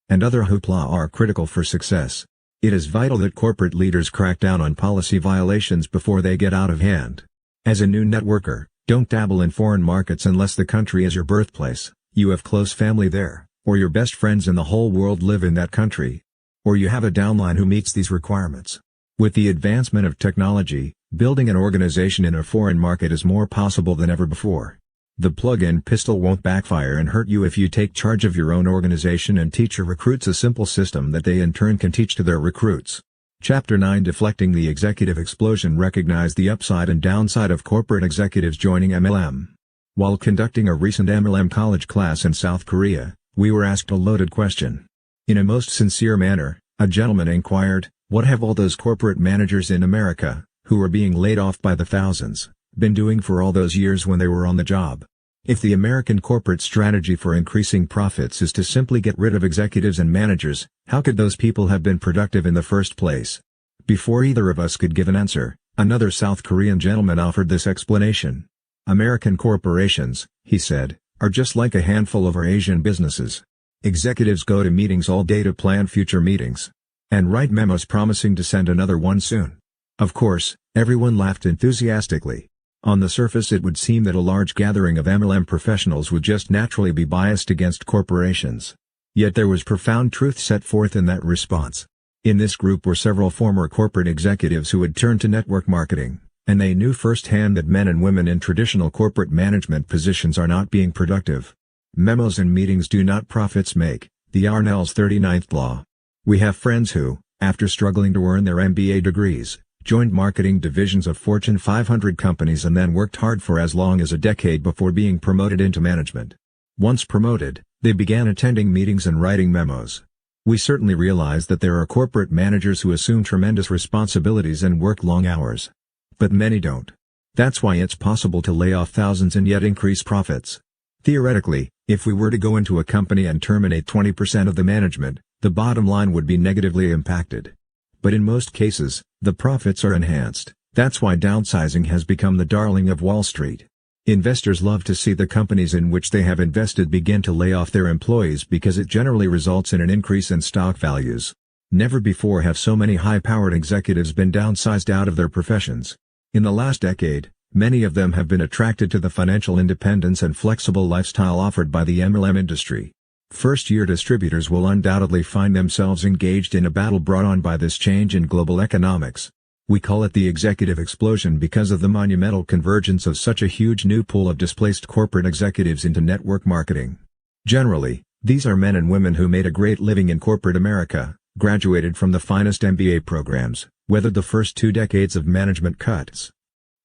and other hoopla are critical for success. It is vital that corporate leaders crack down on policy violations before they get out of hand. As a new networker, don't dabble in foreign markets unless the country is your birthplace, you have close family there, or your best friends in the whole world live in that country, or you have a downline who meets these requirements. With the advancement of technology, building an organization in a foreign market is more possible than ever before. The plug-in pistol won't backfire and hurt you if you take charge of your own organization and teach your recruits a simple system that they in turn can teach to their recruits. Chapter 9 Deflecting the Executive Explosion. Recognize the upside and downside of corporate executives joining MLM. While conducting a recent MLM college class in South Korea, we were asked a loaded question. In a most sincere manner, a gentleman inquired, "What have all those corporate managers in America, who are being laid off by the thousands, been doing for all those years when they were on the job? If the American corporate strategy for increasing profits is to simply get rid of executives and managers, how could those people have been productive in the first place?" Before either of us could give an answer, another South Korean gentleman offered this explanation. "American corporations," he said, "are just like a handful of our Asian businesses. Executives go to meetings all day to plan future meetings, and write memos promising to send another one soon." Of course, everyone laughed enthusiastically. On the surface it would seem that a large gathering of MLM professionals would just naturally be biased against corporations. Yet there was profound truth set forth in that response. In this group were several former corporate executives who had turned to network marketing, and they knew firsthand that men and women in traditional corporate management positions are not being productive. Memos and meetings do not profits make, the Yarnell's 39th law. We have friends who, after struggling to earn their MBA degrees, joined marketing divisions of Fortune 500 companies and then worked hard for as long as a decade before being promoted into management. Once promoted, they began attending meetings and writing memos. We certainly realize that there are corporate managers who assume tremendous responsibilities and work long hours. But many don't. That's why it's possible to lay off thousands and yet increase profits. Theoretically, if we were to go into a company and terminate 20% of the management, the bottom line would be negatively impacted. But in most cases, the profits are enhanced. That's why downsizing has become the darling of Wall Street. Investors love to see the companies in which they have invested begin to lay off their employees because it generally results in an increase in stock values. Never before have so many high-powered executives been downsized out of their professions. In the last decade, many of them have been attracted to the financial independence and flexible lifestyle offered by the MLM industry. First-year distributors will undoubtedly find themselves engaged in a battle brought on by this change in global economics. We call it the executive explosion because of the monumental convergence of such a huge new pool of displaced corporate executives into network marketing. Generally, these are men and women who made a great living in corporate America, graduated from the finest MBA programs, weathered the first 2 decades of management cuts,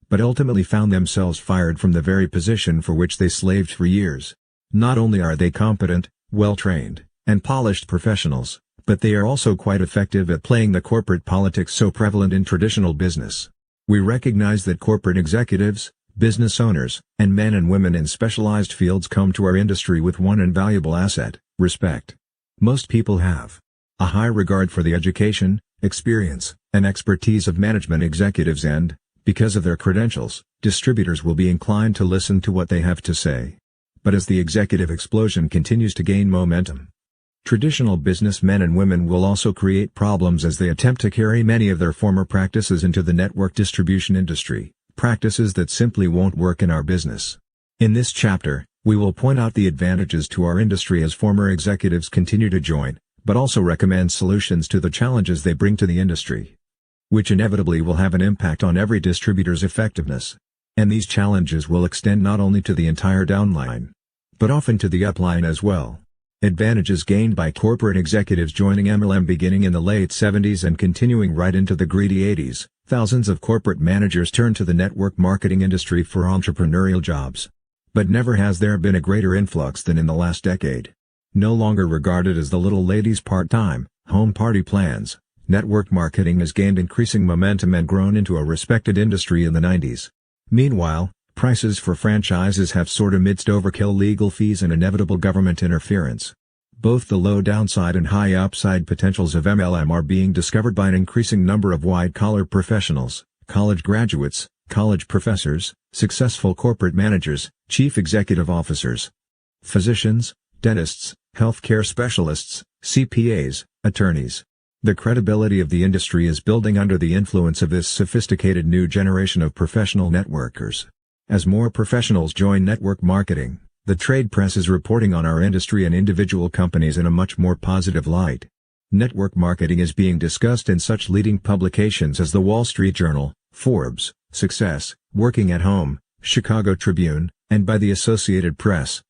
but ultimately found themselves fired from the very position for which they slaved for years. Not only are they competent, well-trained, and polished professionals, but they are also quite effective at playing the corporate politics so prevalent in traditional business. We recognize that corporate executives, business owners, and men and women in specialized fields come to our industry with one invaluable asset: respect. Most people have a high regard for the education, experience, and expertise of management executives and, because of their credentials, distributors will be inclined to listen to what they have to say. But as the executive explosion continues to gain momentum, traditional businessmen and women will also create problems as they attempt to carry many of their former practices into the network distribution industry, practices that simply won't work in our business. In this chapter, we will point out the advantages to our industry as former executives continue to join, but also recommend solutions to the challenges they bring to the industry, which inevitably will have an impact on every distributor's effectiveness. And these challenges will extend not only to the entire downline, but often to the upline as well. Advantages gained by corporate executives joining MLM beginning in the late 70s and continuing right into the greedy 80s. Thousands of corporate managers turned to the network marketing industry for entrepreneurial jobs. But never has there been a greater influx than in the last decade. No longer regarded as the little lady's part-time, home party plans, network marketing has gained increasing momentum and grown into a respected industry in the 90s. Meanwhile, prices for franchises have soared amidst overkill legal fees and inevitable government interference. Both the low downside and high upside potentials of MLM are being discovered by an increasing number of white-collar professionals, college graduates, college professors, successful corporate managers, chief executive officers, physicians, dentists, healthcare specialists, CPAs, attorneys. The credibility of the industry is building under the influence of this sophisticated new generation of professional networkers. As more professionals join network marketing, the trade press is reporting on our industry and individual companies in a much more positive light. Network marketing is being discussed in such leading publications as the Wall Street Journal, Forbes, Success, Working at Home, Chicago Tribune, and by the Associated Press,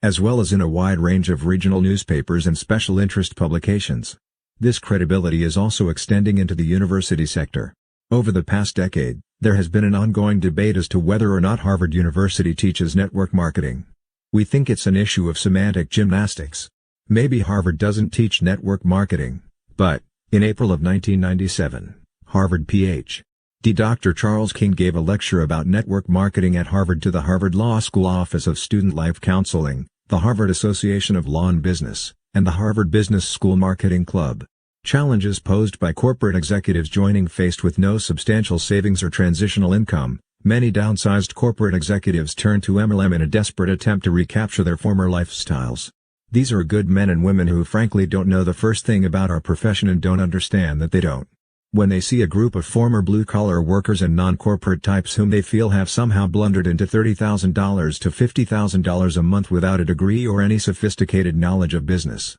as well as in a wide range of regional newspapers and special interest publications. This credibility is also extending into the university sector. Over the past decade, there has been an ongoing debate as to whether or not Harvard University teaches network marketing. We think it's an issue of semantic gymnastics. Maybe Harvard doesn't teach network marketing, but, in April of 1997, Harvard Ph.D. Dr. Charles King gave a lecture about network marketing at Harvard to the Harvard Law School Office of Student Life Counseling, the Harvard Association of Law and Business, and the Harvard Business School Marketing Club. Challenges posed by corporate executives joining faced with no substantial savings or transitional income. Many downsized corporate executives turn to MLM in a desperate attempt to recapture their former lifestyles. These are good men and women who frankly don't know the first thing about our profession and don't understand that they don't. When they see a group of former blue-collar workers and non-corporate types whom they feel have somehow blundered into $30,000 to $50,000 a month without a degree or any sophisticated knowledge of business,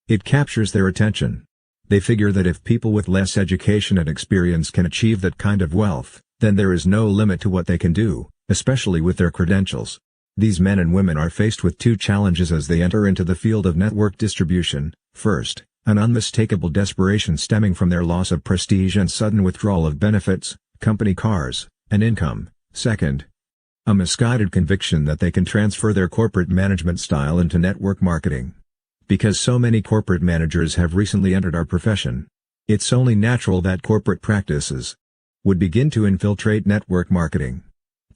it captures their attention. They figure that if people with less education and experience can achieve that kind of wealth, then there is no limit to what they can do, especially with their credentials. These men and women are faced with two challenges as they enter into the field of network distribution. First, an unmistakable desperation stemming from their loss of prestige and sudden withdrawal of benefits, company cars, and income. Second, a misguided conviction that they can transfer their corporate management style into network marketing. Because so many corporate managers have recently entered our profession, it's only natural that corporate practices would begin to infiltrate network marketing.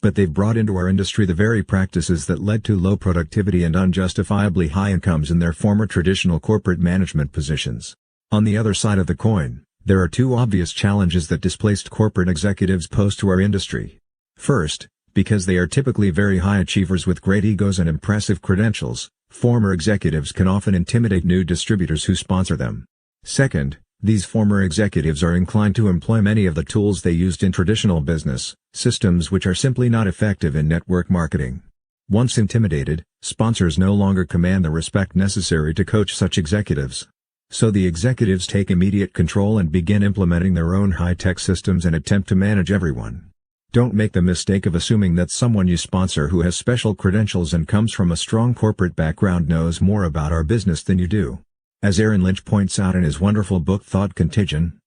But they've brought into our industry the very practices that led to low productivity and unjustifiably high incomes in their former traditional corporate management positions. On the other side of the coin, there are two obvious challenges that displaced corporate executives pose to our industry. First, because they are typically very high achievers with great egos and impressive credentials, former executives can often intimidate new distributors who sponsor them. Second, these former executives are inclined to employ many of the tools they used in traditional business, systems which are simply not effective in network marketing. Once intimidated, sponsors no longer command the respect necessary to coach such executives. So the executives take immediate control and begin implementing their own high-tech systems and attempt to manage everyone. Don't make the mistake of assuming that someone you sponsor who has special credentials and comes from a strong corporate background knows more about our business than you do. As Aaron Lynch points out in his wonderful book Thought Contagion,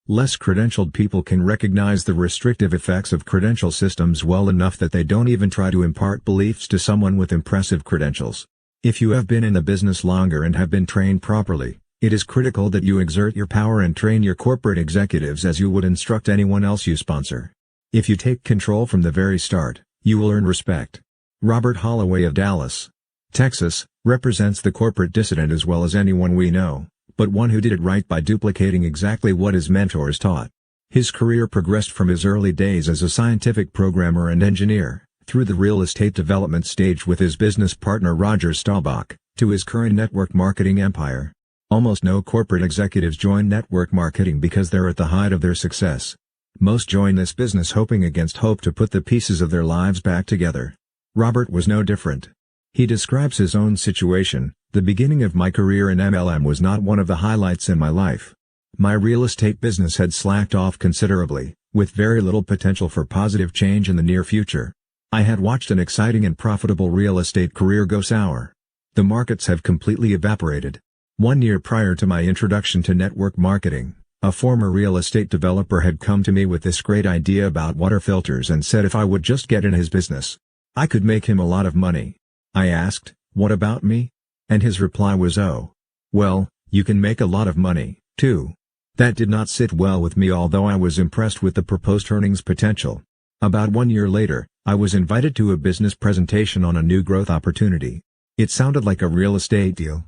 less credentialed people can recognize the restrictive effects of credential systems well enough that they don't even try to impart beliefs to someone with impressive credentials. If you have been in the business longer and have been trained properly, it is critical that you exert your power and train your corporate executives as you would instruct anyone else you sponsor. If you take control from the very start, you will earn respect. Robert Holloway of Dallas, Texas, represents the corporate dissident as well as anyone we know, but one who did it right by duplicating exactly what his mentors taught. His career progressed from his early days as a scientific programmer and engineer, through the real estate development stage with his business partner Roger Staubach, to his current network marketing empire. Almost no corporate executives join network marketing because they're at the height of their success. Most join this business hoping against hope to put the pieces of their lives back together. Robert was no different. He describes his own situation: "The beginning of my career in MLM was not one of the highlights in my life. My real estate business had slacked off considerably, with very little potential for positive change in the near future. I had watched an exciting and profitable real estate career go sour. The markets have completely evaporated. 1 year prior to my introduction to network marketing, a former real estate developer had come to me with this great idea about water filters and said if I would just get in his business, I could make him a lot of money. I asked, 'What about me?' And his reply was, 'Oh, well, you can make a lot of money, too.' That did not sit well with me, although I was impressed with the proposed earnings potential. About 1 year later, I was invited to a business presentation on a new growth opportunity. It sounded like a real estate deal.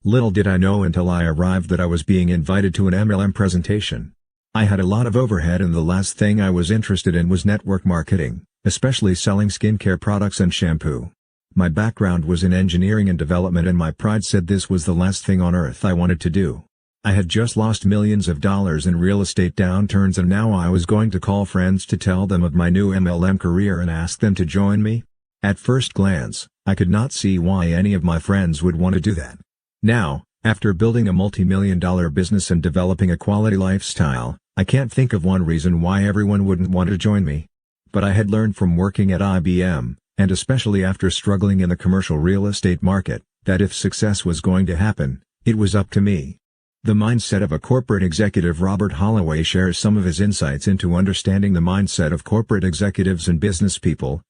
Little did I know until I arrived that I was being invited to an MLM presentation. I had a lot of overhead and the last thing I was interested in was network marketing, especially selling skincare products and shampoo. My background was in engineering and development and my pride said this was the last thing on earth I wanted to do. I had just lost millions of dollars in real estate downturns and now I was going to call friends to tell them of my new MLM career and ask them to join me? At first glance, I could not see why any of my friends would want to do that. Now, after building a multi-million-dollar business and developing a quality lifestyle, I can't think of one reason why everyone wouldn't want to join me. But I had learned from working at IBM, and especially after struggling in the commercial real estate market, that if success was going to happen, it was up to me. The mindset of a corporate executive. Robert Holloway shares some of his insights into understanding the mindset of corporate executives and business people.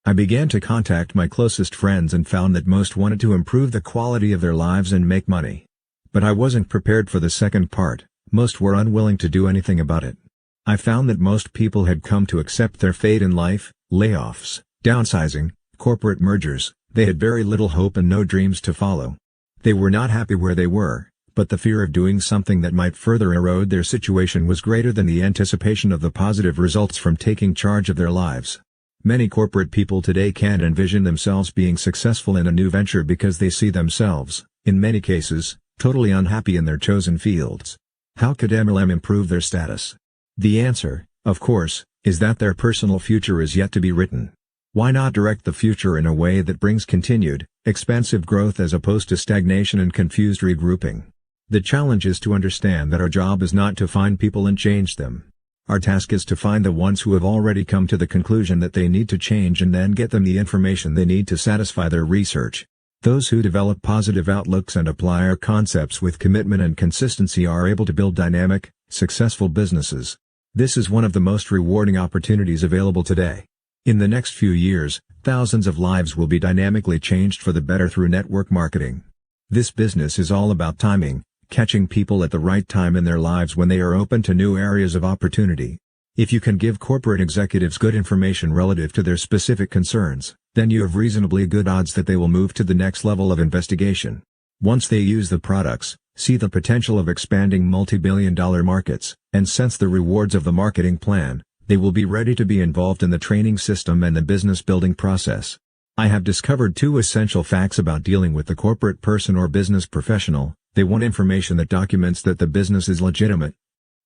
I began to contact my closest friends and found that most wanted to improve the quality of their lives and make money. But I wasn't prepared for the second part. Most were unwilling to do anything about it. I found that most people had come to accept their fate in life: layoffs, downsizing, corporate mergers. They had very little hope and no dreams to follow. They were not happy where they were, but the fear of doing something that might further erode their situation was greater than the anticipation of the positive results from taking charge of their lives. Many corporate people today can't envision themselves being successful in a new venture because they see themselves, in many cases, totally unhappy in their chosen fields. How could MLM improve their status? The answer, of course, is that their personal future is yet to be written. Why not direct the future in a way that brings continued, expansive growth as opposed to stagnation and confused regrouping? The challenge is to understand that our job is not to find people and change them. Our task is to find the ones who have already come to the conclusion that they need to change and then get them the information they need to satisfy their research. Those who develop positive outlooks and apply our concepts with commitment and consistency are able to build dynamic, successful businesses. This is one of the most rewarding opportunities available today. In the next few years, thousands of lives will be dynamically changed for the better through network marketing. This business is all about timing, catching people at the right time in their lives when they are open to new areas of opportunity. If you can give corporate executives good information relative to their specific concerns, then you have reasonably good odds that they will move to the next level of investigation. Once they use the products, see the potential of expanding multi-billion-dollar markets, and sense the rewards of the marketing plan, they will be ready to be involved in the training system and the business building process. I have discovered 2 essential facts about dealing with the corporate person or business professional. They want information that documents that the business is legitimate.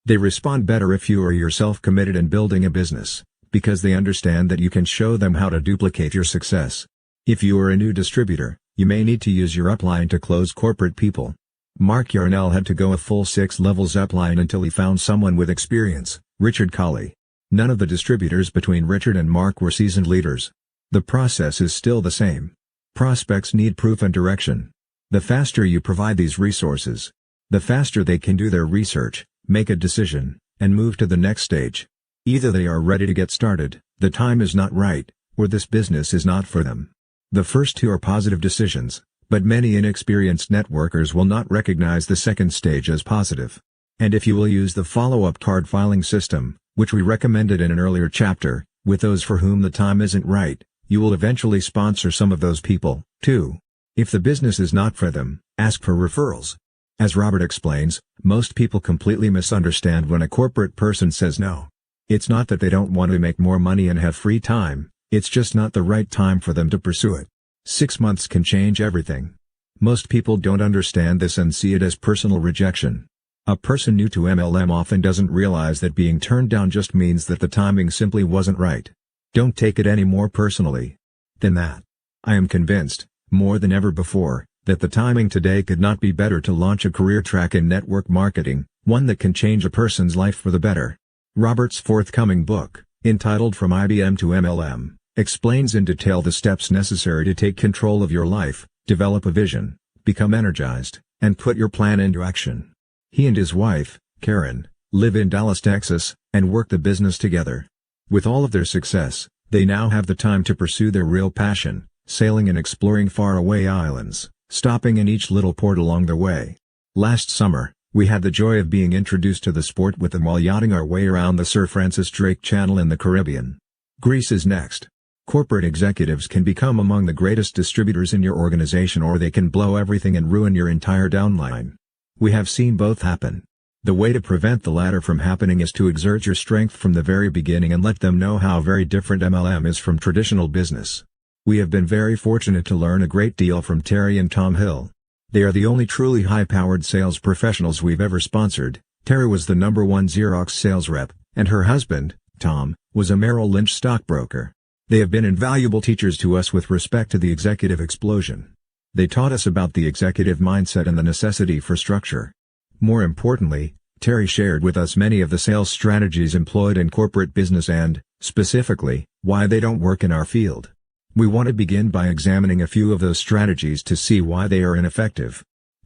They respond better if you are yourself committed in building a business, because they understand that you can show them how to duplicate your success. If you are a new distributor, you may need to use your upline to close corporate people. Mark Yarnell had to go a full 6 levels upline until he found someone with experience, Richard Colley. None of the distributors between Richard and Mark were seasoned leaders. The process is still the same. Prospects need proof and direction. The faster you provide these resources, the faster they can do their research, make a decision, and move to the next stage. Either they are ready to get started, the time is not right, or this business is not for them. The first two are positive decisions, but many inexperienced networkers will not recognize the second stage as positive. And if you will use the follow-up card filing system, which we recommended in an earlier chapter, with those for whom the time isn't right, you will eventually sponsor some of those people, too. If the business is not for them, ask for referrals. As Robert explains, most people completely misunderstand when a corporate person says no. It's not that they don't want to make more money and have free time, it's just not the right time for them to pursue it. 6 months can change everything. Most people don't understand this and see it as personal rejection. A person new to MLM often doesn't realize that being turned down just means that the timing simply wasn't right. Don't take it any more personally than that. I am convinced, more than ever before, that the timing today could not be better to launch a career track in network marketing, one that can change a person's life for the better. Robert's forthcoming book, entitled From IBM to MLM, explains in detail the steps necessary to take control of your life, develop a vision, become energized, and put your plan into action. He and his wife, Karen, live in Dallas, Texas, and work the business together. With all of their success, they now have the time to pursue their real passion, sailing and exploring faraway islands, stopping in each little port along the way. Last summer, we had the joy of being introduced to the sport with them while yachting our way around the Sir Francis Drake Channel in the Caribbean. Greece is next. Corporate executives can become among the greatest distributors in your organization, or they can blow everything and ruin your entire downline. We have seen both happen. The way to prevent the latter from happening is to exert your strength from the very beginning and let them know how very different MLM is from traditional business. We have been very fortunate to learn a great deal from Terry and Tom Hill. They are the only truly high-powered sales professionals we've ever sponsored. Terry was the #1 Xerox sales rep, and her husband, Tom, was a Merrill Lynch stockbroker. They have been invaluable teachers to us with respect to the executive explosion. They taught us about the executive mindset and the necessity for structure. More importantly, Terry shared with us many of the sales strategies employed in corporate business and, specifically, why they don't work in our field. We want to begin by examining a few of those strategies to see why they are ineffective.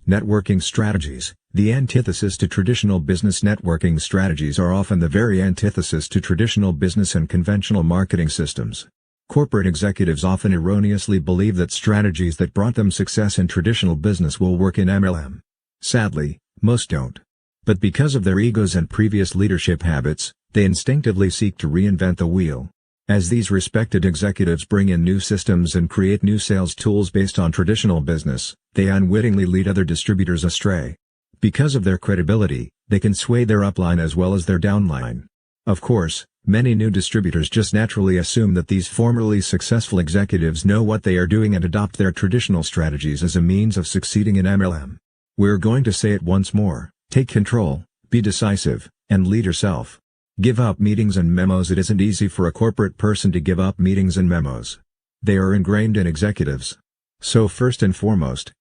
Networking strategies, the antithesis to traditional business. Networking strategies are often the very antithesis to traditional business and conventional marketing systems. Corporate executives often erroneously believe that strategies that brought them success in traditional business will work in MLM. Sadly, most don't. But because of their egos and previous leadership habits, they instinctively seek to reinvent the wheel. As these respected executives bring in new systems and create new sales tools based on traditional business, they unwittingly lead other distributors astray. Because of their credibility, they can sway their upline as well as their downline. Of course, many new distributors just naturally assume that these formerly successful executives know what they are doing and adopt their traditional strategies as a means of succeeding in MLM. We're going to say it once more: take control, be decisive, and lead yourself. Give up meetings and memos. It isn't easy for a corporate person to give up meetings and memos. They are ingrained in executives. So first and foremost,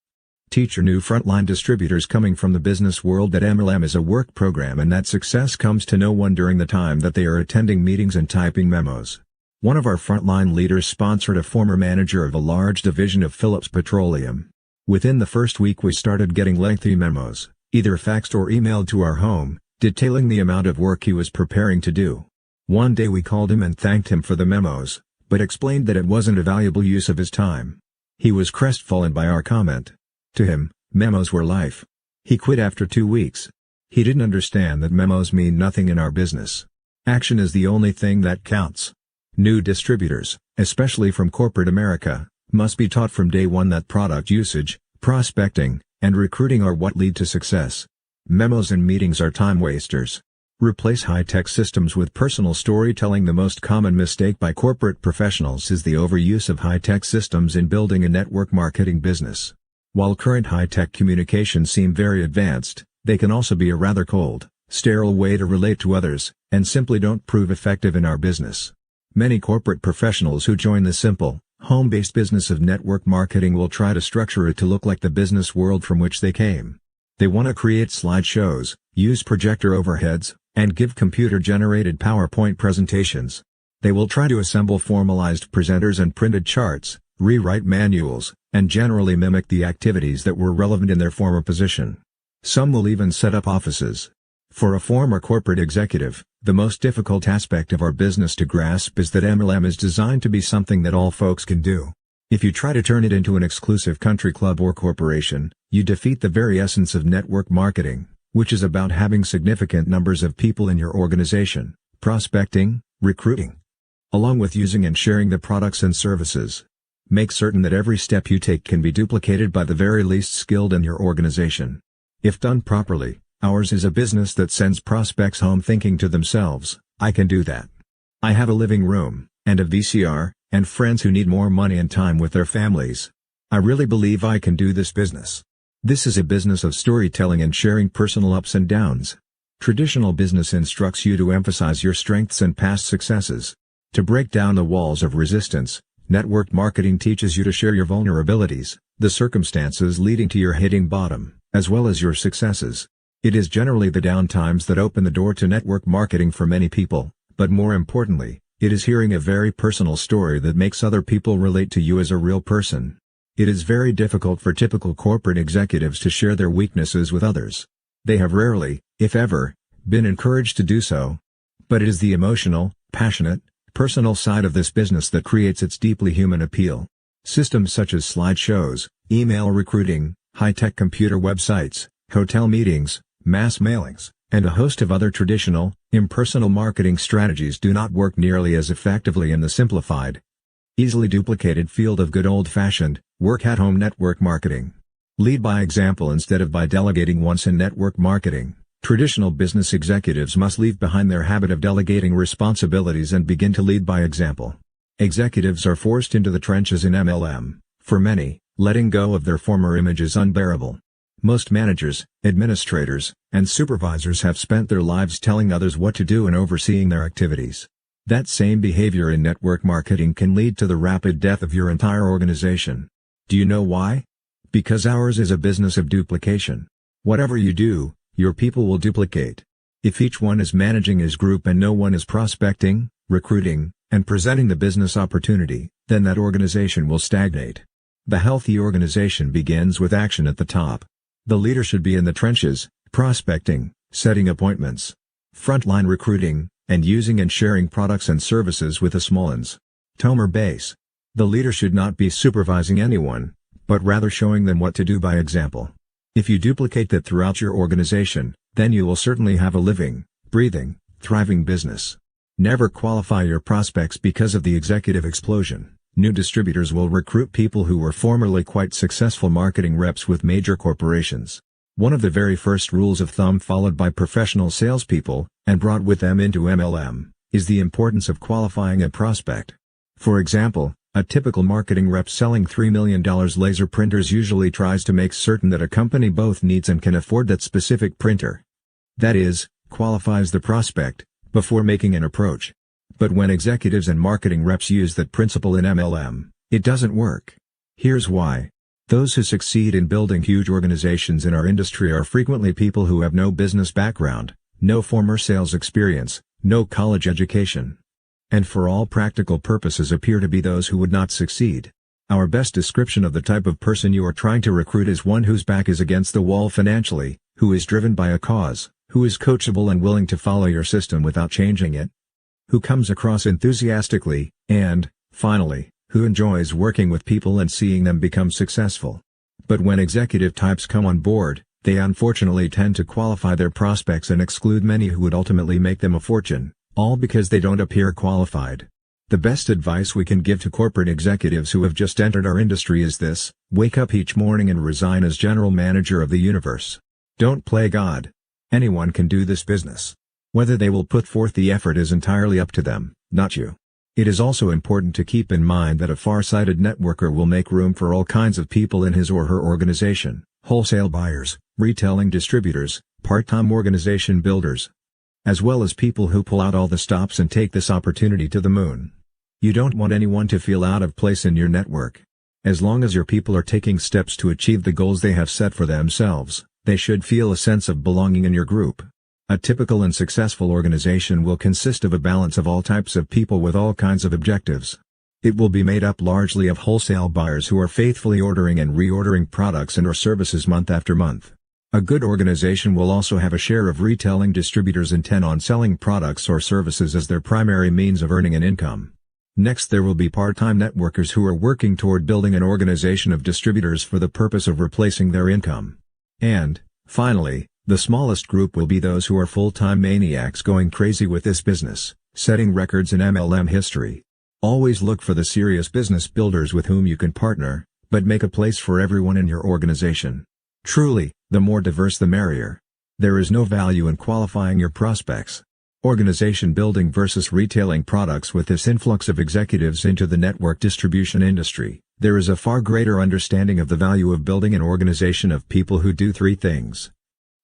teach your new frontline distributors coming from the business world that MLM is a work program and that success comes to no one during the time that they are attending meetings and typing memos. One of our frontline leaders sponsored a former manager of a large division of Phillips Petroleum. Within the first week we started getting lengthy memos, either faxed or emailed to our home, detailing the amount of work he was preparing to do. One day we called him and thanked him for the memos, but explained that it wasn't a valuable use of his time. He was crestfallen by our comment. To him, memos were life. He quit after 2 weeks. He didn't understand that memos mean nothing in our business. Action is the only thing that counts. New distributors, especially from corporate America, must be taught from day one that product usage, prospecting, and recruiting are what lead to success. Memos and meetings are time wasters. Replace high-tech systems with personal storytelling. The most common mistake by corporate professionals is the overuse of high-tech systems in building a network marketing business. While current high-tech communications seem very advanced, they can also be a rather cold, sterile way to relate to others, and simply don't prove effective in our business. Many corporate professionals who join the simple, Home-based business of network marketing will try to structure it to look like the business world from which they came. They want to create slideshows, use projector overheads, and give computer-generated PowerPoint presentations. They will try to assemble formalized presenters and printed charts, rewrite manuals, and generally mimic the activities that were relevant in their former position. Some will even set up offices. For a former corporate executive, the most difficult aspect of our business to grasp is that MLM is designed to be something that all folks can do. If you try to turn it into an exclusive country club or corporation, you defeat the very essence of network marketing, which is about having significant numbers of people in your organization, prospecting, recruiting, along with using and sharing the products and services. Make certain that every step you take can be duplicated by the very least skilled in your organization. If done properly, ours is a business that sends prospects home thinking to themselves, I can do that. I have a living room, and a VCR, and friends who need more money and time with their families. I really believe I can do this business. This is a business of storytelling and sharing personal ups and downs. Traditional business instructs you to emphasize your strengths and past successes. To break down the walls of resistance, network marketing teaches you to share your vulnerabilities, the circumstances leading to your hitting bottom, as well as your successes. It is generally the downtimes that open the door to network marketing for many people, but more importantly, it is hearing a very personal story that makes other people relate to you as a real person. It is very difficult for typical corporate executives to share their weaknesses with others. They have rarely, if ever, been encouraged to do so. But it is the emotional, passionate, personal side of this business that creates its deeply human appeal. Systems such as slideshows, email recruiting, high-tech computer websites, hotel meetings, mass mailings, and a host of other traditional, impersonal marketing strategies do not work nearly as effectively in the simplified, easily duplicated field of good old-fashioned, work-at-home network marketing. Lead by example instead of by delegating. Once in network marketing, traditional business executives must leave behind their habit of delegating responsibilities and begin to lead by example. Executives are forced into the trenches in MLM. For many, letting go of their former image is unbearable. Most managers, administrators, and supervisors have spent their lives telling others what to do and overseeing their activities. That same behavior in network marketing can lead to the rapid death of your entire organization. Do you know why? Because ours is a business of duplication. Whatever you do, your people will duplicate. If each one is managing his group and no one is prospecting, recruiting, and presenting the business opportunity, then that organization will stagnate. The healthy organization begins with action at the top. The leader should be in the trenches, prospecting, setting appointments, frontline recruiting, and using and sharing products and services with the small ones. Tomer base. The leader should not be supervising anyone, but rather showing them what to do by example. If you duplicate that throughout your organization, then you will certainly have a living, breathing, thriving business. Never qualify your prospects because of the executive explosion. New distributors will recruit people who were formerly quite successful marketing reps with major corporations. One of the very first rules of thumb followed by professional salespeople, and brought with them into MLM, is the importance of qualifying a prospect. For example, a typical marketing rep selling $3 million laser printers usually tries to make certain that a company both needs and can afford that specific printer. That is, qualifies the prospect, before making an approach. But when executives and marketing reps use that principle in MLM, it doesn't work. Here's why. Those who succeed in building huge organizations in our industry are frequently people who have no business background, no former sales experience, no college education, and for all practical purposes appear to be those who would not succeed. Our best description of the type of person you are trying to recruit is one whose back is against the wall financially, who is driven by a cause, who is coachable and willing to follow your system without changing it, who comes across enthusiastically, and, finally, who enjoys working with people and seeing them become successful. But when executive types come on board, they unfortunately tend to qualify their prospects and exclude many who would ultimately make them a fortune, all because they don't appear qualified. The best advice we can give to corporate executives who have just entered our industry is this: wake up each morning and resign as general manager of the universe. Don't play God. Anyone can do this business. Whether they will put forth the effort is entirely up to them, not you. It is also important to keep in mind that a far-sighted networker will make room for all kinds of people in his or her organization: wholesale buyers, retailing distributors, part-time organization builders, as well as people who pull out all the stops and take this opportunity to the moon. You don't want anyone to feel out of place in your network. As long as your people are taking steps to achieve the goals they have set for themselves, they should feel a sense of belonging in your group. A typical and successful organization will consist of a balance of all types of people with all kinds of objectives. It will be made up largely of wholesale buyers who are faithfully ordering and reordering products and/or services month after month. A good organization will also have a share of retailing distributors intent on selling products or services as their primary means of earning an income. Next, there will be part-time networkers who are working toward building an organization of distributors for the purpose of replacing their income. And, finally, the smallest group will be those who are full-time maniacs going crazy with this business, setting records in MLM history. Always look for the serious business builders with whom you can partner, but make a place for everyone in your organization. Truly, the more diverse the merrier. There is no value in qualifying your prospects. Organization building versus retailing products. With this influx of executives into the network distribution industry, there is a far greater understanding of the value of building an organization of people who do three things.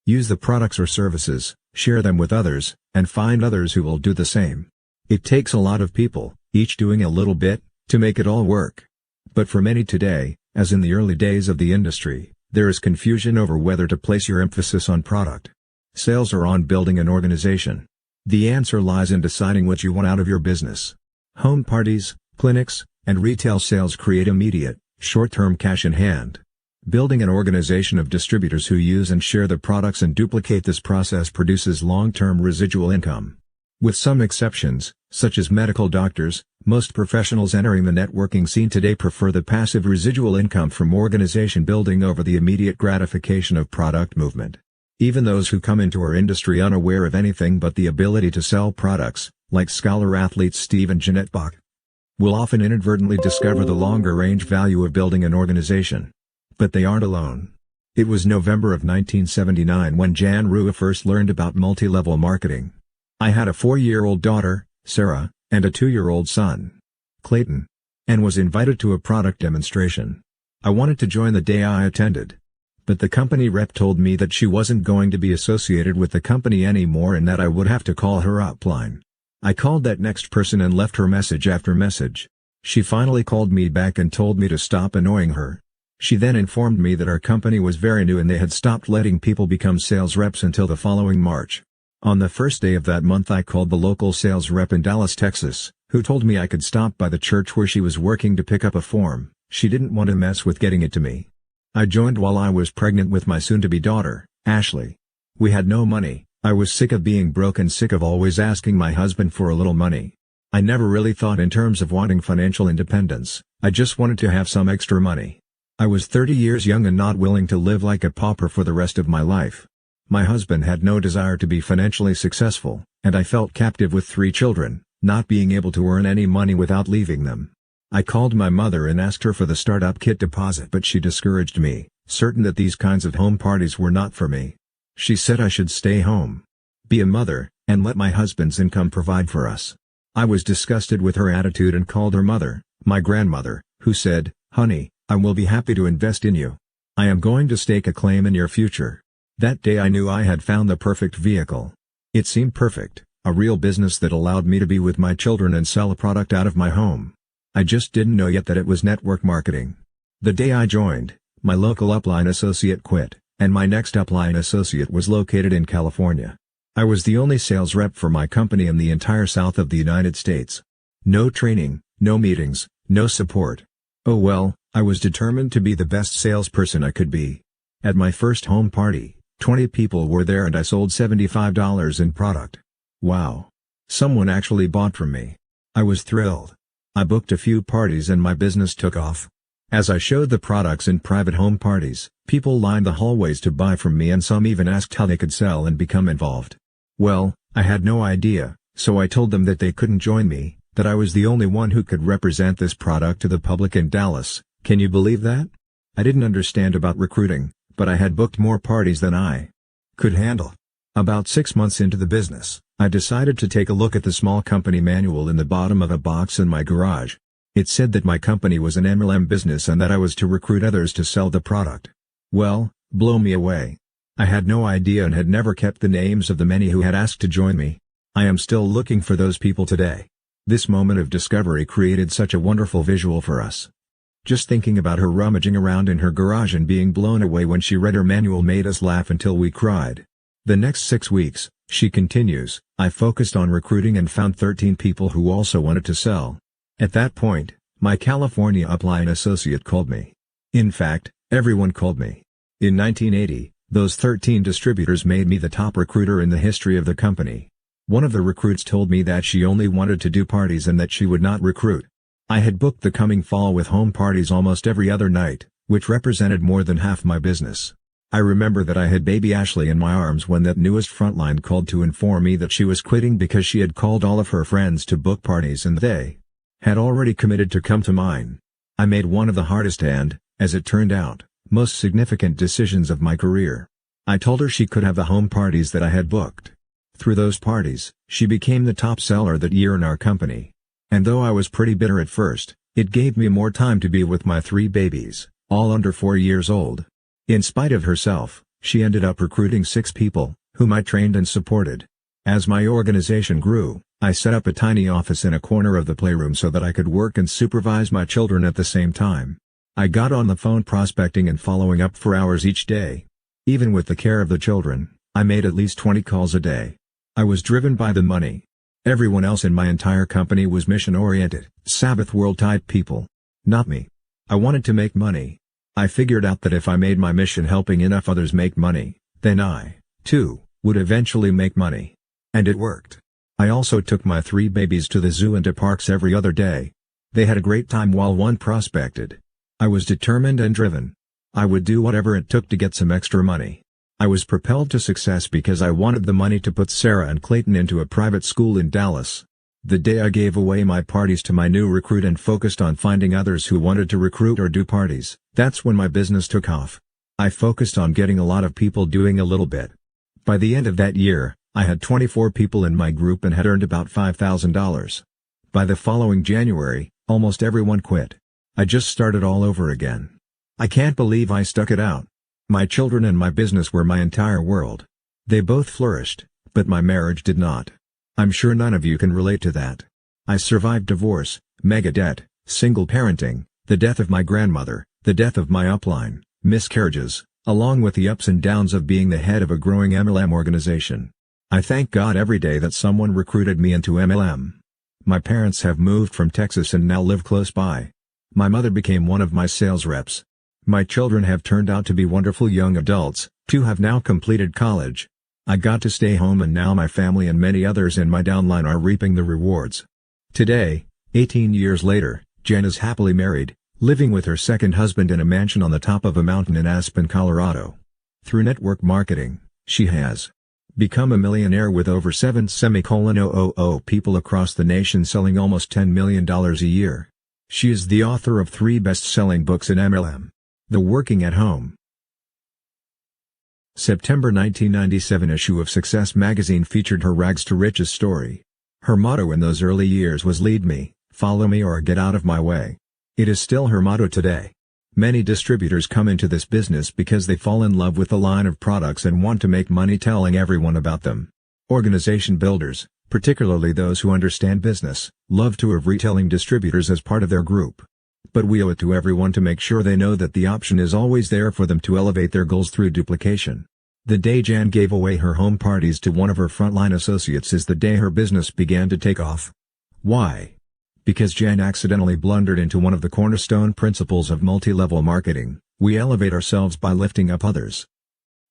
Use the products or services, share them with others, and find others who will do the same. It takes a lot of people, each doing a little bit, to make it all work. But for many today, as in the early days of the industry, there is confusion over whether to place your emphasis on product sales or on building an organization. The answer lies in deciding what you want out of your business. Home parties, clinics, and retail sales create immediate, short-term cash in hand. Building an organization of distributors who use and share the products and duplicate this process produces long-term residual income. With some exceptions, such as medical doctors, most professionals entering the networking scene today prefer the passive residual income from organization building over the immediate gratification of product movement. Even those who come into our industry unaware of anything but the ability to sell products, like scholar athletes Steve and Jeanette Bach, will often inadvertently discover the longer-range value of building an organization. But they aren't alone. It was November of 1979 when Jan Rua first learned about multi-level marketing. I had a 4-year-old daughter, Sarah, and a 2-year-old son, Clayton, and was invited to a product demonstration. I wanted to join the day I attended. But the company rep told me that she wasn't going to be associated with the company anymore and that I would have to call her upline. I called that next person and left her message after message. She finally called me back and told me to stop annoying her. She then informed me that our company was very new and they had stopped letting people become sales reps until the following March. On the first day of that month I called the local sales rep in Dallas, Texas, who told me I could stop by the church where she was working to pick up a form. She didn't want to mess with getting it to me. I joined while I was pregnant with my soon-to-be daughter, Ashley. We had no money. I was sick of being broke and sick of always asking my husband for a little money. I never really thought in terms of wanting financial independence, I just wanted to have some extra money. I was 30 years young and not willing to live like a pauper for the rest of my life. My husband had no desire to be financially successful, and I felt captive with 3 children, not being able to earn any money without leaving them. I called my mother and asked her for the startup kit deposit, but she discouraged me, certain that these kinds of home parties were not for me. She said I should stay home, be a mother, and let my husband's income provide for us. I was disgusted with her attitude and called her mother, my grandmother, who said, "Honey, I will be happy to invest in you. I am going to stake a claim in your future." That day I knew I had found the perfect vehicle. It seemed perfect, a real business that allowed me to be with my children and sell a product out of my home. I just didn't know yet that it was network marketing. The day I joined, my local upline associate quit, and my next upline associate was located in California. I was the only sales rep for my company in the entire south of the United States. No training, no meetings, no support. Oh well, I was determined to be the best salesperson I could be. At my first home party, 20 people were there and I sold $75 in product. Wow! Someone actually bought from me. I was thrilled. I booked a few parties and my business took off. As I showed the products in private home parties, people lined the hallways to buy from me and some even asked how they could sell and become involved. Well, I had no idea, so I told them that they couldn't join me, that I was the only one who could represent this product to the public in Dallas. Can you believe that? I didn't understand about recruiting, but I had booked more parties than I could handle. About 6 months into the business, I decided to take a look at the small company manual in the bottom of a box in my garage. It said that my company was an MLM business and that I was to recruit others to sell the product. Well, blow me away. I had no idea and had never kept the names of the many who had asked to join me. I am still looking for those people today. This moment of discovery created such a wonderful visual for us. Just thinking about her rummaging around in her garage and being blown away when she read her manual made us laugh until we cried. The next 6 weeks, she continues, I focused on recruiting and found 13 people who also wanted to sell. At that point, my California upline associate called me. In fact, everyone called me. In 1980, those 13 distributors made me the top recruiter in the history of the company. One of the recruits told me that she only wanted to do parties and that she would not recruit. I had booked the coming fall with home parties almost every other night, which represented more than half my business. I remember that I had baby Ashley in my arms when that newest frontline called to inform me that she was quitting because she had called all of her friends to book parties and they had already committed to come to mine. I made one of the hardest and, as it turned out, most significant decisions of my career. I told her she could have the home parties that I had booked. Through those parties, she became the top seller that year in our company. And though I was pretty bitter at first, it gave me more time to be with my 3 babies, all under 4 years old. In spite of herself, she ended up recruiting 6 people, whom I trained and supported. As my organization grew, I set up a tiny office in a corner of the playroom so that I could work and supervise my children at the same time. I got on the phone prospecting and following up for hours each day. Even with the care of the children, I made at least 20 calls a day. I was driven by the money. Everyone else in my entire company was mission-oriented, Sabbath world-type people. Not me. I wanted to make money. I figured out that if I made my mission helping enough others make money, then I, too, would eventually make money. And it worked. I also took my 3 babies to the zoo and to parks every other day. They had a great time while one prospected. I was determined and driven. I would do whatever it took to get some extra money. I was propelled to success because I wanted the money to put Sarah and Clayton into a private school in Dallas. The day I gave away my parties to my new recruit and focused on finding others who wanted to recruit or do parties, that's when my business took off. I focused on getting a lot of people doing a little bit. By the end of that year, I had 24 people in my group and had earned about $5,000. By the following January, almost everyone quit. I just started all over again. I can't believe I stuck it out. My children and my business were my entire world. They both flourished, but my marriage did not. I'm sure none of you can relate to that. I survived divorce, mega debt, single parenting, the death of my grandmother, the death of my upline, miscarriages, along with the ups and downs of being the head of a growing MLM organization. I thank God every day that someone recruited me into MLM. My parents have moved from Texas and now live close by. My mother became one of my sales reps. My children have turned out to be wonderful young adults, 2 have now completed college. I got to stay home and now my family and many others in my downline are reaping the rewards. Today, 18 years later, Jen is happily married, living with her second husband in a mansion on the top of a mountain in Aspen, Colorado. Through network marketing, she has become a millionaire with over 7,000 people across the nation selling almost $10 million a year. She is the author of 3 best-selling books in MLM. The Working at Home. September 1997 issue of Success magazine featured her rags to riches story. Her motto in those early years was "Lead me, follow me or get out of my way." It is still her motto today. Many distributors come into this business because they fall in love with the line of products and want to make money telling everyone about them. Organization builders, particularly those who understand business, love to have retailing distributors as part of their group. But we owe it to everyone to make sure they know that the option is always there for them to elevate their goals through duplication. The day Jan gave away her home parties to one of her frontline associates is the day her business began to take off. Why? Because Jan accidentally blundered into one of the cornerstone principles of multi-level marketing: we elevate ourselves by lifting up others.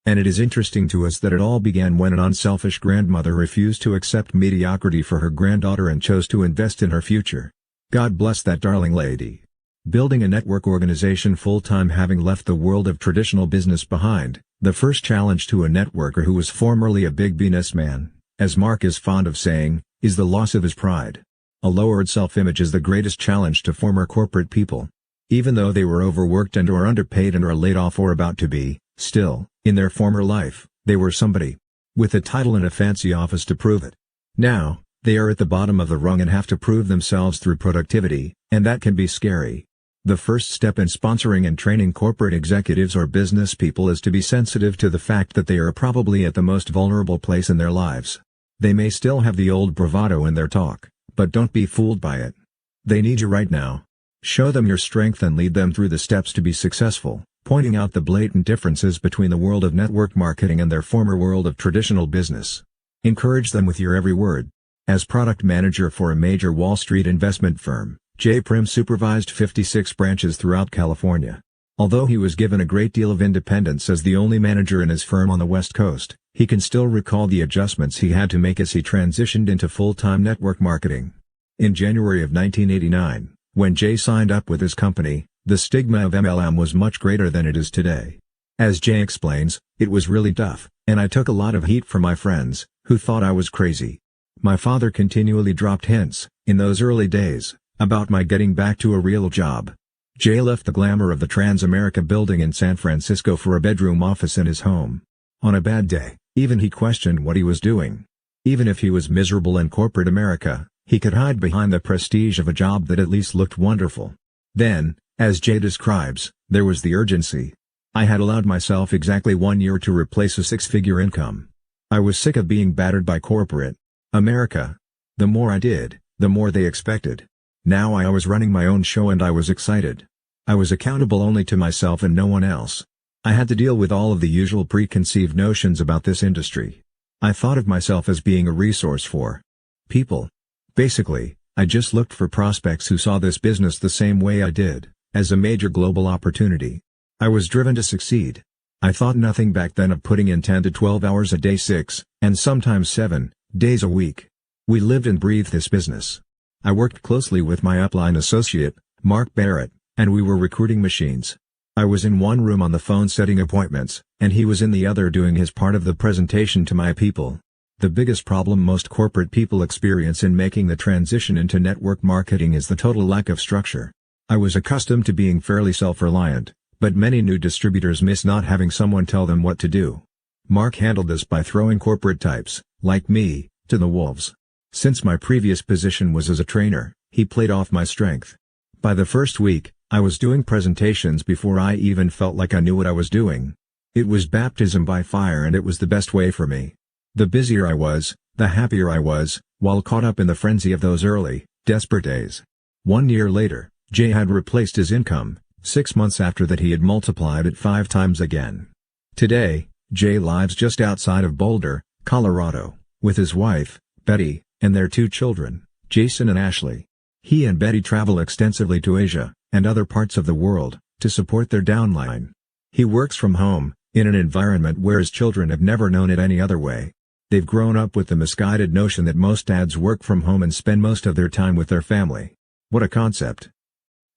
And it is interesting to us that it all began when an unselfish grandmother refused to accept mediocrity for her granddaughter and chose to invest in her future. God bless that darling lady. Building a network organization full-time, having left the world of traditional business behind, the first challenge to a networker who was formerly a big businessman, as Mark is fond of saying, is the loss of his pride. A lowered self-image is the greatest challenge to former corporate people. Even though they were overworked and or underpaid and are laid off or about to be, still, in their former life, they were somebody. With a title and a fancy office to prove it. Now, they are at the bottom of the rung and have to prove themselves through productivity, and that can be scary. The first step in sponsoring and training corporate executives or business people is to be sensitive to the fact that they are probably at the most vulnerable place in their lives. They may still have the old bravado in their talk, But don't be fooled by it. They need you right now. Show them your strength and lead them through the steps to be successful, pointing out the blatant differences between the world of network marketing and their former world of traditional business. Encourage them with your every word. As product manager for a major Wall Street investment firm, J. Prim supervised 56 branches throughout California. Although he was given a great deal of independence as the only manager in his firm on the West Coast, he can still recall the adjustments he had to make as he transitioned into full-time network marketing. In January of 1989, when Jay signed up with his company, the stigma of MLM was much greater than it is today. As Jay explains, it was really tough, and I took a lot of heat from my friends, who thought I was crazy. My father continually dropped hints, in those early days, about my getting back to a real job. Jay left the glamour of the Transamerica building in San Francisco for a bedroom office in his home. On a bad day, even he questioned what he was doing. Even if he was miserable in corporate America, he could hide behind the prestige of a job that at least looked wonderful. Then, as Jay describes, there was the urgency. I had allowed myself exactly 1 year to replace a six-figure income. I was sick of being battered by corporate America. The more I did, the more they expected. Now I was running my own show and I was excited. I was accountable only to myself and no one else. I had to deal with all of the usual preconceived notions about this industry. I thought of myself as being a resource for people. Basically, I just looked for prospects who saw this business the same way I did, as a major global opportunity. I was driven to succeed. I thought nothing back then of putting in 10 to 12 hours a day, 6, and sometimes 7, days a week. We lived and breathed this business. I worked closely with my upline associate, Mark Barrett, and we were recruiting machines. I was in one room on the phone setting appointments, and he was in the other doing his part of the presentation to my people. The biggest problem most corporate people experience in making the transition into network marketing is the total lack of structure. I was accustomed to being fairly self-reliant, but many new distributors miss not having someone tell them what to do. Mark handled this by throwing corporate types, like me, to the wolves. Since my previous position was as a trainer, he played off my strength. By the first week, I was doing presentations before I even felt like I knew what I was doing. It was baptism by fire and it was the best way for me. The busier I was, the happier I was, while caught up in the frenzy of those early, desperate days. 1 year later, Jay had replaced his income. 6 months after that he had multiplied it 5 times again. Today, Jay lives just outside of Boulder, Colorado, with his wife, Betty, and their 2 children, Jason and Ashley. He and Betty travel extensively to Asia, and other parts of the world, to support their downline. He works from home, in an environment where his children have never known it any other way. They've grown up with the misguided notion that most dads work from home and spend most of their time with their family. What a concept.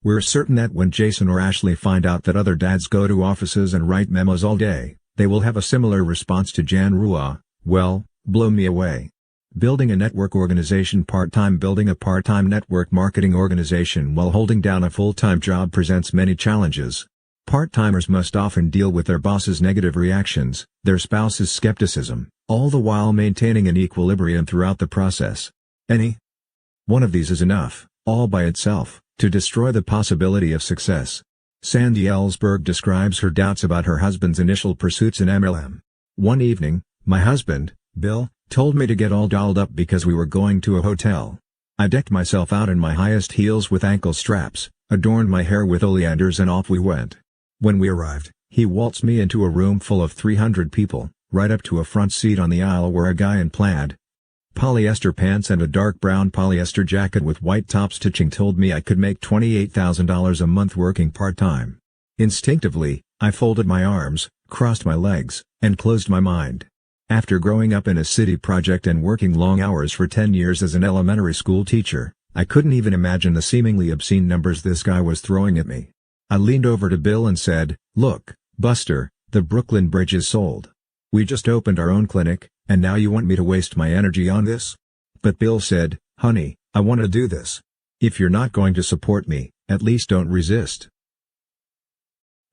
We're certain that when Jason or Ashley find out that other dads go to offices and write memos all day, they will have a similar response to Jan Rua, well, blow me away. Building a network organization part-time. Building a part-time network marketing organization while holding down a full-time job presents many challenges. Part-timers must often deal with their boss's negative reactions, their spouse's skepticism, all the while maintaining an equilibrium throughout the process. Any one of these is enough, all by itself, to destroy the possibility of success. Sandy Ellsberg describes her doubts about her husband's initial pursuits in MLM. One evening, my husband, Bill, told me to get all dolled up because we were going to a hotel. I decked myself out in my highest heels with ankle straps, adorned my hair with oleanders and off we went. When we arrived, he waltzed me into a room full of 300 people, right up to a front seat on the aisle where a guy in plaid polyester pants and a dark brown polyester jacket with white top stitching told me I could make $28,000 a month working part-time. Instinctively, I folded my arms, crossed my legs, and closed my mind. After growing up in a city project and working long hours for 10 years as an elementary school teacher, I couldn't even imagine the seemingly obscene numbers this guy was throwing at me. I leaned over to Bill and said, "Look, Buster, the Brooklyn Bridge is sold. We just opened our own clinic, and now you want me to waste my energy on this?" But Bill said, "Honey, I want to do this. If you're not going to support me, at least don't resist."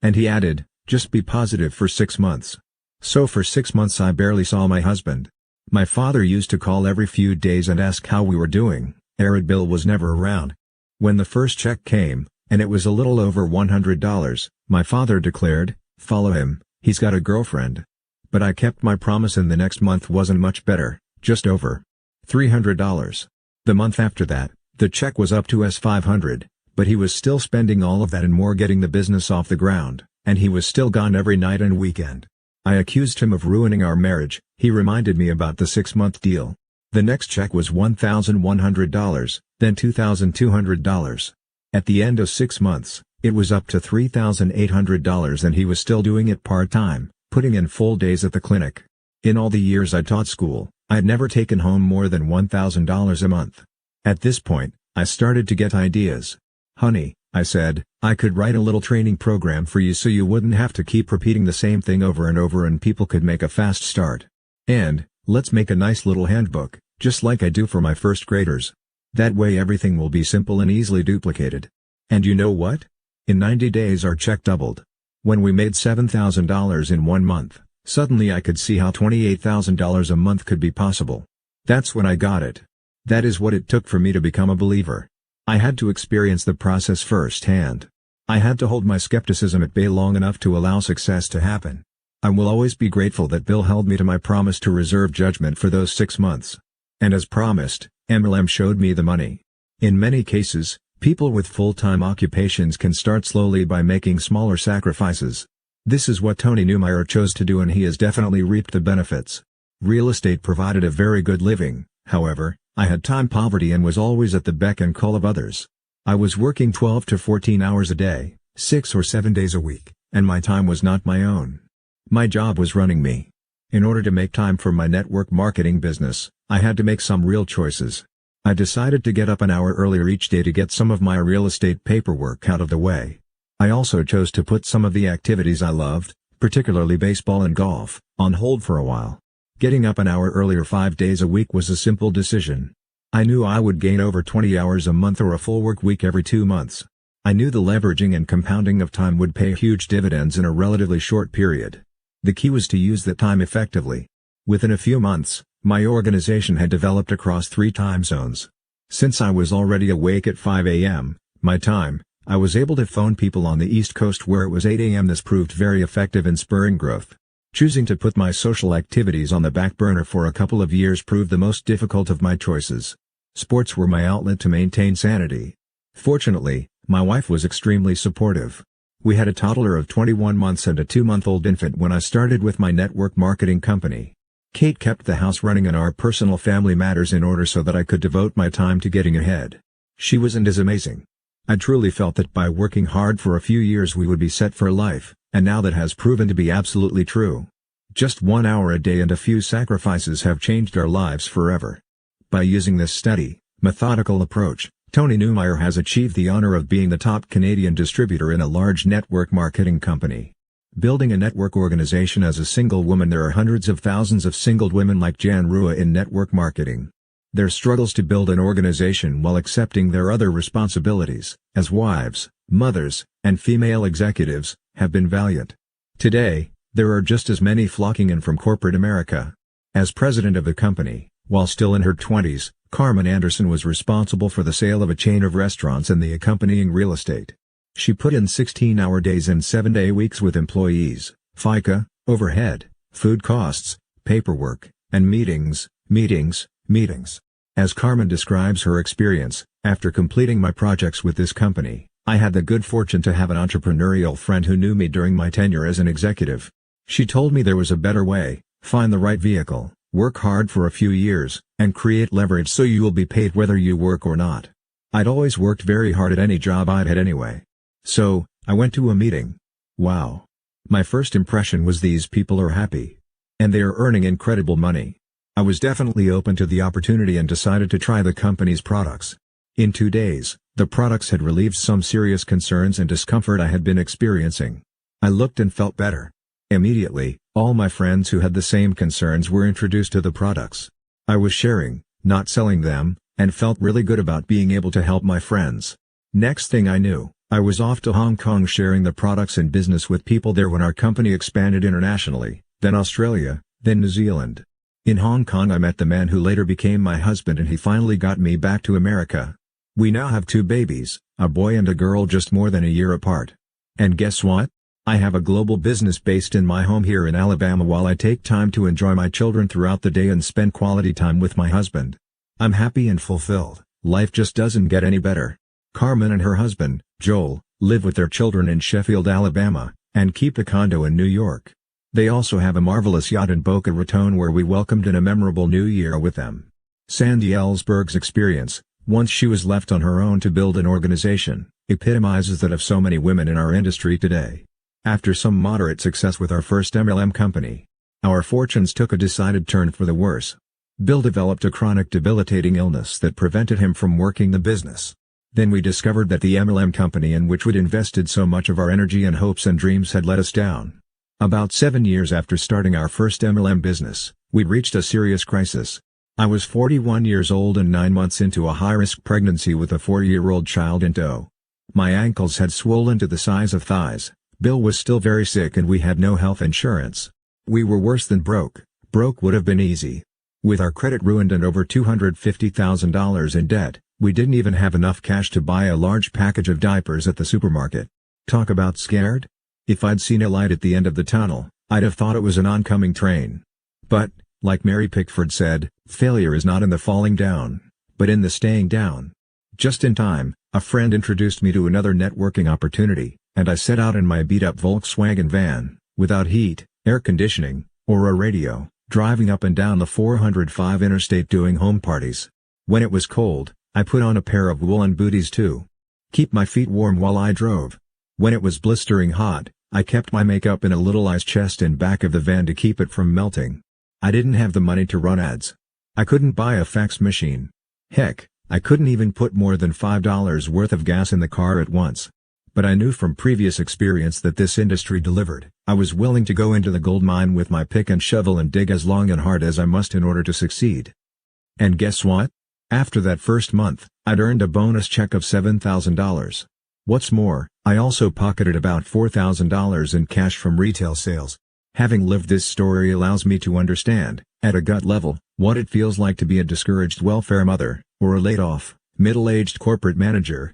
And he added, "Just be positive for 6 months." So for 6 months I barely saw my husband. My father used to call every few days and ask how we were doing. Bill was never around. When the first check came, and it was a little over $100, my father declared, "Follow him, he's got a girlfriend." But I kept my promise and the next month wasn't much better, just over $300. The month after that, the check was up to $500, but he was still spending all of that and more getting the business off the ground, and he was still gone every night and weekend. I accused him of ruining our marriage. He reminded me about the 6-month deal. The next check was $1,100, then $2,200. At the end of 6 months, it was up to $3,800 and he was still doing it part-time, putting in full days at the clinic. In all the years I taught school, I had never taken home more than $1,000 a month. At this point, I started to get ideas. "Honey," I said, "I could write a little training program for you so you wouldn't have to keep repeating the same thing over and over and people could make a fast start. And, let's make a nice little handbook, just like I do for my first graders. That way everything will be simple and easily duplicated." And you know what? In 90 days our check doubled. When we made $7,000 in 1 month, suddenly I could see how $28,000 a month could be possible. That's when I got it. That is what it took for me to become a believer. I had to experience the process firsthand. I had to hold my skepticism at bay long enough to allow success to happen. I will always be grateful that Bill held me to my promise to reserve judgment for those 6 months. And as promised, MLM showed me the money. In many cases, people with full-time occupations can start slowly by making smaller sacrifices. This is what Tony Neumeyer chose to do and he has definitely reaped the benefits. Real estate provided a very good living, however, I had time poverty and was always at the beck and call of others. I was working 12 to 14 hours a day, 6 or 7 days a week, and my time was not my own. My job was running me. In order to make time for my network marketing business, I had to make some real choices. I decided to get up an hour earlier each day to get some of my real estate paperwork out of the way. I also chose to put some of the activities I loved, particularly baseball and golf, on hold for a while. Getting up an hour earlier 5 days a week was a simple decision. I knew I would gain over 20 hours a month or a full work week every 2 months. I knew the leveraging and compounding of time would pay huge dividends in a relatively short period. The key was to use that time effectively. Within a few months, my organization had developed across 3 time zones. Since I was already awake at 5 a.m., my time, I was able to phone people on the East Coast where it was 8 a.m. This proved very effective in spurring growth. Choosing to put my social activities on the back burner for a couple of years proved the most difficult of my choices. Sports were my outlet to maintain sanity. Fortunately, my wife was extremely supportive. We had a toddler of 21 months and a 2-month-old infant when I started with my network marketing company. Kate kept the house running and our personal family matters in order so that I could devote my time to getting ahead. She was and is amazing. I truly felt that by working hard for a few years we would be set for life, and now that has proven to be absolutely true. Just 1 hour a day and a few sacrifices have changed our lives forever. By using this steady, methodical approach, Tony Neumeyer has achieved the honor of being the top Canadian distributor in a large network marketing company. Building a network organization as a single woman. There are hundreds of thousands of single women like Jan Rua in network marketing. Their struggles to build an organization while accepting their other responsibilities, as wives, mothers, and female executives, have been valiant. Today, there are just as many flocking in from corporate America. As president of the company, while still in her 20s, Carmen Anderson was responsible for the sale of a chain of restaurants and the accompanying real estate. She put in 16-hour days and 7-day weeks with employees, FICA, overhead, food costs, paperwork, and meetings. As Carmen describes her experience, after completing my projects with this company, I had the good fortune to have an entrepreneurial friend who knew me during my tenure as an executive. She told me there was a better way: find the right vehicle, work hard for a few years, and create leverage so you will be paid whether you work or not. I'd always worked very hard at any job I'd had anyway. So, I went to a meeting. Wow. My first impression was these people are happy. And they are earning incredible money. I was definitely open to the opportunity and decided to try the company's products. In 2 days, the products had relieved some serious concerns and discomfort I had been experiencing. I looked and felt better. Immediately, all my friends who had the same concerns were introduced to the products. I was sharing, not selling them, and felt really good about being able to help my friends. Next thing I knew, I was off to Hong Kong sharing the products and business with people there when our company expanded internationally, then Australia, then New Zealand. In Hong Kong I met the man who later became my husband and he finally got me back to America. We now have 2 babies, a boy and a girl just more than a year apart. And guess what? I have a global business based in my home here in Alabama while I take time to enjoy my children throughout the day and spend quality time with my husband. I'm happy and fulfilled. Life just doesn't get any better. Carmen and her husband, Joel, live with their children in Sheffield, Alabama, and keep a condo in New York. They also have a marvelous yacht in Boca Raton where we welcomed in a memorable new year with them. Sandy Ellsberg's experience, once she was left on her own to build an organization, epitomizes that of so many women in our industry today. After some moderate success with our first MLM company, our fortunes took a decided turn for the worse. Bill developed a chronic debilitating illness that prevented him from working the business. Then we discovered that the MLM company in which we'd invested so much of our energy and hopes and dreams had let us down. About 7 years after starting our first MLM business, we'd reached a serious crisis. I was 41 years old and 9 months into a high-risk pregnancy with a 4-year-old child in tow. My ankles had swollen to the size of thighs, Bill was still very sick and we had no health insurance. We were worse than broke. Broke would have been easy. With our credit ruined and over $250,000 in debt, we didn't even have enough cash to buy a large package of diapers at the supermarket. Talk about scared? If I'd seen a light at the end of the tunnel, I'd have thought it was an oncoming train. But, like Mary Pickford said, failure is not in the falling down, but in the staying down. Just in time, a friend introduced me to another networking opportunity, and I set out in my beat-up Volkswagen van, without heat, air conditioning, or a radio, driving up and down the 405 interstate doing home parties. When it was cold, I put on a pair of woolen booties to keep my feet warm while I drove. When it was blistering hot, I kept my makeup in a little ice chest in back of the van to keep it from melting. I didn't have the money to run ads. I couldn't buy a fax machine. Heck, I couldn't even put more than $5 worth of gas in the car at once. But I knew from previous experience that this industry delivered. I was willing to go into the gold mine with my pick and shovel and dig as long and hard as I must in order to succeed. And guess what? After that first month, I'd earned a bonus check of $7,000. What's more, I also pocketed about $4,000 in cash from retail sales. Having lived this story allows me to understand, at a gut level, what it feels like to be a discouraged welfare mother, or a laid-off, middle-aged corporate manager,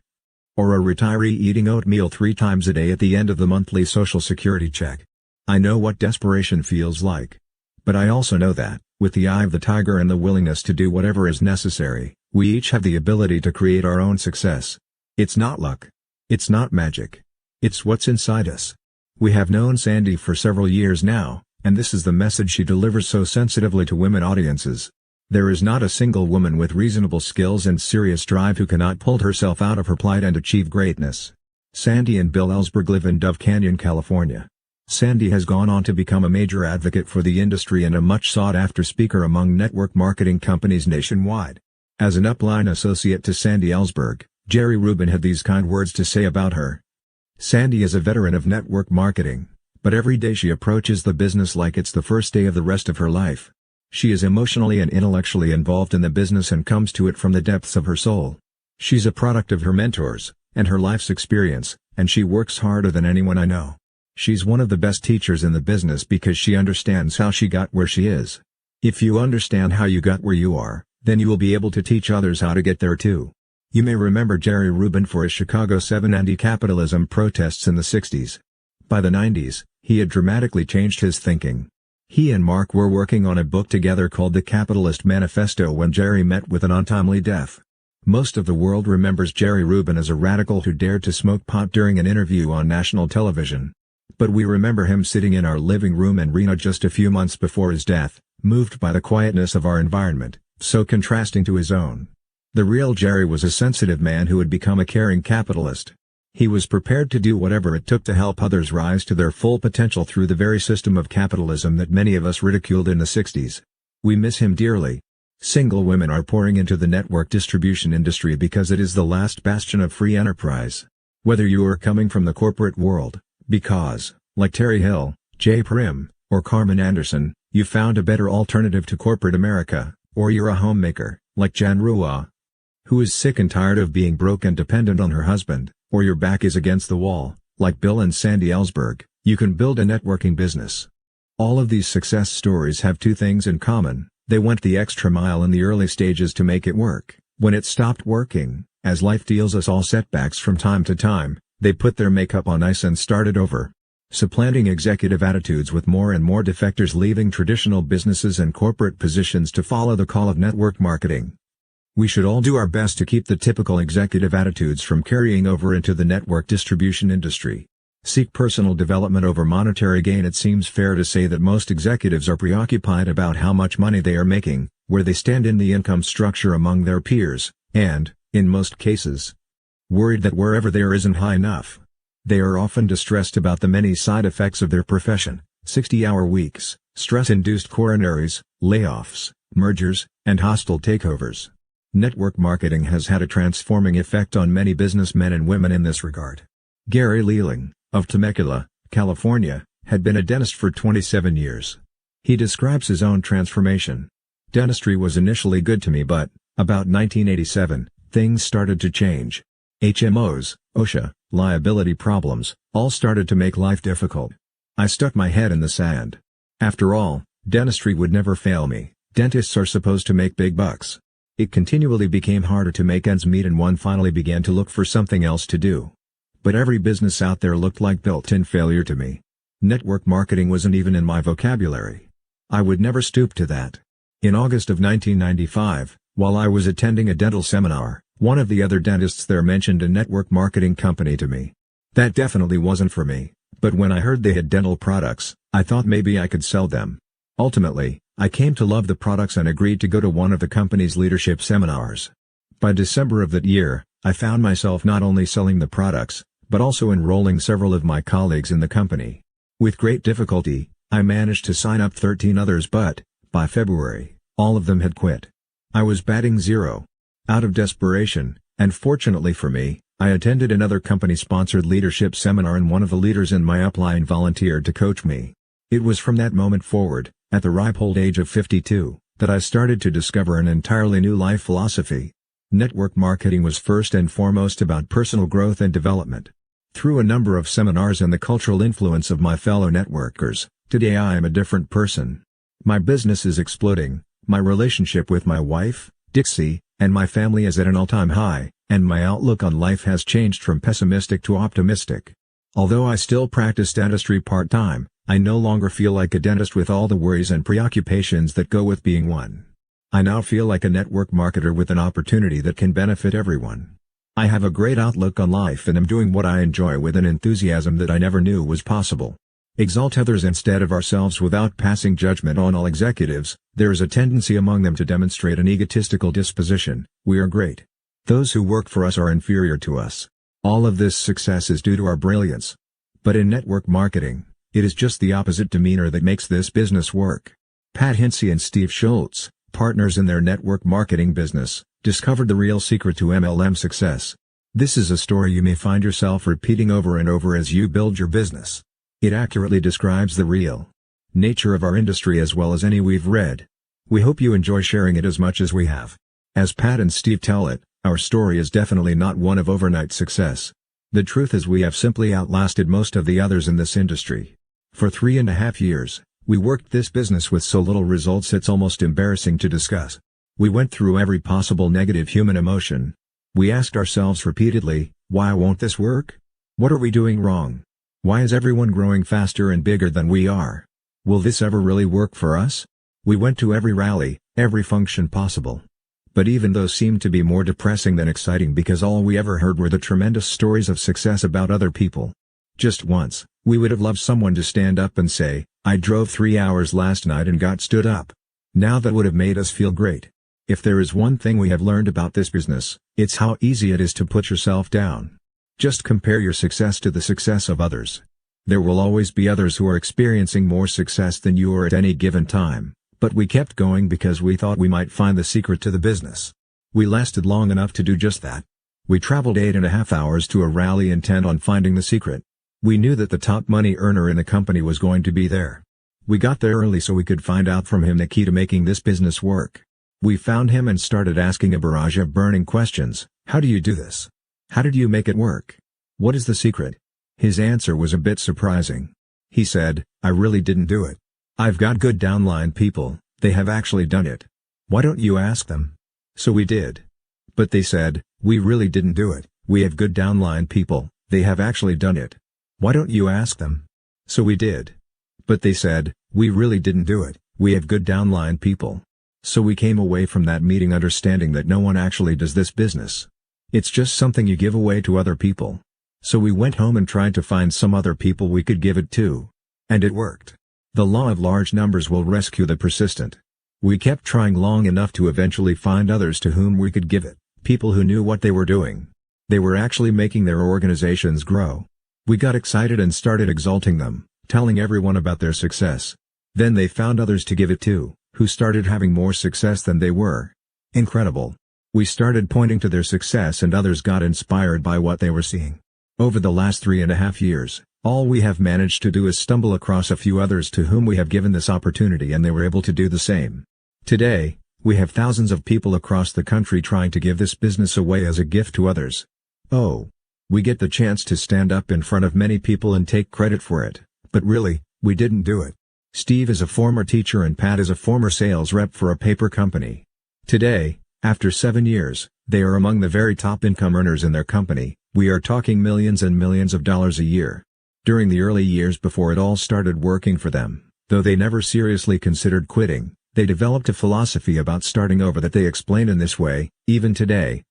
or a retiree eating oatmeal 3 times a day at the end of the monthly Social Security check. I know what desperation feels like. But I also know that, with the eye of the tiger and the willingness to do whatever is necessary, we each have the ability to create our own success. It's not luck. It's not magic. It's what's inside us. We have known Sandy for several years now, and this is the message she delivers so sensitively to women audiences. There is not a single woman with reasonable skills and serious drive who cannot pull herself out of her plight and achieve greatness. Sandy and Bill Ellsberg live in Dove Canyon, California. Sandy has gone on to become a major advocate for the industry and a much sought-after speaker among network marketing companies nationwide. As an upline associate to Sandy Ellsberg, Jerry Rubin had these kind words to say about her. Sandy is a veteran of network marketing, but every day she approaches the business like it's the first day of the rest of her life. She is emotionally and intellectually involved in the business and comes to it from the depths of her soul. She's a product of her mentors, and her life's experience, and she works harder than anyone I know. She's one of the best teachers in the business because she understands how she got where she is. If you understand how you got where you are, then you will be able to teach others how to get there too. You may remember Jerry Rubin for his Chicago 7 anti-capitalism protests in the 60s. By the 90s, he had dramatically changed his thinking. He and Mark were working on a book together called The Capitalist Manifesto when Jerry met with an untimely death. Most of the world remembers Jerry Rubin as a radical who dared to smoke pot during an interview on national television. But we remember him sitting in our living room in Reno just a few months before his death, moved by the quietness of our environment, so contrasting to his own. The real Jerry was a sensitive man who had become a caring capitalist. He was prepared to do whatever it took to help others rise to their full potential through the very system of capitalism that many of us ridiculed in the 60s. We miss him dearly. Single women are pouring into the network distribution industry because it is the last bastion of free enterprise. Whether you are coming from the corporate world, because, like Terry Hill, Jay Prim, or Carmen Anderson, you found a better alternative to corporate America, or you're a homemaker, like Jan Rua, who is sick and tired of being broke and dependent on her husband, or your back is against the wall, like Bill and Sandy Ellsberg, you can build a networking business. All of these success stories have two things in common: they went the extra mile in the early stages to make it work. When it stopped working, as life deals us all setbacks from time to time, they put their makeup on ice and started over. Supplanting executive attitudes with more and more defectors leaving traditional businesses and corporate positions to follow the call of network marketing. We should all do our best to keep the typical executive attitudes from carrying over into the network distribution industry. Seek personal development over monetary gain. It seems fair to say that most executives are preoccupied about how much money they are making, where they stand in the income structure among their peers, and, in most cases, worried that wherever they are isn't high enough. They are often distressed about the many side effects of their profession: 60-hour weeks, stress-induced coronaries, layoffs, mergers, and hostile takeovers. Network marketing has had a transforming effect on many businessmen and women in this regard. Gary Leland, of Temecula, California, had been a dentist for 27 years. He describes his own transformation. "Dentistry was initially good to me, but, about 1987, things started to change. HMOs, OSHA, liability problems, all started to make life difficult. I stuck my head in the sand. After all, dentistry would never fail me. Dentists are supposed to make big bucks." It continually became harder to make ends meet, and one finally began to look for something else to do. But every business out there looked like built-in failure to me. Network marketing wasn't even in my vocabulary. I would never stoop to that. In August of 1995, while I was attending a dental seminar, one of the other dentists there mentioned a network marketing company to me. That definitely wasn't for me, but when I heard they had dental products, I thought maybe I could sell them. Ultimately, I came to love the products and agreed to go to one of the company's leadership seminars. By December of that year, I found myself not only selling the products, but also enrolling several of my colleagues in the company. With great difficulty, I managed to sign up 13 others, but, by February, all of them had quit. I was batting zero. Out of desperation, and fortunately for me, I attended another company-sponsored leadership seminar, and one of the leaders in my upline volunteered to coach me. It was from that moment forward, at the ripe old age of 52, that I started to discover an entirely new life philosophy. Network marketing was first and foremost about personal growth and development. Through a number of seminars and the cultural influence of my fellow networkers, today I am a different person. My business is exploding, my relationship with my wife, Dixie, and my family is at an all-time high, and my outlook on life has changed from pessimistic to optimistic. Although I still practice dentistry part-time, I no longer feel like a dentist with all the worries and preoccupations that go with being one. I now feel like a network marketer with an opportunity that can benefit everyone. I have a great outlook on life and am doing what I enjoy with an enthusiasm that I never knew was possible. Exalt others instead of ourselves without passing judgment on all executives. There is a tendency among them to demonstrate an egotistical disposition. We are great. Those who work for us are inferior to us. All of this success is due to our brilliance. But in network marketing, it is just the opposite demeanor that makes this business work. Pat Hinsey and Steve Schultz, partners in their network marketing business, discovered the real secret to MLM success. This is a story you may find yourself repeating over and over as you build your business. It accurately describes the real nature of our industry as well as any we've read. We hope you enjoy sharing it as much as we have. As Pat and Steve tell it, our story is definitely not one of overnight success. The truth is we have simply outlasted most of the others in this industry. For 3.5 years, we worked this business with so little results it's almost embarrassing to discuss. We went through every possible negative human emotion. We asked ourselves repeatedly, why won't this work? What are we doing wrong? Why is everyone growing faster and bigger than we are? Will this ever really work for us? We went to every rally, every function possible. But even those seemed to be more depressing than exciting because all we ever heard were the tremendous stories of success about other people. Just once, we would have loved someone to stand up and say, I drove 3 hours last night and got stood up. Now that would have made us feel great. If there is one thing we have learned about this business, it's how easy it is to put yourself down. Just compare your success to the success of others. There will always be others who are experiencing more success than you are at any given time, but we kept going because we thought we might find the secret to the business. We lasted long enough to do just that. We traveled 8.5 hours to a rally intent on finding the secret. We knew that the top money earner in the company was going to be there. We got there early so we could find out from him the key to making this business work. We found him and started asking a barrage of burning questions. How do you do this? How did you make it work? What is the secret? His answer was a bit surprising. He said, I really didn't do it. I've got good downline people, they have actually done it. Why don't you ask them? So we did. But they said, we really didn't do it, we have good downline people, they have actually done it. Why don't you ask them? So we did. But they said, we really didn't do it, we have good downline people. So we came away from that meeting understanding that no one actually does this business. It's just something you give away to other people. So we went home and tried to find some other people we could give it to. And it worked. The law of large numbers will rescue the persistent. We kept trying long enough to eventually find others to whom we could give it, people who knew what they were doing. They were actually making their organizations grow. We got excited and started exalting them, telling everyone about their success. Then they found others to give it to, who started having more success than they were. Incredible. We started pointing to their success and others got inspired by what they were seeing. Over the last 3.5 years, all we have managed to do is stumble across a few others to whom we have given this opportunity and they were able to do the same. Today, we have thousands of people across the country trying to give this business away as a gift to others. Oh. We get the chance to stand up in front of many people and take credit for it, but really, we didn't do it. Steve is a former teacher and Pat is a former sales rep for a paper company. Today, after 7 years, they are among the very top income earners in their company. We are talking millions and millions of dollars a year. During the early years before it all started working for them, though they never seriously considered quitting, they developed a philosophy about starting over that they explain in this way. Even today,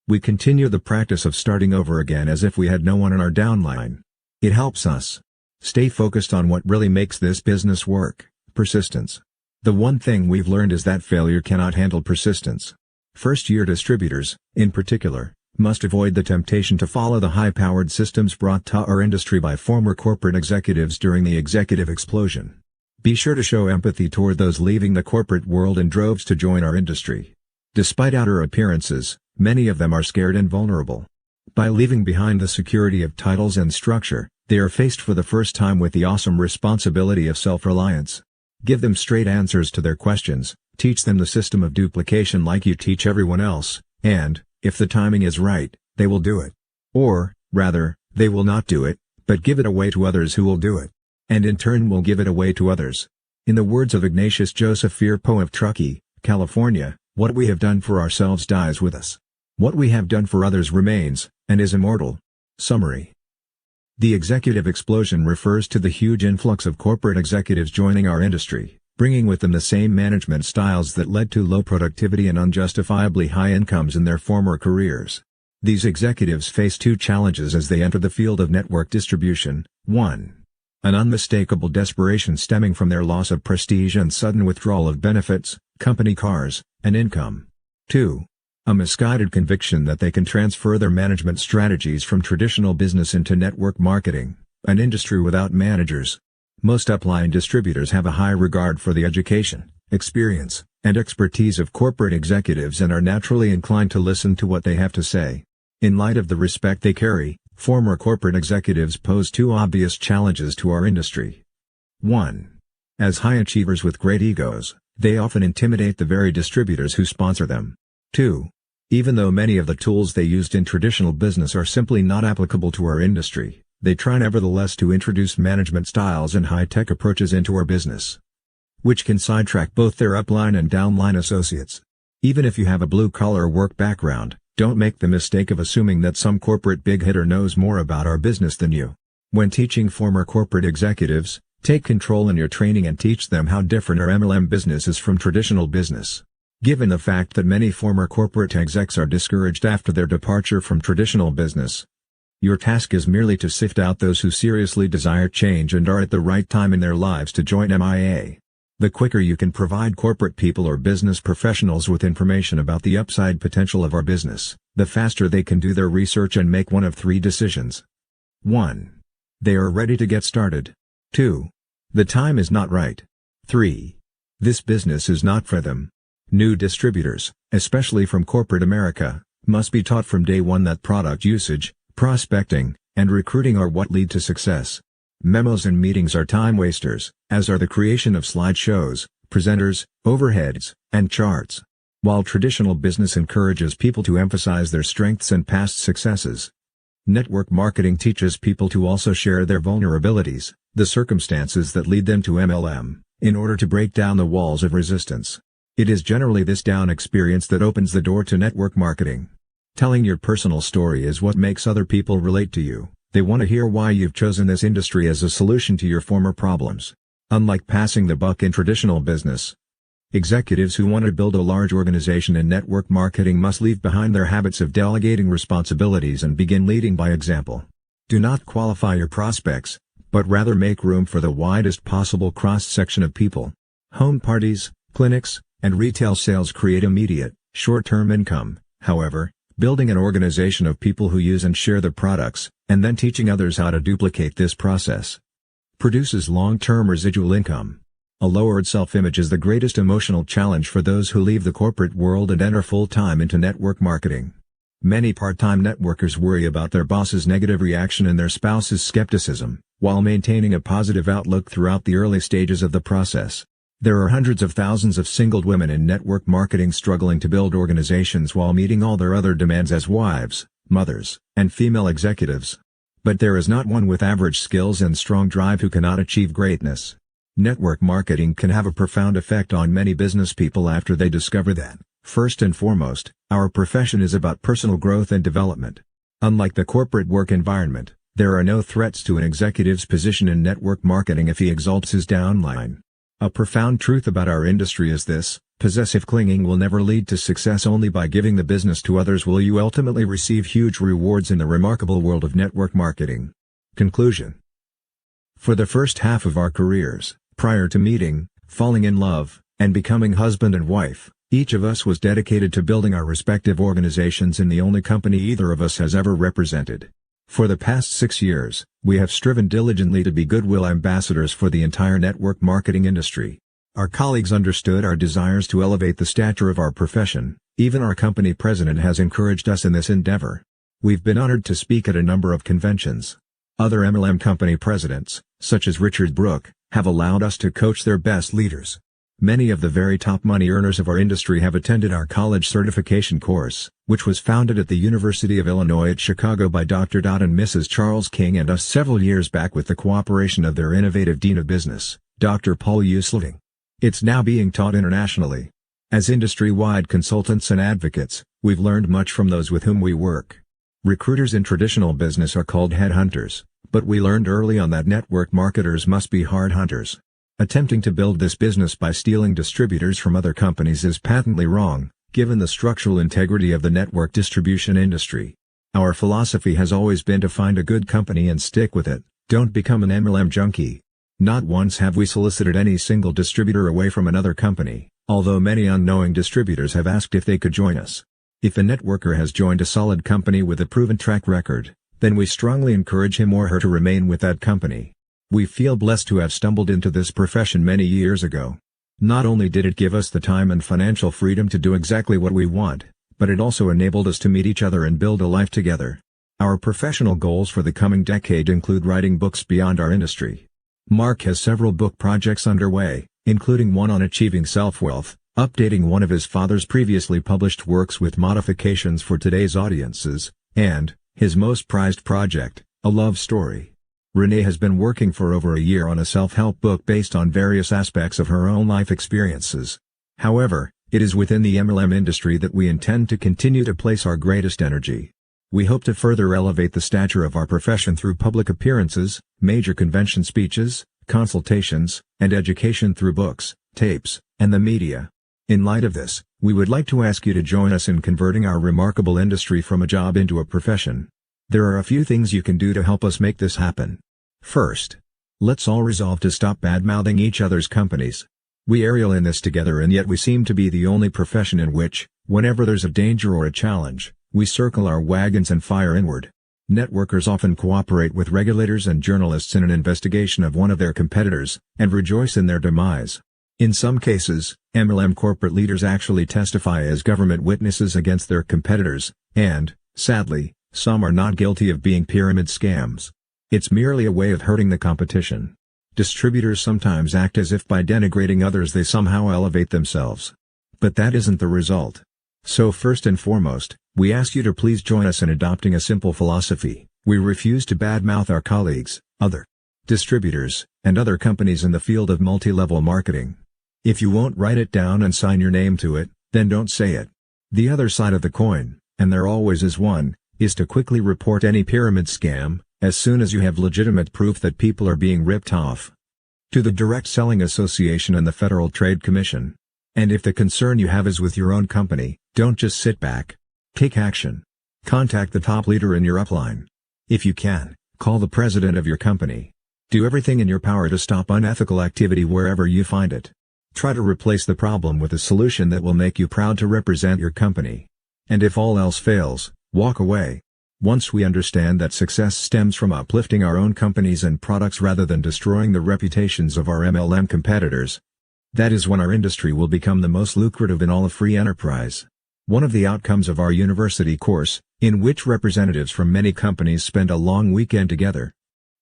we continue the practice of starting over again as if we had no one in our downline. It helps us stay focused on what really makes this business work: persistence. The one thing we've learned is that failure cannot handle persistence. First-year distributors, in particular, must avoid the temptation to follow the high-powered systems brought to our industry by former corporate executives during the executive explosion. Be sure to show empathy toward those leaving the corporate world in droves to join our industry. Despite outer appearances, many of them are scared and vulnerable. By leaving behind the security of titles and structure, they are faced for the first time with the awesome responsibility of self-reliance. Give them straight answers to their questions, teach them the system of duplication like you teach everyone else, and, if the timing is right, they will do it. Or, rather, they will not do it, but give it away to others who will do it. And in turn will give it away to others. In the words of Ignatius Joseph Firpo of Truckee, California, what we have done for ourselves dies with us. What we have done for others remains, and is immortal. Summary. The executive explosion refers to the huge influx of corporate executives joining our industry, bringing with them the same management styles that led to low productivity and unjustifiably high incomes in their former careers. These executives face two challenges as they enter the field of network distribution. 1. An unmistakable desperation stemming from their loss of prestige and sudden withdrawal of benefits, company cars, and income. 2. A misguided conviction that they can transfer their management strategies from traditional business into network marketing, an industry without managers. Most upline distributors have a high regard for the education, experience, and expertise of corporate executives and are naturally inclined to listen to what they have to say. In light of the respect they carry, former corporate executives pose two obvious challenges to our industry. 1. As high achievers with great egos, they often intimidate the very distributors who sponsor them. 2. Even though many of the tools they used in traditional business are simply not applicable to our industry, they try nevertheless to introduce management styles and high-tech approaches into our business, which can sidetrack both their upline and downline associates. Even if you have a blue-collar work background, don't make the mistake of assuming that some corporate big hitter knows more about our business than you. When teaching former corporate executives, take control in your training and teach them how different our MLM business is from traditional business. Given the fact that many former corporate execs are discouraged after their departure from traditional business, your task is merely to sift out those who seriously desire change and are at the right time in their lives to join MIA. The quicker you can provide corporate people or business professionals with information about the upside potential of our business, the faster they can do their research and make one of three decisions. 1. They are ready to get started. 2. The time is not right. 3. This business is not for them. New distributors, especially from corporate America, must be taught from day one that product usage, prospecting, and recruiting are what lead to success. Memos and meetings are time wasters, as are the creation of slideshows, presenters, overheads, and charts. While traditional business encourages people to emphasize their strengths and past successes, network marketing teaches people to also share their vulnerabilities, the circumstances that lead them to MLM, in order to break down the walls of resistance. It is generally this down experience that opens the door to network marketing. Telling your personal story is what makes other people relate to you. They want to hear why you've chosen this industry as a solution to your former problems. Unlike passing the buck in traditional business, Executives who want to build a large organization in network marketing must leave behind their habits of delegating responsibilities and begin leading by example. Do not qualify your prospects, but rather make room for the widest possible cross-section of people. Home parties, clinics, and retail sales create immediate, short-term income. However, building an organization of people who use and share the products, and then teaching others how to duplicate this process, produces long-term residual income. A lowered self-image is the greatest emotional challenge for those who leave the corporate world and enter full-time into network marketing. Many part-time networkers worry about their boss's negative reaction and their spouse's skepticism, while maintaining a positive outlook throughout the early stages of the process. There are hundreds of thousands of single women in network marketing struggling to build organizations while meeting all their other demands as wives, mothers, and female executives. But there is not one with average skills and strong drive who cannot achieve greatness. Network marketing can have a profound effect on many business people after they discover that, first and foremost, our profession is about personal growth and development. Unlike the corporate work environment, there are no threats to an executive's position in network marketing if he exalts his downline. A profound truth about our industry is this: possessive clinging will never lead to success. Only by giving the business to others will you ultimately receive huge rewards in the remarkable world of network marketing. Conclusion. For the first half of our careers, prior to meeting, falling in love, and becoming husband and wife, each of us was dedicated to building our respective organizations in the only company either of us has ever represented. For the past 6 years, we have striven diligently to be goodwill ambassadors for the entire network marketing industry. Our colleagues understood our desires to elevate the stature of our profession. Even our company president has encouraged us in this endeavor. We've been honored to speak at a number of conventions. Other MLM company presidents, such as Richard Brooke, have allowed us to coach their best leaders. Many of the very top money earners of our industry have attended our college certification course, which was founded at the University of Illinois at Chicago by Dr. and Mrs. Charles King and us several years back with the cooperation of their innovative Dean of Business, Dr. Paul Usleding. It's now being taught internationally. As industry-wide consultants and advocates, we've learned much from those with whom we work. Recruiters in traditional business are called headhunters, but we learned early on that network marketers must be hard hunters. Attempting to build this business by stealing distributors from other companies is patently wrong, given the structural integrity of the network distribution industry. Our philosophy has always been to find a good company and stick with it. Don't become an MLM junkie. Not once have we solicited any single distributor away from another company, although many unknowing distributors have asked if they could join us. If a networker has joined a solid company with a proven track record, then we strongly encourage him or her to remain with that company. We feel blessed to have stumbled into this profession many years ago. Not only did it give us the time and financial freedom to do exactly what we want, but it also enabled us to meet each other and build a life together. Our professional goals for the coming decade include writing books beyond our industry. Mark has several book projects underway, including one on achieving self-wealth, updating one of his father's previously published works with modifications for today's audiences, and his most prized project, a love story. Renee has been working for over a year on a self-help book based on various aspects of her own life experiences. However, it is within the MLM industry that we intend to continue to place our greatest energy. We hope to further elevate the stature of our profession through public appearances, major convention speeches, consultations, and education through books, tapes, and the media. In light of this, we would like to ask you to join us in converting our remarkable industry from a job into a profession. There are a few things you can do to help us make this happen. First, let's all resolve to stop bad-mouthing each other's companies. We aerial in this together, and yet we seem to be the only profession in which, whenever there's a danger or a challenge, we circle our wagons and fire inward. Networkers often cooperate with regulators and journalists in an investigation of one of their competitors, and rejoice in their demise. In some cases, MLM corporate leaders actually testify as government witnesses against their competitors, and, sadly, some are not guilty of being pyramid scams. It's merely a way of hurting the competition. Distributors sometimes act as if by denigrating others they somehow elevate themselves. But that isn't the result. So first and foremost, we ask you to please join us in adopting a simple philosophy. We refuse to badmouth our colleagues, other distributors, and other companies in the field of multi-level marketing. If you won't write it down and sign your name to it, then don't say it. The other side of the coin, and there always is one, is to quickly report any pyramid scam, as soon as you have legitimate proof that people are being ripped off. To the Direct Selling Association and the Federal Trade Commission. And if the concern you have is with your own company, don't just sit back. Take action. Contact the top leader in your upline. If you can, call the president of your company. Do everything in your power to stop unethical activity wherever you find it. Try to replace the problem with a solution that will make you proud to represent your company. And if all else fails, walk away. Once we understand that success stems from uplifting our own companies and products rather than destroying the reputations of our MLM competitors, that is when our industry will become the most lucrative in all of free enterprise. One of the outcomes of our university course, in which representatives from many companies spend a long weekend together,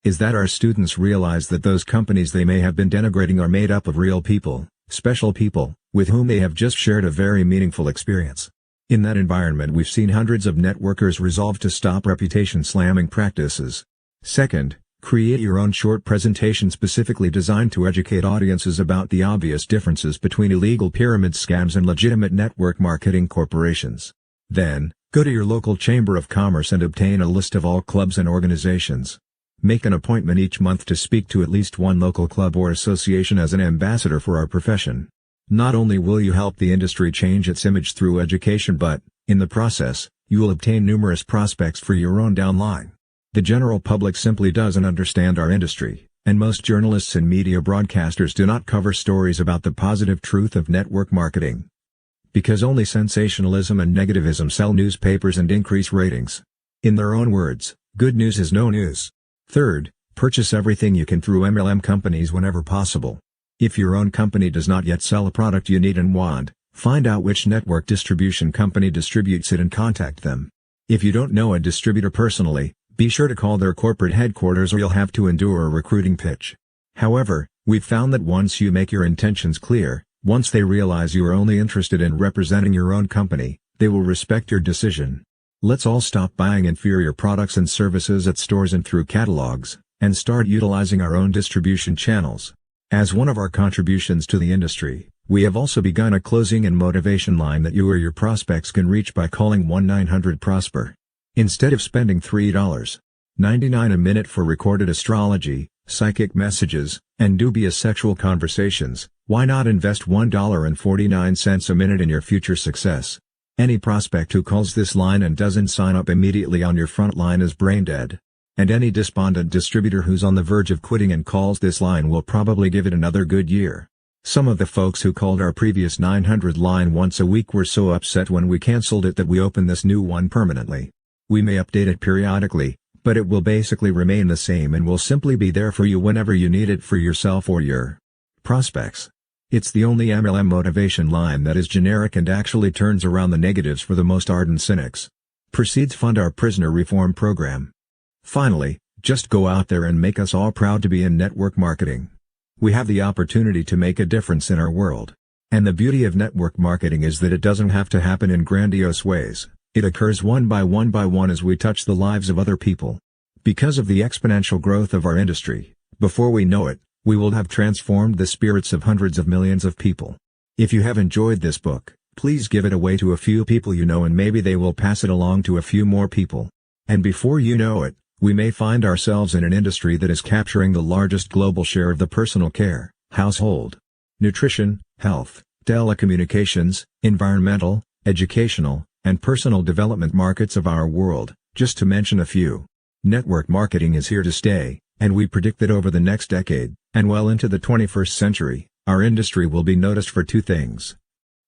is that our students realize that those companies they may have been denigrating are made up of real people, special people, with whom they have just shared a very meaningful experience. In that environment we've seen hundreds of networkers resolve to stop reputation-slamming practices. Second, create your own short presentation specifically designed to educate audiences about the obvious differences between illegal pyramid scams and legitimate network marketing corporations. Then, go to your local chamber of commerce and obtain a list of all clubs and organizations. Make an appointment each month to speak to at least one local club or association as an ambassador for our profession. Not only will you help the industry change its image through education but, in the process, you will obtain numerous prospects for your own downline. The general public simply doesn't understand our industry, and most journalists and media broadcasters do not cover stories about the positive truth of network marketing. Because only sensationalism and negativism sell newspapers and increase ratings. In their own words, good news is no news. Third, purchase everything you can through MLM companies whenever possible. If your own company does not yet sell a product you need and want, find out which network distribution company distributes it and contact them. If you don't know a distributor personally, be sure to call their corporate headquarters or you'll have to endure a recruiting pitch. However, we've found that once you make your intentions clear, once they realize you are only interested in representing your own company, they will respect your decision. Let's all stop buying inferior products and services at stores and through catalogs, and start utilizing our own distribution channels. As one of our contributions to the industry, we have also begun a closing and motivation line that you or your prospects can reach by calling 1-900-PROSPER. Instead of spending $3.99 a minute for recorded astrology, psychic messages, and dubious sexual conversations, why not invest $1.49 a minute in your future success? Any prospect who calls this line and doesn't sign up immediately on your front line is brain dead. And any despondent distributor who's on the verge of quitting and calls this line will probably give it another good year. Some of the folks who called our previous 900 line once a week were so upset when we canceled it that we opened this new one permanently. We may update it periodically, but it will basically remain the same and will simply be there for you whenever you need it for yourself or your prospects. It's the only MLM motivation line that is generic and actually turns around the negatives for the most ardent cynics. Proceeds fund our prisoner reform program. Finally, just go out there and make us all proud to be in network marketing. We have the opportunity to make a difference in our world. And the beauty of network marketing is that it doesn't have to happen in grandiose ways, it occurs one by one as we touch the lives of other people. Because of the exponential growth of our industry, before we know it, we will have transformed the spirits of hundreds of millions of people. If you have enjoyed this book, please give it away to a few people you know and maybe they will pass it along to a few more people. And before you know it, we may find ourselves in an industry that is capturing the largest global share of the personal care, household, nutrition, health, telecommunications, environmental, educational, and personal development markets of our world, just to mention a few. Network marketing is here to stay, and we predict that over the next decade, and well into the 21st century, our industry will be noticed for two things.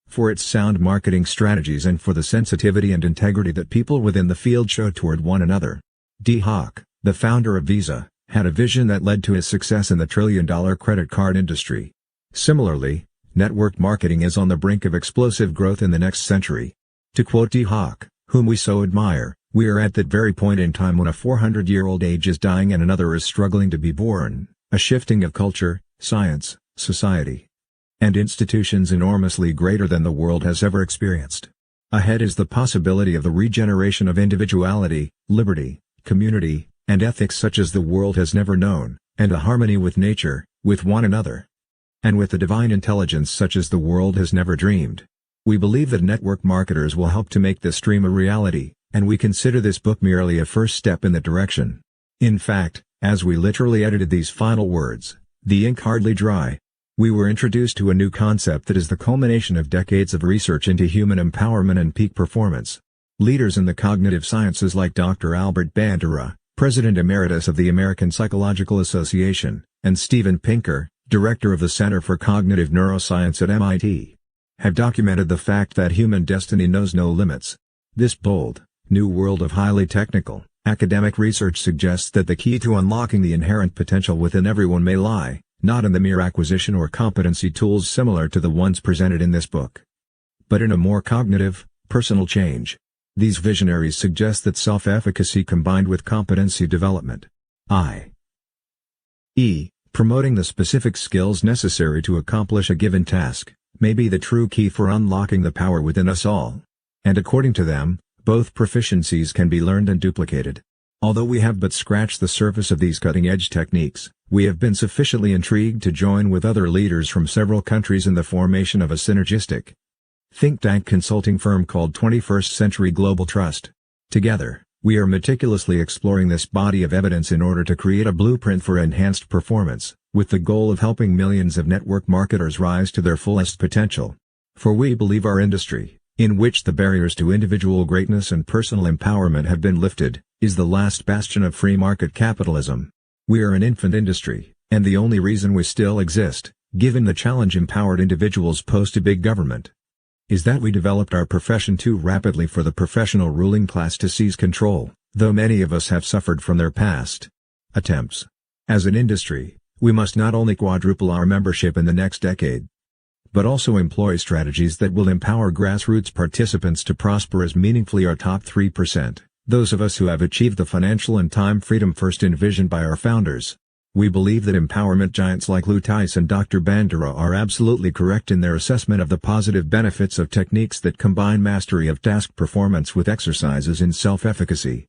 For its sound marketing strategies and for the sensitivity and integrity that people within the field show toward one another. D. Hock, the founder of Visa, had a vision that led to his success in the trillion-dollar credit card industry. Similarly, network marketing is on the brink of explosive growth in the next century. To quote D. Hock, whom we so admire, we are at that very point in time when a 400-year-old age is dying and another is struggling to be born, a shifting of culture, science, society, and institutions enormously greater than the world has ever experienced. Ahead is the possibility of the regeneration of individuality, liberty, community, and ethics such as the world has never known, and a harmony with nature, with one another, and with the divine intelligence such as the world has never dreamed. We believe that network marketers will help to make this dream a reality, and we consider this book merely a first step in that direction. In fact, as we literally edited these final words, the ink hardly dry. We were introduced to a new concept that is the culmination of decades of research into human empowerment and peak performance. Leaders in the cognitive sciences like Dr. Albert Bandura, President Emeritus of the American Psychological Association, and Steven Pinker, Director of the Center for Cognitive Neuroscience at MIT, have documented the fact that human destiny knows no limits. This bold, new world of highly technical, academic research suggests that the key to unlocking the inherent potential within everyone may lie, not in the mere acquisition or competency tools similar to the ones presented in this book, but in a more cognitive, personal change. These visionaries suggest that self-efficacy combined with competency development, i.e., promoting the specific skills necessary to accomplish a given task, may be the true key for unlocking the power within us all. And according to them, both proficiencies can be learned and duplicated. Although we have but scratched the surface of these cutting-edge techniques, we have been sufficiently intrigued to join with other leaders from several countries in the formation of a synergistic think tank consulting firm called 21st Century Global Trust. Together, we are meticulously exploring this body of evidence in order to create a blueprint for enhanced performance, with the goal of helping millions of network marketers rise to their fullest potential. For we believe our industry, in which the barriers to individual greatness and personal empowerment have been lifted, is the last bastion of free market capitalism. We are an infant industry, and the only reason we still exist, given the challenge empowered individuals pose to big government, is that we developed our profession too rapidly for the professional ruling class to seize control, though many of us have suffered from their past attempts. As an industry, we must not only quadruple our membership in the next decade, but also employ strategies that will empower grassroots participants to prosper as meaningfully our top 3%, those of us who have achieved the financial and time freedom first envisioned by our founders. We believe that empowerment giants like Lou Tice and Dr. Bandura are absolutely correct in their assessment of the positive benefits of techniques that combine mastery of task performance with exercises in self-efficacy.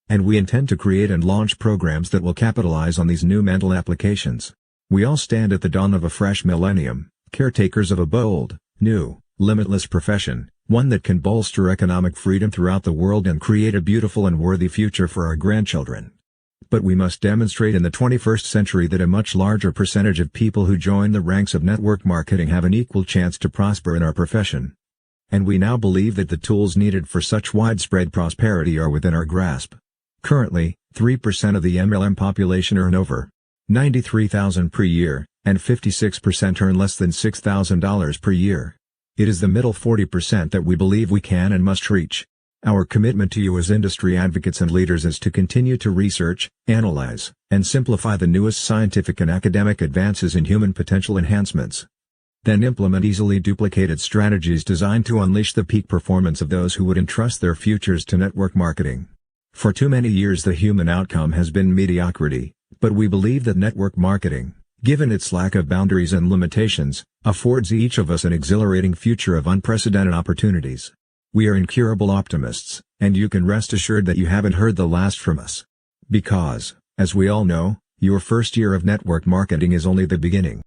And we intend to create and launch programs that will capitalize on these new mental applications. We all stand at the dawn of a fresh millennium, caretakers of a bold, new, limitless profession, one that can bolster economic freedom throughout the world and create a beautiful and worthy future for our grandchildren. But we must demonstrate in the 21st century that a much larger percentage of people who join the ranks of network marketing have an equal chance to prosper in our profession. And we now believe that the tools needed for such widespread prosperity are within our grasp. Currently, 3% of the MLM population earn over $93,000 per year, and 56% earn less than $6,000 per year. It is the middle 40% that we believe we can and must reach. Our commitment to you as industry advocates and leaders is to continue to research, analyze, and simplify the newest scientific and academic advances in human potential enhancements. Then implement easily duplicated strategies designed to unleash the peak performance of those who would entrust their futures to network marketing. For too many years the human outcome has been mediocrity, but we believe that network marketing, given its lack of boundaries and limitations, affords each of us an exhilarating future of unprecedented opportunities. We are incurable optimists, and you can rest assured that you haven't heard the last from us. Because, as we all know, your first year of network marketing is only the beginning.